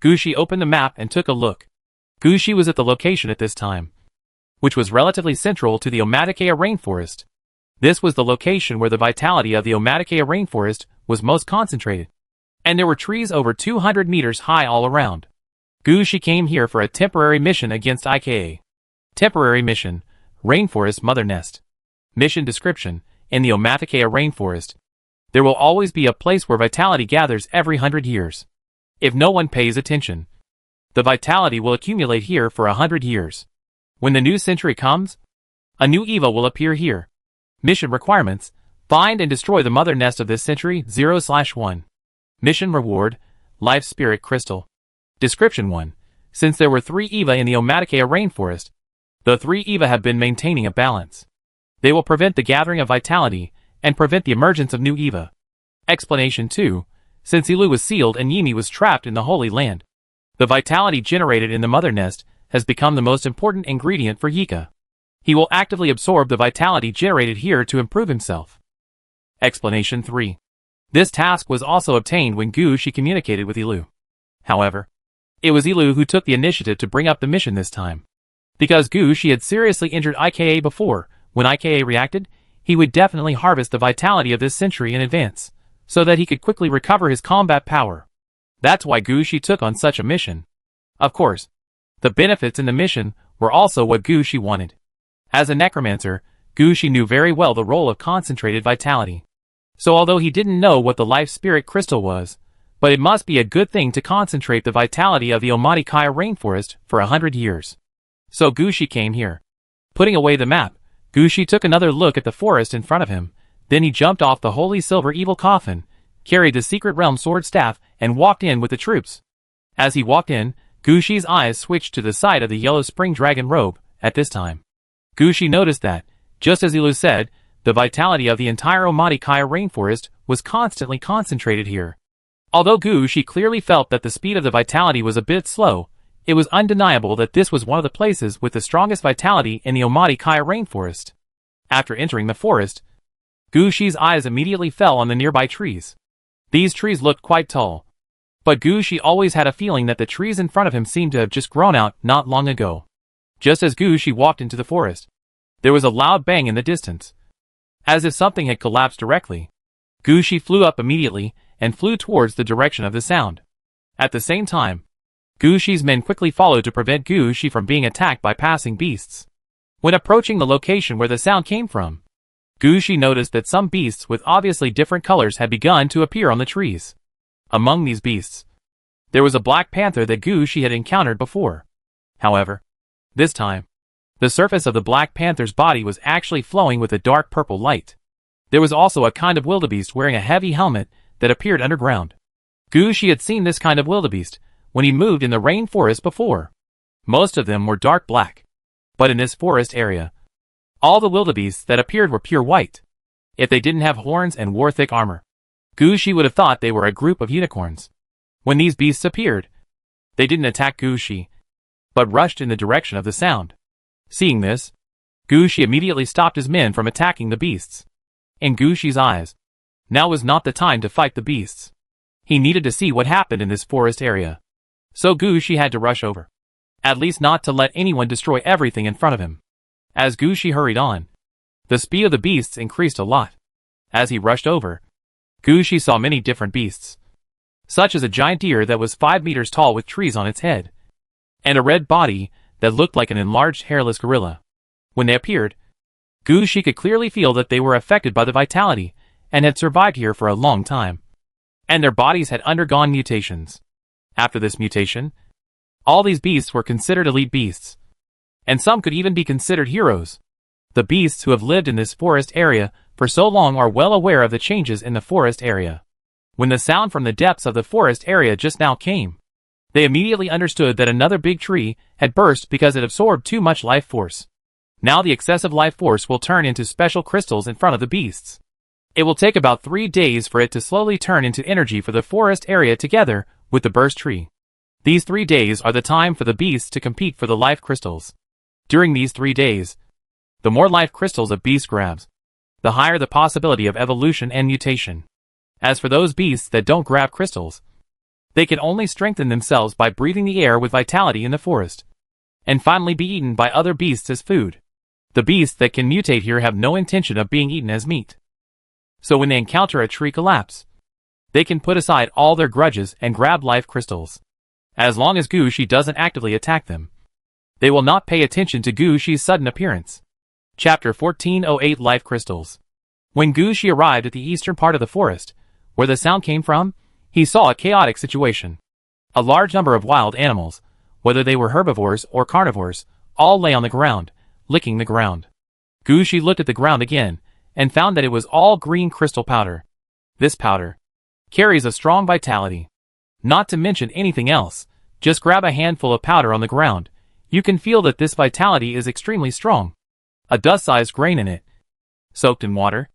Gushi opened the map and took a look. Gushi was at the location at this time, which was relatively central to the Omaticaya rainforest. This was the location where the vitality of the Omaticaya rainforest was most concentrated, and there were trees over 200 meters high all around. Gushi came here for a temporary mission against IKA. Temporary mission, Rainforest Mother Nest. Mission description, in the Omaticaya rainforest, there will always be a place where vitality gathers every 100 years. If no one pays attention, the vitality will accumulate here for 100 years. When the new century comes, a new Eva will appear here. Mission requirements, find and destroy the mother nest of this century 0/1. Mission reward, Life Spirit Crystal. Description 1. Since there were 3 Eva in the Omaticaya rainforest, the 3 Eva have been maintaining a balance. They will prevent the gathering of vitality and prevent the emergence of new Eva. Explanation 2. Since Ilu was sealed and Yimi was trapped in the Holy Land, the vitality generated in the mother nest has become the most important ingredient for Yika. He will actively absorb the vitality generated here to improve himself. Explanation 3. This task was also obtained when Gushi communicated with Ilu. However, it was Ilu who took the initiative to bring up the mission this time. Because Gushi had seriously injured IKA before, when IKA reacted, he would definitely harvest the vitality of this century in advance, so that he could quickly recover his combat power. That's why Gushi took on such a mission. Of course, the benefits in the mission were also what Gushi wanted. As a necromancer, Gushi knew very well the role of concentrated vitality. So although he didn't know what the life spirit crystal was, but it must be a good thing to concentrate the vitality of the Omaticaya rainforest for 100 years. So Gushi came here. Putting away the map, Gushi took another look at the forest in front of him. Then he jumped off the holy silver evil coffin, carried the secret realm sword staff, and walked in with the troops. As he walked in, Gushi's eyes switched to the sight of the yellow spring dragon robe. At this time, Gushi noticed that, just as Ilu said, the vitality of the entire Omaticaya rainforest was constantly concentrated here. Although Gushi clearly felt that the speed of the vitality was a bit slow, it was undeniable that this was one of the places with the strongest vitality in the Omaticaya rainforest. After entering the forest, Gushi's eyes immediately fell on the nearby trees. These trees looked quite tall, but Gushi always had a feeling that the trees in front of him seemed to have just grown out not long ago. Just as Gushi walked into the forest, there was a loud bang in the distance. As if something had collapsed directly, Gushi flew up immediately and flew towards the direction of the sound. At the same time, Gushi's men quickly followed to prevent Gushi from being attacked by passing beasts. When approaching the location where the sound came from, Gushi noticed that some beasts with obviously different colors had begun to appear on the trees. Among these beasts, there was a black panther that Gushi had encountered before. However, this time, the surface of the black panther's body was actually flowing with a dark purple light. There was also a kind of wildebeest wearing a heavy helmet that appeared underground. Gushi had seen this kind of wildebeest when he moved in the rainforest before. Most of them were dark black. But in this forest area, all the wildebeests that appeared were pure white. If they didn't have horns and wore thick armor, Gushi would have thought they were a group of unicorns. When these beasts appeared, they didn't attack Gushi. but rushed in the direction of the sound. Seeing this, Gushi immediately stopped his men from attacking the beasts. In Gushi's eyes, now was not the time to fight the beasts. He needed to see what happened in this forest area. So Gushi had to rush over. At least not to let anyone destroy everything in front of him. As Gushi hurried on, the speed of the beasts increased a lot. As he rushed over, Gushi saw many different beasts, such as a giant deer that was 5 meters tall with trees on its head, and a red body that looked like an enlarged hairless gorilla. When they appeared, Gushi could clearly feel that they were affected by the vitality and had survived here for a long time, and their bodies had undergone mutations. After this mutation, all these beasts were considered elite beasts, and some could even be considered heroes. The beasts who have lived in this forest area for so long are well aware of the changes in the forest area. When the sound from the depths of the forest area just now came, they immediately understood that another big tree had burst because it absorbed too much life force. Now the excessive life force will turn into special crystals in front of the beasts. It will take about 3 days for it to slowly turn into energy for the forest area together with the burst tree. These 3 days are the time for the beasts to compete for the life crystals. During these 3 days, the more life crystals a beast grabs, the higher the possibility of evolution and mutation. As for those beasts that don't grab crystals, they can only strengthen themselves by breathing the air with vitality in the forest, and finally be eaten by other beasts as food. The beasts that can mutate here have no intention of being eaten as meat. So when they encounter a tree collapse, they can put aside all their grudges and grab life crystals. As long as Gushi doesn't actively attack them, they will not pay attention to Gushi's sudden appearance. Chapter 1408 Life Crystals. When Gushi arrived at the eastern part of the forest, where the sound came from, he saw a chaotic situation. A large number of wild animals, whether they were herbivores or carnivores, all lay on the ground, licking the ground. Gushi looked at the ground again, and found that it was all green crystal powder. This powder carries a strong vitality. Not to mention anything else, just grab a handful of powder on the ground. You can feel that this vitality is extremely strong. A dust-sized grain in it, soaked in water,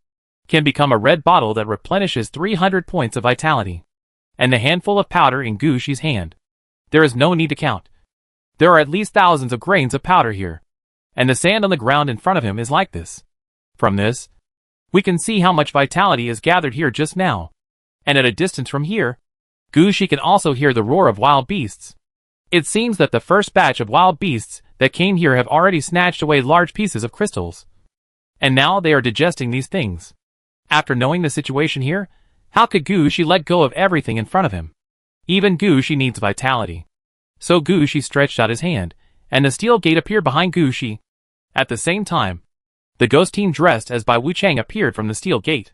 can become a red bottle that replenishes 300 points of vitality. And the handful of powder in Gushi's hand, there is no need to count. There are at least thousands of grains of powder here, and the sand on the ground in front of him is like this. From this, we can see how much vitality is gathered here just now. And at a distance from here, Gushi can also hear the roar of wild beasts. It seems that the first batch of wild beasts that came here have already snatched away large pieces of crystals. And now they are digesting these things. After knowing the situation here, how could Gushi let go of everything in front of him? Even Gushi needs vitality. So Gushi stretched out his hand, and the steel gate appeared behind Gushi. At the same time, the ghost team dressed as Bai Wuchang appeared from the steel gate.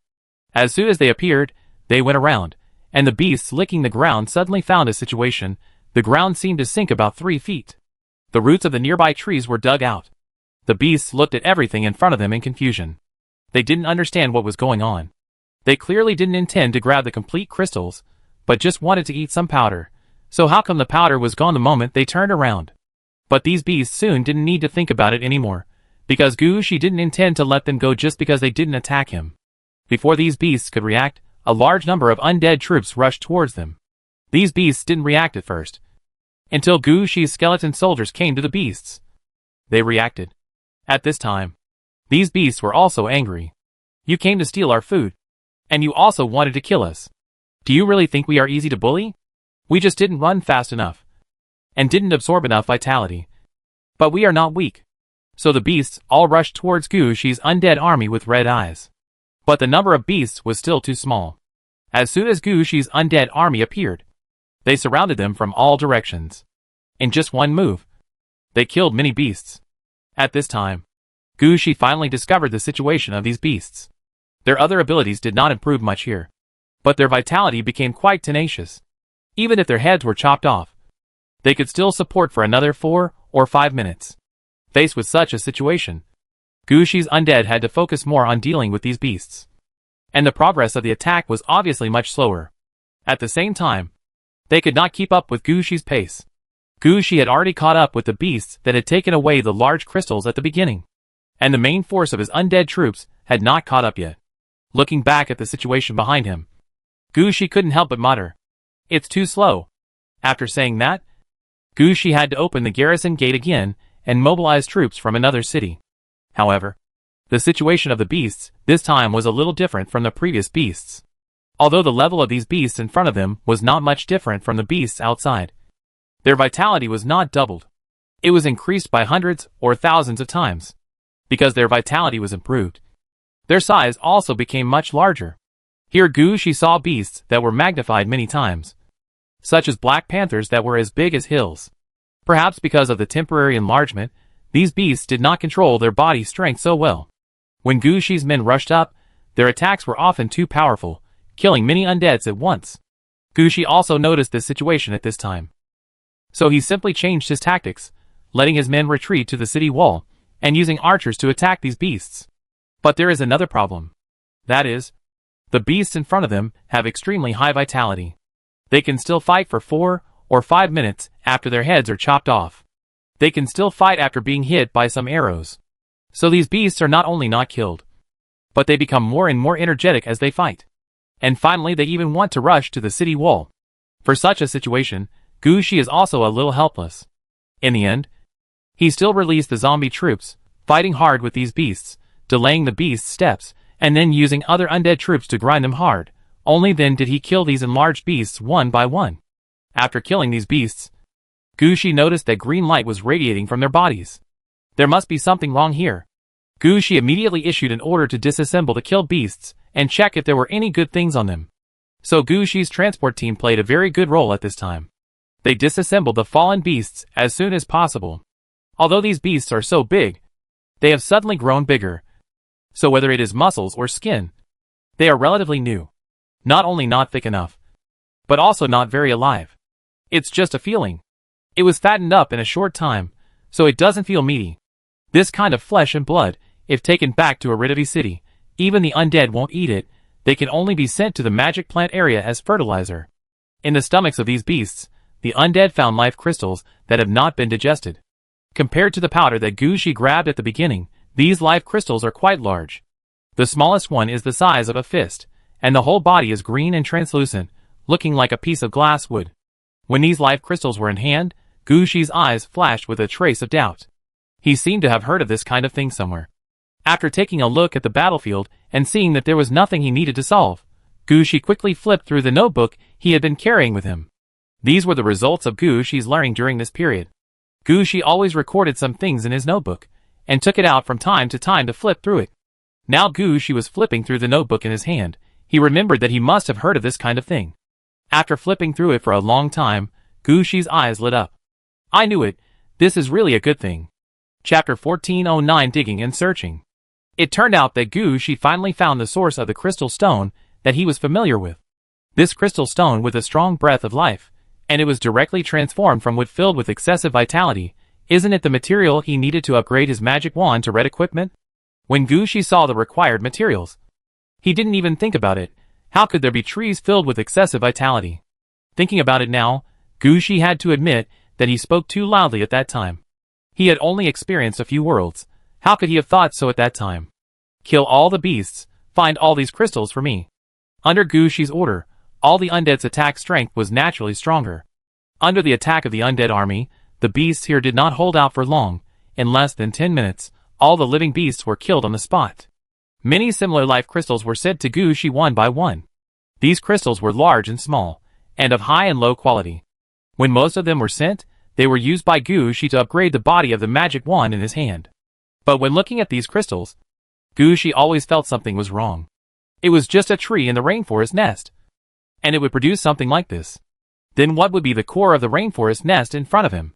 As soon as they appeared, they went around, and the beasts licking the ground suddenly found a situation. The ground seemed to sink about 3 feet. The roots of the nearby trees were dug out. The beasts looked at everything in front of them in confusion. They didn't understand what was going on. They clearly didn't intend to grab the complete crystals, but just wanted to eat some powder. So how come the powder was gone the moment they turned around? But these beasts soon didn't need to think about it anymore, because Gushi didn't intend to let them go just because they didn't attack him. Before these beasts could react, a large number of undead troops rushed towards them. These beasts didn't react at first, until Gushi's skeleton soldiers came to the beasts. They reacted. At this time, these beasts were also angry. You came to steal our food, and you also wanted to kill us. Do you really think we are easy to bully? We just didn't run fast enough, and didn't absorb enough vitality. But we are not weak. So the beasts all rushed towards Gushi's undead army with red eyes. But the number of beasts was still too small. As soon as Gushi's undead army appeared, they surrounded them from all directions. In just one move, they killed many beasts. At this time, Gushi finally discovered the situation of these beasts. Their other abilities did not improve much here, but their vitality became quite tenacious. Even if their heads were chopped off, they could still support for another 4 or 5 minutes. Faced with such a situation, Gushi's undead had to focus more on dealing with these beasts. And the progress of the attack was obviously much slower. At the same time, they could not keep up with Gushi's pace. Gushi had already caught up with the beasts that had taken away the large crystals at the beginning, and the main force of his undead troops had not caught up yet. Looking back at the situation behind him, Gushi couldn't help but mutter, "It's too slow." After saying that, Gushi had to open the garrison gate again and mobilize troops from another city. However, the situation of the beasts this time was a little different from the previous beasts. Although the level of these beasts in front of them was not much different from the beasts outside, their vitality was not doubled. It was increased by hundreds or thousands of times. Because their vitality was improved, their size also became much larger. Here Gushi saw beasts that were magnified many times, such as black panthers that were as big as hills. Perhaps because of the temporary enlargement, these beasts did not control their body strength so well. When Gushi's men rushed up, their attacks were often too powerful, killing many undeads at once. Gushi also noticed this situation at this time. So he simply changed his tactics, letting his men retreat to the city wall, and using archers to attack these beasts. But there is another problem. That is, the beasts in front of them have extremely high vitality. They can still fight for 4 or 5 minutes after their heads are chopped off. They can still fight after being hit by some arrows. So these beasts are not only not killed, but they become more and more energetic as they fight. And finally they even want to rush to the city wall. For such a situation, Gushi is also a little helpless. In the end, he still released the zombie troops, fighting hard with these beasts, delaying the beasts' steps, and then using other undead troops to grind them hard. Only then did he kill these enlarged beasts one by one. After killing these beasts, Gushi noticed that green light was radiating from their bodies. There must be something wrong here. Gushi immediately issued an order to disassemble the killed beasts and check if there were any good things on them. So Gushi's transport team played a very good role at this time. They disassembled the fallen beasts as soon as possible. Although these beasts are so big, they have suddenly grown bigger. So whether it is muscles or skin, they are relatively new. Not only not thick enough, but also not very alive. It's just a feeling. It was fattened up in a short time, so it doesn't feel meaty. This kind of flesh and blood, if taken back to Aridity City, even the undead won't eat it. They can only be sent to the magic plant area as fertilizer. In the stomachs of these beasts, the undead found life crystals that have not been digested. Compared to the powder that Gushi grabbed at the beginning, these life crystals are quite large. The smallest one is the size of a fist, and the whole body is green and translucent, looking like a piece of glass wood. When these life crystals were in hand, Gushi's eyes flashed with a trace of doubt. He seemed to have heard of this kind of thing somewhere. After taking a look at the battlefield and seeing that there was nothing he needed to solve, Gushi quickly flipped through the notebook he had been carrying with him. These were the results of Gushi's learning during this period. Gushi always recorded some things in his notebook, and took it out from time to flip through it. Now Gushi was flipping through the notebook in his hand. He remembered that he must have heard of this kind of thing. After flipping through it for a long time, Gushi's eyes lit up. I knew it. This is really a good thing. Chapter 1409 Digging and Searching. It turned out that Gushi finally found the source of the crystal stone that he was familiar with. This crystal stone with a strong breath of life, and it was directly transformed from wood filled with excessive vitality. Isn't it the material he needed to upgrade his magic wand to red equipment? When Gushi saw the required materials, he didn't even think about it. How could there be trees filled with excessive vitality? Thinking about it now, Gushi had to admit that he spoke too loudly at that time. He had only experienced a few worlds. How could he have thought so at that time? Kill all the beasts, find all these crystals for me. Under Gushi's order, all the undead's attack strength was naturally stronger. Under the attack of the undead army, the beasts here did not hold out for long. In less than 10 minutes, all the living beasts were killed on the spot. Many similar life crystals were sent to Gushi one by one. These crystals were large and small, and of high and low quality. When most of them were sent, they were used by Gushi to upgrade the body of the magic wand in his hand. But when looking at these crystals, Gushi always felt something was wrong. It was just a tree in the rainforest nest, and it would produce something like this. Then what would be the core of the rainforest nest in front of him?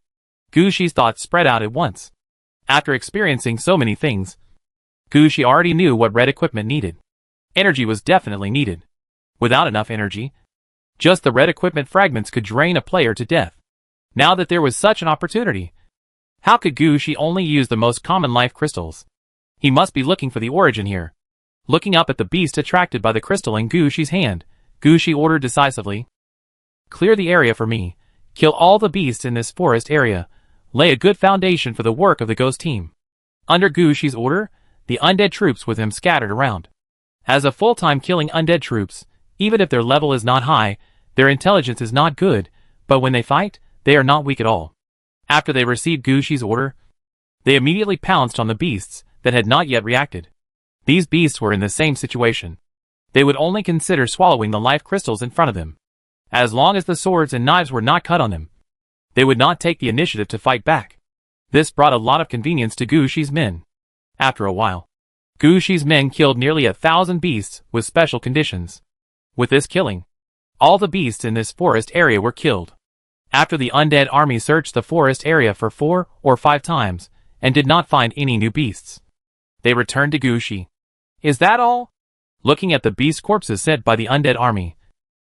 Gushi's thoughts spread out at once. After experiencing so many things, Gushi already knew what red equipment needed. Energy was definitely needed. Without enough energy, just the red equipment fragments could drain a player to death. Now that there was such an opportunity, how could Gushi only use the most common life crystals? He must be looking for the origin here. Looking up at the beast attracted by the crystal in Gushi's hand, Gushi ordered decisively, "Clear the area for me. Kill all the beasts in this forest area. Lay a good foundation for the work of the ghost team." Under Gushi's order, the undead troops with him scattered around. As a full-time killing undead troops, even if their level is not high, their intelligence is not good, but when they fight, they are not weak at all. After they received Gushi's order, they immediately pounced on the beasts that had not yet reacted. These beasts were in the same situation. They would only consider swallowing the life crystals in front of them. As long as the swords and knives were not cut on them, they would not take the initiative to fight back. This brought a lot of convenience to Gushi's men. After a while, Gushi's men killed nearly 1,000 beasts with special conditions. With this killing, all the beasts in this forest area were killed. After the undead army searched the forest area for 4 or 5 times and did not find any new beasts, they returned to Gushi. "Is that all?" Looking at the beast corpses sent by the undead army,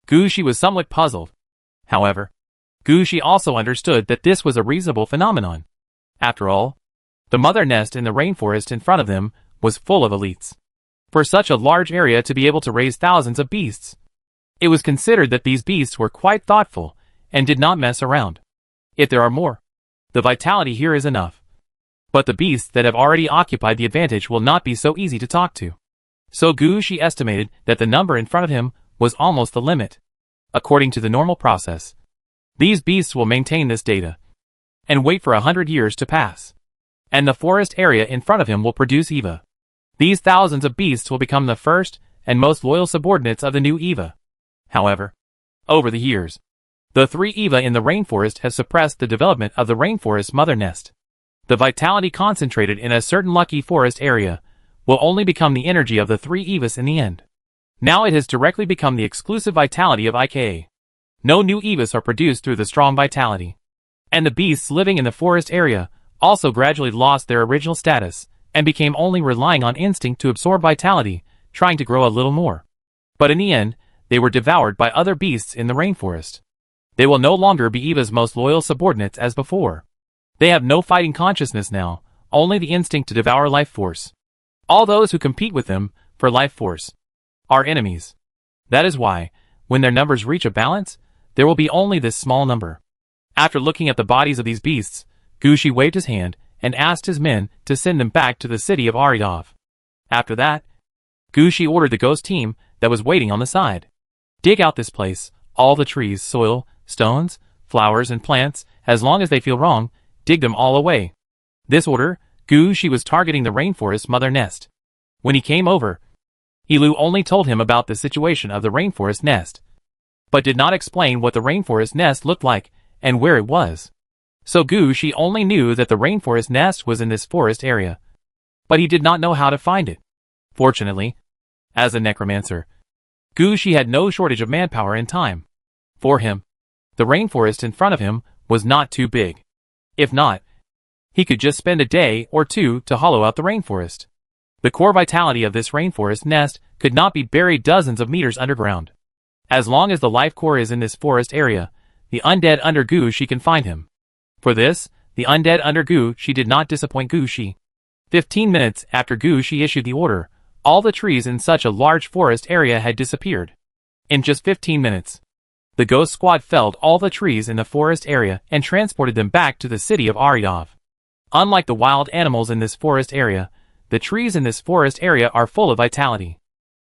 Gushi was somewhat puzzled. However, Gushi also understood that this was a reasonable phenomenon. After all, the mother nest in the rainforest in front of them was full of elites. For such a large area to be able to raise thousands of beasts, it was considered that these beasts were quite thoughtful and did not mess around. If there are more, the vitality here is enough. But the beasts that have already occupied the advantage will not be so easy to talk to. So Gushi estimated that the number in front of him was almost the limit. According to the normal process, these beasts will maintain this data and wait for 100 years to pass. And the forest area in front of him will produce Eva. These thousands of beasts will become the first and most loyal subordinates of the new Eva. However, over the years, the 3 Eva in the rainforest have suppressed the development of the rainforest mother nest. The vitality concentrated in a certain lucky forest area will only become the energy of the 3 Evas in the end. Now it has directly become the exclusive vitality of IKA. No new Evas are produced through the strong vitality. And the beasts living in the forest area also gradually lost their original status and became only relying on instinct to absorb vitality, trying to grow a little more. But in the end, they were devoured by other beasts in the rainforest. They will no longer be Eva's most loyal subordinates as before. They have no fighting consciousness now, only the instinct to devour life force. All those who compete with them for life force are enemies. That is why, when their numbers reach a balance, there will be only this small number. After looking at the bodies of these beasts, Gushi waved his hand and asked his men to send them back to the city of Aridov. After that, Gushi ordered the ghost team that was waiting on the side. Dig out this place, all the trees, soil, stones, flowers and plants, as long as they feel wrong, dig them all away. This order, Gushi was targeting the rainforest mother nest. When he came over, Hilu only told him about the situation of the rainforest nest, but did not explain what the rainforest nest looked like and where it was. So Gushi only knew that the rainforest nest was in this forest area, but he did not know how to find it. Fortunately, as a necromancer, Gushi had no shortage of manpower and time. For him, the rainforest in front of him was not too big. If not, he could just spend a day or 2 to hollow out the rainforest. The core vitality of this rainforest nest could not be buried dozens of meters underground. As long as the life core is in this forest area, the undead under Gushi can find him. For this, the undead under Gushi did not disappoint Gushi. 15 minutes after Gushi issued the order, all the trees in such a large forest area had disappeared. In just 15 minutes, the ghost squad felled all the trees in the forest area and transported them back to the city of Aridov. Unlike the wild animals in this forest area, the trees in this forest area are full of vitality.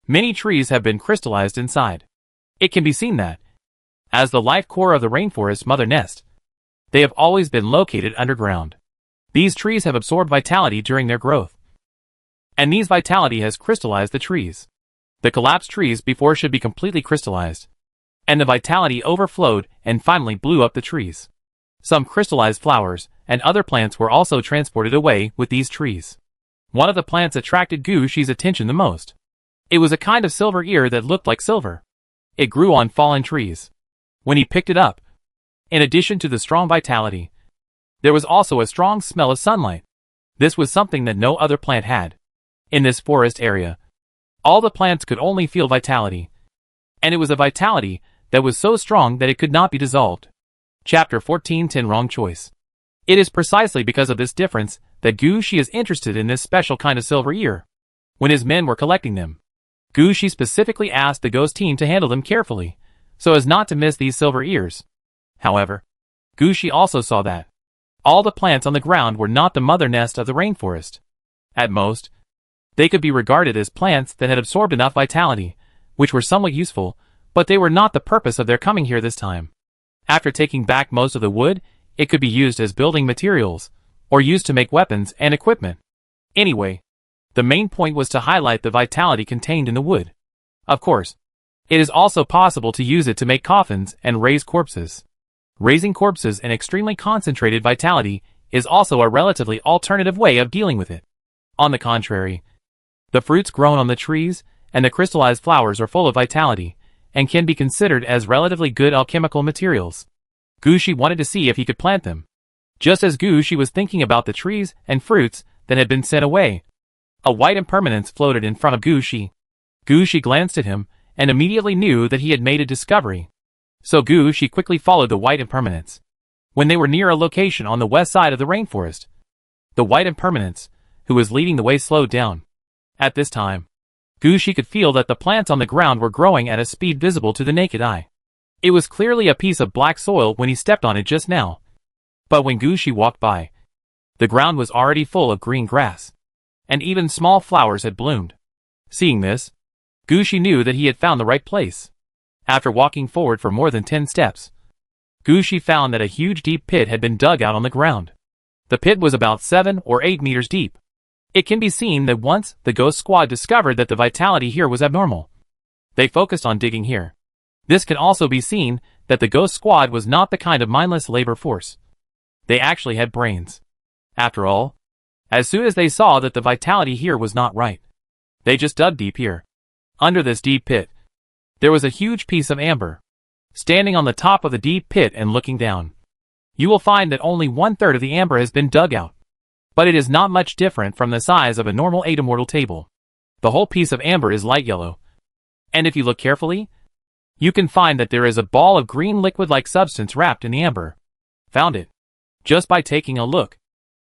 Many trees have been crystallized inside. It can be seen that, as the life core of the rainforest mother nest, they have always been located underground. These trees have absorbed vitality during their growth, and these vitality has crystallized the trees. The collapsed trees before should be completely crystallized, and the vitality overflowed and finally blew up the trees. Some crystallized flowers and other plants were also transported away with these trees. One of the plants attracted Gushi's attention the most. It was a kind of silver ear that looked like silver. It grew on fallen trees. When he picked it up, in addition to the strong vitality, there was also a strong smell of sunlight. This was something that no other plant had. In this forest area, all the plants could only feel vitality, and it was a vitality that was so strong that it could not be dissolved. Chapter 14:10 Wrong Choice. It is precisely because of this difference that Gushi is interested in this special kind of silver ear. When his men were collecting them, Gushi specifically asked the ghost team to handle them carefully, so as not to miss these silver ears. However, Gushi also saw that all the plants on the ground were not the mother nest of the rainforest. At most, they could be regarded as plants that had absorbed enough vitality, which were somewhat useful, but they were not the purpose of their coming here this time. After taking back most of the wood, it could be used as building materials, or used to make weapons and equipment. Anyway, the main point was to highlight the vitality contained in the wood. Of course, it is also possible to use it to make coffins and raise corpses. Raising corpses in extremely concentrated vitality is also a relatively alternative way of dealing with it. On the contrary, the fruits grown on the trees and the crystallized flowers are full of vitality, and can be considered as relatively good alchemical materials. Gushi wanted to see if he could plant them. Just as Gushi was thinking about the trees and fruits that had been sent away, a white impermanence floated in front of Gushi. Gushi glanced at him, and immediately knew that he had made a discovery. So Gushi quickly followed the white impermanence. When they were near a location on the west side of the rainforest, the white impermanence, who was leading the way, slowed down. At this time, Gushi could feel that the plants on the ground were growing at a speed visible to the naked eye. It was clearly a piece of black soil when he stepped on it just now. But when Gushi walked by, the ground was already full of green grass, and even small flowers had bloomed. Seeing this, Gushi knew that he had found the right place. After walking forward for more than 10 steps, Gushi found that a huge deep pit had been dug out on the ground. The pit was about 7 or 8 meters deep. It can be seen that once the ghost squad discovered that the vitality here was abnormal, they focused on digging here. This can also be seen that the ghost squad was not the kind of mindless labor force. They actually had brains. After all, as soon as they saw that the vitality here was not right, they just dug deep here. Under this deep pit, there was a huge piece of amber. Standing on the top of the deep pit and looking down, you will find that only 1/3 of the amber has been dug out. But it is not much different from the size of a normal atomortal table. The whole piece of amber is light yellow. And if you look carefully, you can find that there is a ball of green liquid-like substance wrapped in the amber. Found it. Just by taking a look,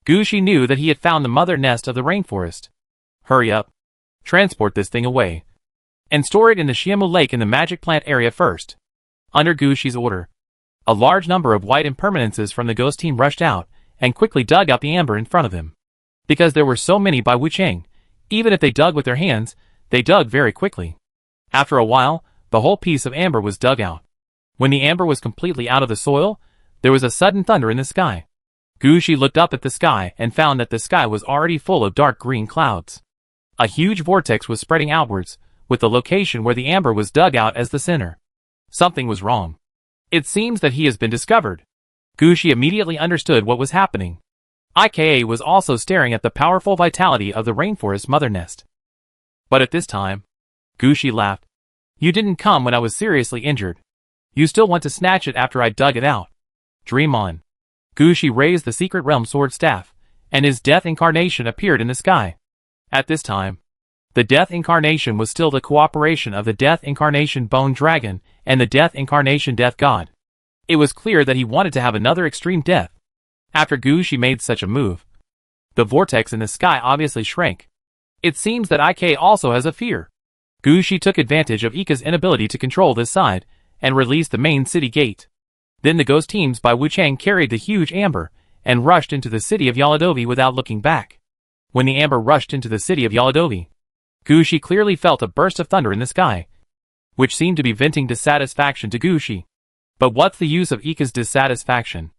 Gushi knew that he had found the mother nest of the rainforest. Hurry up. Transport this thing away. And store it in the Shiamu Lake in the magic plant area first. Under Gushi's order, a large number of white impermanences from the ghost team rushed out, and quickly dug out the amber in front of them. Because there were so many by Wuchang, even if they dug with their hands, they dug very quickly. After a while, the whole piece of amber was dug out. When the amber was completely out of the soil, there was a sudden thunder in the sky. Gushi looked up at the sky and found that the sky was already full of dark green clouds. A huge vortex was spreading outwards, with the location where the amber was dug out as the center. Something was wrong. It seems that he has been discovered. Gushi immediately understood what was happening. IKA was also staring at the powerful vitality of the rainforest mother nest. But at this time, Gushi laughed. You didn't come when I was seriously injured. You still want to snatch it after I dug it out. Dream on. Gushi raised the secret realm sword staff, and his death incarnation appeared in the sky. At this time, the death incarnation was still the cooperation of the death incarnation bone dragon and the death incarnation death god. It was clear that he wanted to have another extreme death. After Gushi made such a move, the vortex in the sky obviously shrank. It seems that IK also has a fear. Gushi took advantage of Ika's inability to control this side, and released the main city gate. Then the ghost teams by Wuchang carried the huge amber, and rushed into the city of Yaladovi without looking back. When the amber rushed into the city of Yaladovi, Gushi clearly felt a burst of thunder in the sky, which seemed to be venting dissatisfaction to Gushi. But what's the use of Ika's dissatisfaction?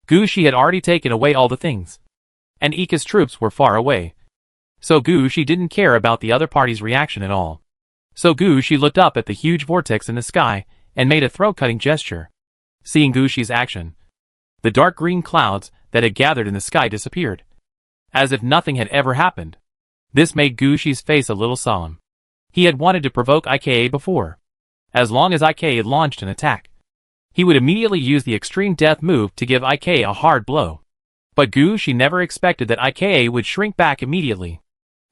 Gushi had already taken away all the things, and Ika's troops were far away. So Gushi didn't care about the other party's reaction at all. So Gushi looked up at the huge vortex in the sky, and made a throat-cutting gesture. Seeing Gushi's action, the dark green clouds that had gathered in the sky disappeared, as if nothing had ever happened. This made Gushi's face a little solemn. He had wanted to provoke IKA before. As long as IKA launched an attack, he would immediately use the extreme death move to give IKA a hard blow. But Gushi never expected that IKA would shrink back immediately.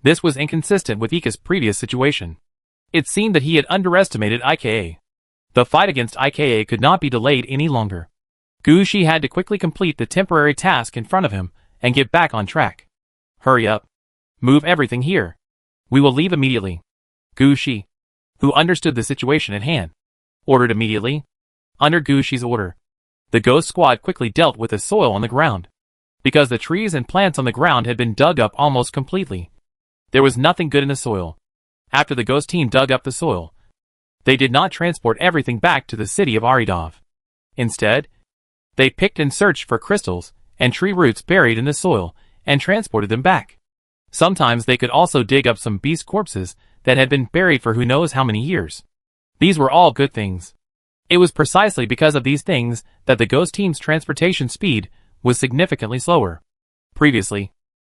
This was inconsistent with Ika's previous situation. It seemed that he had underestimated IKA. The fight against IKA could not be delayed any longer. Gushi had to quickly complete the temporary task in front of him and get back on track. Hurry up. Move everything here. We will leave immediately. Gushi, who understood the situation at hand, ordered immediately. Under Gushi's order, the ghost squad quickly dealt with the soil on the ground. Because the trees and plants on the ground had been dug up almost completely, there was nothing good in the soil. After the ghost team dug up the soil, they did not transport everything back to the city of Aridov. Instead, They picked and searched for crystals and tree roots buried in the soil and transported them back. Sometimes they could also dig up some beast corpses that had been buried for who knows how many years. These were all good things. It was precisely because of these things that the ghost team's transportation speed was significantly slower. Previously,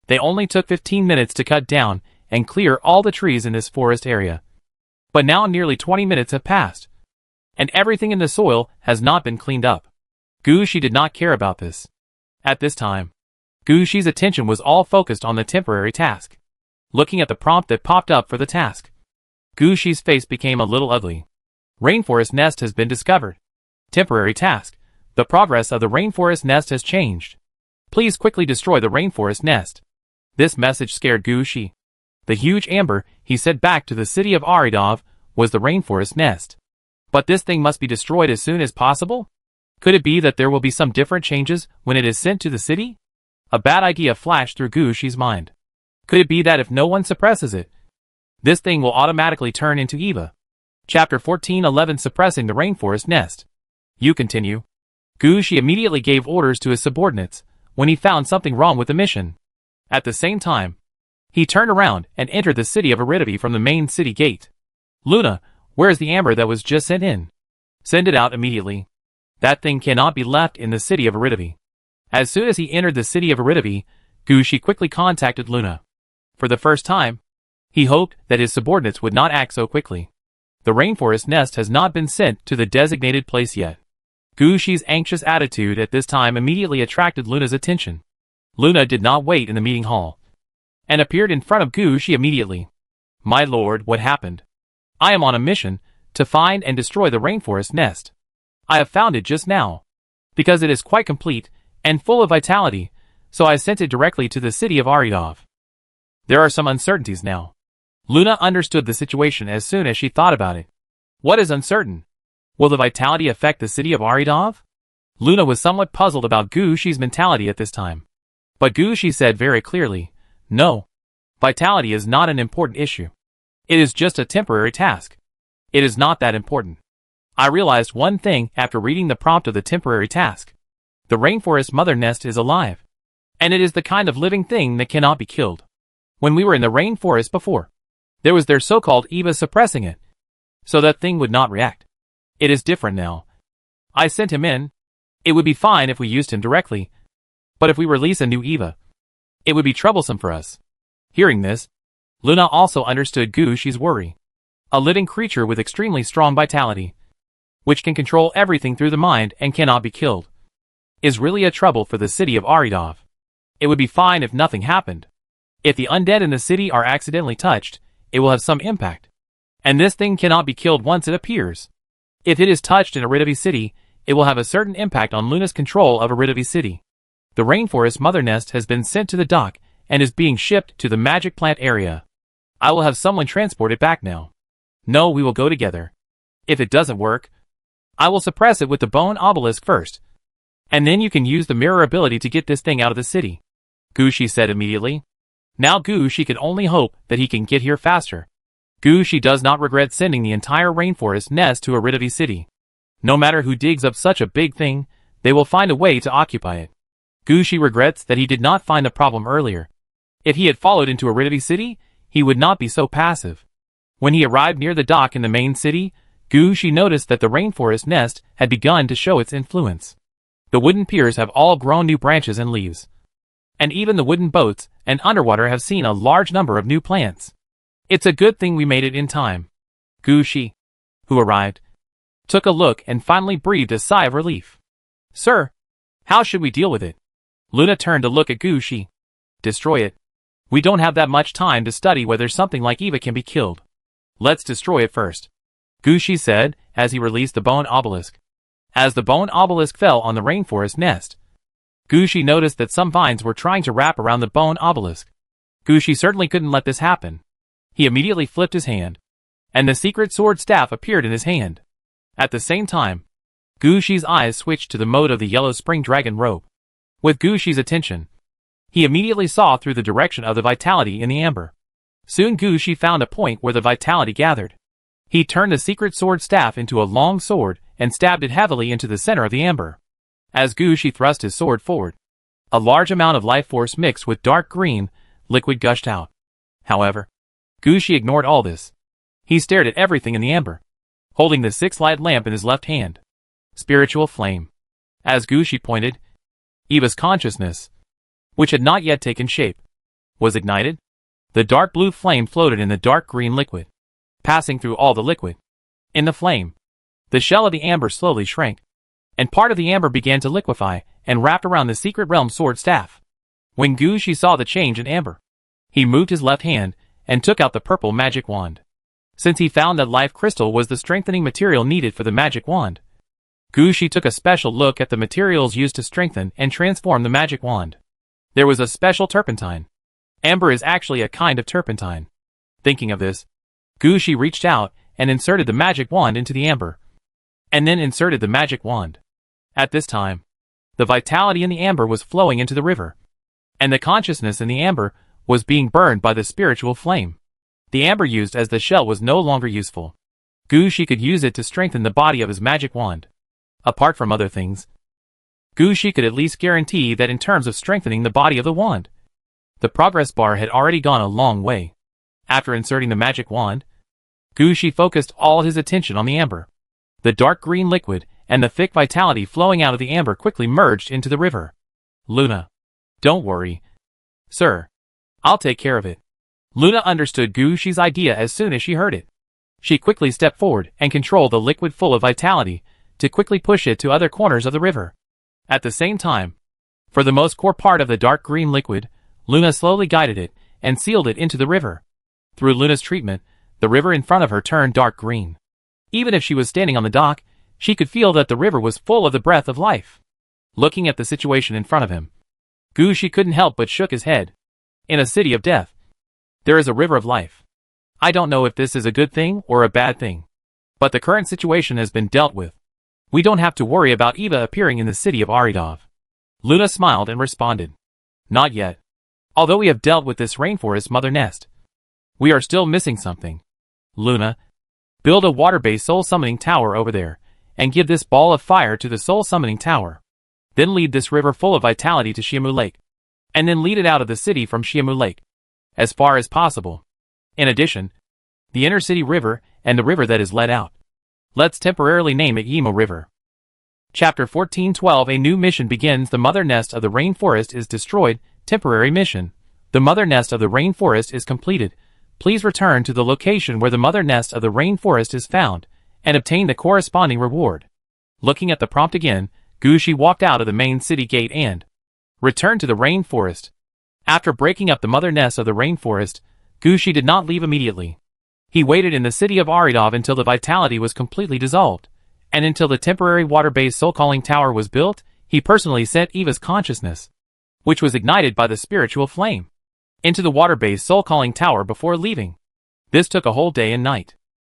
they only took 15 minutes to cut down and clear all the trees in this forest area. But now nearly 20 minutes have passed, and everything in the soil has not been cleaned up. Gushi did not care about this. At this time, Gushi's attention was all focused on the temporary task. Looking at the prompt that popped up for the task, Gushi's face became a little ugly. Rainforest nest has been discovered. Temporary task. The progress of the rainforest nest has changed. Please quickly destroy the rainforest nest. This message scared Gushi. The huge amber he sent back to the city of Aridov was the rainforest nest. But this thing must be destroyed as soon as possible? Could it be that there will be some different changes when it is sent to the city? A bad idea flashed through Gushi's mind. Could it be that if no one suppresses it, this thing will automatically turn into Eva? Chapter 14:11 Suppressing the Rainforest Nest. You continue. Gushi immediately gave orders to his subordinates when he found something wrong with the mission. At the same time, he turned around and entered the city of Aridavi from the main city gate. Luna, where is the amber that was just sent in? Send it out immediately. That thing cannot be left in the city of Aridavi. As soon as he entered the city of Aridavi, Gushi quickly contacted Luna. For the first time, he hoped that his subordinates would not act so quickly. The rainforest nest has not been sent to the designated place yet. Gushi's anxious attitude at this time immediately attracted Luna's attention. Luna did not wait in the meeting hall, and appeared in front of Gushi immediately. My lord, what happened? I am on a mission to find and destroy the rainforest nest. I have found it just now, because it is quite complete and full of vitality, so I sent it directly to the city of Aridov. There are some uncertainties now. Luna understood the situation as soon as she thought about it. What is uncertain? Will the vitality affect the city of Aridov? Luna was somewhat puzzled about Gushi's mentality at this time. But Gushi said very clearly, no. Vitality is not an important issue. It is just a temporary task. It is not that important. I realized one thing after reading the prompt of the temporary task. The rainforest mother nest is alive. And it is the kind of living thing that cannot be killed. When we were in the rainforest before, there was their so-called Eva suppressing it, so that thing would not react. It is different now. I sent him in. It would be fine if we used him directly, but if we release a new Eva, it would be troublesome for us. Hearing this, Luna also understood Gushi's worry. A living creature with extremely strong vitality, which can control everything through the mind and cannot be killed, is really a trouble for the city of Aridov. It would be fine if nothing happened. If the undead in the city are accidentally touched, it will have some impact. And this thing cannot be killed once it appears. If it is touched in Aridavi city, it will have a certain impact on Luna's control of Aridavi city. The rainforest mother nest has been sent to the dock and is being shipped to the magic plant area. I will have someone transport it back now. No, we will go together. If it doesn't work, I will suppress it with the bone obelisk first. And then you can use the mirror ability to get this thing out of the city. Gushi said immediately. Now Gushi can only hope that he can get here faster. Gushi does not regret sending the entire rainforest nest to Aridavi city. No matter who digs up such a big thing, they will find a way to occupy it. Gushi regrets that he did not find the problem earlier. If he had followed into Aridavi city, he would not be so passive. When he arrived near the dock in the main city, Gushi noticed that the rainforest nest had begun to show its influence. The wooden piers have all grown new branches and leaves. And even the wooden boats and underwater have seen a large number of new plants. It's a good thing we made it in time. Gushi, who arrived, took a look and finally breathed a sigh of relief. Sir, how should we deal with it? Luna turned to look at Gushi. Destroy it. We don't have that much time to study whether something like Eva can be killed. Let's destroy it first, Gushi said as he released the bone obelisk. As the bone obelisk fell on the rainforest nest, Gushi noticed that some vines were trying to wrap around the bone obelisk. Gushi certainly couldn't let this happen. He immediately flipped his hand, and the secret sword staff appeared in his hand. At the same time, Gushi's eyes switched to the mode of the yellow spring dragon rope. With Gushi's attention, he immediately saw through the direction of the vitality in the amber. Soon Gushi found a point where the vitality gathered. He turned the secret sword staff into a long sword and stabbed it heavily into the center of the amber. As Gushi thrust his sword forward, a large amount of life force mixed with dark green liquid gushed out. However, Gushi ignored all this. He stared at everything in the amber, holding the six-light lamp in his left hand. Spiritual flame. As Gushi pointed, Eva's consciousness, which had not yet taken shape, was ignited. The dark blue flame floated in the dark green liquid, passing through all the liquid. In the flame, the shell of the amber slowly shrank, and part of the amber began to liquefy and wrapped around the secret realm sword staff. When Gushi saw the change in amber, he moved his left hand and took out the purple magic wand. Since he found that life crystal was the strengthening material needed for the magic wand, Gushi took a special look at the materials used to strengthen and transform the magic wand. There was a special turpentine. Amber is actually a kind of turpentine. Thinking of this, Gushi reached out and inserted the magic wand into the amber, and then inserted the magic wand. At this time, the vitality in the amber was flowing into the river, and the consciousness in the amber was being burned by the spiritual flame. The amber used as the shell was no longer useful. Gushi could use it to strengthen the body of his magic wand. Apart from other things, Gushi could at least guarantee that in terms of strengthening the body of the wand, the progress bar had already gone a long way. After inserting the magic wand, Gushi focused all his attention on the amber. The dark green liquid and the thick vitality flowing out of the amber quickly merged into the river. Luna. Don't worry, sir. I'll take care of it. Luna understood Gushi's idea as soon as she heard it. She quickly stepped forward and controlled the liquid full of vitality to quickly push it to other corners of the river. At the same time, for the most core part of the dark green liquid, Luna slowly guided it and sealed it into the river. Through Luna's treatment, the river in front of her turned dark green. Even if she was standing on the dock, she could feel that the river was full of the breath of life. Looking at the situation in front of him, Gushi couldn't help but shook his head. In a city of death, there is a river of life. I don't know if this is a good thing or a bad thing, but the current situation has been dealt with. We don't have to worry about Eva appearing in the city of Aridov. Luna smiled and responded. Not yet. Although we have dealt with this rainforest mother nest, we are still missing something. Luna, build a water-based soul summoning tower over there, and give this ball of fire to the soul summoning tower. Then lead this river full of vitality to Shiamu Lake, and then lead it out of the city from Shiamu Lake, as far as possible. In addition, the inner city river and the river that is let out, let's temporarily name it Yimo River. Chapter 1412. A new mission begins. The mother nest of the rainforest is destroyed. Temporary mission. The mother nest of the rainforest is completed. Please return to the location where the mother nest of the rainforest is found, and obtain the corresponding reward. Looking at the prompt again, Gushi walked out of the main city gate and returned to the rainforest. After breaking up the mother nest of the rainforest, Gushi did not leave immediately. He waited in the city of Aridov until the vitality was completely dissolved, and until the temporary water-based soul-calling tower was built. He personally sent Eva's consciousness, which was ignited by the spiritual flame, into the water-based soul-calling tower before leaving. This took a whole day and night.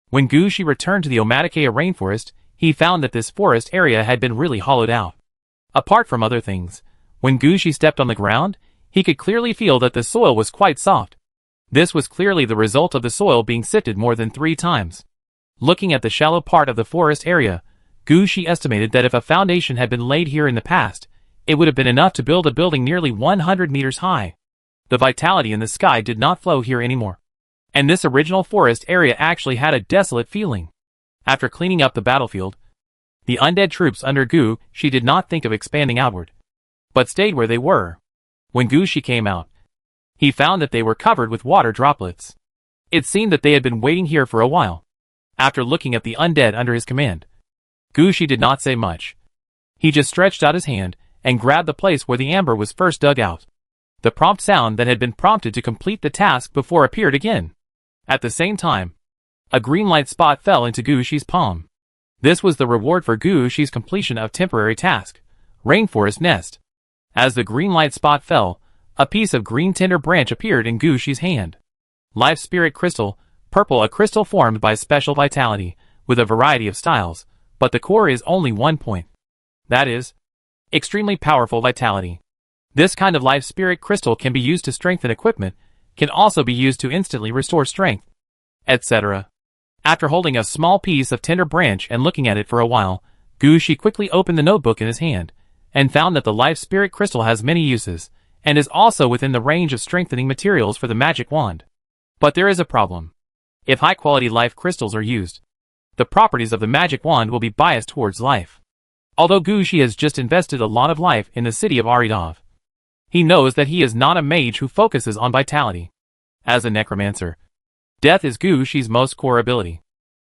When Gushi returned to the Omatakea rainforest, he found that this forest area had been really hollowed out. Apart from other things, when Gushi stepped on the ground, he could clearly feel that the soil was quite soft. This was clearly the result of the soil being sifted more than 3 times. Looking at the shallow part of the forest area, Gushi estimated that if a foundation had been laid here in the past, it would have been enough to build a building nearly 100 meters high. The vitality in the sky did not flow here anymore, and this original forest area actually had a desolate feeling. After cleaning up the battlefield, the undead troops under Gushi did not think of expanding outward, but stayed where they were. When Gushi came out, he found that they were covered with water droplets. It seemed that they had been waiting here for a while. After looking at the undead under his command, Gushi did not say much. He just stretched out his hand and grabbed the place where the amber was first dug out. The prompt sound that had been prompted to complete the task before appeared again. At the same time, a green light spot fell into Gushi's palm. This was the reward for Gushi's completion of temporary task, Rainforest Nest. As the green light spot fell, a piece of green tinder branch appeared in Gushi's hand. Life Spirit Crystal, purple, a crystal formed by special vitality, with a variety of styles, but the core is only 1 point. That is, extremely powerful vitality. This kind of Life Spirit Crystal can be used to strengthen equipment, can also be used to instantly restore strength, etc. After holding a small piece of tinder branch and looking at it for a while, Gushi quickly opened the notebook in his hand, and found that the life spirit crystal has many uses, and is also within the range of strengthening materials for the magic wand. But there is a problem. If high-quality life crystals are used, the properties of the magic wand will be biased towards life. Although Gushi has just invested a lot of life in the city of Aridov, he knows that he is not a mage who focuses on vitality. As a necromancer, death is Gushi's most core ability.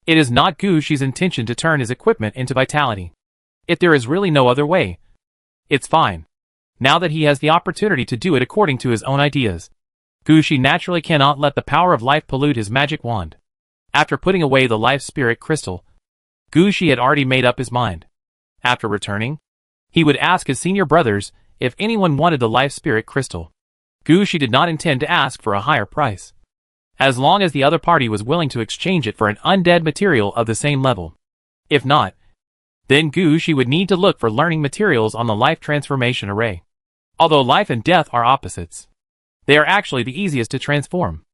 It is not Gushi's intention to turn his equipment into vitality. If there is really no other way, it's fine. Now that he has the opportunity to do it according to his own ideas, Gushi naturally cannot let the power of life pollute his magic wand. After putting away the life spirit crystal, Gushi had already made up his mind. After returning, he would ask his senior brothers if anyone wanted the life spirit crystal. Gushi did not intend to ask for a higher price, as long as the other party was willing to exchange it for an undead material of the same level. If not, then Gushi would need to look for learning materials on the life transformation array. Although life and death are opposites, they are actually the easiest to transform.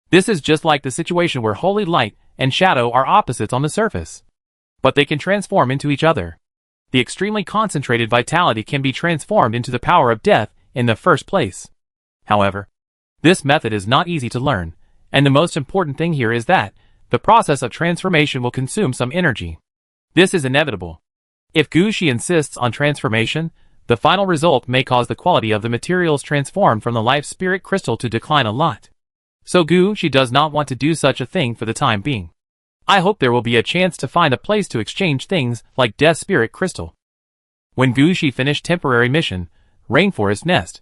This is just like the situation where holy light and shadow are opposites on the surface, but they can transform into each other. The extremely concentrated vitality can be transformed into the power of death in the first place. However, this method is not easy to learn, and the most important thing here is that the process of transformation will consume some energy. This is inevitable. If Gushi insists on transformation, the final result may cause the quality of the materials transformed from the life spirit crystal to decline a lot. So Gushi does not want to do such a thing for the time being. I hope there will be a chance to find a place to exchange things like Death Spirit Crystal. When Gushi finished temporary mission, Rainforest Nest,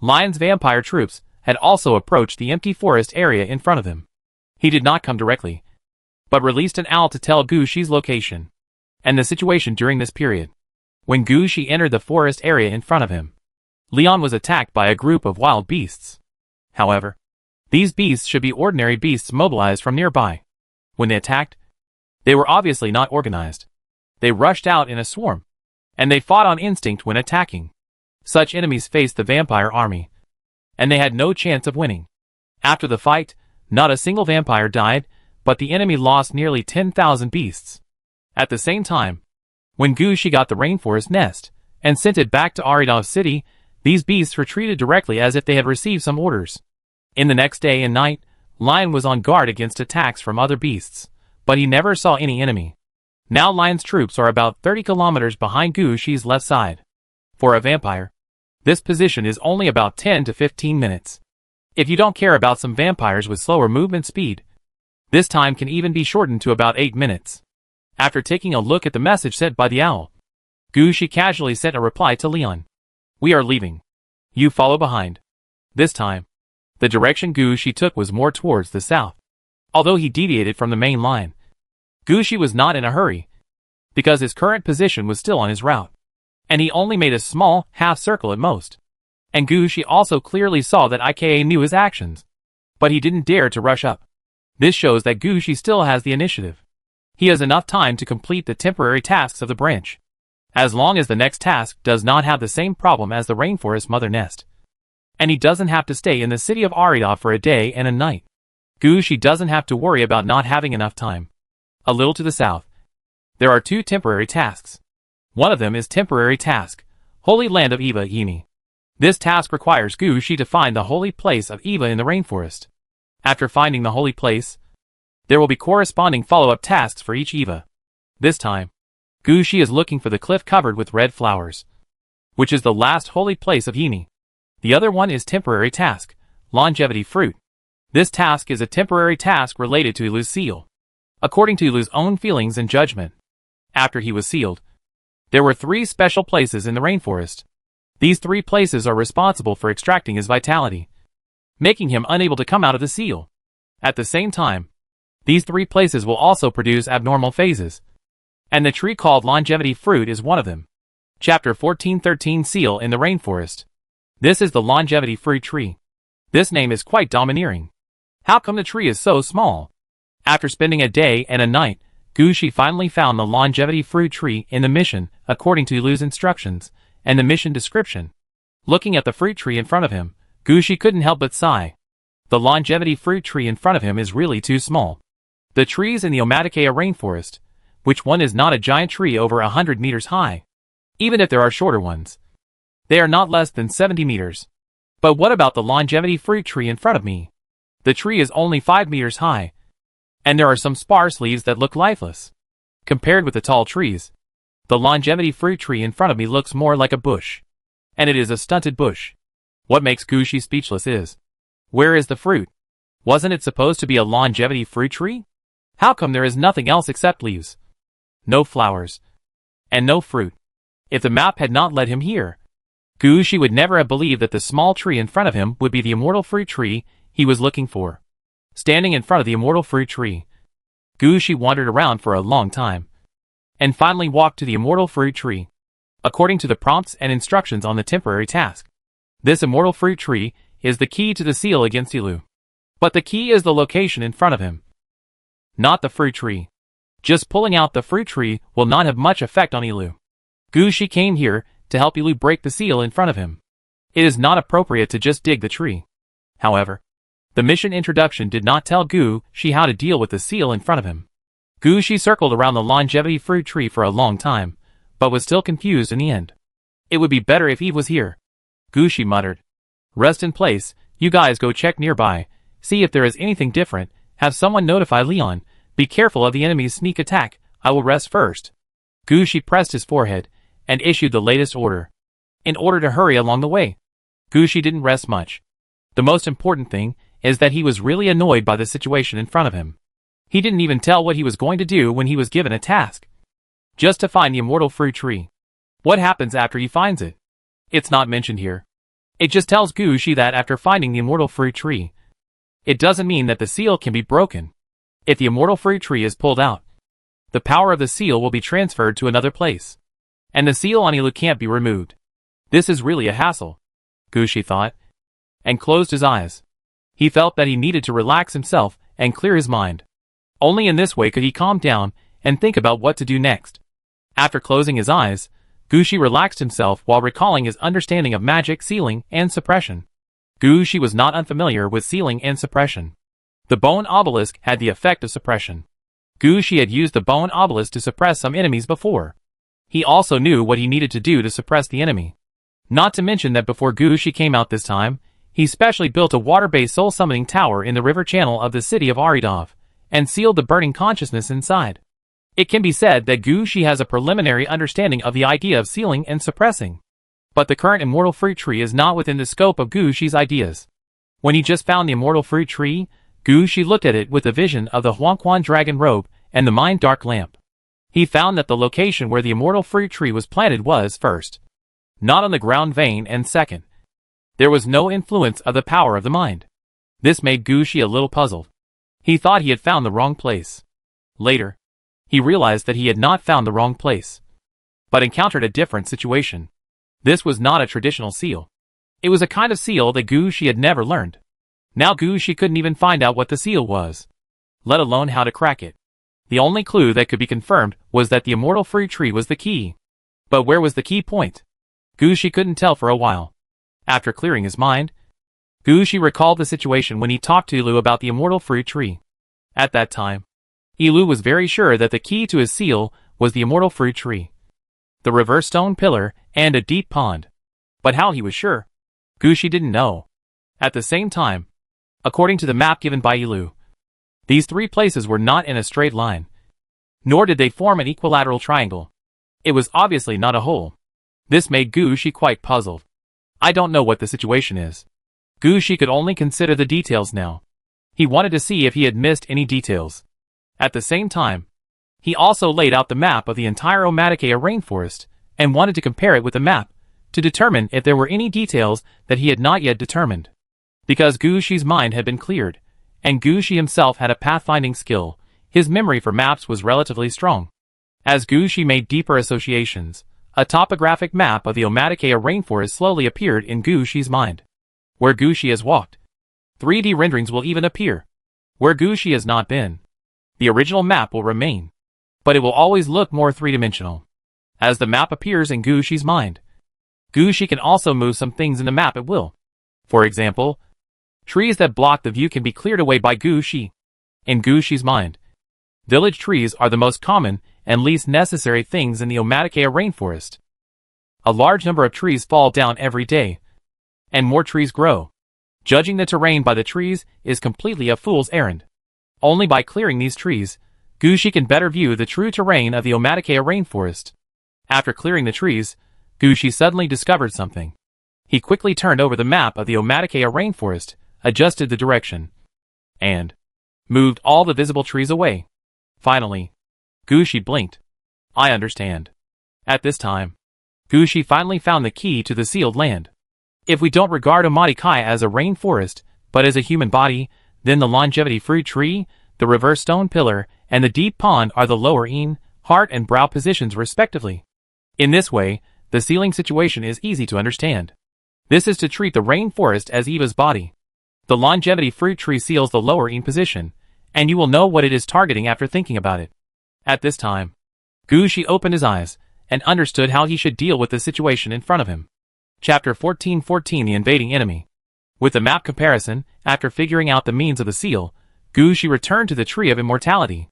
Lion's vampire troops had also approached the empty forest area in front of him. He did not come directly, but released an owl to tell Gushi's location and the situation during this period. When Gushi entered the forest area in front of him, Leon was attacked by a group of wild beasts. However, these beasts should be ordinary beasts mobilized from nearby. When they attacked, they were obviously not organized. They rushed out in a swarm, and they fought on instinct when attacking. Such enemies faced the vampire army, and they had no chance of winning. After the fight, not a single vampire died, but the enemy lost nearly 10,000 beasts. At the same time, when Gushi got the rainforest nest and sent it back to Aridov City, these beasts retreated directly as if they had received some orders. In the next day and night, Lion was on guard against attacks from other beasts, but he never saw any enemy. Now Lion's troops are about 30 kilometers behind Gushi's left side. For a vampire, this position is only about 10 to 15 minutes. If you don't care about some vampires with slower movement speed, this time can even be shortened to about 8 minutes. After taking a look at the message sent by the owl, Gushi casually sent a reply to Leon. "We are leaving. You follow behind." This time, the direction Gushi took was more towards the south. Although he deviated from the main line, Gushi was not in a hurry, because his current position was still on his route, and he only made a small half-circle at most. And Gushi also clearly saw that IKA knew his actions, but he didn't dare to rush up. This shows that Gushi still has the initiative. He has enough time to complete the temporary tasks of the branch, as long as the next task does not have the same problem as the Rainforest Mother Nest. And he doesn't have to stay in the city of Aridov for a day and a night. Gushi doesn't have to worry about not having enough time. A little to the south, there are 2 temporary tasks. One of them is temporary task, Holy Land of Eva Yimi. This task requires Gushi to find the holy place of Eva in the rainforest. After finding the holy place, there will be corresponding follow-up tasks for each Eva. This time, Gushi is looking for the cliff covered with red flowers, which is the last holy place of Yimi. The other one is temporary task, Longevity Fruit. This task is a temporary task related to Ilu's seal, according to Ilu's own feelings and judgment. After he was sealed, there were 3 special places in the rainforest. These 3 places are responsible for extracting his vitality, making him unable to come out of the seal. At the same time, these 3 places will also produce abnormal phases, and the tree called Longevity Fruit is one of them. Chapter 1413 Seal in the Rainforest. This is the Longevity Fruit Tree. This name is quite domineering. How come the tree is so small? After spending a day and a night, Gushi finally found the Longevity Fruit Tree in the mission, according to Ilu's instructions, and the mission description. Looking at the fruit tree in front of him, Gushi couldn't help but sigh. The Longevity Fruit Tree in front of him is really too small. The trees in the Omatikea rainforest, which one is not a giant tree over 100 meters high? Even if there are shorter ones, They are not less than 70 meters. But what about the longevity fruit tree in front of me? The tree is only 5 meters high, and there are some sparse leaves that look lifeless. Compared with the tall trees, the longevity fruit tree in front of me looks more like a bush. And it is a stunted bush. What makes Gushi speechless is, where is the fruit? Wasn't it supposed to be a longevity fruit tree? How come there is nothing else except leaves? No flowers. And no fruit. If the map had not led him here, Gushi would never have believed that the small tree in front of him would be the immortal fruit tree he was looking for. Standing in front of the immortal fruit tree, Gushi wandered around for a long time, and finally walked to the immortal fruit tree. According to the prompts and instructions on the temporary task, this immortal fruit tree is the key to the seal against Ilu. But the key is the location in front of him, not the fruit tree. Just pulling out the fruit tree will not have much effect on Ilu. Gushi came here to help Ilu break the seal in front of him. It is not appropriate to just dig the tree. However, the mission introduction did not tell Gushi how to deal with the seal in front of him. Gushi circled around the longevity fruit tree for a long time, but was still confused in the end. It would be better if Eve was here. Gushi muttered. Rest in place, you guys go check nearby, see if there is anything different, have someone notify Leon, be careful of the enemy's sneak attack, I will rest first. Gushi pressed his forehead, and issued the latest order. In order to hurry along the way, Gushi didn't rest much. The most important thing is that he was really annoyed by the situation in front of him. He didn't even tell what he was going to do when he was given a task. Just to find the immortal fruit tree. What happens after he finds it? It's not mentioned here. It just tells Gushi that after finding the immortal fruit tree, it doesn't mean that the seal can be broken. If the immortal fruit tree is pulled out, the power of the seal will be transferred to another place, and the seal on Ilu can't be removed. This is really a hassle, Gushi thought, and closed his eyes. He felt that he needed to relax himself and clear his mind. Only in this way could he calm down and think about what to do next. After closing his eyes, Gushi relaxed himself while recalling his understanding of magic, sealing, and suppression. Gushi was not unfamiliar with sealing and suppression. The bone obelisk had the effect of suppression. Gushi had used the bone obelisk to suppress some enemies before. He also knew what he needed to do to suppress the enemy. Not to mention that before Gushi came out this time, he specially built a water-based soul-summoning tower in the river channel of the city of Aridov, and sealed the burning consciousness inside. It can be said that Gushi has a preliminary understanding of the idea of sealing and suppressing. But the current immortal fruit tree is not within the scope of Gushi's ideas. When he just found the immortal fruit tree, Gushi looked at it with a vision of the Huanquan dragon robe and the mind dark lamp. He found that the location where the immortal fruit tree was planted was, first, not on the ground vein, and second, there was no influence of the power of the mind. This made Gushi a little puzzled. He thought he had found the wrong place. Later, he realized that he had not found the wrong place, but encountered a different situation. This was not a traditional seal. It was a kind of seal that Gushi had never learned. Now Gushi couldn't even find out what the seal was, let alone how to crack it. The only clue that could be confirmed was that the immortal fruit tree was the key. But where was the key point? Gushi couldn't tell for a while. After clearing his mind, Gushi recalled the situation when he talked to Ilu about the immortal fruit tree. At that time, Ilu was very sure that the key to his seal was the immortal fruit tree, the reverse stone pillar, and a deep pond. But how he was sure, Gushi didn't know. At the same time, according to the map given by Ilu, these three places were not in a straight line, nor did they form an equilateral triangle. It was obviously not a hole. This made Gushi quite puzzled. I don't know what the situation is. Gushi could only consider the details now. He wanted to see if he had missed any details. At the same time, he also laid out the map of the entire Omaticea rainforest and wanted to compare it with the map to determine if there were any details that he had not yet determined. Because Gushi's mind had been cleared, and Gushi himself had a pathfinding skill, his memory for maps was relatively strong. As Gushi made deeper associations, a topographic map of the Omaticea rainforest slowly appeared in Gushi's mind. Where Gushi has walked, 3D renderings will even appear. Where Gushi has not been, the original map will remain, but it will always look more three-dimensional. As the map appears in Gushi's mind, Gushi can also move some things in the map at will. For example, trees that block the view can be cleared away by Gushi. In Gushi's mind, village trees are the most common and least necessary things in the Omaticea rainforest. A large number of trees fall down every day, and more trees grow. Judging the terrain by the trees is completely a fool's errand. Only by clearing these trees, Gushi can better view the true terrain of the Omaticaya rainforest. After clearing the trees, Gushi suddenly discovered something. He quickly turned over the map of the Omaticaya rainforest, adjusted the direction, and moved all the visible trees away. Finally, Gushi blinked. I understand. At this time, Gushi finally found the key to the sealed land. If we don't regard Omaticaya as a rainforest, but as a human body, then the longevity fruit tree, the reverse stone pillar, and the deep pond are the lower yin, heart and brow positions respectively. In this way, the sealing situation is easy to understand. This is to treat the rainforest as Eva's body. The longevity fruit tree seals the lower yin position, and you will know what it is targeting after thinking about it. At this time, Gushi opened his eyes, and understood how he should deal with the situation in front of him. Chapter 1414 The Invading Enemy. With the map comparison, after figuring out the means of the seal, Gushi returned to the Tree of Immortality.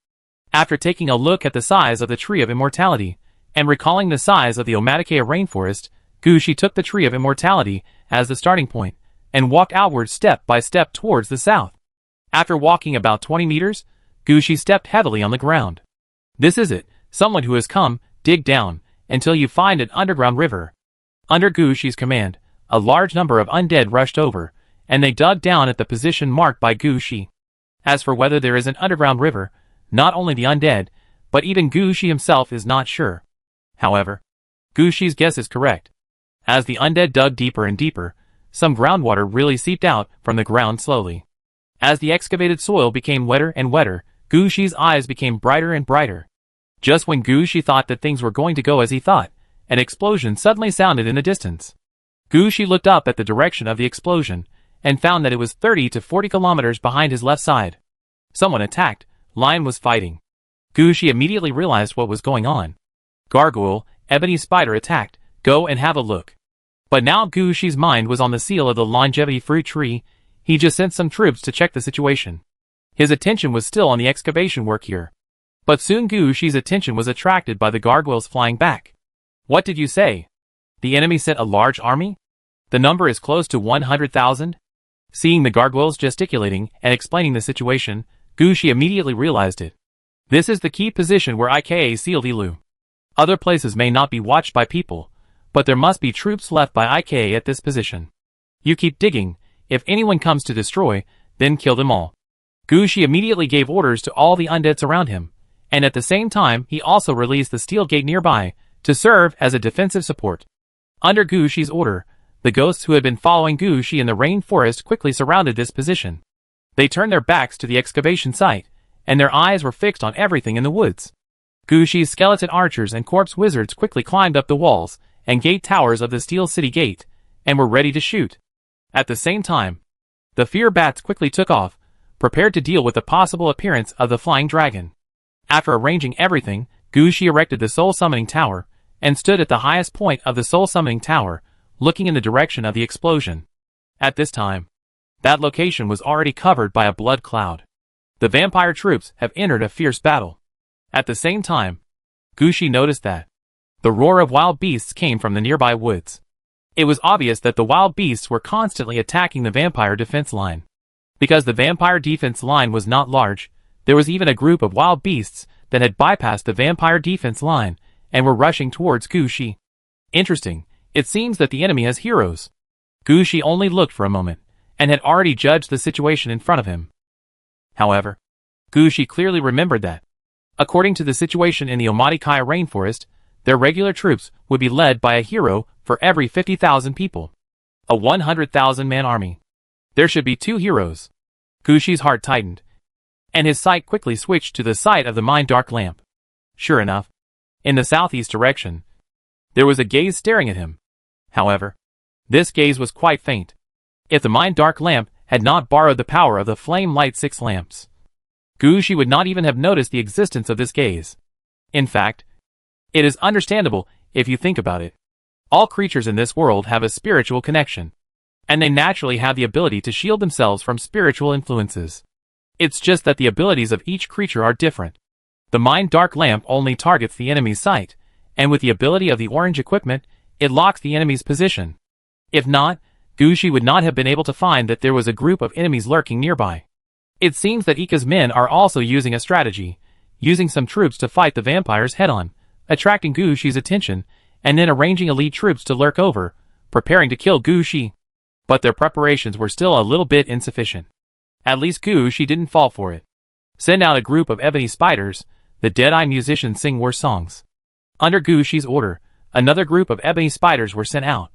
After taking a look at the size of the Tree of Immortality, and recalling the size of the Omaticaya rainforest, Gushi took the Tree of Immortality as the starting point, and walked outward step by step towards the south. After walking about 20 meters, Gushi stepped heavily on the ground. This is it, someone who has come, dig down, until you find an underground river. Under Gushi's command, a large number of undead rushed over, and they dug down at the position marked by Gushi. As for whether there is an underground river, not only the undead, but even Gushi himself is not sure. However, Gushi's guess is correct. As the undead dug deeper and deeper, some groundwater really seeped out from the ground slowly. As the excavated soil became wetter and wetter, Gushi's eyes became brighter and brighter. Just when Gushi thought that things were going to go as he thought, an explosion suddenly sounded in the distance. Gushi looked up at the direction of the explosion, and found that it was 30 to 40 kilometers behind his left side. Someone attacked. Lion was fighting. Gushi immediately realized what was going on. Gargoyle, ebony spider attacked. Go and have a look. But now Gushi's mind was on the seal of the longevity fruit tree. He just sent some troops to check the situation. His attention was still on the excavation work here. But soon Gushi's attention was attracted by the gargoyles flying back. What did you say? The enemy sent a large army? The number is close to 100,000? Seeing the gargoyles gesticulating and explaining the situation, Gushi immediately realized it. This is the key position where IKA sealed Ilu. Other places may not be watched by people, but there must be troops left by IKA at this position. You keep digging. If anyone comes to destroy, then kill them all. Gushi immediately gave orders to all the undeads around him, and at the same time he also released the steel gate nearby to serve as a defensive support. Under Gushi's order, the ghosts who had been following Gushi in the rainforest quickly surrounded this position. They turned their backs to the excavation site, and their eyes were fixed on everything in the woods. Gushi's skeleton archers and corpse wizards quickly climbed up the walls and gate towers of the steel city gate, and were ready to shoot. At the same time, the fear bats quickly took off, prepared to deal with the possible appearance of the flying dragon. After arranging everything, Gushi erected the soul summoning tower, and stood at the highest point of the soul summoning tower, looking in the direction of the explosion. At this time, that location was already covered by a blood cloud. The vampire troops have entered a fierce battle. At the same time, Gushi noticed that the roar of wild beasts came from the nearby woods. It was obvious that the wild beasts were constantly attacking the vampire defense line. Because the vampire defense line was not large, there was even a group of wild beasts that had bypassed the vampire defense line and were rushing towards Gushi. Interesting, it seems that the enemy has heroes. Gushi only looked for a moment, and had already judged the situation in front of him. However, Gushi clearly remembered that, according to the situation in the Omaticaya rainforest, their regular troops would be led by a hero for every 50,000 people. A 100,000-man army. There should be 2 heroes. Gushi's heart tightened, and his sight quickly switched to the site of the Mind Dark Lamp. Sure enough, in the southeast direction, there was a gaze staring at him. However, this gaze was quite faint. If the Mind Dark Lamp had not borrowed the power of the Flame Light 6 lamps, Gushi would not even have noticed the existence of this gaze. In fact, it is understandable if you think about it. All creatures in this world have a spiritual connection, and they naturally have the ability to shield themselves from spiritual influences. It's just that the abilities of each creature are different. The Mind Dark Lamp only targets the enemy's sight, and with the ability of the orange equipment, it locks the enemy's position. If not, Gushi would not have been able to find that there was a group of enemies lurking nearby. It seems that Ika's men are also using a strategy, using some troops to fight the vampires head-on, attracting Gushi's attention, and then arranging elite troops to lurk over, preparing to kill Gushi. But their preparations were still a little bit insufficient. At least Gushi didn't fall for it. Send out a group of ebony spiders, the Dead-Eye musicians sing war songs. Under Gushi's order, another group of ebony spiders were sent out.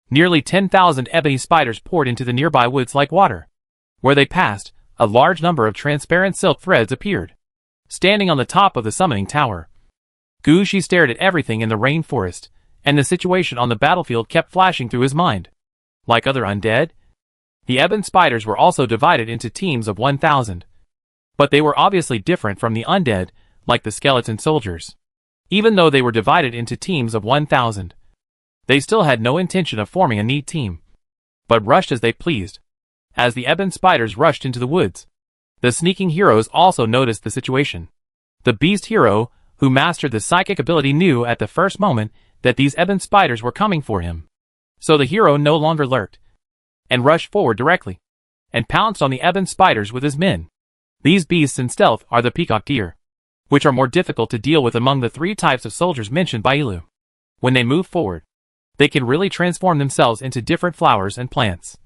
Nearly 10,000 ebony spiders poured into the nearby woods like water. Where they passed, a large number of transparent silk threads appeared. Standing on the top of the summoning tower, Gushi stared at everything in the rainforest, and the situation on the battlefield kept flashing through his mind. Like other undead, the ebon spiders were also divided into teams of 1,000. But they were obviously different from the undead, like the skeleton soldiers. Even though they were divided into teams of 1,000, they still had no intention of forming a neat team, but rushed as they pleased. As the ebon spiders rushed into the woods, the sneaking heroes also noticed the situation. The beast hero, who mastered the psychic ability, knew at the first moment that these ebon spiders were coming for him. So the hero no longer lurked, and rushed forward directly, and pounced on the ebon spiders with his men. These beasts in stealth are the peacock deer, which are more difficult to deal with among the 3 types of soldiers mentioned by Ilu. When they move forward, they can really transform themselves into different flowers and plants,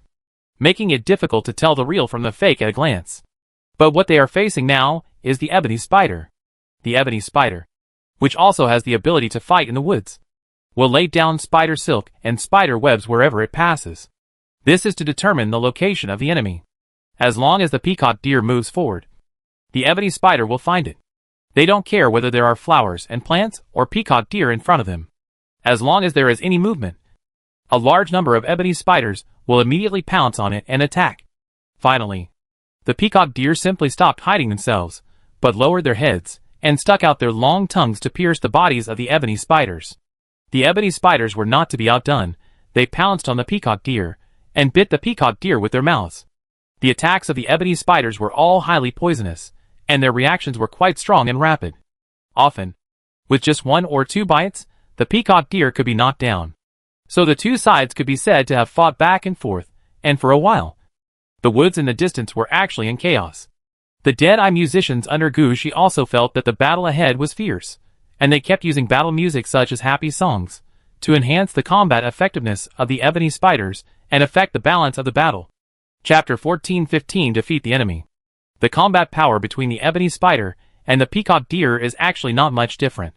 making it difficult to tell the real from the fake at a glance. But what they are facing now is the ebony spider. The ebony spider, which also has the ability to fight in the woods, will lay down spider silk and spider webs wherever it passes. This is to determine the location of the enemy. As long as the peacock deer moves forward, the ebony spider will find it. They don't care whether there are flowers and plants or peacock deer in front of them. As long as there is any movement, a large number of ebony spiders will immediately pounce on it and attack. Finally, the peacock deer simply stopped hiding themselves, but lowered their heads and stuck out their long tongues to pierce the bodies of the ebony spiders. The ebony spiders were not to be outdone. They pounced on the peacock deer and bit the peacock deer with their mouths. The attacks of the ebony spiders were all highly poisonous, and their reactions were quite strong and rapid. Often, with just 1 or 2 bites, the peacock deer could be knocked down. So the 2 sides could be said to have fought back and forth, and for a while, the woods in the distance were actually in chaos. The Dead-Eye musicians under Gushi also felt that the battle ahead was fierce, and they kept using battle music such as happy songs to enhance the combat effectiveness of the ebony spiders and affect the balance of the battle. Chapter 1415 Defeat the Enemy. The combat power between the ebony spider and the peacock deer is actually not much different.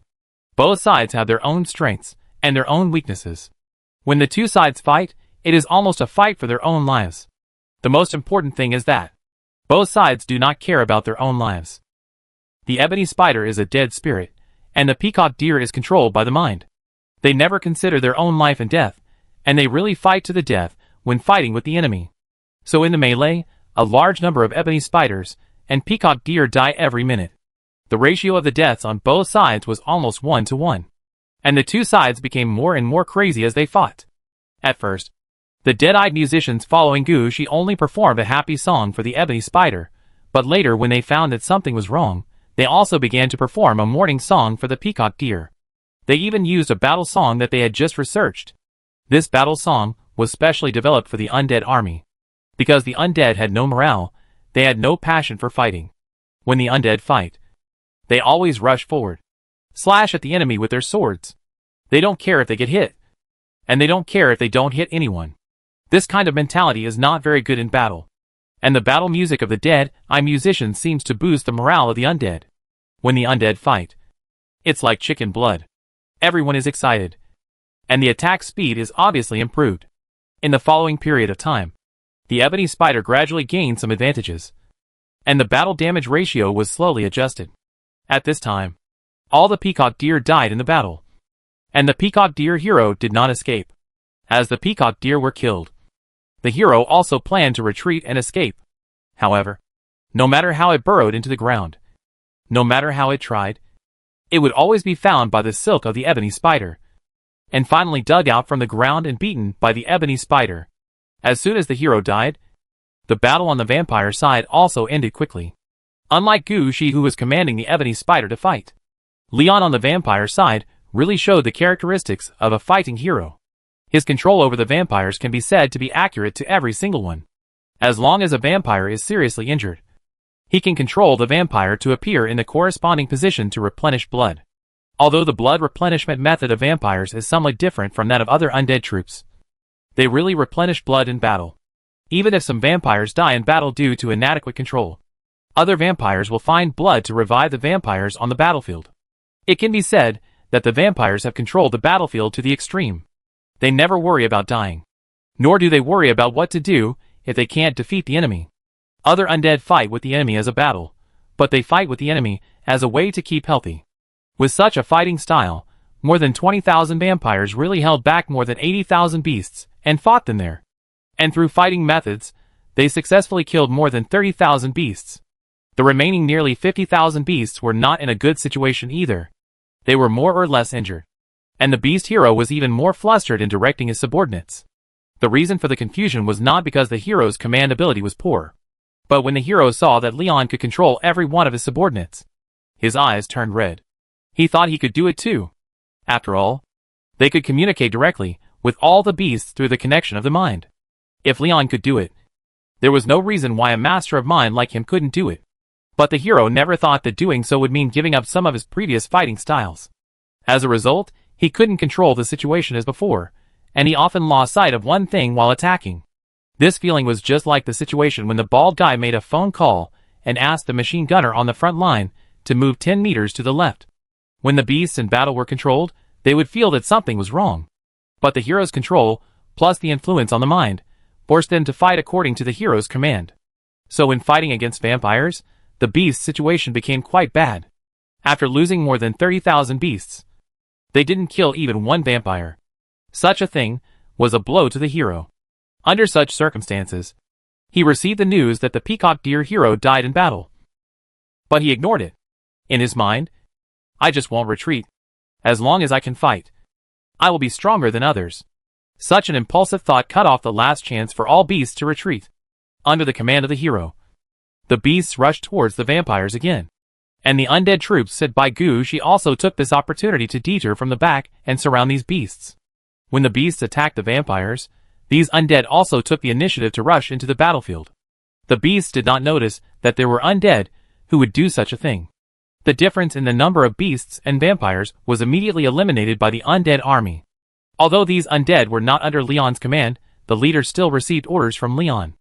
Both sides have their own strengths and their own weaknesses. When the 2 sides fight, it is almost a fight for their own lives. The most important thing is that both sides do not care about their own lives. The ebony spider is a dead spirit, and the peacock deer is controlled by the mind. They never consider their own life and death, and they really fight to the death when fighting with the enemy. So in the melee, a large number of ebony spiders and peacock deer die every minute. The ratio of the deaths on both sides was almost 1 to 1. And the 2 sides became more and more crazy as they fought. At first, the dead-eyed musicians following Gushi only performed a happy song for the ebony spider, but later when they found that something was wrong, they also began to perform a mourning song for the peacock deer. They even used a battle song that they had just researched. This battle song was specially developed for the undead army. Because the undead had no morale, they had no passion for fighting. When the undead fight, they always rush forward, slash at the enemy with their swords. They don't care if they get hit, and they don't care if they don't hit anyone. This kind of mentality is not very good in battle, and the battle music of the Dead-Eye musicians seems to boost the morale of the undead. When the undead fight, it's like chicken blood. Everyone is excited, and the attack speed is obviously improved. In the following period of time, the ebony spider gradually gained some advantages, and the battle damage ratio was slowly adjusted. At this time, all the peacock deer died in the battle, and the peacock deer hero did not escape. As the peacock deer were killed, the hero also planned to retreat and escape. However, no matter how it burrowed into the ground, no matter how it tried, it would always be found by the silk of the ebony spider, and finally dug out from the ground and beaten by the ebony spider. As soon as the hero died, the battle on the vampire side also ended quickly. Unlike Gushi, who was commanding the ebony spider to fight, Leon on the vampire side really showed the characteristics of a fighting hero. His control over the vampires can be said to be accurate to every single one. As long as a vampire is seriously injured, he can control the vampire to appear in the corresponding position to replenish blood. Although the blood replenishment method of vampires is somewhat different from that of other undead troops, they really replenish blood in battle. Even if some vampires die in battle due to inadequate control, other vampires will find blood to revive the vampires on the battlefield. It can be said that the vampires have controlled the battlefield to the extreme. They never worry about dying, nor do they worry about what to do if they can't defeat the enemy. Other undead fight with the enemy as a battle, but they fight with the enemy as a way to keep healthy. With such a fighting style, more than 20,000 vampires really held back more than 80,000 beasts and fought them there. And through fighting methods, they successfully killed more than 30,000 beasts. The remaining nearly 50,000 beasts were not in a good situation either. They were more or less injured. And the beast hero was even more flustered in directing his subordinates. The reason for the confusion was not because the hero's command ability was poor, but when the hero saw that Leon could control every one of his subordinates, his eyes turned red. He thought he could do it too. After all, they could communicate directly with all the beasts through the connection of the mind. If Leon could do it, there was no reason why a master of mind like him couldn't do it. But the hero never thought that doing so would mean giving up some of his previous fighting styles. As a result, he couldn't control the situation as before, and he often lost sight of one thing while attacking. This feeling was just like the situation when the bald guy made a phone call and asked the machine gunner on the front line to move 10 meters to the left. When the beasts in battle were controlled, they would feel that something was wrong. But the hero's control, plus the influence on the mind, forced them to fight according to the hero's command. So when fighting against vampires, the beast's situation became quite bad. After losing more than 30,000 beasts, they didn't kill even one vampire. Such a thing was a blow to the hero. Under such circumstances, he received the news that the peacock deer hero died in battle. But he ignored it. In his mind, I just won't retreat. As long as I can fight, I will be stronger than others. Such an impulsive thought cut off the last chance for all beasts to retreat. Under the command of the hero, the beasts rushed towards the vampires again. And the undead troops sent by Gu Shi also took this opportunity to deter from the back and surround these beasts. When the beasts attacked the vampires, these undead also took the initiative to rush into the battlefield. The beasts did not notice that there were undead who would do such a thing. The difference in the number of beasts and vampires was immediately eliminated by the undead army. Although these undead were not under Leon's command, the leaders still received orders from Leon.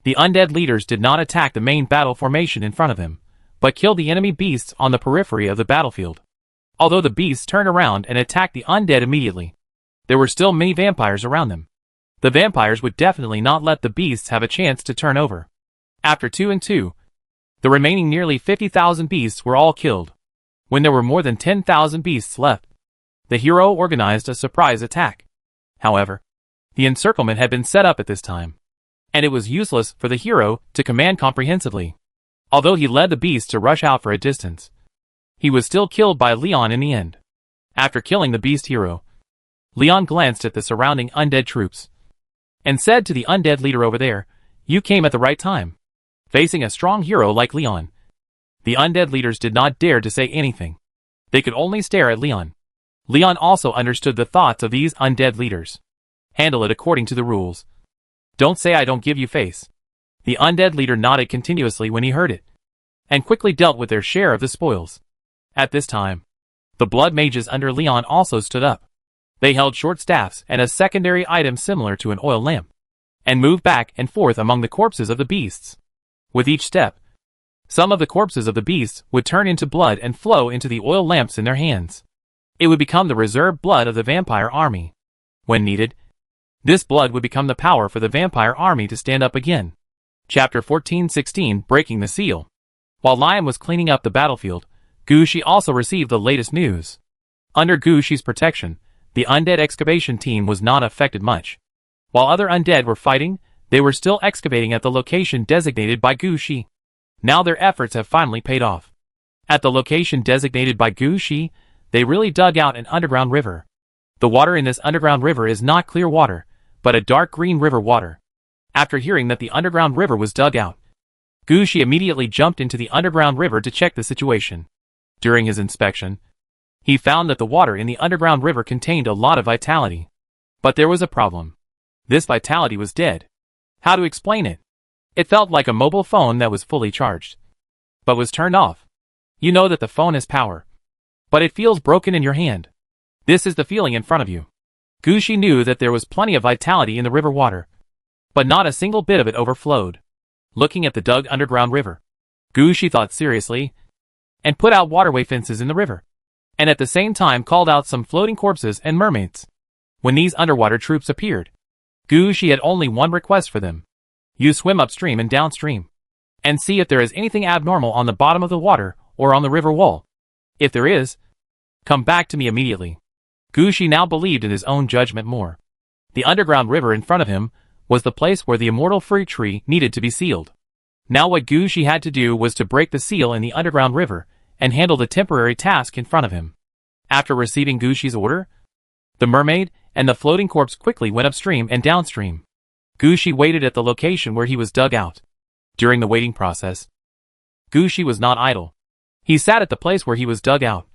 The undead leaders did not attack the main battle formation in front of them, but killed the enemy beasts on the periphery of the battlefield. Although the beasts turned around and attacked the undead immediately, there were still many vampires around them. The vampires would definitely not let the beasts have a chance to turn over. After 2 and 2, the remaining nearly 50,000 beasts were all killed. When there were more than 10,000 beasts left, the hero organized a surprise attack. However, the encirclement had been set up at this time, and it was useless for the hero to command comprehensively. Although he led the beast to rush out for a distance, he was still killed by Leon in the end. After killing the beast hero, Leon glanced at the surrounding undead troops and said to the undead leader over there, "You came at the right time." Facing a strong hero like Leon, the undead leaders did not dare to say anything. They could only stare at Leon. Leon also understood the thoughts of these undead leaders. Handle it according to the rules. Don't say I don't give you face. The undead leader nodded continuously when he heard it, and quickly dealt with their share of the spoils. At this time, the blood mages under Leon also stood up. They held short staffs and a secondary item similar to an oil lamp, and moved back and forth among the corpses of the beasts. With each step, some of the corpses of the beasts would turn into blood and flow into the oil lamps in their hands. It would become the reserve blood of the vampire army. When needed, this blood would become the power for the vampire army to stand up again. Chapter 14:16 Breaking the Seal. While Lion was cleaning up the battlefield, Gu Shi also received the latest news. Under Gu Shi's protection, the undead excavation team was not affected much. While other undead were fighting, they were still excavating at the location designated by Gu Shi. Now their efforts have finally paid off. At the location designated by Gu Shi, they really dug out an underground river. The water in this underground river is not clear water, but a dark green river water. After hearing that the underground river was dug out, Gu Shi immediately jumped into the underground river to check the situation. During his inspection, he found that the water in the underground river contained a lot of vitality. But there was a problem. This vitality was dead. How to explain it? It felt like a mobile phone that was fully charged, but was turned off. You know that the phone has power, but it feels broken in your hand. This is the feeling in front of you. Gucci knew that there was plenty of vitality in the river water, but not a single bit of it overflowed. Looking at the dug underground river, Gucci thought seriously and put out waterway fences in the river, and at the same time called out some floating corpses and mermaids. When these underwater troops appeared, Gucci had only one request for them. You swim upstream and downstream, and see if there is anything abnormal on the bottom of the water or on the river wall. If there is, come back to me immediately. Gucci now believed in his own judgment more. The underground river in front of him was the place where the immortal fruit tree needed to be sealed. Now what Gucci had to do was to break the seal in the underground river and handle the temporary task in front of him. After receiving Gucci's order, the mermaid and the floating corpse quickly went upstream and downstream. Gucci waited at the location where he was dug out. During the waiting process, Gucci was not idle. He sat at the place where he was dug out,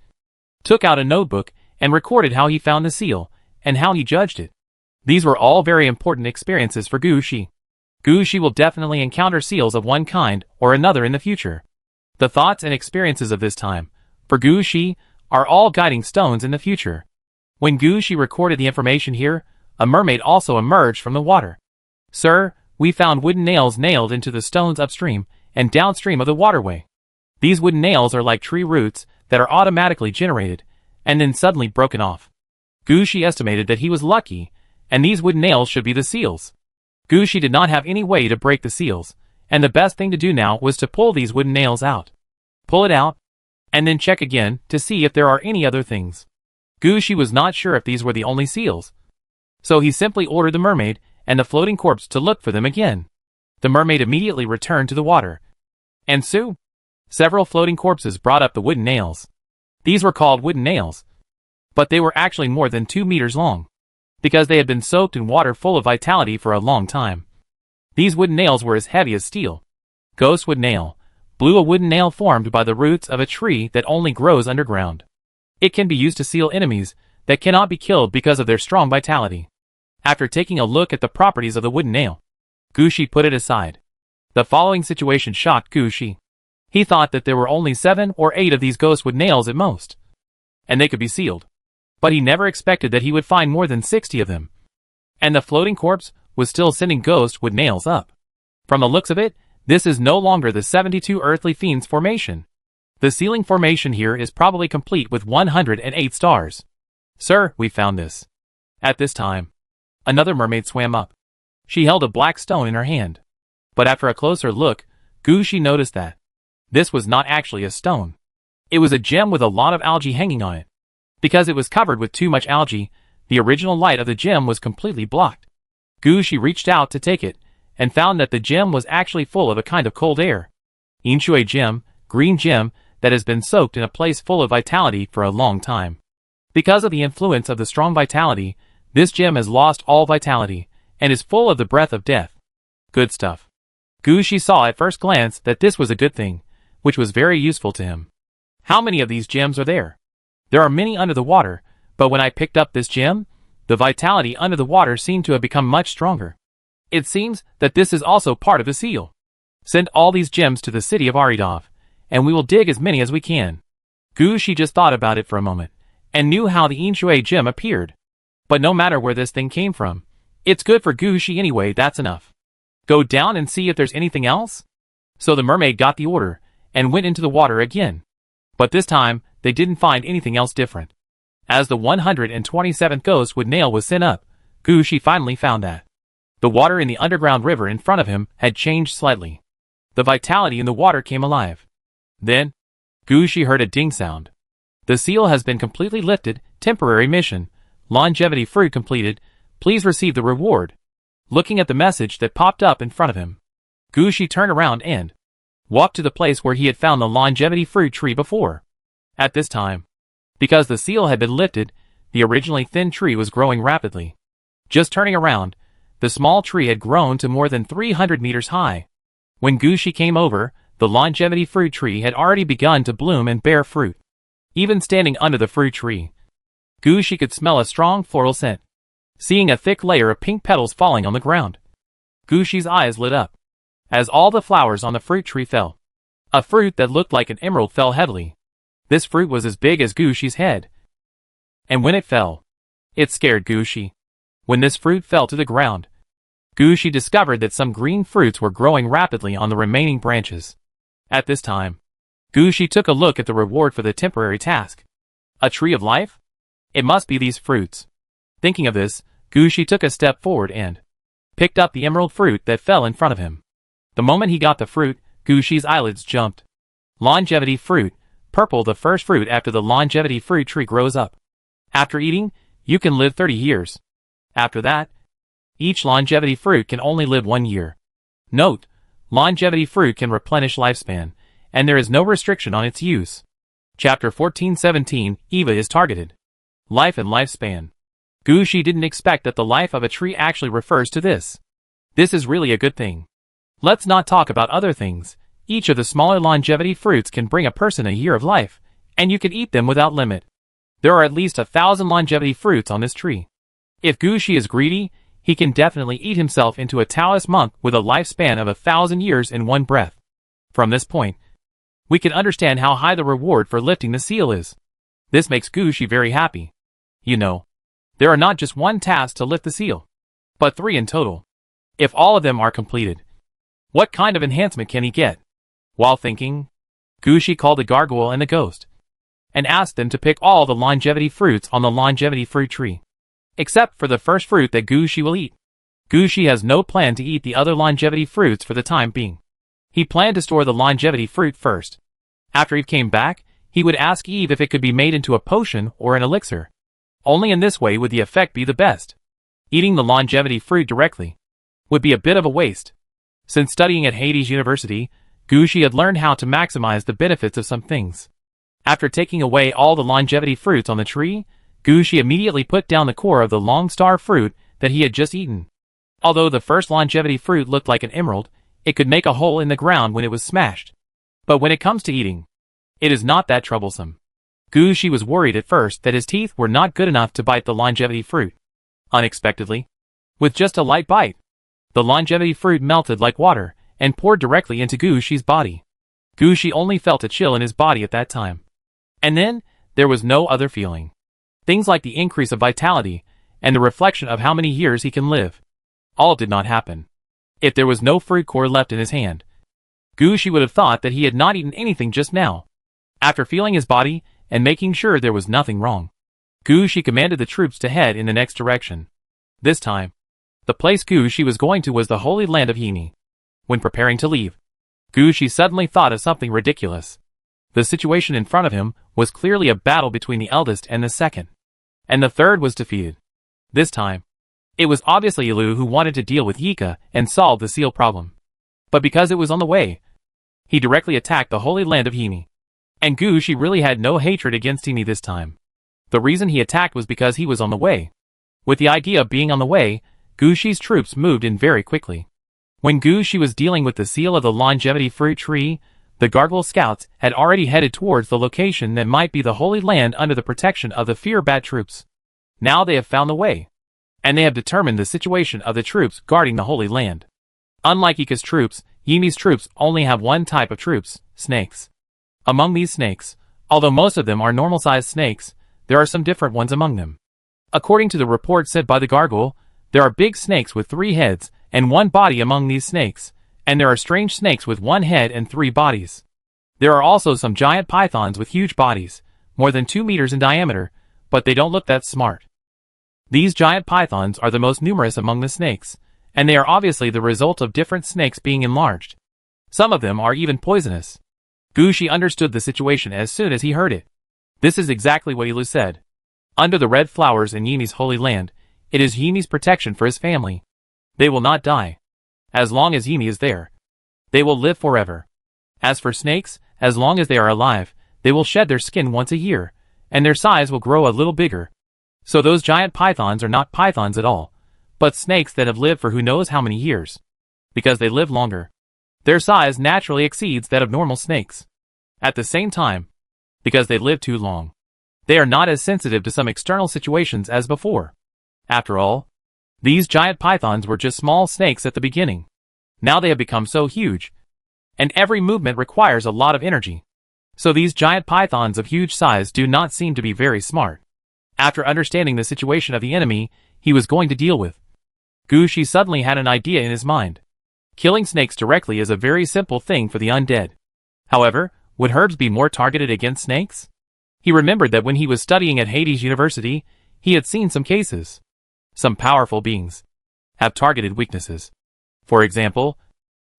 took out a notebook, and recorded how he found the seal and how he judged it. These were all very important experiences for Gucci. Gucci will definitely encounter seals of one kind or another in the future. The thoughts and experiences of this time, for Gucci, are all guiding stones in the future. When Gucci recorded the information here, a mermaid also emerged from the water. Sir, we found wooden nails nailed into the stones upstream and downstream of the waterway. These wooden nails are like tree roots that are automatically generated and then suddenly broken off. Gucci estimated that he was lucky, and these wooden nails should be the seals. Gucci did not have any way to break the seals, and the best thing to do now was to pull these wooden nails out. Pull it out, and then check again to see if there are any other things. Gucci was not sure if these were the only seals, so he simply ordered the mermaid and the floating corpse to look for them again. The mermaid immediately returned to the water, and soon, several floating corpses brought up the wooden nails. These were called wooden nails, but they were actually more than 2 meters long, because they had been soaked in water full of vitality for a long time. These wooden nails were as heavy as steel. Ghostwood nail, blew a wooden nail formed by the roots of a tree that only grows underground. It can be used to seal enemies that cannot be killed because of their strong vitality. After taking a look at the properties of the wooden nail, Gucci put it aside. The following situation shocked Gucci. He thought that there were only 7 or 8 of these ghostwood nails at most, and they could be sealed. But he never expected that he would find more than 60 of them. And the floating corpse was still sending ghostwood nails up. From the looks of it, this is no longer the 72 earthly fiends formation. The sealing formation here is probably complete with 108 stars. Sir, we found this. At this time, another mermaid swam up. She held a black stone in her hand. But after a closer look, Gucci noticed that this was not actually a stone. It was a gem with a lot of algae hanging on it. Because it was covered with too much algae, the original light of the gem was completely blocked. Gucci reached out to take it, and found that the gem was actually full of a kind of cold air. Inchue gem, green gem, that has been soaked in a place full of vitality for a long time. Because of the influence of the strong vitality, this gem has lost all vitality, and is full of the breath of death. Good stuff. Gucci saw at first glance that this was a good thing, which was very useful to him. How many of these gems are there? There are many under the water, but when I picked up this gem, the vitality under the water seemed to have become much stronger. It seems that this is also part of the seal. Send all these gems to the city of Aridov, and we will dig as many as we can. Gucci just thought about it for a moment, and knew how the Inchue gem appeared. But no matter where this thing came from, it's good for Gucci anyway, that's enough. Go down and see if there's anything else? So the mermaid got the order, and went into the water again. But this time, they didn't find anything else different. As the 127th ghostwood nail was sent up, Gucci finally found that the water in the underground river in front of him had changed slightly. The vitality in the water came alive. Then, Gucci heard a ding sound. The seal has been completely lifted, temporary mission, longevity fruit completed, please receive the reward. Looking at the message that popped up in front of him, Gucci turned around and walked to the place where he had found the longevity fruit tree before. At this time, because the seal had been lifted, the originally thin tree was growing rapidly. Just turning around, the small tree had grown to more than 300 meters high. When Gucci came over, the longevity fruit tree had already begun to bloom and bear fruit. Even standing under the fruit tree, Gucci could smell a strong floral scent. seeing a thick layer of pink petals falling on the ground. Gushi's eyes lit up as all the flowers on the fruit tree fell. A fruit that looked like an emerald fell heavily. This fruit was as big as Gushi's head. And when it fell, it scared Gushi. When this fruit fell to the ground, Gushi discovered that some green fruits were growing rapidly on the remaining branches. At this time, Gushi took a look at the reward for the temporary task. A tree of life? It must be these fruits. Thinking of this, Gushi took a step forward and picked up the emerald fruit that fell in front of him. The moment he got the fruit, Gushi's eyelids jumped. Longevity fruit, purple, the first fruit after the longevity fruit tree grows up. After eating, you can live 30 years. After that, each longevity fruit can only live 1 year. Note, longevity fruit can replenish lifespan, and there is no restriction on its use. Chapter 1417, Eva is targeted. Life and lifespan. Gushi didn't expect that the life of a tree actually refers to this. This is really a good thing. Let's not talk about other things. Each of the smaller longevity fruits can bring a person a year of life, and you can eat them without limit. There are at least 1,000 longevity fruits on this tree. If Gushi is greedy, he can definitely eat himself into a Taoist monk with a lifespan of 1,000 years in one breath. From this point, we can understand how high the reward for lifting the seal is. This makes Gushi very happy. You know, there are not just one task to lift the seal, but 3 in total. If all of them are completed, what kind of enhancement can he get? While thinking, Gushi called the gargoyle and the ghost, and asked them to pick all the longevity fruits on the longevity fruit tree, except for the first fruit that Gushi will eat. Gushi has no plan to eat the other longevity fruits for the time being. He planned to store the longevity fruit first. After Eve came back, he would ask Eve if it could be made into a potion or an elixir. Only in this way would the effect be the best. Eating the longevity fruit directly would be a bit of a waste. Since studying at Hades University, Gushi had learned how to maximize the benefits of some things. After taking away all the longevity fruits on the tree, Gushi immediately put down the core of the long star fruit that he had just eaten. Although the first longevity fruit looked like an emerald, it could make a hole in the ground when it was smashed. But when it comes to eating, it is not that troublesome. Gushi was worried at first that his teeth were not good enough to bite the longevity fruit. Unexpectedly, with just a light bite, the longevity fruit melted like water and poured directly into Gushi's body. Gushi only felt a chill in his body at that time. And then, there was no other feeling. Things like the increase of vitality and the reflection of how many years he can live. All did not happen. If there was no fruit core left in his hand, Gushi would have thought that he had not eaten anything just now. After feeling his body and making sure there was nothing wrong, Gushi commanded the troops to head in the next direction. This time, the place Gushi was going to was the Holy Land of Himi. When preparing to leave, Gushi suddenly thought of something ridiculous. The situation in front of him was clearly a battle between the eldest and the second, and the third was defeated. This time, it was obviously Ilu who wanted to deal with Yika and solve the seal problem. But because it was on the way, he directly attacked the Holy Land of Himi. And Gushi really had no hatred against Himi this time. The reason he attacked was because he was on the way. With the idea of being on the way, Gushi's troops moved in very quickly. When Gushi was dealing with the seal of the longevity fruit tree, the gargoyle scouts had already headed towards the location that might be the Holy Land under the protection of the Fear Bat troops. Now they have found the way, and they have determined the situation of the troops guarding the Holy Land. Unlike Ika's troops, Yimi's troops only have one type of troops, snakes. Among these snakes, although most of them are normal-sized snakes, there are some different ones among them. According to the report said by the gargoyle, there are big snakes with 3 heads and 1 body among these snakes, and there are strange snakes with 1 head and 3 bodies. There are also some giant pythons with huge bodies, more than 2 meters in diameter, but they don't look that smart. These giant pythons are the most numerous among the snakes, and they are obviously the result of different snakes being enlarged. Some of them are even poisonous. Gushi understood the situation as soon as he heard it. This is exactly what Ilu said. Under the red flowers in Yimi's holy land, it is Yimi's protection for his family. They will not die. As long as Yimi is there, they will live forever. As for snakes, as long as they are alive, they will shed their skin once a year, and their size will grow a little bigger. So those giant pythons are not pythons at all, but snakes that have lived for who knows how many years. Because they live longer, their size naturally exceeds that of normal snakes. At the same time, because they live too long, they are not as sensitive to some external situations as before. After all, These giant pythons were just small snakes at the beginning. Now they have become so huge, and every movement requires a lot of energy. So these giant pythons of huge size do not seem to be very smart. After understanding the situation of the enemy he was going to deal with, Gushi suddenly had an idea in his mind. Killing snakes directly is a very simple thing for the undead. However, would herbs be more targeted against snakes? He remembered that when he was studying at Hades University, he had seen some cases. Some powerful beings have targeted weaknesses. For example,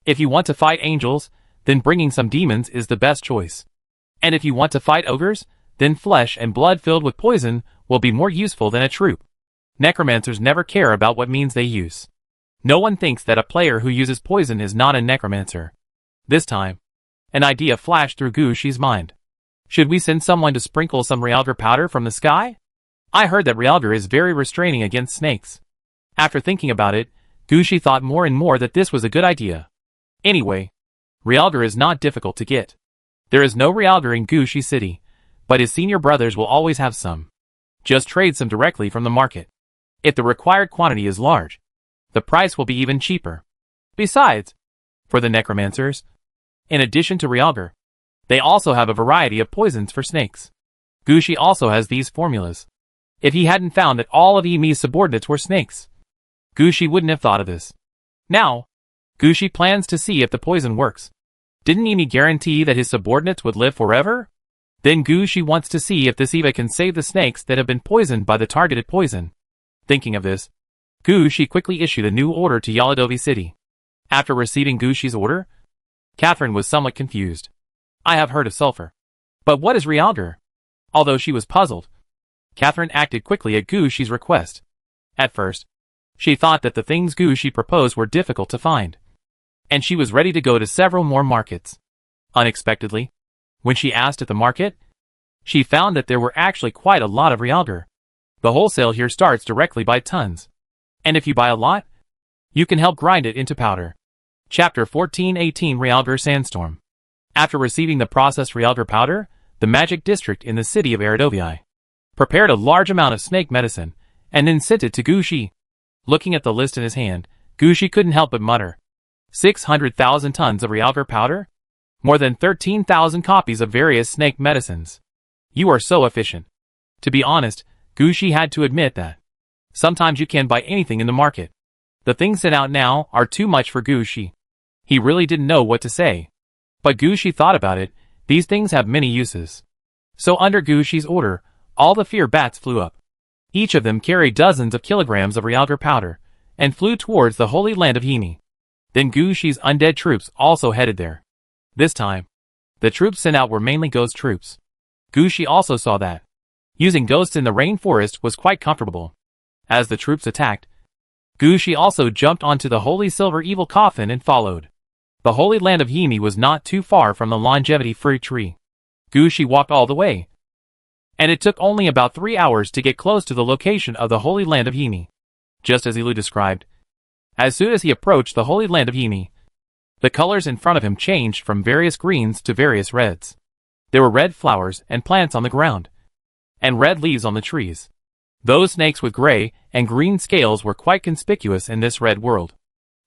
if you want to fight angels, then bringing some demons is the best choice. And if you want to fight ogres, then flesh and blood filled with poison will be more useful than a troop. Necromancers never care about what means they use. No one thinks that a player who uses poison is not a necromancer. This time, an idea flashed through Gushi's mind. Should we send someone to sprinkle some realgar powder from the sky? I heard that realgar is very restraining against snakes. After thinking about it, Gushi thought more and more that this was a good idea. Anyway, realgar is not difficult to get. There is no realgar in Gushi City, but his senior brothers will always have some. Just trade some directly from the market. If the required quantity is large, the price will be even cheaper. Besides, for the necromancers, in addition to realgar, they also have a variety of poisons for snakes. Gushi also has these formulas. If he hadn't found that all of Emi's subordinates were snakes, Gushi wouldn't have thought of this. Now, Gushi plans to see if the poison works. Didn't Emi guarantee that his subordinates would live forever? Then Gushi wants to see if this Eva can save the snakes that have been poisoned by the targeted poison. Thinking of this, Gushi quickly issued a new order to Yaladovi City. After receiving Gushi's order, Catherine was somewhat confused. I have heard of sulfur. But what is realgar? Although she was puzzled, Catherine acted quickly at Gushi's request. At first, she thought that the things Gushi proposed were difficult to find, and she was ready to go to several more markets. Unexpectedly, when she asked at the market, she found that there were actually quite a lot of realgar. The wholesale here starts directly by tons, and if you buy a lot, you can help grind it into powder. Chapter 1418 Realgar Sandstorm. After receiving the processed realgar powder, the magic district in the city of Eridovii prepared a large amount of snake medicine, and then sent it to Gushi. Looking at the list in his hand, Gushi couldn't help but mutter. 600,000 tons of realgar powder? More than 13,000 copies of various snake medicines. You are so efficient. To be honest, Gushi had to admit that. Sometimes you can buy anything in the market. The things sent out now are too much for Gushi. He really didn't know what to say. But Gushi thought about it, these things have many uses. So under Gushi's order, all the fear bats flew up. Each of them carried dozens of kilograms of realgar powder, and flew towards the holy land of Himi. Then Gushi's undead troops also headed there. This time, the troops sent out were mainly ghost troops. Gushi also saw that using ghosts in the rainforest was quite comfortable. As the troops attacked, Gushi also jumped onto the holy silver evil coffin and followed. The holy land of Himi was not too far from the longevity fruit tree. Gushi walked all the way, and it took only about 3 hours to get close to the location of the holy land of Himi. Just as Ilu described, as soon as he approached the holy land of Himi, the colors in front of him changed from various greens to various reds. There were red flowers and plants on the ground, and red leaves on the trees. Those snakes with gray and green scales were quite conspicuous in this red world.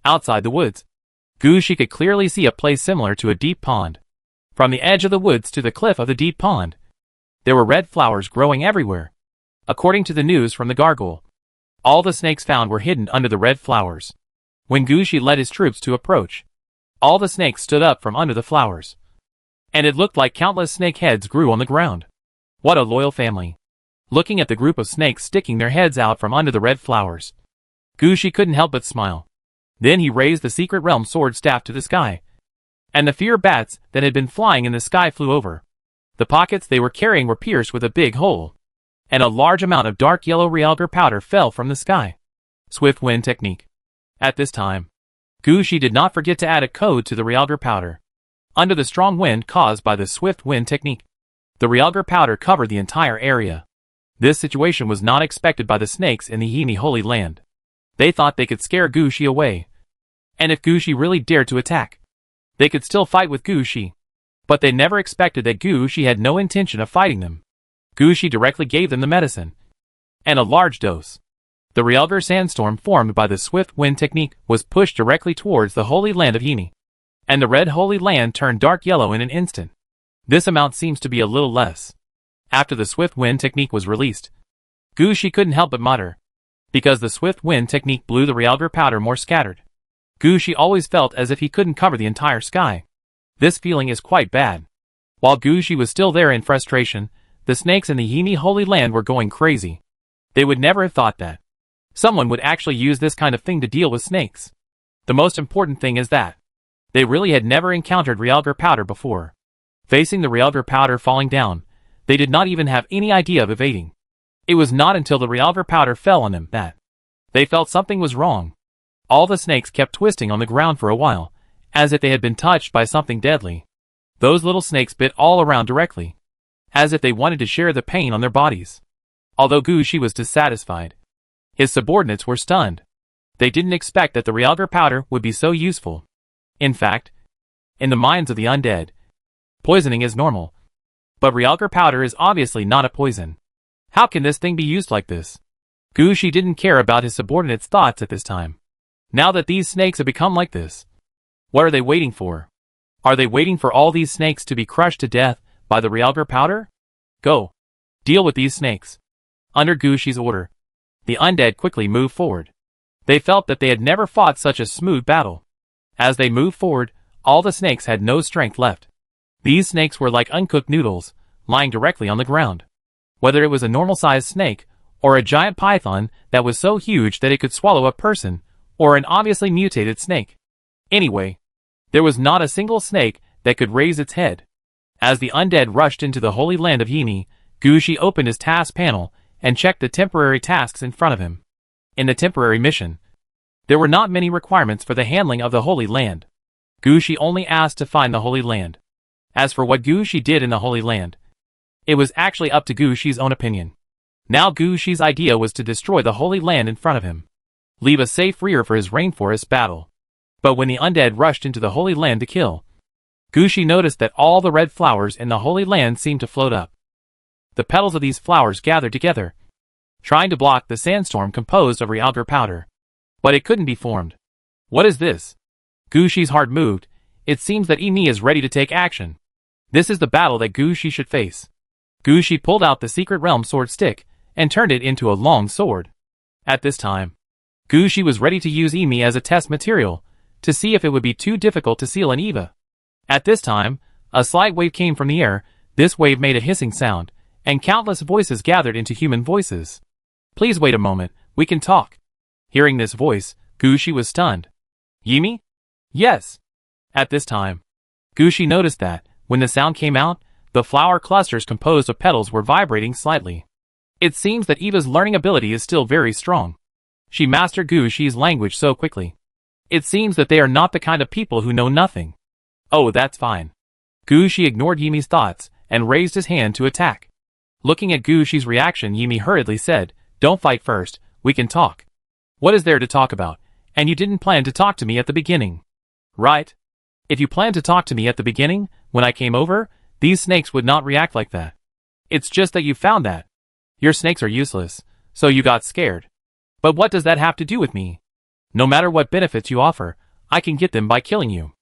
Outside the woods, Gushi could clearly see a place similar to a deep pond. From the edge of the woods to the cliff of the deep pond, there were red flowers growing everywhere. According to the news from the gargoyle, all the snakes found were hidden under the red flowers. When Gushi led his troops to approach, all the snakes stood up from under the flowers, and it looked like countless snake heads grew on the ground. What a loyal family. Looking at the group of snakes sticking their heads out from under the red flowers, Gushi couldn't help but smile. Then he raised the secret realm sword staff to the sky, and the fear bats that had been flying in the sky flew over. The pockets they were carrying were pierced with a big hole, and a large amount of dark yellow realgar powder fell from the sky. Swift wind technique. At this time, Gushi did not forget to add a code to the realgar powder. Under the strong wind caused by the swift wind technique, the realgar powder covered the entire area. This situation was not expected by the snakes in the Himi Holy Land. They thought they could scare Gushi away, and if Gushi really dared to attack, they could still fight with Gushi. But they never expected that Gushi had no intention of fighting them. Gushi directly gave them the medicine, and a large dose. The Realgar sandstorm formed by the swift wind technique was pushed directly towards the Holy Land of Yimi, and the red Holy Land turned dark yellow in an instant. This amount seems to be a little less. After the swift wind technique was released, Gushi couldn't help but mutter, because the swift wind technique blew the Realgar powder more scattered. Gushi always felt as if he couldn't cover the entire sky. This feeling is quite bad. While Gushi was still there in frustration, the snakes in the Yimi Holy Land were going crazy. They would never have thought that someone would actually use this kind of thing to deal with snakes. The most important thing is that they really had never encountered Realgar powder before. Facing the Realgar powder falling down, they did not even have any idea of evading. It was not until the Realgar powder fell on them that they felt something was wrong. All the snakes kept twisting on the ground for a while, as if they had been touched by something deadly. Those little snakes bit all around directly, as if they wanted to share the pain on their bodies. Although Gushi was dissatisfied, his subordinates were stunned. They didn't expect that the Realgar powder would be so useful. In fact, in the minds of the undead, poisoning is normal. But Realgar powder is obviously not a poison. How can this thing be used like this? Gushi didn't care about his subordinates' thoughts at this time. Now that these snakes have become like this, what are they waiting for? Are they waiting for all these snakes to be crushed to death by the Realgar powder? Go. Deal with these snakes. Under Gushi's order, the undead quickly moved forward. They felt that they had never fought such a smooth battle. As they moved forward, all the snakes had no strength left. These snakes were like uncooked noodles, lying directly on the ground. Whether it was a normal-sized snake, or a giant python that was so huge that it could swallow a person, or an obviously mutated snake. Anyway, there was not a single snake that could raise its head. As the undead rushed into the Holy Land of Yimi, Gushi opened his task panel and checked the temporary tasks in front of him. In the temporary mission, there were not many requirements for the handling of the Holy Land. Gushi only asked to find the Holy Land. As for what Gushi did in the Holy Land, it was actually up to Gushi's own opinion. Now Gushi's idea was to destroy the Holy Land in front of him, leave a safe rear for his rainforest battle. But when the undead rushed into the Holy Land to kill, Gushi noticed that all the red flowers in the Holy Land seemed to float up. The petals of these flowers gathered together, trying to block the sandstorm composed of Realgar powder. But it couldn't be formed. What is this? Gushi's heart moved. It seems that Imi is ready to take action. This is the battle that Gushi should face. Gushi pulled out the Secret Realm sword stick and turned it into a long sword. At this time, Gushi was ready to use Imi as a test material to see if it would be too difficult to seal an Eva. At this time, a slight wave came from the air. This wave made a hissing sound, and countless voices gathered into human voices. Please wait a moment, we can talk. Hearing this voice, Gushi was stunned. Yimi? Yes. At this time, Gushi noticed that, when the sound came out, the flower clusters composed of petals were vibrating slightly. It seems that Eva's learning ability is still very strong. She mastered Gushi's language so quickly. It seems that they are not the kind of people who know nothing. Oh, that's fine. Gushi ignored Yimi's thoughts and raised his hand to attack. Looking at Gushi's reaction, Yimi hurriedly said, "Don't fight first, we can talk." What is there to talk about? And you didn't plan to talk to me at the beginning, right? If you planned to talk to me at the beginning, when I came over, these snakes would not react like that. It's just that you found that your snakes are useless, so you got scared. But what does that have to do with me? No matter what benefits you offer, I can get them by killing you.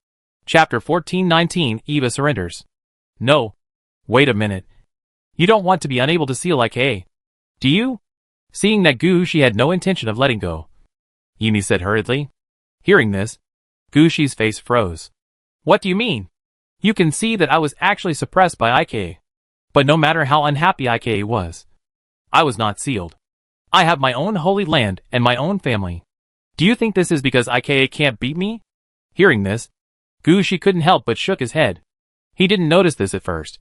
Chapter 1419, Eva surrenders. No. Wait a minute. You don't want to be unable to seal IKA, do you? Seeing that Gushi had no intention of letting go, Yimi said hurriedly. Hearing this, Gushi's face froze. What do you mean? You can see that I was actually suppressed by IKA. But no matter how unhappy IKA was, I was not sealed. I have my own holy land and my own family. Do you think this is because IKA can't beat me? Hearing this, Gushi couldn't help but shook his head. He didn't notice this at first,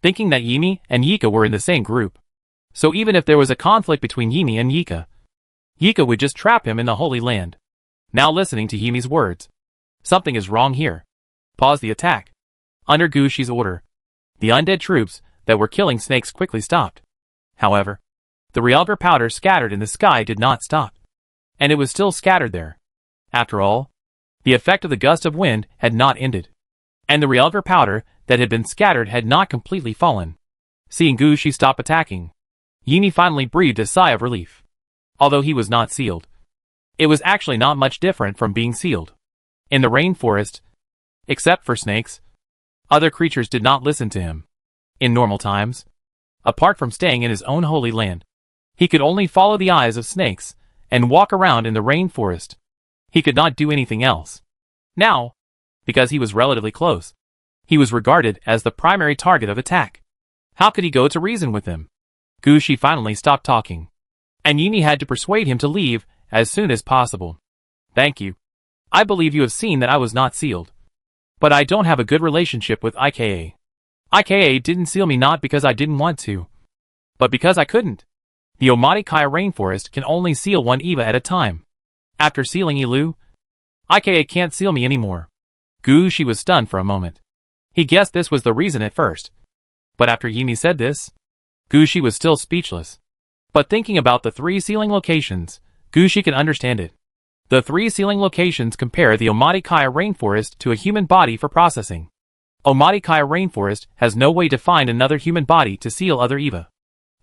thinking that Yimi and Yika were in the same group. So even if there was a conflict between Yimi and Yika, Yika would just trap him in the Holy Land. Now listening to Yimi's words, something is wrong here. Pause the attack. Under Gushi's order, the undead troops that were killing snakes quickly stopped. However, the Realgar powder scattered in the sky did not stop, and it was still scattered there. After all, the effect of the gust of wind had not ended, and the Realgar powder that had been scattered had not completely fallen. Seeing Gushi stop attacking, Yimi finally breathed a sigh of relief. although he was not sealed. It was actually not much different from being sealed. In the rainforest, except for snakes, other creatures did not listen to him. In normal times, apart from staying in his own holy land, he could only follow the eyes of snakes and walk around in the rainforest. He could not do anything else. Now, because he was relatively close, he was regarded as the primary target of attack. How could he go to reason with him? Gushi finally stopped talking, and Yimi had to persuade him to leave as soon as possible. Thank you. I believe you have seen that I was not sealed. But I don't have a good relationship with IKA. IKA didn't seal me not because I didn't want to, but because I couldn't. The Omatikaya rainforest can only seal one Eva at a time. After sealing Ilu, IKA can't seal me anymore. Gushi was stunned for a moment. He guessed this was the reason at first. But after Yimi said this, Gushi was still speechless. But thinking about the 3 sealing locations, Gushi could understand it. The 3 sealing locations compare the Omatikaya rainforest to a human body for processing. Omatikaya rainforest has no way to find another human body to seal other Eva.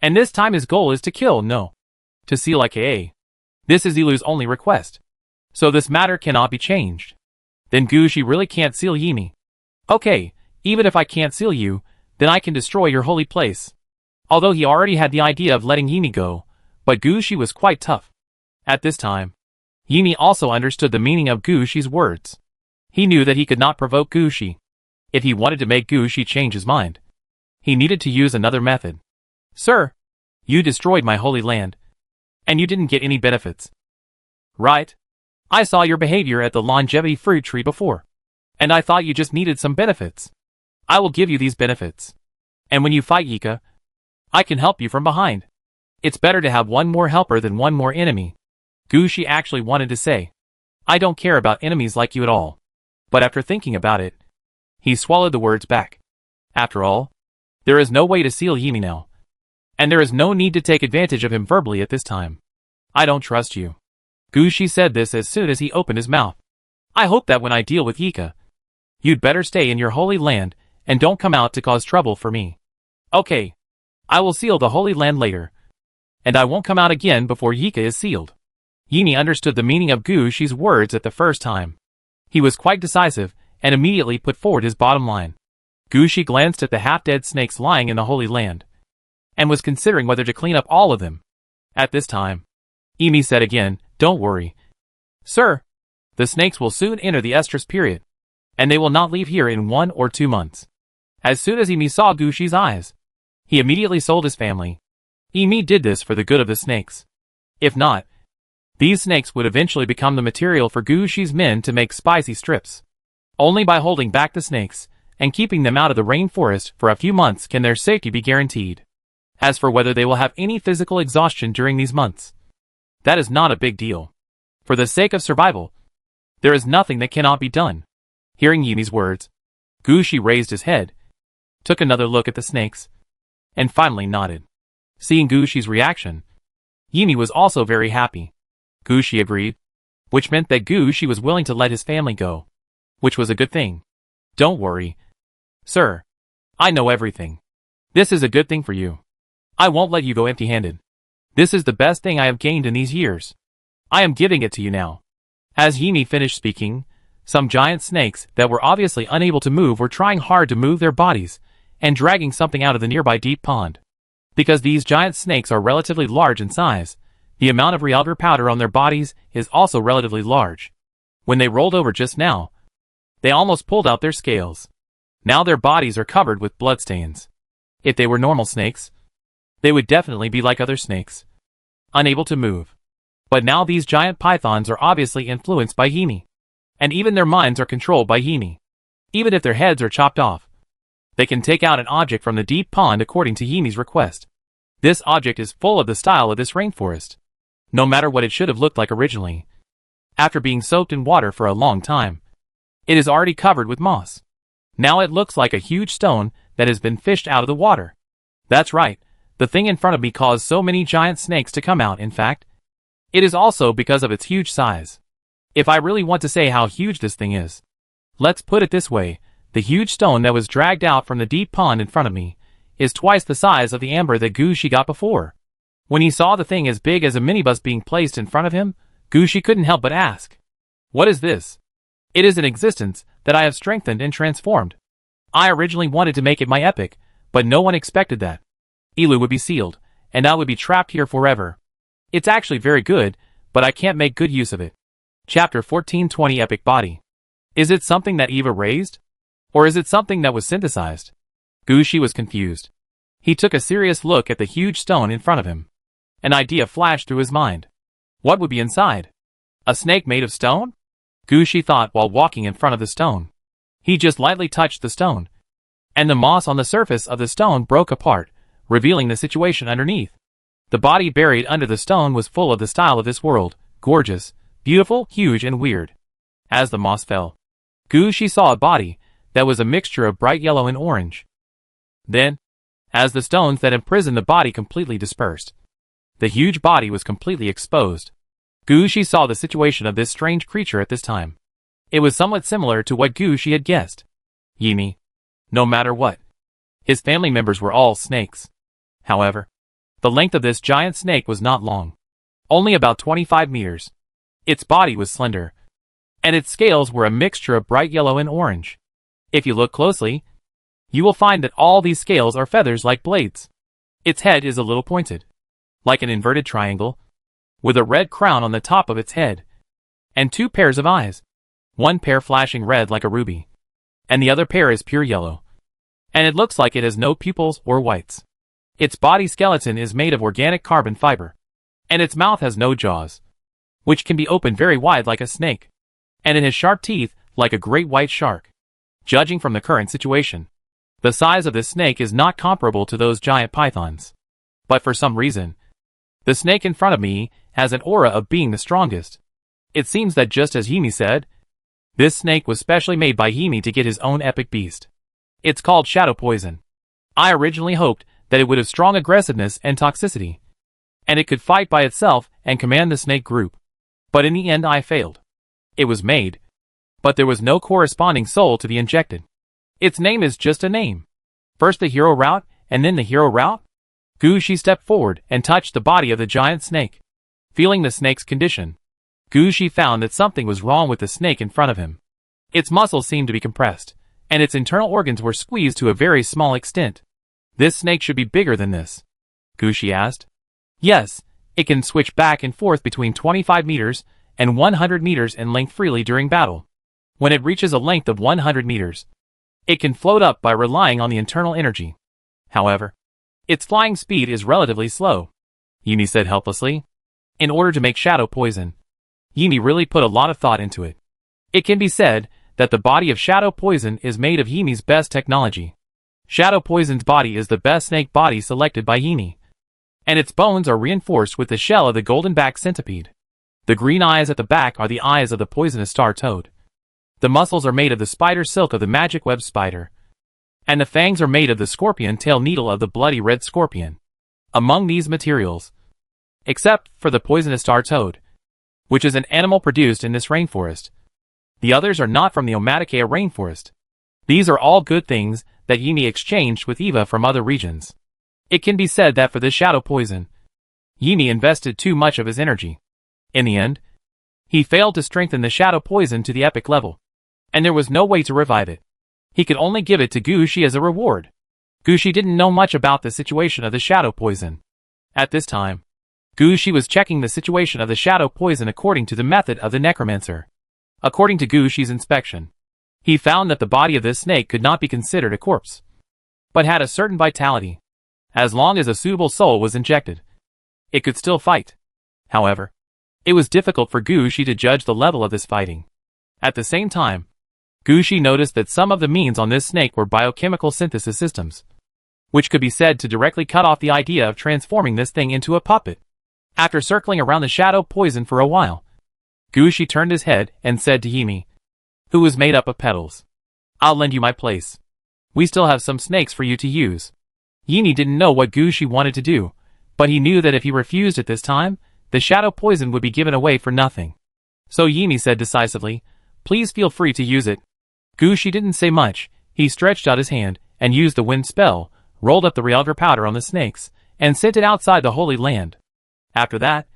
And this time his goal is to kill, no, to seal IKA. This is Ilu's only request. So this matter cannot be changed. Then Gushi really can't seal Yimi. Okay, even if I can't seal you, then I can destroy your holy place. Although he already had the idea of letting Yimi go, but Gushi was quite tough. At this time, Yimi also understood the meaning of Gushi's words. He knew that he could not provoke Gushi. If he wanted to make Gushi change his mind, he needed to use another method. Sir, you destroyed my holy land, and you didn't get any benefits. Right? I saw your behavior at the longevity fruit tree before, and I thought you just needed some benefits. I will give you these benefits. And when you fight Yika, I can help you from behind. It's better to have one more helper than one more enemy. Gushi actually wanted to say, I don't care about enemies like you at all. But after thinking about it, he swallowed the words back. After all, there is no way to seal Yimi now. And there is no need to take advantage of him verbally at this time. I don't trust you. Gushi said this as soon as he opened his mouth. I hope that when I deal with Yika, you'd better stay in your holy land and don't come out to cause trouble for me. Okay. I will seal the holy land later. And I won't come out again before Yika is sealed. Yimi understood the meaning of Gushi's words at the first time. He was quite decisive and immediately put forward his bottom line. Gushi glanced at the half-dead snakes lying in the holy land and was considering whether to clean up all of them. At this time, Yimi said again, don't worry. Sir, the snakes will soon enter the estrus period, and they will not leave here in 1 or 2 months. As soon as Yimi saw Gushi's eyes, he immediately sold his family. Yimi did this for the good of the snakes. If not, these snakes would eventually become the material for Gushi's men to make spicy strips. Only by holding back the snakes and keeping them out of the rainforest for a few months can their safety be guaranteed. As for whether they will have any physical exhaustion during these months, that is not a big deal. For the sake of survival, there is nothing that cannot be done. Hearing Yimi's words, Gushi raised his head, took another look at the snakes, and finally nodded. Seeing Gushi's reaction, Yimi was also very happy. Gushi agreed, which meant that Gushi was willing to let his family go, which was a good thing. Don't worry, sir. I know everything. This is a good thing for you. I won't let you go empty-handed. This is the best thing I have gained in these years. I am giving it to you now. As Yimi finished speaking, some giant snakes that were obviously unable to move were trying hard to move their bodies and dragging something out of the nearby deep pond. Because these giant snakes are relatively large in size, the amount of realgar powder on their bodies is also relatively large. When they rolled over just now, they almost pulled out their scales. Now their bodies are covered with bloodstains. If they were normal snakes, they would definitely be like other snakes, unable to move. But now these giant pythons are obviously influenced by Yimi, and even their minds are controlled by Yimi. Even if their heads are chopped off, they can take out an object from the deep pond according to Yimi's request. This object is full of the style of this rainforest, no matter what it should have looked like originally. After being soaked in water for a long time, it is already covered with moss. Now it looks like a huge stone that has been fished out of the water. That's right, the thing in front of me caused so many giant snakes to come out. In fact, it is also because of its huge size. If I really want to say how huge this thing is, let's put it this way, the huge stone that was dragged out from the deep pond in front of me is twice the size of the amber that Gushi got before. When he saw the thing as big as a minibus being placed in front of him, Gushi couldn't help but ask, "What is this?" "It is an existence that I have strengthened and transformed. I originally wanted to make it my epic, but no one expected that. Elu would be sealed, and I would be trapped here forever. It's actually very good, but I can't make good use of it." Chapter 1420 Epic Body. Is it something that Eva raised? Or is it something that was synthesized? Gushi was confused. He took a serious look at the huge stone in front of him. An idea flashed through his mind. What would be inside? A snake made of stone? Gushi thought while walking in front of the stone. He just lightly touched the stone, and the moss on the surface of the stone broke apart, revealing the situation underneath. The body buried under the stone was full of the style of this world, gorgeous, beautiful, huge, and weird. As the moss fell, Gushi saw a body that was a mixture of bright yellow and orange. Then, as the stones that imprisoned the body completely dispersed, the huge body was completely exposed. Gushi saw the situation of this strange creature at this time. It was somewhat similar to what Gushi had guessed. Yimi. No matter what, his family members were all snakes. However, the length of this giant snake was not long. Only about 25 meters. Its body was slender, and its scales were a mixture of bright yellow and orange. If you look closely, you will find that all these scales are feathers like blades. Its head is a little pointed, like an inverted triangle, with a red crown on the top of its head, and two pairs of eyes, one pair flashing red like a ruby, and the other pair is pure yellow, and it looks like it has no pupils or whites. Its body skeleton is made of organic carbon fiber, and its mouth has no jaws, which can be opened very wide like a snake, and it has sharp teeth like a great white shark. Judging from the current situation, the size of this snake is not comparable to those giant pythons. But for some reason, the snake in front of me has an aura of being the strongest. It seems that just as Yimi said, this snake was specially made by Yimi to get his own epic beast. It's called Shadow Poison. I originally hoped that it would have strong aggressiveness and toxicity, and it could fight by itself and command the snake group. But in the end I failed. It was made, but there was no corresponding soul to be injected. Its name is just a name. First the hero route, and then the hero route? Gushi stepped forward and touched the body of the giant snake. Feeling the snake's condition, Gushi found that something was wrong with the snake in front of him. Its muscles seemed to be compressed, and its internal organs were squeezed to a very small extent. This snake should be bigger than this, Gushi asked. Yes, it can switch back and forth between 25 meters and 100 meters in length freely during battle. When it reaches a length of 100 meters, it can float up by relying on the internal energy. However, its flying speed is relatively slow, Yimi said helplessly. In order to make Shadow Poison, Yimi really put a lot of thought into it. It can be said that the body of Shadow Poison is made of Yimi's best technology. Shadow Poison's body is the best snake body selected by Yimi, and its bones are reinforced with the shell of the golden-back centipede. The green eyes at the back are the eyes of the poisonous star toad. The muscles are made of the spider silk of the magic web spider, and the fangs are made of the scorpion tail needle of the bloody red scorpion. Among these materials, except for the poisonous star toad, which is an animal produced in this rainforest, the others are not from the Omaticea rainforest. These are all good things that Yimi exchanged with Eva from other regions. It can be said that for this Shadow Poison, Yimi invested too much of his energy. In the end, he failed to strengthen the Shadow Poison to the epic level, and there was no way to revive it. He could only give it to Gushi as a reward. Gushi didn't know much about the situation of the Shadow Poison. At this time, Gushi was checking the situation of the Shadow Poison according to the method of the necromancer. According to Gushi's inspection, he found that the body of this snake could not be considered a corpse, but had a certain vitality. As long as a suitable soul was injected, it could still fight. However, it was difficult for Gushi to judge the level of this fighting. At the same time, Gushi noticed that some of the means on this snake were biochemical synthesis systems, which could be said to directly cut off the idea of transforming this thing into a puppet. After circling around the Shadow Poison for a while, Gushi turned his head and said to Yimi, who was made up of petals, "I'll lend you my place. We still have some snakes for you to use." Yimi didn't know what Gushi wanted to do, but he knew that if he refused at this time, the Shadow Poison would be given away for nothing. So Yimi said decisively, "Please feel free to use it." Gushi didn't say much. He stretched out his hand and used the wind spell, rolled up the Realgar powder on the snakes, and sent it outside the Holy Land. After that,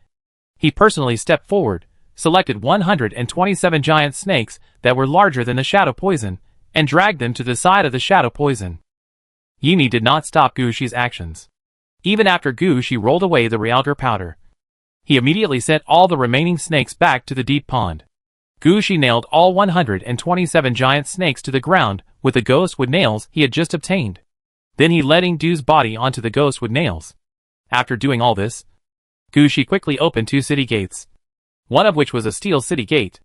he personally stepped forward, selected 127 giant snakes that were larger than the shadow poison, and dragged them to the side of the shadow poison. Yimi did not stop Gushi's actions. Even after Gushi rolled away the realgar powder, he immediately sent all the remaining snakes back to the deep pond. Gushi nailed all 127 giant snakes to the ground with the ghostwood nails he had just obtained. Then he led Ingdu's body onto the ghostwood nails. After doing all this, Gushi quickly opened 2 city gates, one of which was a steel city gate.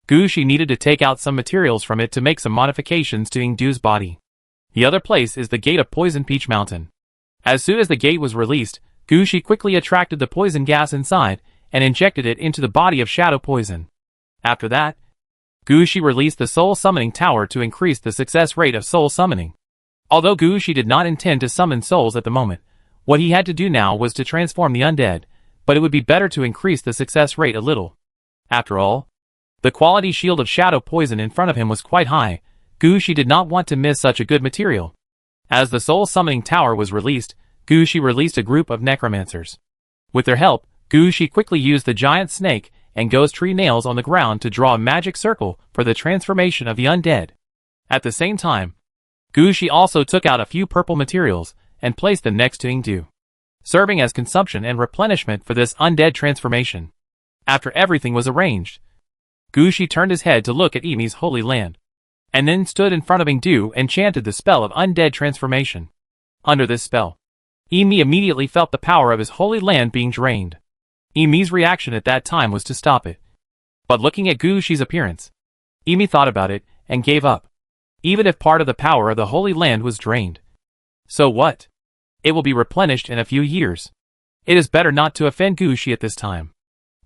Gushi needed to take out some materials from it to make some modifications to Ingdu's body. The other place is the gate of Poison Peach Mountain. As soon as the gate was released, Gushi quickly attracted the poison gas inside and injected it into the body of Shadow Poison. After that, Gushi released the Soul Summoning Tower to increase the success rate of soul summoning. Although Gushi did not intend to summon souls at the moment, what he had to do now was to transform the undead, but it would be better to increase the success rate a little. After all, the quality shield of Shadow Poison in front of him was quite high. Gushi did not want to miss such a good material. As the Soul Summoning Tower was released, Gushi released a group of necromancers. With their help, Gushi quickly used the giant snake and ghost tree nails on the ground to draw a magic circle for the transformation of the undead. At the same time, Gushi also took out a few purple materials and placed them next to Ingdu, serving as consumption and replenishment for this undead transformation. After everything was arranged, Gushi turned his head to look at Yimi's Holy Land, and then stood in front of Ingdu and chanted the spell of undead transformation. Under this spell, Yimi immediately felt the power of his Holy Land being drained. Yimi's reaction at that time was to stop it. But looking at Gushi's appearance, Yimi thought about it and gave up. Even if part of the power of the Holy Land was drained, so what? It will be replenished in a few years. It is better not to offend Gushi at this time.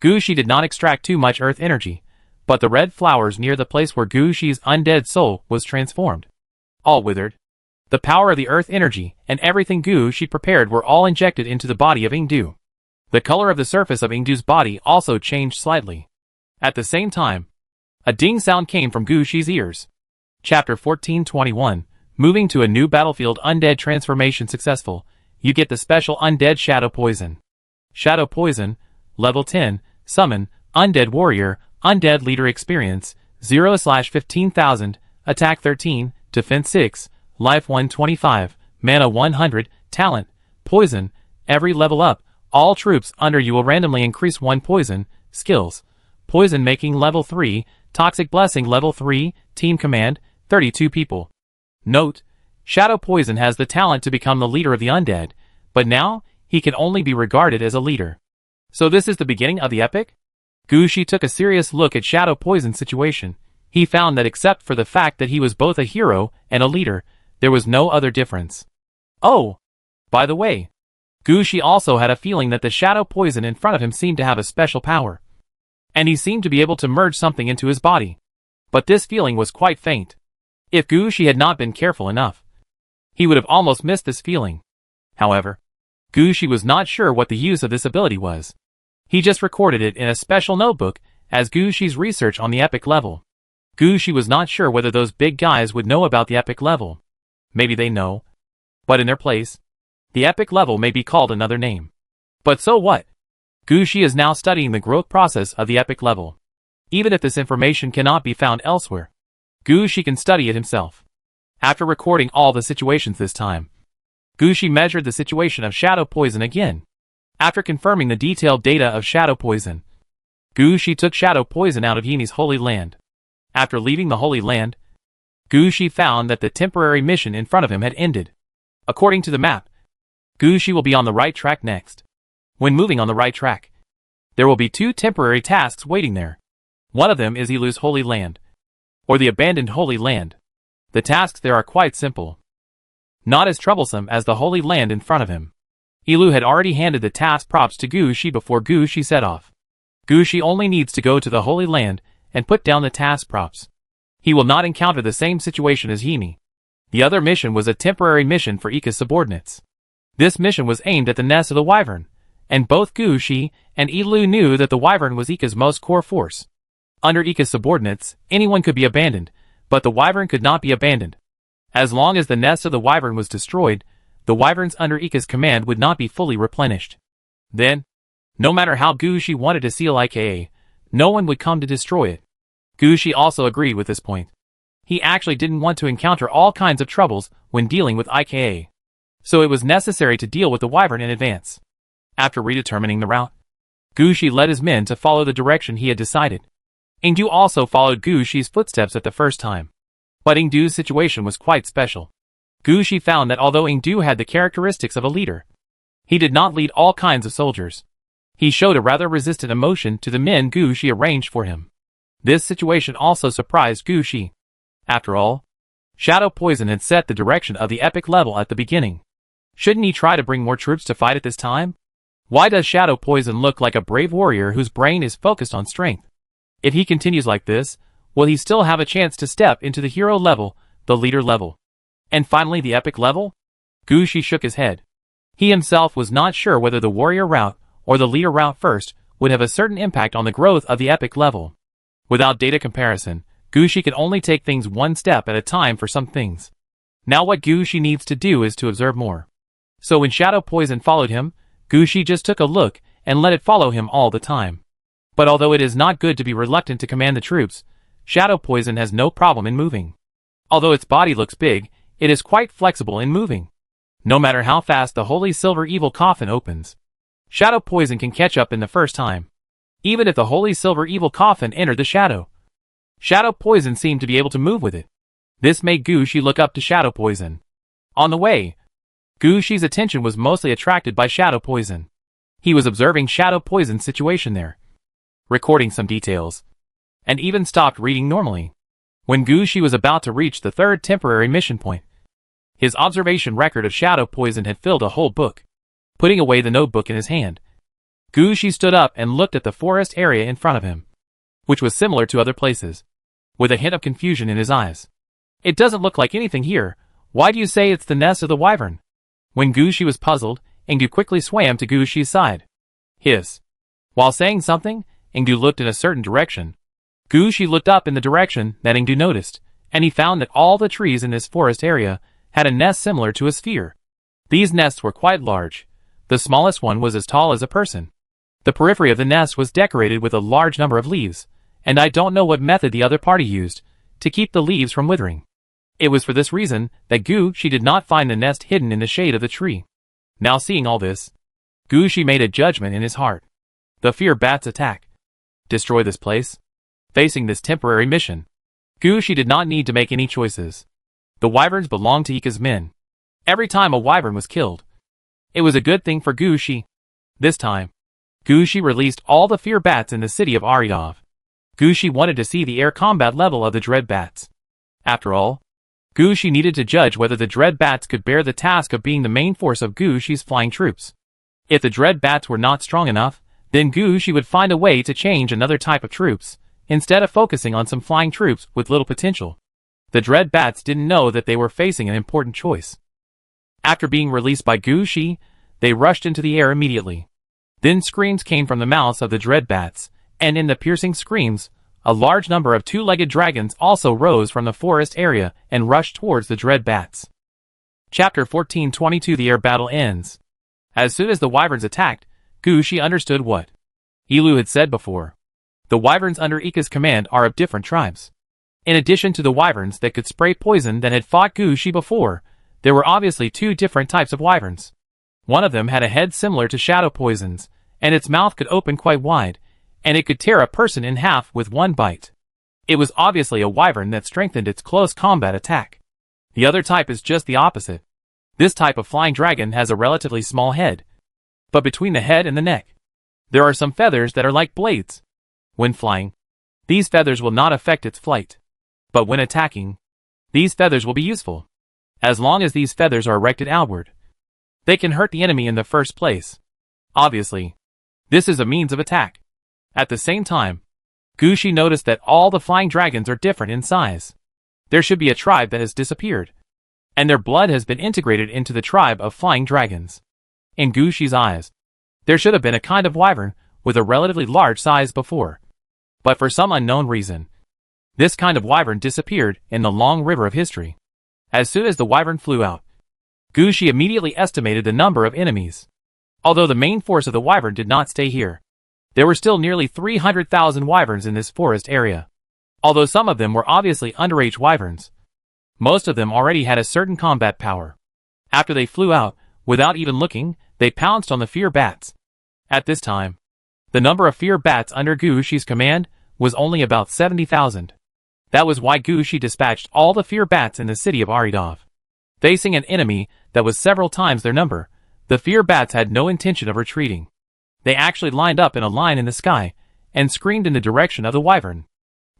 Gushi did not extract too much earth energy, but the red flowers near the place where Gushi's undead soul was transformed all withered. The power of the earth energy and everything Gushi prepared were all injected into the body of Ingdu. The color of the surface of Ingdu's body also changed slightly. At the same time, a ding sound came from Gushi's ears. Chapter 1421, Moving to a New Battlefield. Undead transformation successful. You get the special Undead Shadow Poison. Shadow Poison, Level 10, Summon, Undead Warrior, Undead Leader Experience, 0/15,000, Attack 13, Defense 6, Life 125, Mana 100, Talent, Poison. Every level up, all troops under you will randomly increase 1 poison. Skills: Poison Making Level 3, Toxic Blessing Level 3, Team Command, 32 people. Note: Shadow Poison has the talent to become the leader of the undead, but now he can only be regarded as a leader. So this is the beginning of the epic? Gushi took a serious look at Shadow Poison's situation. He found that except for the fact that he was both a hero and a leader, there was no other difference. Oh! By the way, Gushi also had a feeling that the Shadow Poison in front of him seemed to have a special power, and he seemed to be able to merge something into his body. But this feeling was quite faint. If Gushi had not been careful enough, he would have almost missed this feeling. However, Gushi was not sure what the use of this ability was. He just recorded it in a special notebook as Gushi's research on the epic level. Gushi was not sure whether those big guys would know about the epic level. Maybe they know, but in their place, the epic level may be called another name. But so what? Gushi is now studying the growth process of the epic level. Even if this information cannot be found elsewhere, Gushi can study it himself. After recording all the situations this time, Gushi measured the situation of Shadow Poison again. After confirming the detailed data of Shadow Poison, Gushi took Shadow Poison out of Yimi's Holy Land. After leaving the Holy Land, Gushi found that the temporary mission in front of him had ended. According to the map, Gushi will be on the right track next. When moving on the right track, there will be 2 temporary tasks waiting there. One of them is Ilu's Holy Land, or the abandoned Holy Land. The tasks there are quite simple, not as troublesome as the Holy Land in front of him. Ilu had already handed the task props to Gushi before Gushi set off. Gushi only needs to go to the Holy Land and put down the task props. He will not encounter the same situation as Yimi. The other mission was a temporary mission for Ika's subordinates. This mission was aimed at the nest of the Wyvern, and both Gushi and Ilu knew that the Wyvern was Ika's most core force. Under Ika's subordinates, anyone could be abandoned, but the Wyvern could not be abandoned. As long as the nest of the Wyvern was destroyed, the wyverns under Ika's command would not be fully replenished. Then, no matter how Gushi wanted to seal Ika, no one would come to destroy it. Gushi also agreed with this point. He actually didn't want to encounter all kinds of troubles when dealing with Ika. So it was necessary to deal with the wyvern in advance. After redetermining the route, Gushi led his men to follow the direction he had decided. Ingdu also followed Gushi's footsteps at the first time. But Ingdu's situation was quite special. Gushi found that although Ingdu had the characteristics of a leader, he did not lead all kinds of soldiers. He showed a rather resistant emotion to the men Gushi arranged for him. This situation also surprised Gushi. After all, Shadow Poison had set the direction of the epic level at the beginning. Shouldn't he try to bring more troops to fight at this time? Why does Shadow Poison look like a brave warrior whose brain is focused on strength? If he continues like this, will he still have a chance to step into the hero level, the leader level, and finally the epic level? Gushi shook his head. He himself was not sure whether the warrior route or the leader route first would have a certain impact on the growth of the epic level. Without data comparison, Gushi can only take things one step at a time for some things. Now what Gushi needs to do is to observe more. So when Shadow Poison followed him, Gushi just took a look and let it follow him all the time. But although it is not good to be reluctant to command the troops, Shadow Poison has no problem in moving. Although its body looks big, it is quite flexible in moving. No matter how fast the Holy Silver Evil Coffin opens, Shadow Poison can catch up in the first time. Even if the Holy Silver Evil Coffin entered the shadow, Shadow Poison seemed to be able to move with it. This made Gushi look up to Shadow Poison. On the way, Gushi's attention was mostly attracted by Shadow Poison. He was observing Shadow Poison's situation there, recording some details, and even stopped reading normally. When Gushi was about to reach the third temporary mission point, his observation record of Shadow Poison had filled a whole book. Putting away the notebook in his hand, Gushi stood up and looked at the forest area in front of him, which was similar to other places, with a hint of confusion in his eyes. It doesn't look like anything here. Why do you say it's the nest of the wyvern? When Gushi was puzzled, Ingdu quickly swam to Gushi's side. Hiss. While saying something, Ingdu looked in a certain direction. Gushi looked up in the direction that Ingdu noticed, and he found that all the trees in this forest area had a nest similar to a sphere. These nests were quite large. The smallest one was as tall as a person. The periphery of the nest was decorated with a large number of leaves, and I don't know what method the other party used to keep the leaves from withering. It was for this reason that Gushi did not find the nest hidden in the shade of the tree. Now seeing all this, Gushi made a judgment in his heart. The fear bats attack. Destroy this place. Facing this temporary mission, Gushi did not need to make any choices. The wyverns belonged to Ika's men. Every time a wyvern was killed, it was a good thing for Gushi. This time, Gushi released all the fear bats in the city of Aryov. Gushi wanted to see the air combat level of the dread bats. After all, Gushi needed to judge whether the dread bats could bear the task of being the main force of Gushi's flying troops. If the dread bats were not strong enough, then Gushi would find a way to change another type of troops, instead of focusing on some flying troops with little potential. The dread bats didn't know that they were facing an important choice. After being released by Gushi, they rushed into the air immediately. Then screams came from the mouths of the dread bats, and in the piercing screams, a large number of two-legged dragons also rose from the forest area and rushed towards the dread bats. Chapter 1422. The air battle ends. As soon as the wyverns attacked, Gushi understood what Ilu had said before. The wyverns under Ika's command are of different tribes. In addition to the wyverns that could spray poison that had fought Gushi before, there were obviously two different types of wyverns. One of them had a head similar to Shadow Poison's, and its mouth could open quite wide, and it could tear a person in half with one bite. It was obviously a wyvern that strengthened its close combat attack. The other type is just the opposite. This type of flying dragon has a relatively small head, but between the head and the neck, there are some feathers that are like blades. When flying, these feathers will not affect its flight. But when attacking, these feathers will be useful. As long as these feathers are erected outward, they can hurt the enemy in the first place. Obviously, this is a means of attack. At the same time, Gushi noticed that all the flying dragons are different in size. There should be a tribe that has disappeared, and their blood has been integrated into the tribe of flying dragons. In Gushi's eyes, there should have been a kind of wyvern with a relatively large size before. But for some unknown reason, this kind of wyvern disappeared in the long river of history. As soon as the wyvern flew out, Gushi immediately estimated the number of enemies. Although the main force of the wyvern did not stay here, there were still nearly 300,000 wyverns in this forest area. Although some of them were obviously underage wyverns, most of them already had a certain combat power. After they flew out, without even looking, they pounced on the fear bats. At this time, the number of fear bats under Gushi's command was only about 70,000. That was why Gushi dispatched all the fear bats in the city of Aridov. Facing an enemy that was several times their number, the fear bats had no intention of retreating. They actually lined up in a line in the sky and screamed in the direction of the wyvern.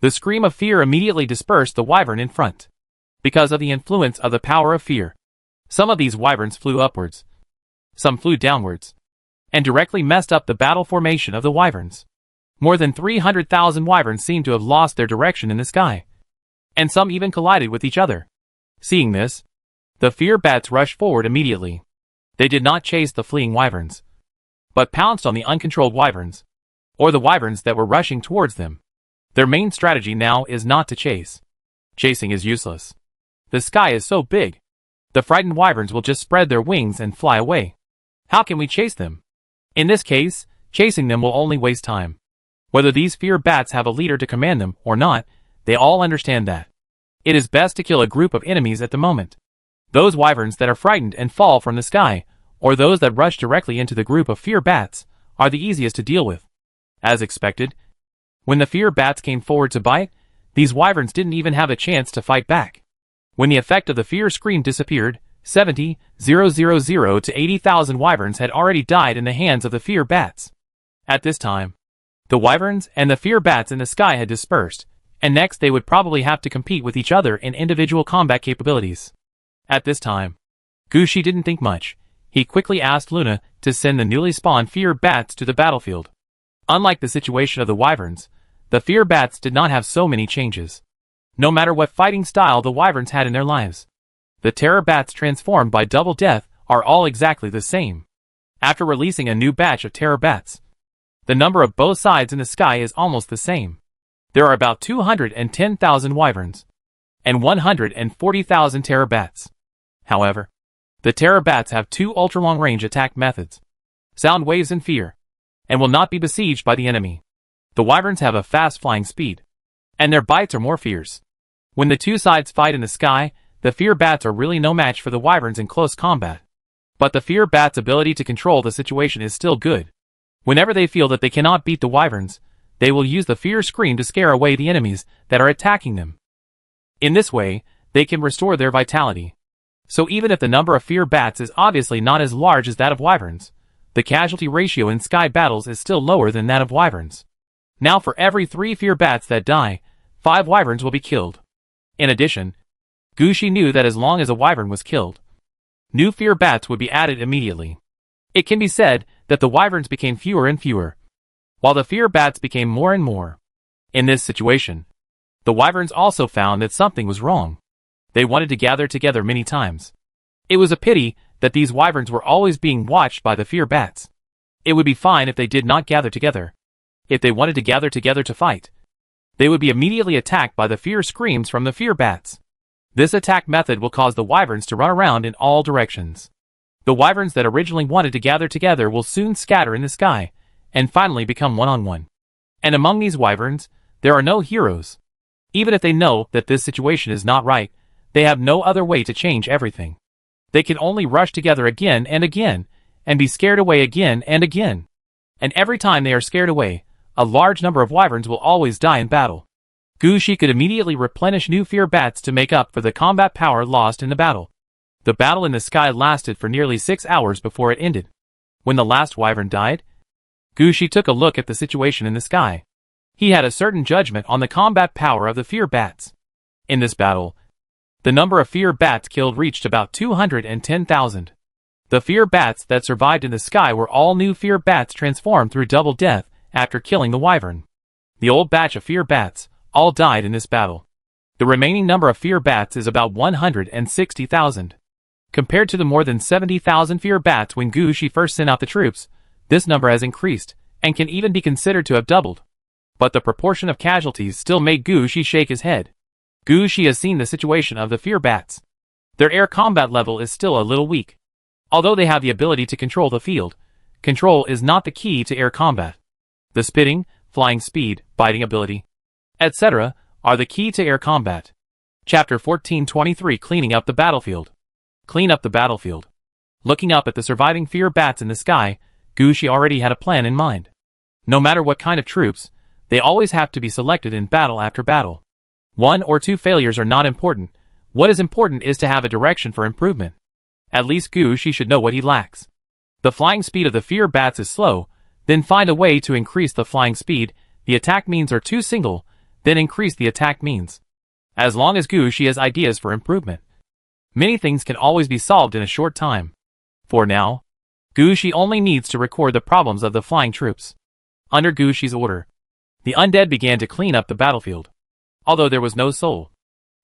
The scream of fear immediately dispersed the wyvern in front. Because of the influence of the power of fear, some of these wyverns flew upwards, some flew downwards, and directly messed up the battle formation of the wyverns. More than 300,000 wyverns seemed to have lost their direction in the sky, and some even collided with each other. Seeing this, the fear bats rushed forward immediately. They did not chase the fleeing wyverns, but pounced on the uncontrolled wyverns, or the wyverns that were rushing towards them. Their main strategy now is not to chase. Chasing is useless. The sky is so big, the frightened wyverns will just spread their wings and fly away. How can we chase them? In this case, chasing them will only waste time. Whether these fear bats have a leader to command them or not, they all understand that it is best to kill a group of enemies at the moment. Those wyverns that are frightened and fall from the sky, or those that rush directly into the group of fear bats, are the easiest to deal with. As expected, when the fear bats came forward to bite, these wyverns didn't even have a chance to fight back. When the effect of the fear scream disappeared, 70,000 to 80,000 wyverns had already died in the hands of the fear bats. At this time, the wyverns and the fear bats in the sky had dispersed, and next they would probably have to compete with each other in individual combat capabilities. At this time, Gushi didn't think much. He quickly asked Luna to send the newly spawned fear bats to the battlefield. Unlike the situation of the wyverns, the fear bats did not have so many changes. No matter what fighting style the wyverns had in their lives, the terror bats transformed by Double Death are all exactly the same. After releasing a new batch of terror bats, the number of both sides in the sky is almost the same. There are about 210,000 wyverns and 140,000 terror bats. However, the terror bats have two ultra-long-range attack methods, sound waves and fear, and will not be besieged by the enemy. The wyverns have a fast flying speed, and their bites are more fierce. When the two sides fight in the sky, the fear bats are really no match for the wyverns in close combat. But the fear bats' ability to control the situation is still good. Whenever they feel that they cannot beat the wyverns, they will use the fear scream to scare away the enemies that are attacking them. In this way, they can restore their vitality. So even if the number of fear bats is obviously not as large as that of wyverns, the casualty ratio in sky battles is still lower than that of wyverns. Now for every 3 fear bats that die, 5 wyverns will be killed. In addition, Gushi knew that as long as a wyvern was killed, new fear bats would be added immediately. It can be said that the wyverns became fewer and fewer, while the fear bats became more and more. In this situation, the wyverns also found that something was wrong. They wanted to gather together many times. It was a pity that these wyverns were always being watched by the fear bats. It would be fine if they did not gather together. If they wanted to gather together to fight, they would be immediately attacked by the fear screams from the fear bats. This attack method will cause the wyverns to run around in all directions. The wyverns that originally wanted to gather together will soon scatter in the sky, and finally become one-on-one. And among these wyverns, there are no heroes. Even if they know that this situation is not right, they have no other way to change everything. They can only rush together again and again, and be scared away again and again. And every time they are scared away, a large number of wyverns will always die in battle. Gushi could immediately replenish new fear bats to make up for the combat power lost in the battle. The battle in the sky lasted for nearly 6 hours before it ended. When the last wyvern died, Gushi took a look at the situation in the sky. He had a certain judgment on the combat power of the fear bats. In this battle, the number of fear bats killed reached about 210,000. The fear bats that survived in the sky were all new fear bats transformed through Double Death after killing the wyvern. The old batch of fear bats all died in this battle. The remaining number of fear bats is about 160,000. Compared to the more than 70,000 fear bats when Gushi first sent out the troops, this number has increased, and can even be considered to have doubled. But the proportion of casualties still made Gushi shake his head. Gushi has seen the situation of the fear bats. Their air combat level is still a little weak. Although they have the ability to control the field, control is not the key to air combat. The spitting, flying speed, biting ability, etc. are the key to air combat. Chapter 1423 Cleaning up the battlefield. Clean up the battlefield. Looking up at the surviving fear bats in the sky, Gushi already had a plan in mind. No matter what kind of troops, they always have to be selected in battle after battle. 1 or 2 failures are not important. What is important is to have a direction for improvement. At least Gushi should know what he lacks. The flying speed of the fear bats is slow, then find a way to increase the flying speed. The attack means are too single, then increase the attack means. As long as Gushi has ideas for improvement, many things can always be solved in a short time. For now, Gushi only needs to record the problems of the flying troops. Under Gushi's order, the undead began to clean up the battlefield. Although there was no soul,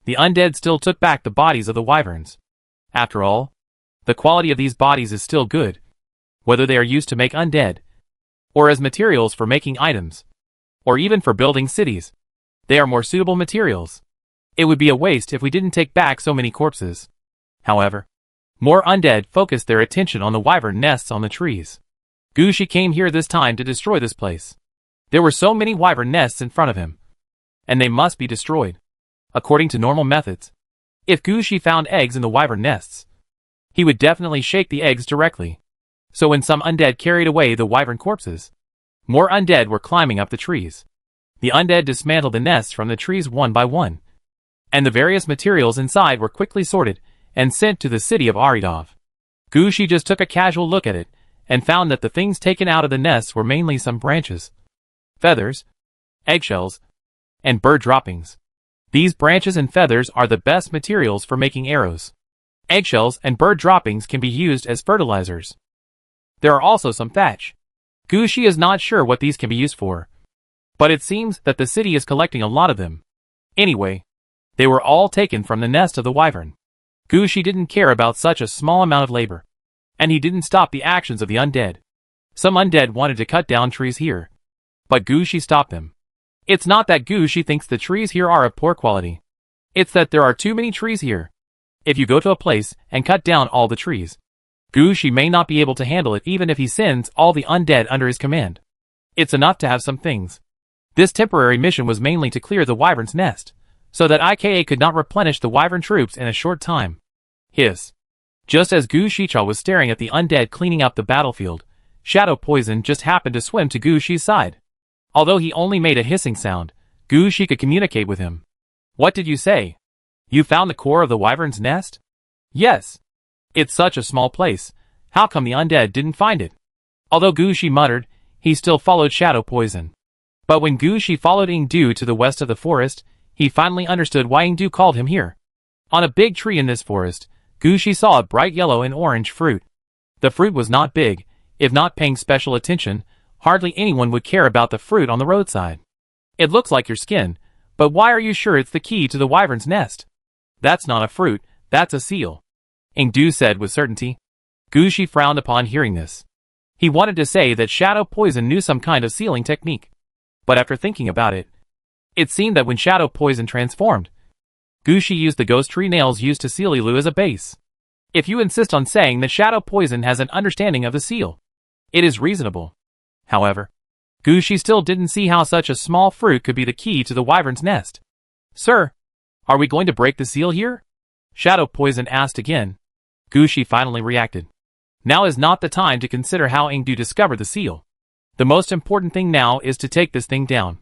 the undead still took back the bodies of the wyverns. After all, the quality of these bodies is still good, whether they are used to make undead, or as materials for making items, or even for building cities. They are more suitable materials. It would be a waste if we didn't take back so many corpses. However, more undead focused their attention on the wyvern nests on the trees. Gushi came here this time to destroy this place. There were so many wyvern nests in front of him, and they must be destroyed. According to normal methods, if Gushi found eggs in the wyvern nests, he would definitely shake the eggs directly. So when some undead carried away the wyvern corpses, more undead were climbing up the trees. The undead dismantled the nests from the trees one by one, and the various materials inside were quickly sorted and sent to the city of Aridov. Gushi just took a casual look at it, and found that the things taken out of the nests were mainly some branches, feathers, eggshells, and bird droppings. These branches and feathers are the best materials for making arrows. Eggshells and bird droppings can be used as fertilizers. There are also some thatch. Gushi is not sure what these can be used for, but it seems that the city is collecting a lot of them. Anyway, they were all taken from the nest of the wyvern. Gushi didn't care about such a small amount of labor, and he didn't stop the actions of the undead. Some undead wanted to cut down trees here, but Gushi stopped them. It's not that Gushi thinks the trees here are of poor quality. It's that there are too many trees here. If you go to a place and cut down all the trees, Gushi may not be able to handle it even if he sends all the undead under his command. It's enough to have some things. This temporary mission was mainly to clear the wyvern's nest, so that IKA could not replenish the wyvern troops in a short time. Hiss. Just as Gushicha was staring at the undead cleaning up the battlefield, Shadow Poison just happened to swim to Gushi's side. Although he only made a hissing sound, Gushi could communicate with him. What did you say? You found the core of the wyvern's nest? Yes. It's such a small place. How come the undead didn't find it? Although Gushi muttered, he still followed Shadow Poison. But when Gushi followed Ingdu to the west of the forest, he finally understood why Ingdu called him here. On a big tree in this forest, Gushi saw a bright yellow and orange fruit. The fruit was not big. If not paying special attention, hardly anyone would care about the fruit on the roadside. It looks like your skin, but why are you sure it's the key to the wyvern's nest? That's not a fruit, that's a seal, Ingdu said with certainty. Gushi frowned upon hearing this. He wanted to say that Shadow Poison knew some kind of sealing technique. But after thinking about it, it seemed that when Shadow Poison transformed, Gushi used the ghost tree nails used to seal Ilu as a base. If you insist on saying that Shadow Poison has an understanding of the seal, it is reasonable. However, Gushi still didn't see how such a small fruit could be the key to the wyvern's nest. Sir, are we going to break the seal here? Shadow Poison asked again. Gushi finally reacted. Now is not the time to consider how Ingdu discovered the seal. The most important thing now is to take this thing down.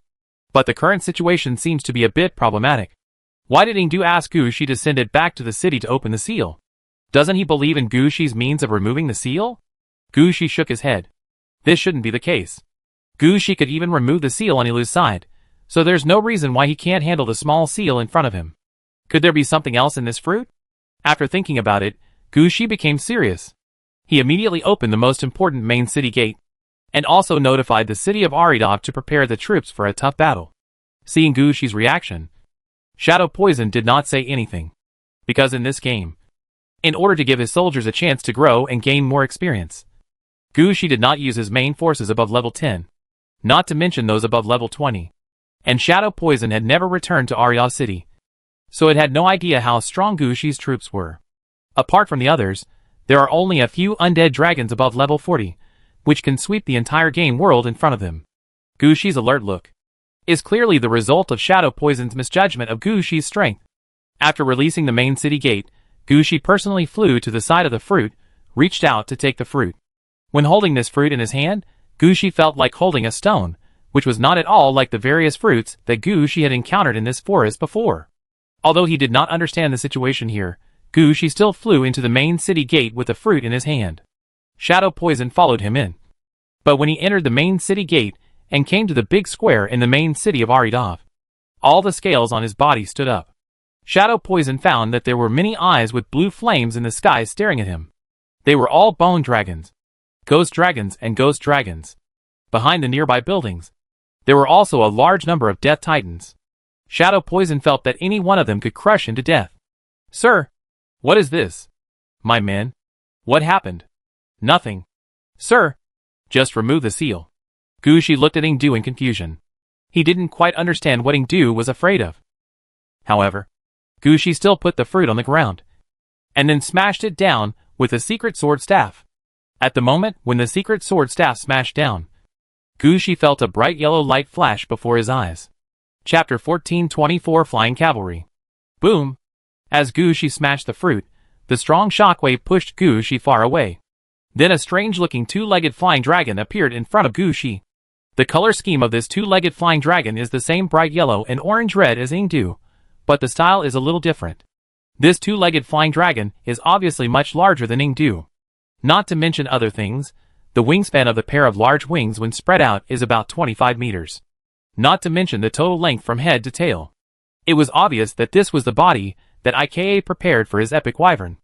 But the current situation seems to be a bit problematic. Why did Ingdu ask Gushi to send it back to the city to open the seal? Doesn't he believe in Gushi's means of removing the seal? Gushi shook his head. This shouldn't be the case. Gushi could even remove the seal on Ilu's side, so there's no reason why he can't handle the small seal in front of him. Could there be something else in this fruit? After thinking about it, Gushi became serious. He immediately opened the most important main city gate, and also notified the city of Aridov to prepare the troops for a tough battle. Seeing Gushi's reaction, Shadow Poison did not say anything. Because in this game, in order to give his soldiers a chance to grow and gain more experience, Gushi did not use his main forces above level 10, not to mention those above level 20. And Shadow Poison had never returned to Aridov City, so it had no idea how strong Gushi's troops were. Apart from the others, there are only a few undead dragons above level 40, which can sweep the entire game world in front of them. Gushi's alert look is clearly the result of Shadow Poison's misjudgment of Gushi's strength. After releasing the main city gate, Gushi personally flew to the side of the fruit, reached out to take the fruit. When holding this fruit in his hand, Gushi felt like holding a stone, which was not at all like the various fruits that Gushi had encountered in this forest before. Although he did not understand the situation here, Gushi still flew into the main city gate with the fruit in his hand. Shadow Poison followed him in. But when he entered the main city gate and came to the big square in the main city of Aridov, all the scales on his body stood up. Shadow Poison found that there were many eyes with blue flames in the sky staring at him. They were all bone dragons, ghost dragons and ghost dragons. Behind the nearby buildings, there were also a large number of death titans. Shadow Poison felt that any one of them could crush him to death. "Sir, what is this?" "My men, what happened?" "Nothing. Sir, just remove the seal." Gushi looked at Ingdu in confusion. He didn't quite understand what Ingdu was afraid of. However, Gushi still put the fruit on the ground, and then smashed it down with the secret sword staff. At the moment when the secret sword staff smashed down, Gushi felt a bright yellow light flash before his eyes. Chapter 1424 Flying Cavalry. Boom! As Gushi smashed the fruit, the strong shockwave pushed Gushi far away. Then a strange-looking two-legged flying dragon appeared in front of Gushi. The color scheme of this two-legged flying dragon is the same bright yellow and orange-red as Ingdu, but the style is a little different. This two-legged flying dragon is obviously much larger than Ingdu. Not to mention other things, the wingspan of the pair of large wings when spread out is about 25 meters. Not to mention the total length from head to tail. It was obvious that this was the body that IKA prepared for his epic wyvern.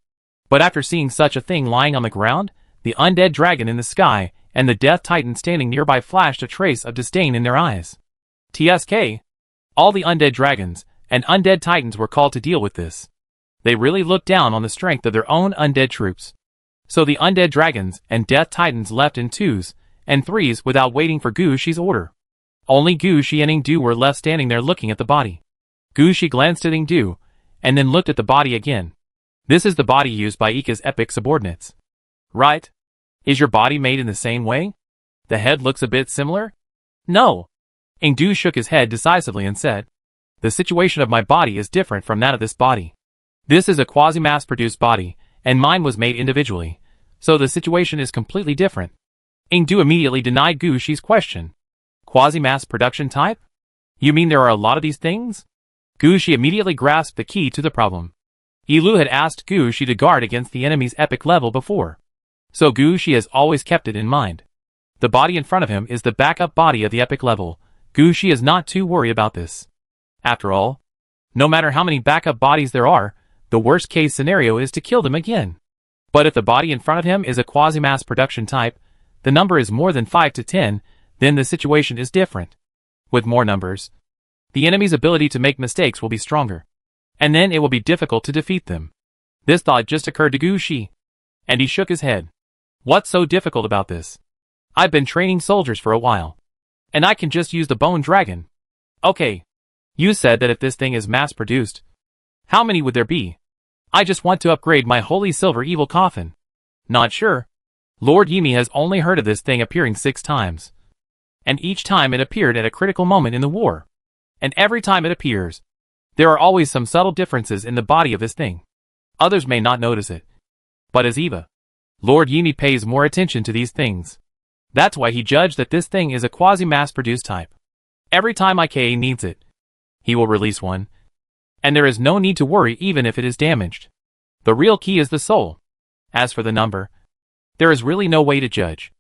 But after seeing such a thing lying on the ground, the undead dragon in the sky, and the death titan standing nearby flashed a trace of disdain in their eyes. TSK. All the undead dragons and undead titans were called to deal with this. They really looked down on the strength of their own undead troops. So the undead dragons and death titans left in 2s and 3s without waiting for Gushi's order. Only Gushi and Ingdu were left standing there looking at the body. Gushi glanced at Ingdu, and then looked at the body again. This is the body used by Ika's epic subordinates. Right? Is your body made in the same way? The head looks a bit similar? No. Ingdu shook his head decisively and said, "The situation of my body is different from that of this body. This is a quasi-mass-produced body, and mine was made individually, so the situation is completely different." Ingdu immediately denied Gushi's question. Quasi-mass production type? You mean there are a lot of these things? Gushi immediately grasped the key to the problem. Ilu had asked Gushi to guard against the enemy's epic level before, so Gushi has always kept it in mind. The body in front of him is the backup body of the epic level. Gushi is not too worried about this. After all, no matter how many backup bodies there are, the worst case scenario is to kill them again. But if the body in front of him is a quasi-mass production type, the number is more than 5 to 10, then the situation is different. With more numbers, the enemy's ability to make mistakes will be stronger, and then it will be difficult to defeat them. This thought just occurred to Gushi, and he shook his head. What's so difficult about this? I've been training soldiers for a while, and I can just use the bone dragon. Okay, you said that if this thing is mass-produced, how many would there be? I just want to upgrade my holy silver evil coffin. Not sure. Lord Yimi has only heard of this thing appearing 6 times. And each time it appeared at a critical moment in the war. And every time it appears, there are always some subtle differences in the body of this thing. Others may not notice it. But as Eva, Lord Yimi pays more attention to these things. That's why he judged that this thing is a quasi-mass-produced type. Every time IKA needs it, he will release one. And there is no need to worry even if it is damaged. The real key is the soul. As for the number, there is really no way to judge.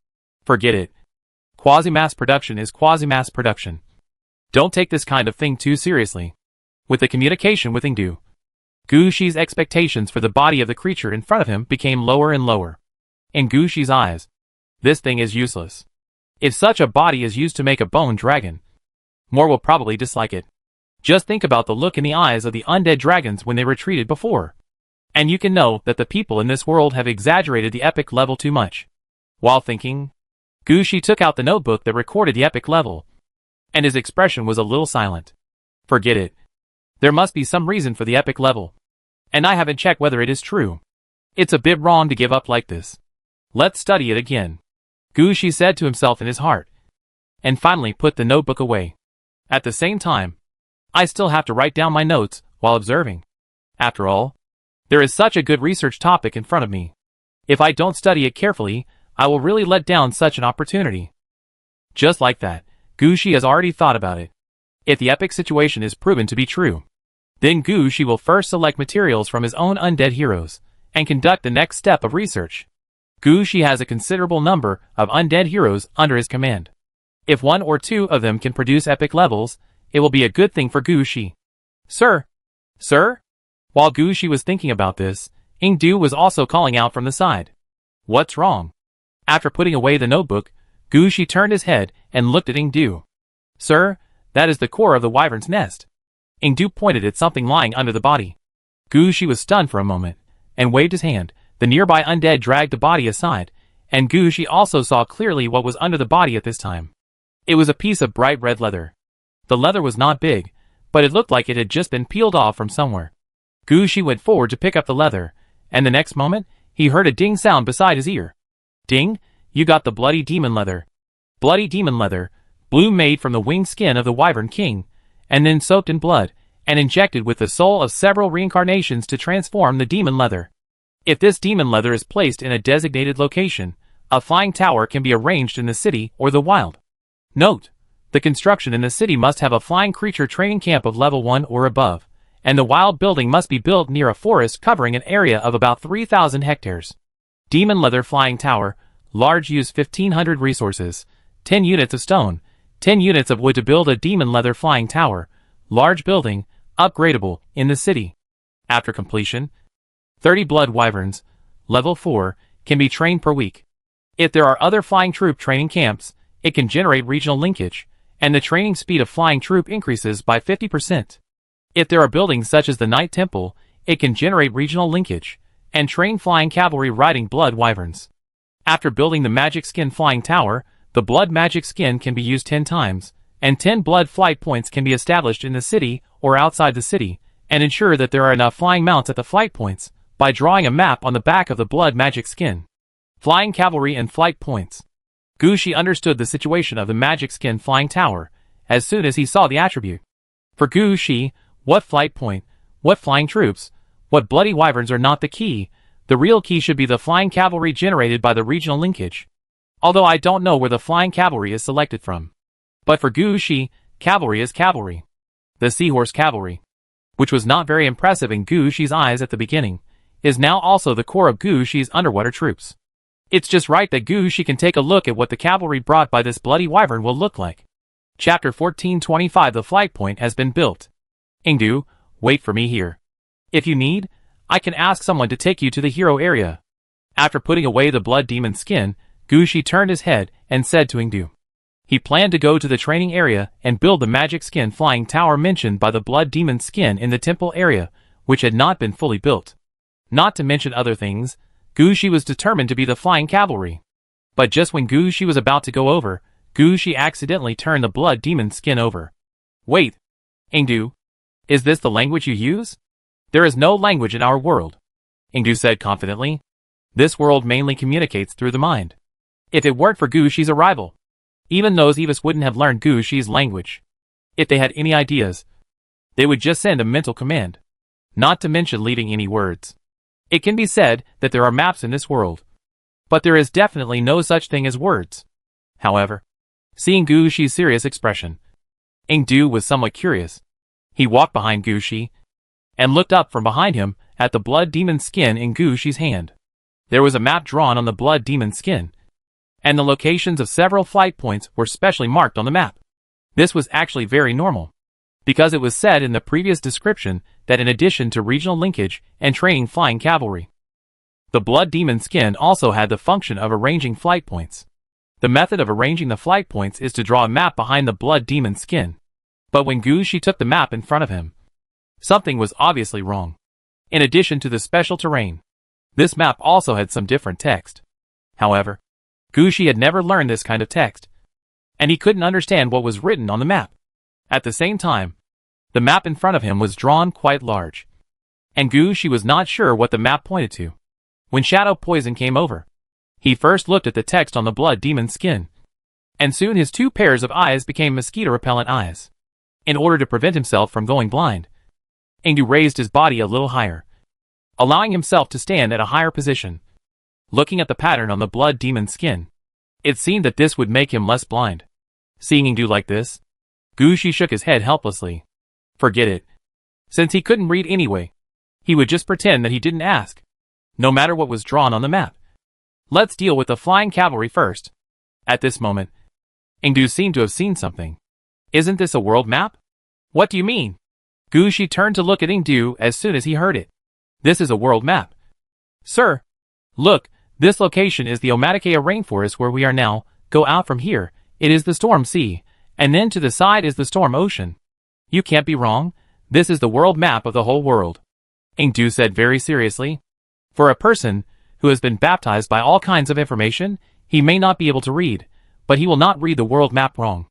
Forget it. Quasi-mass production is quasi-mass production. Don't take this kind of thing too seriously. With the communication with Ingdu, Gushi's expectations for the body of the creature in front of him became lower and lower. In Gushi's eyes, this thing is useless. If such a body is used to make a bone dragon, more will probably dislike it. Just think about the look in the eyes of the undead dragons when they retreated before. And you can know that the people in this world have exaggerated the epic level too much. While thinking, Gushi took out the notebook that recorded the epic level, and his expression was a little silent. Forget it. There must be some reason for the epic level, and I haven't checked whether it is true. It's a bit wrong to give up like this. Let's study it again. Gushi said to himself in his heart, and finally put the notebook away. At the same time, I still have to write down my notes while observing. After all, there is such a good research topic in front of me. If I don't study it carefully, I will really let down such an opportunity. Just like that, Gushi has already thought about it. If the epic situation is proven to be true, then Gushi will first select materials from his own undead heroes and conduct the next step of research. Gushi has a considerable number of undead heroes under his command. If one or two of them can produce epic levels, it will be a good thing for Gushi. Sir? Sir? While Gushi was thinking about this, Ingdu was also calling out from the side. What's wrong? After putting away the notebook, Gushi turned his head and looked at Ingdu. Sir, that is the core of the wyvern's nest. Ingdu pointed at something lying under the body. Gushi was stunned for a moment, and waved his hand. The nearby undead dragged the body aside, and Gushi also saw clearly what was under the body at this time. It was a piece of bright red leather. The leather was not big, but it looked like it had just been peeled off from somewhere. Gushi went forward to pick up the leather, and the next moment, he heard a ding sound beside his ear. Ding, you got the bloody demon leather. Bloody demon leather, blue made from the winged skin of the wyvern king, and then soaked in blood, and injected with the soul of several reincarnations to transform the demon leather. If this demon leather is placed in a designated location, a flying tower can be arranged in the city or the wild. Note: the construction in the city must have a flying creature training camp of level 1 or above, and the wild building must be built near a forest covering an area of about 3,000 hectares. Demon leather flying tower, large, use 1,500 resources, 10 units of stone, 10 units of wood to build a demon leather flying tower, large building, upgradable, in the city. After completion, 30 blood wyverns, level 4, can be trained per week. If there are other flying troop training camps, it can generate regional linkage, and the training speed of flying troop increases by 50%. If there are buildings such as the Night Temple, it can generate regional linkage, and train flying cavalry riding blood wyverns. After building the magic skin flying tower, the blood magic skin can be used 10 times, and 10 blood flight points can be established in the city or outside the city, and ensure that there are enough flying mounts at the flight points, by drawing a map on the back of the blood magic skin. Flying cavalry and flight points. Gushi understood the situation of the magic skin flying tower, as soon as he saw the attribute. For Gushi, what flight point, what flying troops, what bloody wyverns are not the key. The real key should be the flying cavalry generated by the regional linkage. Although I don't know where the flying cavalry is selected from. But for Gushi, cavalry is cavalry. The seahorse cavalry, which was not very impressive in Gushi's eyes at the beginning, is now also the core of Gushi's underwater troops. It's just right that Gushi can take a look at what the cavalry brought by this bloody wyvern will look like. Chapter 1425. The flight point has been built. Ingdu, wait for me here. If you need, I can ask someone to take you to the hero area. After putting away the blood demon skin, Gushi turned his head and said to Ingdu. He planned to go to the training area and build the magic skin flying tower mentioned by the blood demon skin in the temple area, which had not been fully built. Not to mention other things, Gushi was determined to be the flying cavalry. But just when Gushi was about to go over, Gushi accidentally turned the blood demon skin over. Wait, Ingdu, is this the language you use? There is no language in our world, Ingdu said confidently. This world mainly communicates through the mind. If it weren't for Gushi's arrival, even those Evis wouldn't have learned Gushi's language. If they had any ideas, they would just send a mental command, not to mention leaving any words. It can be said that there are maps in this world, but there is definitely no such thing as words. However, seeing Gushi's serious expression, Ingdu was somewhat curious. He walked behind Gushi, and looked up from behind him at the blood demon skin in Gushi's hand. There was a map drawn on the blood demon skin, and the locations of several flight points were specially marked on the map. This was actually very normal, because it was said in the previous description that in addition to regional linkage and training flying cavalry, the blood demon skin also had the function of arranging flight points. The method of arranging the flight points is to draw a map behind the blood demon skin. But when Gushi took the map in front of him, something was obviously wrong. In addition to the special terrain, this map also had some different text. However, Gushi had never learned this kind of text, and he couldn't understand what was written on the map. At the same time, the map in front of him was drawn quite large, and Gushi was not sure what the map pointed to. When Shadow Poison came over, he first looked at the text on the blood demon's skin, and soon his 2 pairs of eyes became mosquito-repellent eyes. In order to prevent himself from going blind, Ingdu raised his body a little higher, allowing himself to stand at a higher position. Looking at the pattern on the blood demon's skin, it seemed that this would make him less blind. Seeing Ingdu like this, Gushi shook his head helplessly. Forget it. Since he couldn't read anyway, he would just pretend that he didn't ask, no matter what was drawn on the map. Let's deal with the flying cavalry first. At this moment, Ingdu seemed to have seen something. Isn't this a world map? What do you mean? Gushi turned to look at Ingdu as soon as he heard it. This is a world map. Sir, look, this location is the Omatikea rainforest where we are now. Go out from here, it is the Storm Sea, and then to the side is the Storm Ocean. You can't be wrong, this is the world map of the whole world. Ingdu said very seriously. For a person who has been baptized by all kinds of information, he may not be able to read, but he will not read the world map wrong.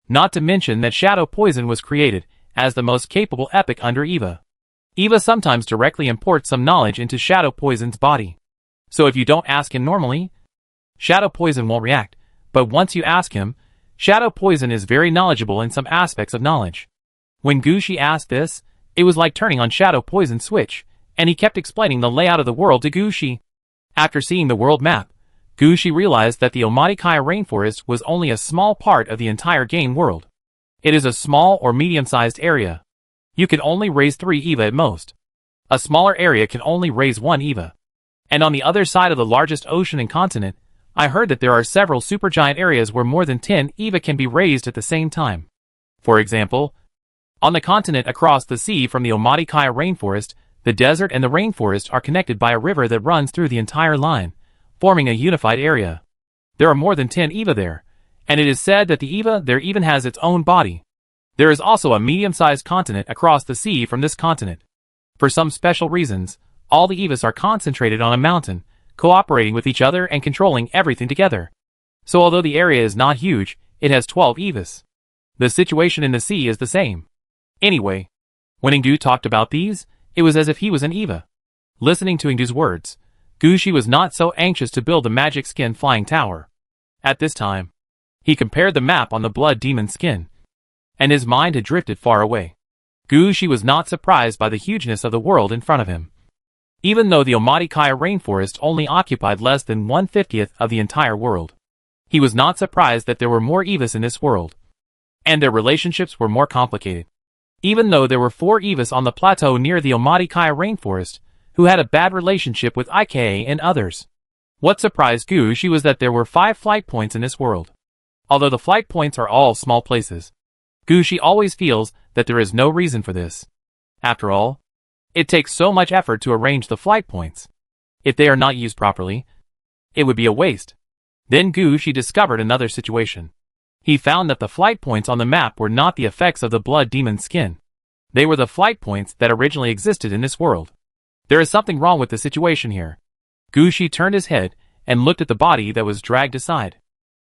Not to mention that Shadow Poison was created as the most capable epic under Eva. Eva sometimes directly imports some knowledge into Shadow Poison's body. So if you don't ask him normally, Shadow Poison won't react, but once you ask him, Shadow Poison is very knowledgeable in some aspects of knowledge. When Gushi asked this, it was like turning on Shadow Poison's switch, and he kept explaining the layout of the world to Gushi. After seeing the world map, Gushi realized that the Omatikea rainforest was only a small part of the entire game world. It is a small or medium-sized area. You can only raise 3 EVA at most. A smaller area can only raise 1 EVA. And on the other side of the largest ocean and continent, I heard that there are several supergiant areas where more than 10 EVA can be raised at the same time. For example, on the continent across the sea from the Omatikea rainforest, the desert and the rainforest are connected by a river that runs through the entire line, forming a unified area. There are more than 10 EVA there, and it is said that the EVA there even has its own body. There is also a medium-sized continent across the sea from this continent. For some special reasons, all the EVAs are concentrated on a mountain, cooperating with each other and controlling everything together. So although the area is not huge, it has 12 EVAs. The situation in the sea is the same. Anyway, when Ingdu talked about these, it was as if he was an EVA. Listening to Ingdu's words, Gushi was not so anxious to build the magic skin flying tower. At this time, he compared the map on the blood demon's skin, and his mind had drifted far away. Gushi was not surprised by the hugeness of the world in front of him. Even though the Omatikea rainforest only occupied less than 1/50th of the entire world, he was not surprised that there were more EVAs in this world, and their relationships were more complicated. Even though there were 4 EVAs on the plateau near the Omatikea rainforest, who had a bad relationship with Ika and others. What surprised Gushi was that there were 5 flight points in this world. Although the flight points are all small places, Gushi always feels that there is no reason for this. After all, it takes so much effort to arrange the flight points. If they are not used properly, it would be a waste. Then Gushi discovered another situation. He found that the flight points on the map were not the effects of the blood demon's skin. They were the flight points that originally existed in this world. There is something wrong with the situation here. Gushi turned his head and looked at the body that was dragged aside.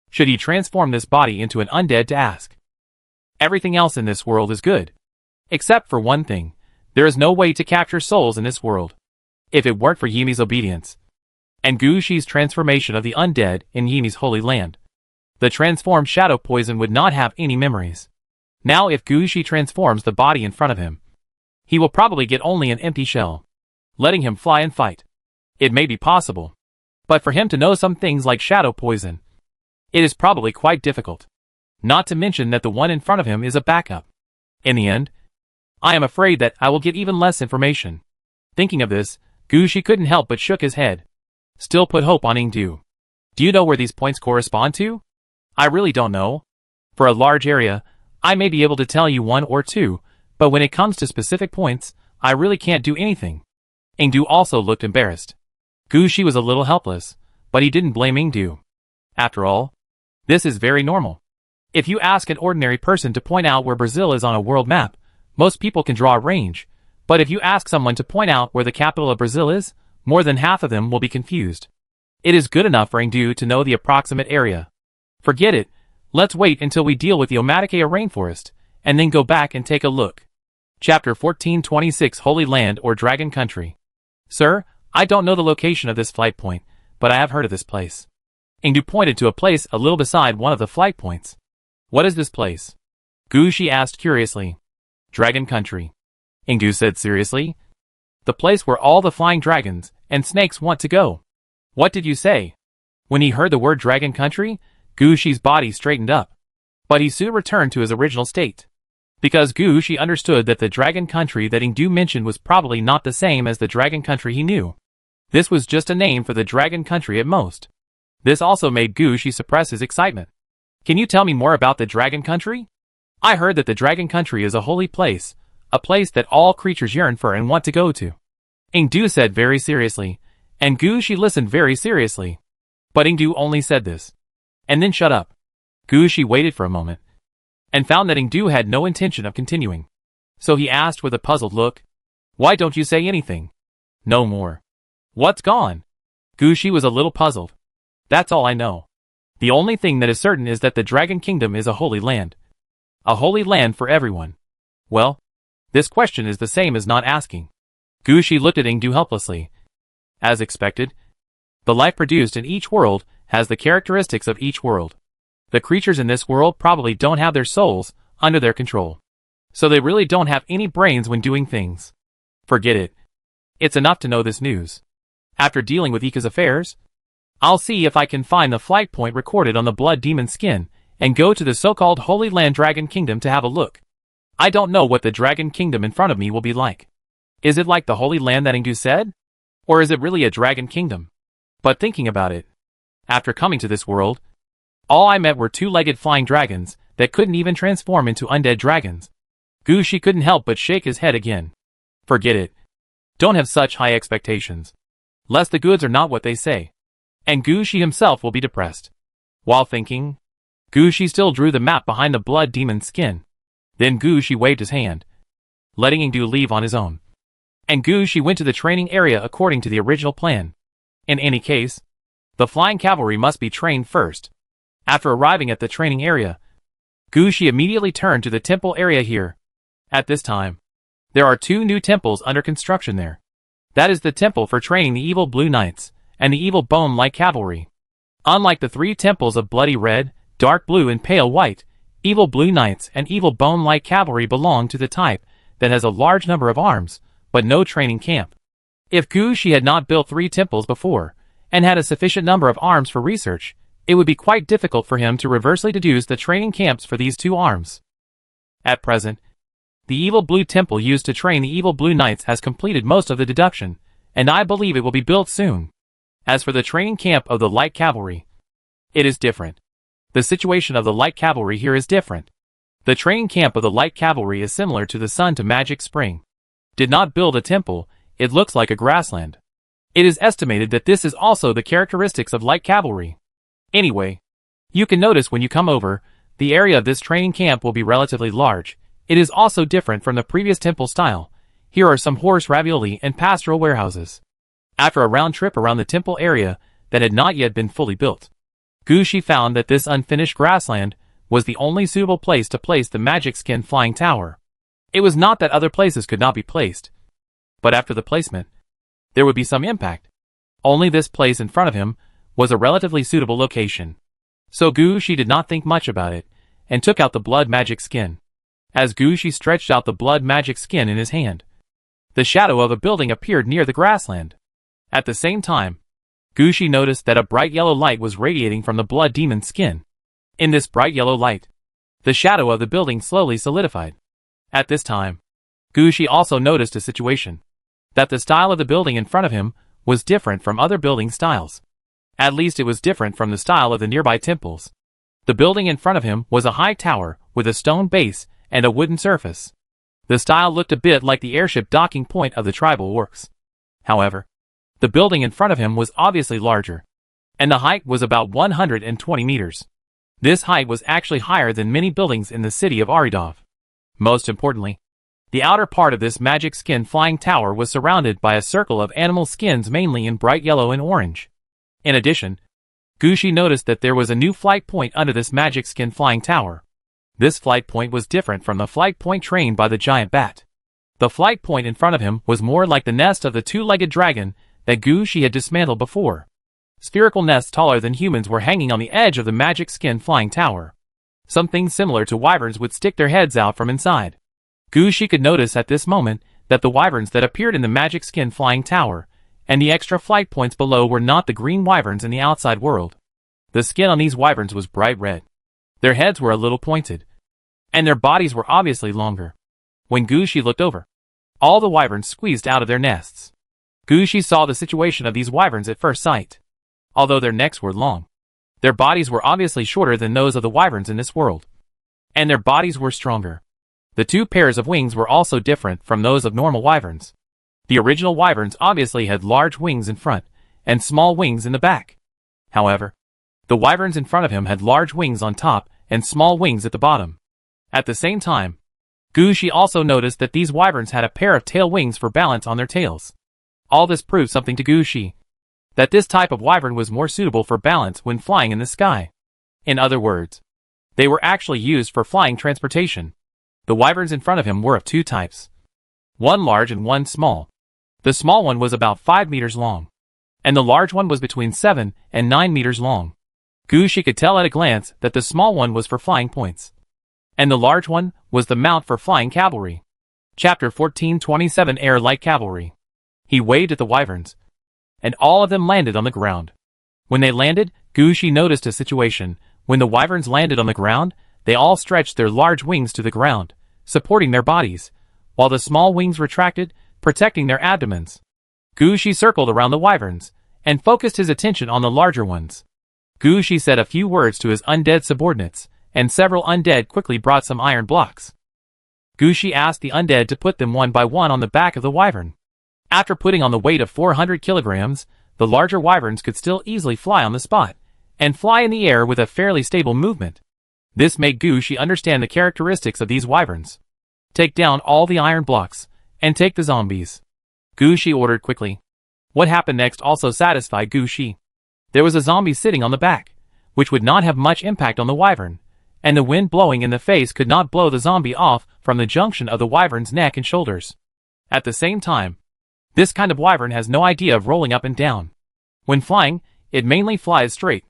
Should he transform this body into an undead to ask? Everything else in this world is good. Except for one thing. There is no way to capture souls in this world. If it weren't for Yumi's obedience, and Gushi's transformation of the undead in Yumi's holy land, the transformed Shadow Poison would not have any memories. Now if Gushi transforms the body in front of him, he will probably get only an empty shell, letting him fly and fight. It may be possible, but for him to know some things like Shadow Poison, it is probably quite difficult. Not to mention that the one in front of him is a backup. In the end, I am afraid that I will get even less information. Thinking of this, Gushi couldn't help but shook his head. Still put hope on Ingdu. Do you know where these points correspond to? I really don't know. For a large area, I may be able to tell you 1 or 2, but when it comes to specific points, I really can't do anything. Ingdu also looked embarrassed. Gushi was a little helpless, but he didn't blame Ingdu. After all, this is very normal. If you ask an ordinary person to point out where Brazil is on a world map, most people can draw a range, but if you ask someone to point out where the capital of Brazil is, more than half of them will be confused. It is good enough for Ingdu to know the approximate area. Forget it, let's wait until we deal with the Omatikea rainforest, and then go back and take a look. Chapter 1426 Holy Land or Dragon Country. Sir, I don't know the location of this flight point, but I have heard of this place. Ingdu pointed to a place a little beside one of the flight points. What is this place? Gushi asked curiously. Dragon Country. Ingdu said seriously. The place where all the flying dragons and snakes want to go. What did you say? When he heard the word Dragon Country, Gushi's body straightened up. But he soon returned to his original state. Because Gushi understood that the Dragon Country that Ingdu mentioned was probably not the same as the Dragon Country he knew. This was just a name for the Dragon Country at most. This also made Gushi suppress his excitement. Can you tell me more about the Dragon Country? I heard that the Dragon Country is a holy place, a place that all creatures yearn for and want to go to. Ingdu said very seriously, and Gushi listened very seriously. But Ingdu only said this, and then shut up. Gushi waited for a moment, and found that Ingdu had no intention of continuing. So he asked with a puzzled look, why don't you say anything? No more. What's gone? Gushi was a little puzzled. That's all I know. The only thing that is certain is that the Dragon Kingdom is a holy land. A holy land for everyone. Well, this question is the same as not asking. Gushi looked at Ingdu helplessly. As expected, the life produced in each world has the characteristics of each world. The creatures in this world probably don't have their souls under their control. So they really don't have any brains when doing things. Forget it. It's enough to know this news. After dealing with Ika's affairs, I'll see if I can find the flight point recorded on the blood demon skin and go to the so-called Holy Land Dragon Kingdom to have a look. I don't know what the Dragon Kingdom in front of me will be like. Is it like the Holy Land that Ingdu said? Or is it really a Dragon Kingdom? But thinking about it, after coming to this world, all I met were two-legged flying dragons that couldn't even transform into undead dragons. Gushi couldn't help but shake his head again. Forget it. Don't have such high expectations. Lest the goods are not what they say. And Gushi himself will be depressed. While thinking, Gushi still drew the map behind the blood demon's skin. Then Gushi waved his hand, letting Ingdu leave on his own. And Gushi went to the training area according to the original plan. In any case, the flying cavalry must be trained first. After arriving at the training area, Gushi immediately turned to the temple area here. At this time, there are two new temples under construction there. That is the temple for training the evil blue knights and the evil bone-like cavalry. Unlike the three temples of bloody red, dark blue and pale white, evil blue knights and evil bone-like cavalry belong to the type that has a large number of arms, but no training camp. If Gushi had not built three temples before, and had a sufficient number of arms for research, it would be quite difficult for him to reversely deduce the training camps for these two arms. At present, the evil blue temple used to train the evil blue knights has completed most of the deduction, and I believe it will be built soon. As for the training camp of the light cavalry, it is different. The situation of the light cavalry here is different. The training camp of the light cavalry is similar to the sun to magic spring. Did not build a temple, it looks like a grassland. It is estimated that this is also the characteristics of light cavalry. Anyway, you can notice when you come over, the area of this training camp will be relatively large. It is also different from the previous temple style. Here are some horse ravioli and pastoral warehouses. After a round trip around the temple area that had not yet been fully built, Gushi found that this unfinished grassland was the only suitable place to place the magic skin flying tower. It was not that other places could not be placed, but after the placement, there would be some impact. Only this place in front of him was a relatively suitable location. So Gushi did not think much about it, and took out the blood magic skin. As Gushi stretched out the blood magic skin in his hand, the shadow of a building appeared near the grassland. At the same time, Gushi noticed that a bright yellow light was radiating from the blood demon's skin. In this bright yellow light, the shadow of the building slowly solidified. At this time, Gushi also noticed a situation. That the style of the building in front of him was different from other building styles. At least it was different from the style of the nearby temples. The building in front of him was a high tower with a stone base and a wooden surface. The style looked a bit like the airship docking point of the tribal works. However, the building in front of him was obviously larger, and the height was about 120 meters. This height was actually higher than many buildings in the city of Aridov. Most importantly, the outer part of this magic skin flying tower was surrounded by a circle of animal skins mainly in bright yellow and orange. In addition, Gushi noticed that there was a new flight point under this magic skin flying tower. This flight point was different from the flight point trained by the giant bat. The flight point in front of him was more like the nest of the two-legged dragon that Gushi had dismantled before. Spherical nests taller than humans were hanging on the edge of the magic skin flying tower. Something similar to wyverns would stick their heads out from inside. Gushi could notice at this moment that the wyverns that appeared in the magic skin flying tower and the extra flight points below were not the green wyverns in the outside world. The skin on these wyverns was bright red. Their heads were a little pointed, and their bodies were obviously longer. When Gushi looked over, all the wyverns squeezed out of their nests. Gushi saw the situation of these wyverns at first sight. Although their necks were long, their bodies were obviously shorter than those of the wyverns in this world, and their bodies were stronger. The two pairs of wings were also different from those of normal wyverns. The original wyverns obviously had large wings in front and small wings in the back. However, the wyverns in front of him had large wings on top and small wings at the bottom. At the same time, Gushi also noticed that these wyverns had a pair of tail wings for balance on their tails. All this proved something to Gushi, that this type of wyvern was more suitable for balance when flying in the sky. In other words, they were actually used for flying transportation. The wyverns in front of him were of two types, one large and one small. The small one was about 5 meters long, and the large one was between 7 and 9 meters long. Gushi could tell at a glance that the small one was for flying points, and the large one was the mount for flying cavalry. Chapter 1427 Air Light Cavalry. He waved at the wyverns, and all of them landed on the ground. When they landed, Gushi noticed a situation. When the wyverns landed on the ground, they all stretched their large wings to the ground, supporting their bodies, while the small wings retracted, protecting their abdomens. Gushi circled around the wyverns, and focused his attention on the larger ones. Gushi said a few words to his undead subordinates, and several undead quickly brought some iron blocks. Gushi asked the undead to put them one by one on the back of the wyvern. After putting on the weight of 400 kilograms, the larger wyverns could still easily fly on the spot, and fly in the air with a fairly stable movement. This made Gushi understand the characteristics of these wyverns. Take down all the iron blocks, and take the zombies. Gushi ordered quickly. What happened next also satisfied Gushi. There was a zombie sitting on the back, which would not have much impact on the wyvern, and the wind blowing in the face could not blow the zombie off from the junction of the wyvern's neck and shoulders. At the same time, this kind of wyvern has no idea of rolling up and down. When flying, it mainly flies straight.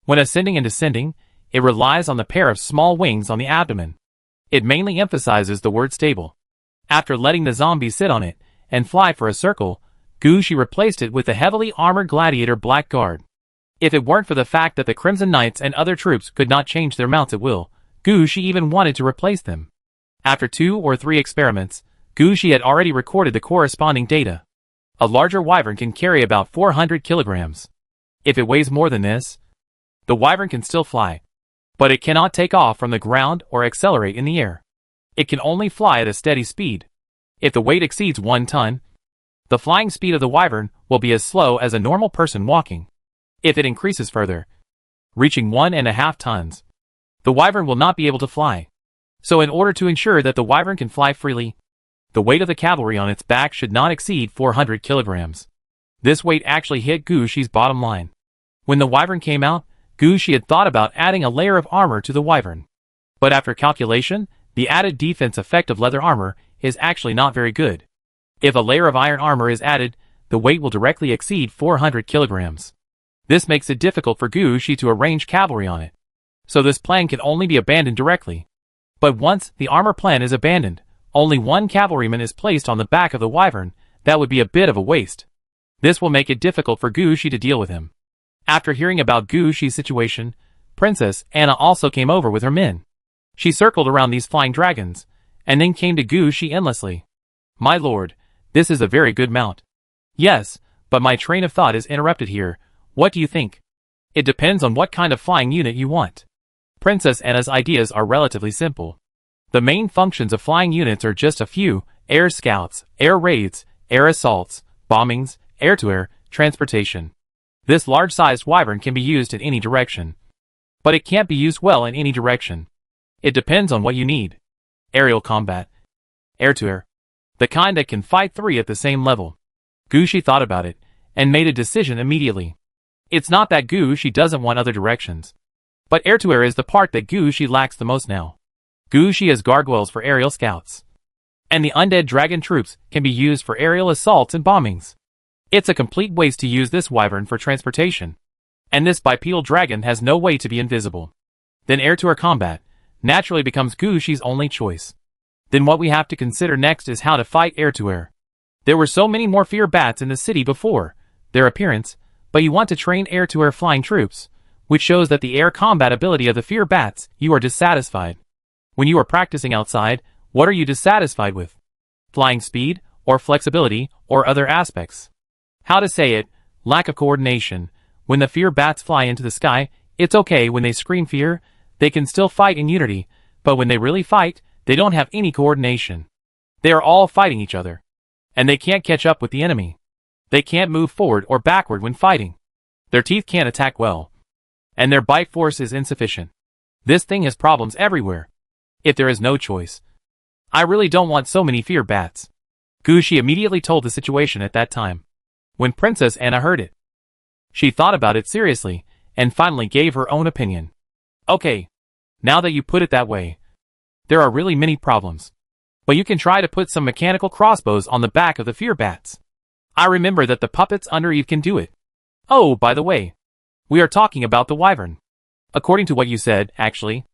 When ascending and descending, it relies on the pair of small wings on the abdomen. It mainly emphasizes the word stable. After letting the zombie sit on it and fly for a circle, Gushi replaced it with the heavily armored gladiator Black Guard. If it weren't for the fact that the Crimson Knights and other troops could not change their mounts at will, Gushi even wanted to replace them. After 2 or 3 experiments, Gushi had already recorded the corresponding data. A larger wyvern can carry about 400 kilograms. If it weighs more than this, the wyvern can still fly, but it cannot take off from the ground or accelerate in the air. It can only fly at a steady speed. If the weight exceeds 1 ton, the flying speed of the wyvern will be as slow as a normal person walking. If it increases further, reaching 1.5 tons, the wyvern will not be able to fly. So in order to ensure that the wyvern can fly freely, the weight of the cavalry on its back should not exceed 400 kilograms. This weight actually hit Gushi's bottom line. When the wyvern came out, Gushi had thought about adding a layer of armor to the wyvern. But after calculation, the added defense effect of leather armor is actually not very good. If a layer of iron armor is added, the weight will directly exceed 400 kilograms. This makes it difficult for Gushi to arrange cavalry on it. So this plan can only be abandoned directly. But once the armor plan is abandoned, only 1 cavalryman is placed on the back of the wyvern. That would be a bit of a waste. This will make it difficult for Gushi to deal with him. After hearing about Gushi's situation, Princess Anna also came over with her men. She circled around these flying dragons, and then came to Gushi endlessly. My lord, this is a very good mount. Yes, but my train of thought is interrupted here. What do you think? It depends on what kind of flying unit you want. Princess Anna's ideas are relatively simple. The main functions of flying units are just a few: air scouts, air raids, air assaults, bombings, air-to-air, transportation. This large-sized wyvern can be used in any direction. But it can't be used well in any direction. It depends on what you need. Aerial combat. Air-to-air. The kind that can fight 3 at the same level. Gushi thought about it, and made a decision immediately. It's not that Gushi doesn't want other directions. But air-to-air is the part that Gushi lacks the most now. Gushi has gargoyles for aerial scouts. And the undead dragon troops can be used for aerial assaults and bombings. It's a complete waste to use this wyvern for transportation. And this bipedal dragon has no way to be invisible. Then air-to-air combat naturally becomes Gushi's only choice. Then what we have to consider next is how to fight air-to-air. There were so many more fear bats in the city before their appearance, but you want to train air-to-air flying troops, which shows that the air combat ability of the fear bats, you are dissatisfied. When you are practicing outside, what are you dissatisfied with? Flying speed, or flexibility, or other aspects? How to say it, lack of coordination. When the fear bats fly into the sky, it's okay when they scream fear, they can still fight in unity, but when they really fight, they don't have any coordination. They are all fighting each other. And they can't catch up with the enemy. They can't move forward or backward when fighting. Their teeth can't attack well. And their bite force is insufficient. This thing has problems everywhere. If there is no choice. I really don't want so many fear bats. Gushi immediately told the situation at that time. When Princess Anna heard it, she thought about it seriously, and finally gave her own opinion. Okay. Now that you put it that way, there are really many problems. But you can try to put some mechanical crossbows on the back of the fear bats. I remember that the puppets under Eve can do it. Oh, by the way, we are talking about the wyvern. According to what you said, actually,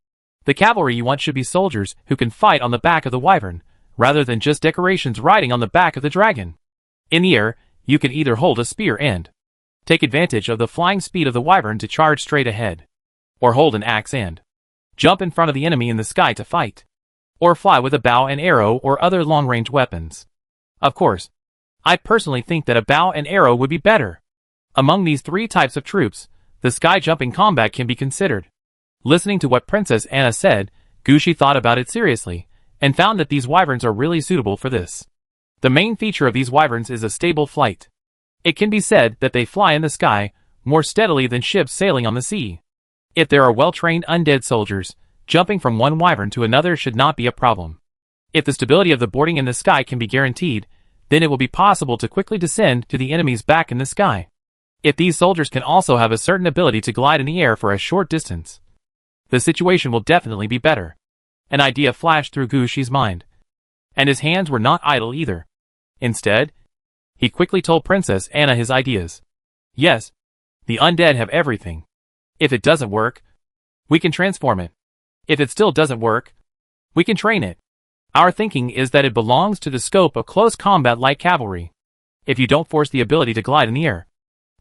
the cavalry you want should be soldiers who can fight on the back of the wyvern, rather than just decorations riding on the back of the dragon. In the air, you can either hold a spear and take advantage of the flying speed of the wyvern to charge straight ahead, or hold an axe and jump in front of the enemy in the sky to fight, or fly with a bow and arrow or other long-range weapons. Of course, I personally think that a bow and arrow would be better. Among these three types of troops, the sky-jumping combat can be considered. Listening to what Princess Anna said, Gushi thought about it seriously, and found that these wyverns are really suitable for this. The main feature of these wyverns is a stable flight. It can be said that they fly in the sky more steadily than ships sailing on the sea. If there are well-trained undead soldiers, jumping from one wyvern to another should not be a problem. If the stability of the boarding in the sky can be guaranteed, then it will be possible to quickly descend to the enemy's back in the sky. If these soldiers can also have a certain ability to glide in the air for a short distance, the situation will definitely be better. An idea flashed through Gushi's mind. And his hands were not idle either. Instead, he quickly told Princess Anna his ideas. Yes, the undead have everything. If it doesn't work, we can transform it. If it still doesn't work, we can train it. Our thinking is that it belongs to the scope of close combat like cavalry. If you don't force the ability to glide in the air,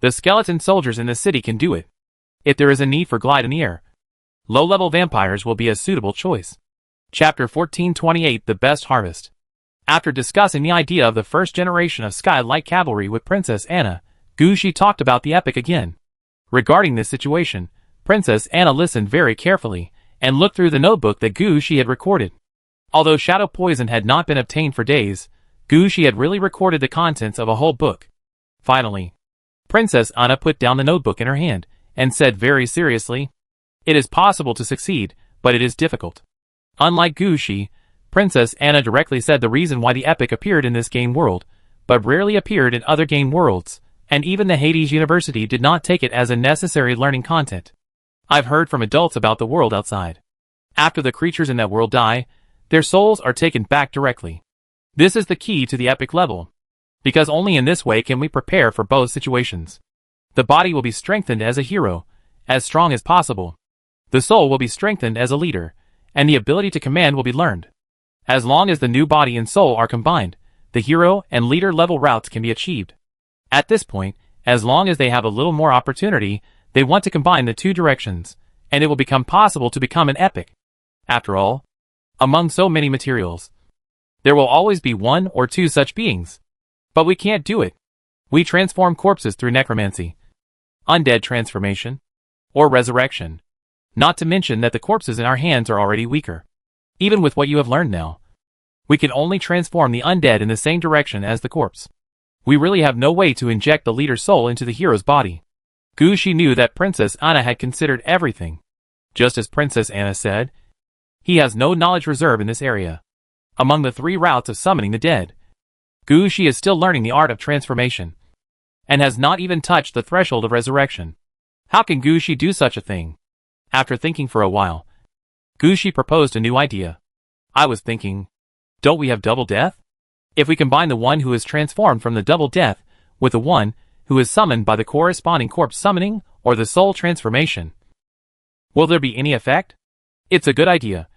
the skeleton soldiers in the city can do it. If there is a need for glide in the air, low-level vampires will be a suitable choice. Chapter 1428 The Best Harvest. After discussing the idea of the first generation of sky-light cavalry with Princess Anna, Gushi talked about the epic again. Regarding this situation, Princess Anna listened very carefully, and looked through the notebook that Gushi had recorded. Although shadow poison had not been obtained for days, Gushi had really recorded the contents of a whole book. Finally, Princess Anna put down the notebook in her hand, and said very seriously, "It is possible to succeed, but it is difficult." Unlike Gushi, Princess Anna directly said the reason why the epic appeared in this game world, but rarely appeared in other game worlds, and even the Hades University did not take it as a necessary learning content. I've heard from adults about the world outside. After the creatures in that world die, their souls are taken back directly. This is the key to the epic level, because only in this way can we prepare for both situations. The body will be strengthened as a hero, as strong as possible. The soul will be strengthened as a leader, and the ability to command will be learned. As long as the new body and soul are combined, the hero and leader level routes can be achieved. At this point, as long as they have a little more opportunity, they want to combine the two directions, and it will become possible to become an epic. After all, among so many materials, there will always be one or two such beings. But we can't do it. We transform corpses through necromancy, undead transformation, or resurrection. Not to mention that the corpses in our hands are already weaker. Even with what you have learned now, we can only transform the undead in the same direction as the corpse. We really have no way to inject the leader's soul into the hero's body. Gushi knew that Princess Anna had considered everything. Just as Princess Anna said, he has no knowledge reserve in this area. Among the three routes of summoning the dead, Gushi is still learning the art of transformation, and has not even touched the threshold of resurrection. How can Gushi do such a thing? After thinking for a while, Gushi proposed a new idea. I was thinking, don't we have double death? If we combine the one who is transformed from the double death with the one who is summoned by the corresponding corpse summoning or the soul transformation. Will there be any effect? It's a good idea.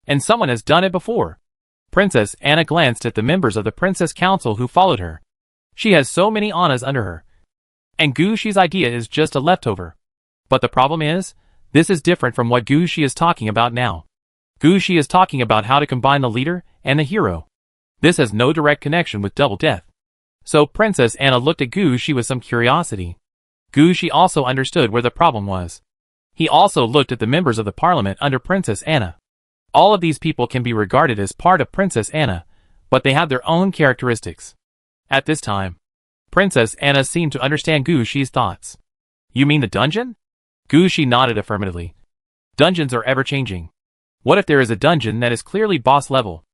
And someone has done it before. Princess Anna glanced at the members of the Princess Council who followed her. She has so many Annas under her. And Gushi's idea is just a leftover. But the problem is, this is different from what Gushi is talking about now. Gushi is talking about how to combine the leader and the hero. This has no direct connection with Double Death. So Princess Anna looked at Gushi with some curiosity. Gushi also understood where the problem was. He also looked at the members of the parliament under Princess Anna. All of these people can be regarded as part of Princess Anna, but they have their own characteristics. At this time, Princess Anna seemed to understand Gushi's thoughts. You mean the dungeon? Gushi nodded affirmatively. Dungeons are ever-changing. What if there is a dungeon that is clearly boss level,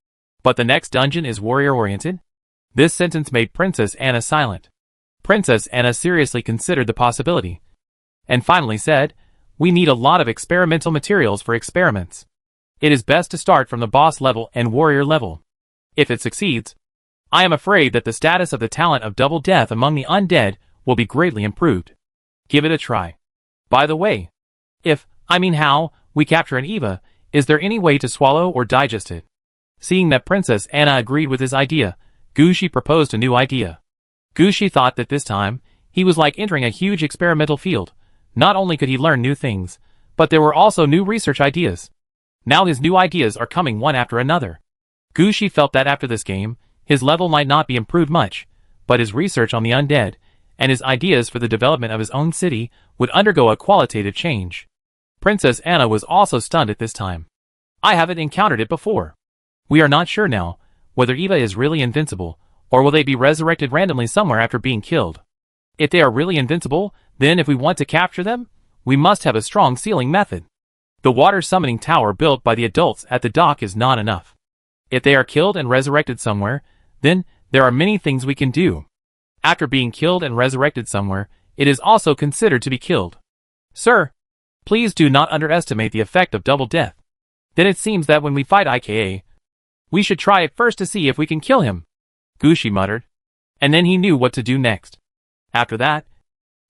but the next dungeon is warrior-oriented? This sentence made Princess Anna silent. Princess Anna seriously considered the possibility, and finally said, we need a lot of experimental materials for experiments. It is best to start from the boss level and warrior level. If it succeeds, I am afraid that the status of the talent of Double Death among the undead will be greatly improved. Give it a try. By the way, how, we capture an Eva, is there any way to swallow or digest it? Seeing that Princess Anna agreed with his idea, Gushi proposed a new idea. Gushi thought that this time, he was like entering a huge experimental field. Not only could he learn new things, but there were also new research ideas. Now his new ideas are coming one after another. Gushi felt that after this game, his level might not be improved much, but his research on the undead, and his ideas for the development of his own city, would undergo a qualitative change. Princess Anna was also stunned at this time. I haven't encountered it before. We are not sure now, whether Eva is really invincible, or will they be resurrected randomly somewhere after being killed. If they are really invincible, then if we want to capture them, we must have a strong sealing method. The water summoning tower built by the adults at the dock is not enough. If they are killed and resurrected somewhere, then there are many things we can do. After being killed and resurrected somewhere, it is also considered to be killed. Sir, please do not underestimate the effect of Double Death. Then it seems that when we fight IKA, we should try it first to see if we can kill him, Gushi muttered. And then he knew what to do next. After that,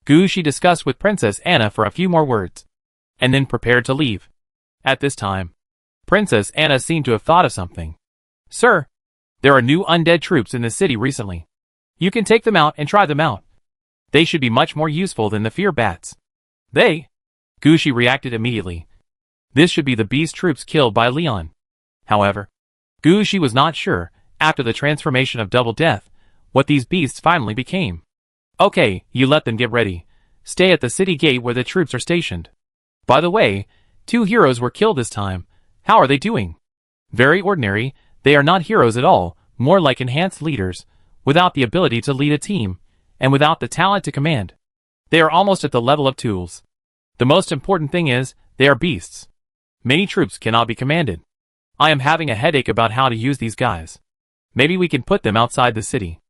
Gushi discussed with Princess Anna for a few more words, and then prepared to leave. At this time, Princess Anna seemed to have thought of something. Sir, there are new undead troops in the city recently. You can take them out and try them out. They should be much more useful than the fear bats. Gushi reacted immediately. This should be the beast troops killed by Leon. However, Gushi was not sure, after the transformation of Double Death, what these beasts finally became. Okay, you let them get ready. Stay at the city gate where the troops are stationed. By the way, 2 heroes were killed this time. How are they doing? Very ordinary, they are not heroes at all, more like enhanced leaders, without the ability to lead a team, and without the talent to command. They are almost at the level of tools. The most important thing is, they are beasts. Many troops cannot be commanded. I am having a headache about how to use these guys. Maybe we can put them outside the city.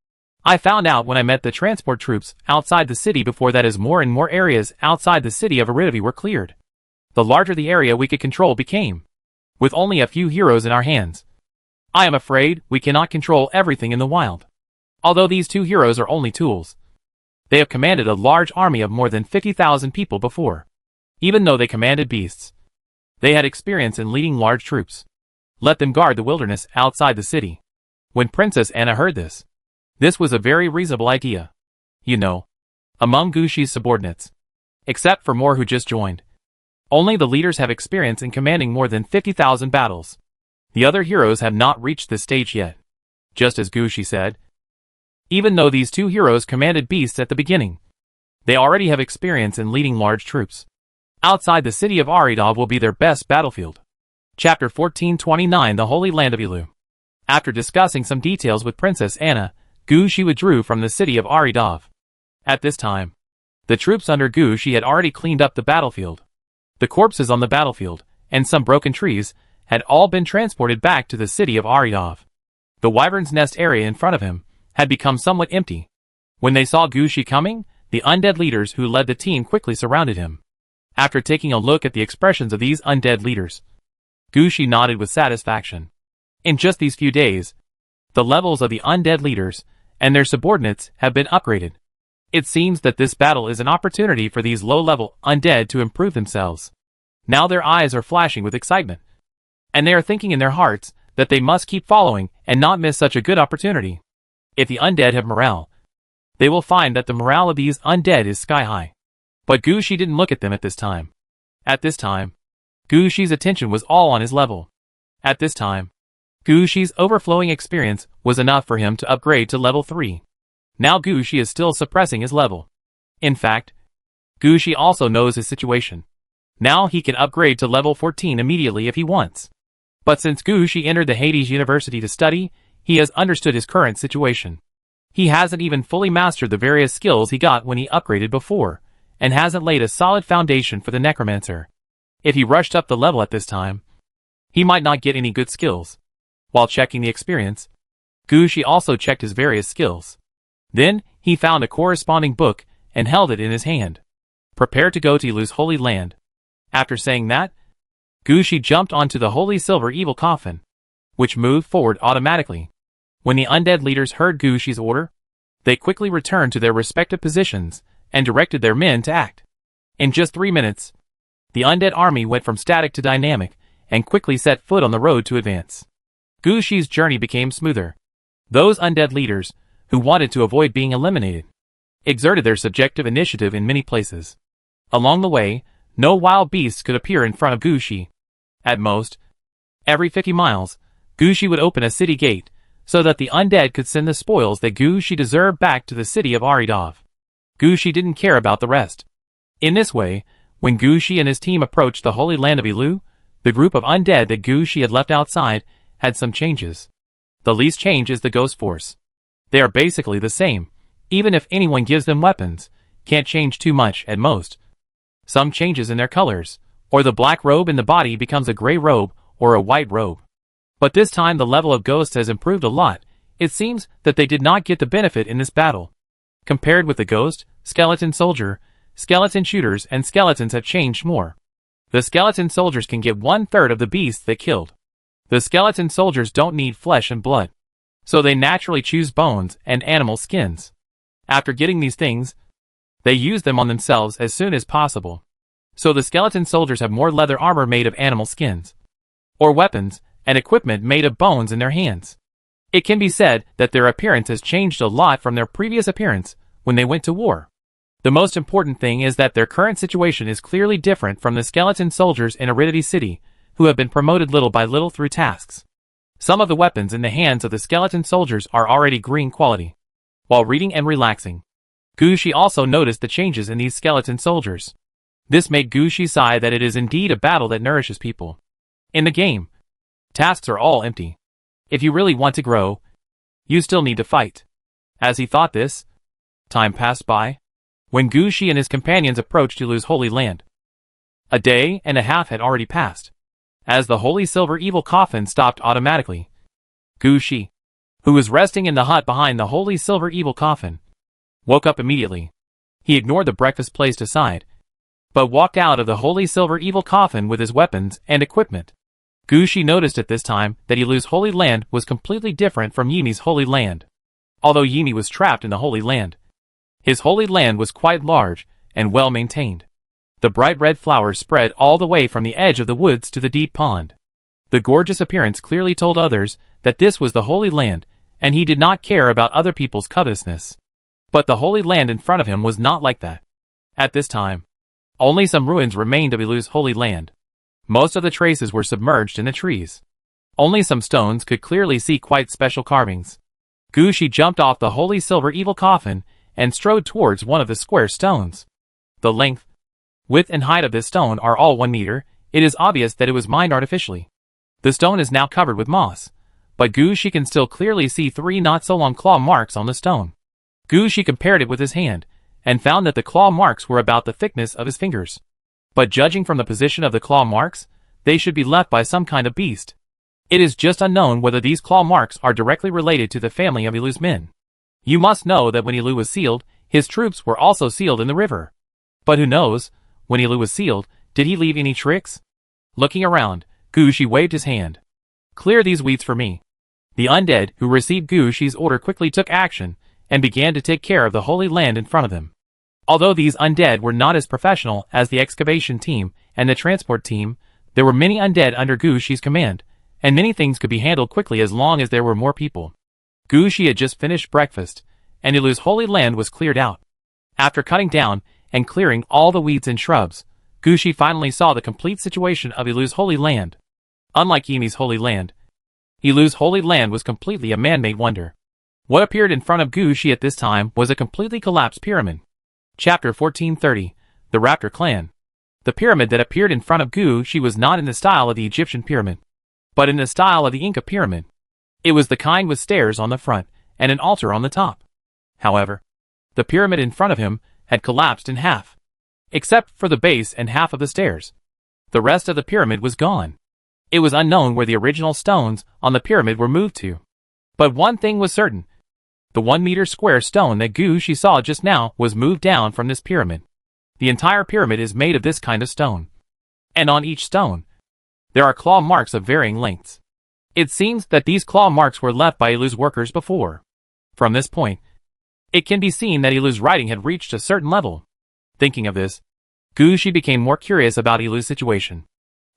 I found out when I met the transport troops outside the city before that as more and more areas outside the city of Aridavi were cleared, the larger the area we could control became. With only a few heroes in our hands, I am afraid we cannot control everything in the wild. Although these 2 heroes are only tools, they have commanded a large army of more than 50,000 people before. Even though they commanded beasts, they had experience in leading large troops. Let them guard the wilderness outside the city. When Princess Anna heard this was a very reasonable idea. You know, among Gushi's subordinates, except for more who just joined, only the leaders have experience in commanding more than 50,000 battles. The other heroes have not reached this stage yet. Just as Gushi said, even though these 2 heroes commanded beasts at the beginning, they already have experience in leading large troops. Outside the city of Aridov will be their best battlefield. Chapter 1429 The Holy Land of Ilu. After discussing some details with Princess Anna, Gushi withdrew from the city of Aridov. At this time, the troops under Gushi had already cleaned up the battlefield. The corpses on the battlefield, and some broken trees, had all been transported back to the city of Aridov. The wyvern's nest area in front of him had become somewhat empty. When they saw Gushi coming, the undead leaders who led the team quickly surrounded him. After taking a look at the expressions of these undead leaders, Gushi nodded with satisfaction. In just these few days, the levels of the undead leaders and their subordinates have been upgraded. It seems that this battle is an opportunity for these low-level undead to improve themselves. Now their eyes are flashing with excitement, and they are thinking in their hearts that they must keep following and not miss such a good opportunity. If the undead have morale, they will find that the morale of these undead is sky-high. But Gushi didn't look at them at this time. At this time, Gushi's attention was all on his level. At this time, Gushi's overflowing experience was enough for him to upgrade to level 3. Now Gushi is still suppressing his level. In fact, Gushi also knows his situation. Now he can upgrade to level 14 immediately if he wants. But since Gushi entered the Hades University to study, he has understood his current situation. He hasn't even fully mastered the various skills he got when he upgraded before, and hasn't laid a solid foundation for the necromancer. If he rushed up the level at this time, he might not get any good skills. While checking the experience, Gushi also checked his various skills. Then, he found a corresponding book and held it in his hand. Prepare to go to Ilu's holy land. After saying that, Gushi jumped onto the holy silver evil coffin, which moved forward automatically. When the undead leaders heard Gushi's order, they quickly returned to their respective positions and directed their men to act. In just 3 minutes, the undead army went from static to dynamic and quickly set foot on the road to advance. Gushi's journey became smoother. Those undead leaders, who wanted to avoid being eliminated, exerted their subjective initiative in many places. Along the way, no wild beasts could appear in front of Gushi. At most, every 50 miles, Gushi would open a city gate, so that the undead could send the spoils that Gushi deserved back to the city of Aridov. Gushi didn't care about the rest. In this way, when Gushi and his team approached the holy land of Ilu, the group of undead that Gushi had left outside had some changes. The least change is the ghost force. They are basically the same, even if anyone gives them weapons, can't change too much at most. Some changes in their colors, or the black robe in the body becomes a gray robe or a white robe. But this time the level of ghosts has improved a lot. It seems that they did not get the benefit in this battle. Compared with the ghost, skeleton soldier, skeleton shooters and skeletons have changed more. The skeleton soldiers can get 1/3 of the beasts they killed. The skeleton soldiers don't need flesh and blood, so they naturally choose bones and animal skins. After getting these things, they use them on themselves as soon as possible. So the skeleton soldiers have more leather armor made of animal skins, or weapons and equipment made of bones in their hands. It can be said that their appearance has changed a lot from their previous appearance when they went to war. The most important thing is that their current situation is clearly different from the skeleton soldiers in Aridity City, who have been promoted little by little through tasks. Some of the weapons in the hands of the skeleton soldiers are already green quality. While reading and relaxing, Gushi also noticed the changes in these skeleton soldiers. This made Gushi sigh that it is indeed a battle that nourishes people. In the game, tasks are all empty. If you really want to grow, you still need to fight. As he thought this, time passed by. When Gushi and his companions approached Ilu's holy land, a day and a half had already passed. As the holy silver evil coffin stopped automatically, Gushi, who was resting in the hut behind the holy silver evil coffin, woke up immediately. He ignored the breakfast placed aside, but walked out of the holy silver evil coffin with his weapons and equipment. Gushi noticed at this time that Ilu's holy land was completely different from Yimi's holy land. Although Yimi was trapped in the holy land, his holy land was quite large and well maintained. The bright red flowers spread all the way from the edge of the woods to the deep pond. The gorgeous appearance clearly told others that this was the holy land, and he did not care about other people's covetousness. But the holy land in front of him was not like that. At this time, only some ruins remained of Ilu's holy land. Most of the traces were submerged in the trees. Only some stones could clearly see quite special carvings. Gushi jumped off the holy silver evil coffin and strode towards one of the square stones. The length, width and height of this stone are all 1 meter. It is obvious that it was mined artificially. The stone is now covered with moss, but Gushi can still clearly see 3 not-so-long claw marks on the stone. Gushi compared it with his hand, and found that the claw marks were about the thickness of his fingers. But judging from the position of the claw marks, they should be left by some kind of beast. It is just unknown whether these claw marks are directly related to the family of Ilu's men. You must know that when Ilu was sealed, his troops were also sealed in the river. But who knows, when Ilu was sealed, did he leave any tricks? Looking around, Gushi waved his hand. Clear these weeds for me. The undead who received Gushi's order quickly took action, and began to take care of the holy land in front of them. Although these undead were not as professional as the excavation team and the transport team, there were many undead under Gushi's command, and many things could be handled quickly as long as there were more people. Gushi had just finished breakfast, and Ilu's holy land was cleared out. After cutting down and clearing all the weeds and shrubs, Gushi finally saw the complete situation of Ilu's holy land. Unlike Yimi's holy land, Ilu's holy land was completely a man-made wonder. What appeared in front of Gushi at this time was a completely collapsed pyramid. Chapter 1430, The Raptor Clan. The pyramid that appeared in front of Gushi was not in the style of the Egyptian pyramid, but in the style of the Inca pyramid. It was the kind with stairs on the front and an altar on the top. However, the pyramid in front of him had collapsed in half, except for the base and half of the stairs. The rest of the pyramid was gone. It was unknown where the original stones on the pyramid were moved to. But one thing was certain. The 1-meter square stone that Gushi saw just now was moved down from this pyramid. The entire pyramid is made of this kind of stone. And on each stone, there are claw marks of varying lengths. It seems that these claw marks were left by Ilu's workers before. From this point, it can be seen that Ilu's writing had reached a certain level. Thinking of this, Gushi became more curious about Ilu's situation.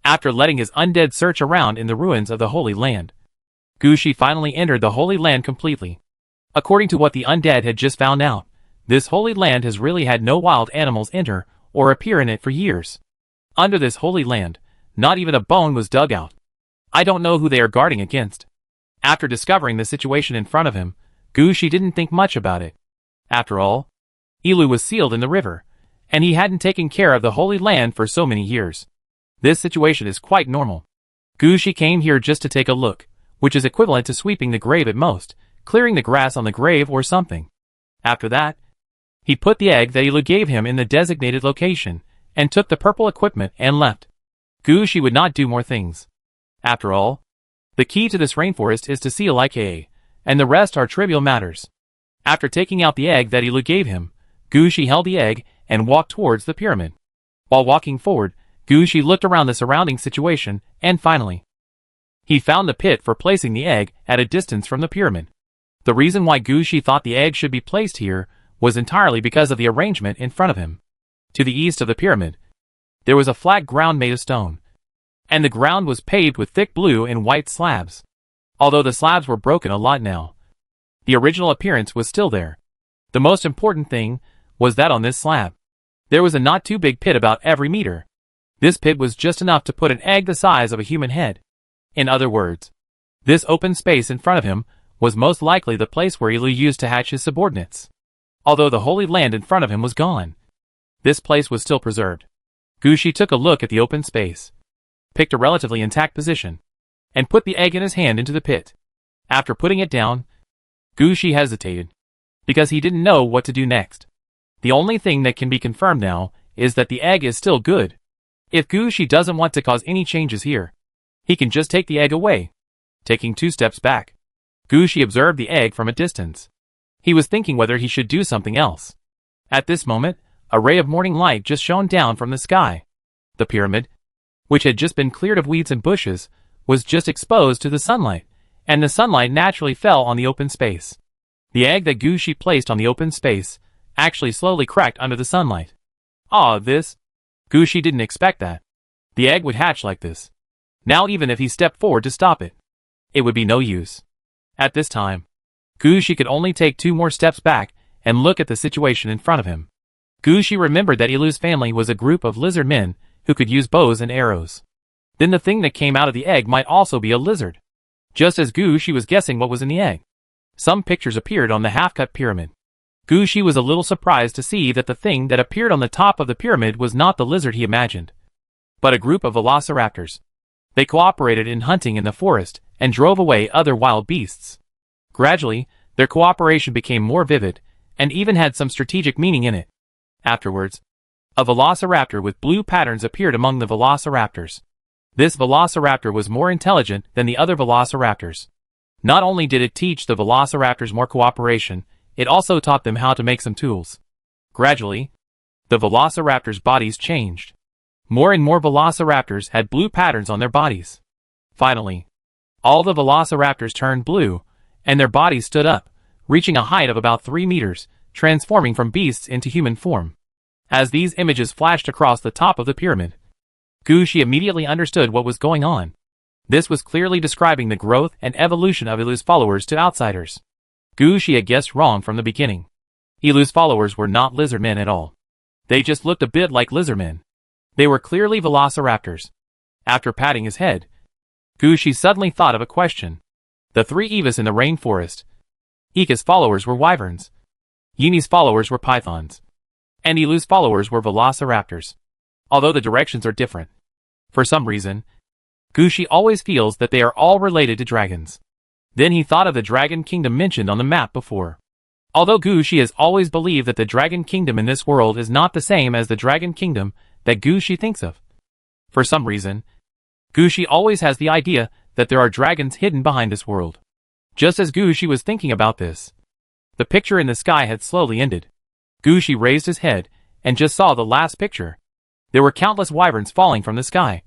After letting his undead search around in the ruins of the Holy Land, Gushi finally entered the Holy Land completely. According to what the undead had just found out, this Holy Land has really had no wild animals enter or appear in it for years. Under this Holy Land, not even a bone was dug out. I don't know who they are guarding against. After discovering the situation in front of him, Gushi didn't think much about it. After all, Ilu was sealed in the river, and he hadn't taken care of the Holy Land for so many years. This situation is quite normal. Gushi came here just to take a look, which is equivalent to sweeping the grave at most, clearing the grass on the grave or something. After that, he put the egg that Ilu gave him in the designated location, and took the purple equipment and left. Gushi would not do more things. After all, the key to this rainforest is to seal IKA, and the rest are trivial matters. After taking out the egg that Ilu gave him, Gushi held the egg and walked towards the pyramid. While walking forward, Gushi looked around the surrounding situation, and finally, he found the pit for placing the egg at a distance from the pyramid. The reason why Gushi thought the egg should be placed here was entirely because of the arrangement in front of him. To the east of the pyramid, there was a flat ground made of stone, and the ground was paved with thick blue and white slabs. Although the slabs were broken a lot now, the original appearance was still there. The most important thing was that on this slab, there was a not too big pit about every meter. This pit was just enough to put an egg the size of a human head. In other words, this open space in front of him was most likely the place where Ilu used to hatch his subordinates. Although the Holy Land in front of him was gone, this place was still preserved. Gushi took a look at the open space, picked a relatively intact position, and put the egg in his hand into the pit. After putting it down, Gushi hesitated, because he didn't know what to do next. The only thing that can be confirmed now is that the egg is still good. If Gushi doesn't want to cause any changes here, he can just take the egg away. Taking 2 steps back, Gushi observed the egg from a distance. He was thinking whether he should do something else. At this moment, a ray of morning light just shone down from the sky. The pyramid, which had just been cleared of weeds and bushes, was just exposed to the sunlight, and the sunlight naturally fell on the open space. The egg that Gushi placed on the open space actually slowly cracked under the sunlight. Gushi didn't expect that. The egg would hatch like this. Now even if he stepped forward to stop it, it would be no use. At this time, Gushi could only take 2 more steps back and look at the situation in front of him. Gushi remembered that Ilu's family was a group of lizard men who could use bows and arrows. Then the thing that came out of the egg might also be a lizard. Just as Gushi was guessing what was in the egg, some pictures appeared on the half-cut pyramid. Gushi was a little surprised to see that the thing that appeared on the top of the pyramid was not the lizard he imagined, but a group of velociraptors. They cooperated in hunting in the forest and drove away other wild beasts. Gradually, their cooperation became more vivid and even had some strategic meaning in it. Afterwards, a velociraptor with blue patterns appeared among the velociraptors. This velociraptor was more intelligent than the other velociraptors. Not only did it teach the velociraptors more cooperation, it also taught them how to make some tools. Gradually, the velociraptors' bodies changed. More and more velociraptors had blue patterns on their bodies. Finally, all the velociraptors turned blue, and their bodies stood up, reaching a height of about 3 meters, transforming from beasts into human form. As these images flashed across the top of the pyramid, Gushi immediately understood what was going on. This was clearly describing the growth and evolution of Ilu's followers to outsiders. Gushi had guessed wrong from the beginning. Ilu's followers were not lizardmen at all. They just looked a bit like lizardmen. They were clearly velociraptors. After patting his head, Gushi suddenly thought of a question. The 3 Evas in the rainforest. Ika's followers were wyverns. Yini's followers were pythons. And Ilu's followers were velociraptors. Although the directions are different. For some reason, Gushi always feels that they are all related to dragons. Then he thought of the dragon kingdom mentioned on the map before. Although Gushi has always believed that the dragon kingdom in this world is not the same as the dragon kingdom that Gushi thinks of. For some reason, Gushi always has the idea that there are dragons hidden behind this world. Just as Gushi was thinking about this, the picture in the sky had slowly ended. Gushi raised his head and just saw the last picture. There were countless wyverns falling from the sky,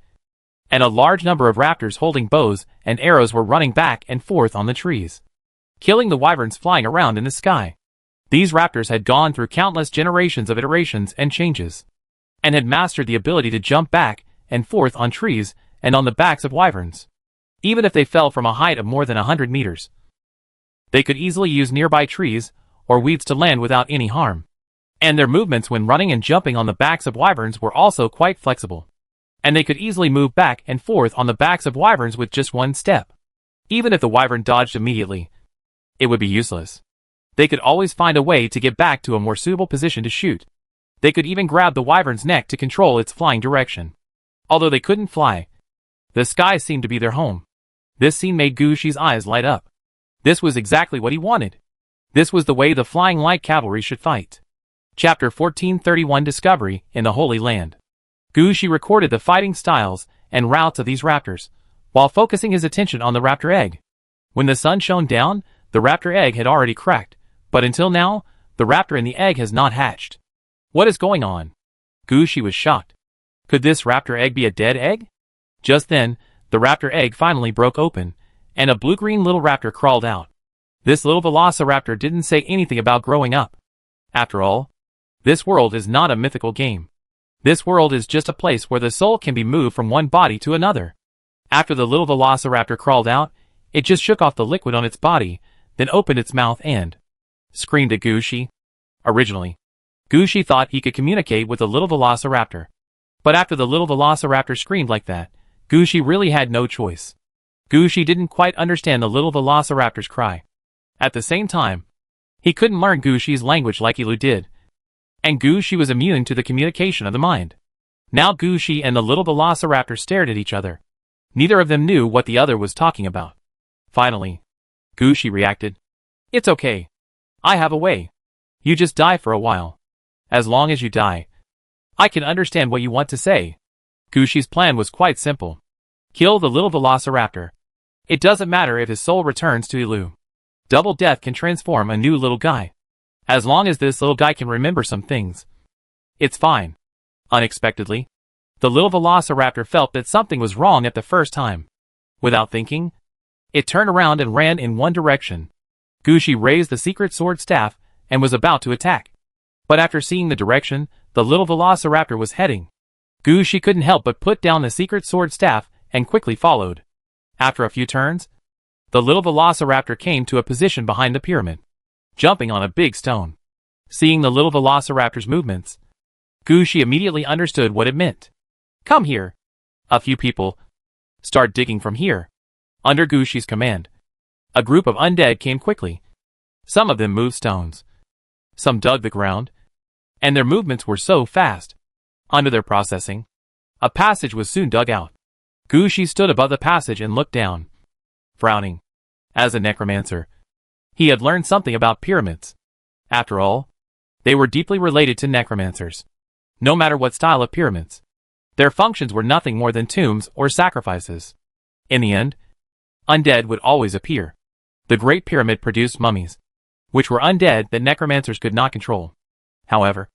and a large number of raptors holding bows and arrows were running back and forth on the trees, killing the wyverns flying around in the sky. These raptors had gone through countless generations of iterations and changes, and had mastered the ability to jump back and forth on trees and on the backs of wyverns. Even if they fell from a height of more than 100 meters, they could easily use nearby trees or weeds to land without any harm. And their movements when running and jumping on the backs of wyverns were also quite flexible. And they could easily move back and forth on the backs of wyverns with just one step. Even if the wyvern dodged immediately, it would be useless. They could always find a way to get back to a more suitable position to shoot. They could even grab the wyvern's neck to control its flying direction. Although they couldn't fly, the sky seemed to be their home. This scene made Gushi's eyes light up. This was exactly what he wanted. This was the way the flying light cavalry should fight. Chapter 1431 Discovery in the Holy Land. Gushi recorded the fighting styles and routes of these raptors, while focusing his attention on the raptor egg. When the sun shone down, the raptor egg had already cracked, but until now, the raptor in the egg has not hatched. What is going on? Gushi was shocked. Could this raptor egg be a dead egg? Just then, the raptor egg finally broke open, and a blue-green little raptor crawled out. This little velociraptor didn't say anything about growing up. After all, this world is not a mythical game. This world is just a place where the soul can be moved from one body to another. After the little velociraptor crawled out, it just shook off the liquid on its body, then opened its mouth and screamed at Gushi. Originally, Gushi thought he could communicate with the little velociraptor. But after the little velociraptor screamed like that, Gushi really had no choice. Gushi didn't quite understand the little velociraptor's cry. At the same time, he couldn't learn Gushi's language like Ilu did. And Gushi was immune to the communication of the mind. Now Gushi and the little velociraptor stared at each other. Neither of them knew what the other was talking about. Finally, Gushi reacted. It's okay. I have a way. You just die for a while. As long as you die, I can understand what you want to say. Gushi's plan was quite simple. Kill the little velociraptor. It doesn't matter if his soul returns to Ilu. Double death can transform a new little guy. As long as this little guy can remember some things, it's fine. Unexpectedly, the little velociraptor felt that something was wrong at the first time. Without thinking, it turned around and ran in one direction. Gushi raised the secret sword staff and was about to attack. But after seeing the direction the little velociraptor was heading, Gushi couldn't help but put down the secret sword staff and quickly followed. After a few turns, the little velociraptor came to a position behind the pyramid, jumping on a big stone. Seeing the little velociraptor's movements, Gushi immediately understood what it meant. Come here. A few people start digging from here. Under Gushi's command, a group of undead came quickly. Some of them moved stones. Some dug the ground, and their movements were so fast. Under their processing, a passage was soon dug out. Gushi stood above the passage and looked down, frowning. As a necromancer, he had learned something about pyramids. After all, they were deeply related to necromancers. No matter what style of pyramids, their functions were nothing more than tombs or sacrifices. In the end, undead would always appear. The Great Pyramid produced mummies, which were undead that necromancers could not control. However,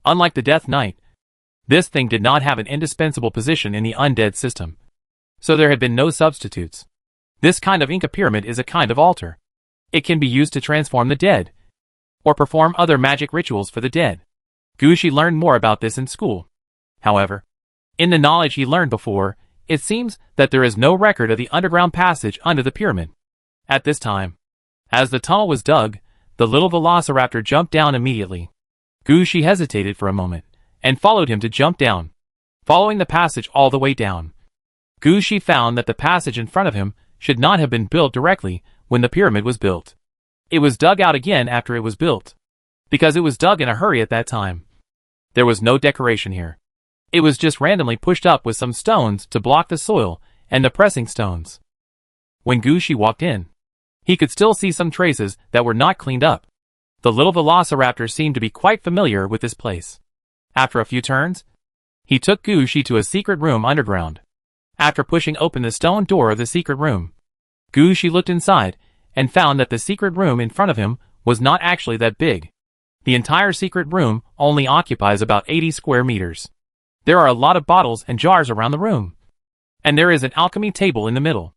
unlike the Death Knight, this thing did not have an indispensable position in the undead system. So there had been no substitutes. This kind of Inca pyramid is a kind of altar. It can be used to transform the dead, or perform other magic rituals for the dead. Gushi learned more about this in school. However, in the knowledge he learned before, it seems that there is no record of the underground passage under the pyramid. At this time, as the tunnel was dug, the little velociraptor jumped down immediately. Gushi hesitated for a moment, and followed him to jump down. Following the passage all the way down, Gushi found that the passage in front of him should not have been built directly when the pyramid was built. It was dug out again after it was built, because it was dug in a hurry at that time. There was no decoration here. It was just randomly pushed up with some stones to block the soil and the pressing stones. When Gushi walked in, he could still see some traces that were not cleaned up. The little velociraptor seemed to be quite familiar with this place. After a few turns, he took Gushi to a secret room underground. After pushing open the stone door of the secret room, Gushi looked inside and found that the secret room in front of him was not actually that big. The entire secret room only occupies about 80 square meters. There are a lot of bottles and jars around the room, and there is an alchemy table in the middle.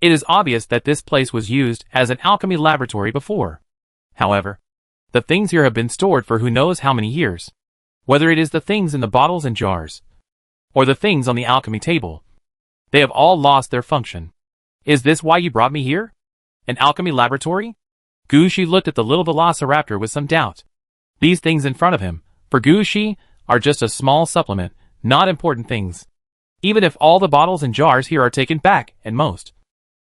It is obvious that this place was used as an alchemy laboratory before. However, the things here have been stored for who knows how many years. Whether it is the things in the bottles and jars, or the things on the alchemy table, they have all lost their function. Is this why you brought me here? An alchemy laboratory? Gushi looked at the little velociraptor with some doubt. These things in front of him, for Gushi, are just a small supplement, not important things. Even if all the bottles and jars here are taken back, and most,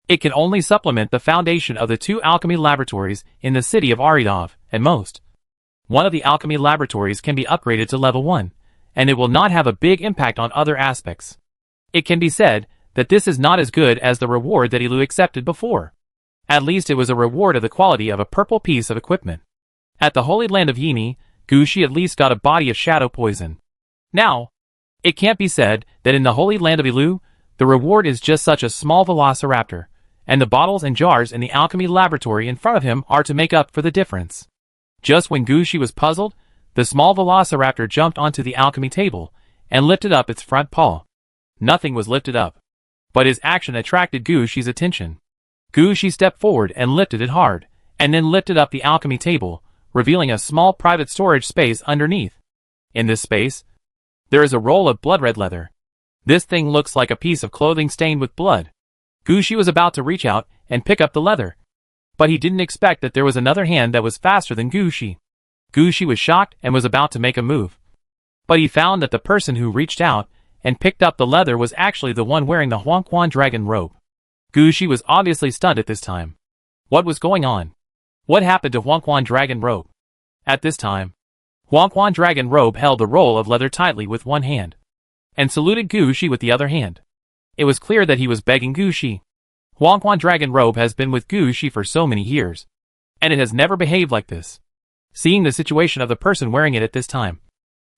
it can only supplement the foundation of the 2 alchemy laboratories in the city of Aridov, and most. One of the alchemy laboratories can be upgraded to level 1, and it will not have a big impact on other aspects. It can be said that this is not as good as the reward that Ilu accepted before. At least it was a reward of the quality of a purple piece of equipment. At the Holy Land of Yini, Gushi at least got a body of shadow poison. Now, it can't be said that in the Holy Land of Ilu, the reward is just such a small velociraptor, and the bottles and jars in the alchemy laboratory in front of him are to make up for the difference. Just when Gushi was puzzled, the small velociraptor jumped onto the alchemy table and lifted up its front paw. Nothing was lifted up, but his action attracted Gushi's attention. Gushi stepped forward and lifted it hard, and then lifted up the alchemy table, revealing a small private storage space underneath. In this space, there is a roll of blood red leather. This thing looks like a piece of clothing stained with blood. Gushi was about to reach out and pick up the leather, but he didn't expect that there was another hand that was faster than Gushi. Gushi was shocked and was about to make a move, but he found that the person who reached out and picked up the leather was actually the one wearing the Huangquan dragon robe. Gushi was obviously stunned at this time. What was going on? What happened to Huangquan dragon robe? At this time, Huangquan dragon robe held the roll of leather tightly with one hand, and saluted Gushi with the other hand. It was clear that he was begging Gushi. Huangquan dragon robe has been with Gushi for so many years, and it has never behaved like this. Seeing the situation of the person wearing it at this time,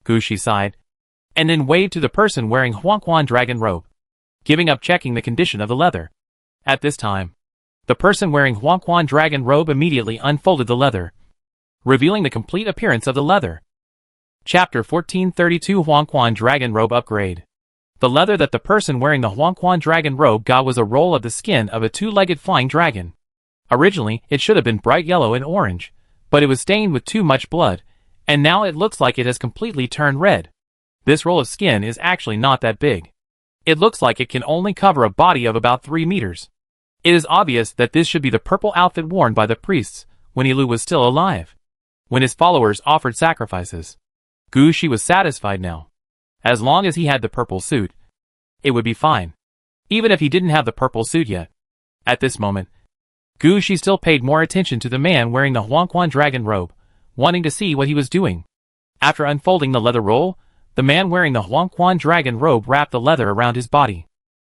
Gushi sighed, and then waved to the person wearing Huangquan dragon robe, giving up checking the condition of the leather. At this time, the person wearing Huangquan dragon robe immediately unfolded the leather, revealing the complete appearance of the leather. Chapter 1432 Huangquan Dragon Robe Upgrade. The leather that the person wearing the Huangquan dragon robe got was a roll of the skin of a 2-legged flying dragon. Originally, it should have been bright yellow and orange, but it was stained with too much blood, and now it looks like it has completely turned red. This roll of skin is actually not that big. It looks like it can only cover a body of about 3 meters. It is obvious that this should be the purple outfit worn by the priests when Ilu was still alive, when his followers offered sacrifices. Gushi was satisfied now. As long as he had the purple suit, it would be fine, even if he didn't have the purple suit yet. At this moment, Gushi still paid more attention to the man wearing the Huangquan dragon robe, wanting to see what he was doing. After unfolding the leather roll, the man wearing the Huangquan dragon robe wrapped the leather around his body.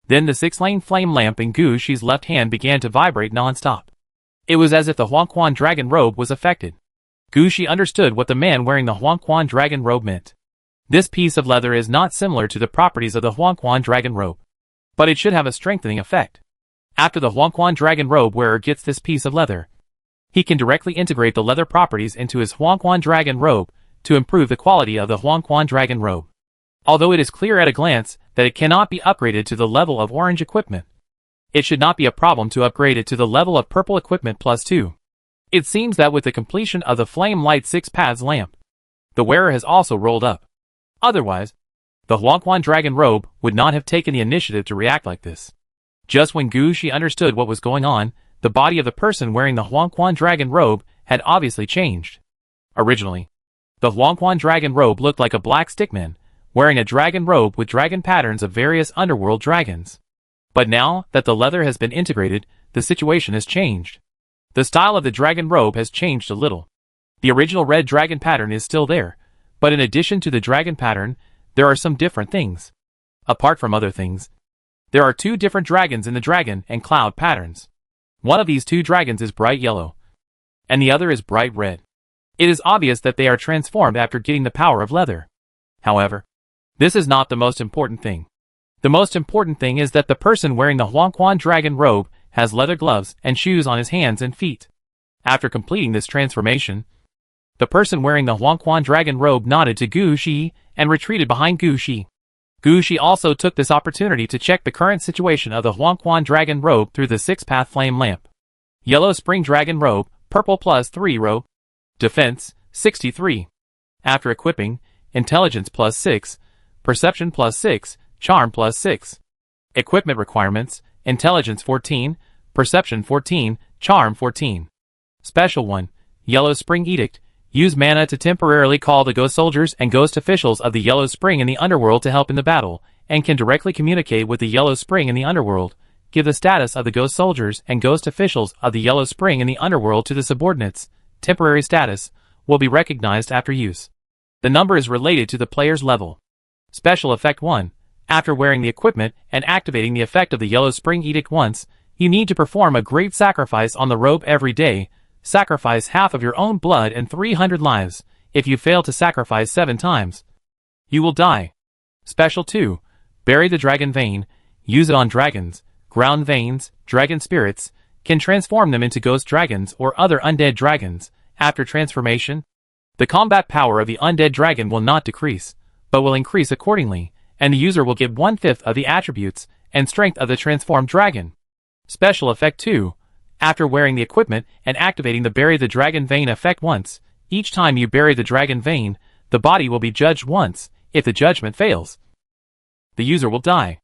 Then the 6-lane flame lamp in Gushi's left hand began to vibrate non-stop. It was as if the Huangquan dragon robe was affected. Gushi understood what the man wearing the Huangquan dragon robe meant. This piece of leather is not similar to the properties of the Huangquan dragon robe, but it should have a strengthening effect. After the Huangquan dragon robe wearer gets this piece of leather, he can directly integrate the leather properties into his Huangquan dragon robe to improve the quality of the Huangquan dragon robe. Although it is clear at a glance that it cannot be upgraded to the level of orange equipment, it should not be a problem to upgrade it to the level of purple equipment +2. It seems that with the completion of the Flame Light 6 Paths lamp, the wearer has also rolled up. Otherwise, the Huangquan Dragon Robe would not have taken the initiative to react like this. Just when Gu Shi understood what was going on, the body of the person wearing the Huangquan Dragon Robe had obviously changed. Originally, the Huangquan Dragon Robe looked like a black stickman, wearing a dragon robe with dragon patterns of various underworld dragons. But now that the leather has been integrated, the situation has changed. The style of the dragon robe has changed a little. The original red dragon pattern is still there, but in addition to the dragon pattern, there are some different things. Apart from other things, there are two different dragons in the dragon and cloud patterns. One of these two dragons is bright yellow, and the other is bright red. It is obvious that they are transformed after getting the power of leather. However, this is not the most important thing. The most important thing is that the person wearing the Huangquan Dragon Robe has leather gloves and shoes on his hands and feet. After completing this transformation, the person wearing the Huangquan Dragon Robe nodded to Gu Shi and retreated behind Gu Shi. Gu Shi also took this opportunity to check the current situation of the Huangquan Dragon Robe through the 6-path flame lamp. Yellow Spring Dragon Robe, purple +3 robe. Defense, 63. After equipping, Intelligence +6, Perception +6, Charm +6. Equipment requirements, Intelligence 14, Perception 14, Charm 14. Special 1, Yellow Spring Edict. Use mana to temporarily call the ghost soldiers and ghost officials of the Yellow Spring in the underworld to help in the battle, and can directly communicate with the Yellow Spring in the underworld. Give the status of the ghost soldiers and ghost officials of the Yellow Spring in the underworld to the subordinates. Temporary status will be recognized after use. The number is related to the player's level. Special Effect 1. After wearing the equipment and activating the effect of the Yellow Spring Edict once, you need to perform a great sacrifice on the robe every day. Sacrifice half of your own blood and 300 lives. If you fail to sacrifice 7 times, you will die. Special 2. Bury the Dragon Vein. Use it on dragons, ground veins, dragon spirits, can transform them into ghost dragons or other undead dragons. After transformation, the combat power of the undead dragon will not decrease, but will increase accordingly, and the user will get 1/5 of the attributes and strength of the transformed dragon. Special Effect 2. After wearing the equipment and activating the Bury the Dragon Vein effect once, each time you bury the Dragon Vein, the body will be judged once. If the judgment fails, the user will die.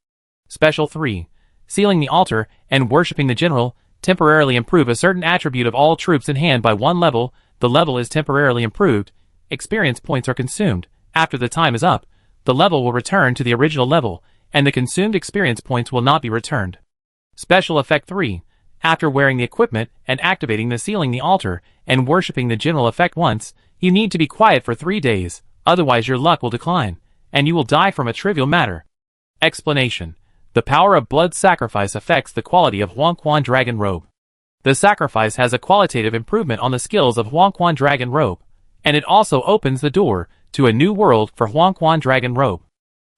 Special 3. Sealing the altar and worshipping the general. Temporarily improve a certain attribute of all troops in hand by 1 level. The level is temporarily improved. Experience points are consumed. After the time is up, the level will return to the original level, and the consumed experience points will not be returned. Special Effect 3. After wearing the equipment and activating the Sealing the Altar and worshipping the general effect once, you need to be quiet for 3 days, otherwise your luck will decline, and you will die from a trivial matter. Explanation. The power of blood sacrifice affects the quality of Huangquan Dragon Robe. The sacrifice has a qualitative improvement on the skills of Huangquan Dragon Robe, and it also opens the door to a new world for Huangquan Dragon Robe.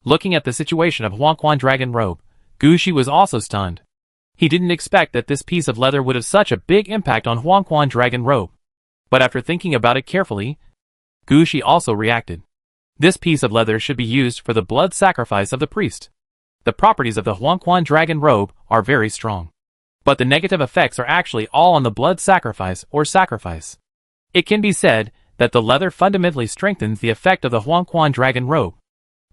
Looking at the situation of Huangquan Dragon Robe, Gu Shi was also stunned. He didn't expect that this piece of leather would have such a big impact on Huangquan Dragon Robe. But after thinking about it carefully, Gu Shi also reacted. This piece of leather should be used for the blood sacrifice of the priest. The properties of the Huangquan Dragon Robe are very strong, but the negative effects are actually all on the blood sacrifice or sacrifice. It can be said that the leather fundamentally strengthens the effect of the Huangquan Dragon Robe.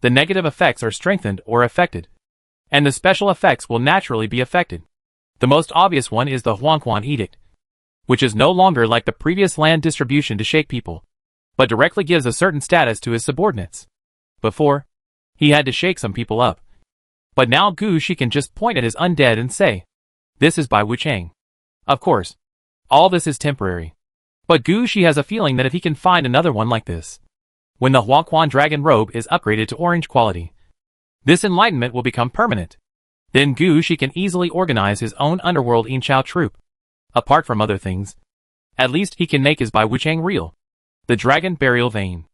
The negative effects are strengthened or affected, and the special effects will naturally be affected. The most obvious one is the Huangquan Edict, which is no longer like the previous land distribution to shake people, but directly gives a certain status to his subordinates. Before, he had to shake some people up. But now Gu Shi can just point at his undead and say, "This is by Wu Chang." Of course, all this is temporary. But Gu Shi has a feeling that if he can find another one like this, when the Huangquan Dragon Robe is upgraded to orange quality, this enlightenment will become permanent. Then Gu Shi can easily organize his own underworld Inchao troop. Apart from other things, at least he can make his Bai Wuchang real. The Dragon Burial Vein,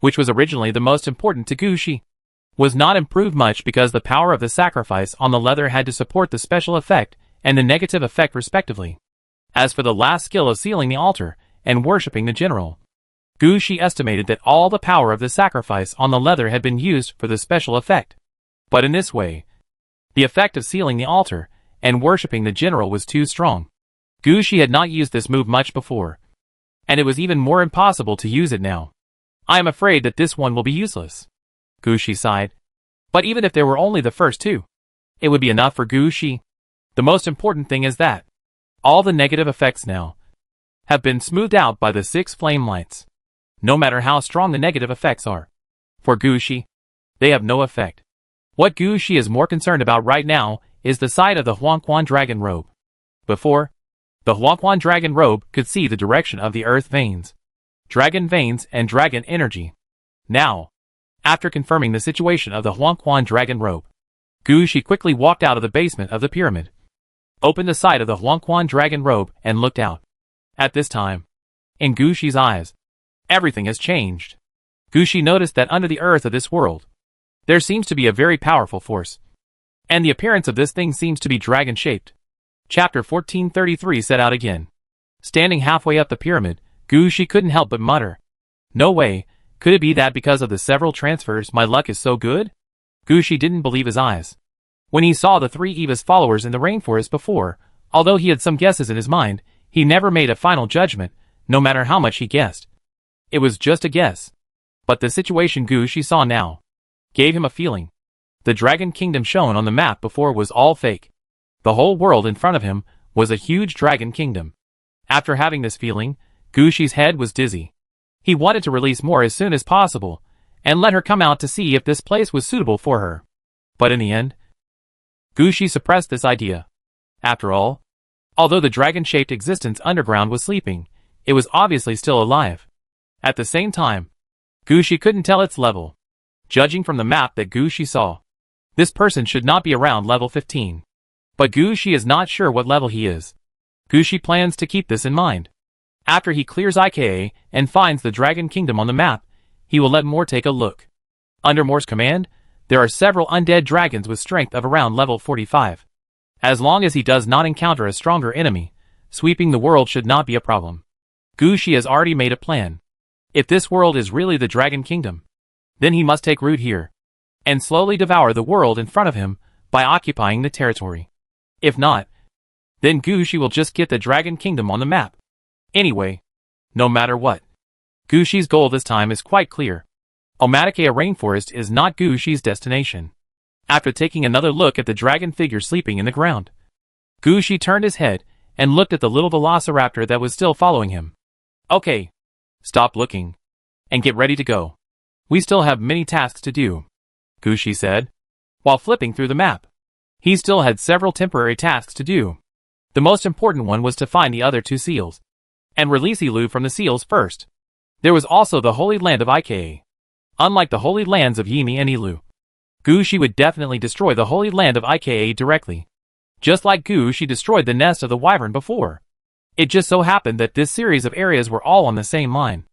which was originally the most important to Gu Shi, was not improved much because the power of the sacrifice on the leather had to support the special effect and the negative effect respectively. As for the last skill of sealing the altar and worshipping the general, Gu Shi estimated that all the power of the sacrifice on the leather had been used for the special effect. But in this way, the effect of sealing the altar and worshipping the general was too strong. Gu Shi had not used this move much before, and it was even more impossible to use it now. I am afraid that this one will be useless. Gushi sighed. But even if there were only the first two, it would be enough for Gushi. The most important thing is that all the negative effects now have been smoothed out by the 6 flame lights. No matter how strong the negative effects are, for Gushi, they have no effect. What Gushi is more concerned about right now is the sight of the Huangquan dragon robe. Before, the Huangquan dragon robe could see the direction of the earth veins, dragon veins and dragon energy. Now, after confirming the situation of the Huangquan dragon robe, Gushi quickly walked out of the basement of the pyramid, opened the sight of the Huangquan dragon robe and looked out. At this time, in Gushi's eyes, everything has changed. Gushi noticed that under the earth of this world, there seems to be a very powerful force, and the appearance of this thing seems to be dragon-shaped. Chapter 1433 set out again. Standing halfway up the pyramid, Gushi couldn't help but mutter, "No way, could it be that because of the several transfers my luck is so good?" Gushi didn't believe his eyes when he saw the 3 Eva's followers in the rainforest before. Although he had some guesses in his mind, he never made a final judgment, no matter how much he guessed. It was just a guess. But the situation Gushi saw now gave him a feeling. The Dragon Kingdom shown on the map before was all fake. The whole world in front of him was a huge Dragon Kingdom. After having this feeling, Gushi's head was dizzy. He wanted to release more as soon as possible, and let her come out to see if this place was suitable for her. But in the end, Gushi suppressed this idea. After all, although the dragon-shaped existence underground was sleeping, it was obviously still alive. At the same time, Gushi couldn't tell its level. Judging from the map that Gushi saw, this person should not be around level 15. But Gushi is not sure what level he is. Gushi plans to keep this in mind. After he clears IKA and finds the Dragon Kingdom on the map, he will let Moore take a look. Under Moore's command, there are several undead dragons with strength of around level 45. As long as he does not encounter a stronger enemy, sweeping the world should not be a problem. Gushi has already made a plan. If this world is really the Dragon Kingdom, then he must take root here, and slowly devour the world in front of him by occupying the territory. If not, then Gushi will just get the Dragon Kingdom on the map. Anyway, no matter what, Gushi's goal this time is quite clear. Omaticea Rainforest is not Gushi's destination. After taking another look at the dragon figure sleeping in the ground, Gushi turned his head and looked at the little velociraptor that was still following him. "Okay, stop looking, and get ready to go. We still have many tasks to do," Gushi said, while flipping through the map. He still had several temporary tasks to do. The most important one was to find the other 2 seals, and release Elu from the seals first. There was also the Holy Land of Ika. Unlike the Holy Lands of Yimi and Elu, Gushi would definitely destroy the Holy Land of Ika directly. Just like Gushi destroyed the nest of the wyvern before. It just so happened that this series of areas were all on the same line.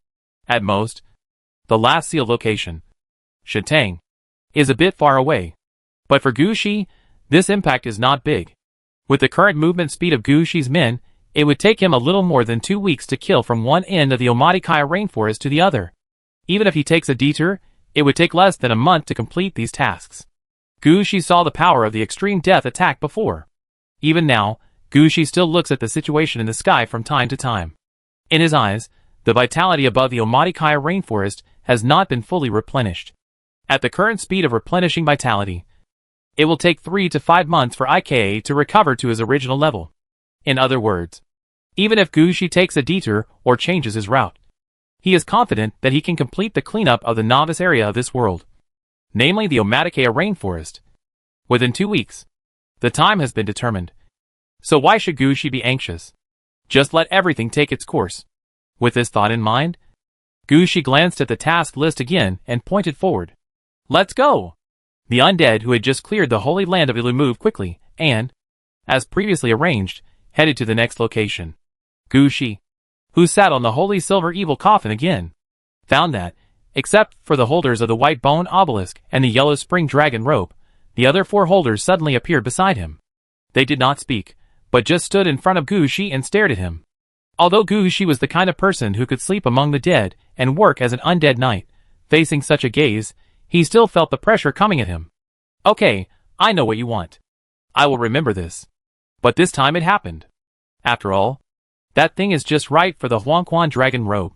At most, the last seal location, Shatang, is a bit far away. But for Gushi, this impact is not big. With the current movement speed of Gushi's men, it would take him a little more than 2 weeks to kill from one end of the Omaticaya Rainforest to the other. Even if he takes a detour, it would take less than a month to complete these tasks. Gushi saw the power of the extreme death attack before. Even now, Gushi still looks at the situation in the sky from time to time. In his eyes, the vitality above the Omaticaya Rainforest has not been fully replenished. At the current speed of replenishing vitality, it will take 3 to 5 months for Ika to recover to his original level. In other words, even if Gushi takes a detour or changes his route, he is confident that he can complete the cleanup of the novice area of this world, namely the Omaticaya Rainforest, within 2 weeks. The time has been determined. So why should Gushi be anxious? Just let everything take its course. With this thought in mind, Gushi glanced at the task list again and pointed forward. "Let's go!" The undead who had just cleared the Holy Land of Ilu moved quickly and, as previously arranged, headed to the next location. Gushi, who sat on the Holy Silver Evil Coffin again, found that, except for the holders of the White Bone Obelisk and the Yellow Spring Dragon Robe, the other 4 holders suddenly appeared beside him. They did not speak, but just stood in front of Gushi and stared at him. Although Gushi was the kind of person who could sleep among the dead and work as an undead knight, facing such a gaze, he still felt the pressure coming at him. "Okay, I know what you want. I will remember this." But this time it happened. After all, That thing is just right for the Huangquan dragon robe.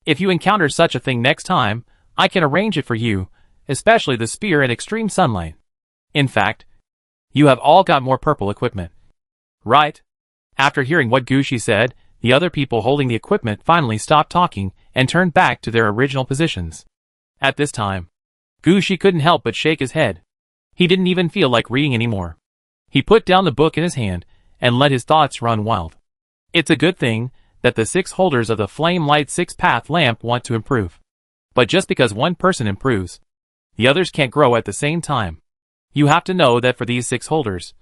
If you encounter such a thing next time, I can arrange it for you, especially the spear in extreme sunlight. In fact, you have all got more purple equipment. Right? After hearing what Gushi said, the other people holding the equipment finally stopped talking and turned back to their original positions. At this time, Gushi couldn't help but shake his head. He didn't even feel like reading anymore. He put down the book in his hand and let his thoughts run wild. It's a good thing that the 6 holders of the Flame Light 6-path lamp want to improve. But just because one person improves, the others can't grow at the same time. You have to know that for these 6 holders,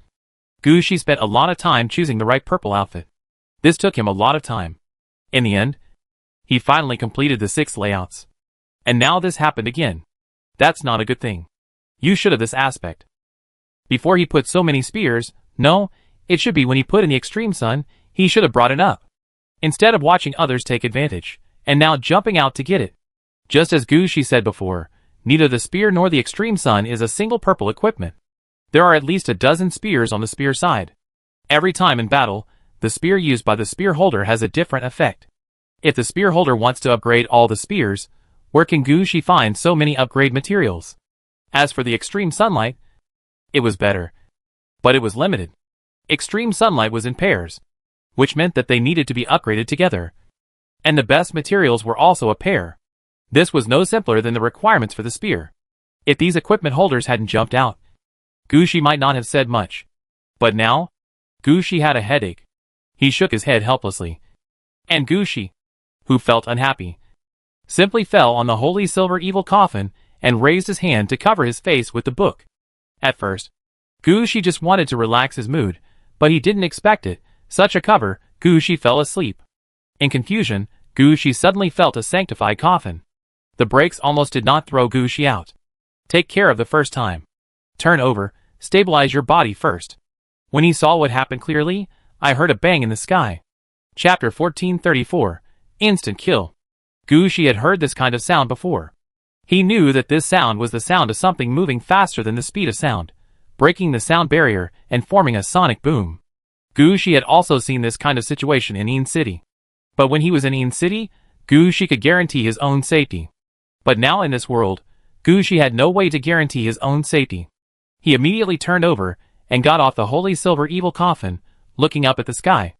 Gushi spent a lot of time choosing the right purple outfit. This took him a lot of time. In the end, he finally completed the 6 layouts. And now this happened again. That's not a good thing. You should have this aspect. Before he put so many spears, no, it should be when he put in the extreme sun, he should have brought it up. Instead of watching others take advantage, and now jumping out to get it. Just as Gushi said before, neither the spear nor the extreme sun is a single purple equipment. There are at least a dozen spears on the spear side. Every time in battle, the spear used by the spear holder has a different effect. If the spear holder wants to upgrade all the spears, where can Gushi find so many upgrade materials? As for the extreme sunlight, it was better. But it was limited. Extreme sunlight was in pairs, which meant that they needed to be upgraded together. And the best materials were also a pair. This was no simpler than the requirements for the spear. If these equipment holders hadn't jumped out, Gushi might not have said much. But now, Gushi had a headache. He shook his head helplessly. And Gushi, who felt unhappy, simply fell on the holy silver evil coffin and raised his hand to cover his face with the book. At first, Gushi just wanted to relax his mood, but he didn't expect it. Such a cover, Gushi fell asleep. In confusion, Gushi suddenly felt a sanctified coffin. The brakes almost did not throw Gushi out. Take care of the first time. Turn over, stabilize your body first. When he saw what happened clearly, I heard a bang in the sky. Chapter 1434, Instant Kill. Gushi had heard this kind of sound before. He knew that this sound was the sound of something moving faster than the speed of sound, breaking the sound barrier and forming a sonic boom. Gushi had also seen this kind of situation in Een City. But when he was in Een City, Gushi could guarantee his own safety. But now in this world, Gushi had no way to guarantee his own safety. He immediately turned over and got off the holy silver evil coffin, looking up at the sky.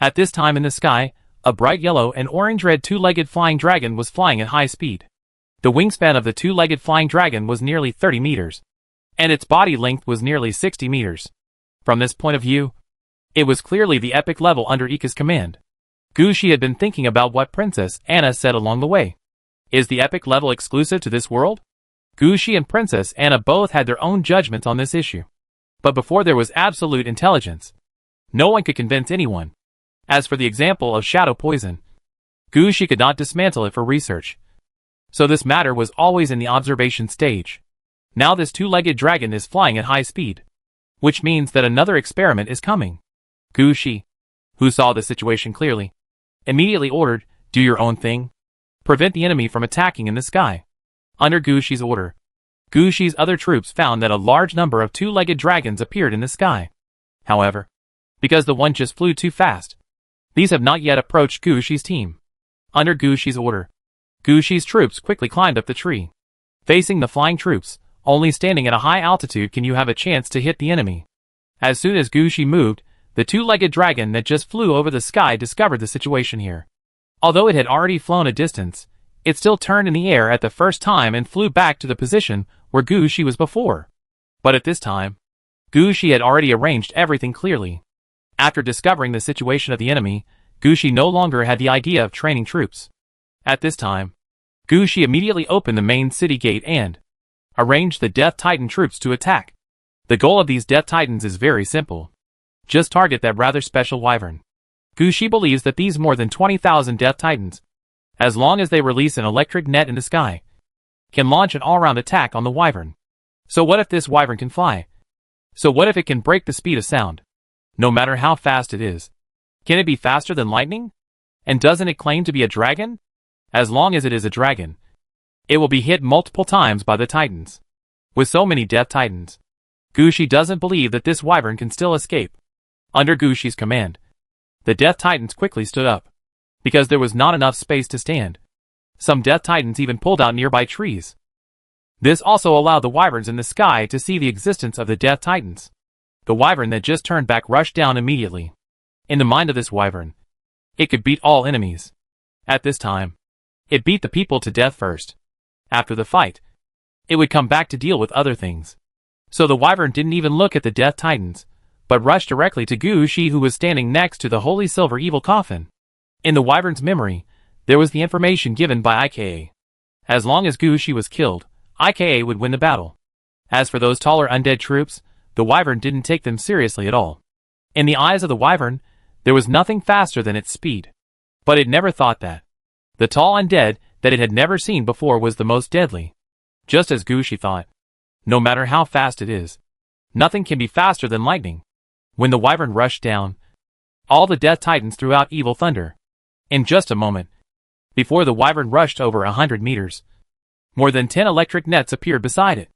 At this time in the sky, a bright yellow and orange-red 2-legged flying dragon was flying at high speed. The wingspan of the 2-legged flying dragon was nearly 30 meters, and its body length was nearly 60 meters. From this point of view, it was clearly the epic level under Ika's command. Gushi had been thinking about what Princess Anna said along the way. Is the epic level exclusive to this world? Gushi and Princess Anna both had their own judgments on this issue. But before there was absolute intelligence, no one could convince anyone. As for the example of shadow poison, Gushi could not dismantle it for research. So this matter was always in the observation stage. Now this 2-legged dragon is flying at high speed, which means that another experiment is coming. Gushi, who saw the situation clearly, immediately ordered, "Do your own thing. Prevent the enemy from attacking in the sky." Under Gushi's order, Gushi's other troops found that a large number of 2-legged dragons appeared in the sky. However, because the one just flew too fast, these have not yet approached Gushi's team. Under Gushi's order, Gushi's troops quickly climbed up the tree. Facing the flying troops, only standing at a high altitude can you have a chance to hit the enemy. As soon as Gushi moved, the 2-legged dragon that just flew over the sky discovered the situation here. Although it had already flown a distance, it still turned in the air at the first time and flew back to the position where Gushi was before. But at this time, Gushi had already arranged everything clearly. After discovering the situation of the enemy, Gushi no longer had the idea of training troops. At this time, Gushi immediately opened the main city gate and arranged the Death Titan troops to attack. The goal of these Death Titans is very simple. Just target that rather special wyvern. Gushi believes that these more than 20,000 Death Titans, as long as they release an electric net in the sky, can launch an all-round attack on the wyvern. So what if this wyvern can fly? So what if it can break the speed of sound? No matter how fast it is. Can it be faster than lightning? And doesn't it claim to be a dragon? As long as it is a dragon, it will be hit multiple times by the Titans. With so many Death Titans, Gushi doesn't believe that this wyvern can still escape. Under Gushi's command, The Death Titans quickly stood up, because there was not enough space to stand. Some Death Titans even pulled out nearby trees. This also allowed the wyverns in the sky to see the existence of the Death Titans. The wyvern that just turned back rushed down immediately. In the mind of this wyvern, it could beat all enemies. At this time, it beat the people to death first. After the fight, it would come back to deal with other things. So the wyvern didn't even look at the Death Titans, but rushed directly to Gu Shi, who was standing next to the Holy Silver Evil Coffin. In the wyvern's memory, there was the information given by IKA. As long as Gu Shi was killed, IKA would win the battle. As for those taller undead troops, the wyvern didn't take them seriously at all. In the eyes of the wyvern, there was nothing faster than its speed. But it never thought that the tall undead that it had never seen before was the most deadly. Just as Gu Shi thought, no matter how fast it is, nothing can be faster than lightning. When the wyvern rushed down, all the Death Titans threw out evil thunder. In just a moment, before the wyvern rushed over 100 meters, more than 10 electric nets appeared beside it.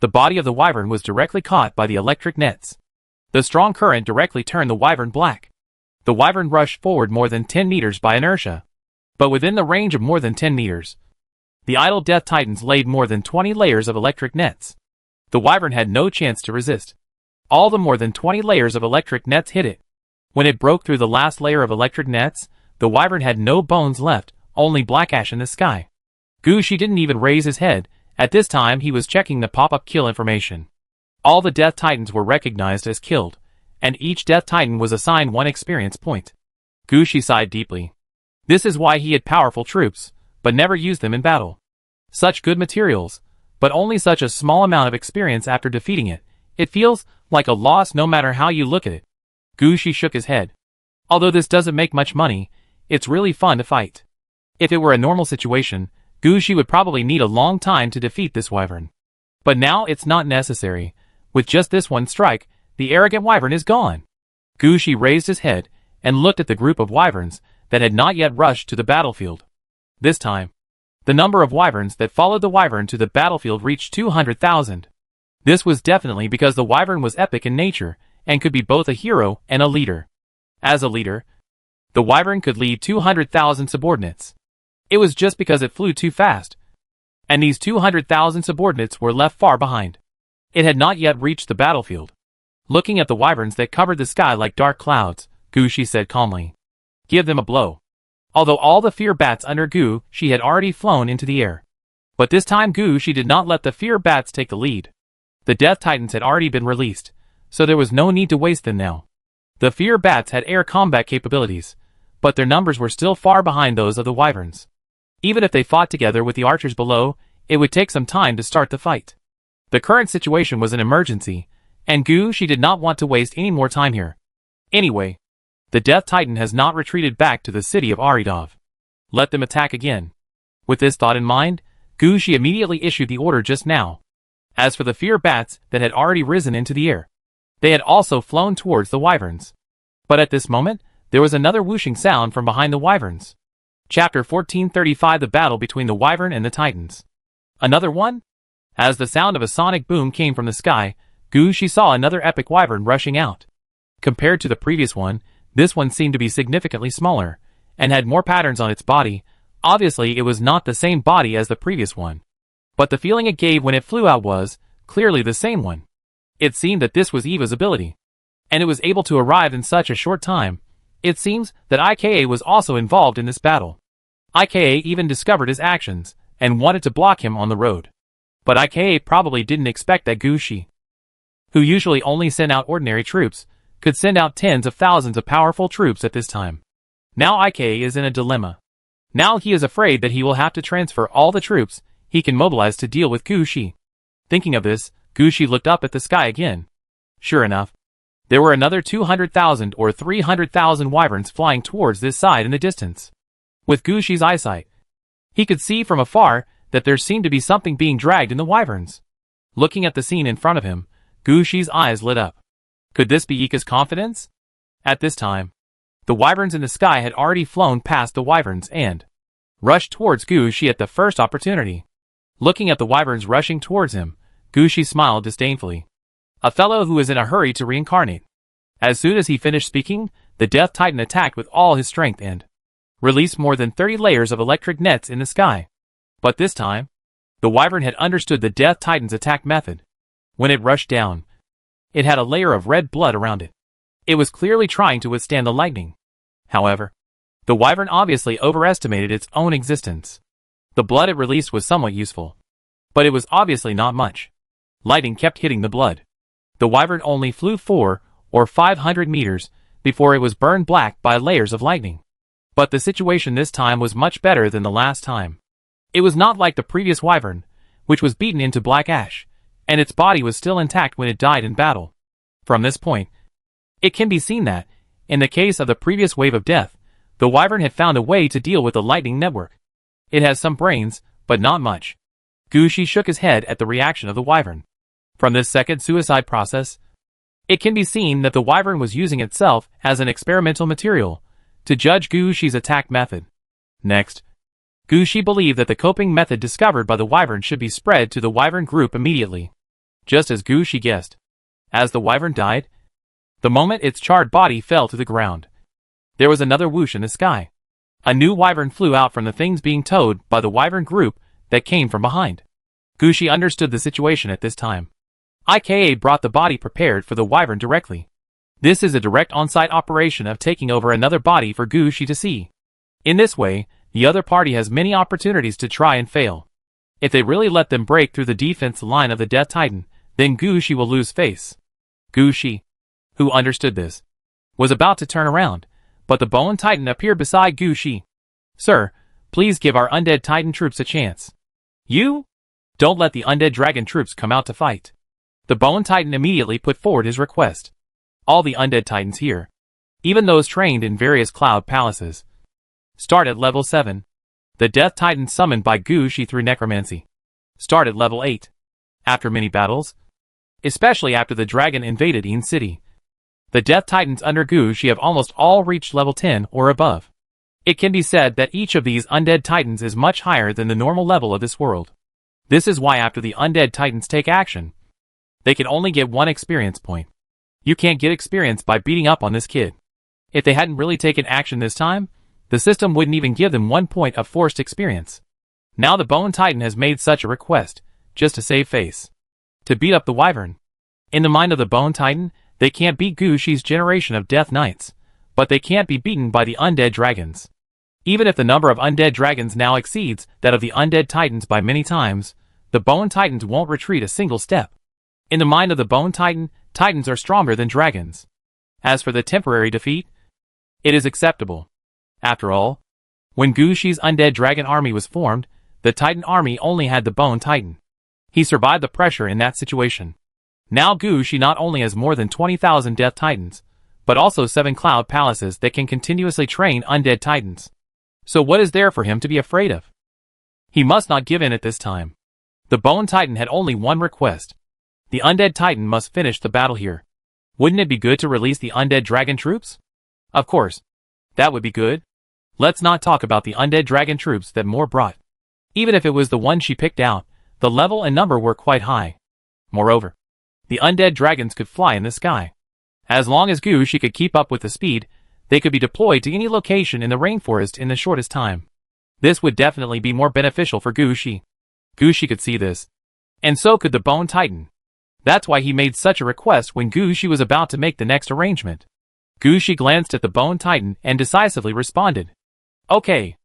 The body of the wyvern was directly caught by the electric nets. The strong current directly turned the wyvern black. The wyvern rushed forward more than 10 meters by inertia. But within the range of more than 10 meters, the idle Death Titans laid more than 20 layers of electric nets. The wyvern had no chance to resist. All the more than 20 layers of electric nets hit it. When it broke through the last layer of electric nets, the wyvern had no bones left, only black ash in the sky. Gu Shi didn't even raise his head. At this time he was checking the pop-up kill information. All the Death Titans were recognized as killed, and each Death Titan was assigned 1 experience point. Gu Shi sighed deeply. This is why he had powerful troops, but never used them in battle. Such good materials, but only such a small amount of experience after defeating it. It feels like a loss no matter how you look at it. Gu Shi shook his head. Although this doesn't make much money, it's really fun to fight. If it were a normal situation, Gu Shi would probably need a long time to defeat this wyvern. But now it's not necessary. With just this one strike, the arrogant wyvern is gone. Gu Shi raised his head and looked at the group of wyverns that had not yet rushed to the battlefield. This time, the number of wyverns that followed the wyvern to the battlefield reached 200,000. This was definitely because the wyvern was epic in nature and could be both a hero and a leader. As a leader, the wyvern could lead 200,000 subordinates. It was just because it flew too fast, and these 200,000 subordinates were left far behind. It had not yet reached the battlefield. Looking at the wyverns that covered the sky like dark clouds, Gu Shi said calmly, "Give them a blow." Although all the fear bats under Gu Shi had already flown into the air. But this time Gu Shi did not let the fear bats take the lead. The Death Titans had already been released, so there was no need to waste them now. The fear bats had air combat capabilities, but their numbers were still far behind those of the wyverns. Even if they fought together with the archers below, it would take some time to start the fight. The current situation was an emergency, and Gu Shi did not want to waste any more time here. Anyway, the Death Titan has not retreated back to the city of Aridov. Let them attack again. With this thought in mind, Gu Shi immediately issued the order just now. As for the fear bats that had already risen into the air, they had also flown towards the wyverns. But at this moment, there was another whooshing sound from behind the wyverns. Chapter 1435 The Battle Between the Wyvern and the Titans. Another one? As the sound of a sonic boom came from the sky, Gu Shi saw another epic wyvern rushing out. Compared to the previous one, this one seemed to be significantly smaller, and had more patterns on its body. Obviously it was not the same body as the previous one. But the feeling it gave when it flew out was clearly the same one. It seemed that this was Eva's ability, and it was able to arrive in such a short time. It seems that IKA was also involved in this battle. IKA even discovered his actions, and wanted to block him on the road. But IKA probably didn't expect that Gu Shi, who usually only sent out ordinary troops, could send out tens of thousands of powerful troops at this time. Now IKA is in a dilemma. Now he is afraid that he will have to transfer all the troops he can mobilize to deal with Gu Shi. Thinking of this, Gu Shi looked up at the sky again. Sure enough, there were another 200,000 or 300,000 wyverns flying towards this side in the distance. With Gu Shi's eyesight, he could see from afar that there seemed to be something being dragged in the wyverns. Looking at the scene in front of him, Gu Shi's eyes lit up. Could this be Ika's confidence? At this time, the wyverns in the sky had already flown past the wyverns and rushed towards Gu Shi at the first opportunity. Looking at the wyverns rushing towards him, Gu Shi smiled disdainfully. A fellow who is in a hurry to reincarnate. As soon as he finished speaking, the Death Titan attacked with all his strength and released more than 30 layers of electric nets in the sky. But this time, the Wyvern had understood the Death Titan's attack method. When it rushed down, it had a layer of red blood around it. It was clearly trying to withstand the lightning. However, the Wyvern obviously overestimated its own existence. The blood it released was somewhat useful, but it was obviously not much. Lightning kept hitting the blood. The Wyvern only flew 400 or 500 meters before it was burned black by layers of lightning. But the situation this time was much better than the last time. It was not like the previous Wyvern, which was beaten into black ash, and its body was still intact when it died in battle. From this point, it can be seen that, in the case of the previous wave of death, the Wyvern had found a way to deal with the lightning network. It has some brains, but not much. Gushi shook his head at the reaction of the Wyvern. From this second suicide process, it can be seen that the Wyvern was using itself as an experimental material to judge Gushi's attack method. Next, Gushi believed that the coping method discovered by the Wyvern should be spread to the Wyvern group immediately. Just as Gushi guessed. As the Wyvern died, the moment its charred body fell to the ground, there was another whoosh in the sky. A new Wyvern flew out from the things being towed by the Wyvern group that came from behind. Gushi understood the situation at this time. IKA brought the body prepared for the Wyvern directly. This is a direct on-site operation of taking over another body for Gushi to see. In this way, the other party has many opportunities to try and fail. If they really let them break through the defense line of the Death Titan, then Gushi will lose face. Gushi, who understood this, was about to turn around, but the Bone Titan appeared beside Gushi. Sir, please give our Undead Titan troops a chance. You? Don't let the Undead Dragon troops come out to fight. The Bone Titan immediately put forward his request. All the Undead Titans here, even those trained in various cloud palaces, start at level 7. The Death Titan summoned by Gushi through necromancy start at level 8. After many battles, especially after the dragon invaded Een City, the Death Titans under Gushi have almost all reached level 10 or above. It can be said that each of these Undead Titans is much higher than the normal level of this world. This is why after the Undead Titans take action, they can only get 1 experience point. You can't get experience by beating up on this kid. If they hadn't really taken action this time, the system wouldn't even give them 1 point of forced experience. Now the Bone Titan has made such a request, just to save face. To beat up the Wyvern. In the mind of the Bone Titan, they can't beat Gushi's generation of Death Knights, but they can't be beaten by the Undead Dragons. Even if the number of Undead Dragons now exceeds that of the Undead Titans by many times, the Bone Titans won't retreat a single step. In the mind of the Bone Titan, Titans are stronger than dragons. As for the temporary defeat, it is acceptable. After all, when Gushi's Undead Dragon army was formed, the Titan army only had the Bone Titan. He survived the pressure in that situation. Now Gushi not only has more than 20,000 Death Titans, but also 7 Cloud Palaces that can continuously train Undead Titans. So what is there for him to be afraid of? He must not give in at this time. The Bone Titan had only one request. The Undead Titan must finish the battle here. Wouldn't it be good to release the Undead Dragon troops? Of course. That would be good. Let's not talk about the Undead Dragon troops that Moore brought. Even if it was the one she picked out, the level and number were quite high. Moreover, the Undead Dragons could fly in the sky. As long as Gushi could keep up with the speed, they could be deployed to any location in the rainforest in the shortest time. This would definitely be more beneficial for Gushi. Gushi could see this. And so could the Bone Titan. That's why he made such a request when Gushi was about to make the next arrangement. Gushi glanced at the Bone Titan and decisively responded. Okay.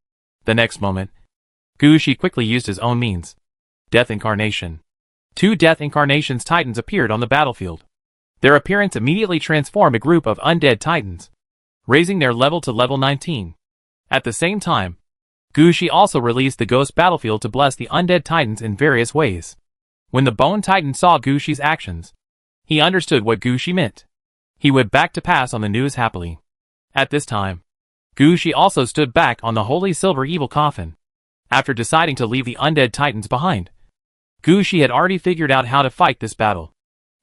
The next moment, Gushi quickly used his own means. Death Incarnation. 2 Death Incarnations Titans appeared on the battlefield. Their appearance immediately transformed a group of Undead Titans, raising their level to level 19. At the same time, Gushi also released the Ghost Battlefield to bless the Undead Titans in various ways. When the Bone Titan saw Gushi's actions, he understood what Gushi meant. He went back to pass on the news happily. At this time, Gushi also stood back on the Holy Silver Evil Coffin. After deciding to leave the Undead Titans behind, Gushi had already figured out how to fight this battle.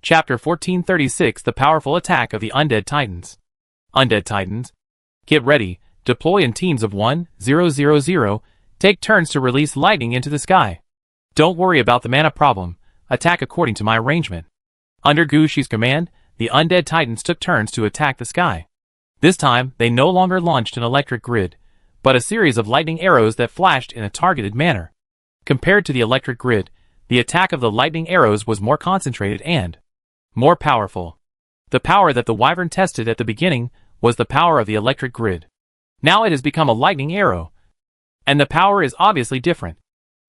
Chapter 1436 The Powerful Attack of the Undead Titans. Undead Titans, get ready, deploy in teams of 1-0-0-0, take turns to release lightning into the sky. Don't worry about the mana problem, attack according to my arrangement. Under Gushi's command, the Undead Titans took turns to attack the sky. This time, they no longer launched an electric grid, but a series of lightning arrows that flashed in a targeted manner. Compared to the electric grid, the attack of the lightning arrows was more concentrated and more powerful. The power that the wyvern tested at the beginning was the power of the electric grid. Now it has become a lightning arrow, and the power is obviously different,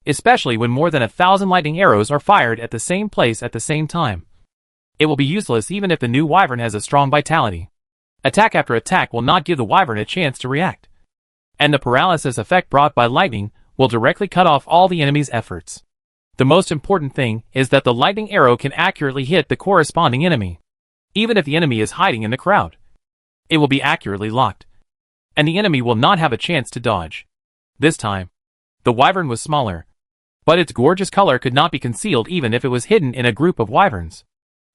especially when more than 1,000 lightning arrows are fired at the same place at the same time. It will be useless even if the new wyvern has a strong vitality. Attack after attack will not give the wyvern a chance to react, and the paralysis effect brought by lightning will directly cut off all the enemy's efforts. The most important thing is that the lightning arrow can accurately hit the corresponding enemy. Even if the enemy is hiding in the crowd, it will be accurately locked, and the enemy will not have a chance to dodge. This time, the wyvern was smaller, but its gorgeous color could not be concealed even if it was hidden in a group of wyverns.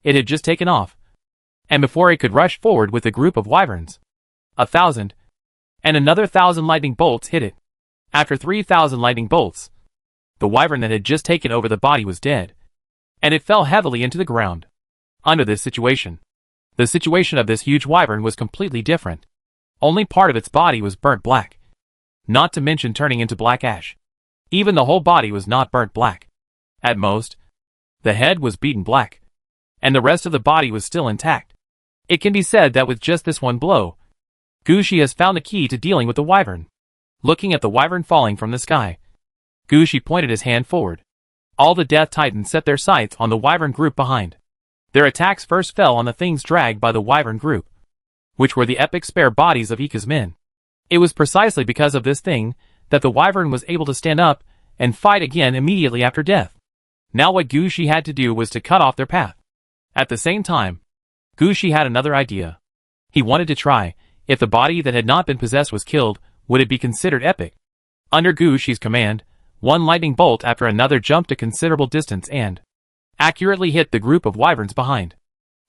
It had just taken off, and before it could rush forward with a group of wyverns, 1,000, and another 1,000 lightning bolts hit it. After 3,000 lightning bolts, the wyvern that had just taken over the body was dead, and it fell heavily into the ground. Under this situation, the situation of this huge wyvern was completely different. Only part of its body was burnt black, not to mention turning into black ash. Even the whole body was not burnt black. At most, the head was beaten black, and the rest of the body was still intact. It can be said that with just this one blow, Gushi has found the key to dealing with the wyvern. Looking at the wyvern falling from the sky, Gushi pointed his hand forward. All the Death Titans set their sights on the wyvern group behind. Their attacks first fell on the things dragged by the wyvern group, which were the epic spare bodies of Ika's men. It was precisely because of this thing that the wyvern was able to stand up and fight again immediately after death. Now what Gushi had to do was to cut off their path. At the same time, Gushi had another idea. He wanted to try, if the body that had not been possessed was killed, would it be considered epic? Under Gushi's command, one lightning bolt after another jumped a considerable distance and accurately hit the group of wyverns behind.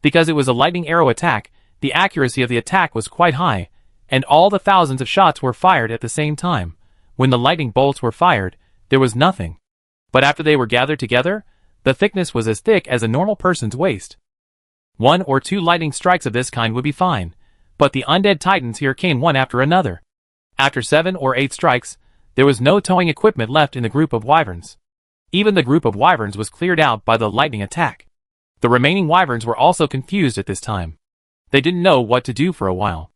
Because it was a lightning arrow attack, the accuracy of the attack was quite high, and all the thousands of shots were fired at the same time. When the lightning bolts were fired, there was nothing. But after they were gathered together, the thickness was as thick as a normal person's waist. 1 or 2 lightning strikes of this kind would be fine, but the undead titans here came one after another. After 7 or 8 strikes, there was no towing equipment left in the group of wyverns. Even the group of wyverns was cleared out by the lightning attack. The remaining wyverns were also confused at this time. They didn't know what to do for a while,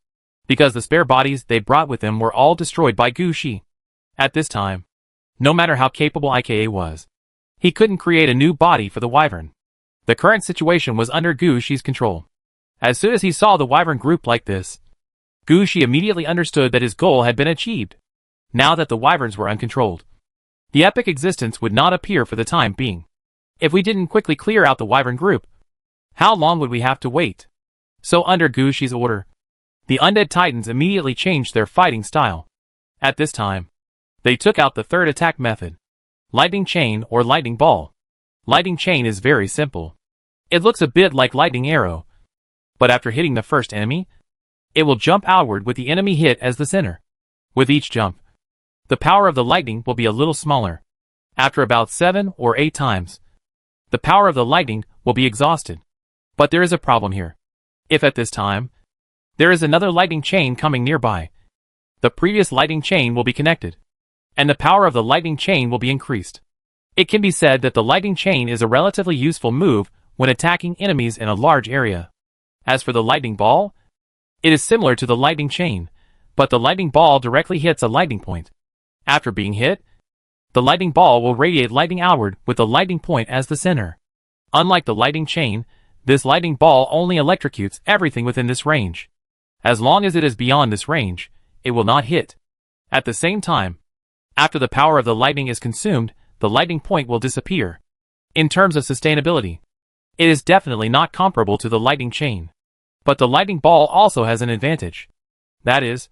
because the spare bodies they brought with them were all destroyed by Gushi. At this time, no matter how capable Ika was, he couldn't create a new body for the wyvern. The current situation was under Gushi's control. As soon as he saw the wyvern group like this, Gushi immediately understood that his goal had been achieved. Now that the wyverns were uncontrolled, the epic existence would not appear for the time being. If we didn't quickly clear out the wyvern group, how long would we have to wait? So under Gushi's order, the undead titans immediately changed their fighting style. At this time, they took out the third attack method, lightning chain or lightning ball. Lightning chain is very simple. It looks a bit like lightning arrow, but after hitting the first enemy, it will jump outward with the enemy hit as the center. With each jump, the power of the lightning will be a little smaller. After about 7 or 8 times, the power of the lightning will be exhausted. But there is a problem here. If at this time, there is another lightning chain coming nearby, the previous lightning chain will be connected, and the power of the lightning chain will be increased. It can be said that the lightning chain is a relatively useful move when attacking enemies in a large area. As for the lightning ball, it is similar to the lightning chain, but the lightning ball directly hits a lightning point. After being hit, the lightning ball will radiate lightning outward with the lightning point as the center. Unlike the lightning chain, this lightning ball only electrocutes everything within this range. As long as it is beyond this range, it will not hit. At the same time, after the power of the lightning is consumed, the lightning point will disappear. In terms of sustainability, it is definitely not comparable to the lightning chain. But the lightning ball also has an advantage. That is,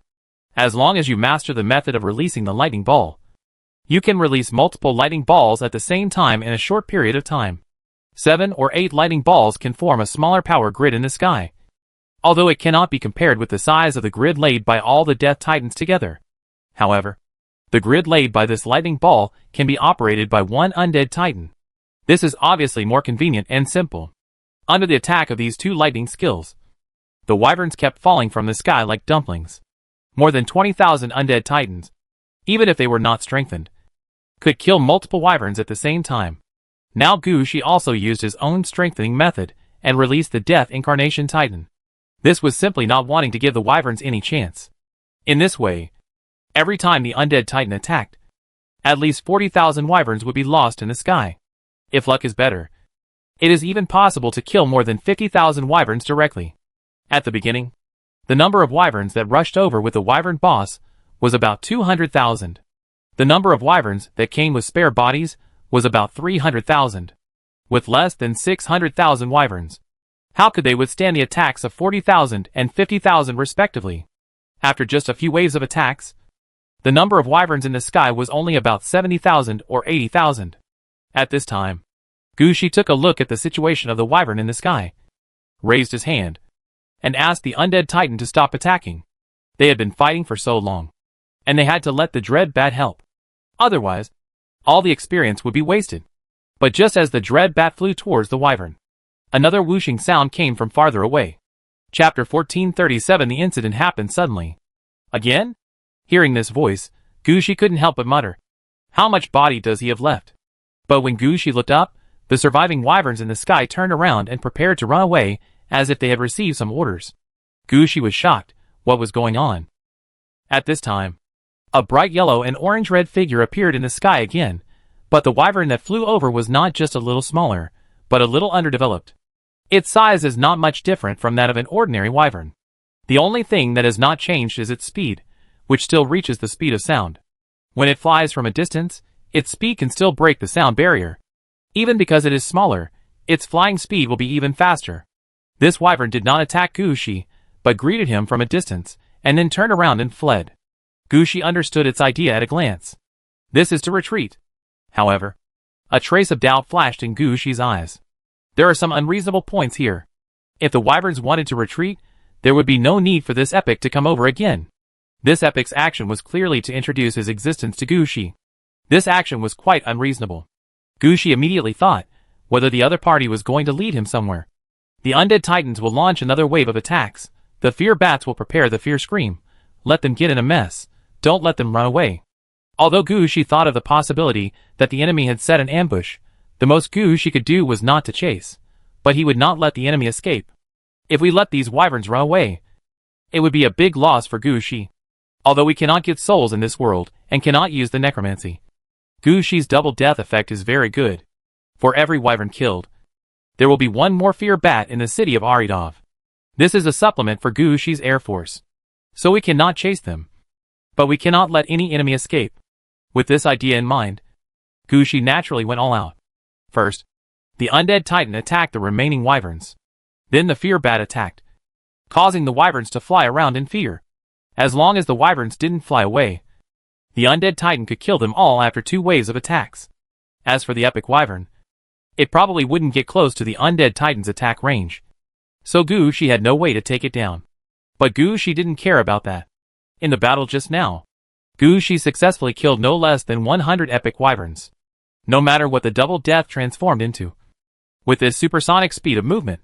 as long as you master the method of releasing the lightning ball, you can release multiple lightning balls at the same time in a short period of time. 7 or 8 lightning balls can form a smaller power grid in the sky, although it cannot be compared with the size of the grid laid by all the Death Titans together. However, the grid laid by this lightning ball can be operated by one undead titan. This is obviously more convenient and simple. Under the attack of these 2 lightning skills, The wyverns kept falling from the sky like dumplings. More than 20,000 undead titans, even if they were not strengthened, could kill multiple wyverns at the same time. Now Gushi also used his own strengthening method and released the Death Incarnation Titan. This was simply not wanting to give the wyverns any chance. In this way, every time the undead titan attacked, at least 40,000 wyverns would be lost in the sky. If luck is better, it is even possible to kill more than 50,000 wyverns directly. At the beginning, the number of wyverns that rushed over with the wyvern boss was about 200,000. The number of wyverns that came with spare bodies was about 300,000. With less than 600,000 wyverns, how could they withstand the attacks of 40,000 and 50,000 respectively? After just a few waves of attacks, the number of wyverns in the sky was only about 70,000 or 80,000. At this time, Gushi took a look at the situation of the wyvern in the sky, raised his hand, and asked the undead titan to stop attacking. They had been fighting for so long, and they had to let the dread bat help. Otherwise, all the experience would be wasted. But just as the dread bat flew towards the wyvern, another whooshing sound came from farther away. Chapter 1437. The incident happened suddenly. Again? Hearing this voice, Gushi couldn't help but mutter, "How much body does he have left?" But when Gushi looked up, the surviving wyverns in the sky turned around and prepared to run away as if they had received some orders. Gushi was shocked. What was going on? At this time, a bright yellow and orange-red figure appeared in the sky again, but the wyvern that flew over was not just a little smaller, but a little underdeveloped. Its size is not much different from that of an ordinary wyvern. The only thing that has not changed is its speed, which still reaches the speed of sound. When it flies from a distance, its speed can still break the sound barrier. Even because it is smaller, its flying speed will be even faster. This wyvern did not attack Gushi, but greeted him from a distance, and then turned around and fled. Gushi understood its idea at a glance. This is to retreat. However, a trace of doubt flashed in Gushi's eyes. There are some unreasonable points here. If the wyverns wanted to retreat, there would be no need for this epic to come over again. This epic's action was clearly to introduce his existence to Gushi. This action was quite unreasonable. Gushi immediately thought whether the other party was going to lead him somewhere. The undead titans will launch another wave of attacks. The fear bats will prepare the fear scream. Let them get in a mess. Don't let them run away. Although Gushi thought of the possibility that the enemy had set an ambush, the most Gushi could do was not to chase. But he would not let the enemy escape. If we let these wyverns run away, it would be a big loss for Gushi. Although we cannot get souls in this world, and cannot use the necromancy, Gushi's double death effect is very good. For every wyvern killed, there will be one more fear bat in the city of Aridov. This is a supplement for Gushi's air force. So we cannot chase them. But we cannot let any enemy escape. With this idea in mind, Gushi naturally went all out. First, the undead titan attacked the remaining wyverns. Then the fear bat attacked, causing the wyverns to fly around in fear. As long as the wyverns didn't fly away, the undead titan could kill them all after 2 waves of attacks. As for the epic wyvern, it probably wouldn't get close to the undead titan's attack range. So Gushi had no way to take it down. But Gushi didn't care about that. In the battle just now, Gushi successfully killed no less than 100 epic wyverns. No matter what the double death transformed into. With this supersonic speed of movement,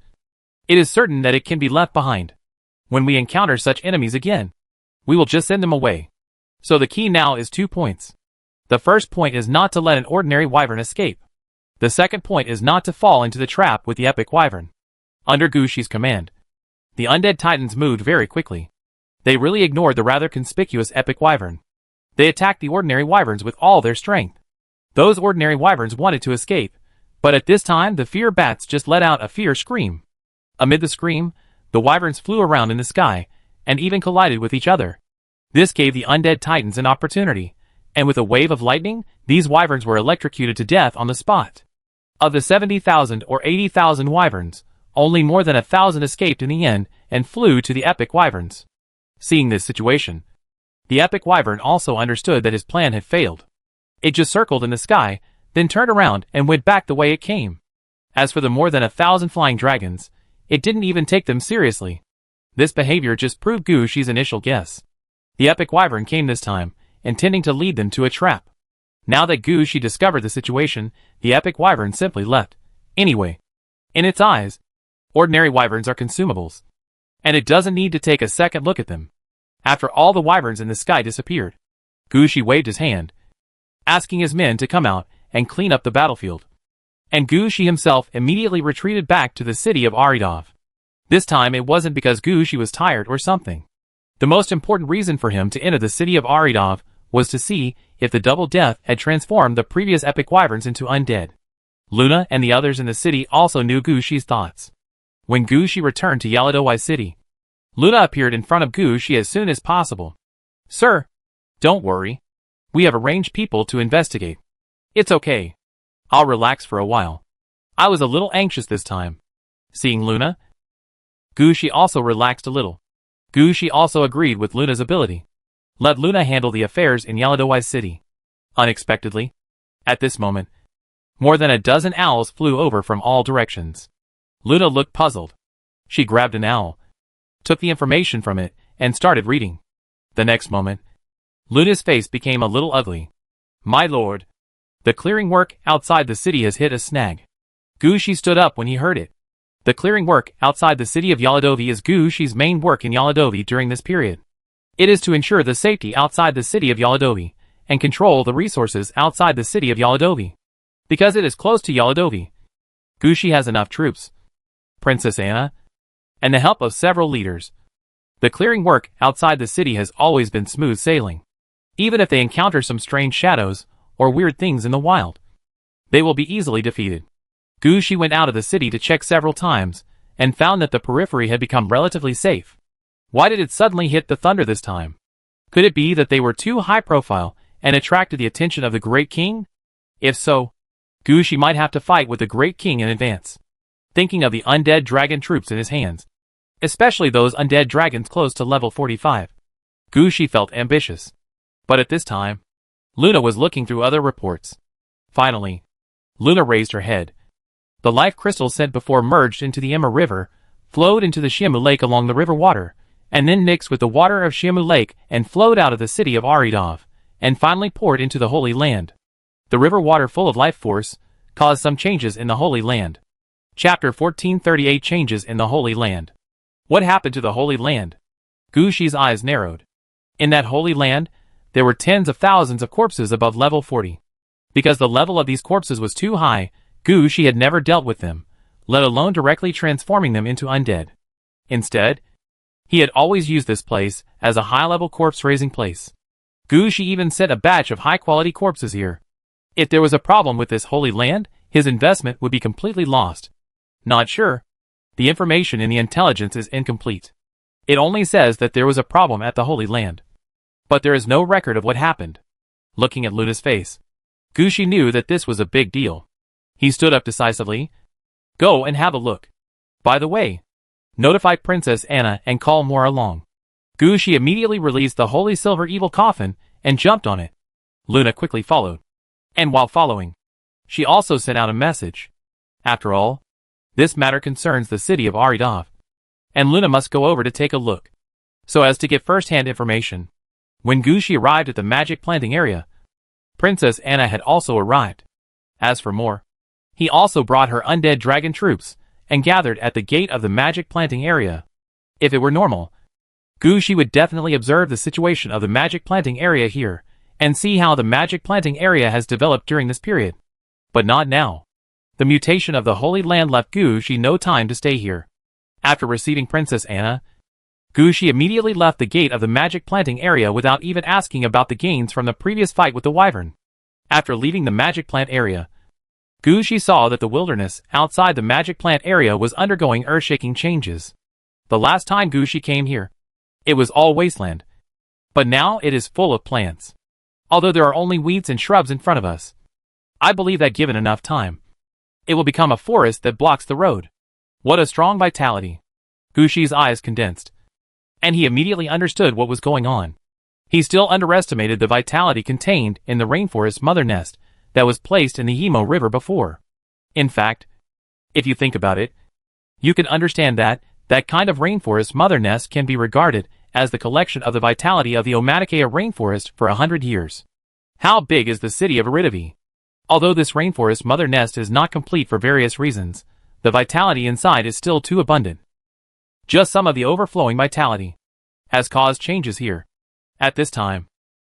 it is certain that it can be left behind. When we encounter such enemies again, we will just send them away. So the key now is 2 points. The first point is not to let an ordinary wyvern escape. The second point is not to fall into the trap with the epic wyvern. Under Gushi's command, the undead titans moved very quickly. They really ignored the rather conspicuous epic wyvern. They attacked the ordinary wyverns with all their strength. Those ordinary wyverns wanted to escape, but at this time the fear bats just let out a fear scream. Amid the scream, the wyverns flew around in the sky, and even collided with each other. This gave the undead titans an opportunity, and with a wave of lightning, these wyverns were electrocuted to death on the spot. Of the 70,000 or 80,000 wyverns, only more than 1,000 escaped in the end and flew to the epic wyverns. Seeing this situation, the epic wyvern also understood that his plan had failed. It just circled in the sky, then turned around and went back the way it came. As for the more than 1,000 flying dragons, it didn't even take them seriously. This behavior just proved Gushi's initial guess. The epic wyvern came this time, intending to lead them to a trap. Now that Gushi discovered the situation, the epic wyvern simply left. Anyway, in its eyes, ordinary wyverns are consumables. And it doesn't need to take a second look at them. After all the wyverns in the sky disappeared, Gushi waved his hand, asking his men to come out and clean up the battlefield. And Gushi himself immediately retreated back to the city of Aridov. This time it wasn't because Gushi was tired or something. The most important reason for him to enter the city of Aridov was to see if the double death had transformed the previous epic wyverns into undead. Luna and the others in the city also knew Gushi's thoughts. When Gushi returned to Yaladowai city, Luna appeared in front of Gushi as soon as possible. "Sir, don't worry. We have arranged people to investigate. It's okay. I'll relax for a while. I was a little anxious this time." Seeing Luna, Gushi also relaxed a little. Gushi also agreed with Luna's ability. Let Luna handle the affairs in Yaladowai city. Unexpectedly, at this moment, more than a dozen owls flew over from all directions. Luna looked puzzled. She grabbed an owl, took the information from it, and started reading. The next moment, Luna's face became a little ugly. "My lord, the clearing work outside the city has hit a snag." Gushi stood up when he heard it. The clearing work outside the city of Yaladovi is Gushi's main work in Yaladovi during this period. It is to ensure the safety outside the city of Yaladovi, and control the resources outside the city of Yaladovi. Because it is close to Yaladovi, Gushi has enough troops, Princess Anna, and the help of several leaders. The clearing work outside the city has always been smooth sailing. Even if they encounter some strange shadows, or weird things in the wild, they will be easily defeated. Gushi went out of the city to check several times, and found that the periphery had become relatively safe. Why did it suddenly hit the thunder this time? Could it be that they were too high profile, and attracted the attention of the Great King? If so, Gushi might have to fight with the Great King in advance. Thinking of the undead dragon troops in his hands, especially those undead dragons close to level 45, Gushi felt ambitious. But at this time, Luna was looking through other reports. Finally, Luna raised her head. The life crystals sent before merged into the Emma River, flowed into the Shimu Lake along the river water, and then mixed with the water of Shimu Lake and flowed out of the city of Aridov, and finally poured into the Holy Land. The river water full of life force caused some changes in the Holy Land. Chapter 1438 Changes in the Holy Land. What happened to the Holy Land? Gushi's eyes narrowed. In that Holy Land, there were tens of thousands of corpses above level 40. Because the level of these corpses was too high, Gushi had never dealt with them, let alone directly transforming them into undead. Instead, he had always used this place as a high-level corpse-raising place. Gushi even sent a batch of high-quality corpses here. If there was a problem with this Holy Land, his investment would be completely lost. Not sure. The information in the intelligence is incomplete. It only says that there was a problem at the Holy Land. But there is no record of what happened. Looking at Luna's face, Gushi knew that this was a big deal. He stood up decisively. "Go and have a look. By the way, notify Princess Anna and call more along." Gushi immediately released the holy silver evil coffin and jumped on it. Luna quickly followed. And while following, she also sent out a message. After all, this matter concerns the city of Aridov, and Luna must go over to take a look, so as to get first-hand information. When Gushi arrived at the magic planting area, Princess Anna had also arrived. As for more, he also brought her undead dragon troops, and gathered at the gate of the magic planting area. If it were normal, Gushi would definitely observe the situation of the magic planting area here, and see how the magic planting area has developed during this period. But not now. The mutation of the Holy Land left Gushi no time to stay here. After receiving Princess Anna, Gushi immediately left the gate of the magic planting area without even asking about the gains from the previous fight with the wyvern. After leaving the magic plant area, Gushi saw that the wilderness outside the magic plant area was undergoing earth-shaking changes. The last time Gushi came here, it was all wasteland. But now it is full of plants. Although there are only weeds and shrubs in front of us, I believe that given enough time, it will become a forest that blocks the road. What a strong vitality. Gushi's eyes condensed, and he immediately understood what was going on. He still underestimated the vitality contained in the rainforest mother nest that was placed in the Yimo River before. In fact, if you think about it, you can understand that that kind of rainforest mother nest can be regarded as the collection of the vitality of the Omaticea rainforest for 100 years. How big is the city of Iridavi? Although this rainforest mother nest is not complete for various reasons, the vitality inside is still too abundant. Just some of the overflowing vitality has caused changes here. At this time,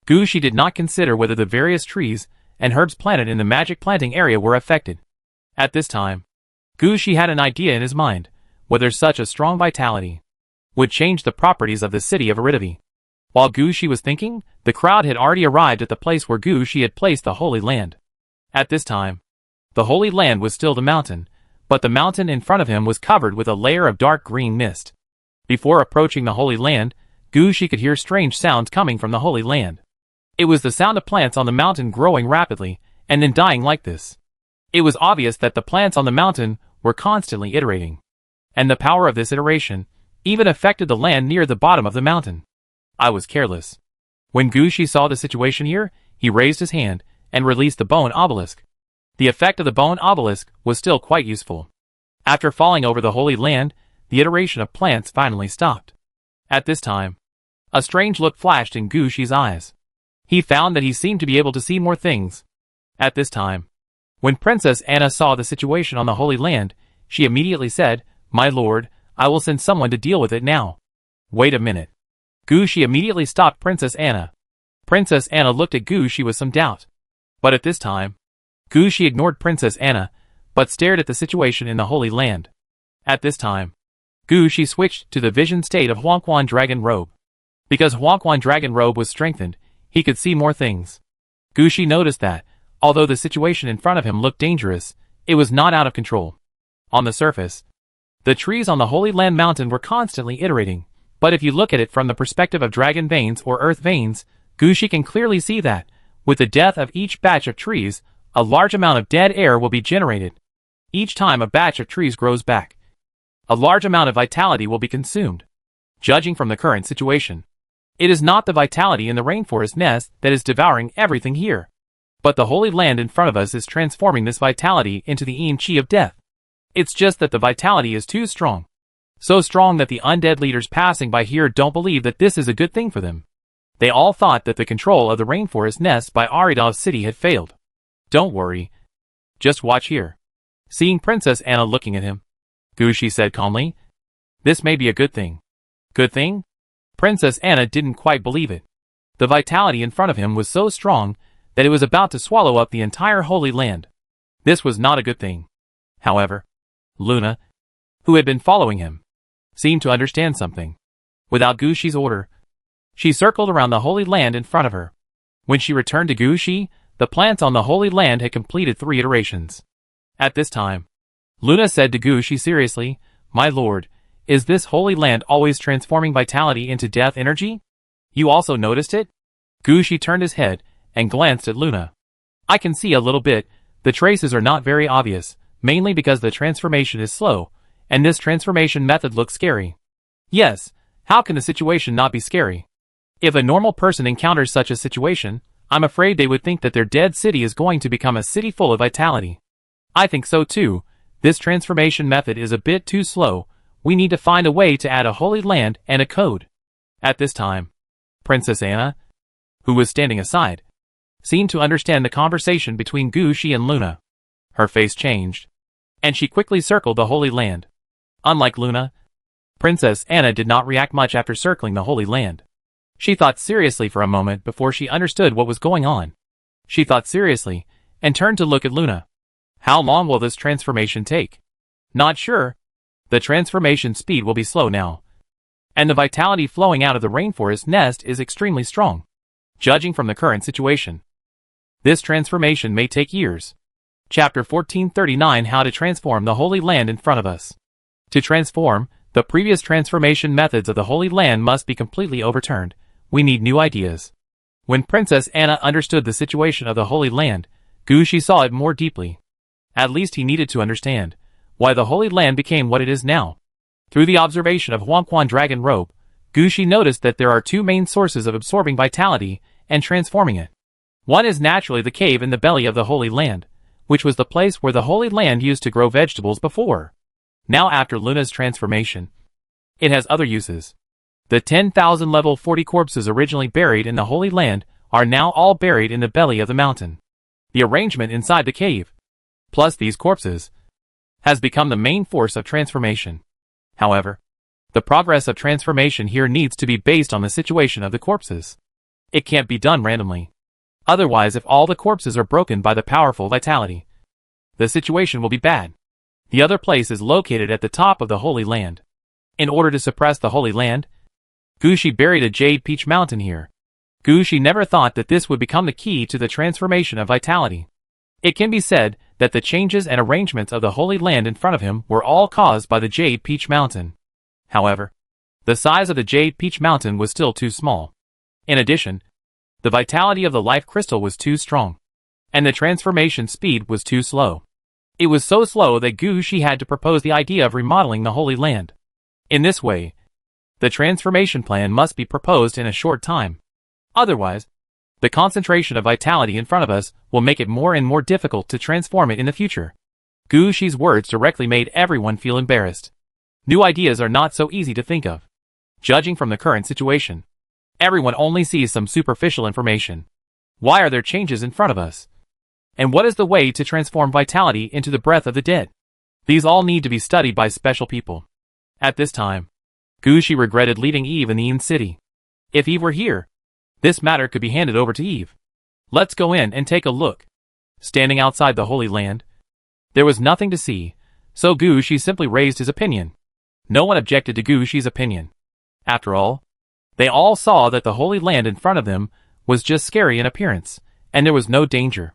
Gushi did not consider whether the various trees and herbs planted in the magic planting area were affected. At this time, Gushi had an idea in his mind, whether such a strong vitality would change the properties of the city of Aridavi. While Gushi was thinking, the crowd had already arrived at the place where Gushi had placed the Holy Land. At this time, the Holy Land was still the mountain, but the mountain in front of him was covered with a layer of dark green mist. Before approaching the Holy Land, Gushi could hear strange sounds coming from the Holy Land. It was the sound of plants on the mountain growing rapidly, and then dying like this. It was obvious that the plants on the mountain were constantly iterating, and the power of this iteration even affected the land near the bottom of the mountain. I was careless. When Gushi saw the situation here, he raised his hand and released the bone obelisk. The effect of the bone obelisk was still quite useful. After falling over the Holy Land, the iteration of plants finally stopped. At this time, a strange look flashed in Gushi's eyes. He found that he seemed to be able to see more things. At this time, when Princess Anna saw the situation on the Holy Land, she immediately said, "My lord, I will send someone to deal with it now." Wait a minute. Gushi immediately stopped Princess Anna. Princess Anna looked at Gushi with some doubt. But at this time, Gushi ignored Princess Anna, but stared at the situation in the Holy Land. At this time, Gushi switched to the vision state of Huangquan Dragon Robe. Because Huangquan Dragon Robe was strengthened, he could see more things. Gushi noticed that, although the situation in front of him looked dangerous, it was not out of control. On the surface, the trees on the Holy Land mountain were constantly iterating, but if you look at it from the perspective of dragon veins or earth veins, Gushi can clearly see that, with the death of each batch of trees, a large amount of dead air will be generated. Each time a batch of trees grows back, a large amount of vitality will be consumed. Judging from the current situation, it is not the vitality in the rainforest nest that is devouring everything here, but the Holy Land in front of us is transforming this vitality into the Yin Qi of death. It's just that the vitality is too strong. So strong that the undead leaders passing by here don't believe that this is a good thing for them. They all thought that the control of the rainforest nest by Aridov City had failed. Don't worry. Just watch here. Seeing Princess Anna looking at him, Gushi said calmly, "This may be a good thing." Good thing? Princess Anna didn't quite believe it. The vitality in front of him was so strong that it was about to swallow up the entire Holy Land. This was not a good thing. However, Luna, who had been following him, seemed to understand something. Without Gushi's order, she circled around the Holy Land in front of her. When she returned to Gushi, the plants on the Holy Land had completed 3 iterations. At this time, Luna said to Gushi seriously, "My lord, is this Holy Land always transforming vitality into death energy? You also noticed it?" Gushi turned his head and glanced at Luna. "I can see a little bit. The traces are not very obvious, mainly because the transformation is slow, and this transformation method looks scary." "Yes, how can the situation not be scary? If a normal person encounters such a situation, I'm afraid they would think that their dead city is going to become a city full of vitality." "I think so too. This transformation method is a bit too slow. We need to find a way to add a Holy Land and a code." At this time, Princess Anna, who was standing aside, seemed to understand the conversation between Gushi and Luna. Her face changed, and she quickly circled the Holy Land. Unlike Luna, Princess Anna did not react much after circling the Holy Land. She thought seriously for a moment before she understood what was going on. She thought seriously, and turned to look at Luna. "How long will this transformation take?" "Not sure. The transformation speed will be slow now, and the vitality flowing out of the rainforest nest is extremely strong. Judging from the current situation, this transformation may take years." Chapter 1439 How to Transform the Holy Land in Front of Us. To transform, the previous transformation methods of the Holy Land must be completely overturned. We need new ideas. When Princess Anna understood the situation of the Holy Land, Gushi saw it more deeply. At least he needed to understand why the Holy Land became what it is now. Through the observation of Huangquan Dragon Robe, Gushi noticed that there are 2 main sources of absorbing vitality and transforming it. One is naturally the cave in the belly of the Holy Land, which was the place where the Holy Land used to grow vegetables before. Now after Luna's transformation, it has other uses. The 10,000 level 40 corpses originally buried in the Holy Land are now all buried in the belly of the mountain. The arrangement inside the cave, plus these corpses, has become the main force of transformation. However, The progress of transformation here needs to be based on the situation of the corpses. It can't be done randomly. Otherwise, if all the corpses are broken by the powerful vitality, the situation will be bad. The other place is located at the top of the Holy Land. In order to suppress the Holy Land, Gushi buried a jade peach mountain here. Gushi never thought that this would become the key to the transformation of vitality. It can be said that the changes and arrangements of the Holy Land in front of him were all caused by the jade peach mountain. However, the size of the jade peach mountain was still too small. In addition, the vitality of the life crystal was too strong, and the transformation speed was too slow. It was so slow that Gushi had to propose the idea of remodeling the Holy Land. In this way, the transformation plan must be proposed in a short time. Otherwise, the concentration of vitality in front of us will make it more and more difficult to transform it in the future. Gushi's words directly made everyone feel embarrassed. New ideas are not so easy to think of. Judging from the current situation, everyone only sees some superficial information. Why are there changes in front of us? And what is the way to transform vitality into the breath of the dead? These all need to be studied by special people. At this time, Gushi regretted leaving Eve in the Yin City. If Eve were here, this matter could be handed over to Eve. Let's go in and take a look. Standing outside the Holy Land, there was nothing to see, so Gushi simply raised his opinion. No one objected to Gushi's opinion. After all, they all saw that the Holy Land in front of them was just scary in appearance, and there was no danger.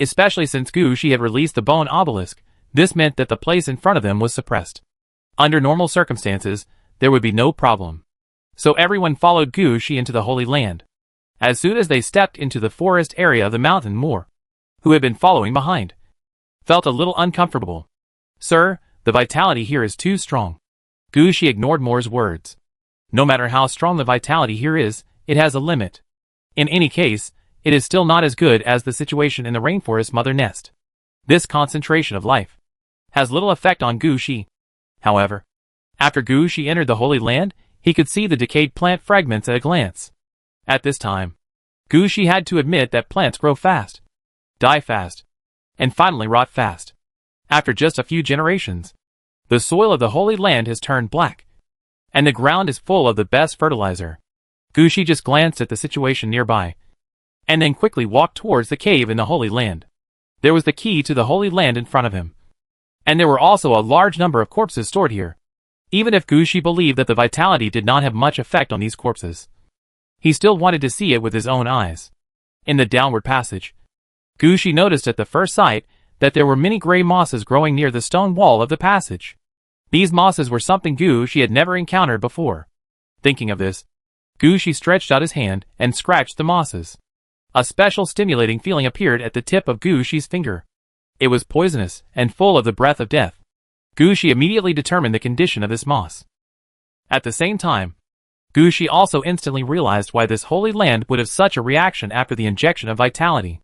Especially since Gushi had released the bone obelisk, this meant that the place in front of them was suppressed. Under normal circumstances, there would be no problem. So everyone followed Gushi into the Holy Land. As soon as they stepped into the forest area of the mountain, Moore, who had been following behind, felt a little uncomfortable. Sir, the vitality here is too strong. Gushi ignored Moore's words. No matter how strong the vitality here is, it has a limit. In any case, it is still not as good as the situation in the rainforest mother nest. This concentration of life has little effect on Gushi. However, after Gushi entered the Holy Land, he could see the decayed plant fragments at a glance. At this time, Gushi had to admit that plants grow fast, die fast, and finally rot fast. After just a few generations, the soil of the Holy Land has turned black, and the ground is full of the best fertilizer. Gushi just glanced at the situation nearby, and then quickly walked towards the cave in the Holy Land. There was the key to the Holy Land in front of him, and there were also a large number of corpses stored here. Even if Gushi believed that the vitality did not have much effect on these corpses, he still wanted to see it with his own eyes. In the downward passage, Gushi noticed at the first sight that there were many gray mosses growing near the stone wall of the passage. These mosses were something Gushi had never encountered before. Thinking of this, Gushi stretched out his hand and scratched the mosses. A special stimulating feeling appeared at the tip of Gushi's finger. It was poisonous and full of the breath of death. Gushi immediately determined the condition of this moss. At the same time, Gushi also instantly realized why this Holy Land would have such a reaction after the injection of vitality.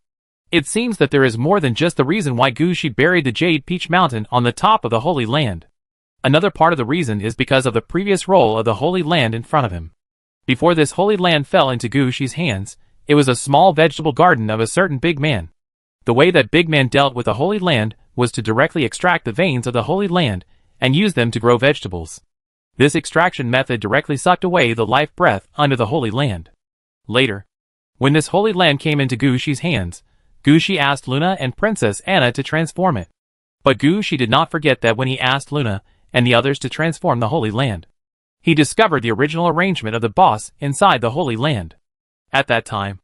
It seems that there is more than just the reason why Gushi buried the Jade Peach Mountain on the top of the Holy Land. Another part of the reason is because of the previous role of the Holy Land in front of him. Before this Holy Land fell into Gushi's hands, it was a small vegetable garden of a certain big man. The way that big man dealt with the Holy Land was to directly extract the veins of the Holy Land and use them to grow vegetables. This extraction method directly sucked away the life breath under the Holy Land. Later, when this Holy Land came into Gushi's hands, Gushi asked Luna and Princess Anna to transform it. But Gushi did not forget that when he asked Luna and the others to transform the Holy Land, he discovered the original arrangement of the boss inside the Holy Land. At that time,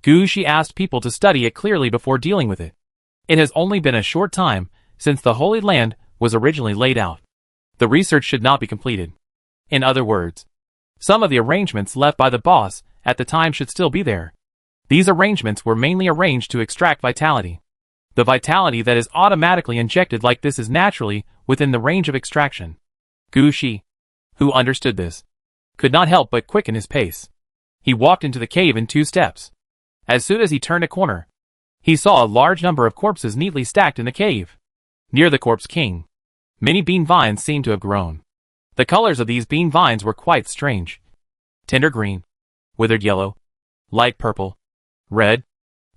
Gushi asked people to study it clearly before dealing with it. It has only been a short time since the Holy Land was originally laid out. The research should not be completed. In other words, some of the arrangements left by the boss at the time should still be there. These arrangements were mainly arranged to extract vitality. The vitality that is automatically injected like this is naturally within the range of extraction. Gushi, who understood this, could not help but quicken his pace. He walked into the cave in 2 steps. As soon as he turned a corner, he saw a large number of corpses neatly stacked in the cave. Near the corpse king, many bean vines seemed to have grown. The colors of these bean vines were quite strange. Tender green, withered yellow, light purple, red,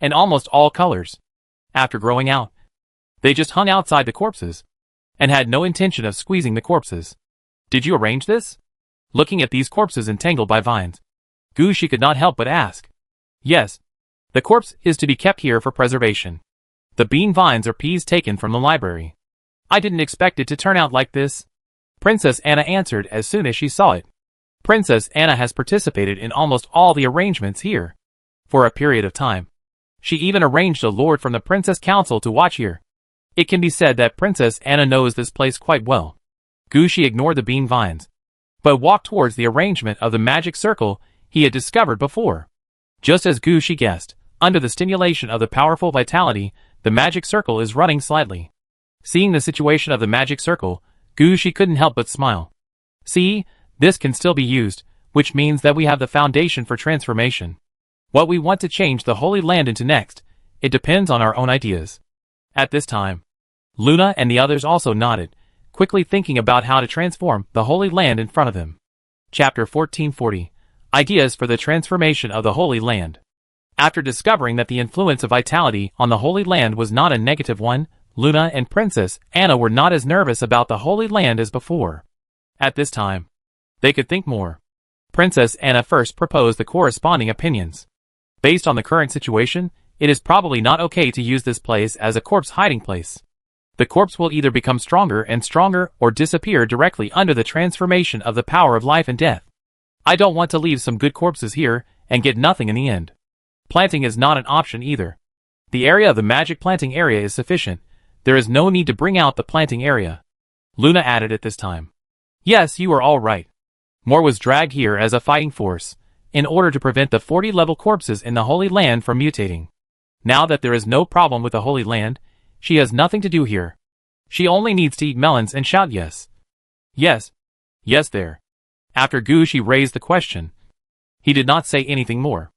and almost all colors. After growing out, they just hung outside the corpses, and had no intention of squeezing the corpses. Did you arrange this? looking at these corpses entangled by vines. Gushi could not help but ask. Yes. The corpse is to be kept here for preservation. The bean vines are peas taken from the library. I didn't expect it to turn out like this. Princess Anna answered as soon as she saw it. Princess Anna has participated in almost all the arrangements here. For a period of time. She even arranged a lord from the Princess Council to watch here. It can be said that Princess Anna knows this place quite well. Gushi ignored the bean vines, but walked towards the arrangement of the magic circle he had discovered before. Just as Gushi guessed, under the stimulation of the powerful vitality, the magic circle is running slightly. Seeing the situation of the magic circle, Gushi couldn't help but smile. See, this can still be used, which means that we have the foundation for transformation. What we want to change the Holy Land into next, it depends on our own ideas. At this time, Luna and the others also nodded, quickly thinking about how to transform the Holy Land in front of them. Chapter 1440. Ideas for the transformation of the Holy Land. After discovering that the influence of vitality on the Holy Land was not a negative one, Luna and Princess Anna were not as nervous about the Holy Land as before. At this time, they could think more. Princess Anna first proposed the corresponding opinions. Based on the current situation, it is probably not okay to use this place as a corpse hiding place. The corpse will either become stronger and stronger or disappear directly under the transformation of the power of life and death. I don't want to leave some good corpses here and get nothing in the end. Planting is not an option either. The area of the magic planting area is sufficient. There is no need to bring out the planting area. Luna added at this time. Yes, you are all right. More was dragged here as a fighting force, in order to prevent the 40-level corpses in the Holy Land from mutating. Now that there is no problem with the Holy Land, she has nothing to do here. She only needs to eat melons and shout yes. Yes. Yes there. After Gushi raised the question, he did not say anything more.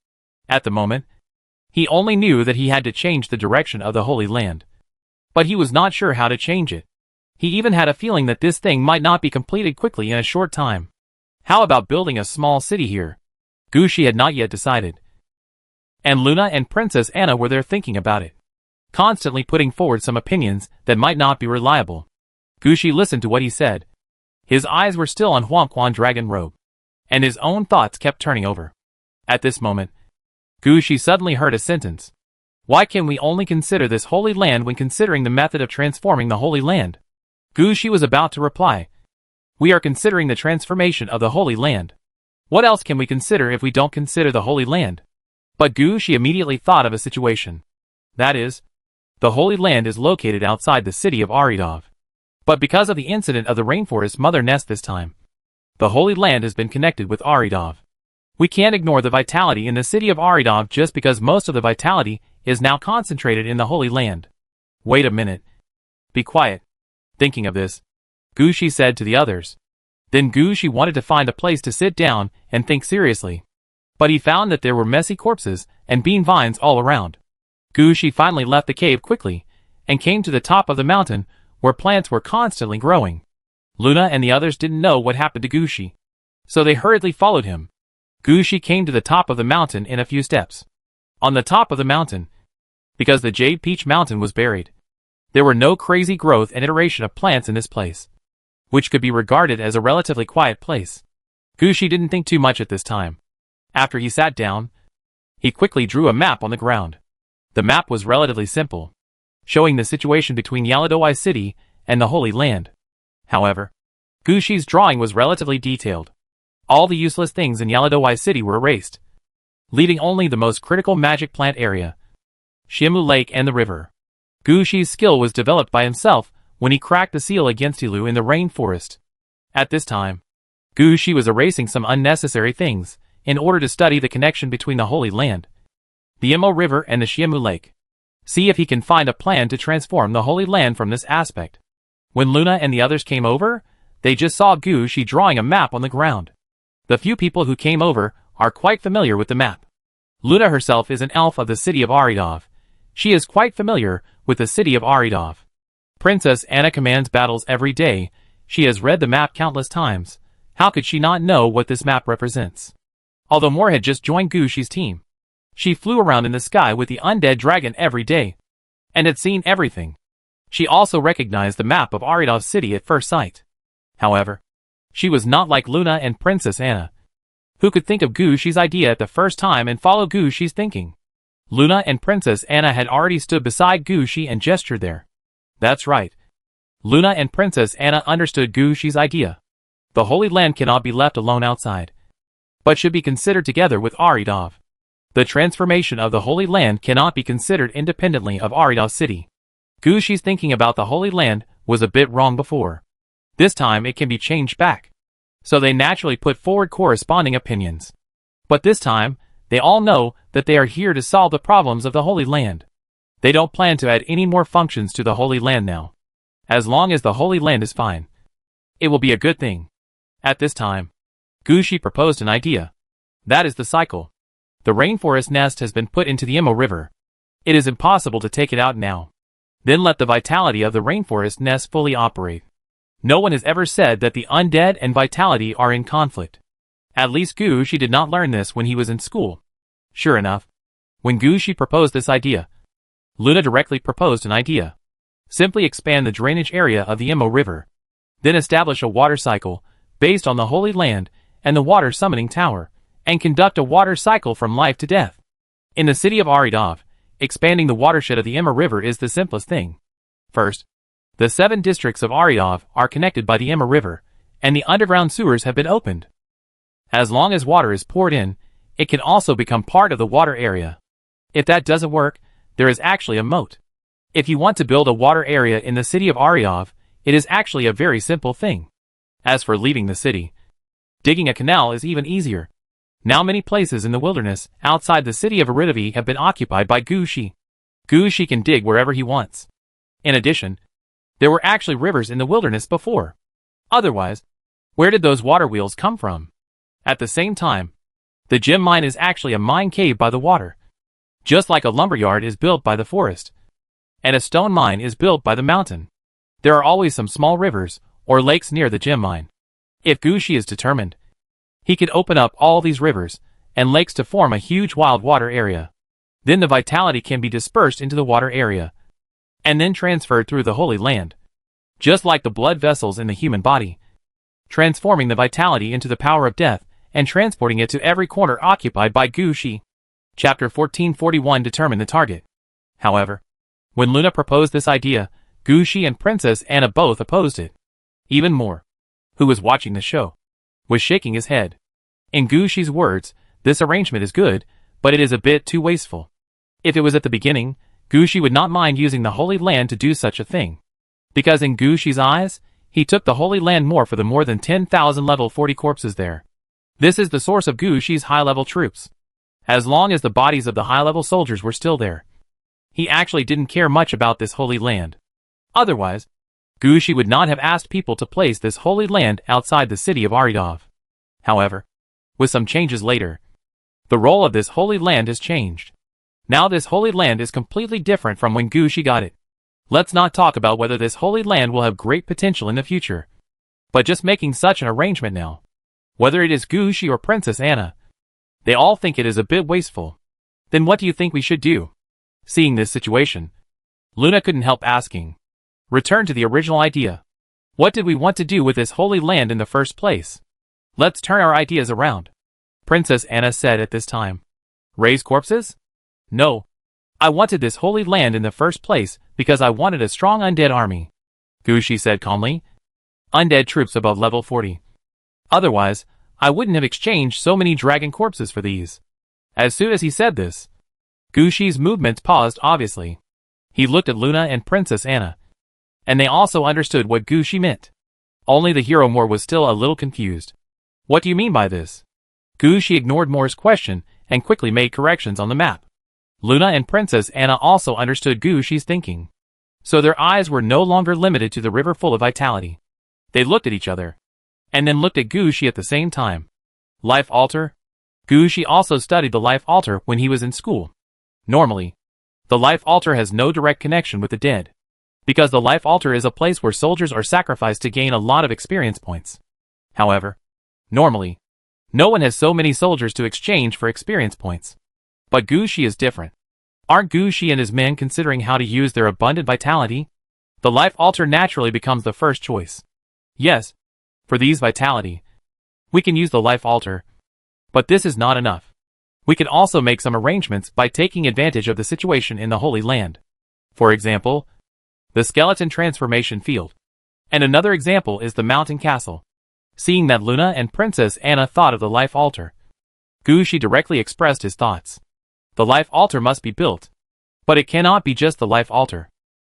At the moment, he only knew that he had to change the direction of the Holy Land. But he was not sure how to change it. He even had a feeling that this thing might not be completed quickly in a short time. How about building a small city here? Gushi had not yet decided. And Luna and Princess Anna were there thinking about it, constantly putting forward some opinions that might not be reliable. Gushi listened to what he said. His eyes were still on Huangquan Dragon Robe, and his own thoughts kept turning over. At this moment, Gushi suddenly heard a sentence. Why can we only consider this Holy Land when considering the method of transforming the Holy Land? Gushi was about to reply. We are considering the transformation of the Holy Land. What else can we consider if we don't consider the Holy Land? But Gushi immediately thought of a situation. That is, the Holy Land is located outside the city of Aridov. But because of the incident of the rainforest mother nest this time, the Holy Land has been connected with Aridov. We can't ignore the vitality in the city of Aridov just because most of the vitality is now concentrated in the Holy Land. Wait a minute. Be quiet. Thinking of this, Gushi said to the others. Then Gushi wanted to find a place to sit down and think seriously. But he found that there were messy corpses and bean vines all around. Gushi finally left the cave quickly and came to the top of the mountain where plants were constantly growing. Luna and the others didn't know what happened to Gushi, so they hurriedly followed him. Gushi came to the top of the mountain in a few steps. On the top of the mountain, because the Jade Peach Mountain was buried, there were no crazy growth and iteration of plants in this place, which could be regarded as a relatively quiet place. Gushi didn't think too much at this time. After he sat down, he quickly drew a map on the ground. The map was relatively simple, showing the situation between Yaladoi City and the Holy Land. However, Gushi's drawing was relatively detailed. All the useless things in Yaladoi City were erased, leaving only the most critical magic plant area, Shimu Lake and the river. Gushi's skill was developed by himself when he cracked the seal against Ilu in the rainforest. At this time, Gushi was erasing some unnecessary things in order to study the connection between the Holy Land, the Imo River and the Shimu Lake. See if he can find a plan to transform the Holy Land from this aspect. When Luna and the others came over, they just saw Gushi drawing a map on the ground. The few people who came over are quite familiar with the map. Luna herself is an elf of the city of Aridov. She is quite familiar with the city of Aridov. Princess Anna commands battles every day. She has read the map countless times. How could she not know what this map represents? Although Moore had just joined Gushi's team, she flew around in the sky with the undead dragon every day, and had seen everything. She also recognized the map of Aridov City at first sight. However, She was not like Luna and Princess Anna, who could think of Gushi's idea at the first time and follow Gushi's thinking. Luna and Princess Anna had already stood beside Gushi and gestured there. That's right. Luna and Princess Anna understood Gushi's idea. The Holy Land cannot be left alone outside, but should be considered together with Aridov. The transformation of the Holy Land cannot be considered independently of Aridov city. Gushi's thinking about the Holy Land was a bit wrong before. This time it can be changed back. So they naturally put forward corresponding opinions. But this time, they all know that they are here to solve the problems of the Holy Land. They don't plan to add any more functions to the Holy Land now. As long as the Holy Land is fine, it will be a good thing. At this time, Gushi proposed an idea. That is the cycle. The rainforest nest has been put into the Imo River. It is impossible to take it out now. Then let the vitality of the rainforest nest fully operate. No one has ever said that the undead and vitality are in conflict. At least Gushi did not learn this when he was in school. Sure enough, when Gushi proposed this idea, Luna directly proposed an idea. Simply expand the drainage area of the Imo River. Then establish a water cycle based on the Holy Land and the water summoning tower, and conduct a water cycle from life to death. In the city of Aridov, expanding the watershed of the Imo River is the simplest thing. First, the 7 districts of Aridov are connected by the Imo River, and the underground sewers have been opened. As long as water is poured in, it can also become part of the water area. If that doesn't work, there is actually a moat. If you want to build a water area in the city of Aridov, it is actually a very simple thing. As for leaving the city, digging a canal is even easier. Now many places in the wilderness outside the city of Aridavi have been occupied by Gushi. Gushi can dig wherever he wants. In addition, there were actually rivers in the wilderness before. Otherwise, where did those water wheels come from? At the same time, the gem mine is actually a mine cave by the water. Just like a lumberyard is built by the forest, and a stone mine is built by the mountain. There are always some small rivers or lakes near the gem mine. If Gushi is determined, he could open up all these rivers and lakes to form a huge wild water area. Then the vitality can be dispersed into the water area, and then transferred through the Holy Land, just like the blood vessels in the human body, transforming the vitality into the power of death and transporting it to every corner occupied by Gushi. Chapter 1441 determined the target. However, when Luna proposed this idea, Gushi and Princess Anna both opposed it. Even more, who was watching the show, was shaking his head. In Gushi's words, this arrangement is good, but it is a bit too wasteful. If it was at the beginning, Gushi would not mind using the Holy Land to do such a thing. Because in Gushi's eyes, he took the Holy Land more for the more than 10,000 level 40 corpses there. This is the source of Gushi's high-level troops. As long as the bodies of the high-level soldiers were still there, he actually didn't care much about this Holy Land. Otherwise, Gushi would not have asked people to place this Holy Land outside the city of Aridov. However, with some changes later, the role of this Holy Land has changed. Now this Holy Land is completely different from when Gushi got it. Let's not talk about whether this Holy Land will have great potential in the future, but just making such an arrangement now, whether it is Gushi or Princess Anna, they all think it is a bit wasteful. Then what do you think we should do? Seeing this situation, Luna couldn't help asking. Return to the original idea. What did we want to do with this Holy Land in the first place? Let's turn our ideas around. Princess Anna said at this time. Raise corpses? No. I wanted this Holy Land in the first place because I wanted a strong undead army. Gushi said calmly. Undead troops above level 40. Otherwise, I wouldn't have exchanged so many dragon corpses for these. As soon as he said this, Gushi's movements paused obviously. He looked at Luna and Princess Anna, and they also understood what Gushi meant. Only the hero Moore was still a little confused. What do you mean by this? Gushi ignored Moore's question and quickly made corrections on the map. Luna and Princess Anna also understood Gushi's thinking, so their eyes were no longer limited to the river full of vitality. They looked at each other, and then looked at Gushi at the same time. Life Altar? Gushi also studied the Life Altar when he was in school. Normally, the Life Altar has no direct connection with the dead, because the Life Altar is a place where soldiers are sacrificed to gain a lot of experience points. However, normally, no one has so many soldiers to exchange for experience points. But Gushi is different. Aren't Gushi and his men considering how to use their abundant vitality? The Life Altar naturally becomes the first choice. Yes, For these vitality, we can use the life altar. But this is not enough. We can also make some arrangements by taking advantage of the situation in the Holy Land. For example, the skeleton transformation field. And another example is the mountain castle. Seeing that Luna and Princess Anna thought of the life altar, Gushi directly expressed his thoughts. The life altar must be built. But it cannot be just the life altar.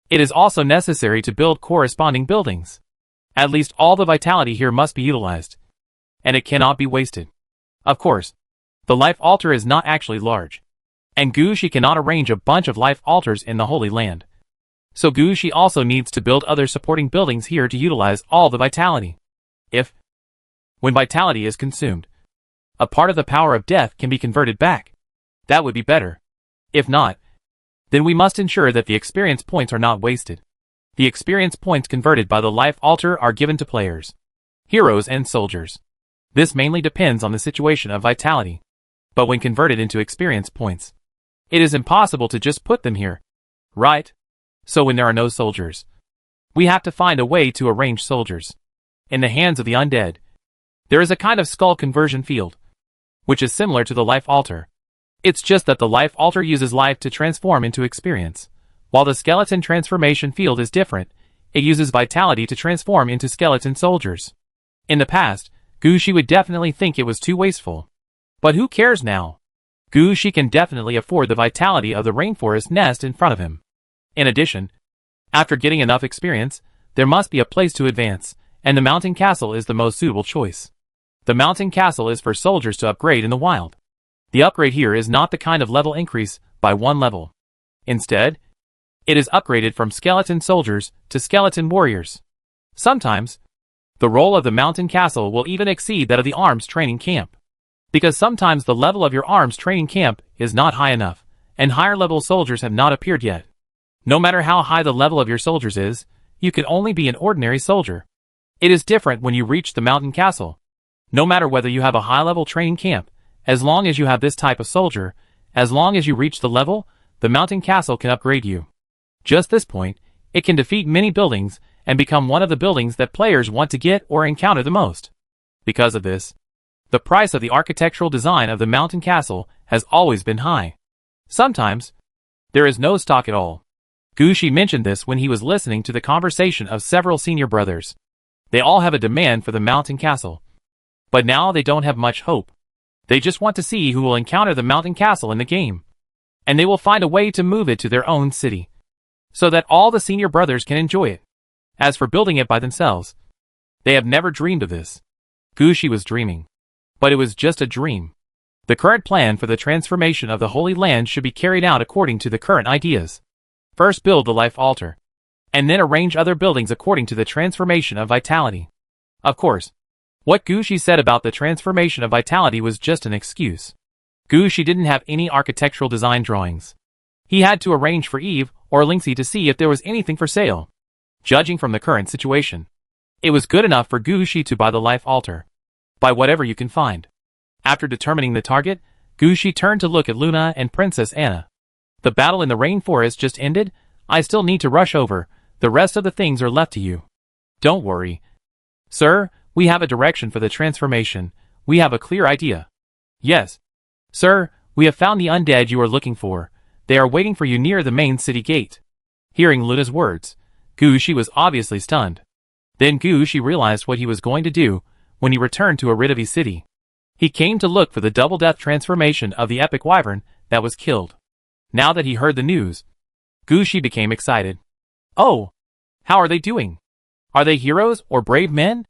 It is also necessary to build corresponding buildings. At least all the vitality here must be utilized. And it cannot be wasted. Of course, the life altar is not actually large. And Gushi cannot arrange a bunch of life altars in the Holy Land. So Gushi also needs to build other supporting buildings here to utilize all the vitality. When vitality is consumed, a part of the power of death can be converted back. That would be better. If not, then we must ensure that the experience points are not wasted. The experience points converted by the life altar are given to players, heroes and soldiers. This mainly depends on the situation of vitality. But when converted into experience points, it is impossible to just put them here. Right? So when there are no soldiers, we have to find a way to arrange soldiers. In the hands of the undead, there is a kind of skull conversion field, which is similar to the life altar. It's just that the life altar uses life to transform into experience, while the skeleton transformation field is different. It uses vitality to transform into skeleton soldiers. In the past, Gushi would definitely think it was too wasteful. But who cares now? Gushi can definitely afford the vitality of the rainforest nest in front of him. In addition, after getting enough experience, there must be a place to advance, and the mountain castle is the most suitable choice. The mountain castle is for soldiers to upgrade in the wild. The upgrade here is not the kind of level increase by one level. Instead, it is upgraded from skeleton soldiers to skeleton warriors. Sometimes, the role of the mountain castle will even exceed that of the arms training camp. Because sometimes the level of your arms training camp is not high enough, and higher level soldiers have not appeared yet. No matter how high the level of your soldiers is, you can only be an ordinary soldier. It is different when you reach the mountain castle. No matter whether you have a high level training camp, as long as you have this type of soldier, as long as you reach the level, the mountain castle can upgrade you. Just this point, it can defeat many buildings and become one of the buildings that players want to get or encounter the most. Because of this, the price of the architectural design of the mountain castle has always been high. Sometimes, there is no stock at all. Gushi mentioned this when he was listening to the conversation of several senior brothers. They all have a demand for the mountain castle. But now they don't have much hope. They just want to see who will encounter the mountain castle in the game. And they will find a way to move it to their own city, so that all the senior brothers can enjoy it. As for building it by themselves, they have never dreamed of this. Gushi was dreaming. But it was just a dream. The current plan for the transformation of the Holy Land should be carried out according to the current ideas. First build the life altar, and then arrange other buildings according to the transformation of vitality. Of course, what Gushi said about the transformation of vitality was just an excuse. Gushi didn't have any architectural design drawings. He had to arrange for Eve or Linksy to see if there was anything for sale. Judging from the current situation, it was good enough for Gushi to buy the life altar. Buy whatever you can find. After determining the target, Gushi turned to look at Luna and Princess Anna. The battle in the rainforest just ended. I still need to rush over. The rest of the things are left to you. Don't worry. Sir, we have a direction for the transformation. We have a clear idea. Yes. Sir, we have found the undead you are looking for. They are waiting for you near the main city gate. Hearing Luna's words, Gushi was obviously stunned. Then Gushi realized what he was going to do when he returned to Aridavi city. He came to look for the double death transformation of the epic wyvern that was killed. Now that he heard the news, Gushi became excited. Oh! How are they doing? Are they heroes or brave men?